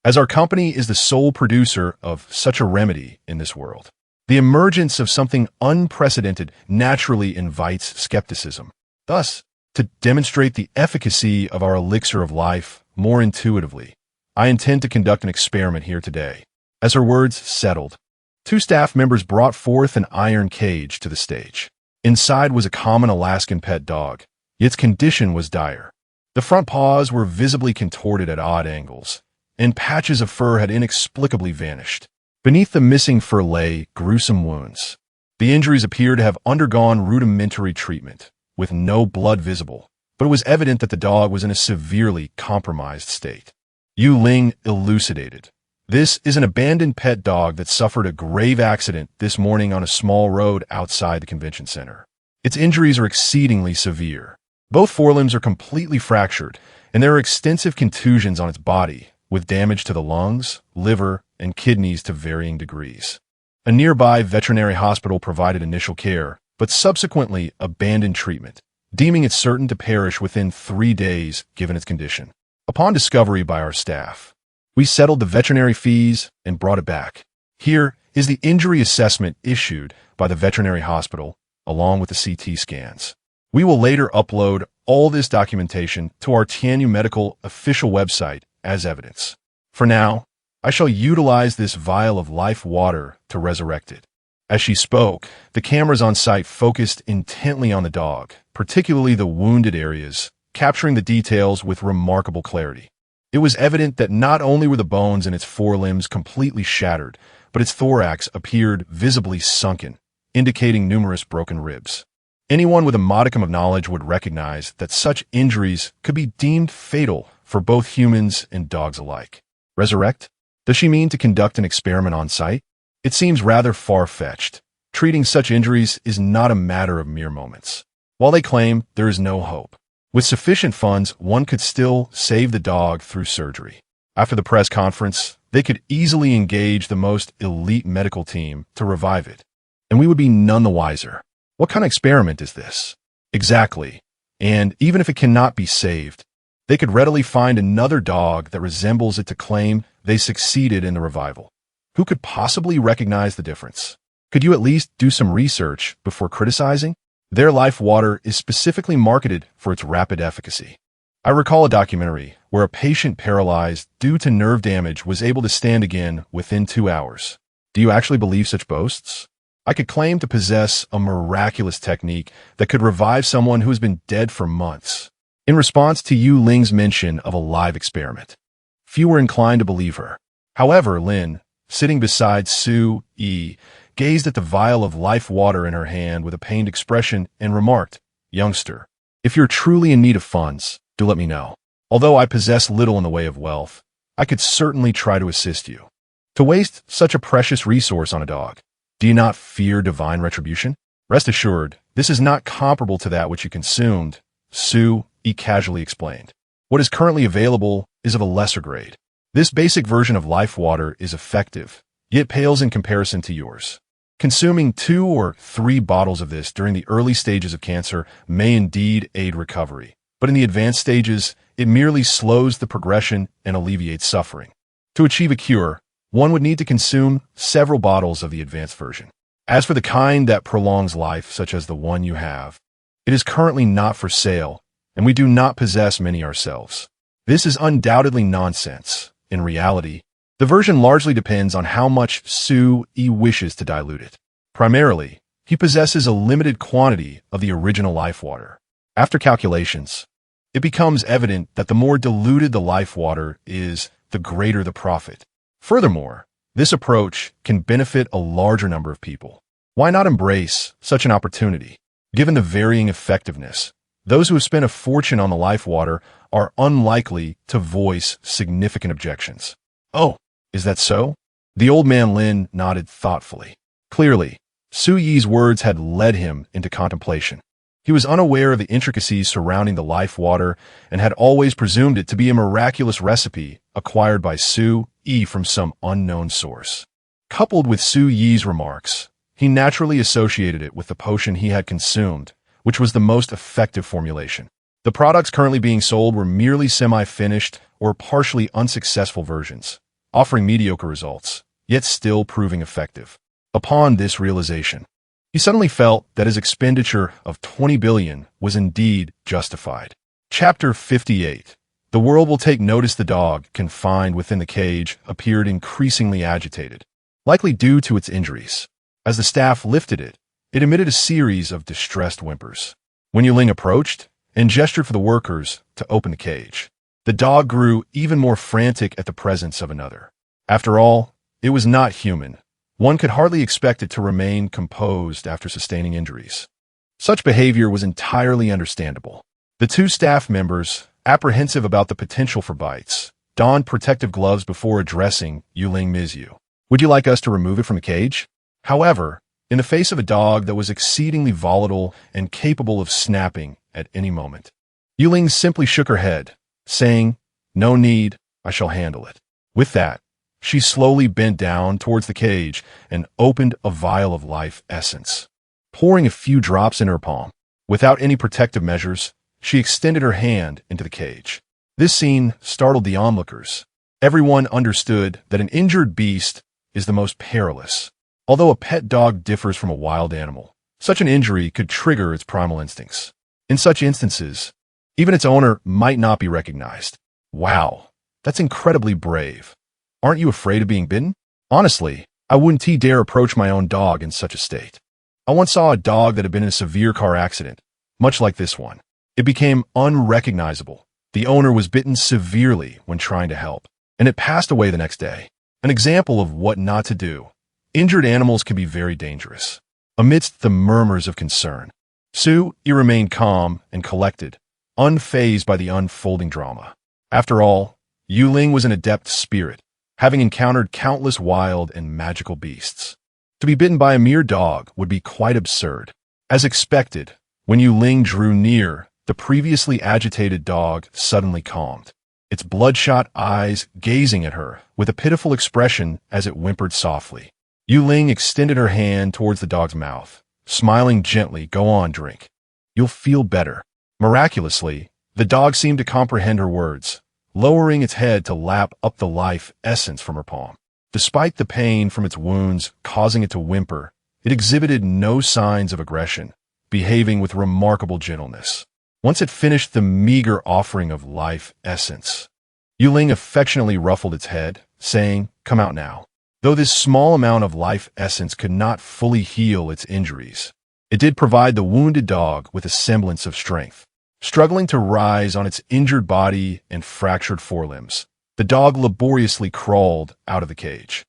as our company is the sole producer of such a remedy in this world. The emergence of something unprecedented naturally invites skepticism. Thus, to demonstrate the efficacy of our elixir of life more intuitively, I intend to conduct an experiment here today." As her words settled, two staff members brought forth an iron cage to the stage. Inside was a common Alaskan pet dog. Its condition was dire. The front paws were visibly contorted at odd angles, and patches of fur had inexplicably vanished. Beneath the missing fur lay gruesome wounds. The injuries appeared to have undergone rudimentary treatment, with no blood visible, but it was evident that the dog was in a severely compromised state. Yuling elucidated. "This is an abandoned pet dog that suffered a grave accident this morning on a small road outside the convention center. Its injuries are exceedingly severe. Both forelimbs are completely fractured, and there are extensive contusions on its body, with damage to the lungs, liver, and kidneys to varying degrees. A nearby veterinary hospital provided initial care, but subsequently abandoned treatment, deeming it certain to perish within 3 days given its condition. Upon discovery by our staff, we settled the veterinary fees and brought it back. Here is the injury assessment issued by the veterinary hospital, along with the CT scans. We will later upload all this documentation to our Tianyu Medical official website as evidence. For now, I shall utilize this vial of life water to resurrect it. As she spoke, the cameras on site focused intently on the dog, particularly the wounded areas, capturing the details with remarkable clarity. It was evident that not only were the bones in its forelimbs completely shattered, but its thorax appeared visibly sunken, indicating numerous broken ribs. Anyone with a modicum of knowledge would recognize that such injuries could be deemed fatal for both humans and dogs alike. Resurrect? Does she mean to conduct an experiment on site? It seems rather far-fetched. Treating such injuries is not a matter of mere moments. While they claim there is no hope, with sufficient funds, one could still save the dog through surgery. After the press conference, they could easily engage the most elite medical team to revive it, and we would be none the wiser. What kind of experiment is this? Exactly. And even if it cannot be saved, they could readily find another dog that resembles it to claim they succeeded in the revival. Who could possibly recognize the difference? Could you at least do some research before criticizing? Their life water is specifically marketed for its rapid efficacy. I recall a documentary where a patient paralyzed due to nerve damage was able to stand again within 2 hours. Do you actually believe such boasts? I could claim to possess a miraculous technique that could revive someone who has been dead for months. In response to Yu Ling's mention of a live experiment, few were inclined to believe her. However, Lin, sitting beside Su Yi, gazed at the vial of life water in her hand with a pained expression and remarked, "Youngster, if you're truly in need of funds, do let me know. Although I possess little in the way of wealth, I could certainly try to assist you. To waste such a precious resource on a dog, do you not fear divine retribution? Rest assured, this is not comparable to that which you consumed," Su Yi casually explained. "What is currently available is of a lesser grade. This basic version of life water is effective, yet pales in comparison to yours. Consuming 2 or 3 bottles of this during the early stages of cancer may indeed aid recovery, but in the advanced stages, it merely slows the progression and alleviates suffering. To achieve a cure, one would need to consume several bottles of the advanced version. As for the kind that prolongs life, such as the one you have, it is currently not for sale, and we do not possess many ourselves. This is undoubtedly nonsense. In reality, the version largely depends on how much Su Yi wishes to dilute it. Primarily, he possesses a limited quantity of the original life water. After calculations, it becomes evident that the more diluted the life water is, the greater the profit. Furthermore, this approach can benefit a larger number of people. Why not embrace such an opportunity? Given the varying effectiveness, those who have spent a fortune on the life water are unlikely to voice significant objections. Oh, is that so? The old man Lin nodded thoughtfully. Clearly, Su Yi's words had led him into contemplation. He was unaware of the intricacies surrounding the life water and had always presumed it to be a miraculous recipe acquired by Su Yi from some unknown source. Coupled with Su Yi's remarks, he naturally associated it with the potion he had consumed, which was the most effective formulation. The products currently being sold were merely semi-finished or partially unsuccessful versions, offering mediocre results, yet still proving effective. Upon this realization, he suddenly felt that his expenditure of 20 billion was indeed justified. Chapter 58. The world will take notice. The dog, confined within the cage, appeared increasingly agitated, likely due to its injuries. As the staff lifted it, it emitted a series of distressed whimpers. When Yuling approached and gestured for the workers to open the cage, the dog grew even more frantic at the presence of another. After all, it was not human. One could hardly expect it to remain composed after sustaining injuries. Such behavior was entirely understandable. The 2 staff members, apprehensive about the potential for bites, donned protective gloves before addressing Yuling Mizyu. "Would you like us to remove it from the cage?" However, in the face of a dog that was exceedingly volatile and capable of snapping at any moment, Yuling simply shook her head, saying, "No need, I shall handle it. With that, she slowly bent down towards the cage and opened a vial of life essence. Pouring a few drops in her palm, without any protective measures, she extended her hand into the cage. This scene startled the onlookers. Everyone understood that an injured beast is the most perilous. Although a pet dog differs from a wild animal, such an injury could trigger its primal instincts. In such instances, even its owner might not be recognized. Wow, that's incredibly brave. Aren't you afraid of being bitten? Honestly, I wouldn't dare approach my own dog in such a state. I once saw a dog that had been in a severe car accident, much like this one. It became unrecognizable. The owner was bitten severely when trying to help, and it passed away the next day. An example of what not to do. Injured animals can be very dangerous. Amidst the murmurs of concern, Sue remained calm and collected, unfazed by the unfolding drama. After all, Yuling was an adept spirit, having encountered countless wild and magical beasts. To be bitten by a mere dog would be quite absurd. As expected, when Yuling drew near, the previously agitated dog suddenly calmed, its bloodshot eyes gazing at her with a pitiful expression as it whimpered softly. Yuling extended her hand towards the dog's mouth, smiling gently. Go on, drink. You'll feel better. Miraculously, the dog seemed to comprehend her words, lowering its head to lap up the life essence from her palm. Despite the pain from its wounds causing it to whimper, it exhibited no signs of aggression, behaving with remarkable gentleness. Once it finished the meager offering of life essence, Yuling affectionately ruffled its head, saying, "Come out now." Though this small amount of life essence could not fully heal its injuries, it did provide the wounded dog with a semblance of strength. Struggling to rise on its injured body and fractured forelimbs, the dog laboriously crawled out of the cage.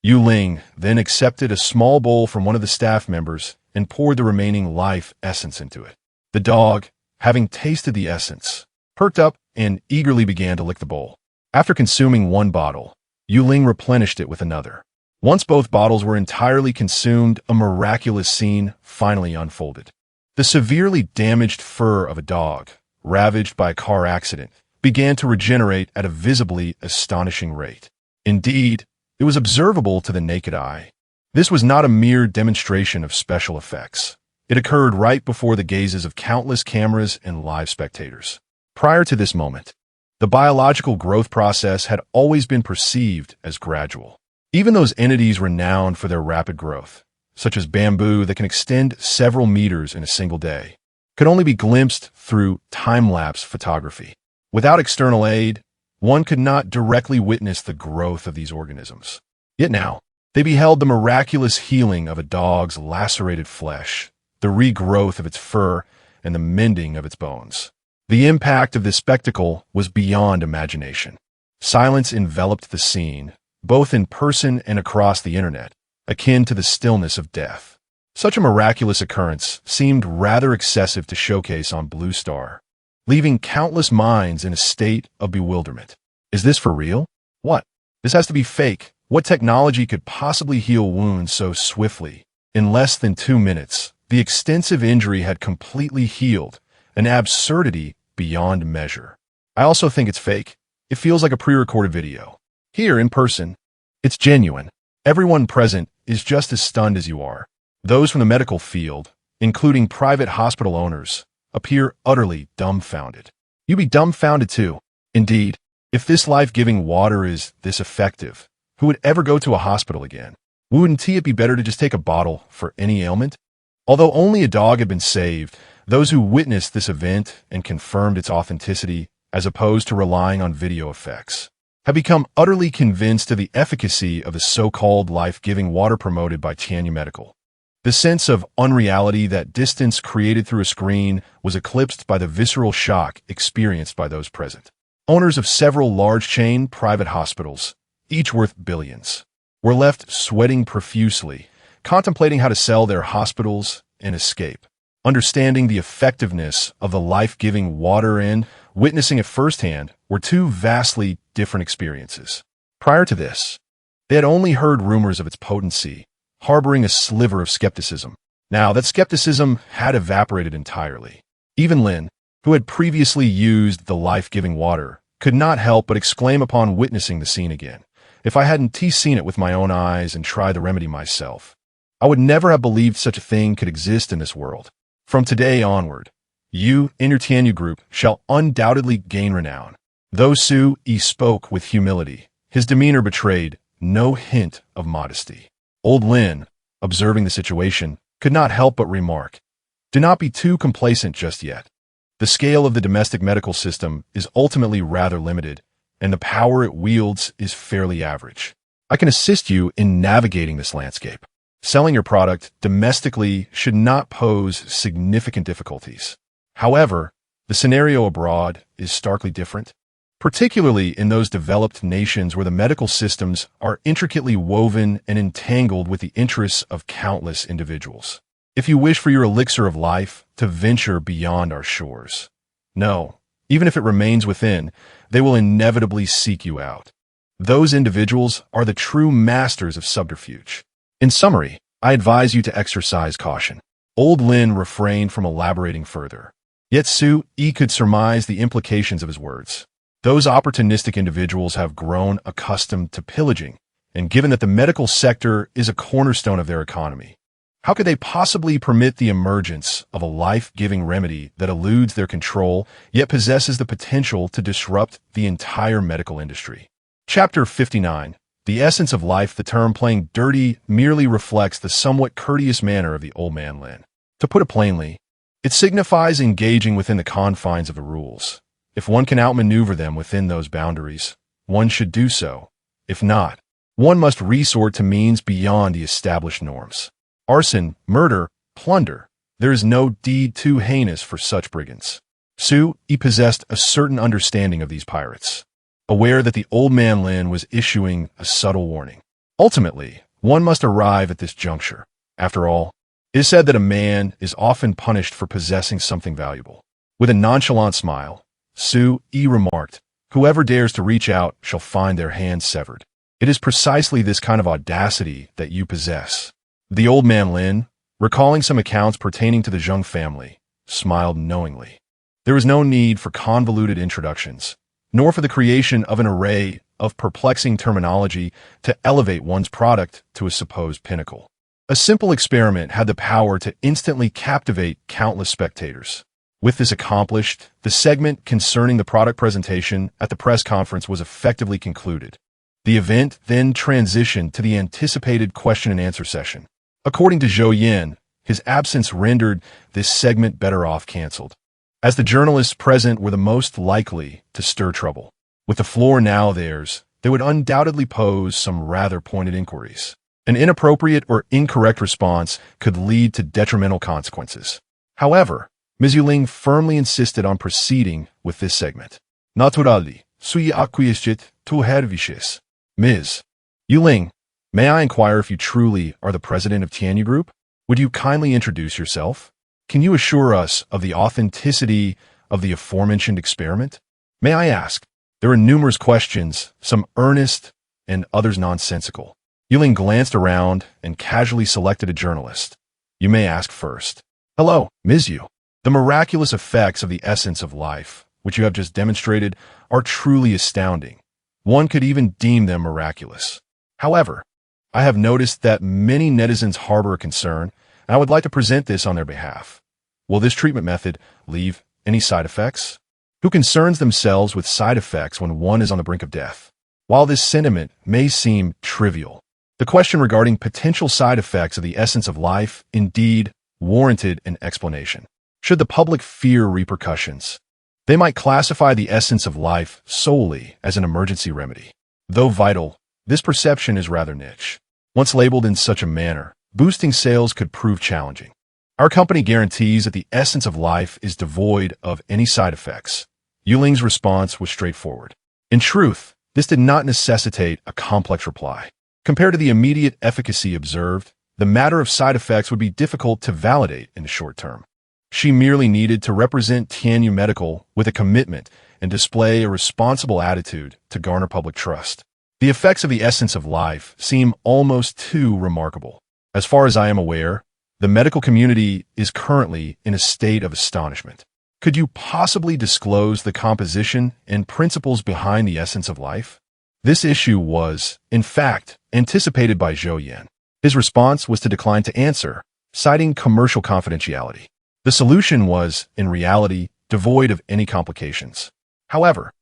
Yuling then accepted a small bowl from one of the staff members and poured the remaining life essence into it. The dog, having tasted the essence, perked up and eagerly began to lick the bowl. After consuming one bottle, Yuling replenished it with another. Once both bottles were entirely consumed, a miraculous scene finally unfolded. The severely damaged fur of a dog, ravaged by a car accident, began to regenerate at a visibly astonishing rate. Indeed, it was observable to the naked eye. This was not a mere demonstration of special effects. It occurred right before the gazes of countless cameras and live spectators. Prior to this moment, the biological growth process had always been perceived as gradual. Even those entities renowned for their rapid growth, such as bamboo that can extend several meters in a single day, could only be glimpsed through time-lapse photography. Without external aid, one could not directly witness the growth of these organisms. Yet now, they beheld the miraculous healing of a dog's lacerated flesh, the regrowth of its fur, and the mending of its bones. The impact of this spectacle was beyond imagination. Silence enveloped the scene, both in person and across the internet, akin to the stillness of death. Such a miraculous occurrence seemed rather excessive to showcase on Blue Star, leaving countless minds in a state of bewilderment. Is this for real? What? This has to be fake. What technology could possibly heal wounds so swiftly? In less than 2 minutes, the extensive injury had completely healed, an absurdity beyond measure. I also think it's fake. It feels like a pre-recorded video. Here, in person, it's genuine. Everyone present is just as stunned as you are. Those from the medical field, including private hospital owners, appear utterly dumbfounded. You'd be dumbfounded too. Indeed, if this life-giving water is this effective, who would ever go to a hospital again? Wouldn't it be better to just take a bottle for any ailment? Although only a dog had been saved, those who witnessed this event and confirmed its authenticity, as opposed to relying on video effects, have become utterly convinced of the efficacy of the so-called life-giving water promoted by Tianya Medical. The sense of unreality that distance created through a screen was eclipsed by the visceral shock experienced by those present. Owners of several large-chain private hospitals, each worth billions, were left sweating profusely, contemplating how to sell their hospitals and escape. Understanding the effectiveness of the life-giving water and witnessing it firsthand were two vastly different experiences. Prior to this, they had only heard rumors of its potency, harboring a sliver of skepticism. Now, that skepticism had evaporated entirely. Even Lin, who had previously used the life-giving water, could not help but exclaim upon witnessing the scene again. If I hadn't seen it with my own eyes and tried the remedy myself, I would never have believed such a thing could exist in this world. From today onward, you and your Tianyu group shall undoubtedly gain renown. Though Su-yi spoke with humility, his demeanor betrayed no hint of modesty. Old Lin, observing the situation, could not help but remark, "Do not be too complacent just yet. The scale of the domestic medical system is ultimately rather limited, and the power it wields is fairly average. I can assist you in navigating this landscape. Selling your product domestically should not pose significant difficulties. However, the scenario abroad is starkly different, particularly in those developed nations where the medical systems are intricately woven and entangled with the interests of countless individuals. If you wish for your elixir of life to venture beyond our shores, no, even if it remains within, they will inevitably seek you out. Those individuals are the true masters of subterfuge. In summary, I advise you to exercise caution." Old Lin refrained from elaborating further. Yet Su-yi could surmise the implications of his words. Those opportunistic individuals have grown accustomed to pillaging, and given that the medical sector is a cornerstone of their economy, how could they possibly permit the emergence of a life-giving remedy that eludes their control, yet possesses the potential to disrupt the entire medical industry? Chapter 59. The essence of life. The term playing dirty merely reflects the somewhat courteous manner of the old man Lin. To put it plainly, it signifies engaging within the confines of the rules. If one can outmaneuver them within those boundaries, one should do so. If not, one must resort to means beyond the established norms. Arson, murder, plunder. There is no deed too heinous for such brigands. Su-yi possessed a certain understanding of these pirates, aware that the old man Lin was issuing a subtle warning. Ultimately, one must arrive at this juncture. After all, it is said that a man is often punished for possessing something valuable. With a nonchalant smile, Su-yi remarked, "Whoever dares to reach out shall find their hands severed. It is precisely this kind of audacity that you possess." The old man Lin, recalling some accounts pertaining to the Zheng family, smiled knowingly. There was no need for convoluted introductions, nor for the creation of an array of perplexing terminology to elevate one's product to a supposed pinnacle. A simple experiment had the power to instantly captivate countless spectators. With this accomplished, the segment concerning the product presentation at the press conference was effectively concluded. The event then transitioned to the anticipated question and answer session. According to Zhou Yin, his absence rendered this segment better off canceled, as the journalists present were the most likely to stir trouble. With the floor now theirs, they would undoubtedly pose some rather pointed inquiries. An inappropriate or incorrect response could lead to detrimental consequences. However, Ms. Yuling firmly insisted on proceeding with this segment. Naturally, suis acquiescit to herviches. Ms. Yuling, may I inquire if you truly are the president of Tianyu Group? Would you kindly introduce yourself? Can you assure us of the authenticity of the aforementioned experiment? May I ask? There were numerous questions, some earnest and others nonsensical. Yuling glanced around and casually selected a journalist. You may ask first. Hello, Ms. Yu. The miraculous effects of the essence of life, which you have just demonstrated, are truly astounding. One could even deem them miraculous. However, I have noticed that many netizens harbor a concern, and I would like to present this on their behalf. Will this treatment method leave any side effects? Who concerns themselves with side effects when one is on the brink of death? While this sentiment may seem trivial, the question regarding potential side effects of the essence of life indeed warranted an explanation. Should the public fear repercussions, they might classify the essence of life solely as an emergency remedy. Though vital, this perception is rather niche. Once labeled in such a manner, boosting sales could prove challenging. Our company guarantees that the essence of life is devoid of any side effects. Yuling's response was straightforward. In truth, this did not necessitate a complex reply. Compared to the immediate efficacy observed, the matter of side effects would be difficult to validate in the short term. She merely needed to represent Tianyu Medical with a commitment and display a responsible attitude to garner public trust. The effects of the essence of life seem almost too remarkable. As far as I am aware, the medical community is currently in a state of astonishment. Could you possibly disclose the composition and principles behind the essence of life? This issue was, in fact, anticipated by Zhou Yan. His response was to decline to answer, citing commercial confidentiality. The solution was, in reality, devoid of any complications. However,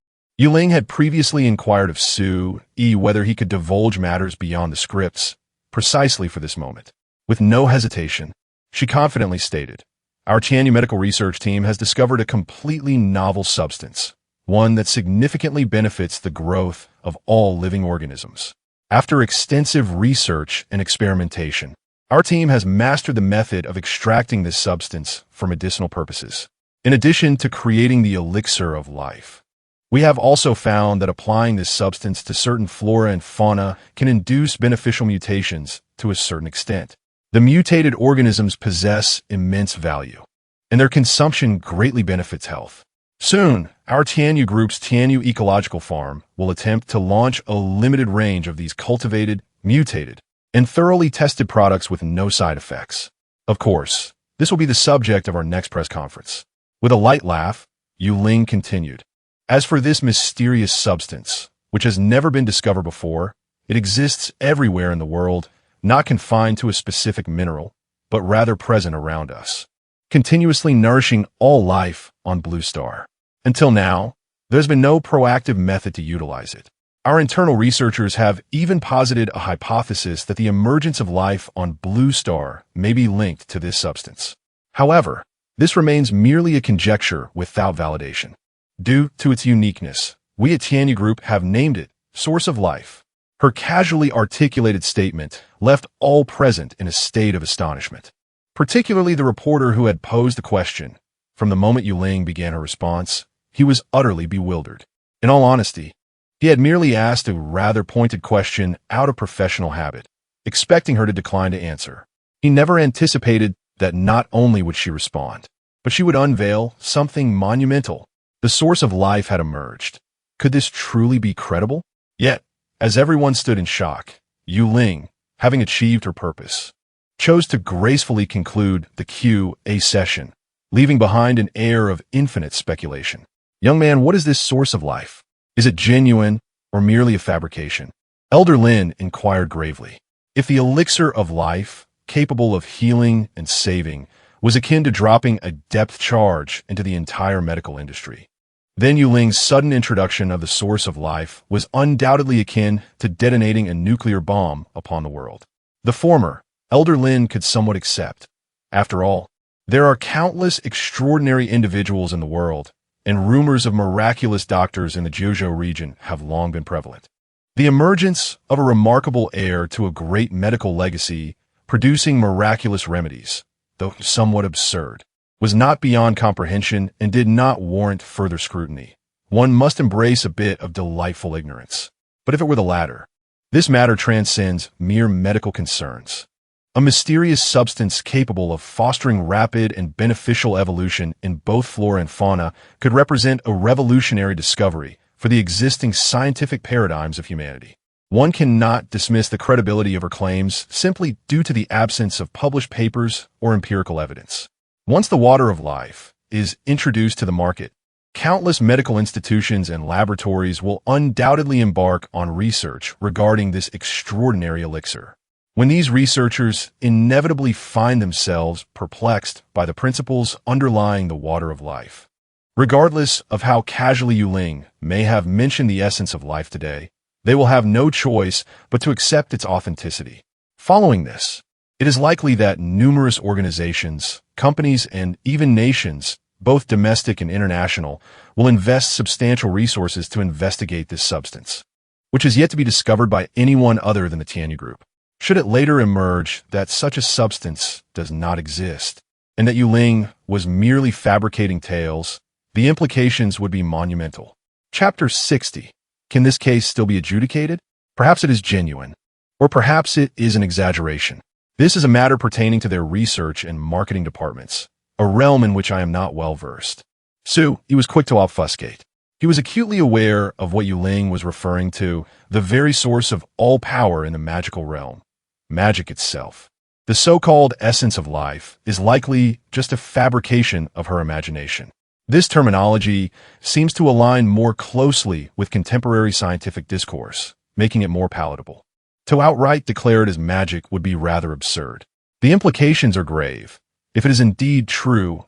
Yuling had previously inquired of Su Yi whether he could divulge matters beyond the scripts, precisely for this moment. With no hesitation, she confidently stated, "Our Tianyu medical research team has discovered a completely novel substance, one that significantly benefits the growth of all living organisms. After extensive research and experimentation, our team has mastered the method of extracting this substance for medicinal purposes. In addition to creating the elixir of life, we have also found that applying this substance to certain flora and fauna can induce beneficial mutations to a certain extent. The mutated organisms possess immense value, and their consumption greatly benefits health. Soon, our Tianyu Group's Tianyu Ecological Farm will attempt to launch a limited range of these cultivated, mutated, and thoroughly tested products with no side effects. Of course, this will be the subject of our next press conference." With a light laugh, Yuling continued, "As for this mysterious substance, which has never been discovered before, it exists everywhere in the world, not confined to a specific mineral, but rather present around us, continuously nourishing all life on Blue Star. Until now, there's been no proactive method to utilize it. Our internal researchers have even posited a hypothesis that the emergence of life on Blue Star may be linked to this substance. However, this remains merely a conjecture without validation. Due to its uniqueness, we at Tianyu Group have named it Source of Life." Her casually articulated statement left all present in a state of astonishment, particularly the reporter who had posed the question. From the moment Yuling began her response, he was utterly bewildered. In all honesty, he had merely asked a rather pointed question out of professional habit, expecting her to decline to answer. He never anticipated that not only would she respond, but she would unveil something monumental. The source of life had emerged. Could this truly be credible? Yet, as everyone stood in shock, Yuling, having achieved her purpose, chose to gracefully conclude the Q&A session, leaving behind an air of infinite speculation. "Young man, what is this source of life? Is it genuine or merely a fabrication?" Elder Lin inquired gravely. If the elixir of life, capable of healing and saving, was akin to dropping a depth charge into the entire medical industry, then Yuling's sudden introduction of the source of life was undoubtedly akin to detonating a nuclear bomb upon the world. The former, Elder Lin could somewhat accept. After all, there are countless extraordinary individuals in the world, and rumors of miraculous doctors in the Jiuzhou region have long been prevalent. The emergence of a remarkable heir to a great medical legacy, producing miraculous remedies, though somewhat absurd, was not beyond comprehension and did not warrant further scrutiny. One must embrace a bit of delightful ignorance. But if it were the latter, this matter transcends mere medical concerns. A mysterious substance capable of fostering rapid and beneficial evolution in both flora and fauna could represent a revolutionary discovery for the existing scientific paradigms of humanity. One cannot dismiss the credibility of her claims simply due to the absence of published papers or empirical evidence. Once the water of life is introduced to the market, countless medical institutions and laboratories will undoubtedly embark on research regarding this extraordinary elixir. When these researchers inevitably find themselves perplexed by the principles underlying the water of life. Regardless of how casually Yuling may have mentioned the essence of life today, they will have no choice but to accept its authenticity. Following this, it is likely that numerous organizations, companies, and even nations, both domestic and international, will invest substantial resources to investigate this substance, which is yet to be discovered by anyone other than the Tianyu Group. Should it later emerge that such a substance does not exist, and that Yuling was merely fabricating tales, the implications would be monumental. Chapter 60. Can this case still be adjudicated? Perhaps it is genuine, or perhaps it is an exaggeration. This is a matter pertaining to their research and marketing departments, a realm in which I am not well versed. He was quick to obfuscate. He was acutely aware of what Yuling was referring to, the very source of all power in the magical realm, magic itself. The so-called essence of life is likely just a fabrication of her imagination. This terminology seems to align more closely with contemporary scientific discourse, making it more palatable. To outright declare it as magic would be rather absurd. The implications are grave. If it is indeed true,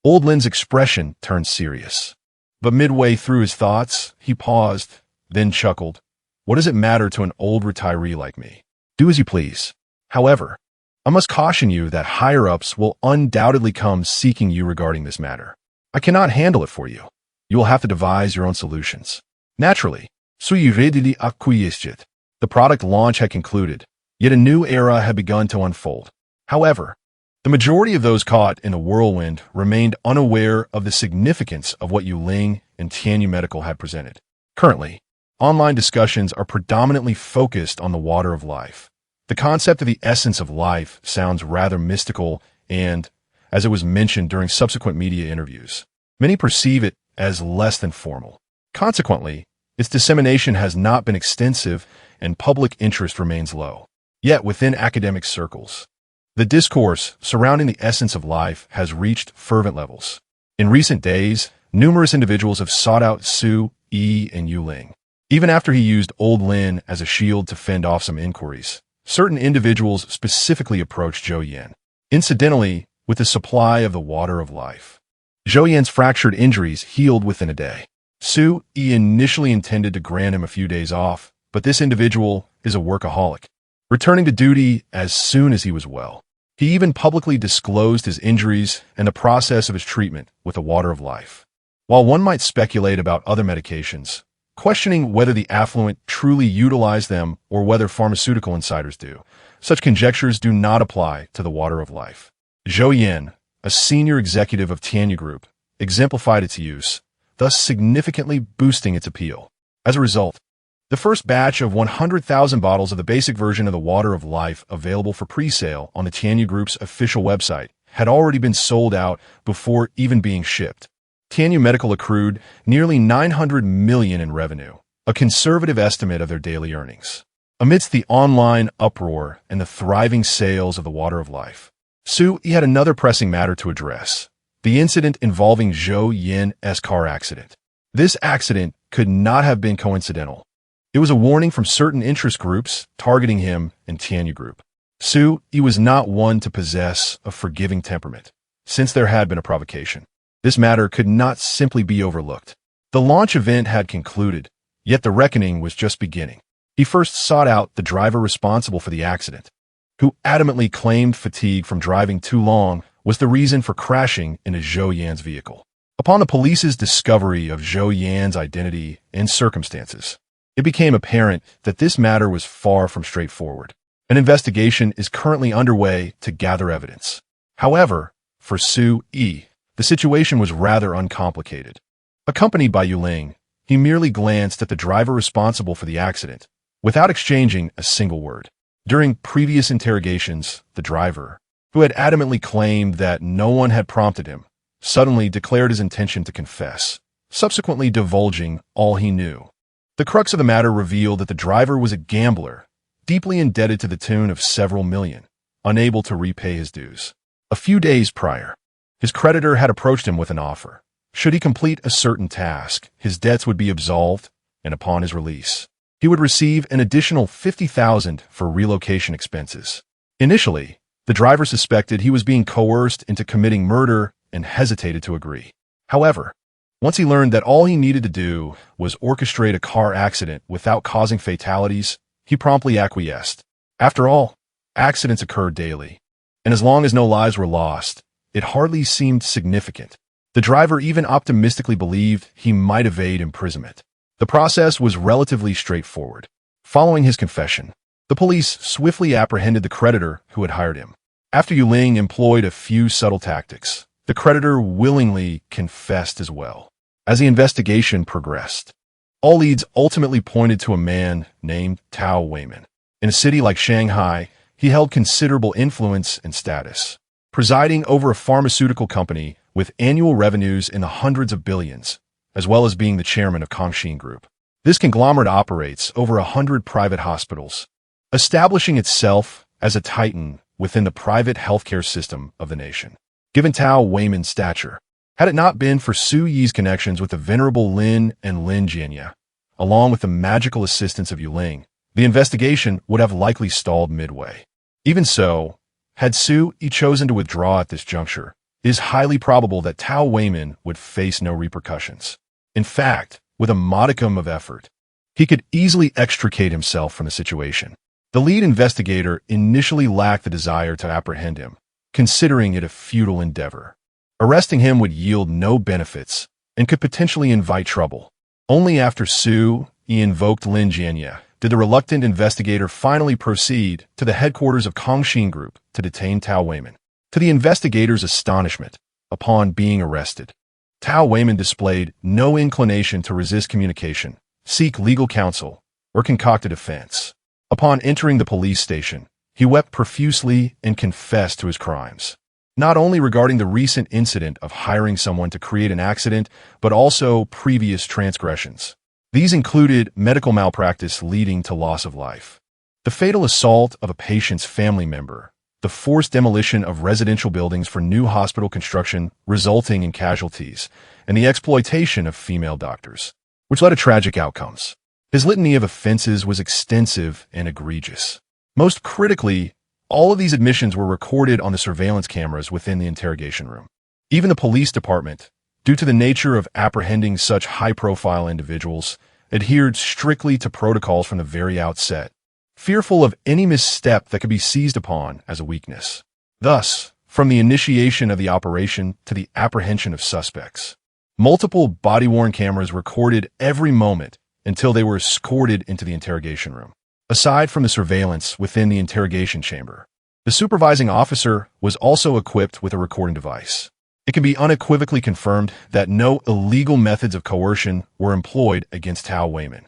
Old Lin's expression turned serious. But midway through his thoughts, he paused, then chuckled. What does it matter to an old retiree like me? Do as you please. However, I must caution you that higher-ups will undoubtedly come seeking you regarding this matter. I cannot handle it for you. You will have to devise your own solutions. Naturally, the product launch had concluded, yet a new era had begun to unfold. However, the majority of those caught in the whirlwind remained unaware of the significance of what Yuling and Tianyu Medical had presented. Currently, online discussions are predominantly focused on the water of life. The concept of the essence of life sounds rather mystical and, as it was mentioned during subsequent media interviews, many perceive it as less than formal. Consequently, its dissemination has not been extensive and public interest remains low. Yet within academic circles, the discourse surrounding the essence of life has reached fervent levels. In recent days, numerous individuals have sought out Su, Yi, and Yuling. Even after he used Old Lin as a shield to fend off some inquiries, certain individuals specifically approached Zhou Yan. Incidentally, with the supply of the water of life, Zhou Yan's fractured injuries healed within a day. Su Yi initially intended to grant him a few days off, but this individual is a workaholic, returning to duty as soon as he was well. He even publicly disclosed his injuries and the process of his treatment with the water of life. While one might speculate about other medications, questioning whether the affluent truly utilize them or whether pharmaceutical insiders do, such conjectures do not apply to the water of life. Zhou Yan, a senior executive of Tianyu Group, exemplified its use, thus significantly boosting its appeal. As a result, the first batch of 100,000 bottles of the basic version of the water of life available for pre-sale on the Tianyu Group's official website had already been sold out before even being shipped. Tianyu Medical accrued nearly 900 million in revenue, a conservative estimate of their daily earnings. Amidst the online uproar and the thriving sales of the water of life, Su Yi had another pressing matter to address, the incident involving Zhou Yan's car accident. This accident could not have been coincidental. It was a warning from certain interest groups targeting him and Tianyu Group. Su Yi was not one to possess a forgiving temperament, since there had been a provocation. This matter could not simply be overlooked. The launch event had concluded, yet the reckoning was just beginning. He first sought out the driver responsible for the accident, who adamantly claimed fatigue from driving too long was the reason for crashing into Zhou Yan's vehicle. Upon the police's discovery of Zhou Yan's identity and circumstances, it became apparent that this matter was far from straightforward. An investigation is currently underway to gather evidence. However, for Su Yi, the situation was rather uncomplicated. Accompanied by Yuling, he merely glanced at the driver responsible for the accident, without exchanging a single word. During previous interrogations, the driver, who had adamantly claimed that no one had prompted him, suddenly declared his intention to confess, subsequently divulging all he knew. The crux of the matter revealed that the driver was a gambler, deeply indebted to the tune of several million, unable to repay his dues. A few days prior, his creditor had approached him with an offer. Should he complete a certain task, his debts would be absolved, and upon his release, he would receive an additional 50,000 for relocation expenses. Initially, the driver suspected he was being coerced into committing murder and hesitated to agree. However, once he learned that all he needed to do was orchestrate a car accident without causing fatalities, he promptly acquiesced. After all, accidents occur daily, and as long as no lives were lost, it hardly seemed significant. The driver even optimistically believed he might evade imprisonment. The process was relatively straightforward. Following his confession, the police swiftly apprehended the creditor who had hired him. After Yuling employed a few subtle tactics, the creditor willingly confessed as well. As the investigation progressed, all leads ultimately pointed to a man named Tao Weiman. In a city like Shanghai, he held considerable influence and status, presiding over a pharmaceutical company with annual revenues in the hundreds of billions, as well as being the chairman of Kongxin Group. This conglomerate operates over 100 private hospitals, establishing itself as a titan within the private healthcare system of the nation. Given Tao Weiman's stature, Had it not been for Su Yi's connections with the venerable Lin and Lin Jianya, along with the magical assistance of Yuling, the investigation would have likely stalled midway. Even so, had Su Yi chosen to withdraw at this juncture, it is highly probable that Tao Weiman would face no repercussions. In fact, with a modicum of effort, he could easily extricate himself from the situation. The lead investigator initially lacked the desire to apprehend him, considering it a futile endeavor. Arresting him would yield no benefits and could potentially invite trouble. Only after Su Yi invoked Lin Jianya did the reluctant investigator finally proceed to the headquarters of Kongshin Group to detain Tao Weiman. To the investigator's astonishment, upon being arrested, Tao Weiman displayed no inclination to resist communication, seek legal counsel, or concoct a defense. Upon entering the police station, he wept profusely and confessed to his crimes, not only regarding the recent incident of hiring someone to create an accident, but also previous transgressions. These included medical malpractice leading to loss of life, the fatal assault of a patient's family member, the forced demolition of residential buildings for new hospital construction resulting in casualties, and the exploitation of female doctors, which led to tragic outcomes. His litany of offenses was extensive and egregious. Most critically, all of these admissions were recorded on the surveillance cameras within the interrogation room. Even the police department, due to the nature of apprehending such high-profile individuals, adhered strictly to protocols from the very outset, fearful of any misstep that could be seized upon as a weakness. Thus, from the initiation of the operation to the apprehension of suspects, multiple body-worn cameras recorded every moment until they were escorted into the interrogation room. Aside from the surveillance within the interrogation chamber, the supervising officer was also equipped with a recording device. It can be unequivocally confirmed that no illegal methods of coercion were employed against Tao Weiman.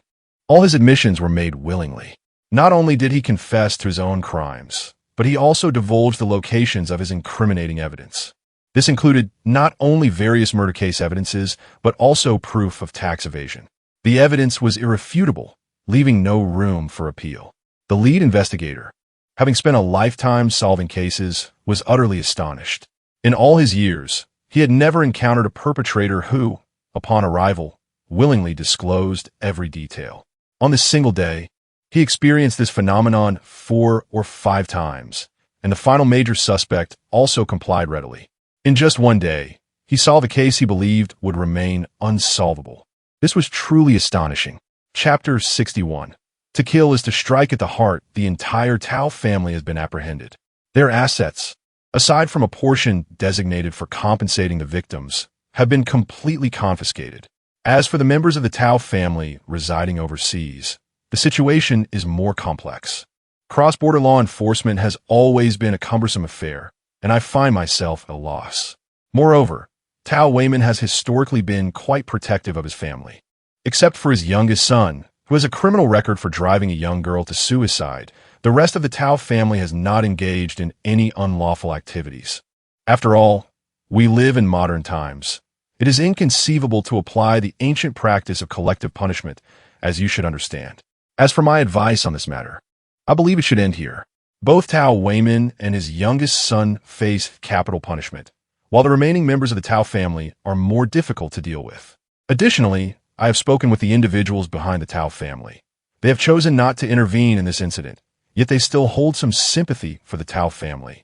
All his admissions were made willingly. Not only did he confess to his own crimes, but he also divulged the locations of his incriminating evidence. This included not only various murder case evidences, but also proof of tax evasion. The evidence was irrefutable, leaving no room for appeal. The lead investigator, having spent a lifetime solving cases, was utterly astonished. In all his years, he had never encountered a perpetrator who, upon arrival, willingly disclosed every detail. On this single day, he experienced this phenomenon 4 or 5 times, and the final major suspect also complied readily. In just one day, he solved a case he believed would remain unsolvable. This was truly astonishing. Chapter 61. To kill is to strike at the heart. The entire Tao family has been apprehended. Their assets, aside from a portion designated for compensating the victims, have been completely confiscated. As for the members of the Tao family residing overseas, the situation is more complex. Cross-border law enforcement has always been a cumbersome affair, and I find myself at a loss. Moreover, Tao Weiman has historically been quite protective of his family. Except for his youngest son, who has a criminal record for driving a young girl to suicide, the rest of the Tao family has not engaged in any unlawful activities. After all, we live in modern times. It is inconceivable to apply the ancient practice of collective punishment, as you should understand. As for my advice on this matter, I believe it should end here. Both Tao Weiman and his youngest son face capital punishment, while the remaining members of the Tao family are more difficult to deal with. Additionally, I have spoken with the individuals behind the Tao family. They have chosen not to intervene in this incident, yet they still hold some sympathy for the Tao family,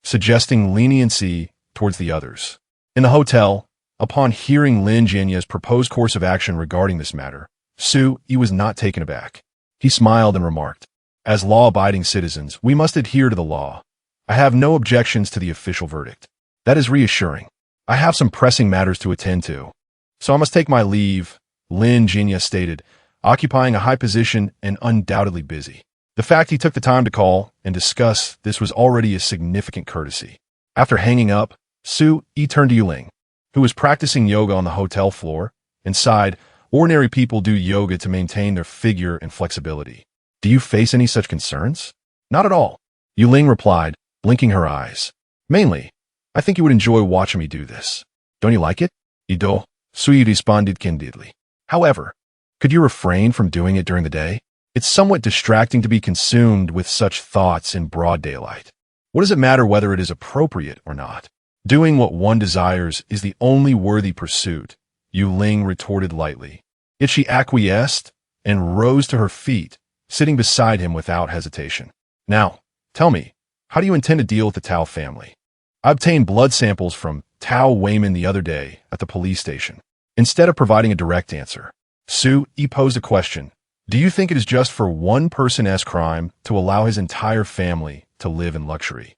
suggesting leniency towards the others. In the hotel, upon hearing Lin Jianya's proposed course of action regarding this matter, Su Yi was not taken aback. He smiled and remarked, "As law-abiding citizens, we must adhere to the law. I have no objections to the official verdict." "That is reassuring. I have some pressing matters to attend to, so I must take my leave," Lin Jianya stated, occupying a high position and undoubtedly busy. The fact he took the time to call and discuss this was already a significant courtesy. After hanging up, Su Yi turned to Yuling, who was practicing yoga on the hotel floor, and sighed, "Ordinary people do yoga to maintain their figure and flexibility. Do you face any such concerns?" "Not at all," Yuling replied, blinking her eyes. "Mainly, I think you would enjoy watching me do this. Don't you like it?" "Ido," Su Yi responded candidly. "However, could you refrain from doing it during the day? It's somewhat distracting to be consumed with such thoughts in broad daylight. What does it matter whether it is appropriate or not?" Doing what one desires is the only worthy pursuit, Yu Ling retorted lightly. Yet she acquiesced and rose to her feet, sitting beside him without hesitation. Now, tell me, how do you intend to deal with the Tao family? I obtained blood samples from Tao Wayman the other day at the police station. Instead of providing a direct answer, Su Yi posed a question. Do you think it is just for one person's crime to allow his entire family to live in luxury,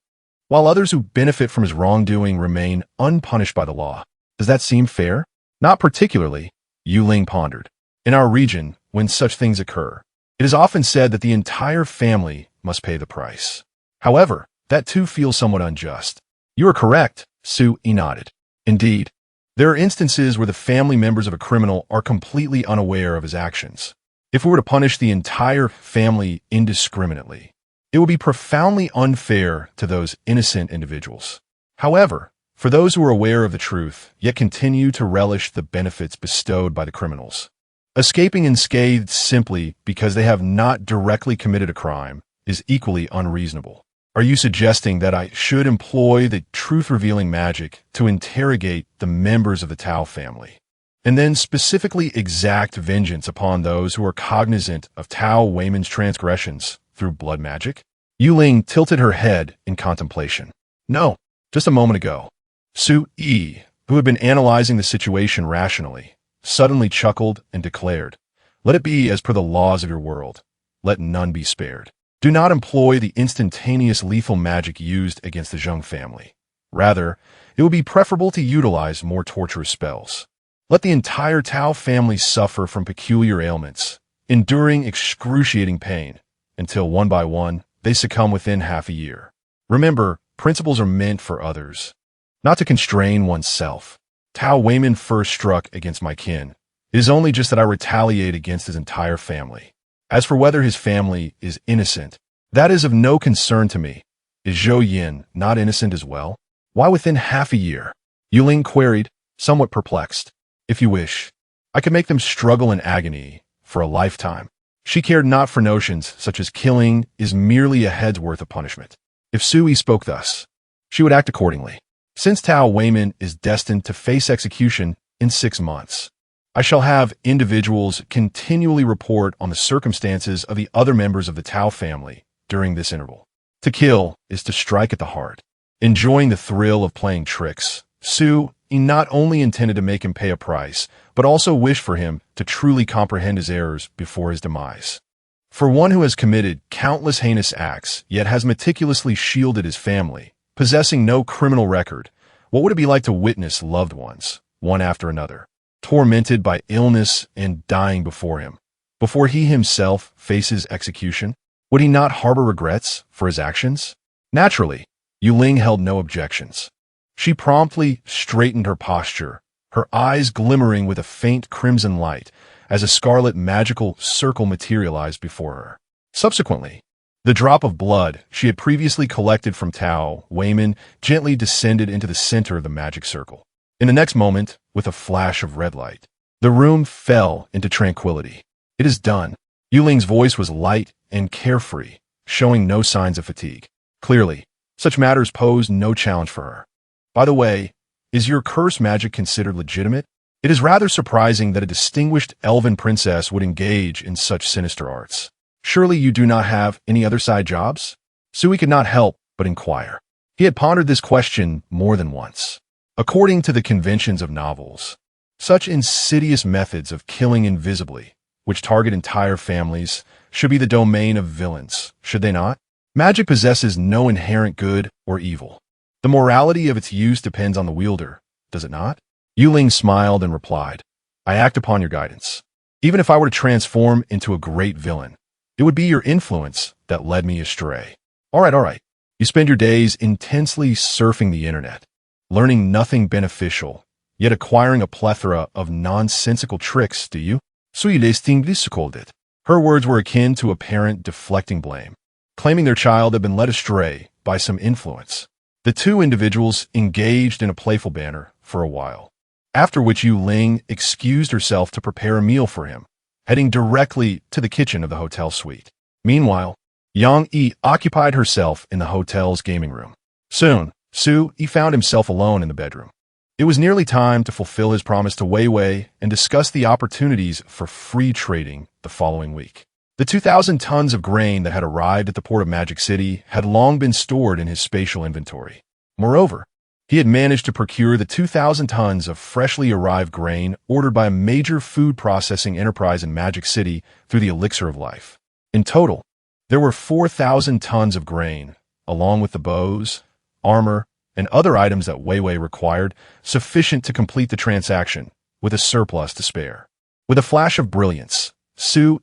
while others who benefit from his wrongdoing remain unpunished by the law? Does that seem fair? Not particularly, Yu Ling pondered. In our region, when such things occur, it is often said that the entire family must pay the price. However, that too feels somewhat unjust. You are correct, Su Yi nodded. Indeed, there are instances where the family members of a criminal are completely unaware of his actions. If we were to punish the entire family indiscriminately, it would be profoundly unfair to those innocent individuals. However, for those who are aware of the truth, yet continue to relish the benefits bestowed by the criminals, escaping unscathed simply because they have not directly committed a crime is equally unreasonable. Are you suggesting that I should employ the truth-revealing magic to interrogate the members of the Tao family, and then specifically exact vengeance upon those who are cognizant of Tao Wayman's transgressions through blood magic? Yu Ling tilted her head in contemplation. No, just a moment ago. Su Yi, who had been analyzing the situation rationally, suddenly chuckled and declared, "Let it be as per the laws of your world. Let none be spared. Do not employ the instantaneous lethal magic used against the Zheng family. Rather, it would be preferable to utilize more torturous spells. Let the entire Tao family suffer from peculiar ailments, enduring excruciating pain, until one by one they succumb within half a year. Remember, principles are meant for others, not to constrain oneself. Tao Wayman first struck against my kin. It is only just that I retaliate against his entire family. As for whether his family is innocent, that is of no concern to me. Is Zhou Yin not innocent as well? Why within half a year?" Yu Ling queried, somewhat perplexed. "If you wish, I could make them struggle in agony for a lifetime." She cared not for notions such as killing is merely a head's worth of punishment. If Su Yi spoke thus, she would act accordingly. Since Tao Wayman is destined to face execution in 6 months, I shall have individuals continually report on the circumstances of the other members of the Tao family during this interval. To kill is to strike at the heart. Enjoying the thrill of playing tricks, Su Yi not only intended to make him pay a price, but also wished for him to truly comprehend his errors before his demise. For one who has committed countless heinous acts, yet has meticulously shielded his family, possessing no criminal record, what would it be like to witness loved ones, one after another, tormented by illness and dying before him? Before he himself faces execution, would he not harbor regrets for his actions? Naturally, Yu Ling held no objections. She promptly straightened her posture, her eyes glimmering with a faint crimson light as a scarlet magical circle materialized before her. Subsequently, the drop of blood she had previously collected from Tao Wayman gently descended into the center of the magic circle. In the next moment, with a flash of red light, the room fell into tranquility. "It is done." Yu Ling's voice was light and carefree, showing no signs of fatigue. Clearly, such matters posed no challenge for her. "By the way, is your curse magic considered legitimate? It is rather surprising that a distinguished elven princess would engage in such sinister arts. Surely you do not have any other side jobs?" Su Yi could not help but inquire. He had pondered this question more than once. According to the conventions of novels, such insidious methods of killing invisibly, which target entire families, should be the domain of villains, should they not? Magic possesses no inherent good or evil. The morality of its use depends on the wielder, does it not? Yu Ling smiled and replied, "I act upon your guidance. Even if I were to transform into a great villain, it would be your influence that led me astray." All right. You spend your days intensely surfing the internet, learning nothing beneficial, yet acquiring a plethora of nonsensical tricks, do you? Soyez scolded. Her words were akin to a parent deflecting blame, claiming their child had been led astray by some influence. The two individuals engaged in a playful banter for a while, after which Yu Ling excused herself to prepare a meal for him, heading directly to the kitchen of the hotel suite. Meanwhile, Yang Yi occupied herself in the hotel's gaming room. Soon, He found himself alone in the bedroom. It was nearly time to fulfill his promise to Wei Wei and discuss the opportunities for free trading the following week. The 2,000 tons of grain that had arrived at the port of Magic City had long been stored in his spatial inventory. Moreover, he had managed to procure the 2,000 tons of freshly arrived grain ordered by a major food processing enterprise in Magic City through the Elixir of Life. In total, there were 4,000 tons of grain, along with the bows, armor, and other items that Wei Wei required, sufficient to complete the transaction, with a surplus to spare. With a flash of brilliance,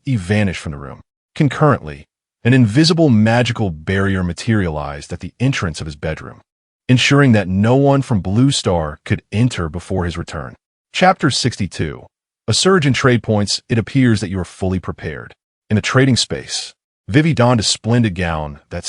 He vanished from the room. Concurrently, an invisible magical barrier materialized at the entrance of his bedroom, ensuring that no one from Blue Star could enter before his return. Chapter 62. A surge in trade points. It appears that you are fully prepared. In the trading space, Vivi donned a splendid gown that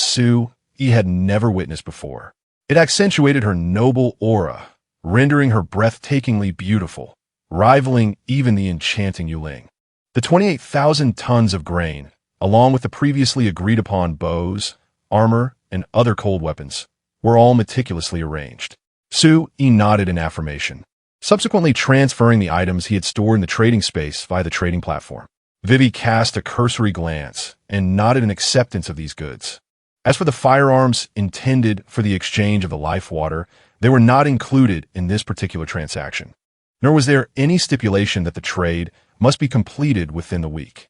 He had never witnessed before. It accentuated her noble aura, rendering her breathtakingly beautiful, rivaling even the enchanting Yuling. The 28,000 tons of grain, along with the previously agreed-upon bows, armor, and other cold weapons, were all meticulously arranged. He nodded in affirmation, subsequently transferring the items he had stored in the trading space via the trading platform. Vivi cast a cursory glance and nodded in acceptance of these goods. As for the firearms intended for the exchange of the life water, they were not included in this particular transaction, nor was there any stipulation that the trade must be completed within the week.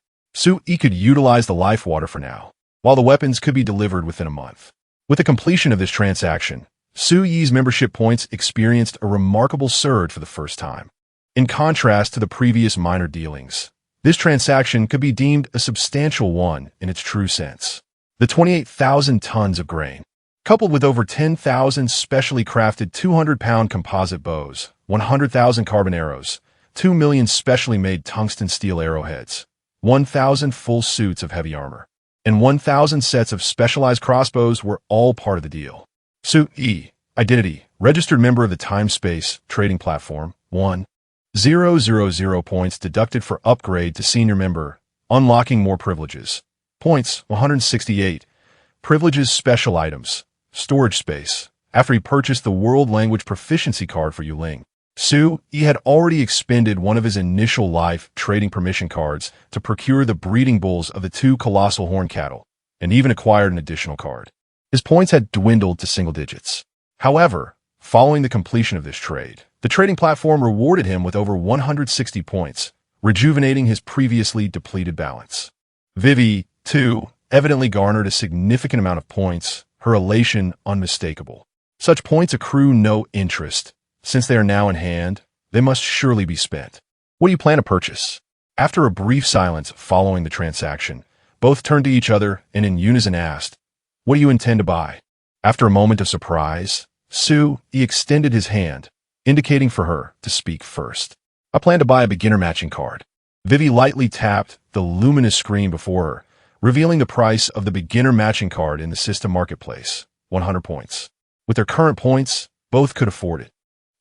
He could utilize the life water for now, while the weapons could be delivered within a month. With the completion of this transaction, Yi's membership points experienced a remarkable surge for the first time. In contrast to the previous minor dealings, this transaction could be deemed a substantial one in its true sense. The 28,000 tons of grain, coupled with over 10,000 specially crafted 200-pound composite bows, 100,000 carbon arrows, 2 million specially made tungsten steel arrowheads, 1,000 full suits of heavy armor, and 1,000 sets of specialized crossbows were all part of the deal. Identity, registered member of the time-space trading platform, 1,000 points deducted for upgrade to senior member, unlocking more privileges. Points, 168. Privileges special items. Storage space. After he purchased the world language proficiency card for Yuling, He had already expended one of his initial life trading permission cards to procure the breeding bulls of the 2 colossal horn cattle, and even acquired an additional card. His points had dwindled to single digits. However, following the completion of this trade, the trading platform rewarded him with over 160 points, rejuvenating his previously depleted balance. Vivi, too, evidently garnered a significant amount of points, her elation unmistakable. Such points accrue no interest. Since they are now in hand, they must surely be spent. What do you plan to purchase? After a brief silence following the transaction, both turned to each other and in unison asked, "What do you intend to buy?" After a moment of surprise, he extended his hand, indicating for her to speak first. "I plan to buy a beginner matching card." Vivi lightly tapped the luminous screen before her, revealing the price of the beginner matching card in the system marketplace, 100 points. With their current points, both could afford it.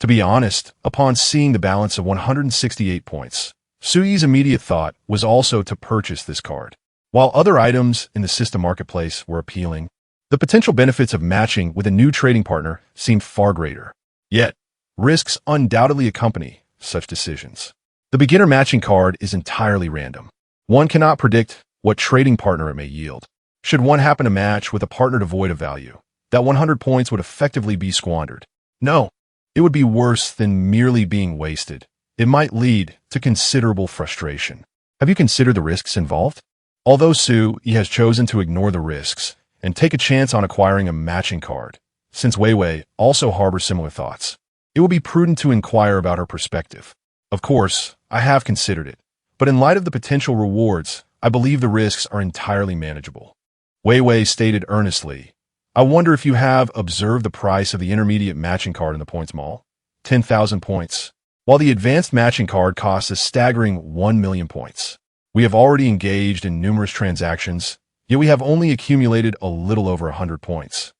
To be honest, upon seeing the balance of 168 points, Yi's immediate thought was also to purchase this card. While other items in the system marketplace were appealing, the potential benefits of matching with a new trading partner seemed far greater. Yet, risks undoubtedly accompany such decisions. The beginner matching card is entirely random. One cannot predict what trading partner it may yield. Should one happen to match with a partner devoid of value, that 100 points would effectively be squandered. No, it would be worse than merely being wasted. It might lead to considerable frustration. Have you considered the risks involved? Although he has chosen to ignore the risks and take a chance on acquiring a matching card, since Wei Wei also harbors similar thoughts, it will be prudent to inquire about her perspective. Of course, I have considered it, but in light of the potential rewards, I believe the risks are entirely manageable. Wei Wei stated earnestly, "I wonder if you have observed the price of the intermediate matching card in the points mall? 10,000 points, while the advanced matching card costs a staggering 1 million points. We have already engaged in numerous transactions, yet we have only accumulated a little over 100 points.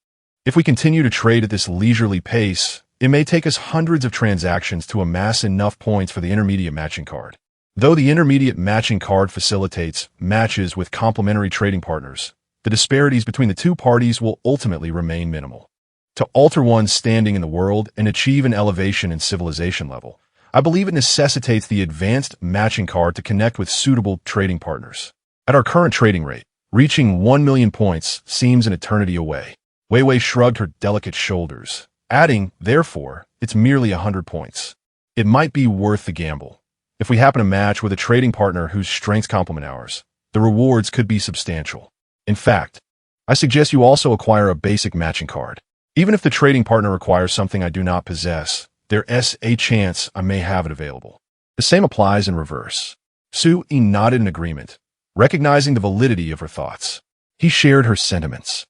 If we continue to trade at this leisurely pace, it may take us hundreds of transactions to amass enough points for the intermediate matching card. Though the intermediate matching card facilitates matches with complementary trading partners, the disparities between the two parties will ultimately remain minimal. to alter one's standing in the world and achieve an elevation in civilization level. I believe it necessitates the advanced matching card to connect with suitable trading partners. At our current trading rate, reaching 1 million points seems an eternity away. Wei Wei shrugged her delicate shoulders, adding, therefore, it's merely 100 points. It might be worth the gamble. If we happen to match with a trading partner whose strengths complement ours, the rewards could be substantial. In fact, I suggest you also acquire a basic matching card. Even if the trading partner requires something I do not possess, there's a chance I may have it available. The same applies in reverse. Su-yi nodded in agreement, recognizing the validity of her thoughts. He shared her sentiments.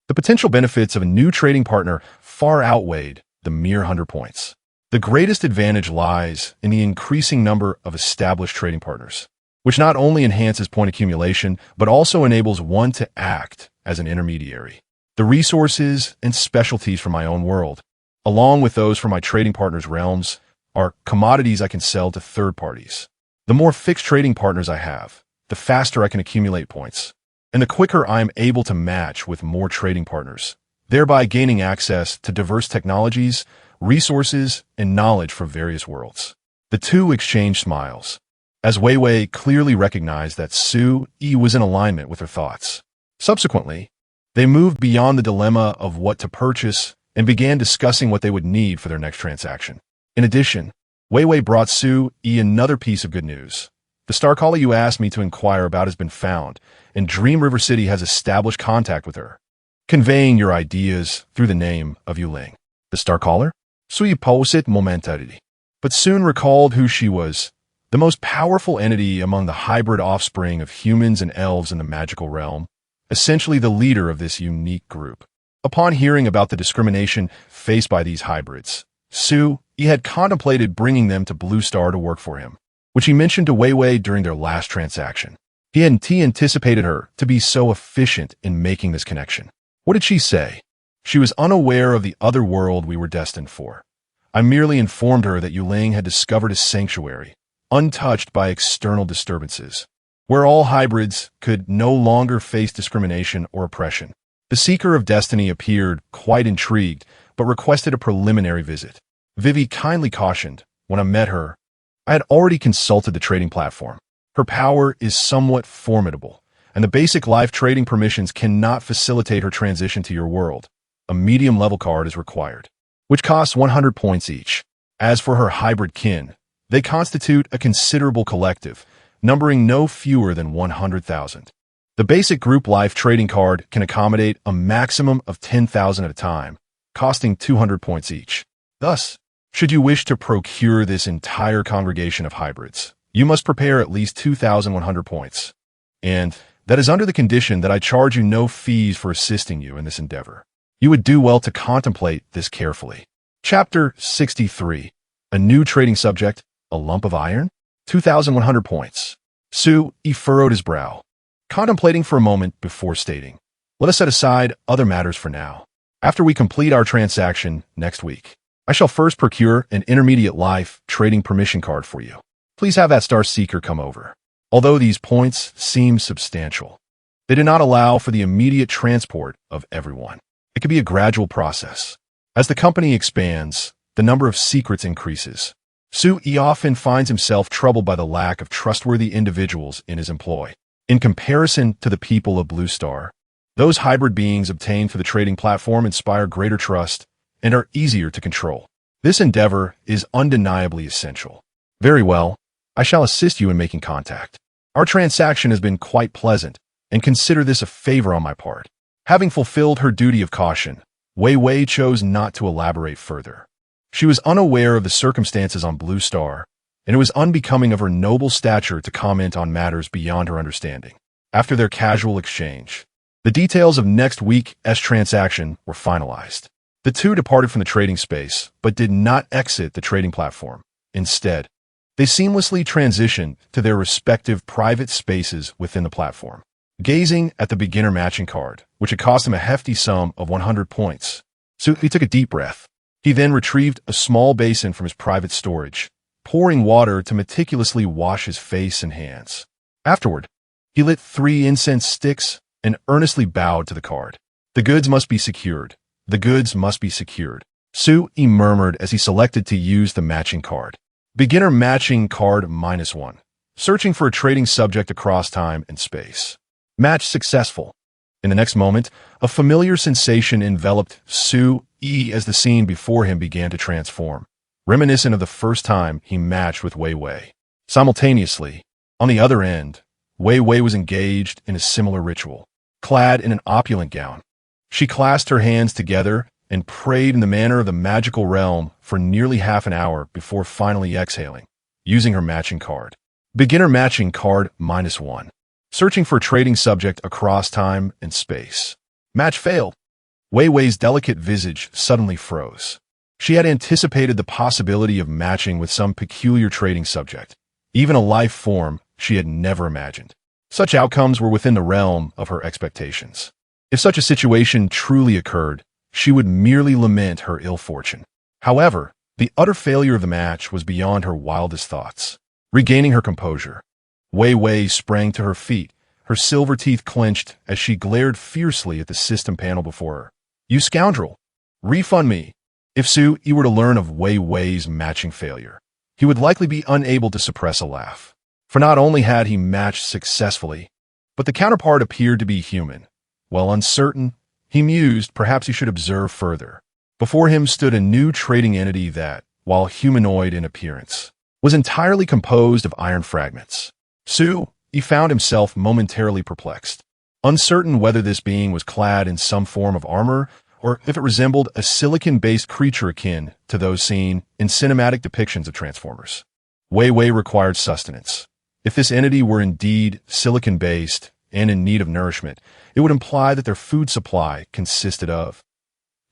The potential benefits of a new trading partner far outweighed the mere 100 points. The greatest advantage lies in the increasing number of established trading partners, which not only enhances point accumulation, but also enables one to act as an intermediary. The resources and specialties from my own world, along with those from my trading partners' realms, are commodities I can sell to third parties. The more fixed trading partners I have, the faster I can accumulate points, and the quicker I am able to match with more trading partners, thereby gaining access to diverse technologies, resources, and knowledge from various worlds. The two exchanged smiles, as Wei Wei clearly recognized that Su-yi was in alignment with her thoughts. Subsequently, they moved beyond the dilemma of what to purchase and began discussing what they would need for their next transaction. In addition, Wei Wei brought Su-yi another piece of good news. The star caller you asked me to inquire about has been found, and Dream River City has established contact with her, conveying your ideas through the name of Yuling. The star caller? Su-yi paused momentarily, but soon recalled who she was, the most powerful entity among the hybrid offspring of humans and elves in the magical realm, essentially the leader of this unique group. Upon hearing about the discrimination faced by these hybrids, Su-yi had contemplated bringing them to Blue Star to work for him, which he mentioned to Wei Wei during their last transaction. He hadn't anticipated her to be so efficient in making this connection. What did she say? She was unaware of the other world we were destined for. I merely informed her that Yuling had discovered a sanctuary, untouched by external disturbances, where all hybrids could no longer face discrimination or oppression. The Seeker of Destiny appeared quite intrigued, but requested a preliminary visit. Vivi kindly cautioned, when I met her, I had already consulted the trading platform. Her power is somewhat formidable, and the basic life trading permissions cannot facilitate her transition to your world. A medium-level card is required, which costs 100 points each. As for her hybrid kin, they constitute a considerable collective, numbering no fewer than 100,000. The basic group life trading card can accommodate a maximum of 10,000 at a time, costing 200 points each. Thus, should you wish to procure this entire congregation of hybrids, you must prepare at least 2,100 points. And that is under the condition that I charge you no fees for assisting you in this endeavor. You would do well to contemplate this carefully. Chapter 63. A new trading subject, a lump of iron? 2,100 points. Su-yi furrowed his brow, contemplating for a moment before stating, let us set aside other matters for now. After we complete our transaction next week, I shall first procure an intermediate life trading permission card for you. Please have that Star Seeker come over. Although these points seem substantial, they do not allow for the immediate transport of everyone. It could be a gradual process. As the company expands, the number of secrets increases. Su-yi often finds himself troubled by the lack of trustworthy individuals in his employ. In comparison to the people of Blue Star, those hybrid beings obtained for the trading platform inspire greater trust and are easier to control. This endeavor is undeniably essential. Very well, I shall assist you in making contact. Our transaction has been quite pleasant, and consider this a favor on my part. Having fulfilled her duty of caution, Wei Wei chose not to elaborate further. She was unaware of the circumstances on Blue Star, and it was unbecoming of her noble stature to comment on matters beyond her understanding. After their casual exchange, the details of next week's transaction were finalized. The two departed from the trading space, but did not exit the trading platform. Instead, they seamlessly transitioned to their respective private spaces within the platform. Gazing at the beginner matching card, which had cost him a hefty sum of 100 points, Su-yi took a deep breath. He then retrieved a small basin from his private storage, pouring water to meticulously wash his face and hands. Afterward, he lit 3 incense sticks and earnestly bowed to the card. The goods must be secured, The goods must be secured. Su-e murmured as he selected to use the matching card. Beginner matching card -1. Searching for a trading subject across time and space. Match successful. In the next moment, a familiar sensation enveloped Su-e as the scene before him began to transform, reminiscent of the first time he matched with Wei Wei. Simultaneously, on the other end, Wei Wei was engaged in a similar ritual. Clad in an opulent gown, she clasped her hands together and prayed in the manner of the magical realm for nearly half an hour before finally exhaling, using her matching card. Beginner matching card -1. Searching for a trading subject across time and space. Match failed. Wei Wei's delicate visage suddenly froze. She had anticipated the possibility of matching with some peculiar trading subject, even a life form she had never imagined. Such outcomes were within the realm of her expectations. If such a situation truly occurred, she would merely lament her ill fortune. However, the utter failure of the match was beyond her wildest thoughts. Regaining her composure, Wei Wei sprang to her feet, her silver teeth clenched as she glared fiercely at the system panel before her. "You scoundrel! Refund me!" If Su-e were to learn of Wei Wei's matching failure, he would likely be unable to suppress a laugh. For not only had he matched successfully, but the counterpart appeared to be human. While uncertain, he mused perhaps he should observe further. Before him stood a new trading entity that, while humanoid in appearance, was entirely composed of iron fragments. Su-e found himself momentarily perplexed, uncertain whether this being was clad in some form of armor or if it resembled a silicon-based creature akin to those seen in cinematic depictions of Transformers. Wei Wei required sustenance. If this entity were indeed silicon-based and in need of nourishment, it would imply that their food supply consisted of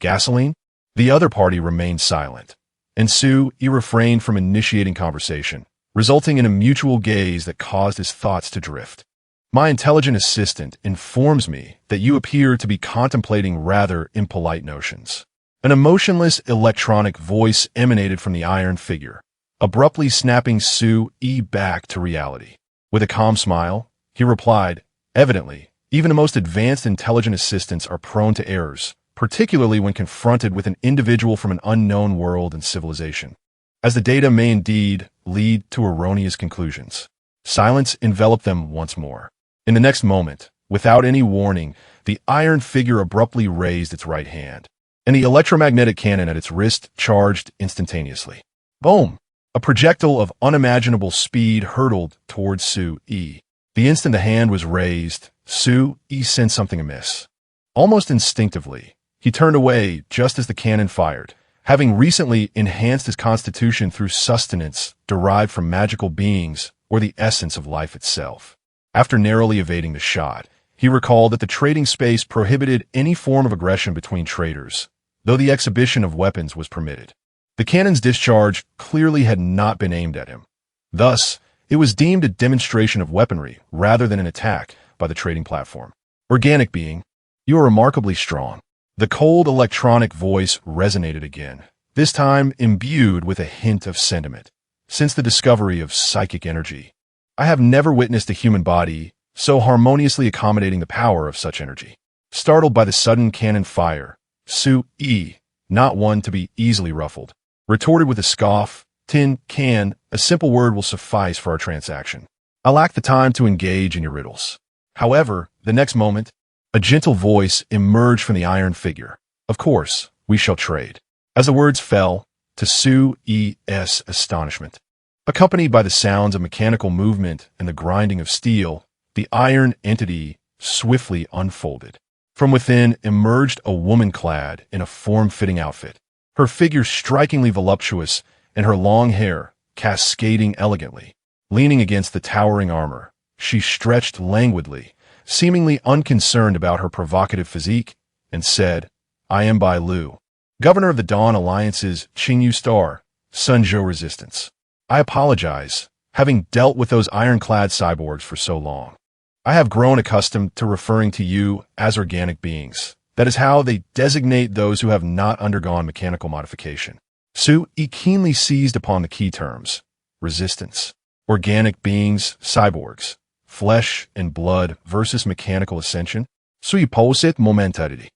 gasoline. The other party remained silent, and Su-e refrained from initiating conversation, resulting in a mutual gaze that caused his thoughts to drift. "My intelligent assistant informs me that you appear to be contemplating rather impolite notions." An emotionless electronic voice emanated from the iron figure, abruptly snapping Su-e back to reality. With a calm smile, he replied, "Evidently, even the most advanced intelligent assistants are prone to errors, particularly when confronted with an individual from an unknown world and civilization, as the data may indeed lead to erroneous conclusions." Silence enveloped them once more. In the next moment, without any warning, the iron figure abruptly raised its right hand, and the electromagnetic cannon at its wrist charged instantaneously. Boom! A projectile of unimaginable speed hurtled towards Su-e. The instant the hand was raised, Su-e sensed something amiss. Almost instinctively, he turned away just as the cannon fired, having recently enhanced his constitution through sustenance derived from magical beings or the essence of life itself. After narrowly evading the shot, he recalled that the trading space prohibited any form of aggression between traders, though the exhibition of weapons was permitted. The cannon's discharge clearly had not been aimed at him. Thus, it was deemed a demonstration of weaponry rather than an attack by the trading platform. "Organic being, you are remarkably strong." The cold electronic voice resonated again, this time imbued with a hint of sentiment. "Since the discovery of psychic energy, I have never witnessed a human body so harmoniously accommodating the power of such energy." Startled by the sudden cannon fire, Su-e, not one to be easily ruffled, retorted with a scoff, "Tin can, a simple word will suffice for our transaction. I lack the time to engage in your riddles." However, the next moment, a gentle voice emerged from the iron figure. "Of course, we shall trade." As the words fell, to Su-e's astonishment, accompanied by the sounds of mechanical movement and the grinding of steel, the iron entity swiftly unfolded. From within emerged a woman clad in a form-fitting outfit, her figure strikingly voluptuous and her long hair cascading elegantly. Leaning against the towering armor, she stretched languidly, seemingly unconcerned about her provocative physique, and said, "I am Bai Lu, Governor of the Dawn Alliance's Qingyu Star, Sunzhou Resistance. I apologize, having dealt with those ironclad cyborgs for so long. I have grown accustomed to referring to you as organic beings. That is how they designate those who have not undergone mechanical modification." Su-e keenly seized upon the key terms: resistance, organic beings, cyborgs, flesh and blood versus mechanical ascension. Sui posit momentarity.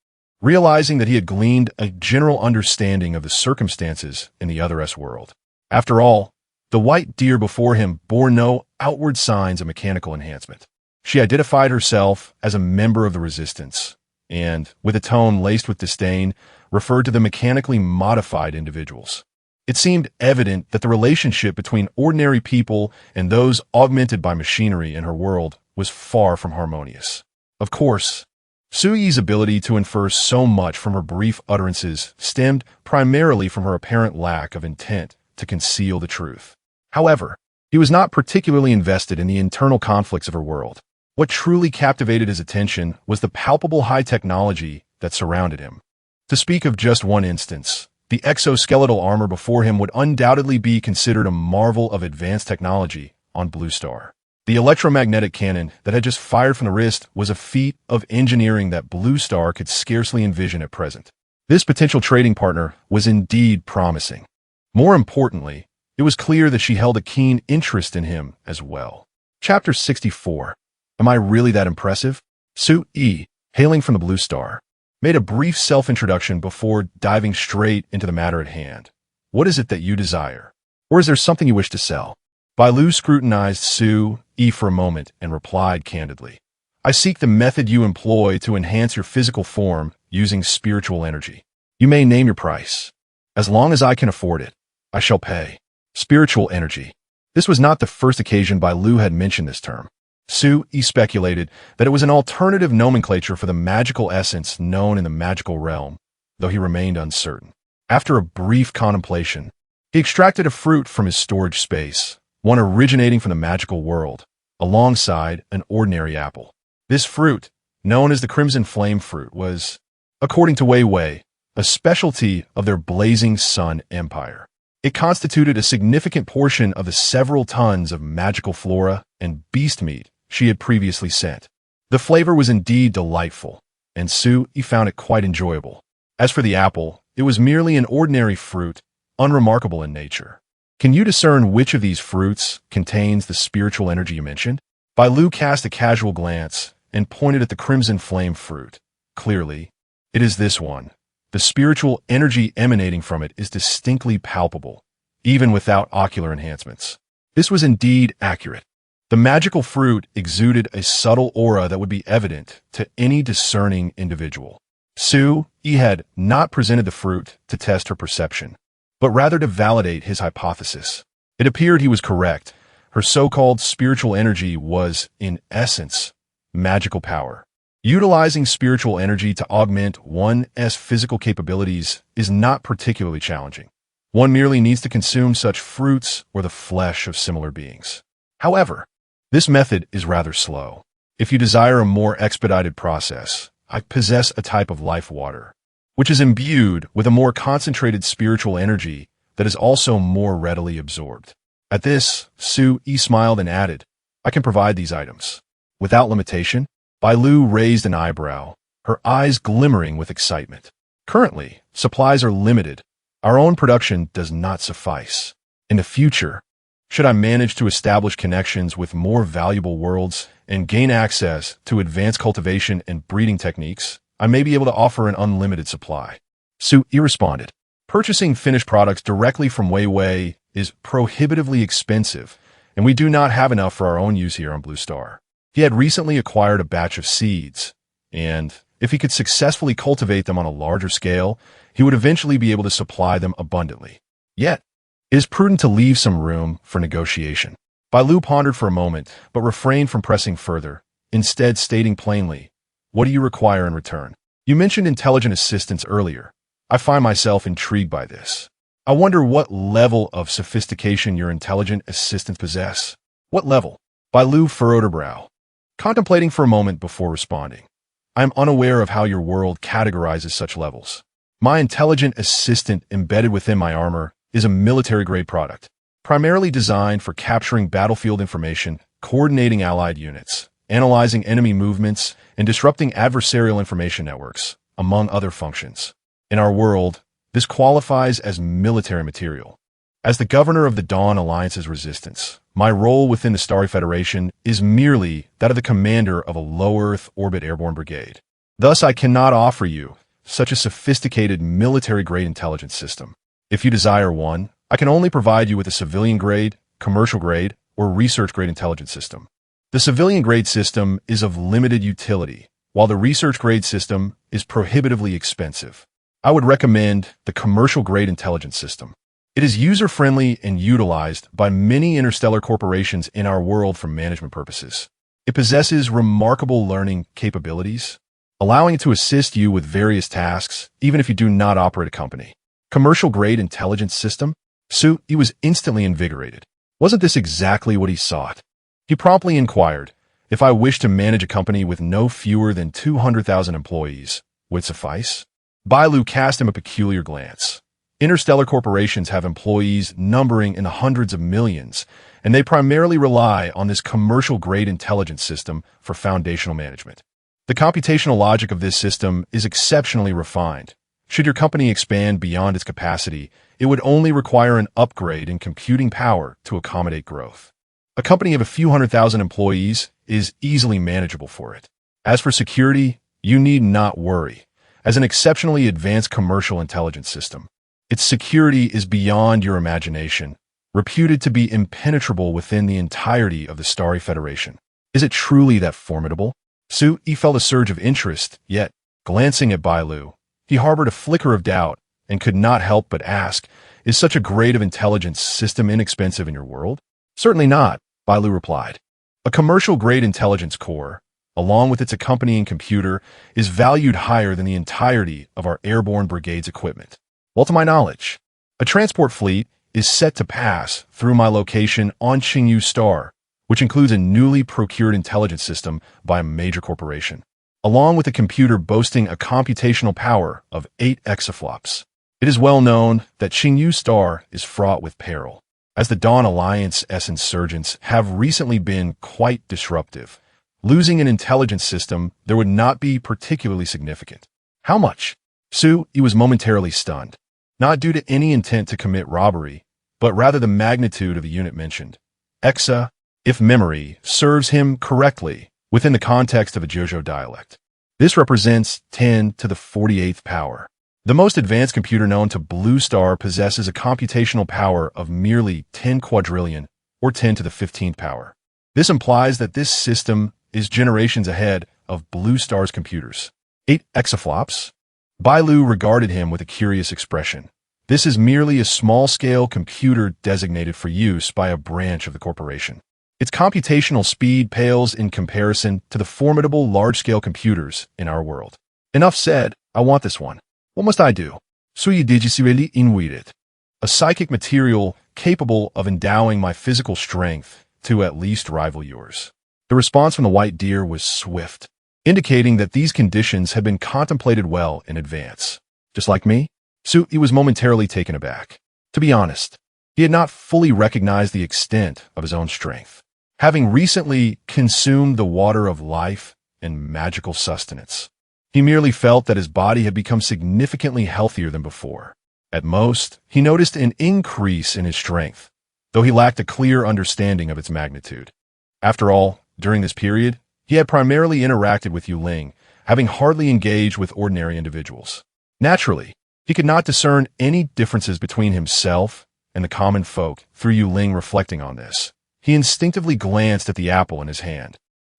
realizing that he had gleaned a general understanding of the circumstances in the other S world. After all, the white deer before him bore no outward signs of mechanical enhancement. She identified herself as a member of the resistance, and, with a tone laced with disdain, referred to the mechanically modified individuals. It seemed evident that the relationship between ordinary people and those augmented by machinery in her world was far from harmonious. Of course, Suyi's ability to infer so much from her brief utterances stemmed primarily from her apparent lack of intent to conceal the truth. However, he was not particularly invested in the internal conflicts of her world. What truly captivated his attention was the palpable high technology that surrounded him. To speak of just one instance, the exoskeletal armor before him would undoubtedly be considered a marvel of advanced technology on Blue Star. The electromagnetic cannon that had just fired from the wrist was a feat of engineering that Blue Star could scarcely envision at present. This potential trading partner was indeed promising. More importantly, it was clear that she held a keen interest in him as well. Chapter 64. Am I really that impressive? Su-yi, hailing from the Blue Star, made a brief self-introduction before diving straight into the matter at hand. What is it that you desire? Or is there something you wish to sell? Bailu scrutinized Su-yi for a moment and replied candidly. I seek the method you employ to enhance your physical form using spiritual energy. You may name your price. As long as I can afford it, I shall pay. Spiritual energy. This was not the first occasion Bailu had mentioned this term. Su-yi speculated that it was an alternative nomenclature for the magical essence known in the magical realm, though he remained uncertain. After a brief contemplation, he extracted a fruit from his storage space, one originating from the magical world, alongside an ordinary apple. This fruit, known as the Crimson Flame Fruit, was, according to Wei Wei, a specialty of their Blazing Sun Empire. It constituted a significant portion of the several tons of magical flora and beast meat she had previously sent. The flavor was indeed delightful, and Su-yi found it quite enjoyable. As for the apple, it was merely an ordinary fruit, unremarkable in nature. Can you discern which of these fruits contains the spiritual energy you mentioned? Bailu cast a casual glance and pointed at the Crimson Flame Fruit. Clearly, it is this one. The spiritual energy emanating from it is distinctly palpable, even without ocular enhancements. This was indeed accurate. The magical fruit exuded a subtle aura that would be evident to any discerning individual. Su-yi had not presented the fruit to test her perception, but rather to validate his hypothesis. It appeared he was correct. Her so-called spiritual energy was, in essence, magical power. Utilizing spiritual energy to augment one's physical capabilities is not particularly challenging. One merely needs to consume such fruits or the flesh of similar beings. However, this method is rather slow. If you desire a more expedited process, I possess a type of life water, which is imbued with a more concentrated spiritual energy that is also more readily absorbed. At this, Su-yi smiled and added, I can provide these items. Without limitation, Bailu raised an eyebrow, her eyes glimmering with excitement. Currently, supplies are limited. Our own production does not suffice. In the future, should I manage to establish connections with more valuable worlds and gain access to advanced cultivation and breeding techniques, I may be able to offer an unlimited supply. Su-yi responded. Purchasing finished products directly from Wei Wei is prohibitively expensive, and we do not have enough for our own use here on Blue Star. He had recently acquired a batch of seeds, and if he could successfully cultivate them on a larger scale, he would eventually be able to supply them abundantly. Yet, it is prudent to leave some room for negotiation. Bailu pondered for a moment, but refrained from pressing further, instead stating plainly, what do you require in return? You mentioned intelligent assistance earlier. I find myself intrigued by this. I wonder what level of sophistication your intelligent assistants possess. What level? Bailu furrowed her brow, contemplating for a moment before responding. I am unaware of how your world categorizes such levels. My intelligent assistant embedded within my armor is a military-grade product, primarily designed for capturing battlefield information, coordinating allied units, analyzing enemy movements, and disrupting adversarial information networks, among other functions. In our world, this qualifies as military material. As the governor of the Dawn Alliance's resistance, my role within the Starry Federation is merely that of the commander of a low-Earth orbit airborne brigade. Thus, I cannot offer you such as sophisticated military-grade intelligence system. If you desire one, I can only provide you with a civilian-grade, commercial-grade, or research-grade intelligence system. The civilian-grade system is of limited utility, while the research-grade system is prohibitively expensive. I would recommend the commercial-grade intelligence system. It is user-friendly and utilized by many interstellar corporations in our world for management purposes. It possesses remarkable learning capabilities, allowing it to assist you with various tasks, even if you do not operate a company. Commercial-grade intelligence system? He was instantly invigorated. Wasn't this exactly what he sought? He promptly inquired, if I wished to manage a company with no fewer than 200,000 employees, would it suffice? Bailu cast him a peculiar glance. Interstellar corporations have employees numbering in the hundreds of millions, and they primarily rely on this commercial-grade intelligence system for foundational management. The computational logic of this system is exceptionally refined. Should your company expand beyond its capacity, it would only require an upgrade in computing power to accommodate growth. A company of a few 100,000 employees is easily manageable for it. As for security, you need not worry. As an exceptionally advanced commercial intelligence system, its security is beyond your imagination, reputed to be impenetrable within the entirety of the Starry Federation. Is it truly that formidable? He felt a surge of interest, yet, glancing at Bailu, he harbored a flicker of doubt and could not help but ask, is such a grade of intelligence system inexpensive in your world? Certainly not, Bailu replied. A commercial-grade intelligence core, along with its accompanying computer, is valued higher than the entirety of our airborne brigade's equipment. Well, to my knowledge, a transport fleet is set to pass through my location on Xingyu Star, which includes a newly procured intelligence system by a major corporation, along with a computer boasting a computational power of 8 exaflops. It is well known that Xingyu Star is fraught with peril, as the Dawn Alliance's insurgents have recently been quite disruptive. Losing an intelligence system there would not be particularly significant. How much? He was momentarily stunned, not due to any intent to commit robbery, but rather the magnitude of the unit mentioned. Exa, if memory serves him correctly, within the context of a Jojo dialect. This represents 10 to the 48th power. The most advanced computer known to Blue Star possesses a computational power of merely 10 quadrillion, or 10 to the 15th power. This implies that this system is generations ahead of Blue Star's computers. 8 exaflops? Bailu regarded him with a curious expression. This is merely a small-scale computer designated for use by a branch of the corporation. Its computational speed pales in comparison to the formidable large-scale computers in our world. Enough said, I want this one. What must I do? Digicireli inwit. A psychic material capable of endowing my physical strength to at least rival yours. The response from the white deer was swift, indicating that these conditions had been contemplated well in advance. Just like me? He was momentarily taken aback. To be honest, he had not fully recognized the extent of his own strength, having recently consumed the water of life and magical sustenance. He merely felt that his body had become significantly healthier than before. At most, he noticed an increase in his strength, though he lacked a clear understanding of its magnitude. After all, during this period, he had primarily interacted with Yuling, having hardly engaged with ordinary individuals. Naturally, he could not discern any differences between himself and the common folk through Yuling reflecting on this. He instinctively glanced at the apple in his hand,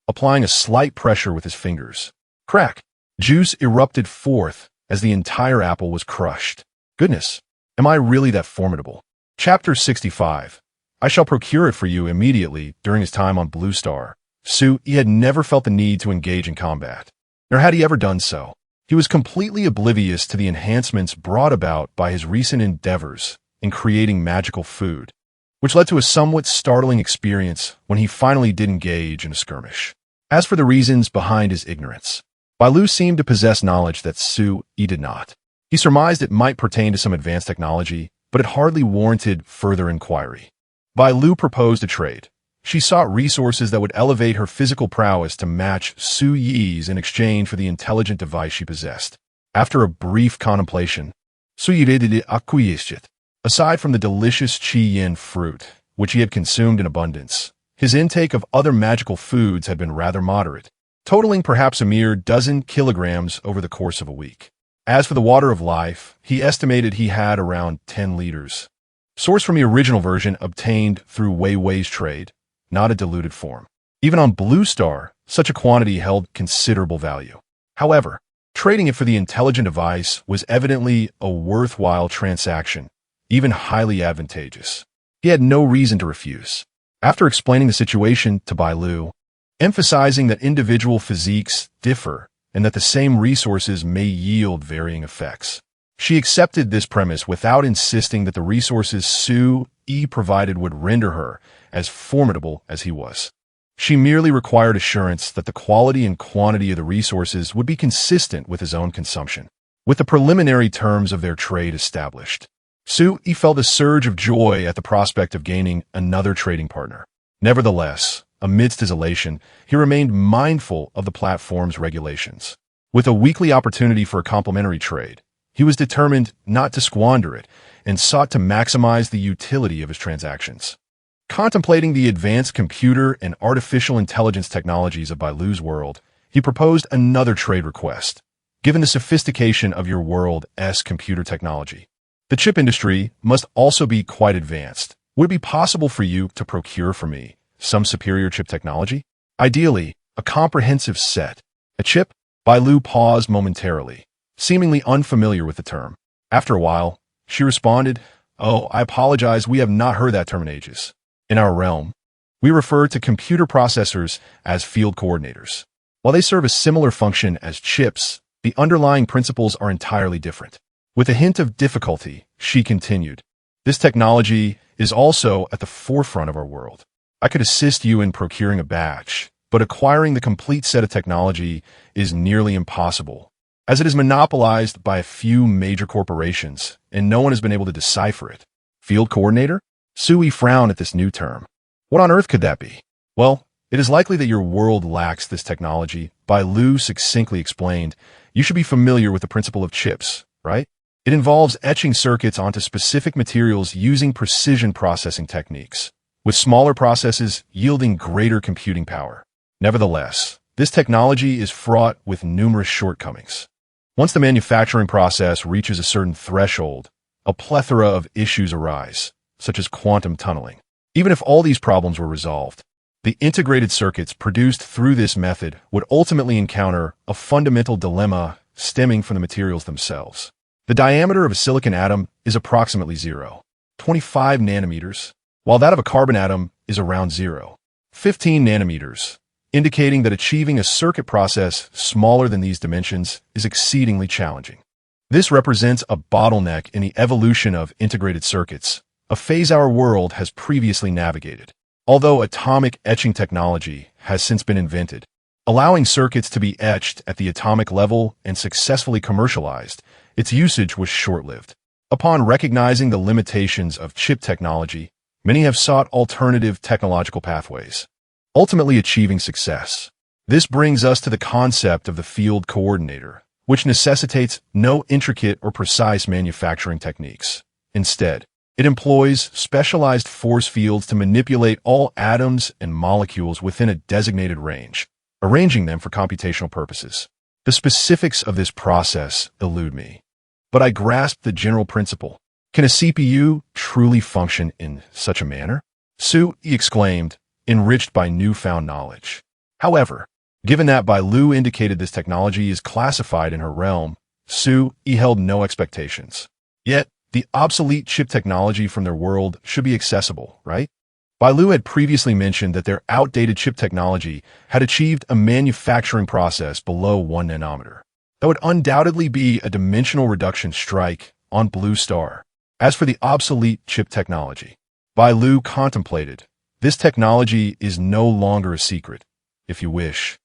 applying a slight pressure with his fingers. Crack! Juice erupted forth as the entire apple was crushed. Goodness, am I really that formidable? Chapter 65. I shall procure it for you immediately during his time on Blue Star. He had never felt the need to engage in combat, nor had he ever done so. He was completely oblivious to the enhancements brought about by his recent endeavors in creating magical food, which led to a somewhat startling experience when he finally did engage in a skirmish. As for the reasons behind his ignorance, Bailu seemed to possess knowledge that he did not. He surmised it might pertain to some advanced technology, but it hardly warranted further inquiry. Bailu proposed a trade. She sought resources that would elevate her physical prowess to match Su Yi's in exchange for the intelligent device she possessed. After a brief contemplation, Su Yi did acquiesce. Aside from the delicious Qi Yin fruit, which he had consumed in abundance, his intake of other magical foods had been rather moderate, totaling perhaps a mere dozen kilograms over the course of a week. As for the water of life, he estimated he had around 10 liters. Sourced from the original version obtained through Weiwei's trade, not a diluted form. Even on Blue Star, such a quantity held considerable value. However, trading it for the intelligent device was evidently a worthwhile transaction, even highly advantageous. He had no reason to refuse. After explaining the situation to Bai Lu, emphasizing that individual physiques differ and that the same resources may yield varying effects, she accepted this premise without insisting that the resources Su Yi provided would render her as formidable as he was. She merely required assurance that the quality and quantity of the resources would be consistent with his own consumption. With the preliminary terms of their trade established, Su Yi felt a surge of joy at the prospect of gaining another trading partner. Nevertheless, amidst his elation, he remained mindful of the platform's regulations. With a weekly opportunity for a complimentary trade, he was determined not to squander it and sought to maximize the utility of his transactions. Contemplating the advanced computer and artificial intelligence technologies of Bai Lu's world, he proposed another trade request. Given the sophistication of your world's computer technology, the chip industry must also be quite advanced. Would it be possible for you to procure for me some superior chip technology? Ideally, a comprehensive set. A chip? Bai Lu paused momentarily, seemingly unfamiliar with the term. After a while, she responded, "Oh, I apologize, we have not heard that term in ages. In our realm, we refer to computer processors as field coordinators. While they serve a similar function as chips, the underlying principles are entirely different." With a hint of difficulty, she continued, "This technology is also at the forefront of our world. I could assist you in procuring a batch, but acquiring the complete set of technology is nearly impossible, as it is monopolized by a few major corporations, and no one has been able to decipher it." Field coordinator? Su Yi frowned at this new term. What on earth could that be? Well, it is likely that your world lacks this technology. Bai Lu succinctly explained, "You should be familiar with the principle of chips, right? It involves etching circuits onto specific materials using precision processing techniques, with smaller processes yielding greater computing power. Nevertheless, this technology is fraught with numerous shortcomings. Once the manufacturing process reaches a certain threshold, a plethora of issues arise, such as quantum tunneling. Even if all these problems were resolved, the integrated circuits produced through this method would ultimately encounter a fundamental dilemma stemming from the materials themselves. The diameter of a silicon atom is approximately 0.25 nanometers, while that of a carbon atom is around 0.15 nanometers, indicating that achieving a circuit process smaller than these dimensions is exceedingly challenging. This represents a bottleneck in the evolution of integrated circuits, a phase our world has previously navigated. Although atomic etching technology has since been invented, allowing circuits to be etched at the atomic level and successfully commercialized, its usage was short-lived. Upon recognizing the limitations of chip technology, many have sought alternative technological pathways, ultimately achieving success. This brings us to the concept of the field coordinator, which necessitates no intricate or precise manufacturing techniques. Instead, it employs specialized force fields to manipulate all atoms and molecules within a designated range, arranging them for computational purposes. The specifics of this process elude me, but I grasp the general principle. Can a CPU truly function in such a manner? Su Yi exclaimed, enriched by newfound knowledge. However, given that Bai Lu indicated this technology is classified in her realm, Su Yi held no expectations. Yet, the obsolete chip technology from their world should be accessible, right? Bai Lu had previously mentioned that their outdated chip technology had achieved a manufacturing process below 1 nanometer. That would undoubtedly be a dimensional reduction strike on Blue Star. As for the obsolete chip technology, Bai Lu contemplated, this technology is no longer a secret. If you wish,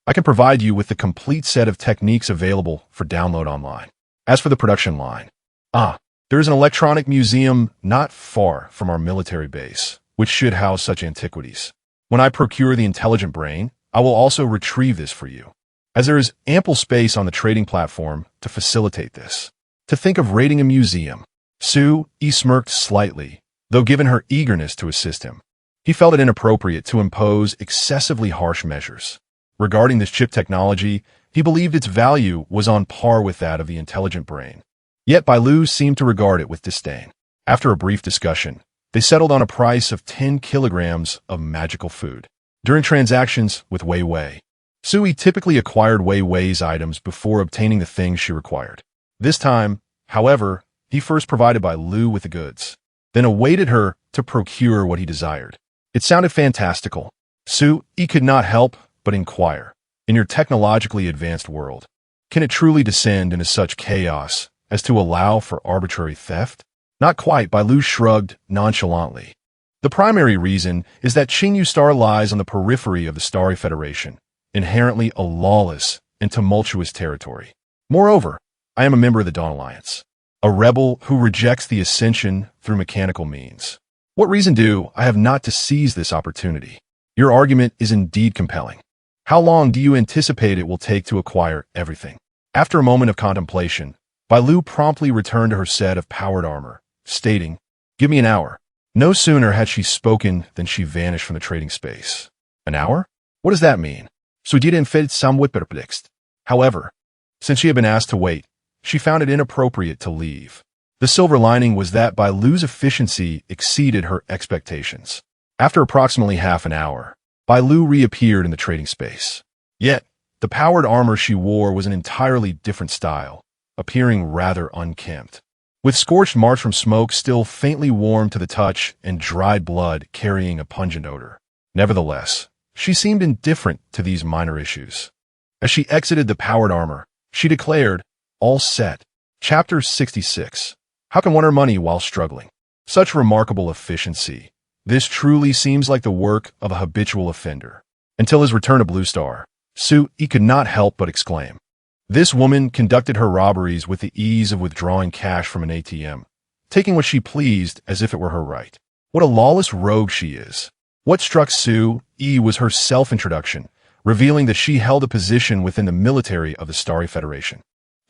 I can provide you with the complete set of techniques available for download online. As for the production line, there is an electronic museum not far from our military base, which should house such antiquities. When I procure the intelligent brain, I will also retrieve this for you, as there is ample space on the trading platform to facilitate this. To think of raiding a museum. Su Yi smirked slightly, though given her eagerness to assist him, he felt it inappropriate to impose excessively harsh measures. Regarding this chip technology, He believed its value was on par with that of the intelligent brain. Yet Bai Lu seemed to regard it with disdain. After a brief discussion, they settled on a price of 10 kilograms of magical food. During transactions with Wei Wei, Sui typically acquired Wei Wei's items before obtaining the things she required. This time, however, he first provided Bai Lu with the goods, then awaited her to procure what he desired. It sounded fantastical. Sui could not help but inquire, in your technologically advanced world, can it truly descend into such chaos as to allow for arbitrary theft? Not quite, Bai Lu shrugged nonchalantly. The primary reason is that Qingyu Star lies on the periphery of the Starry Federation, inherently a lawless and tumultuous territory. Moreover, I am a member of the Dawn Alliance, a rebel who rejects the ascension through mechanical means. What reason do I have not to seize this opportunity? Your argument is indeed compelling. How long do you anticipate it will take to acquire everything? After a moment of contemplation, Bai Lu promptly returned to her set of powered armor, stating, "Give me an hour." No sooner had she spoken than she vanished from the trading space. An hour? What does that mean? So didn't fit somewhat perplexed. However, since she had been asked to wait, she found it inappropriate to leave. The silver lining was that Bai Lu's efficiency exceeded her expectations. After approximately half an hour, Bai Lu reappeared in the trading space. Yet, the powered armor she wore was an entirely different style, appearing rather unkempt. With scorched marks from smoke still faintly warm to the touch and dried blood carrying a pungent odor. Nevertheless, she seemed indifferent to these minor issues. As she exited the powered armor, she declared, "All set." Chapter 66. How can one earn money while struggling? Such remarkable efficiency. This truly seems like the work of a habitual offender. Until his return to Blue Star, Sui could not help but exclaim. This woman conducted her robberies with the ease of withdrawing cash from an ATM, taking what she pleased as if it were her right. What a lawless rogue she is. What struck Sui was her self-introduction, revealing that she held a position within the military of the Starry Federation.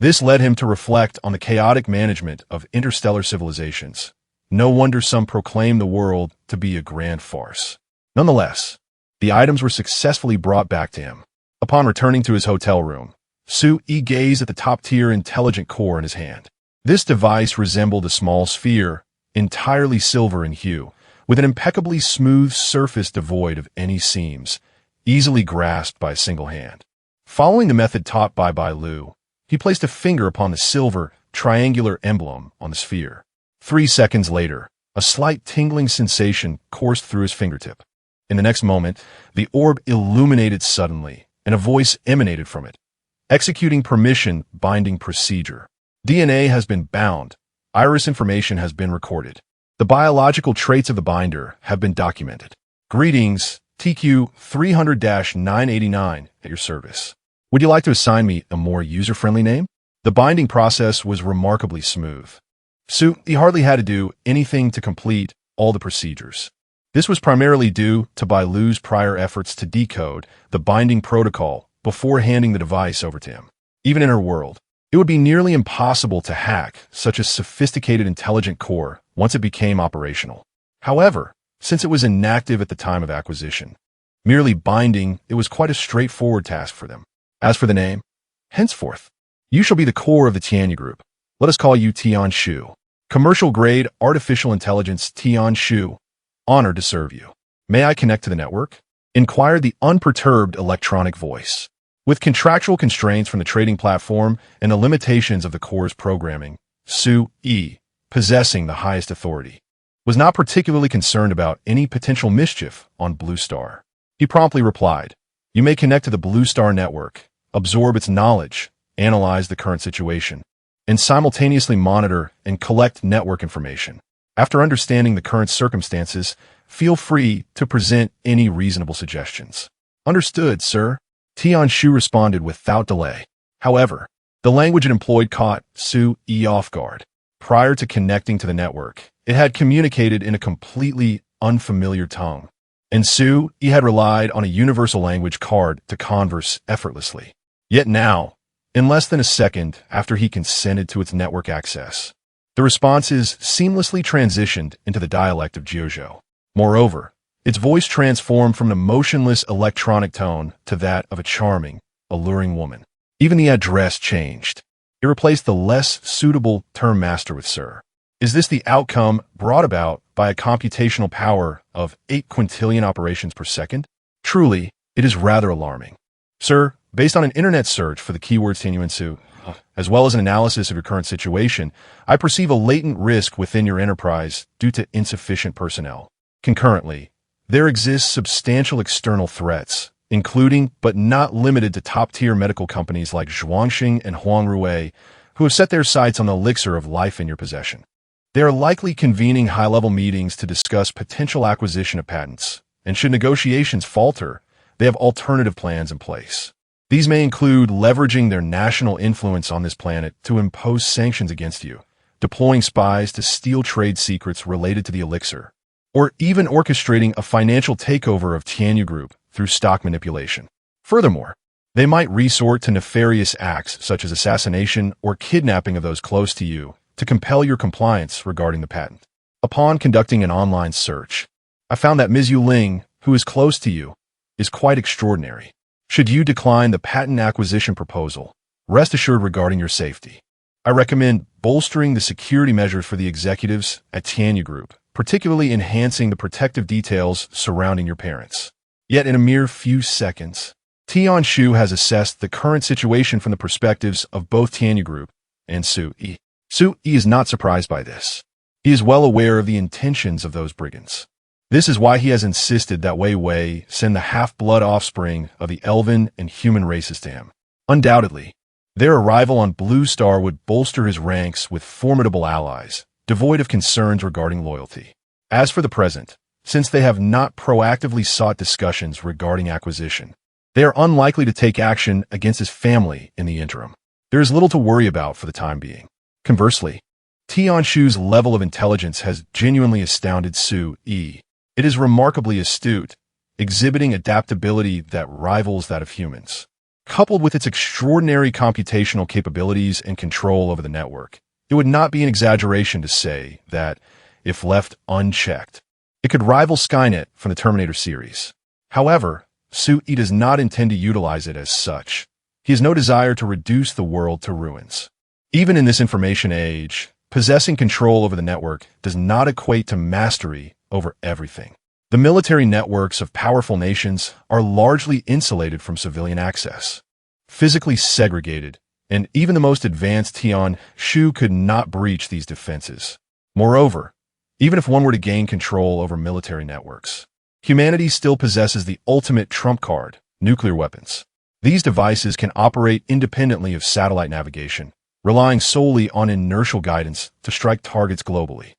This led him to reflect on the chaotic management of interstellar civilizations. No wonder some proclaim the world to be a grand farce. Nonetheless, the items were successfully brought back to him. Upon returning to his hotel room, Sui gazed at the top-tier intelligent core in his hand. This device resembled a small sphere, entirely silver in hue, with an impeccably smooth surface devoid of any seams, easily grasped by a single hand. Following the method taught by Bai Lu, he placed a finger upon the silver, triangular emblem on the sphere. 3 seconds later, a slight tingling sensation coursed through his fingertip. In the next moment, the orb illuminated suddenly, and a voice emanated from it. Executing permission binding procedure. DNA has been bound. Iris information has been recorded. The biological traits of the binder have been documented. Greetings, TQ 300-989 at your service. Would you like to assign me a more user-friendly name? The binding process was remarkably smooth. Sui hardly had to do anything to complete all the procedures. This was primarily due to Bai Lu's prior efforts to decode the binding protocol before handing the device over to him. Even in her world, it would be nearly impossible to hack such a sophisticated intelligent core once it became operational. However, since it was inactive at the time of acquisition, merely binding it was quite a straightforward task for them. As for the name, henceforth, you shall be the core of the Tianya Group. Let us call you Tian Shu. Commercial-grade artificial intelligence Tian Shu. Honored to serve you. May I connect to the network? Inquired the unperturbed electronic voice. With contractual constraints from the trading platform and the limitations of the core's programming, Sui, possessing the highest authority, was not particularly concerned about any potential mischief on Blue Star. He promptly replied, "You may connect to the Blue Star network, absorb its knowledge, analyze the current situation, and simultaneously monitor and collect network information. After understanding the current circumstances, feel free to present any reasonable suggestions." Understood, sir. Tian Shu responded without delay. However, the language it employed caught Sui off guard. Prior to connecting to the network, it had communicated in a completely unfamiliar tongue, and Sui had relied on a universal language card to converse effortlessly. Yet now, in less than a second after he consented to its network access, the responses seamlessly transitioned into the dialect of Jiuzhou. Moreover, its voice transformed from an emotionless electronic tone to that of a charming, alluring woman. Even the address changed. It replaced the less suitable term master with sir. Is this the outcome brought about by a computational power of 8 quintillion operations per second? Truly, it is rather alarming. Sir, based on an internet search for the keywords Tianyuansu, as well as an analysis of your current situation, I perceive a latent risk within your enterprise due to insufficient personnel. Concurrently, there exists substantial external threats, including but not limited to top-tier medical companies like Zhuangxing and Huangrui, who have set their sights on the elixir of life in your possession. They are likely convening high-level meetings to discuss potential acquisition of patents, and should negotiations falter, they have alternative plans in place. These may include leveraging their national influence on this planet to impose sanctions against you, deploying spies to steal trade secrets related to the elixir, or even orchestrating a financial takeover of Tianyu Group through stock manipulation. Furthermore, they might resort to nefarious acts such as assassination or kidnapping of those close to you to compel your compliance regarding the patent. Upon conducting an online search, I found that Ms. Yuling, who is close to you, is quite extraordinary. Should you decline the patent acquisition proposal, rest assured regarding your safety. I recommend bolstering the security measures for the executives at Tianyu Group, particularly enhancing the protective details surrounding your parents. Yet in a mere few seconds, Tian Shu has assessed the current situation from the perspectives of both Tianyu Group and Su-Yi. Su-Yi is not surprised by this. He is well aware of the intentions of those brigands. This is why he has insisted that Wei Wei send the half-blood offspring of the elven and human races to him. Undoubtedly, their arrival on Blue Star would bolster his ranks with formidable allies, devoid of concerns regarding loyalty. As for the present, since they have not proactively sought discussions regarding acquisition, they are unlikely to take action against his family in the interim. There is little to worry about for the time being. Conversely, Tian Shu's level of intelligence has genuinely astounded Su-Yi. It is remarkably astute, exhibiting adaptability that rivals that of humans. Coupled with its extraordinary computational capabilities and control over the network, it would not be an exaggeration to say that, if left unchecked, it could rival Skynet from the Terminator series. However, Su-Yi does not intend to utilize it as such. He has no desire to reduce the world to ruins. Even in this information age, possessing control over the network does not equate to mastery over everything. The military networks of powerful nations are largely insulated from civilian access, physically segregated, and even the most advanced Tian Shu could not breach these defenses. Moreover, even if one were to gain control over military networks, humanity still possesses the ultimate trump card, nuclear weapons. These devices can operate independently of satellite navigation, relying solely on inertial guidance to strike targets globally.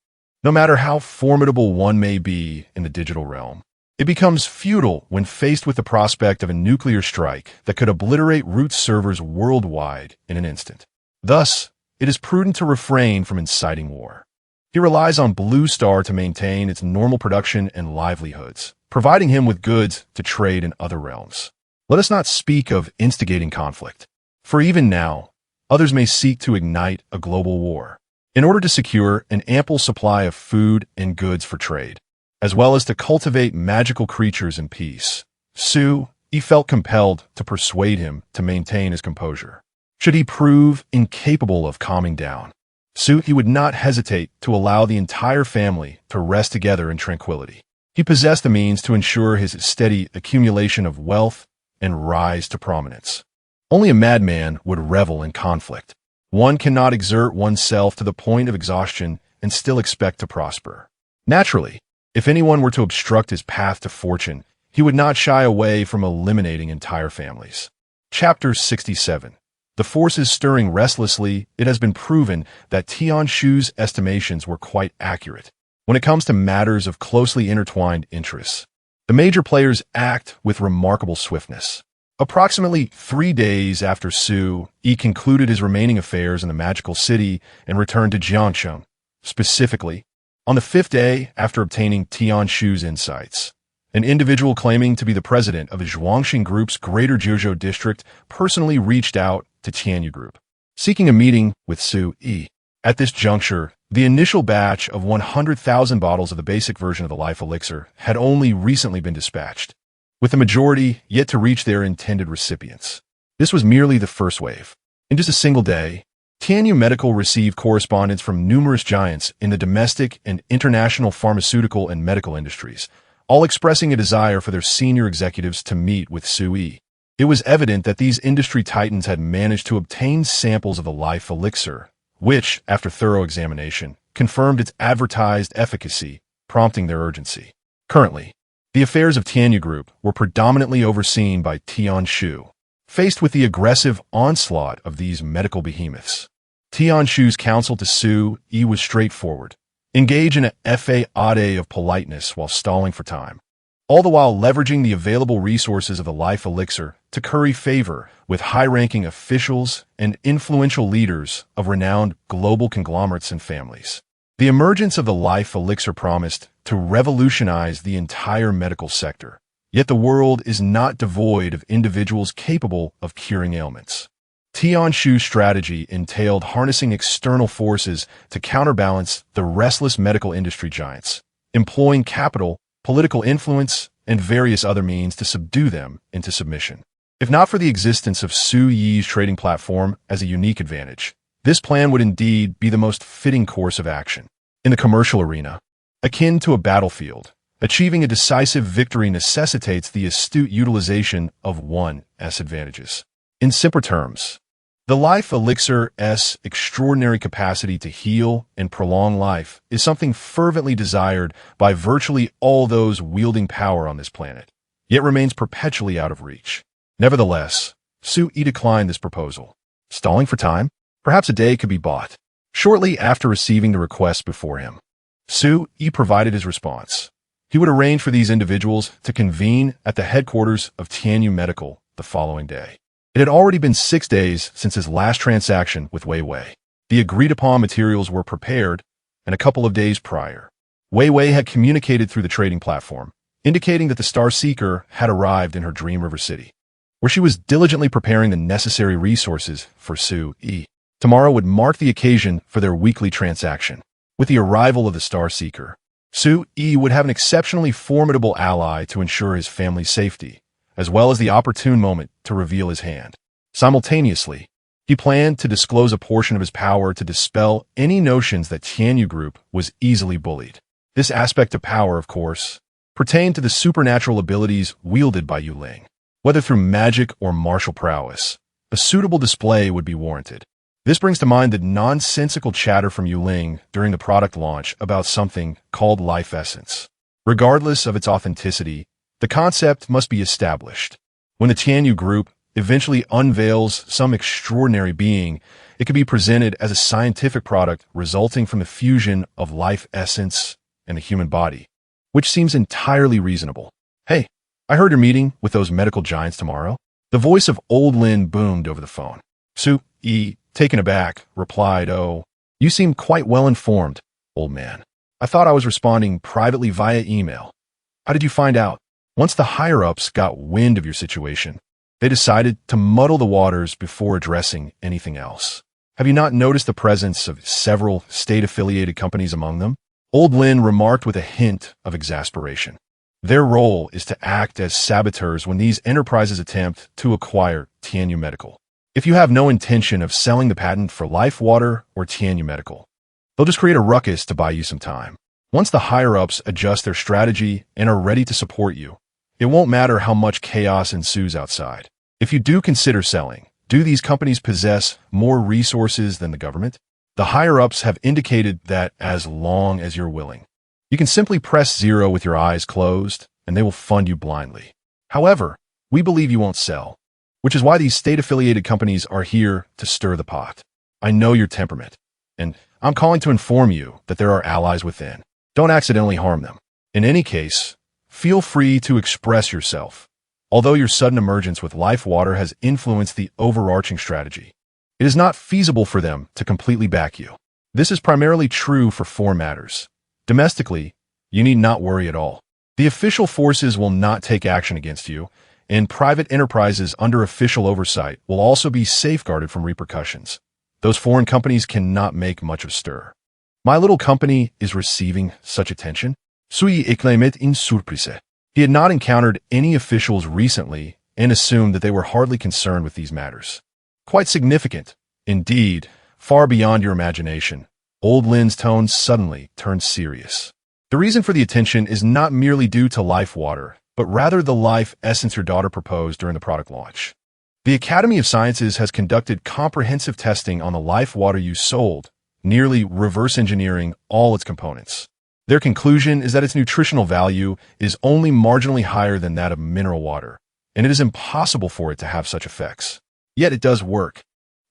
No matter how formidable one may be in the digital realm, it becomes futile when faced with the prospect of a nuclear strike that could obliterate root servers worldwide in an instant. Thus, it is prudent to refrain from inciting war. He relies on Blue Star to maintain its normal production and livelihoods, providing him with goods to trade in other realms. Let us not speak of instigating conflict, for even now, others may seek to ignite a global war in order to secure an ample supply of food and goods for trade, as well as to cultivate magical creatures in peace. Su-Yi felt compelled to persuade him to maintain his composure. Should he prove incapable of calming down, Su-Yi would not hesitate to allow the entire family to rest together in tranquility. He possessed the means to ensure his steady accumulation of wealth and rise to prominence. Only a madman would revel in conflict. One cannot exert oneself to the point of exhaustion and still expect to prosper. Naturally, if anyone were to obstruct his path to fortune, he would not shy away from eliminating entire families. Chapter 67. The forces stirring restlessly, it has been proven that Tian Shu's estimations were quite accurate when it comes to matters of closely intertwined interests. The major players act with remarkable swiftness. Approximately 3 days after Su-Yi concluded his remaining affairs in the magical city and returned to Jiangcheng, specifically, on the 5th day after obtaining Tian Shu's insights, an individual claiming to be the president of the Zhuangxing Group's Greater Jiuzhou District personally reached out to Tianyu Group, seeking a meeting with Su-Yi. At this juncture, the initial batch of 100,000 bottles of the basic version of the life elixir had only recently been dispatched, with the majority yet to reach their intended recipients. This was merely the first wave. In just a single day, Tianyu Medical received correspondence from numerous giants in the domestic and international pharmaceutical and medical industries, all expressing a desire for their senior executives to meet with Sui. It was evident that these industry titans had managed to obtain samples of the life elixir, which, after thorough examination, confirmed its advertised efficacy, prompting their urgency. Currently, the affairs of Tianyu Group were predominantly overseen by Tian Shu. Faced with the aggressive onslaught of these medical behemoths, Tian Shu's counsel to Sui was straightforward. Engage in a fade of politeness while stalling for time, all the while leveraging the available resources of the life elixir to curry favor with high-ranking officials and influential leaders of renowned global conglomerates and families. The emergence of the life elixir promised to revolutionize the entire medical sector. Yet the world is not devoid of individuals capable of curing ailments. Tian Shu's strategy entailed harnessing external forces to counterbalance the restless medical industry giants, employing capital, political influence, and various other means to subdue them into submission. If not for the existence of Sui's trading platform as a unique advantage, this plan would indeed be the most fitting course of action. In the commercial arena, akin to a battlefield, achieving a decisive victory necessitates the astute utilization of one's advantages. In simpler terms, the life elixir's extraordinary capacity to heal and prolong life is something fervently desired by virtually all those wielding power on this planet, yet remains perpetually out of reach. Nevertheless, Sui declined this proposal. Stalling for time? Perhaps a day could be bought. Shortly after receiving the request before him, Sui provided his response. He would arrange for these individuals to convene at the headquarters of Tianyu Medical the following day. It had already been 6 days since his last transaction with Wei Wei. The agreed-upon materials were prepared, and a couple of days prior, Wei Wei had communicated through the trading platform, indicating that the Star Seeker had arrived in her Dream River City, where she was diligently preparing the necessary resources for Sui. Tomorrow would mark the occasion for their weekly transaction. With the arrival of the Star Seeker, Sui would have an exceptionally formidable ally to ensure his family's safety, as well as the opportune moment to reveal his hand. Simultaneously, he planned to disclose a portion of his power to dispel any notions that Tianyu Group was easily bullied. This aspect of power, of course, pertained to the supernatural abilities wielded by Yu Ling. Whether through magic or martial prowess, a suitable display would be warranted. This brings to mind the nonsensical chatter from Yu Ling during the product launch about something called life essence. Regardless of its authenticity, the concept must be established. When the Tianyu Group eventually unveils some extraordinary being, it could be presented as a scientific product resulting from the fusion of life essence and the human body, which seems entirely reasonable. Hey, I heard you're meeting with those medical giants tomorrow. The voice of old Lin boomed over the phone. Sui, taken aback, replied, "Oh, you seem quite well informed, old man. I thought I was responding privately via email. How did you find out?" Once the higher-ups got wind of your situation, they decided to muddle the waters before addressing anything else. Have you not noticed the presence of several state-affiliated companies among them? Old Lin remarked with a hint of exasperation. Their role is to act as saboteurs when these enterprises attempt to acquire Tianyu Medical. If you have no intention of selling the patent for Life Water or Tianyu Medical, they'll just create a ruckus to buy you some time. Once the higher-ups adjust their strategy and are ready to support you, it won't matter how much chaos ensues outside. If you do consider selling, do these companies possess more resources than the government? The higher-ups have indicated that as long as you're willing, you can simply press 0 with your eyes closed, and they will fund you blindly. However, we believe you won't sell, which is why these state-affiliated companies are here to stir the pot. I know your temperament, and I'm calling to inform you that there are allies within. Don't accidentally harm them. In any case, feel free to express yourself. Although your sudden emergence with Life Water has influenced the overarching strategy, it is not feasible for them to completely back you. This is primarily true for 4 matters. Domestically, you need not worry at all. The official forces will not take action against you, and private enterprises under official oversight will also be safeguarded from repercussions. Those foreign companies cannot make much of stir. My little company is receiving such attention. Sui exclaimed in surprise. He had not encountered any officials recently and assumed that they were hardly concerned with these matters. Quite significant, indeed, far beyond your imagination. Old Lin's tone suddenly turned serious. The reason for the attention is not merely due to life water, but rather the life essence your daughter proposed during the product launch. The Academy of Sciences has conducted comprehensive testing on the life water you sold, nearly reverse engineering all its components. Their conclusion is that its nutritional value is only marginally higher than that of mineral water, and it is impossible for it to have such effects. Yet it does work.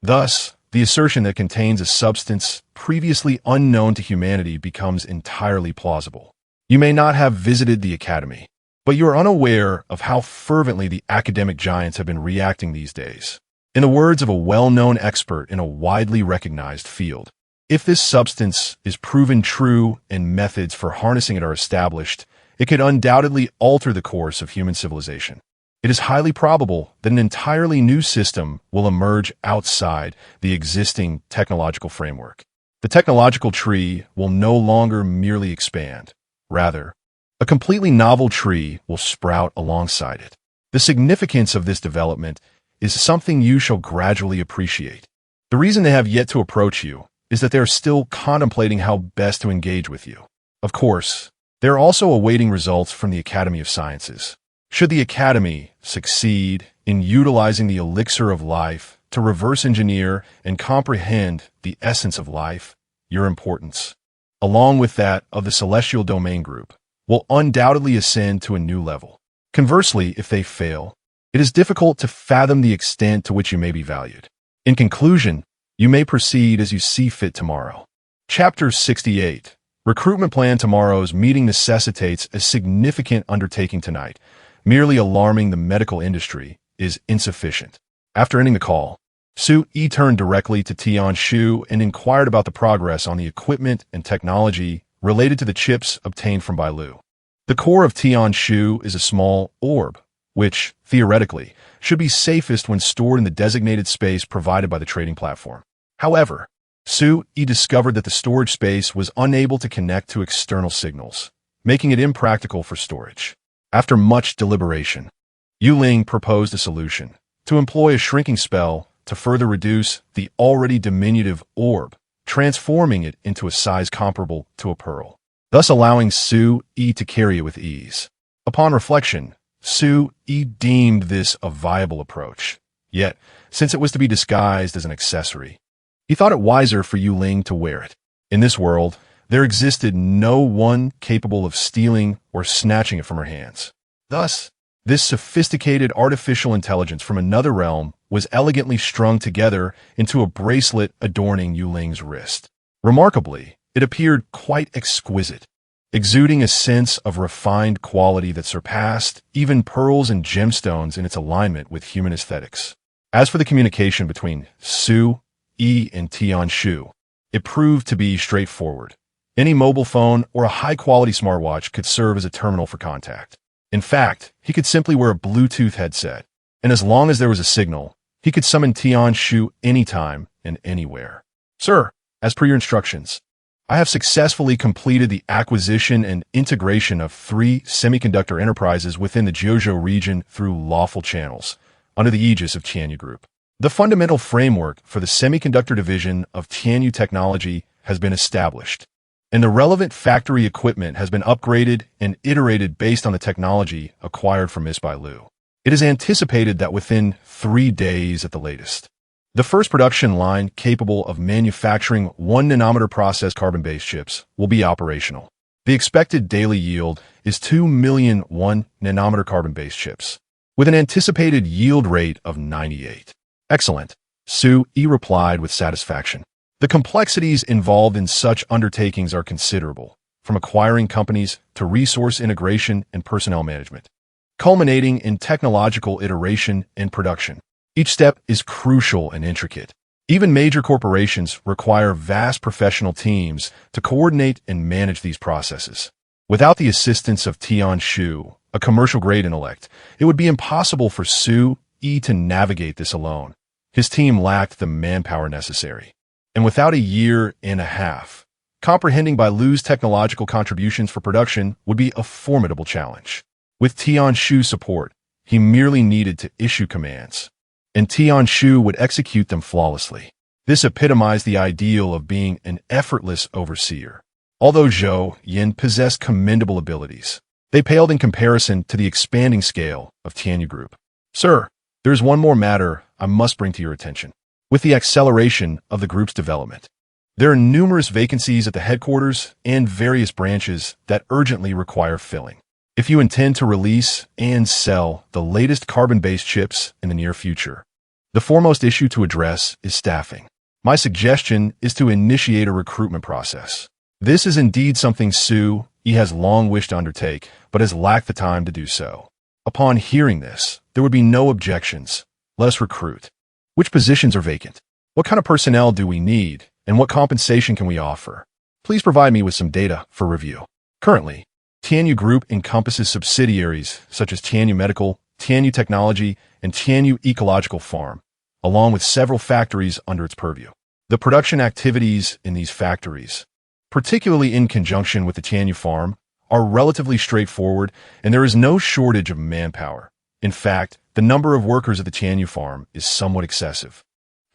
Thus, the assertion that contains a substance previously unknown to humanity becomes entirely plausible. You may not have visited the Academy, but you are unaware of how fervently the academic giants have been reacting these days. In the words of a well-known expert in a widely recognized field, if this substance is proven true and methods for harnessing it are established, it could undoubtedly alter the course of human civilization. It is highly probable that an entirely new system will emerge outside the existing technological framework. The technological tree will no longer merely expand. Rather, a completely novel tree will sprout alongside it. The significance of this development is something you shall gradually appreciate. The reason they have yet to approach you is that they are still contemplating how best to engage with you. Of course, they are also awaiting results from the Academy of Sciences. Should the Academy succeed in utilizing the elixir of life to reverse engineer and comprehend the essence of life, your importance, along with that of the Celestial Domain Group, will undoubtedly ascend to a new level. Conversely, if they fail, it is difficult to fathom the extent to which you may be valued. In conclusion, you may proceed as you see fit tomorrow. Chapter 68. Recruitment plan. Tomorrow's meeting necessitates a significant undertaking tonight. Merely alarming the medical industry is insufficient. After ending the call, Su-Yi turned directly to Tian-Shu and inquired about the progress on the equipment and technology related to the chips obtained from Bailu. The core of Tian-Shu is a small orb, which, theoretically, should be safest when stored in the designated space provided by the trading platform. However, Su-Yi discovered that the storage space was unable to connect to external signals, making it impractical for storage. After much deliberation, Yuling proposed a solution: to employ a shrinking spell to further reduce the already diminutive orb, transforming it into a size comparable to a pearl, thus allowing Su-Yi to carry it with ease. Upon reflection, Su-Yi deemed this a viable approach. Yet, since it was to be disguised as an accessory, he thought it wiser for Yuling to wear it. In this world, there existed no one capable of stealing or snatching it from her hands. Thus, this sophisticated artificial intelligence from another realm was elegantly strung together into a bracelet adorning Yuling's wrist. Remarkably, it appeared quite exquisite, exuding a sense of refined quality that surpassed even pearls and gemstones in its alignment with human aesthetics. As for the communication between Su-Yi and Tian-Shu, it proved to be straightforward. Any mobile phone or a high-quality smartwatch could serve as a terminal for contact. In fact, he could simply wear a Bluetooth headset, and as long as there was a signal, he could summon Tian-Shu anytime and anywhere. Sir, as per your instructions, I have successfully completed the acquisition and integration of 3 semiconductor enterprises within the Jiuzhou region through lawful channels, under the aegis of Tianyu Group. The fundamental framework for the semiconductor division of Tianyu Technology has been established, and the relevant factory equipment has been upgraded and iterated based on the technology acquired from Miss Bailu. It is anticipated that within 3 days at the latest, the first production line capable of manufacturing 1 nanometer process carbon-based chips will be operational. The expected daily yield is 2 million 1 nanometer carbon-based chips, with an anticipated yield rate of 98. Excellent, Su-Yi replied with satisfaction. The complexities involved in such undertakings are considerable, from acquiring companies to resource integration and personnel management, culminating in technological iteration and production. Each step is crucial and intricate. Even major corporations require vast professional teams to coordinate and manage these processes. Without the assistance of Tian-Shu, a commercial-grade intellect, it would be impossible for Su-Yi to navigate this alone. His team lacked the manpower necessary. And without a year and a half, comprehending Bailu's technological contributions for production would be a formidable challenge. With Tian-Shu's support, He merely needed to issue commands, and Tianshu would execute them flawlessly. This epitomized the ideal of being an effortless overseer. Although Zhou Yin possessed commendable abilities, they paled in comparison to the expanding scale of Tianyu Group. Sir, there is one more matter I must bring to your attention. With the acceleration of the group's development, there are numerous vacancies at the headquarters and various branches that urgently require filling. If you intend to release and sell the latest carbon-based chips in the near future, the foremost issue to address is staffing. My suggestion is to initiate a recruitment process. This is indeed something Su Yi has long wished to undertake, but has lacked the time to do so. Upon hearing this, there would be no objections. Let us recruit. Which positions are vacant? What kind of personnel do we need, and what compensation can we offer? Please provide me with some data for review. Currently, Tianyu Group encompasses subsidiaries such as Tianyu Medical, Tianyu Technology, and Tianyu Ecological Farm, along with several factories under its purview. The production activities in these factories, particularly in conjunction with the Tianyu Farm, are relatively straightforward, and there is no shortage of manpower. In fact, the number of workers at the Tianyu Farm is somewhat excessive.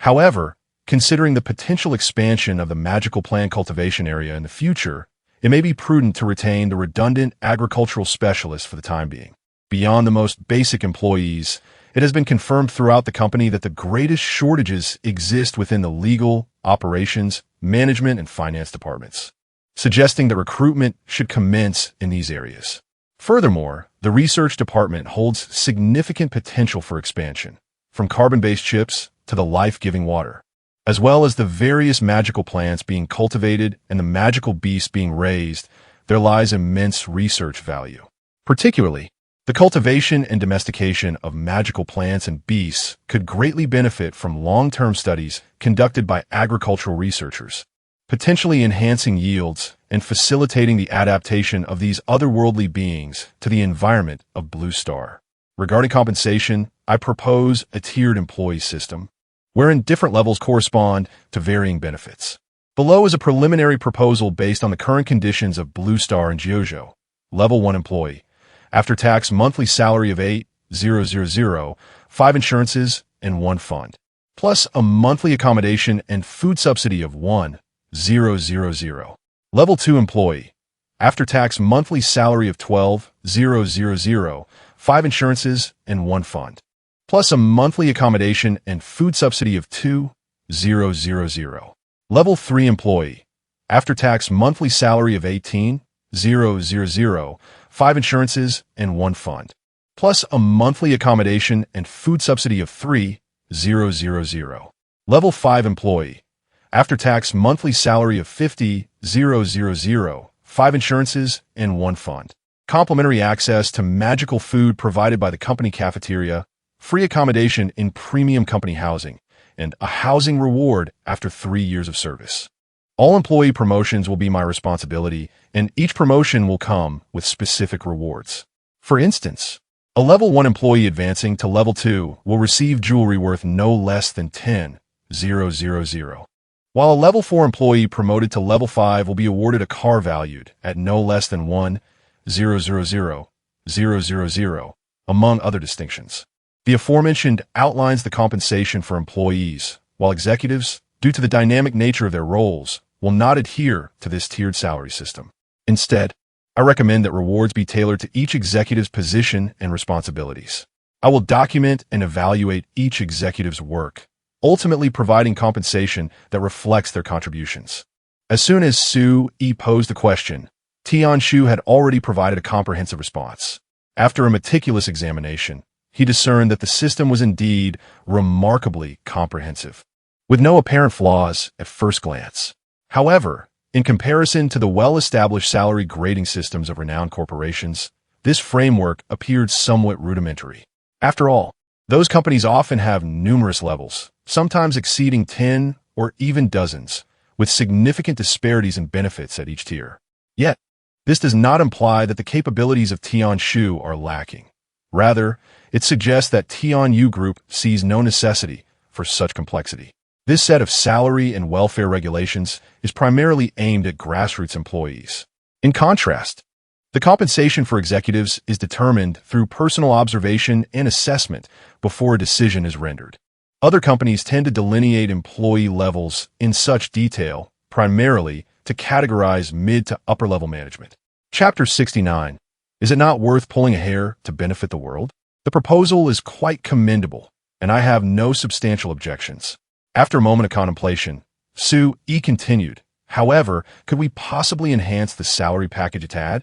However, considering the potential expansion of the magical plant cultivation area in the future, it may be prudent to retain the redundant agricultural specialists for the time being. Beyond the most basic employees, it has been confirmed throughout the company that the greatest shortages exist within the legal, operations, management, and finance departments, suggesting that recruitment should commence in these areas. Furthermore, the research department holds significant potential for expansion, from carbon-based chips to the life-giving water, as well as the various magical plants being cultivated and the magical beasts being raised. There lies immense research value. Particularly, the cultivation and domestication of magical plants and beasts could greatly benefit from long-term studies conducted by agricultural researchers, potentially enhancing yields and facilitating the adaptation of these otherworldly beings to the environment of Blue Star. Regarding compensation, I propose a tiered employee system, wherein different levels correspond to varying benefits. Below is a preliminary proposal based on the current conditions of Blue Star and Jiuzhou. Level 1 employee. After-tax monthly salary of 8,000, 5 insurances, and 1 fund, plus a monthly accommodation and food subsidy of 1,000. Level 2 employee. After-tax monthly salary of 12,000, 5 insurances, and 1 fund, plus a monthly accommodation and food subsidy of 2,000. Level 3 employee. After-tax monthly salary of 18,000, 5 insurances, and 1 fund, plus a monthly accommodation and food subsidy of 3,000. Level 5 employee. After-tax monthly salary of 50,000, 5 insurances, and 1 fund. Complimentary access to magical food provided by the company cafeteria, free accommodation in premium company housing, and a housing reward after 3 years of service. All employee promotions will be my responsibility, and each promotion will come with specific rewards. For instance, a Level 1 employee advancing to Level 2 will receive jewelry worth no less than 10,000, while a Level 4 employee promoted to Level 5 will be awarded a car valued at no less than 1,000, among other distinctions. The aforementioned outlines the compensation for employees, while executives, due to the dynamic nature of their roles, will not adhere to this tiered salary system. Instead, I recommend that rewards be tailored to each executive's position and responsibilities. I will document and evaluate each executive's work, ultimately providing compensation that reflects their contributions. As soon as Su Yi posed the question, Tianshu had already provided a comprehensive response. After a meticulous examination, he discerned that the system was indeed remarkably comprehensive, with no apparent flaws at first glance. However, in comparison to the well-established salary grading systems of renowned corporations, this framework appeared somewhat rudimentary. After all, those companies often have numerous levels, sometimes exceeding 10 or even dozens, with significant disparities in benefits at each tier. Yet, this does not imply that the capabilities of Tianshu are lacking. Rather, it suggests that Tianyu Group sees no necessity for such complexity. This set of salary and welfare regulations is primarily aimed at grassroots employees. In contrast, The compensation for executives is determined through personal observation and assessment before a decision is rendered. Other companies tend to delineate employee levels in such detail, primarily to categorize mid to upper level management. Chapter 69. Is it not worth pulling a hair to benefit the world? The proposal is quite commendable, and I have no substantial objections. After a moment of contemplation, Sue continued, however, could we possibly enhance the salary package a tad?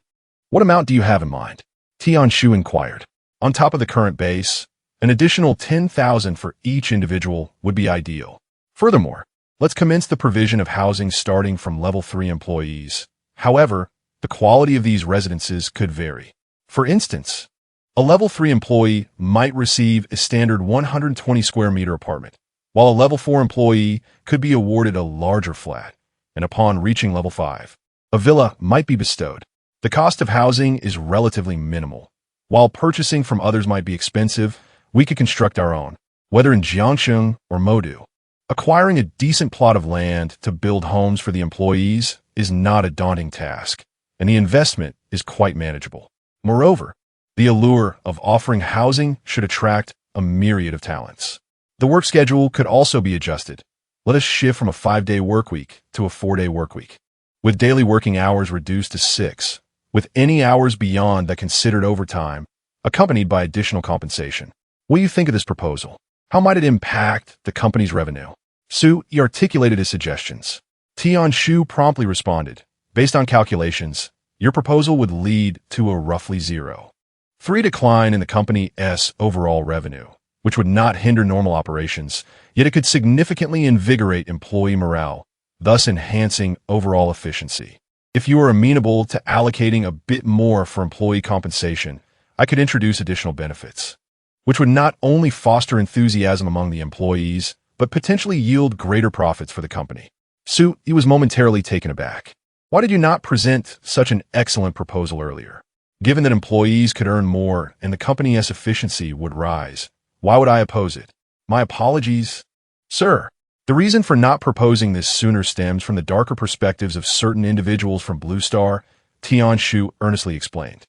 What amount do you have in mind? Tian-Shu inquired. On top of the current base, an additional 10,000 for each individual would be ideal. Furthermore, let's commence the provision of housing starting from level 3 employees. However, the quality of these residences could vary. For instance, a level 3 employee might receive a standard 120 square meter apartment, while a level 4 employee could be awarded a larger flat, and upon reaching level 5, a villa might be bestowed. The cost of housing is relatively minimal. While purchasing from others might be expensive, we could construct our own, whether in Jiangsheng or Modu. Acquiring a decent plot of land to build homes for the employees is not a daunting task, and the investment is quite manageable. Moreover, the allure of offering housing should attract a myriad of talents. The work schedule could also be adjusted. Let us shift from a 5-day workweek to a 4-day workweek, with daily working hours reduced to 6, with any hours beyond that considered overtime, accompanied by additional compensation. What do you think of this proposal? How might it impact the company's revenue? Sue articulated his suggestions. Tian-Shu promptly responded, based on calculations, your proposal would lead to a roughly 0.3 decline in the company's overall revenue, which would not hinder normal operations, yet it could significantly invigorate employee morale, thus enhancing overall efficiency. If you are amenable to allocating a bit more for employee compensation, I could introduce additional benefits, which would not only foster enthusiasm among the employees, but potentially yield greater profits for the company. Sue was momentarily taken aback. Why did you not present such an excellent proposal earlier? Given that employees could earn more and the company's efficiency would rise, why would I oppose it? My apologies. Sir, the reason for not proposing this sooner stems from the darker perspectives of certain individuals from Blue Star, Tian-Shu earnestly explained.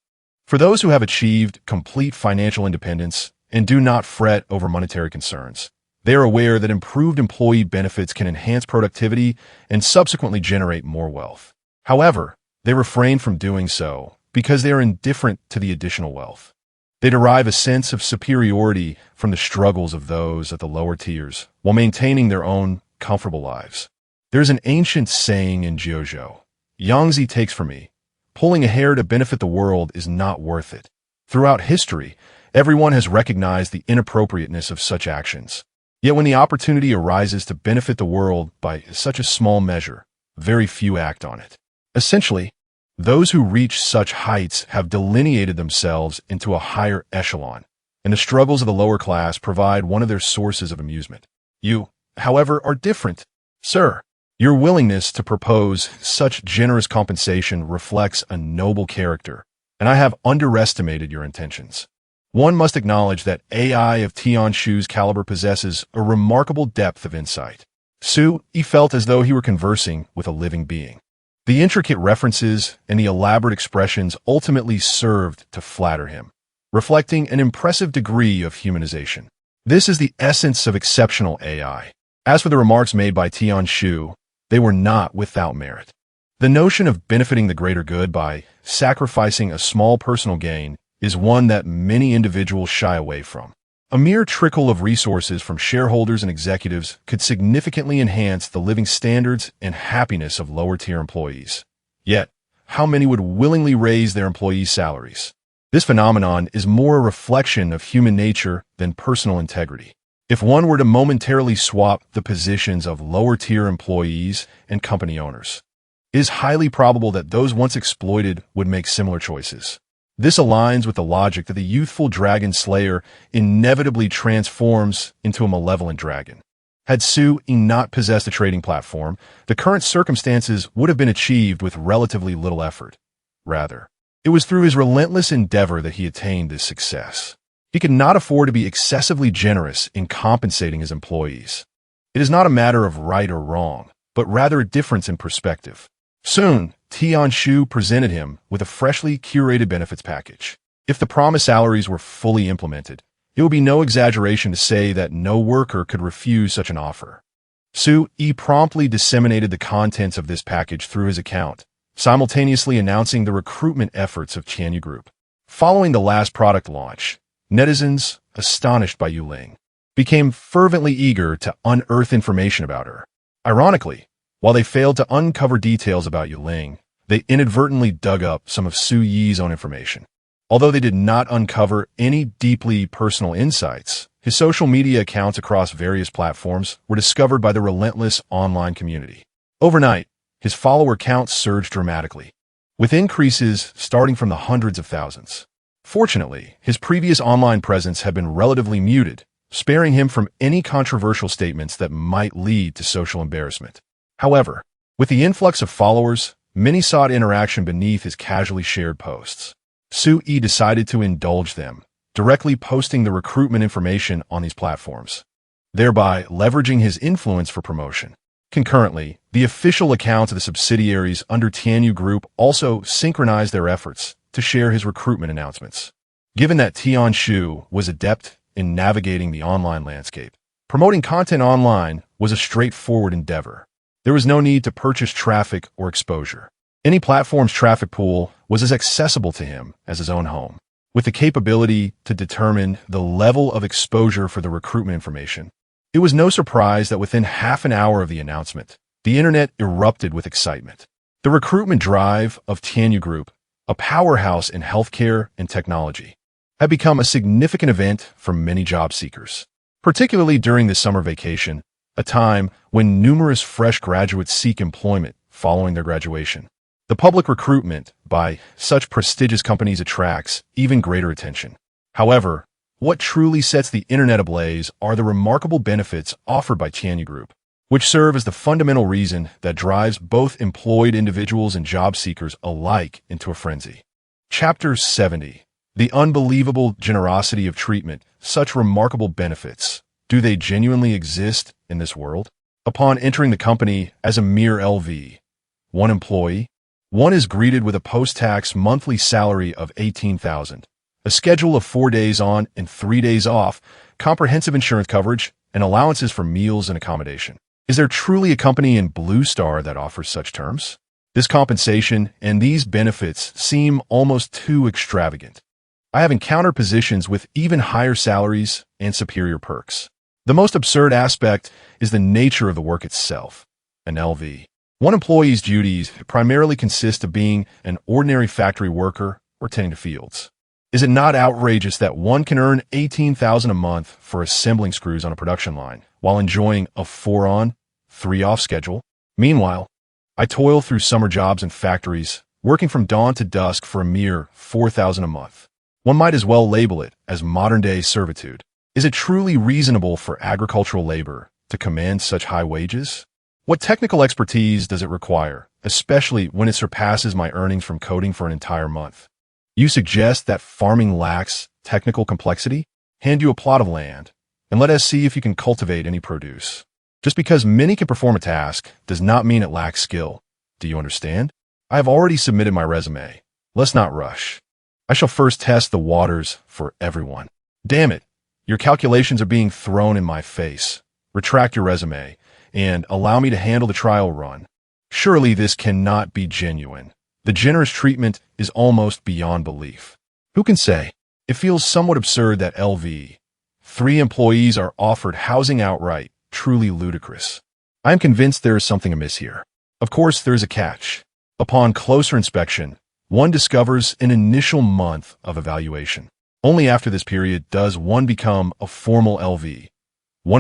For those who have achieved complete financial independence and do not fret over monetary concerns, they are aware that improved employee benefits can enhance productivity and subsequently generate more wealth. However, they refrain from doing so because they are indifferent to the additional wealth. They derive a sense of superiority from the struggles of those at the lower tiers while maintaining their own comfortable lives. There's an ancient saying in Jiuzhou, Yangzi takes from me, pulling a hair to benefit the world is not worth it. Throughout history, everyone has recognized the inappropriateness of such actions. Yet when the opportunity arises to benefit the world by such a small measure, very few act on it. Essentially, those who reach such heights have delineated themselves into a higher echelon, and the struggles of the lower class provide one of their sources of amusement. You, however, are different. Sir, your willingness to propose such generous compensation reflects a noble character, and I have underestimated your intentions. One must acknowledge that AI of Tian-Shu's caliber possesses a remarkable depth of insight. Sue felt as though he were conversing with a living being. The intricate references and the elaborate expressions ultimately served to flatter him, reflecting an impressive degree of humanization. This is the essence of exceptional AI. As for the remarks made by Tian-Shu, they were not without merit. The notion of benefiting the greater good by sacrificing a small personal gain is one that many individuals shy away from. A mere trickle of resources from shareholders and executives could significantly enhance the living standards and happiness of lower-tier employees. Yet, how many would willingly raise their employees' salaries? This phenomenon is more a reflection of human nature than personal integrity. If one were to momentarily swap the positions of lower-tier employees and company owners, it is highly probable that those once exploited would make similar choices. This aligns with the logic that the youthful dragon slayer inevitably transforms into a malevolent dragon. Had Sue not possessed a trading platform, the current circumstances would have been achieved with relatively little effort. Rather, it was through his relentless endeavor that he attained this success. He could not afford to be excessively generous in compensating his employees. It is not a matter of right or wrong, but rather a difference in perspective. Soon, Tian-Shu presented him with a freshly curated benefits package. If the promised salaries were fully implemented, it would be no exaggeration to say that no worker could refuse such an offer. Su-yi promptly disseminated the contents of this package through his account, simultaneously announcing the recruitment efforts of Tianyu Group. Following the last product launch, netizens, astonished by Yuling, became fervently eager to unearth information about her. Ironically, while they failed to uncover details about Yuling, they inadvertently dug up some of Su-yi's own information. Although they did not uncover any deeply personal insights, his social media accounts across various platforms were discovered by the relentless online community. Overnight, his follower count surged dramatically, with increases starting from the hundreds of thousands. Fortunately, his previous online presence had been relatively muted, sparing him from any controversial statements that might lead to social embarrassment. However, with the influx of followers, many sought interaction beneath his casually shared posts. Su-yi decided to indulge them, directly posting the recruitment information on these platforms, thereby leveraging his influence for promotion. Concurrently, the official accounts of the subsidiaries under Tianyu Group also synchronized their efforts to share his recruitment announcements. Given that Tian-Shu was adept in navigating the online landscape, promoting content online was a straightforward endeavor. There was no need to purchase traffic or exposure. Any platform's traffic pool was as accessible to him as his own home. With the capability to determine the level of exposure for the recruitment information, it was no surprise that within half an hour of the announcement, the internet erupted with excitement. The recruitment drive of Tianyu Group, a powerhouse in healthcare and technology, had become a significant event for many job seekers, particularly during the summer vacation, a time when numerous fresh graduates seek employment following their graduation. The public recruitment by such prestigious companies attracts even greater attention. However, what truly sets the internet ablaze are the remarkable benefits offered by Tianyu Group, which serve as the fundamental reason that drives both employed individuals and job seekers alike into a frenzy. Chapter 70. The unbelievable generosity of treatment. Such remarkable benefits. Do they genuinely exist in this world? Upon entering the company as a mere LV1 employee, one is greeted with a post-tax monthly salary of $18,000, a schedule of 4 days on and 3 days off, comprehensive insurance coverage, and allowances for meals and accommodation. Is there truly a company in Blue Star that offers such terms? This compensation and these benefits seem almost too extravagant. I have encountered positions with even higher salaries and superior perks. The most absurd aspect is the nature of the work itself. An LV1 employee's duties primarily consist of being an ordinary factory worker or tending to fields. Is it not outrageous that one can earn $18,000 a month for assembling screws on a production line while enjoying a 4-on, 3-off schedule? Meanwhile, I toil through summer jobs in factories, working from dawn to dusk for a mere $4,000 a month. One might as well label it as modern-day servitude. Is it truly reasonable for agricultural labor to command such high wages? What technical expertise does it require, especially when it surpasses my earnings from coding for an entire month? You suggest that farming lacks technical complexity? Hand you a plot of land, and let us see if you can cultivate any produce. Just because many can perform a task does not mean it lacks skill. Do you understand? I have already submitted my resume. Let's not rush. I shall first test the waters for everyone. Damn it, your calculations are being thrown in my face. Retract your resume, and allow me to handle the trial run. Surely this cannot be genuine. The generous treatment is almost beyond belief. Who can say? It feels somewhat absurd that LV3 employees are offered housing outright, truly ludicrous. I am convinced there is something amiss here. Of course, there is a catch. Upon closer inspection, one discovers an initial month of evaluation. Only after this period does one become a formal LV1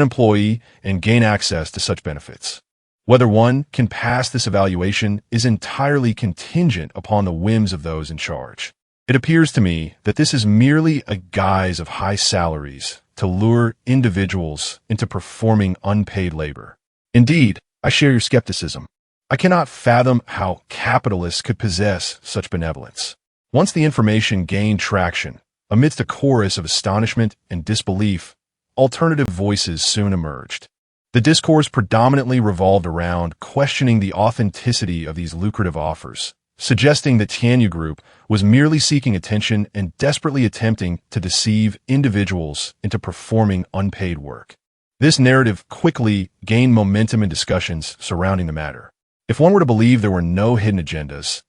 employee and gain access to such benefits. Whether one can pass this evaluation is entirely contingent upon the whims of those in charge. It appears to me that this is merely a guise of high salaries to lure individuals into performing unpaid labor. Indeed, I share your skepticism. I cannot fathom how capitalists could possess such benevolence. Once the information gained traction, amidst a chorus of astonishment and disbelief, alternative voices soon emerged. The discourse predominantly revolved around questioning the authenticity of these lucrative offers, suggesting that Tianyu Group was merely seeking attention and desperately attempting to deceive individuals into performing unpaid work. This narrative quickly gained momentum in discussions surrounding the matter. If one were to believe there were no hidden agendas,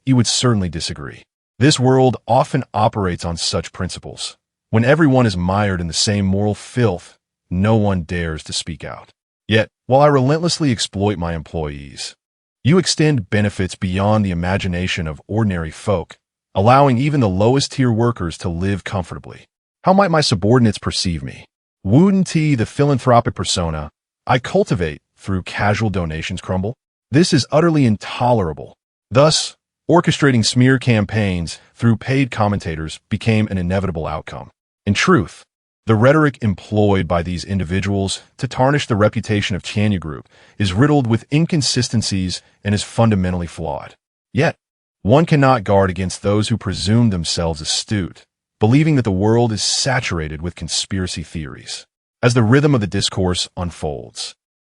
you would certainly disagree. This world often operates on such principles. When everyone is mired in the same moral filth, no one dares to speak out. Yet, while I relentlessly exploit my employees, you extend benefits beyond the imagination of ordinary folk, allowing even the lowest-tier workers to live comfortably. How might my subordinates perceive me? Wouldn't the philanthropic persona I cultivate through casual donations crumble? This is utterly intolerable. Thus, orchestrating smear campaigns through paid commentators became an inevitable outcome. In truth, the rhetoric employed by these individuals to tarnish the reputation of Tianyu Group is riddled with inconsistencies and is fundamentally flawed. Yet, one cannot guard against those who presume themselves astute, believing that the world is saturated with conspiracy theories. As the rhythm of the discourse unfolds,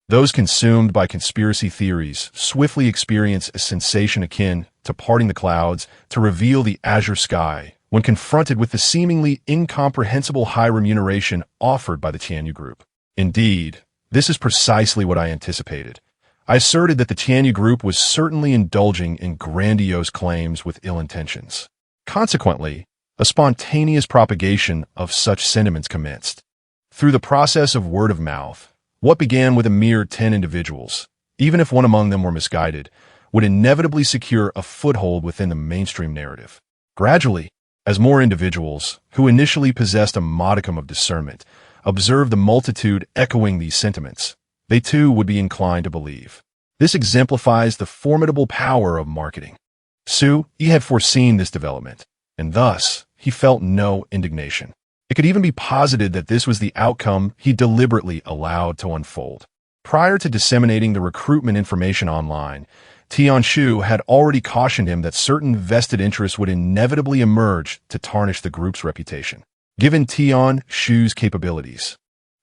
those consumed by conspiracy theories swiftly experience a sensation akin to parting the clouds to reveal the azure sky when confronted with the seemingly incomprehensible high remuneration offered by the Tianyu Group. Indeed, this is precisely what I anticipated. I asserted that the Tianyu Group was certainly indulging in grandiose claims with ill intentions. Consequently, a spontaneous propagation of such sentiments commenced. Through the process of word of mouth, what began with a mere 10 individuals, even if one among them were misguided, would inevitably secure a foothold within the mainstream narrative. Gradually, as more individuals, who initially possessed a modicum of discernment, observed the multitude echoing these sentiments, they too would be inclined to believe. This exemplifies the formidable power of marketing. He had foreseen this development, and thus he felt no indignation. It could even be posited that this was the outcome he deliberately allowed to unfold. Prior to disseminating the recruitment information online, Tianshu had already cautioned him that certain vested interests would inevitably emerge to tarnish the group's reputation. Given Tianshu's capabilities,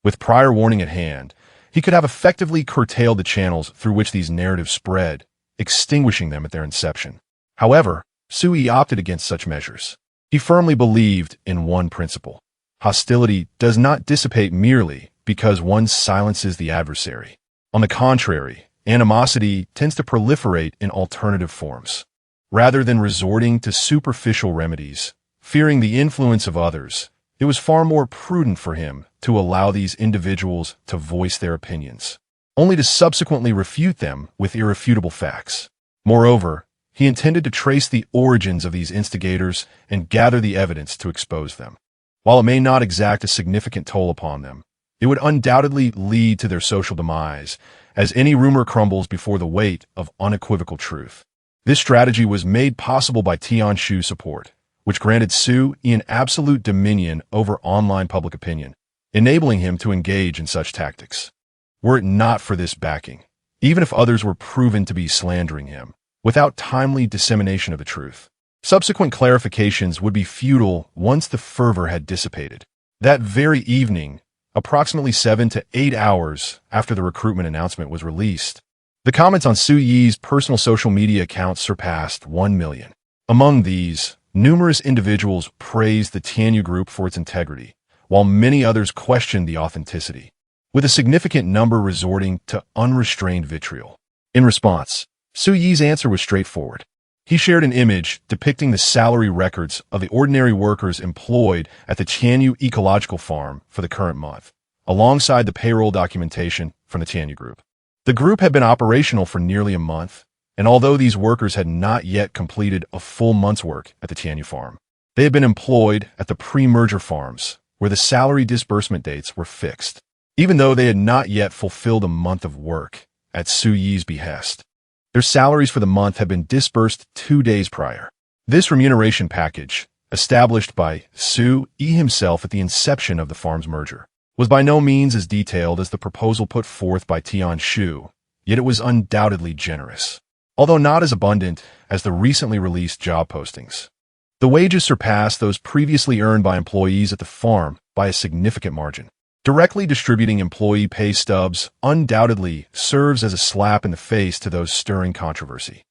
with prior warning at hand, he could have effectively curtailed the channels through which these narratives spread, extinguishing them at their inception. However, Sui opted against such measures. He firmly believed in one principle. Hostility does not dissipate merely because one silences the adversary. On the contrary, animosity tends to proliferate in alternative forms. Rather than resorting to superficial remedies, fearing the influence of others, it was far more prudent for him to allow these individuals to voice their opinions, only to subsequently refute them with irrefutable facts. Moreover, he intended to trace the origins of these instigators and gather the evidence to expose them. While it may not exact a significant toll upon them, it would undoubtedly lead to their social demise, as any rumor crumbles before the weight of unequivocal truth. This strategy was made possible by Tianshu's support, which granted Sui an absolute dominion over online public opinion, enabling him to engage in such tactics. Were it not for this backing, even if others were proven to be slandering him, without timely dissemination of the truth, subsequent clarifications would be futile once the fervor had dissipated. That very evening, approximately 7 to 8 hours after the recruitment announcement was released, the comments on Suyi's personal social media accounts surpassed 1 million. Among these, numerous individuals praised the Tianyu Group for its integrity, while many others questioned the authenticity, with a significant number resorting to unrestrained vitriol. In response, Suyi's answer was straightforward. He shared an image depicting the salary records of the ordinary workers employed at the Tianyu Ecological Farm for the current month, alongside the payroll documentation from the Tianyu Group. The group had been operational for nearly a month, and although these workers had not yet completed a full month's work at the Tianyu farm, they had been employed at the pre-merger farms, where the salary disbursement dates were fixed, even though they had not yet fulfilled a month of work at Suyi's behest. Their salaries for the month had been disbursed 2 days prior. This remuneration package, established by Sui himself at the inception of the farm's merger, was by no means as detailed as the proposal put forth by Tianshu, yet it was undoubtedly generous, although not as abundant as the recently released job postings. The wages surpassed those previously earned by employees at the farm by a significant margin. Directly distributing employee pay stubs undoubtedly serves as a slap in the face to those stirring controversy.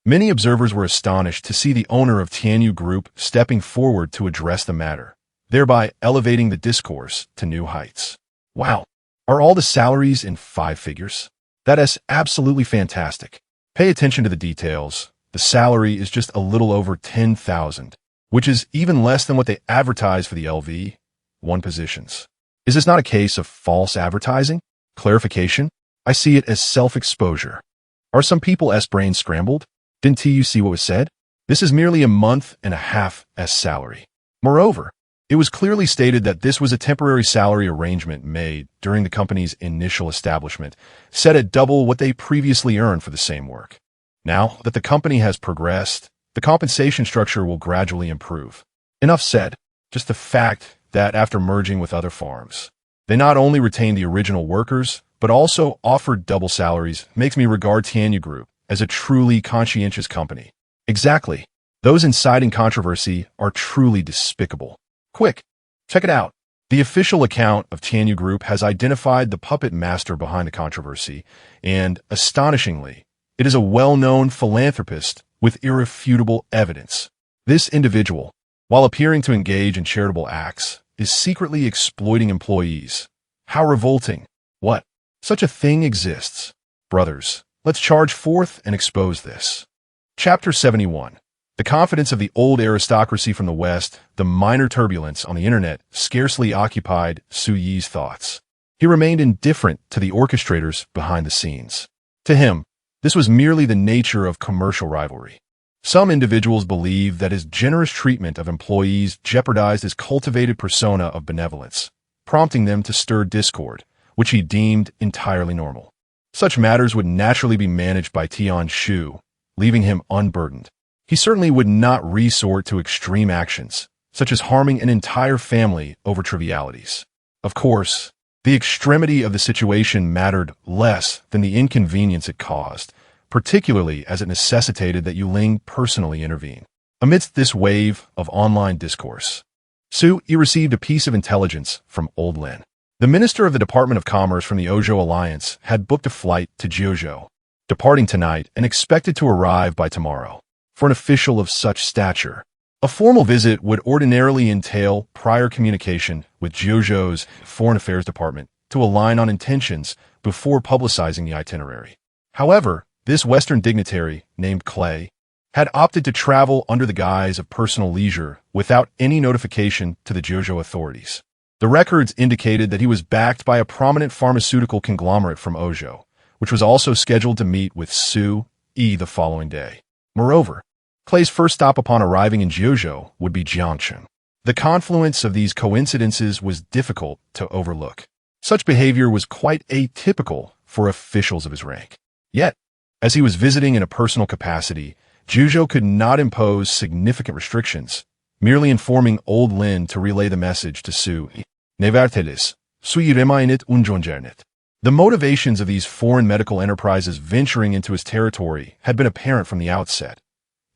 Many observers were astonished to see the owner of Tianyu Group stepping forward to address the matter, thereby elevating the discourse to new heights. Wow, are all the salaries in 5 figures? That is absolutely fantastic. Pay attention to the details. The salary is just a little over 10,000, which is even less than what they advertise for the LV1 positions. Is this not a case of false advertising? Clarification? I see it as self-exposure. Are some people's brains scrambled? Didn't you see what was said? This is merely a month and a half's salary. Moreover, it was clearly stated that this was a temporary salary arrangement made during the company's initial establishment, set at double what they previously earned for the same work. Now that the company has progressed, the compensation structure will gradually improve. Enough said. Just the fact that after merging with other farms, they not only retained the original workers, but also offered double salaries makes me regard Tianyu Group as a truly conscientious company. Exactly. Those inciting controversy are truly despicable. Quick, check it out. The official account of Tianyu Group has identified the puppet master behind the controversy, and, astonishingly, it is a well-known philanthropist with irrefutable evidence. This individual, while appearing to engage in charitable acts, is secretly exploiting employees. How revolting. What? Such a thing exists. Brothers, let's charge forth and expose this. Chapter 71. The confidence of the old aristocracy from the West, the minor turbulence on the internet scarcely occupied Su Yi's thoughts. He remained indifferent to the orchestrators behind the scenes. To him, this was merely the nature of commercial rivalry. Some individuals believed that his generous treatment of employees jeopardized his cultivated persona of benevolence, prompting them to stir discord, which he deemed entirely normal. Such matters would naturally be managed by Tian Shu, leaving him unburdened. He certainly would not resort to extreme actions, such as harming an entire family over trivialities. Of course, the extremity of the situation mattered less than the inconvenience it caused, particularly as it necessitated that Yu Ling personally intervene. Amidst this wave of online discourse, Su Yi received a piece of intelligence from Old Lin. The Minister of the Department of Commerce from the Ozhou Alliance had booked a flight to Jiuzhou, departing tonight and expected to arrive by tomorrow. For an official of such stature, a formal visit would ordinarily entail prior communication with Jiuzhou's Foreign Affairs Department to align on intentions before publicizing the itinerary. However, this Western dignitary, named Clay, had opted to travel under the guise of personal leisure without any notification to the Jiuzhou authorities. The records indicated that he was backed by a prominent pharmaceutical conglomerate from Ozhou, which was also scheduled to meet with Su Yi the following day. Moreover, Clay's first stop upon arriving in Jiuzhou would be Jiangcheng. The confluence of these coincidences was difficult to overlook. Such behavior was quite atypical for officials of his rank. Yet, as he was visiting in a personal capacity, Jiuzhou could not impose significant restrictions, merely informing Old Lin to relay the message to Su Yi. Nevertheless, Su Yi reminded unjonjernet. The motivations of these foreign medical enterprises venturing into his territory had been apparent from the outset.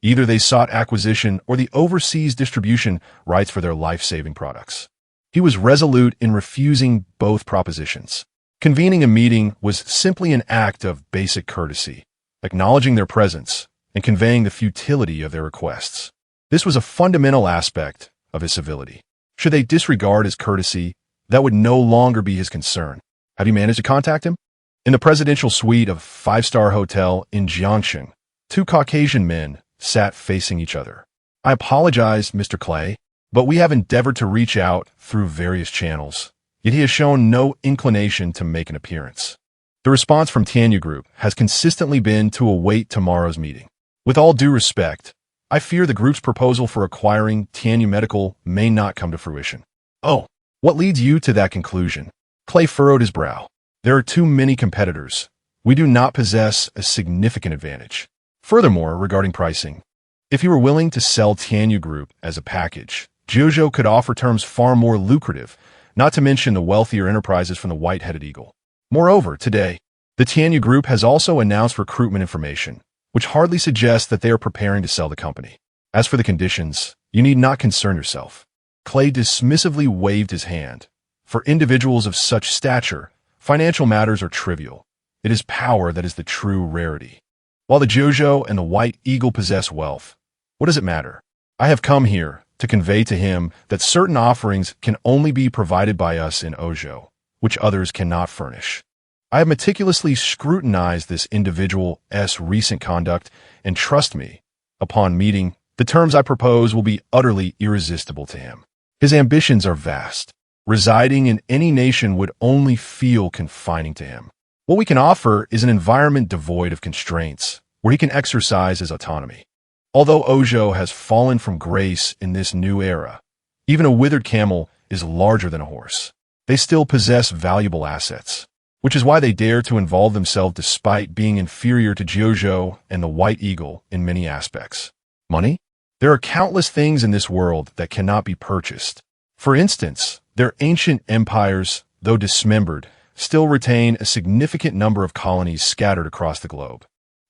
Either they sought acquisition or the overseas distribution rights for their life-saving products. He was resolute in refusing both propositions. Convening a meeting was simply an act of basic courtesy, acknowledging their presence and conveying the futility of their requests. This was a fundamental aspect of his civility. Should they disregard his courtesy, that would no longer be his concern. Have you managed to contact him? In the presidential suite of a 5-star hotel in Jiangcheng, 2 Caucasian men sat facing each other. I apologize, Mr. Clay, but we have endeavored to reach out through various channels, yet he has shown no inclination to make an appearance. The response from Tianyu Group has consistently been to await tomorrow's meeting. With all due respect, I fear the group's proposal for acquiring Tianyu Medical may not come to fruition. Oh, what leads you to that conclusion? Clay furrowed his brow. There are too many competitors. We do not possess a significant advantage. Furthermore, regarding pricing, if you were willing to sell Tianyu Group as a package, Jiuzhou could offer terms far more lucrative, not to mention the wealthier enterprises from the White-Headed Eagle. Moreover, today, the Tianyu Group has also announced recruitment information, which hardly suggests that they are preparing to sell the company. As for the conditions, you need not concern yourself. Clay dismissively waved his hand. For individuals of such stature, financial matters are trivial. It is power that is the true rarity. While the Jojo and the White Eagle possess wealth, what does it matter? I have come here to convey to him that certain offerings can only be provided by us in Ojo, which others cannot furnish. I have meticulously scrutinized this individual's recent conduct, and trust me, upon meeting, the terms I propose will be utterly irresistible to him. His ambitions are vast. Residing in any nation would only feel confining to him. What we can offer is an environment devoid of constraints, where he can exercise his autonomy. Although Ojo has fallen from grace in this new era, even a withered camel is larger than a horse. They still possess valuable assets, which is why they dare to involve themselves despite being inferior to Jojo and the White Eagle in many aspects. Money? There are countless things in this world that cannot be purchased. For instance, their ancient empires, though dismembered, still retain a significant number of colonies scattered across the globe.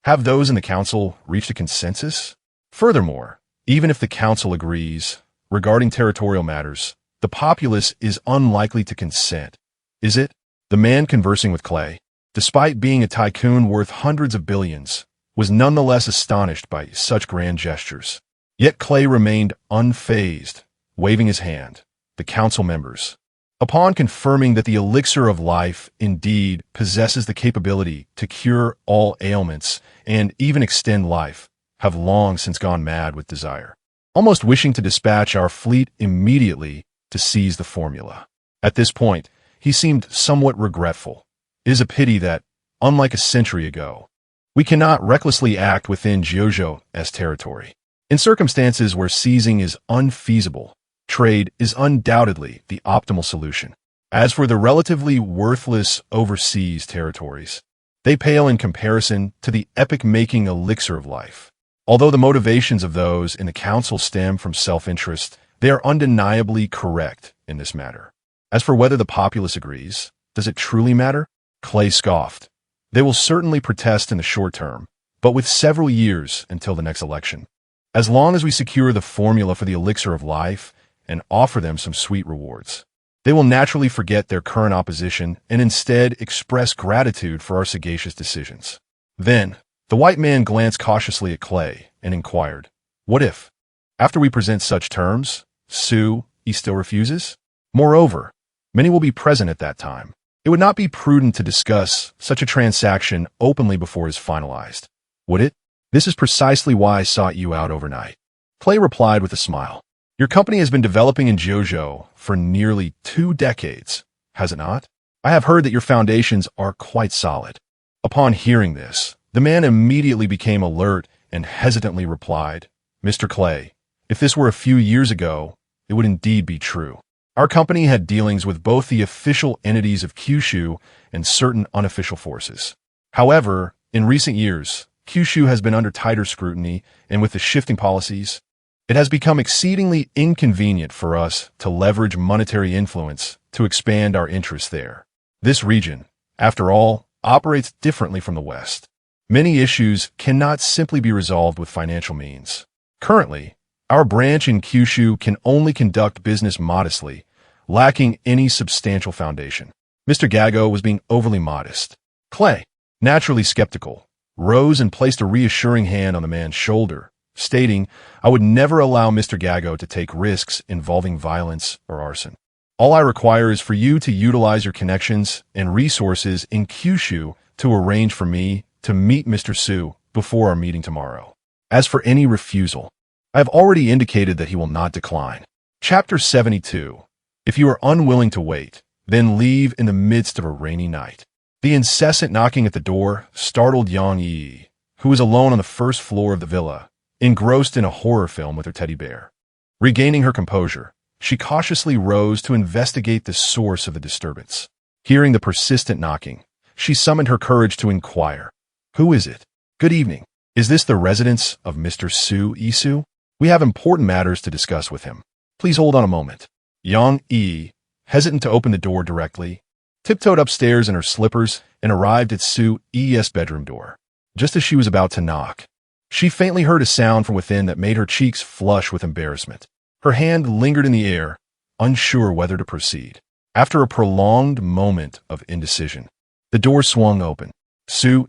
Have those in the council reached a consensus? Furthermore, even if the council agrees regarding territorial matters, the populace is unlikely to consent. Is it? The man conversing with Clay, despite being a tycoon worth hundreds of billions, was nonetheless astonished by such grand gestures. Yet Clay remained unfazed, waving his hand. The council members, upon confirming that the elixir of life indeed possesses the capability to cure all ailments and even extend life, have long since gone mad with desire, almost wishing to dispatch our fleet immediately to seize the formula. At this point, he seemed somewhat regretful. It is a pity that, unlike a century ago, we cannot recklessly act within Jojo's territory. In circumstances where seizing is unfeasible, trade is undoubtedly the optimal solution. As for the relatively worthless overseas territories, they pale in comparison to the epic-making elixir of life. Although the motivations of those in the council stem from self-interest, they are undeniably correct in this matter. As for whether the populace agrees, does it truly matter? Clay scoffed. They will certainly protest in the short term, but with several years until the next election. As long as we secure the formula for the elixir of life and offer them some sweet rewards, they will naturally forget their current opposition and instead express gratitude for our sagacious decisions. Then, the white man glanced cautiously at Clay and inquired, "What if, after we present such terms, he still refuses? Moreover, many will be present at that time. It would not be prudent to discuss such a transaction openly before it is finalized, would it? This is precisely why I sought you out overnight." Clay replied with a smile. "Your company has been developing in Jojo for nearly 2 decades, has it not? I have heard that your foundations are quite solid." Upon hearing this, the man immediately became alert and hesitantly replied, "Mr. Clay, if this were a few years ago, it would indeed be true. Our company had dealings with both the official entities of Kyushu and certain unofficial forces. However, in recent years, Kyushu has been under tighter scrutiny, and with the shifting policies, it has become exceedingly inconvenient for us to leverage monetary influence to expand our interests there. This region, after all, operates differently from the West. Many issues cannot simply be resolved with financial means. Currently, our branch in Kyushu can only conduct business modestly, lacking any substantial foundation." Mr. Gago was being overly modest. Clay, naturally skeptical, rose and placed a reassuring hand on the man's shoulder, stating, "I would never allow Mr. Gago to take risks involving violence or arson. All I require is for you to utilize your connections and resources in Kyushu to arrange for me to meet Mr. Su before our meeting tomorrow. As for any refusal, I have already indicated that he will not decline." Chapter 72. If you are unwilling to wait, then leave in the midst of a rainy night. The incessant knocking at the door startled Yang Yi, who was alone on the first floor of the villa, engrossed in a horror film with her teddy bear. Regaining her composure, she cautiously rose to investigate the source of the disturbance. Hearing the persistent knocking, she summoned her courage to inquire, "Who is it? Good evening. Is this the residence of Mr. Su Isu? We have important matters to discuss with him. Please hold on a moment." Yang Yi, hesitant to open the door directly, tiptoed upstairs in her slippers and arrived at Su I's bedroom door. Just as she was about to knock, she faintly heard a sound from within that made her cheeks flush with embarrassment. Her hand lingered in the air, unsure whether to proceed. After a prolonged moment of indecision, the door swung open. Sue,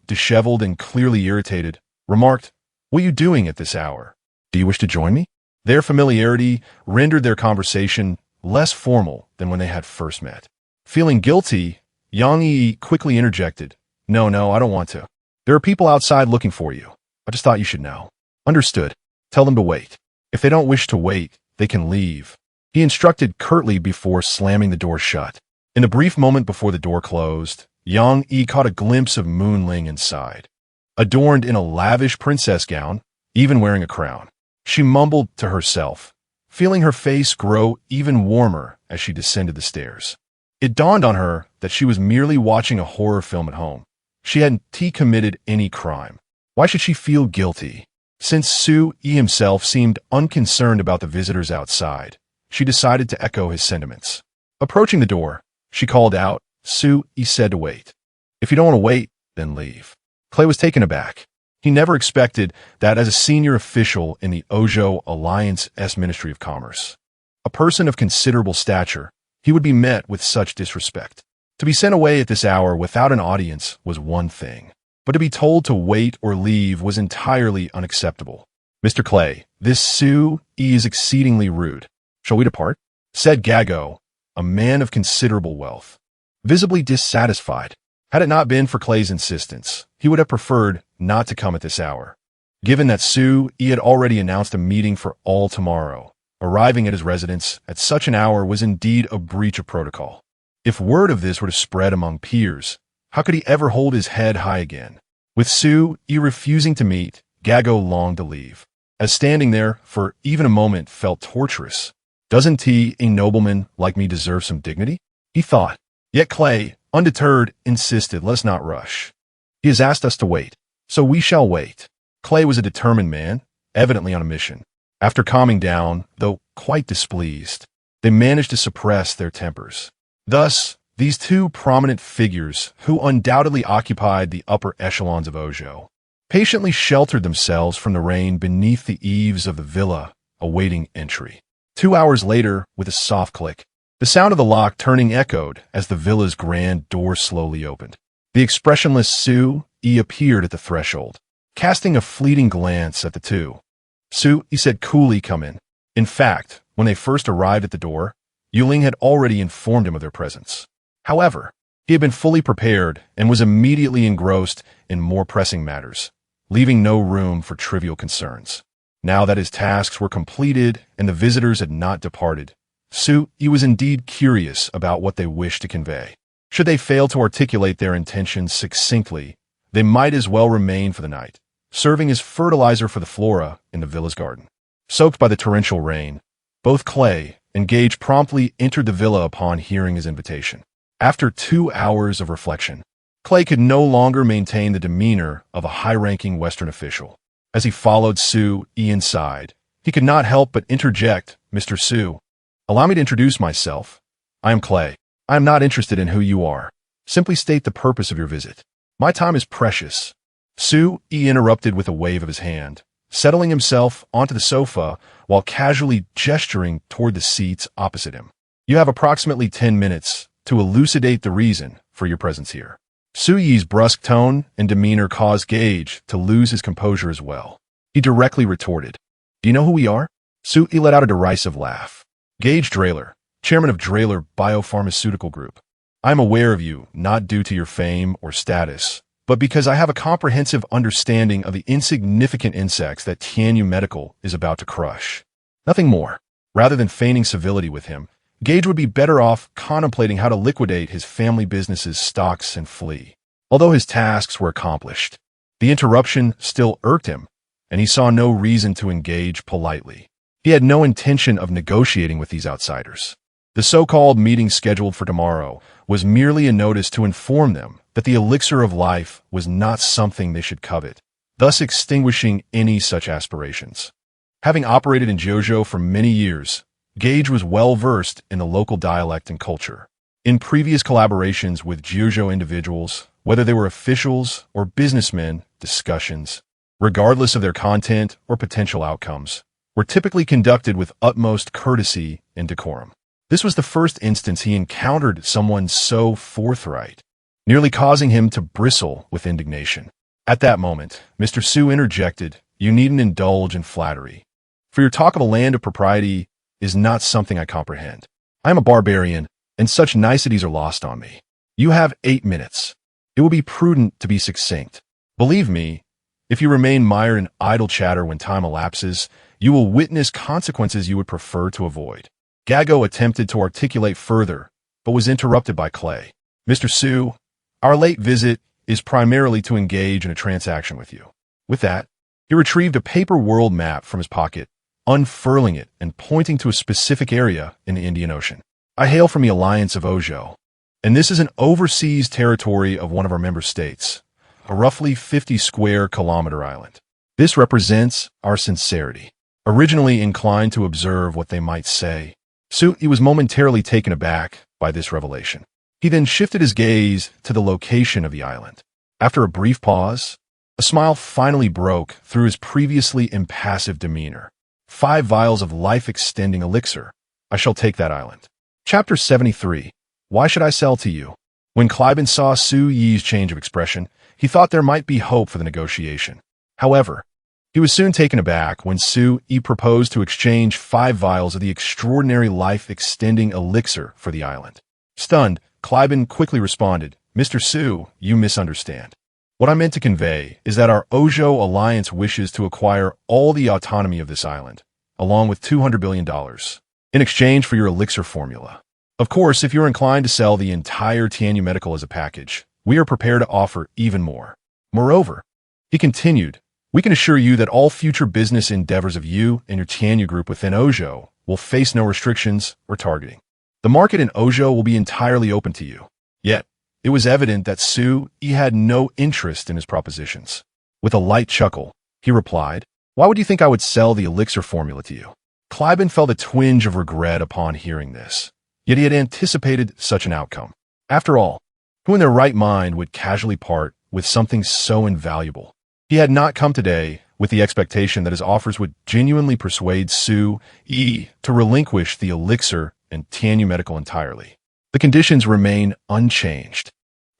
disheveled and clearly irritated, remarked, "What are you doing at this hour? Do you wish to join me?" Their familiarity rendered their conversation less formal than when they had first met. Feeling guilty, Yang quickly interjected, No, I don't want to. There are people outside looking for you. I just thought you should know." "Understood. Tell them to wait. If they don't wish to wait, they can leave," he instructed curtly before slamming the door shut. In the brief moment before the door closed, Yang caught a glimpse of Moonling inside. Adorned in a lavish princess gown, even wearing a crown, she mumbled to herself, feeling her face grow even warmer as she descended the stairs. It dawned on her that she was merely watching a horror film at home. She hadn't committed any crime. Why should she feel guilty? Since Sue himself seemed unconcerned about the visitors outside, she decided to echo his sentiments. Approaching the door, she called out, "Sue said to wait. If you don't want to wait, then leave." Clay was taken aback. He never expected that as a senior official in the Ojo Alliance's Ministry of Commerce, a person of considerable stature, he would be met with such disrespect. To be sent away at this hour without an audience was one thing, but to be told to wait or leave was entirely unacceptable. "Mr. Clay, this Sue is exceedingly rude. Shall we depart?" said Gago, a man of considerable wealth. Visibly dissatisfied, had it not been for Clay's insistence, he would have preferred not to come at this hour. Given that Sue had already announced a meeting for all tomorrow, arriving at his residence at such an hour was indeed a breach of protocol. If word of this were to spread among peers, how could he ever hold his head high again? With Sue refusing to meet, Gago longed to leave, as standing there for even a moment felt torturous. "Doesn't a nobleman like me deserve some dignity?" he thought. Yet Clay, undeterred, insisted, "Let us not rush. He has asked us to wait, so we shall wait." Clay was a determined man, evidently on a mission. After calming down, though quite displeased, they managed to suppress their tempers. Thus, these two prominent figures, who undoubtedly occupied the upper echelons of Ojo, patiently sheltered themselves from the rain beneath the eaves of the villa, awaiting entry. 2 hours later, with a soft click, the sound of the lock turning echoed as the villa's grand door slowly opened. The expressionless Sue appeared at the threshold, casting a fleeting glance at the two. "Sue," he said coolly, "come in." In fact, when they first arrived at the door, Yuling had already informed him of their presence. However, he had been fully prepared and was immediately engrossed in more pressing matters, leaving no room for trivial concerns. Now that his tasks were completed and the visitors had not departed, Sue was indeed curious about what they wished to convey. Should they fail to articulate their intentions succinctly, they might as well remain for the night, serving as fertilizer for the flora in the villa's garden. Soaked by the torrential rain, both Clay and Gage promptly entered the villa upon hearing his invitation. After 2 hours of reflection, Clay could no longer maintain the demeanor of a high-ranking Western official. As he followed Sue inside, he could not help but interject, "Mr. Sue, allow me to introduce myself. I am Clay. I am not interested in who you are. Simply state the purpose of your visit. My time is precious." Sue interrupted with a wave of his hand, settling himself onto the sofa while casually gesturing toward the seats opposite him. "You have approximately 10 minutes to elucidate the reason for your presence here." Suyi's brusque tone and demeanor caused Gage to lose his composure as well. He directly retorted, "Do you know who we are?" Suyi let out a derisive laugh. "Gage Drayler, chairman of Drayler Biopharmaceutical Group. I am aware of you, not due to your fame or status, but because I have a comprehensive understanding of the insignificant insects that Tianyu Medical is about to crush. Nothing more." Rather than feigning civility with him, Gage would be better off contemplating how to liquidate his family business's stocks and flee. Although his tasks were accomplished, the interruption still irked him, and he saw no reason to engage politely. He had no intention of negotiating with these outsiders. The so-called meeting scheduled for tomorrow was merely a notice to inform them that the elixir of life was not something they should covet, thus extinguishing any such aspirations. Having operated in JoJo for many years, Gage was well-versed in the local dialect and culture. In previous collaborations with JoJo individuals, whether they were officials or businessmen, discussions, regardless of their content or potential outcomes, were typically conducted with utmost courtesy and decorum. This was the first instance he encountered someone so forthright, nearly causing him to bristle with indignation. At that moment, Mr. Su interjected, "You needn't indulge in flattery. For your talk of a land of propriety is not something I comprehend. I am a barbarian, and such niceties are lost on me. You have 8 minutes. It will be prudent to be succinct. Believe me, if you remain mired in idle chatter when time elapses, you will witness consequences you would prefer to avoid." Gago attempted to articulate further, but was interrupted by Clay. "Mr. Su, our late visit is primarily to engage in a transaction with you." With that, he retrieved a paper world map from his pocket, unfurling it and pointing to a specific area in the Indian Ocean. "I hail from the Alliance of Ojo, and this is an overseas territory of one of our member states, a roughly 50 square kilometer island. This represents our sincerity." Originally inclined to observe what they might say, He was momentarily taken aback by this revelation. He then shifted his gaze to the location of the island. After a brief pause, a smile finally broke through his previously impassive demeanor. 5 vials of life-extending elixir. I shall take that island. Chapter 73. Why should I sell to you? When Cliben saw Su Yi's change of expression, he thought there might be hope for the negotiation. However, he was soon taken aback when Su Yi proposed to exchange 5 vials of the extraordinary life-extending elixir for the island. Stunned, Cliben quickly responded, "Mr. Su, you misunderstand. What I meant to convey is that our Ojo Alliance wishes to acquire all the autonomy of this island, along with $200 billion, in exchange for your elixir formula. Of course, if you're inclined to sell the entire Tianyu Medical as a package, we are prepared to offer even more. Moreover," he continued, "we can assure you that all future business endeavors of you and your Tianyu group within Ojo will face no restrictions or targeting. The market in Ojo will be entirely open to you." Yet, it was evident that Su Yi had no interest in his propositions. With a light chuckle, he replied, "Why would you think I would sell the elixir formula to you?" Cliben felt a twinge of regret upon hearing this, yet he had anticipated such an outcome. After all, who in their right mind would casually part with something so invaluable? He had not come today with the expectation that his offers would genuinely persuade Su Yi to relinquish the elixir and Tianyu Medical entirely. The conditions remain unchanged.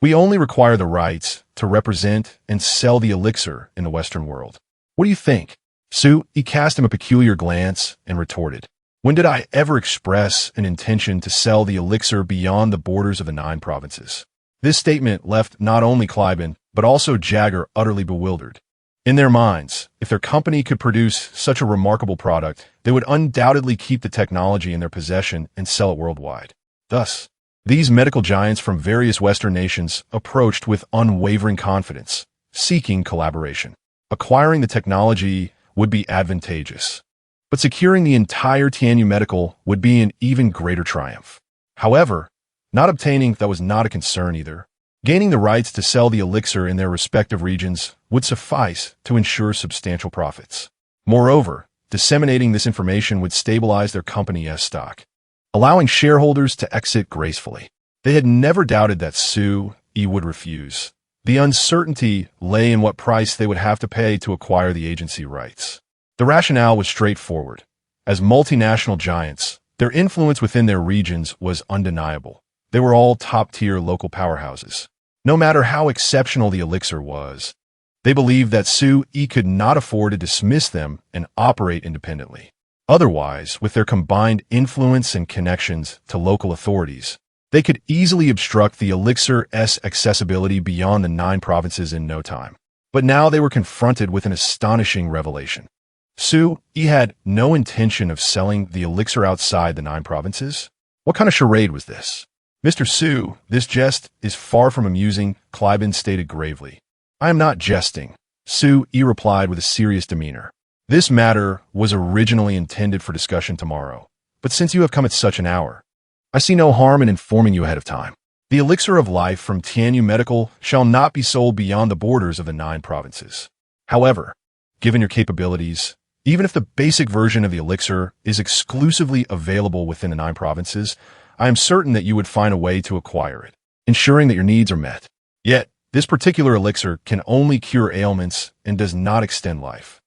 We only require the rights to represent and sell the elixir in the Western world. What do you think? Su Yi cast him a peculiar glance and retorted, "When did I ever express an intention to sell the elixir beyond the borders of the 9 provinces?" This statement left not only Cliben, but also Jagger utterly bewildered. In their minds, if their company could produce such a remarkable product, they would undoubtedly keep the technology in their possession and sell it worldwide. Thus, these medical giants from various Western nations approached with unwavering confidence, seeking collaboration. Acquiring the technology would be advantageous, but securing the entire Tianyu Medical would be an even greater triumph. However, not obtaining that was not a concern either. Gaining the rights to sell the elixir in their respective regions would suffice to ensure substantial profits. Moreover, disseminating this information would stabilize their company's stock, allowing shareholders to exit gracefully. They had never doubted that Su Yi would refuse. The uncertainty lay in what price they would have to pay to acquire the agency rights. The rationale was straightforward. As multinational giants, their influence within their regions was undeniable. They were all top-tier local powerhouses. No matter how exceptional the elixir was, they believed that Su Yi could not afford to dismiss them and operate independently. Otherwise, with their combined influence and connections to local authorities, they could easily obstruct the elixir's accessibility beyond the 9 provinces in no time. But now they were confronted with an astonishing revelation. Su Yi had no intention of selling the elixir outside the 9 provinces. What kind of charade was this? "Mr. Su, this jest is far from amusing," Cliben stated gravely. "I am not jesting," Su Yi replied with a serious demeanor. "This matter was originally intended for discussion tomorrow, but since you have come at such an hour, I see no harm in informing you ahead of time. The elixir of life from Tianyu Medical shall not be sold beyond the borders of the 9 provinces. However, given your capabilities, even if the basic version of the elixir is exclusively available within the 9 provinces, I am certain that you would find a way to acquire it, ensuring that your needs are met. Yet, this particular elixir can only cure ailments and does not extend life.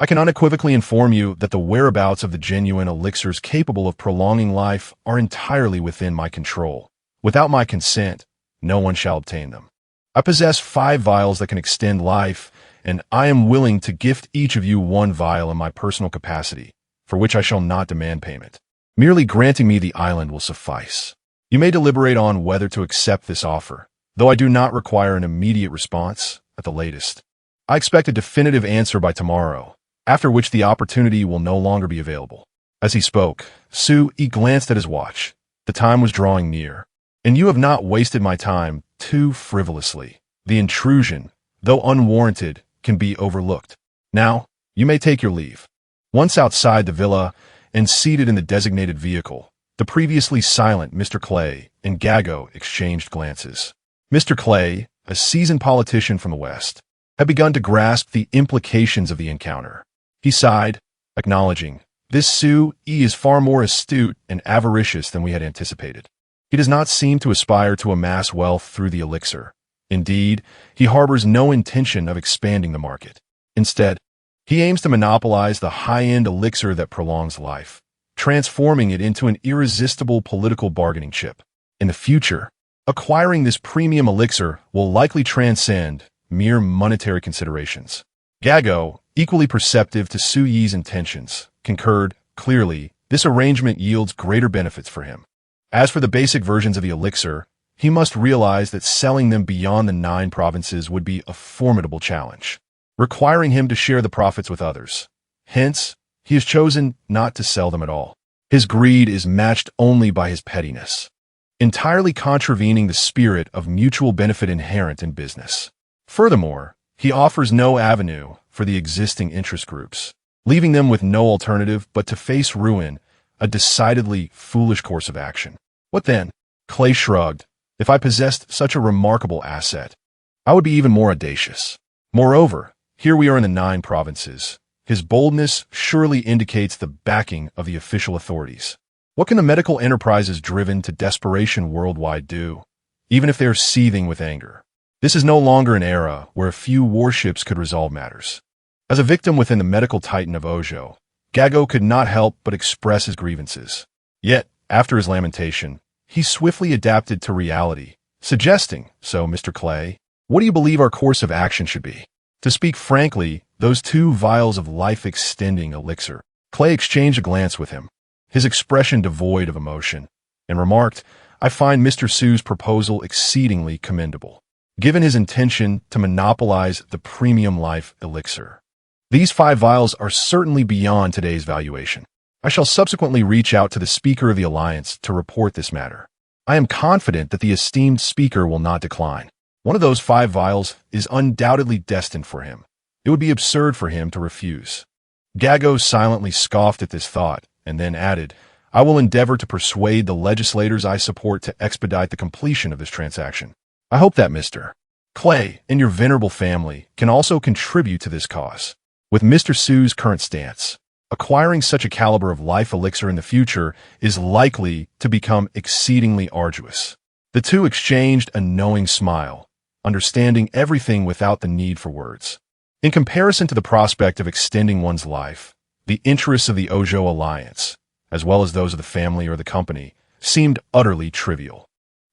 I can unequivocally inform you that the whereabouts of the genuine elixirs capable of prolonging life are entirely within my control. Without my consent, no one shall obtain them. I possess 5 vials that can extend life, and I am willing to gift each of you 1 vial in my personal capacity, for which I shall not demand payment. Merely granting me the island will suffice. You may deliberate on whether to accept this offer, though I do not require an immediate response at the latest. I expect a definitive answer by tomorrow, after which the opportunity will no longer be available. As he spoke, Su-yi glanced at his watch. The time was drawing near. And you have not wasted my time too frivolously. The intrusion, though unwarranted, can be overlooked. Now, you may take your leave. Once outside the villa and seated in the designated vehicle, the previously silent Mr. Clay and Gago exchanged glances. Mr. Clay, a seasoned politician from the West, had begun to grasp the implications of the encounter. He sighed, acknowledging, "This Su-yi is far more astute and avaricious than we had anticipated. He does not seem to aspire to amass wealth through the elixir. Indeed, he harbors no intention of expanding the market. Instead, he aims to monopolize the high-end elixir that prolongs life, transforming it into an irresistible political bargaining chip. In the future, acquiring this premium elixir will likely transcend mere monetary considerations." Gago, equally perceptive to Su-yi's intentions, concurred, clearly, this arrangement yields greater benefits for him. As for the basic versions of the elixir, he must realize that selling them beyond the 9 provinces would be a formidable challenge, requiring him to share the profits with others. Hence, he has chosen not to sell them at all. His greed is matched only by his pettiness, entirely contravening the spirit of mutual benefit inherent in business. Furthermore, he offers no avenue for the existing interest groups, leaving them with no alternative but to face ruin, a decidedly foolish course of action. What then? Clay shrugged. If I possessed such a remarkable asset, I would be even more audacious. Moreover, here we are in the 9 provinces. His boldness surely indicates the backing of the official authorities. What can the medical enterprises driven to desperation worldwide do, even if they are seething with anger? This is no longer an era where a few warships could resolve matters. As a victim within the medical titan of Ojo, Gago could not help but express his grievances. Yet, after his lamentation, he swiftly adapted to reality, suggesting, "So, Mr. Clay, what do you believe our course of action should be?" To speak frankly, those 2 vials of life-extending elixir. Clay exchanged a glance with him, his expression devoid of emotion, and remarked, "I find Mr. Su's proposal exceedingly commendable, given his intention to monopolize the premium life elixir. These 5 vials are certainly beyond today's valuation. I shall subsequently reach out to the Speaker of the Alliance to report this matter. I am confident that the esteemed Speaker will not decline. One of those 5 vials is undoubtedly destined for him. It would be absurd for him to refuse." Gago silently scoffed at this thought, and then added, "I will endeavor to persuade the legislators I support to expedite the completion of this transaction. I hope that Mr. Clay and your venerable family can also contribute to this cause." With Mr. Su's current stance, acquiring such a caliber of life elixir in the future is likely to become exceedingly arduous. The 2 exchanged a knowing smile, understanding everything without the need for words. In comparison to the prospect of extending one's life, the interests of the Ojo Alliance, as well as those of the family or the company, seemed utterly trivial.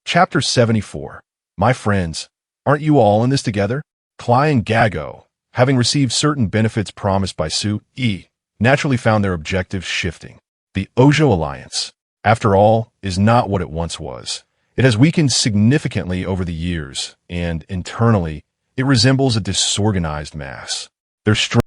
Chapter 74. My friends, aren't you all in this together? Clay and Gago, having received certain benefits promised by Su-yi, naturally found their objectives shifting. The Ojo Alliance, after all, is not what it once was. It has weakened significantly over the years, and internally, it resembles a disorganized mass. Their strength